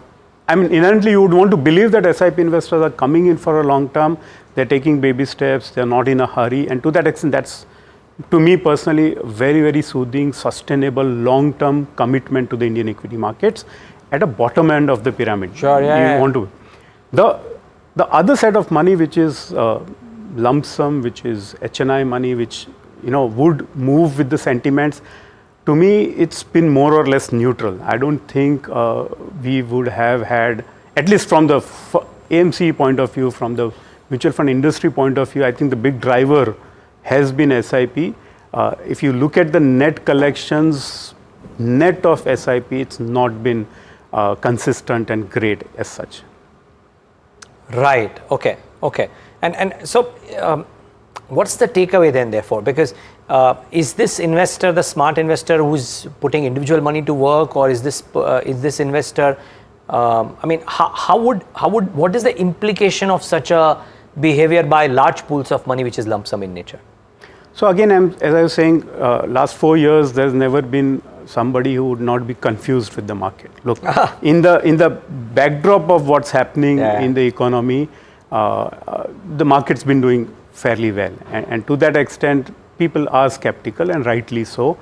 Speaker 3: I mean, inherently, you would want to believe that SIP investors are coming in for a long term. They're taking baby steps. They're not in a hurry. And to that extent, that's, to me personally, very, very soothing, sustainable, long-term commitment to the Indian equity markets at a bottom end of the pyramid.
Speaker 27: Sure, yeah.
Speaker 3: You want to. The other set of money, which is lump sum, which is HNI money, which would move with the sentiments. To me, it's been more or less neutral. I don't think we would have had, at least from the AMC point of view, from the mutual fund industry point of view, I think the big driver has been SIP. If you look at the net collections, net of SIP, it's not been consistent and great as such.
Speaker 27: Right. Okay. Okay. And so, what's the takeaway then, therefore? Because is this investor the smart investor who's putting individual money to work, or is this investor? I mean, what is the implication of such a behavior by large pools of money, which is lump sum in nature?
Speaker 3: So again, as I was saying, last 4 years, there's never been somebody who would not be confused with the market. Look, in the backdrop of what's happening in the economy, the market's been doing fairly well, and to that extent, people are skeptical, and rightly so.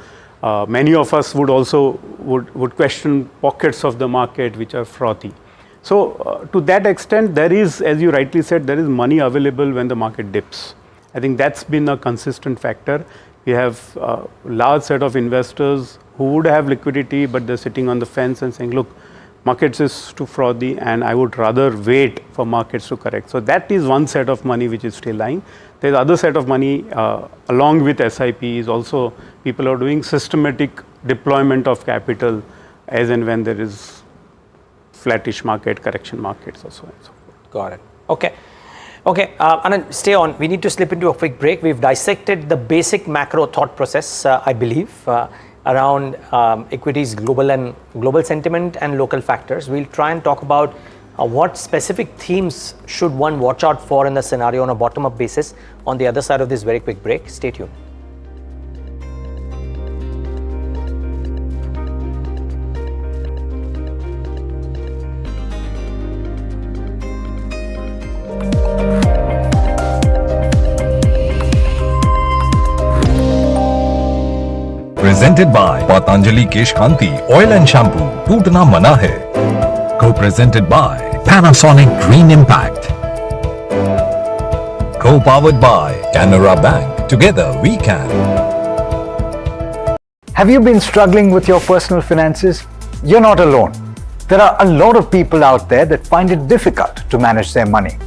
Speaker 3: Many of us would also would question pockets of the market which are frothy. So to that extent, there is, as you rightly said, there is money available when the market dips. I think that's been a consistent factor. We have a large set of investors who would have liquidity, but they're sitting on the fence and saying, look, markets is too frothy and I would rather wait for markets to correct. So that is one set of money which is still lying. There's other set of money along with SIPs. Also, people are doing systematic deployment of capital as and when there is flattish market, correction markets, or so on and so forth.
Speaker 8: Got it. Okay. Okay, Anand, stay on. We need to slip into a quick break. We've dissected the basic macro thought process, I believe, around equities, global sentiment and local factors. We'll try and talk about what specific themes should one watch out for in the scenario on a bottom-up basis on the other side of this very quick break. Stay tuned.
Speaker 9: Presented by Patanjali Kesh Kanti Oil and Shampoo. Tootna Mana Hai. Co-presented by Panasonic Green Impact. Co-powered by Canara Bank. Together we can.
Speaker 5: Have you been struggling with your personal finances? You're not alone. There are a lot of people out there that find it difficult to manage their money.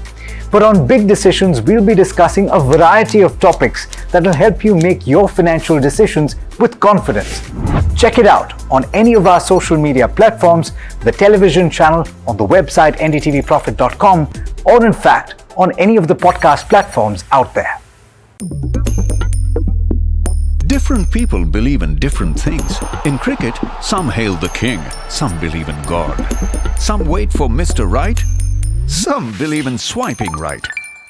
Speaker 5: But on Big Decisions, we'll be discussing a variety of topics that will help you make your financial decisions with confidence. Check it out on any of our social media platforms, the television channel, on the website ndtvprofit.com, or in fact, on any of the podcast platforms out there.
Speaker 6: Different people believe in different things. In cricket, some hail the king, some believe in God. Some wait for Mr. Right, some believe in swiping right.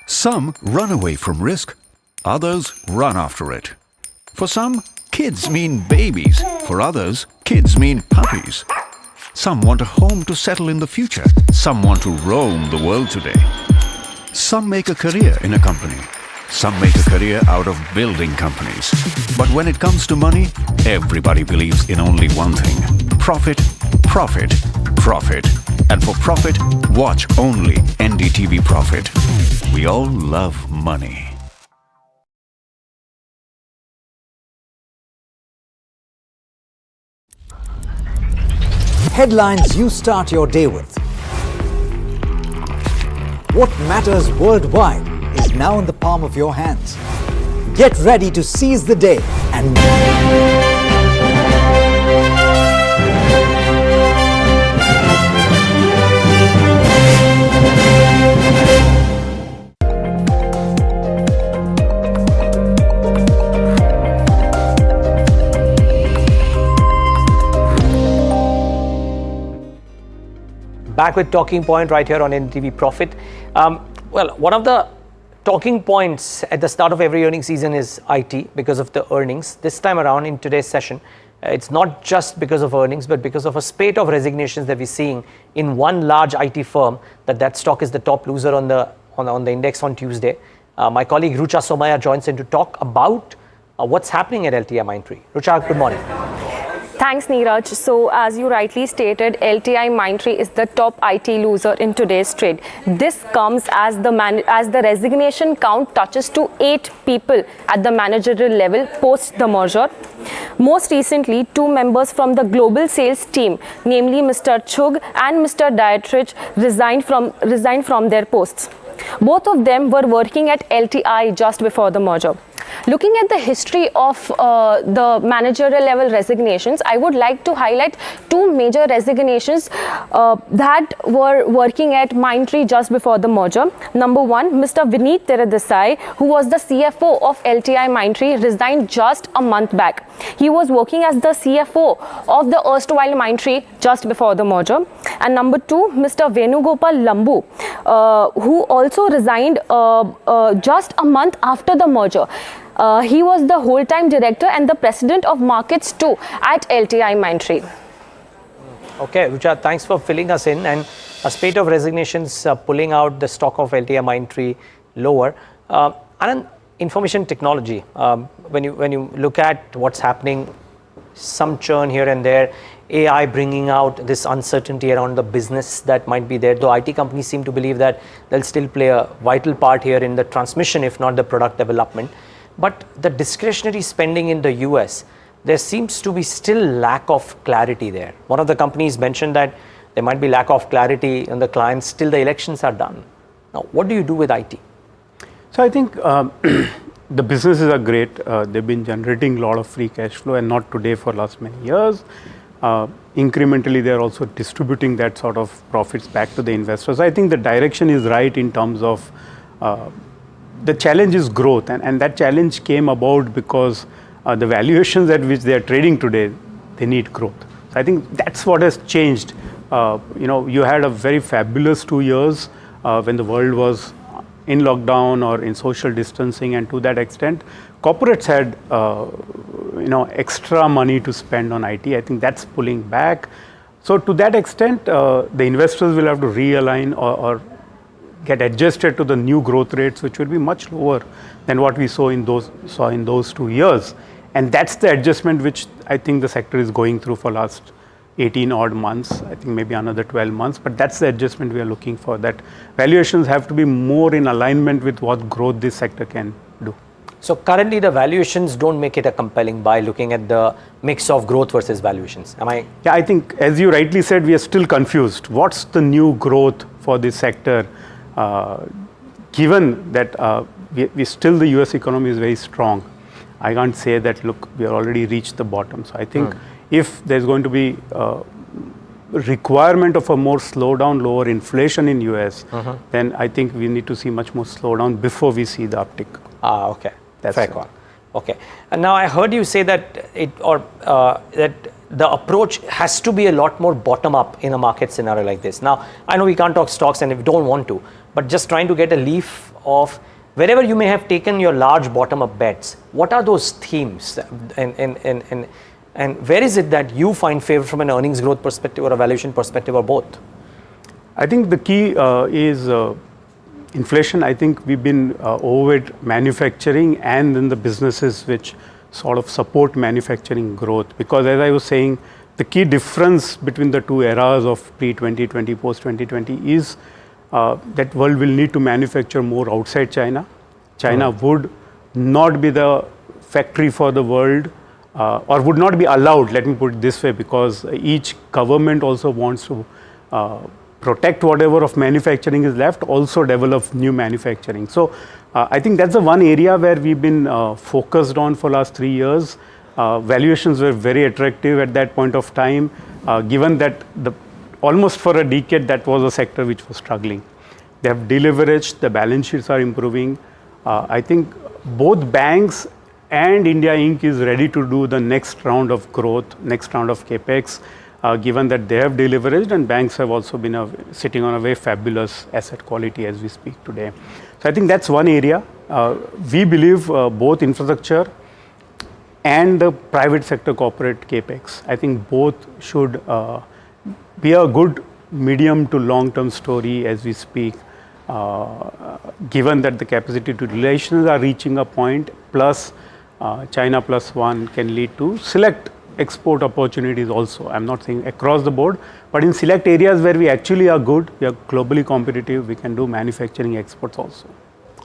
Speaker 6: Some run away from risk, others run after it. For some, kids mean babies. For others, kids mean puppies. Some want a home to settle in the future. Some want to roam the world today. Some make a career in a company. Some make a career out of building companies. But when it comes to money, everybody believes in only one thing: profit, profit, profit. And for profit, watch only NDTV Profit. We all love money.
Speaker 12: Headlines you start your day with. What matters worldwide is now in the palm of your hands. Get ready to seize the day and
Speaker 8: Back with Talking Point right here on NDTV Profit. Well, one of the talking points at the start of every earnings season is IT because of the earnings. This time around in today's session, it's not just because of earnings, but because of a spate of resignations that we're seeing in one large IT firm, that stock is the top loser on the index on Tuesday. My colleague Rucha Somaya joins in to talk about what's happening at LTIMindtree. Rucha, good morning.
Speaker 15: Thanks, Neeraj. So, as you rightly stated, LTIMindtree is the top IT loser in today's trade. This comes as the resignation count touches to 8 people at the managerial level post the merger. Most recently, 2 members from the global sales team, namely Mr. Chug and Mr. Dietrich, resigned from their posts. Both of them were working at LTI just before the merger. Looking at the history of the managerial level resignations, I would like to highlight 2 major resignations that were working at Mindtree just before the merger. Number 1, Mr. Vineet Teradesai, who was the CFO of LTIMindtree, resigned just a month back. He was working as the CFO of the erstwhile Mindtree just before the merger. And number 2, Mr. Venugopal Lambu, who also resigned just a month after the merger. He was the whole-time director and the president of markets too at LTIMindtree.
Speaker 8: Okay, Rucha, thanks for filling us in. And a spate of resignations pulling out the stock of LTIMindtree lower. And information technology, when you look at what's happening some churn here and there, AI bringing out this uncertainty around the business that might be there, though IT companies seem to believe that they'll still play a vital part here in the transmission, if not the product development. But the discretionary spending in the US, there seems to be still lack of clarity there. One of the companies mentioned that there might be lack of clarity in the clients till the elections are done. Now, what do you do with IT?
Speaker 3: So I think the businesses are great. They've been generating a lot of free cash flow, and not today, for last many years. Incrementally, they're also distributing that sort of profits back to the investors. I think the direction is right in terms of the challenge is growth, and that challenge came about because the valuations at which they are trading today, they need growth. So I think that's what has changed. You had a very fabulous 2 years when the world was in lockdown or in social distancing, and to that extent, corporates had extra money to spend on IT. I think that's pulling back. So to that extent, the investors will have to realign or get adjusted to the new growth rates, which will be much lower than what we saw in those 2 years. And that's the adjustment which I think the sector is going through for last 18 odd months, I think maybe another 12 months, but that's the adjustment we are looking for, that valuations have to be more in alignment with what growth this sector can do.
Speaker 8: So currently the valuations don't make it a compelling buy, looking at the mix of growth versus valuations. Am I?
Speaker 3: Yeah, I think as you rightly said, we are still confused. What's the new growth for this sector? Given that we still, the US economy is very strong. I can't say that, look, we have already reached the bottom. So I think if there's going to be requirement of a more slowdown, lower inflation in US, then I think we need to see much more slowdown before we see the uptick.
Speaker 8: Okay. That's fair call. Okay. And now I heard you say that that the approach has to be a lot more bottom up in a market scenario like this. Now, I know we can't talk stocks and we don't want to, but just trying to get a leaf of wherever you may have taken your large bottom up bets, what are those themes and where is it that you find favor from an earnings growth perspective or a valuation perspective, or both?
Speaker 3: I think the key is inflation. I think we've been overweight manufacturing and then the businesses which sort of support manufacturing growth, because as I was saying, the key difference between the two eras of pre-2020, post-2020 is that world will need to manufacture more outside China. China would not be the factory for the world, or would not be allowed, let me put it this way, because each government also wants to protect whatever of manufacturing is left, also develop new manufacturing. So I think that's the one area where we've been focused on for last 3 years. Valuations were very attractive at that point of time, given that almost for a decade that was a sector which was struggling. They have deleveraged, the balance sheets are improving. I think both banks and India Inc. is ready to do the next round of growth, next round of capex, given that they have deleveraged and banks have also been sitting on a very fabulous asset quality as we speak today. So I think that's one area. We believe both infrastructure and the private sector corporate capex, I think both should be a good medium to long-term story as we speak, given that the capacity to relations are reaching a point, plus China plus one can lead to select export opportunities also. I'm not saying across the board, but in select areas where we actually are good, we are globally competitive, we can do manufacturing exports also.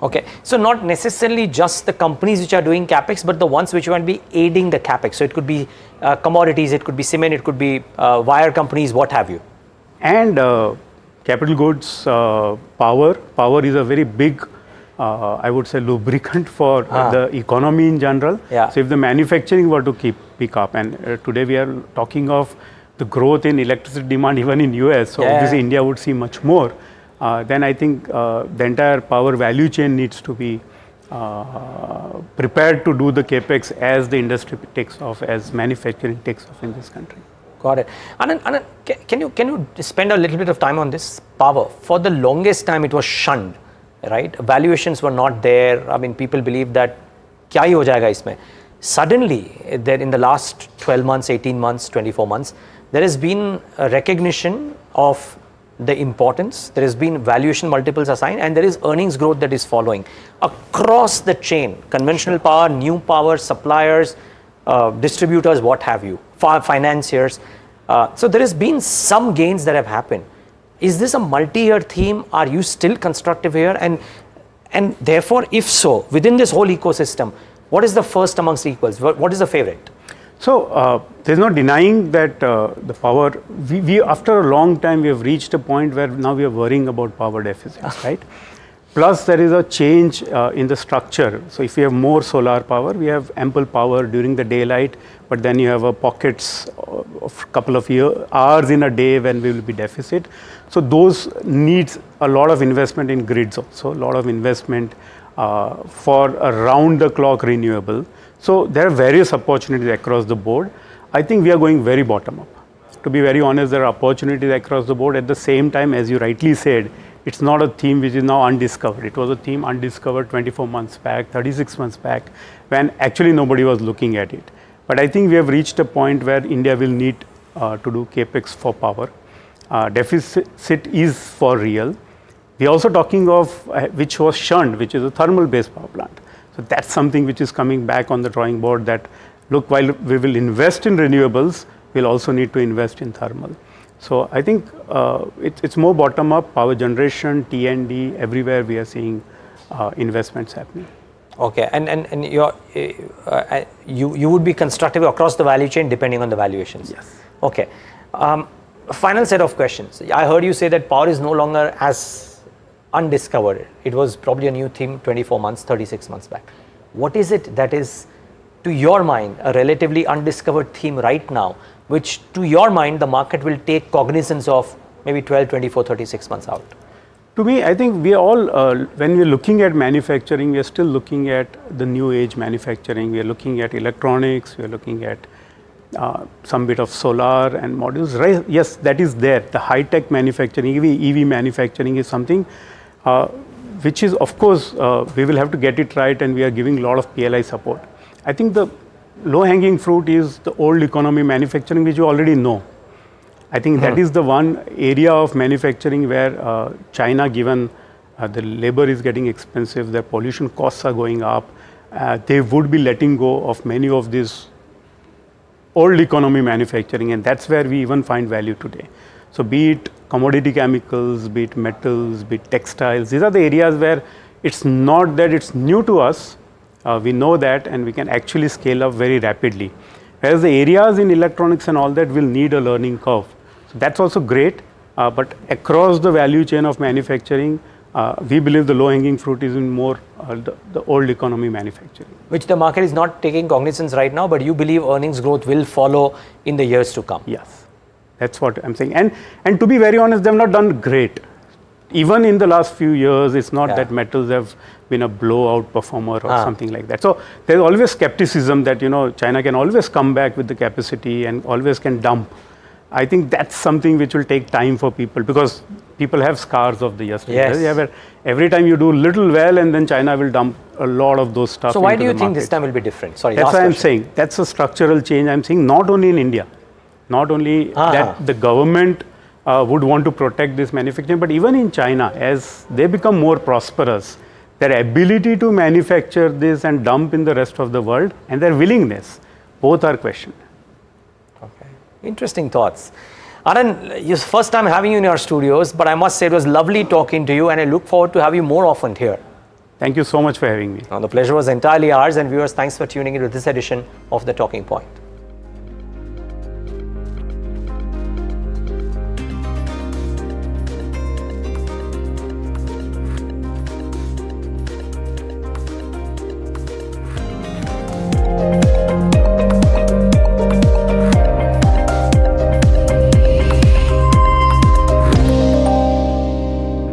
Speaker 8: Okay, so not necessarily just the companies which are doing capex, but the ones which might be aiding the capex. So it could be commodities, it could be cement, it could be wire companies, what have you.
Speaker 3: And capital goods, power is a very big, I would say, lubricant for the economy in general.
Speaker 8: Yeah.
Speaker 3: So if the manufacturing were to pick up, and today we are talking of the growth in electricity demand even in US, so obviously India would see much more. Then I think the entire power value chain needs to be prepared to do the capex as the industry takes off, as manufacturing takes off in this country.
Speaker 8: Got it. Anand, can you spend a little bit of time on this power? For the longest time it was shunned, right? Valuations were not there. I mean, people believe that kya hi ho jayega isme. Suddenly, there in the last 12 months, 18 months, 24 months, there has been a recognition of the importance, there has been valuation multiples assigned, and there is earnings growth that is following across the chain. Conventional power, new power, suppliers, distributors, what have you, financiers. So there has been some gains that have happened. Is this a multi-year theme? Are you still constructive here? And therefore, if so, within this whole ecosystem, what is the first amongst equals? What is the favorite?
Speaker 3: So there's no denying that the power, we after a long time we have reached a point where now we are worrying about power deficits, right? Plus there is a change in the structure. So if you have more solar power, we have ample power during the daylight, but then you have pockets of a couple of hours in a day when we will be deficit. So those needs a lot of investment in grids also, a lot of investment for around the clock renewable. So there are various opportunities across the board. I think we are going very bottom up. To be very honest, there are opportunities across the board. At the same time, as you rightly said, it's not a theme which is now undiscovered. It was a theme undiscovered 24 months back, 36 months back, when actually nobody was looking at it. But I think we have reached a point where India will need to do capex for power. Deficit is for real. We are also talking of which was shunned, which is a thermal based power plant. So that's something which is coming back on the drawing board, that look, while we will invest in renewables, we'll also need to invest in thermal. So I think it's more bottom up, power generation, T&D, everywhere we are seeing investments happening.
Speaker 8: Okay, and you would be constructive across the value chain depending on the valuations?
Speaker 3: Yes.
Speaker 8: Okay. Final set of questions. I heard you say that power is no longer as undiscovered. It was probably a new theme 24 months, 36 months back. What is it that is, to your mind, a relatively undiscovered theme right now, which to your mind the market will take cognizance of maybe 12, 24, 36 months out?
Speaker 3: To me, I think we are all, when we are looking at manufacturing, we are still looking at the new age manufacturing. We are looking at electronics, we are looking at some bit of solar and modules. Right? Yes, that is there. The high-tech manufacturing, EV manufacturing is something which is, of course, we will have to get it right, and we are giving a lot of PLI support. I think the low-hanging fruit is the old economy manufacturing, which you already know. I think that is the one area of manufacturing where China, given the labor is getting expensive, their pollution costs are going up, they would be letting go of many of these old economy manufacturing, and that's where we even find value today. So be it commodity chemicals, be it metals, be it textiles, these are the areas where it's not that it's new to us, we know that, and we can actually scale up very rapidly. Whereas the areas in electronics and all that will need a learning curve. So that's also great, but across the value chain of manufacturing, we believe the low-hanging fruit is in more the old economy manufacturing.
Speaker 8: Which the market is not taking cognizance right now, but you believe earnings growth will follow in the years to come?
Speaker 3: Yes. That's what I'm saying. And to be very honest, they've not done great. Even in the last few years, it's not that metals have been a blowout performer or something like that. So there's always skepticism that, China can always come back with the capacity and always can dump. I think that's something which will take time for people, because people have scars of the yesterday.
Speaker 8: Yes.
Speaker 3: Every time you do little well, and then China will dump a lot of those stuff.
Speaker 8: So why do you think this time will be different? Sorry,
Speaker 3: that's why I'm saying that's a structural change. I'm saying not only in India, not only that the government would want to protect this manufacturing, but even in China, as they become more prosperous, their ability to manufacture this and dump in the rest of the world, and their willingness, both are questioned.
Speaker 8: Okay, interesting thoughts. Anand, it's first time having you in our studios, but I must say it was lovely talking to you, and I look forward to have you more often here.
Speaker 3: Thank you so much for having me.
Speaker 8: Now, the pleasure was entirely ours, and viewers, thanks for tuning into this edition of The Talking Point.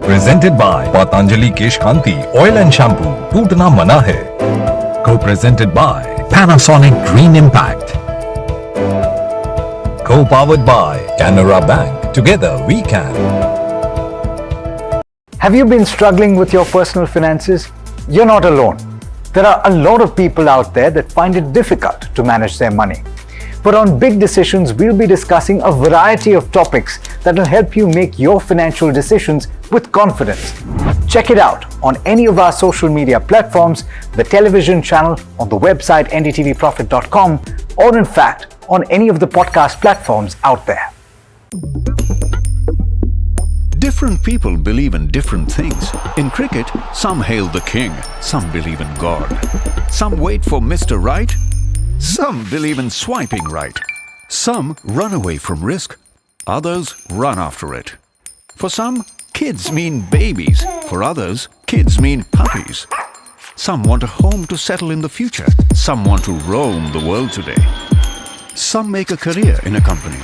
Speaker 9: Presented by Patanjali Kesh Kanti Oil and Shampoo. Tootna Mana Hai. Co-presented by Panasonic Green Impact. Co-powered by Canara Bank. Together we can.
Speaker 5: Have you been struggling with your personal finances? You're not alone. There are a lot of people out there that find it difficult to manage their money. But on big decisions, we'll be discussing a variety of topics that will help you make your financial decisions with confidence. Check it out on any of our social media platforms, the television channel, on the website ndtvprofit.com, or in fact, on any of the podcast platforms out there.
Speaker 6: Different people believe in different things. In cricket, some hail the king, some believe in God. Some wait for Mr. Right, some believe in swiping right. Some run away from risk, others run after it. For some, kids mean babies. For others, kids mean puppies. Some want a home to settle in the future. Some want to roam the world today. Some make a career in a company.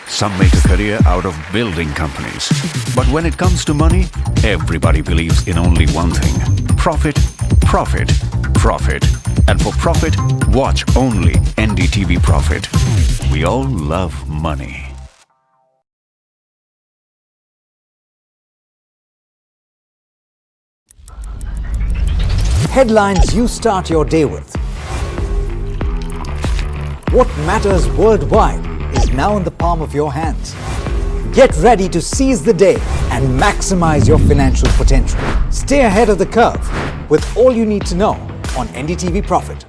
Speaker 6: Some make a career out of building companies. But when it comes to money, everybody believes in only one thing: profit, profit, profit. And for profit, watch only NDTV Profit. We all love money.
Speaker 12: Headlines you start your day with. What matters worldwide is now in the palm of your hands. Get ready to seize the day and maximize your financial potential. Stay ahead of the curve with all you need to know on NDTV Profit.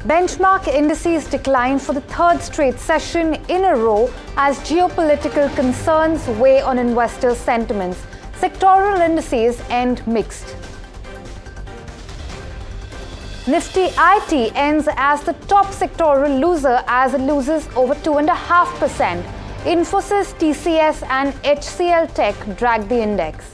Speaker 4: Benchmark indices declined for the third straight session in a row as geopolitical concerns weigh on investor sentiments. Sectoral indices end mixed. Nifty IT ends as the top sectoral loser as it loses over 2.5%. Infosys, TCS and HCL Tech drag the index.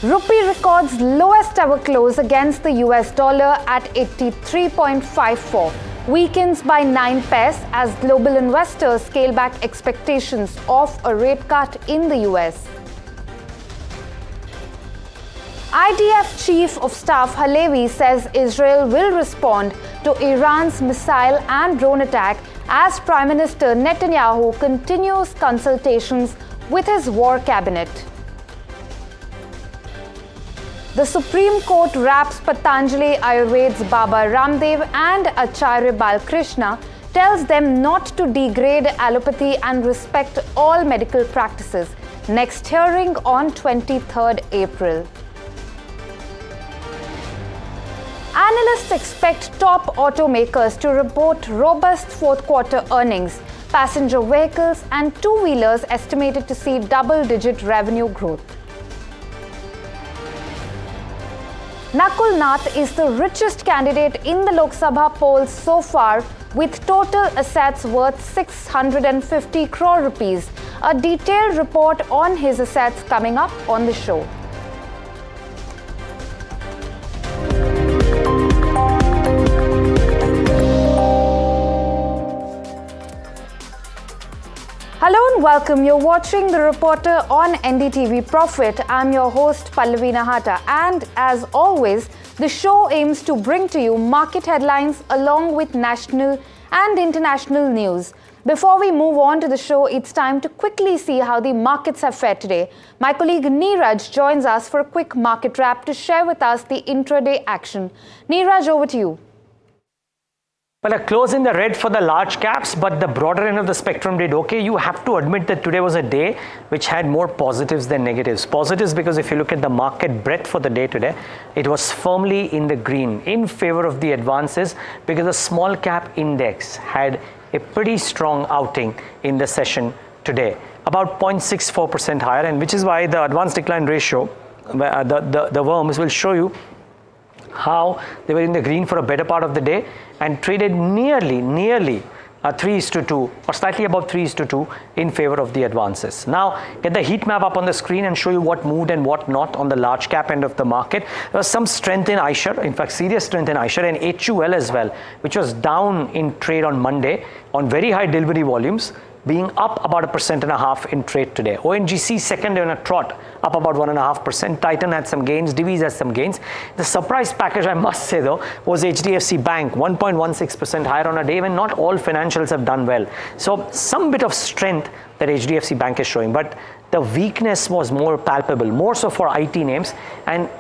Speaker 4: Rupee records lowest ever close against the US dollar at 83.54, weakens by 9 paise as global investors scale back expectations of a rate cut in the US. IDF Chief of Staff Halevi says Israel will respond to Iran's missile and drone attack as Prime Minister Netanyahu continues consultations with his war cabinet. The Supreme Court wraps Patanjali Ayurved's Baba Ramdev and Acharya Balkrishna, tells them not to degrade allopathy and respect all medical practices. Next hearing on 23rd April. Analysts expect top automakers to report robust fourth quarter earnings. Passenger vehicles and two-wheelers estimated to see double-digit revenue growth. Nakul Nath is the richest candidate in the Lok Sabha polls so far, with total assets worth 650 crore rupees. A detailed report on his assets coming up on the show. Hello and welcome. You're watching The Reporter on NDTV Profit. I'm your host Pallavi Nahata, and as always, the show aims to bring to you market headlines along with national and international news. Before we move on to the show, it's time to quickly see how the markets have fared today. My colleague Neeraj joins us for a quick market wrap to share with us the intraday action. Neeraj, over to you.
Speaker 8: Well, a close in the red for the large caps, but the broader end of the spectrum did okay. You have to admit that today was a day which had more positives than negatives. Positives because if you look at the market breadth for the day today, it was firmly in the green in favor of the advances because the small cap index had a pretty strong outing in the session today, about 0.64% higher, and which is why the advance decline ratio, the worms will show you how they were in the green for a better part of the day and traded nearly 3:2 or slightly above 3:2 in favor of the advances. Now get the heat map up on the screen and show you what moved and what not on the large cap end of the market. There was some strength in iShares, in fact serious strength in iShares and HUL as well, which was down in trade on Monday on very high delivery volumes, being up about 1.5% in trade today. ONGC second on a trot, up about 1.5%. Titan had some gains, Divi's had some gains. The surprise package, I must say though, was HDFC Bank, 1.16% higher on a day when not all financials have done well. So some bit of strength that HDFC Bank is showing, but the weakness was more palpable, more so for IT names, and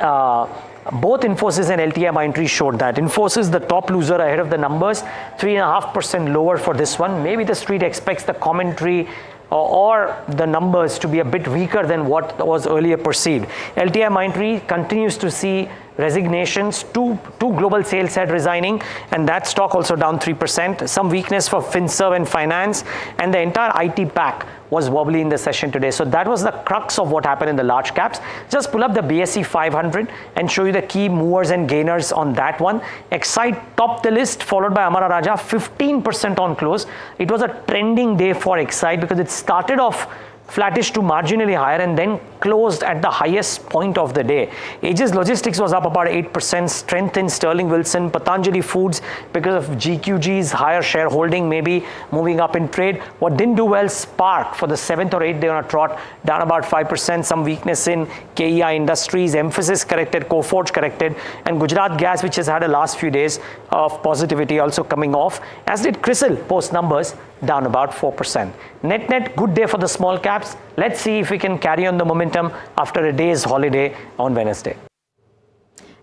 Speaker 8: both Infosys and LTIMindtree showed that. Infosys, the top loser ahead of the numbers, 3.5% lower for this one. Maybe the street expects the commentary or the numbers to be a bit weaker than what was earlier perceived. LTIMindtree continues to see resignations, two global sales head resigning, and that stock also down 3%. Some weakness for FinServ and finance, and the entire IT pack was wobbly in the session today. So that was the crux of what happened in the large caps. Just pull up the BSE 500 and show you the key movers and gainers on that one. Excite topped the list, followed by Amara Raja, 15% on close. It was a trending day for Excite because it started off flattish to marginally higher and then closed at the highest point of the day. Aegis Logistics was up about 8%, strength in Sterling Wilson, Patanjali Foods because of GQG's higher shareholding maybe moving up in trade. What didn't do well, Spark for the 7th or 8th day on a trot, down about 5%, some weakness in KEI Industries, Emphasis corrected, Coforge corrected, and Gujarat Gas, which has had a last few days of positivity, also coming off, as did CRISIL post numbers, down about 4%. Net, good day for the small caps. Let's see if we can carry on the momentum after a day's holiday on Wednesday.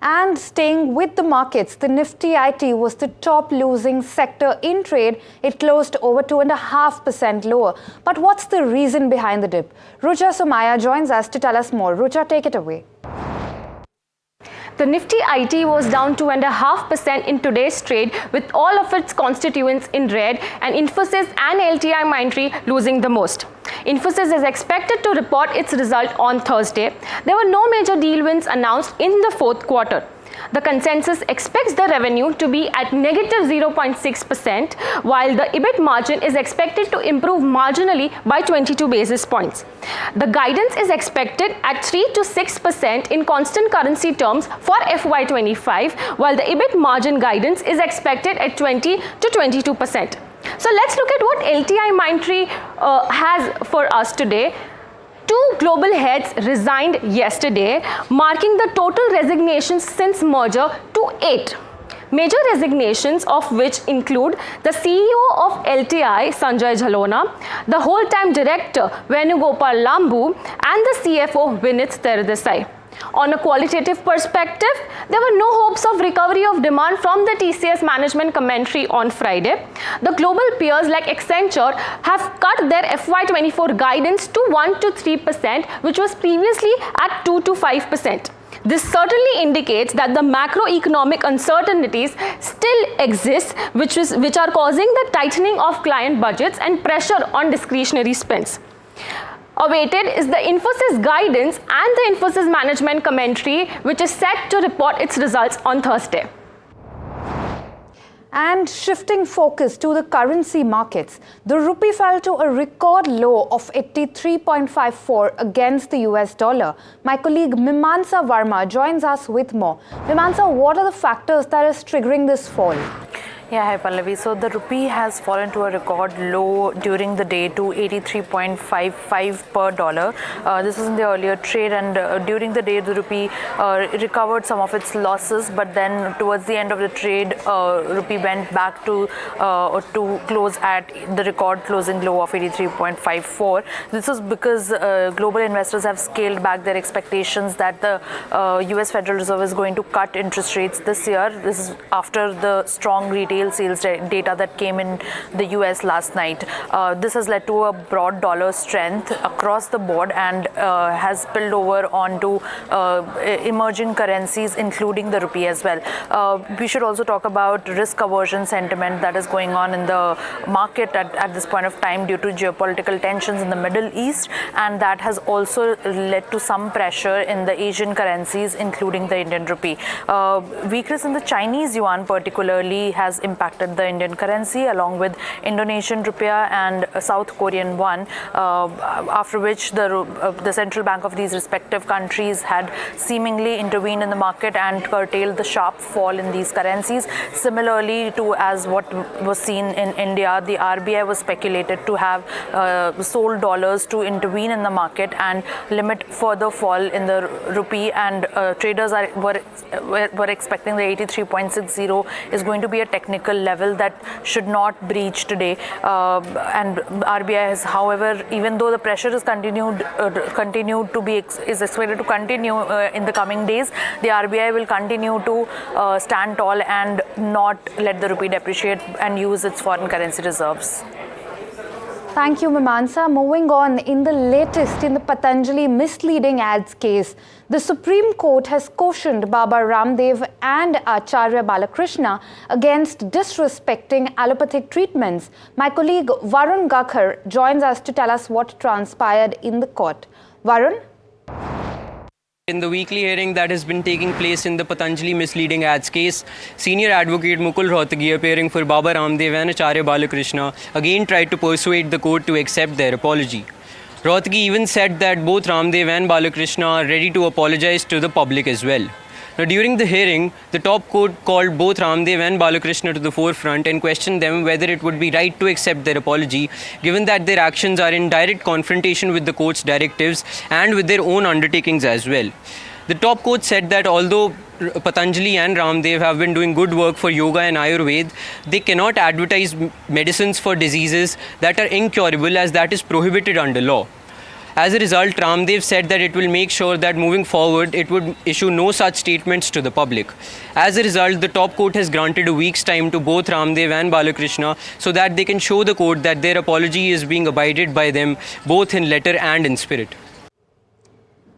Speaker 4: And staying with the markets, the Nifty IT was the top losing sector in trade. It closed over 2.5% lower. But what's the reason behind the dip? Rucha Somaya joins us to tell us more. Rucha, take it away.
Speaker 15: The Nifty IT was down 2.5% in today's trade, with all of its constituents in red, and Infosys and LTIMindtree losing the most. Infosys is expected to report its result on Thursday. There were no major deal wins announced in the fourth quarter. The consensus expects the revenue to be at negative 0.6%, while the EBIT margin is expected to improve marginally by 22 basis points. The guidance is expected at 3 to 6% in constant currency terms for FY25, while the EBIT margin guidance is expected at 20 to 22%. So let's look at what LTIMindtree has for us today. 2 global heads resigned yesterday, marking the total resignations since merger to 8. Major resignations of which include the CEO of LTI, Sanjay Jhalona, the whole-time director, Venugopal Lambu, and the CFO, Vinit Terdesai. On a qualitative perspective, there were no hopes of recovery of demand from the TCS management commentary on Friday. The global peers like Accenture have cut their FY24 guidance to 1 to 3%, which was previously at 2 to 5%. This certainly indicates that the macroeconomic uncertainties still exist, which are causing the tightening of client budgets and pressure on discretionary spends. Awaited is the Infosys guidance and the Infosys management commentary, which is set to report its results on Thursday.
Speaker 4: And shifting focus to the currency markets, the rupee fell to a record low of 83.54 against the US dollar. My colleague Mimansa Varma joins us with more. Mimansa, what are the factors that is triggering this fall?
Speaker 1: Yeah, hi Pallavi. So the rupee has fallen to a record low during the day to 83.55 per dollar. This was in the earlier trade, and during the day the rupee recovered some of its losses, but then towards the end of the trade, rupee went back to close at the record closing low of 83.54. This is because global investors have scaled back their expectations that the US Federal Reserve is going to cut interest rates this year. This is after the strong retail sales data that came in the US last night. This has led to a broad dollar strength across the board and has spilled over onto emerging currencies, including the rupee as well. We should also talk about risk aversion sentiment that is going on in the market at this point of time due to geopolitical tensions in the Middle East, and that has also led to some pressure in the Asian currencies, including the Indian rupee. Weakness in the Chinese yuan particularly has
Speaker 10: impacted the Indian currency, along with Indonesian rupiah and South Korean won, after which the central bank of these respective countries had seemingly intervened in the market and curtailed the sharp fall in these currencies. Similarly to as what was seen in India, the RBI was speculated to have sold dollars to intervene in the market and limit further fall in the rupee, and traders were expecting the 83.60 is going to be a technical level that should not breach today, and RBI has, however, even though the pressure is is expected to continue in the coming days, the RBI will continue to stand tall and not let the rupee depreciate and use its foreign currency reserves.
Speaker 4: Thank you, Mimamsa. Moving on, in the latest in the Patanjali misleading ads case, the Supreme Court has cautioned Baba Ramdev and Acharya Balakrishna against disrespecting allopathic treatments. My colleague Varun Gakhar joins us to tell us what transpired in the court. Varun?
Speaker 14: In the weekly hearing that has been taking place in the Patanjali misleading ads case, senior advocate Mukul Rohtgi, appearing for Baba Ramdev and Acharya Balakrishna, again tried to persuade the court to accept their apology. Rohtgi even said that both Ramdev and Balakrishna are ready to apologize to the public as well. Now, during the hearing, the top court called both Ramdev and Balakrishna to the forefront and questioned them whether it would be right to accept their apology, given that their actions are in direct confrontation with the court's directives and with their own undertakings as well. The top court said that although Patanjali and Ramdev have been doing good work for yoga and Ayurveda, they cannot advertise medicines for diseases that are incurable, as that is prohibited under law. As a result, Ramdev said that it will make sure that moving forward, it would issue no such statements to the public. As a result, the top court has granted a week's time to both Ramdev and Balakrishna so that they can show the court that their apology is being abided by them, both in letter and in spirit.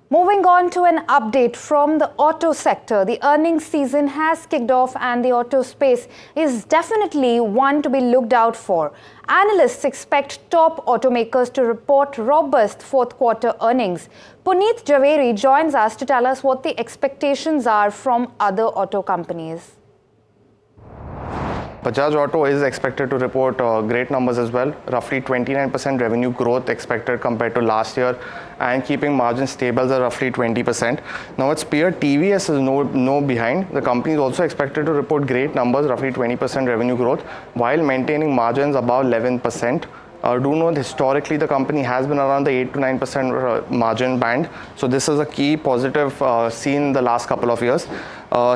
Speaker 4: Moving on to an update from the auto sector. The earnings season has kicked off and the auto space is definitely one to be looked out for. Analysts expect top automakers to report robust fourth quarter earnings. Puneet Javeri joins us to tell us what the expectations are from other auto companies.
Speaker 2: Bajaj Auto is expected to report great numbers as well, roughly 29% revenue growth expected compared to last year, and keeping margins stable at roughly 20%. Now its peer TVS is no behind. The company is also expected to report great numbers, roughly 20% revenue growth, while maintaining margins above 11%. Do note historically the company has been around the 8 to 9% margin band. So this is a key positive seen in the last couple of years.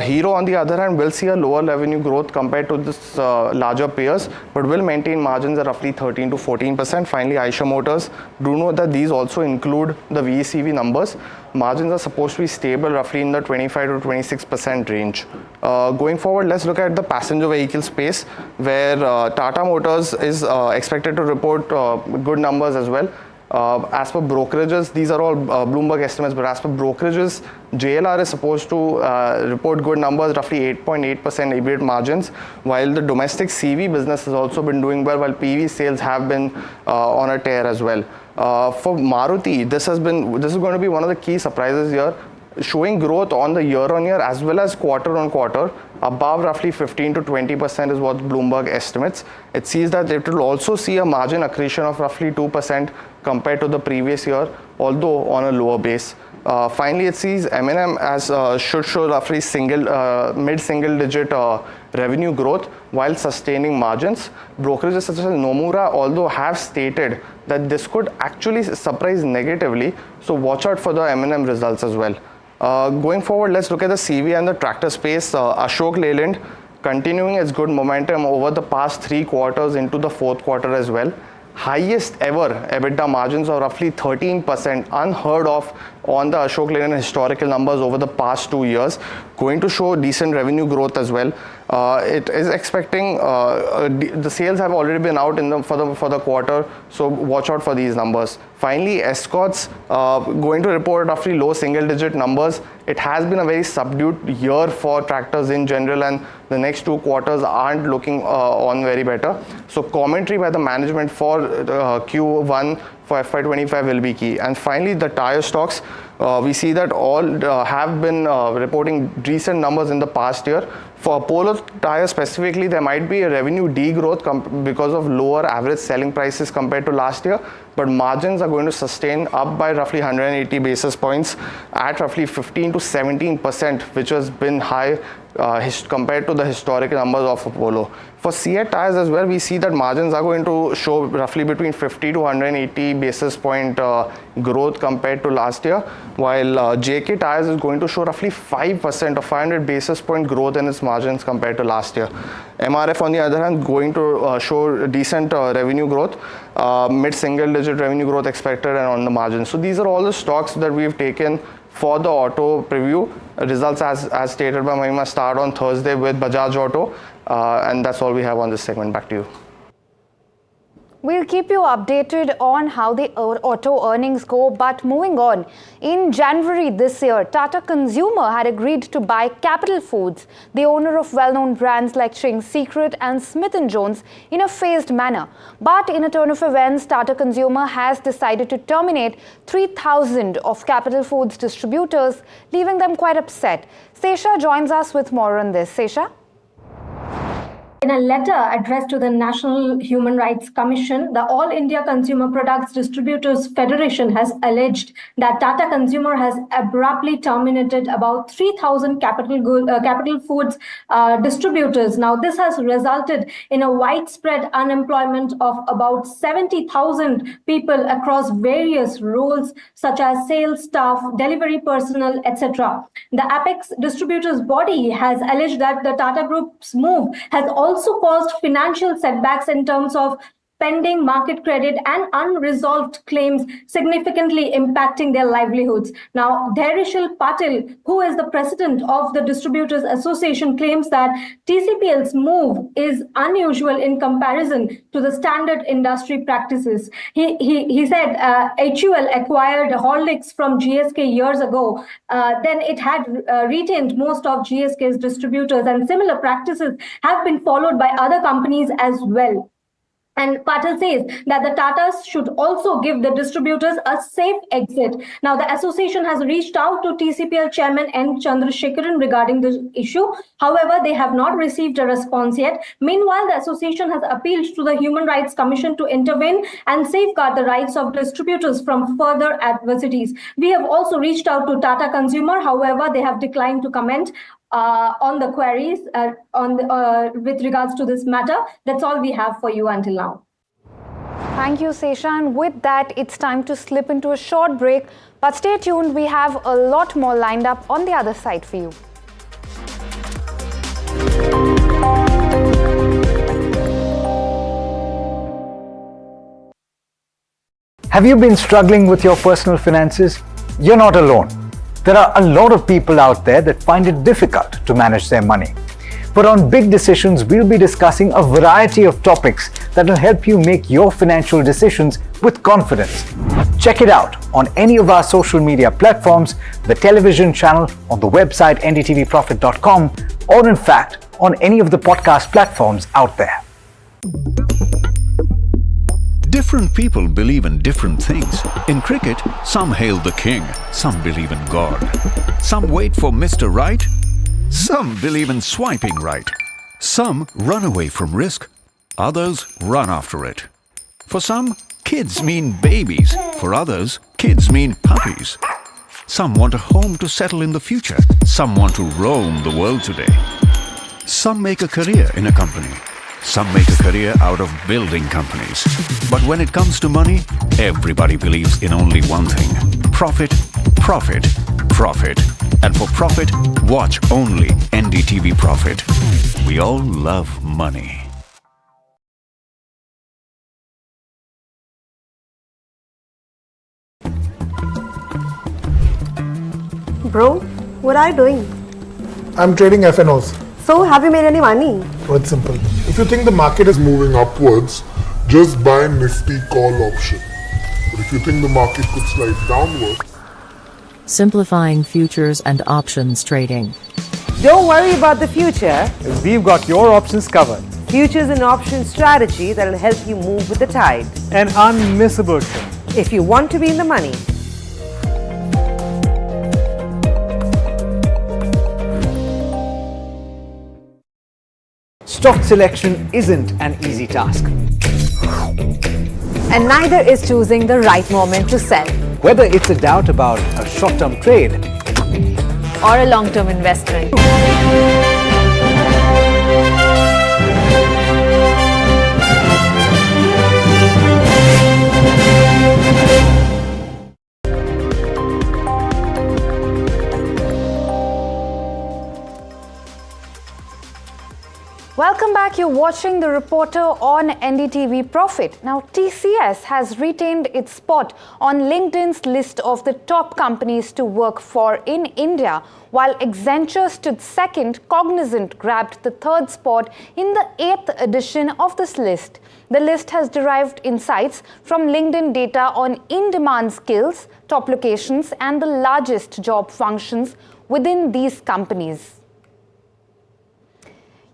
Speaker 2: Hero on the other hand will see a lower revenue growth compared to this larger peers, but will maintain margins at roughly 13 to 14%. Finally, Eicher Motors, do note that these also include the VECV numbers. Margins are supposed to be stable roughly in the 25 to 26% range. Going forward, let's look at the passenger vehicle space, where Tata Motors is expected to report good numbers as well. As per brokerages, these are all Bloomberg estimates, but as per brokerages, JLR is supposed to report good numbers, roughly 8.8% EBIT margins, while the domestic CV business has also been doing well, while PV sales have been on a tear as well. For Maruti, this is going to be one of the key surprises here, showing growth on the year-on-year as well as quarter-on-quarter, above roughly 15 to 20% is what Bloomberg estimates. It sees that it will also see a margin accretion of roughly 2% compared to the previous year, although on a lower base. Finally, it sees M&M as should show roughly mid-single digit revenue growth while sustaining margins. Brokerages such as Nomura although have stated that this could actually surprise negatively, so watch out for the M&M results as well. Going forward, let's look at the CV and the tractor space. Ashok Leyland continuing its good momentum over the past 3 quarters into the fourth quarter as well. Highest ever EBITDA margins of roughly 13%, unheard of on the Ashok Leyland historical numbers over the past 2 years, going to show decent revenue growth as well. It is expecting the sales have already been out for the quarter, so watch out for these numbers. Finally, Escorts going to report roughly low single-digit numbers. It has been a very subdued year for tractors in general, and the next 2 quarters aren't looking on very better. So commentary by the management for Q1 for FY25 will be key. And finally, the tire stocks, we see that all have been reporting decent numbers in the past year. For Apollo Tyres specifically, there might be a revenue degrowth because of lower average selling prices compared to last year, but margins are going to sustain up by roughly 180 basis points at roughly 15 to 17%, which has been high compared to the historic numbers of Apollo. For CEAT Tyres as well, we see that margins are going to show roughly between 50 to 180 basis point growth compared to last year, while JK Tyres is going to show roughly 5% or 500 basis point growth in its margins compared to last year. MRF on the other hand going to show decent revenue growth, mid-single digit revenue growth expected and on the margin. So these are all the stocks that we've taken for the auto preview. Results as stated by Mahima start on Thursday with Bajaj Auto, and that's all we have on this segment. Back to you.
Speaker 4: We'll keep you updated on how the auto earnings go, but moving on. In January this year, Tata Consumer had agreed to buy Capital Foods, the owner of well-known brands like Ching's Secret and Smith & Jones, in a phased manner. But in a turn of events, Tata Consumer has decided to terminate 3,000 of Capital Foods distributors, leaving them quite upset. Sesha joins us with more on this. Sesha?
Speaker 17: In a letter addressed to the National Human Rights Commission, the All India Consumer Products Distributors Federation has alleged that Tata Consumer has abruptly terminated about 3,000 Capital Foods distributors. Now, this has resulted in a widespread unemployment of about 70,000 people across various roles such as sales staff, delivery personnel, etc. The Apex Distributors body has alleged that the Tata Group's move has also caused financial setbacks in terms of pending market credit and unresolved claims, significantly impacting their livelihoods. Now, Dhairishil Patil, who is the president of the Distributors Association, claims that TCPL's move is unusual in comparison to the standard industry practices. He said HUL acquired Horlicks from GSK years ago. Then it had retained most of GSK's distributors, and similar practices have been followed by other companies as well. And Patel says that the Tatas should also give the distributors a safe exit. Now, the association has reached out to TCPL chairman N. Chandrasekharan regarding this issue. However, they have not received a response yet. Meanwhile, the association has appealed to the Human Rights Commission to intervene and safeguard the rights of distributors from further adversities. We have also reached out to Tata Consumer. However, they have declined to comment on the queries with regards to this matter. That's all we have for you until now.
Speaker 4: Thank you, Sesha. And with that, it's time to slip into a short break. But stay tuned, we have a lot more lined up on the other side for you.
Speaker 5: Have you been struggling with your personal finances? You're not alone. There are a lot of people out there that find it difficult to manage their money. But on Big Decisions, we'll be discussing a variety of topics that will help you make your financial decisions with confidence. Check it out on any of our social media platforms, the television channel, on the website ndtvprofit.com, or in fact, on any of the podcast platforms out there.
Speaker 6: Different people believe in different things. In cricket, some hail the king, some believe in God. Some wait for Mr. Right, some believe in swiping right. Some run away from risk, others run after it. For some, kids mean babies. For others, kids mean puppies. Some want a home to settle in the future. Some want to roam the world today. Some make a career in a company. Some make a career out of building companies. But when it comes to money, everybody believes in only one thing: profit, profit, profit. And for profit, watch only NDTV Profit. We all love money.
Speaker 18: Bro, what are you doing?
Speaker 20: I'm trading FNOs.
Speaker 18: So, have you made any money?
Speaker 20: Oh, it's simple. If you think the market is moving upwards, just buy Nifty call option. But if you think the market could slide downwards,
Speaker 21: simplifying futures and options trading.
Speaker 24: Don't worry about the future.
Speaker 25: We've got your options covered.
Speaker 24: Futures and options strategy that will help you move with the tide.
Speaker 25: An unmissable trade.
Speaker 24: If you want to be in the money,
Speaker 5: Stock selection isn't an easy task.
Speaker 4: And neither is choosing the right moment to sell.
Speaker 5: Whether it's a doubt about a short-term trade
Speaker 1: or a long-term investment.
Speaker 4: Welcome back. You're watching The Reporter on NDTV Profit. Now, TCS has retained its spot on LinkedIn's list of the top companies to work for in India, while Accenture stood second. Cognizant grabbed the third spot in the 8th edition of this list. The list has derived insights from LinkedIn data on in-demand skills, top locations, and the largest job functions within these companies.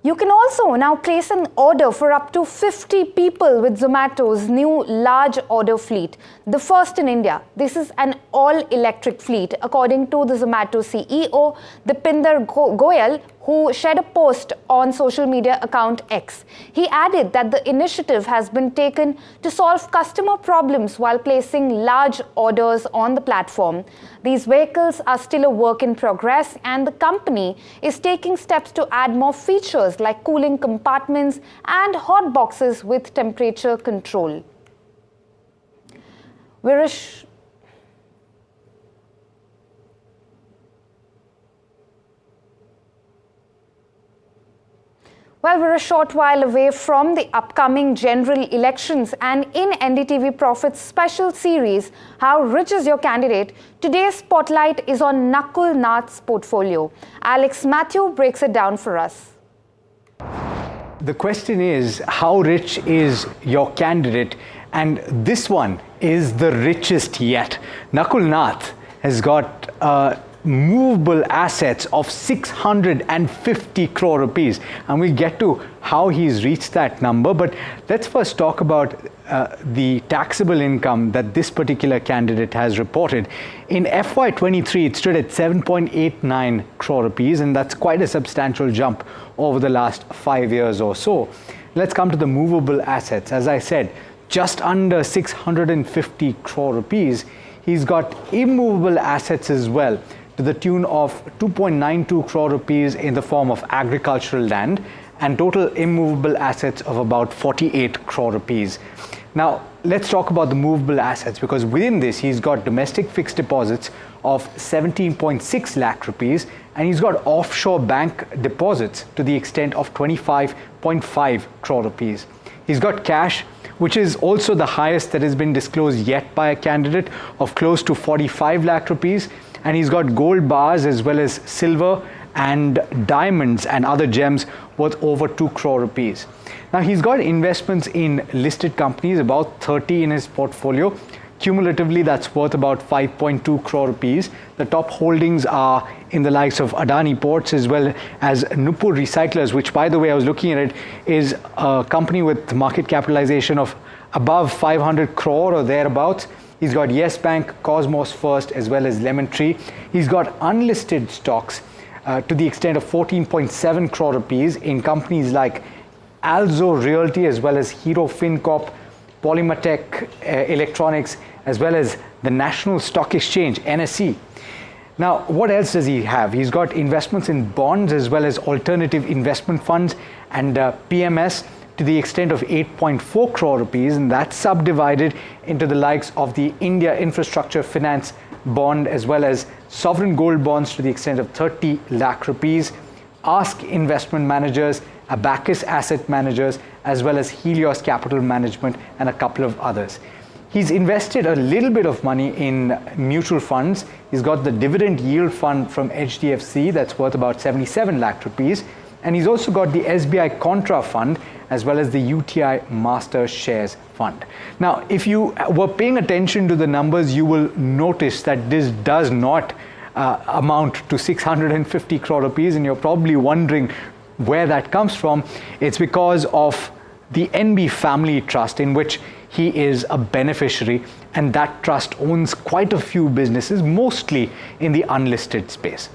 Speaker 4: You can also now place an order for up to 50 people with Zomato's new large order fleet, the first in India. This is an all-electric fleet, according to the Zomato CEO, Dipinder Goyal, who shared a post on social media account X. He added that the initiative has been taken to solve customer problems while placing large orders on the platform. These vehicles are still a work in progress, and the company is taking steps to add more features like cooling compartments and hot boxes with temperature control. Well, we're a short while away from the upcoming general elections, and in NDTV Profit's special series, How Rich is Your Candidate? Today's spotlight is on Nakul Nath's portfolio. Alex Matthew breaks it down for us.
Speaker 5: The question is, how rich is your candidate? And this one is the richest yet. Nakul Nath has got movable assets of 650 crore rupees, and we'll get to how he's reached that number. But let's first talk about the taxable income that this particular candidate has reported. In FY23, it stood at 7.89 crore rupees, and that's quite a substantial jump over the last 5 years or so. Let's come to the movable assets. As I said, just under 650 crore rupees. He's got immovable assets as well, to the tune of 2.92 crore rupees in the form of agricultural land, and total immovable assets of about 48 crore rupees. Now, let's talk about the movable assets, because within this, he's got domestic fixed deposits of 17.6 lakh rupees, and he's got offshore bank deposits to the extent of 25.5 crore rupees. He's got cash, which is also the highest that has been disclosed yet by a candidate, of close to 45 lakh rupees. And he's got gold bars as well as silver and diamonds and other gems worth over 2 crore rupees. Now, he's got investments in listed companies, about 30 in his portfolio. Cumulatively, that's worth about 5.2 crore rupees. The top holdings are in the likes of Adani Ports as well as Nupur Recyclers, which, by the way, I was looking at it, is a company with market capitalization of above 500 crore or thereabouts. He's got Yes Bank, Cosmos First, as well as Lemon Tree. He's got unlisted stocks to the extent of 14.7 crore rupees in companies like Alzo Realty, as well as Hero FinCorp, Polymatech Electronics, as well as the National Stock Exchange, NSE. Now, what else does he have? He's got investments in bonds as well as alternative investment funds and PMS to the extent of 8.4 crore rupees, and that's subdivided into the likes of the India Infrastructure Finance bond as well as sovereign gold bonds to the extent of 30 lakh rupees, Ask Investment Managers, Abacus Asset Managers, as well as Helios Capital Management and a couple of others. He's invested a little bit of money in mutual funds. He's got the dividend yield fund from HDFC that's worth about 77 lakh rupees. And he's also got the SBI Contra Fund as well as the UTI Master Shares Fund. Now, if you were paying attention to the numbers, you will notice that this does not amount to 650 crore rupees, and you're probably wondering where that comes from. It's because of the NB Family Trust, in which he is a beneficiary, and that trust owns quite a few businesses, mostly in the unlisted space.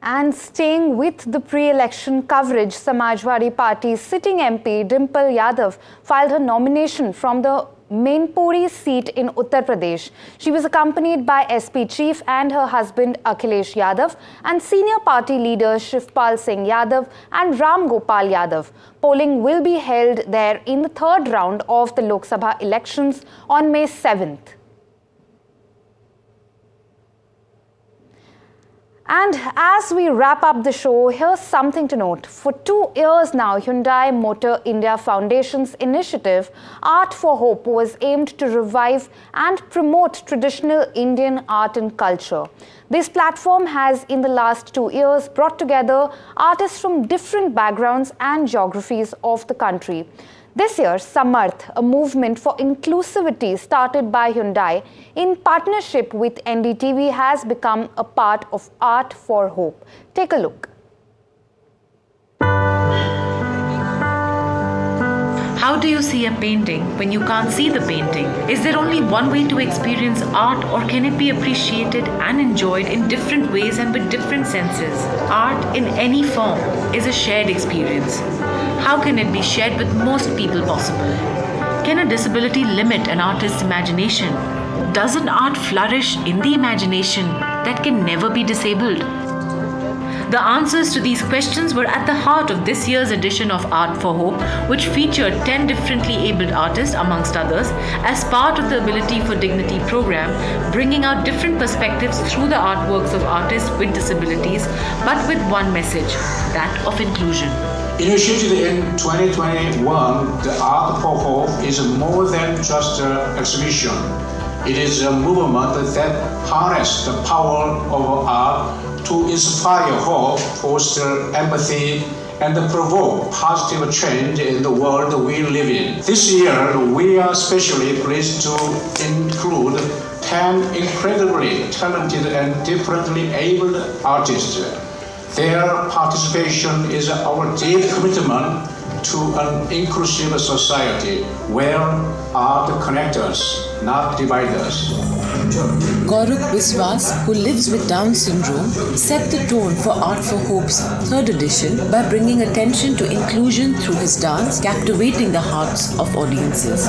Speaker 4: And staying with the pre-election coverage, Samajwadi Party's sitting MP Dimple Yadav filed her nomination from the Mainpuri seat in Uttar Pradesh. She was accompanied by SP Chief and her husband Akhilesh Yadav and senior party leaders Shivpal Singh Yadav and Ram Gopal Yadav. Polling will be held there in the third round of the Lok Sabha elections on May 7th. And as we wrap up the show, here's something to note. For 2 years now, Hyundai Motor India Foundation's initiative, Art for Hope, was aimed to revive and promote traditional Indian art and culture. This platform has, in the last 2 years, brought together artists from different backgrounds and geographies of the country. This year, Samarth, a movement for inclusivity started by Hyundai in partnership with NDTV, has become a part of Art for Hope. Take a look.
Speaker 11: How do you see a painting when you can't see the painting? Is there only one way to experience art, or can it be appreciated and enjoyed in different ways and with different senses? Art in any form is a shared experience. How can it be shared with most people possible? Can a disability limit an artist's imagination? Doesn't art flourish in the imagination that can never be disabled? The answers to these questions were at the heart of this year's edition of Art for Hope, which featured 10 differently abled artists, amongst others, as part of the Ability for Dignity program, bringing out different perspectives through the artworks of artists with disabilities, but with one message, that of inclusion.
Speaker 13: Initiated in 2021, the Art for Hope is more than just an exhibition. It is a movement that harnesses the power of art to inspire hope, foster empathy, and provoke positive change in the world we live in. This year, we are especially pleased to include 10 incredibly talented and differently abled artists. Their participation is our deep commitment to an inclusive society where art connects us, not divides us.
Speaker 16: Gaurav Biswas, who lives with Down syndrome, set the tone for Art for Hope's third edition by bringing attention to inclusion through his dance, captivating the hearts of audiences.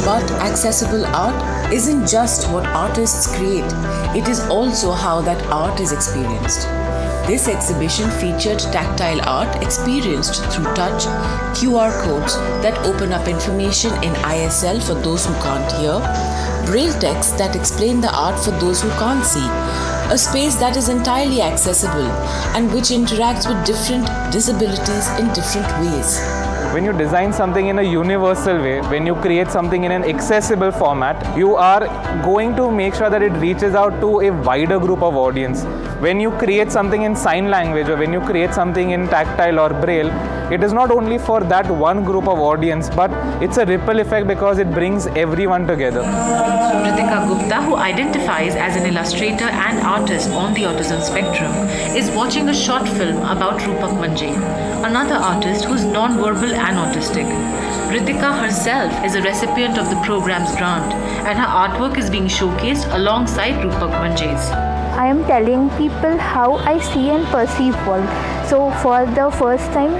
Speaker 16: But accessible art isn't just what artists create, it is also how that art is experienced. This exhibition featured tactile art experienced through touch, QR codes that open up information in ISL for those who can't hear, braille text that explain the art for those who can't see, a space that is entirely accessible and which interacts with different disabilities in different ways.
Speaker 19: When you design something in a universal way, when you create something in an accessible format, you are going to make sure that it reaches out to a wider group of audience. When you create something in sign language or when you create something in tactile or braille, it is not only for that one group of audience, but it's a ripple effect because it brings everyone together.
Speaker 11: Ritika Gupta, who identifies as an illustrator and artist on the autism spectrum, is watching a short film about Rupak Manje, another artist who's non-verbal and autistic. Ritika herself is a recipient of the program's grant, and her artwork is being showcased alongside Rupak Manje's.
Speaker 22: I am telling people how I see and perceive world. So for the first time,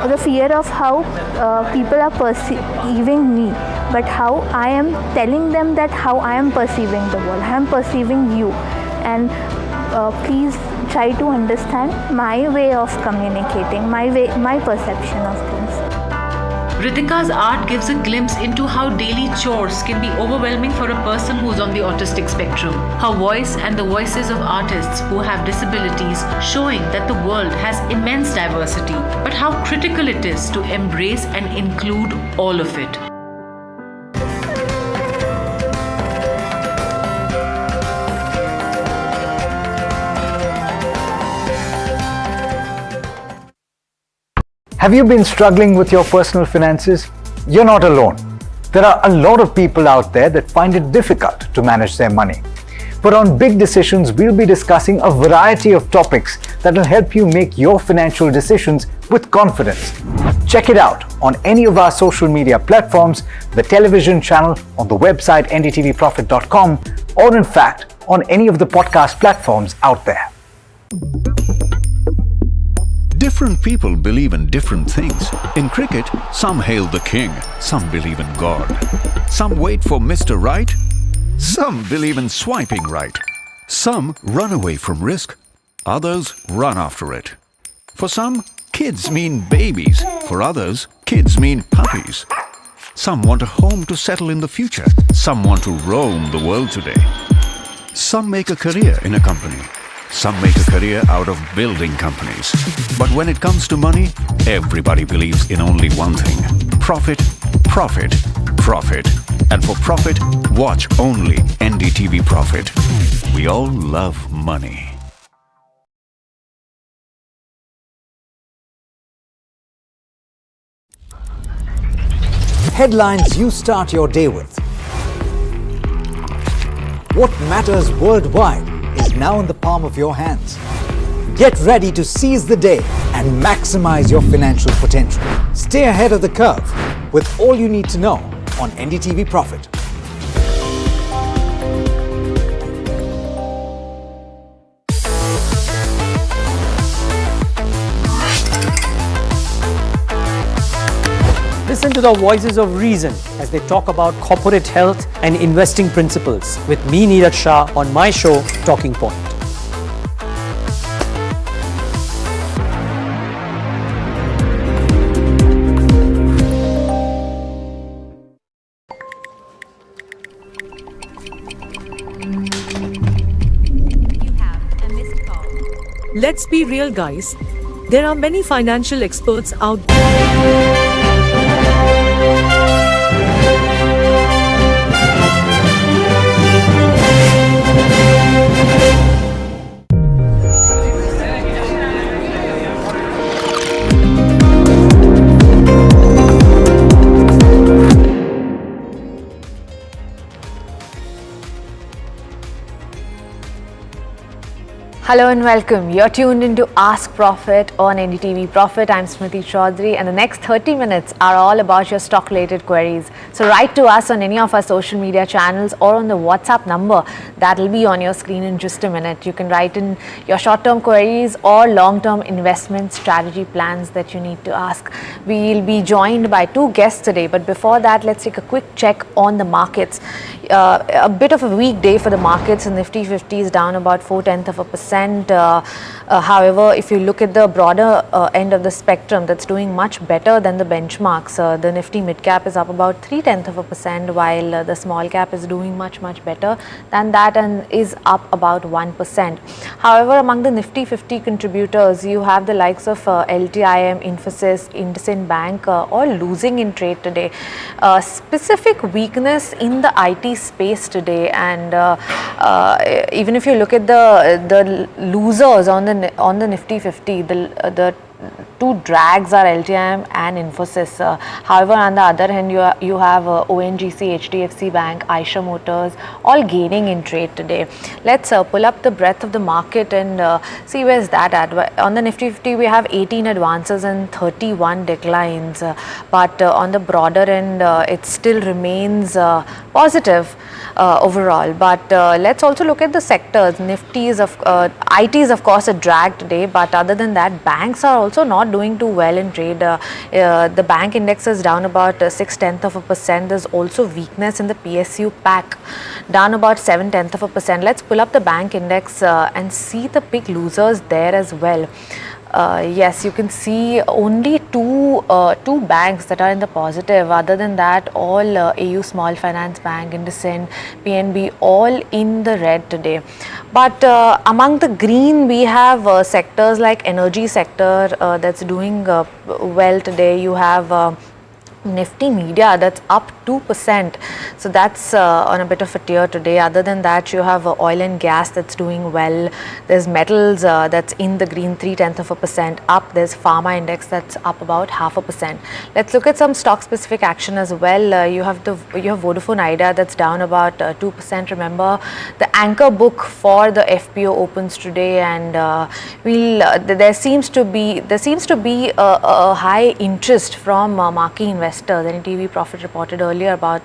Speaker 22: the fear of how people are perceiving me, but how I am telling them that how I am perceiving the world, I am perceiving you, and please try to understand my way of communicating, my perception of things.
Speaker 11: Ritika's art gives a glimpse into how daily chores can be overwhelming for a person who's on the autistic spectrum. Her voice and the voices of artists who have disabilities showing that the world has immense diversity, but how critical it is to embrace and include all of it.
Speaker 5: Have you been struggling with your personal finances? You're not alone. There are a lot of people out there that find it difficult to manage their money. But on big decisions, we'll be discussing a variety of topics that will help you make your financial decisions with confidence. Check it out on any of our social media platforms, the television channel, on the website ndtvprofit.com, or in fact, on any of the podcast platforms out there.
Speaker 6: Different people believe in different things. In cricket, some hail the king, some believe in God. Some wait for Mr. Right, some believe in swiping right. Some run away from risk, others run after it. For some, kids mean babies. For others, kids mean puppies. Some want a home to settle in the future. Some want to roam the world today. Some make a career in a company. Some make a career out of building companies. But when it comes to money, everybody believes in only one thing: profit, profit, profit. And for profit, watch only NDTV Profit. We all love money.
Speaker 5: Headlines you start your day with. What matters worldwide is now in the palm of your hands. Get ready to seize the day and maximize your financial potential. Stay ahead of the curve with all you need to know on NDTV Profit.
Speaker 8: Listen to the voices of reason as they talk about corporate health and investing principles with me, Neeraj Shah, on my show, Talking Point.
Speaker 3: Let's be real, guys. There are many financial experts out there.
Speaker 1: Hello and welcome. You're tuned into Ask Profit on NDTV Profit. I'm Smriti Chaudhary, and the next 30 minutes are all about your stock-related queries. So write to us on any of our social media channels or on the WhatsApp number that will be on your screen in just a minute. You can write in your short-term queries or long-term investment strategy plans that you need to ask. We'll be joined by two guests today, but before that, let's take a quick check on the markets. A bit of a weak day for the markets. The Nifty 50 is down about 0.4%. However, if you look at the broader end of the spectrum, that's doing much better than the benchmarks. The Nifty mid cap is up about 0.3%, while the small cap is doing much better than that and is up about 1%. However, among the Nifty 50 contributors, you have the likes of LTIM, Infosys, IndusInd Bank all losing in trade today. Specific weakness in the IT space today, and even if you look at the losers on the Nifty 50, the two drags are LTIM and Infosys. However, on the other hand, you have ONGC, HDFC Bank, Eicher Motors all gaining in trade today. Let's pull up the breadth of the market and see where's that at. On the Nifty 50, we have 18 advances and 31 declines. But on the broader end, it still remains positive overall. But let's also look at the sectors. Nifty is IT is of course a drag today, but other than that, banks are also not doing too well in trade. The bank index is down about 0.6%. There's also weakness in the PSU pack, down about 0.7%. Let's pull up the bank index and see the big losers there as well. Yes, you can see only two banks that are in the positive. Other than that, all AU Small Finance Bank, IndusInd, PNB, all in the red today. But among the green, we have sectors like energy sector that's doing well today. You have Nifty Media that's up 2%. So that's on a bit of a tear today. Other than that, you have oil and gas that's doing well. There's metals that's in the green, 0.3% up. There's pharma index that's up about 0.5%. Let's look at some stock specific action as well. You have Vodafone Idea that's down about 2%. Remember, the anchor book for the FPO opens today, and there seems to be a high interest from marquee investors. NDTV Profit reported earlier about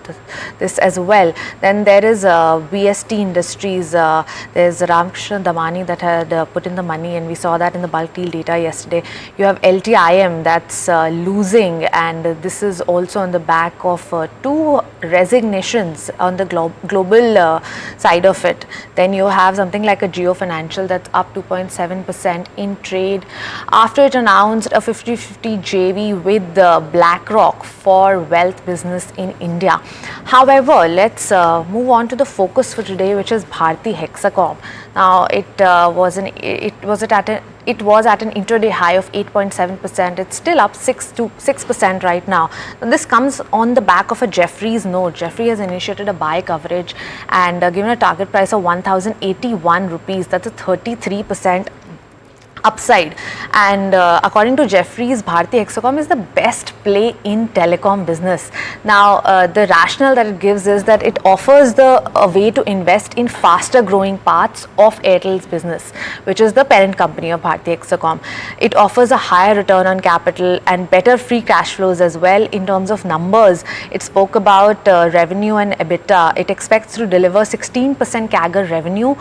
Speaker 1: this as well. Then there is VST Industries. There's Ramkrishna Damani that had put in the money, and we saw that in the bulk deal data yesterday. You have LTIM that's losing, and this is also on the back of two resignations on the global side of it. Then you have something like a Jio Financial that's up 2.7% in trade after it announced a 50-50 JV with BlackRock for wealth business in India. However, let's move on to the focus for today, which is Bharti Hexacom. Now, it was at an intraday high of 8.7%. It's still up 6% right now. This comes on the back of a Jefferies note. Jefferies has initiated a buy coverage and given a target price of 1,081 rupees. That's a 33% upside, and according to Jefferies, Bharti Hexacom is the best play in telecom business. Now, the rationale that it gives is that it offers a way to invest in faster growing parts of Airtel's business, which is the parent company of Bharti Hexacom. It offers a higher return on capital and better free cash flows as well. In terms of numbers, it spoke about revenue and EBITDA. It expects to deliver 16% CAGR revenue,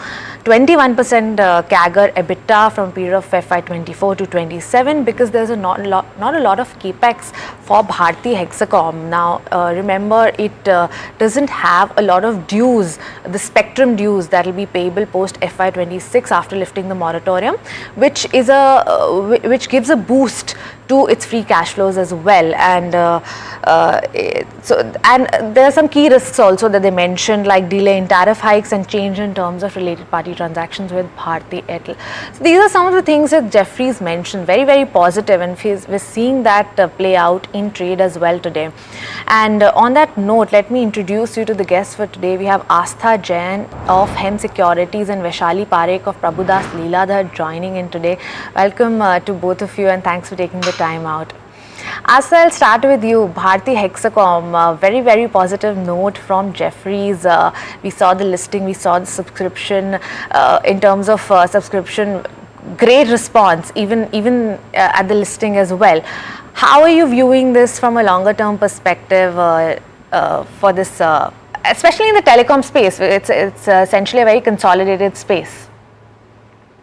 Speaker 1: 21% CAGR EBITDA from period of FY24 to 27, because there's not a lot of capex for Bharti Hexacom. Now, remember, it doesn't have a lot of dues, the spectrum dues that will be payable post FY26 after lifting the moratorium, which gives a boost to its free cash flows as well. And there are some key risks also that they mentioned, like delay in tariff hikes and change in terms of related party transactions with Bharti Airtel. So these are some of the things that Jefferies mentioned, very, very positive, and we're seeing that play out in trade as well today. And on that note, let me introduce you to the guests for today. We have Astha Jain of Hem Securities and Vaishali Parekh of Prabhudas Leeladhar joining in today. Welcome to both of you, and thanks for taking the time out. Astha, I'll start with you. Bharti Hexacom, very, very positive note from Jefferies. We saw the listing, we saw the subscription. In terms of subscription, great response, even at the listing as well. How are you viewing this from a longer term perspective for this, especially in the telecom space? It's essentially a very consolidated space.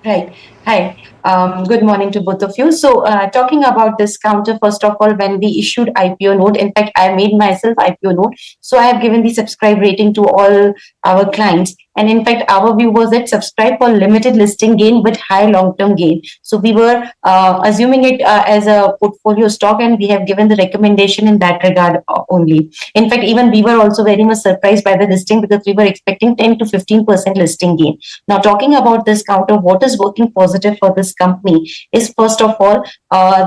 Speaker 7: Right. Hi. Good morning to both of you. So talking about this counter, first of all, when we issued IPO note, in fact, I made myself IPO note. So I have given the subscribe rating to all our clients. And in fact, our view was that subscribe for limited listing gain but high long-term gain. So we were assuming it as a portfolio stock, and we have given the recommendation in that regard only. In fact, even we were also very much surprised by the listing, because we were expecting 10 to 15% listing gain. Now, talking about this counter, what is working positive for this company is, first of all,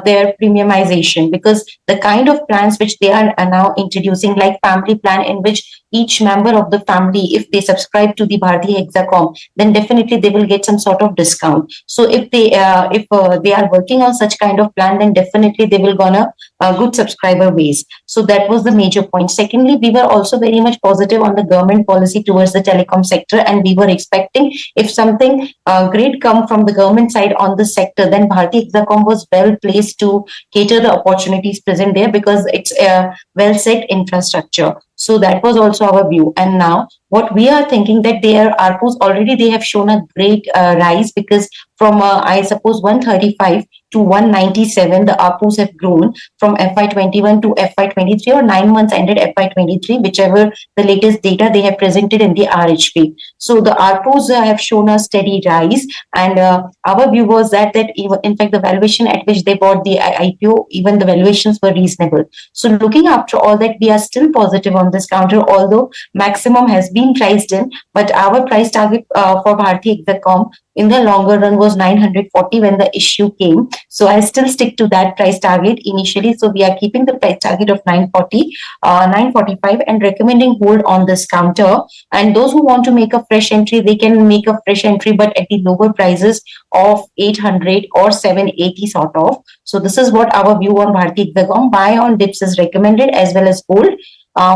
Speaker 7: their premiumization, because the kind of plans which they are now introducing, like family plan, in which each member of the family, if they subscribe to the Bharti Hexacom, then definitely they will get some sort of discount. So if they are working on such kind of plan, then definitely they will go on a good subscriber base. So that was the major point. Secondly, we were also very much positive on the government policy towards the telecom sector, and we were expecting if something great come from the government side on the sector, then Bharti Hexacom was well placed to cater the opportunities present there, because it's a well set infrastructure. So that was also our view. And now what we are thinking, that their ARPUs already, they have shown a great rise, because from I suppose 135 to 197, the ARPUs have grown from FY21 to FY23, or 9 months ended FY23, whichever the latest data they have presented in the RHP. So the ARPUs have shown a steady rise, and our view was that even, in fact, the valuation at which they bought the IPO, even the valuations were reasonable. So looking after all that, we are still positive on on this counter, although maximum has been priced in. But our price target for Bharti Hexacom in the longer run was 940 when the issue came. So I still stick to that price target initially. So we are keeping the price target of 940, 945 and recommending hold on this counter. And those who want to make a fresh entry, they can make a fresh entry, but at the lower prices of 800 or 780 sort of. So this is what our view on Bharti Hexacom. Buy on dips is recommended as well as hold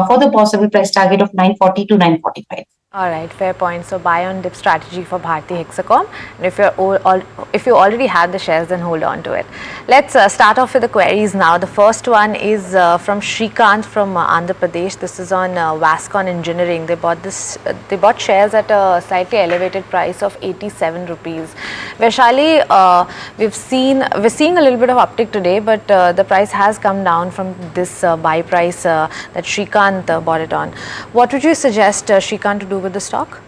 Speaker 7: for the possible price target of 940 to 945.
Speaker 1: All right, fair point. So buy on dip strategy for Bharti Hexacom, and if you already have the shares, then hold on to it. Let's start off with the queries now. The first one is from Shrikant from Andhra Pradesh. This is on Vascon Engineering. They bought shares at a slightly elevated price of 87 rupees. Vaishali, we're seeing a little bit of uptick today, but the price has come down from this buy price that Shrikant bought it on. What would you suggest Shrikant to do with the stock?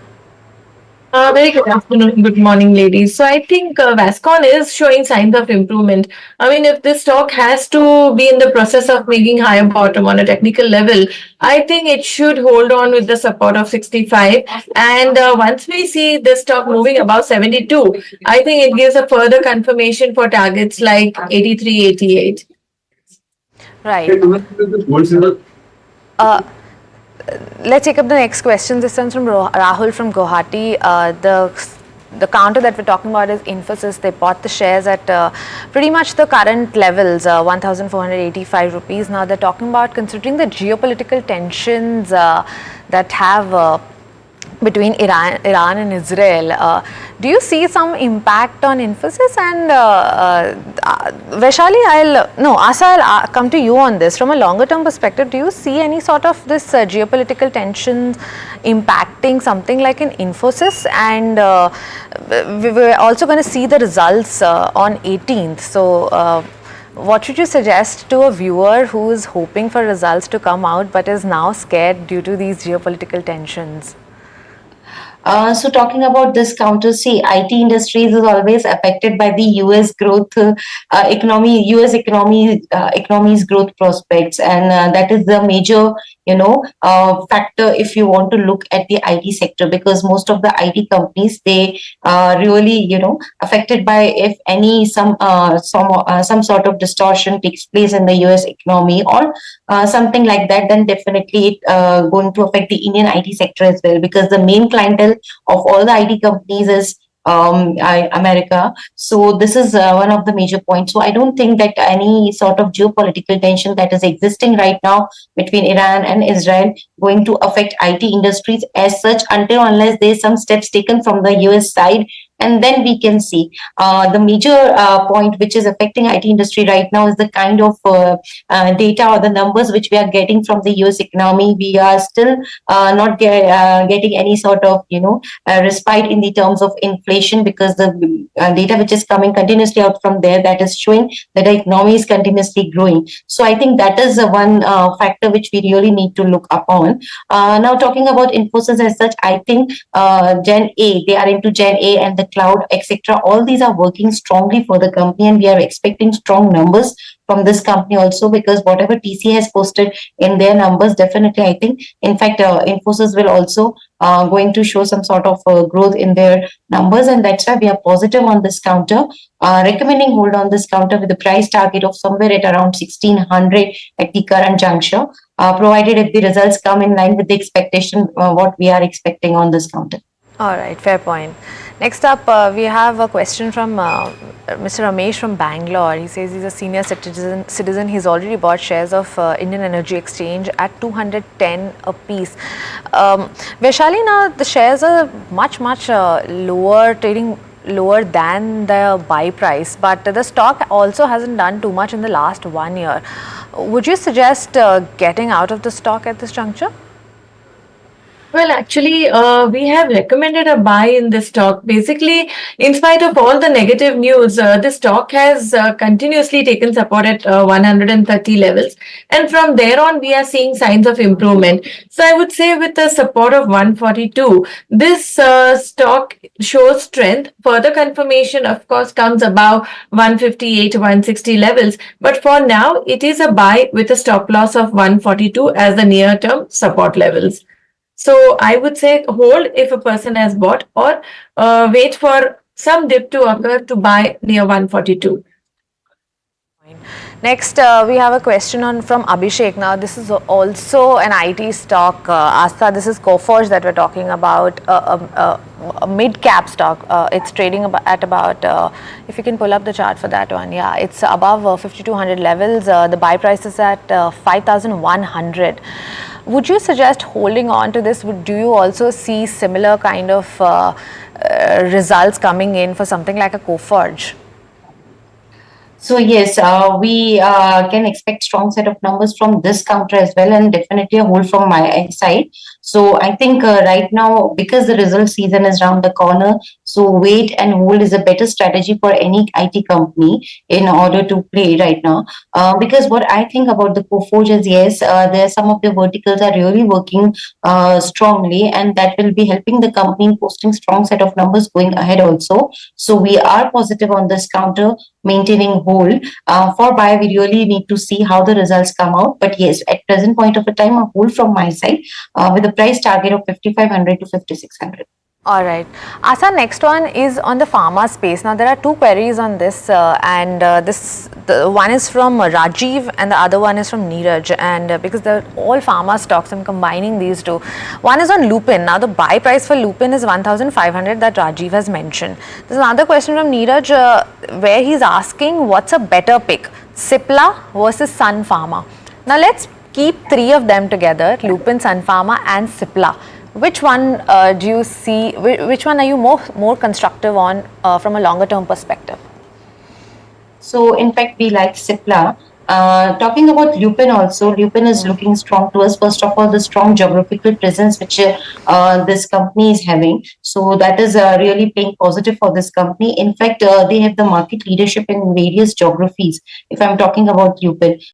Speaker 9: Very good afternoon, good morning, ladies. So I think Vascon is showing signs of improvement. I mean, if this stock has to be in the process of making higher bottom on a technical level, I think it should hold on with the support of 65. And once we see this stock moving above 72, I think it gives a further confirmation for targets like 83, 88.
Speaker 1: Right. Let's take up the next question. This one's from Rahul from Guwahati. The counter that we're talking about is Infosys. They bought the shares at pretty much the current levels, 1,485 rupees. Now they're talking about, considering the geopolitical tensions that have between Iran and Israel, do you see some impact on Infosys? And Vaishali, Asa, I'll come to you on this. From a longer term perspective, do you see any sort of this geopolitical tensions impacting something like an Infosys? And we're also going to see the results on 18th. So what should you suggest to a viewer who is hoping for results to come out but is now scared due to these geopolitical tensions?
Speaker 7: So talking about this counter, see, IT industries is always affected by the US growth economy, US economy's growth prospects, and that is the major, factor if you want to look at the IT sector, because most of the IT companies, they really, affected by if any some sort of distortion takes place in the US economy or something like that, then definitely it going to affect the Indian IT sector as well, because the main clientele of all the IT companies is America. So this is one of the major points. So I don't think that any sort of geopolitical tension that is existing right now between Iran and Israel going to affect IT industries as such, until unless there's some steps taken from the US side. And then we can see the major point which is affecting IT industry right now is the kind of data or the numbers which we are getting from the US economy. We are still not getting any sort of respite in the terms of inflation, because the data which is coming continuously out from there, that is showing that the economy is continuously growing. So I think that is one factor which we really need to look upon. Now talking about Infosys as such, I think Gen A, they are into Gen A and the cloud, etc. All these are working strongly for the company, and we are expecting strong numbers from this company also, because whatever TC has posted in their numbers, definitely I think, in fact, Infosys will also going to show some sort of growth in their numbers, and that's why we are positive on this counter, recommending hold on this counter with the price target of somewhere at around 1600 at the current juncture, provided if the results come in line with the expectation, what we are expecting on this counter.
Speaker 1: All right, fair point. Next up, we have a question from Mr. Ramesh from Bangalore. He says he's a senior citizen. He's already bought shares of Indian Energy Exchange at 210 a piece. Vaishali, now the shares are much lower, trading lower than the buy price, but the stock also hasn't done too much in the last 1 year. Would you suggest getting out of the stock at this juncture?
Speaker 9: Well, actually, we have recommended a buy in this stock. Basically, in spite of all the negative news, the stock has continuously taken support at 130 levels. And from there on, we are seeing signs of improvement. So I would say with the support of 142, this stock shows strength. Further confirmation, of course, comes above 158, 160 levels. But for now, it is a buy with a stop loss of 142 as the near-term support levels. So I would say hold if a person has bought, or wait for some dip to occur to buy near 142.
Speaker 1: Next, we have a question from Abhishek. Now, this is also an IT stock. Asta, this is Coforge that we're talking about, a mid-cap stock. It's trading at about, if you can pull up the chart for that one. Yeah, it's above 5,200 levels. The buy price is at 5,100. Would you suggest holding on to this? Do you also see similar kind of results coming in for something like a Coforge?
Speaker 7: So yes, we can expect strong set of numbers from this counter as well, and definitely a hold from my side. So I think right now, because the result season is around the corner, so wait and hold is a better strategy for any IT company in order to play right now. Because what I think about the Coforge is, yes, there some of the verticals are really working strongly, and that will be helping the company in posting strong set of numbers going ahead also. So we are positive on this counter, maintaining hold. For buy, we really need to see how the results come out. But yes, at present point of a time, a hold from my side with a price target of 5,500 to 5,600.
Speaker 1: All right. Asa, next one is on the pharma space. Now, there are two queries on this, the one is from Rajiv and the other one is from Neeraj. And because they're all pharma stocks, I'm combining these two. One is on Lupin. Now, the buy price for Lupin is 1,500 that Rajiv has mentioned. There's another question from Neeraj where he's asking what's a better pick, Cipla versus Sun Pharma. Now, let's keep three of them together, Lupin, Sun Pharma and Cipla. Which one do you see, which one are you more constructive on from a longer term perspective?
Speaker 7: So in fact, we like Cipla. Talking about Lupin also, Lupin is looking strong to us. First of all, the strong geographical presence which this company is having. So that is really playing positive for this company. In fact, they have the market leadership in various geographies. If I'm talking about Lupin,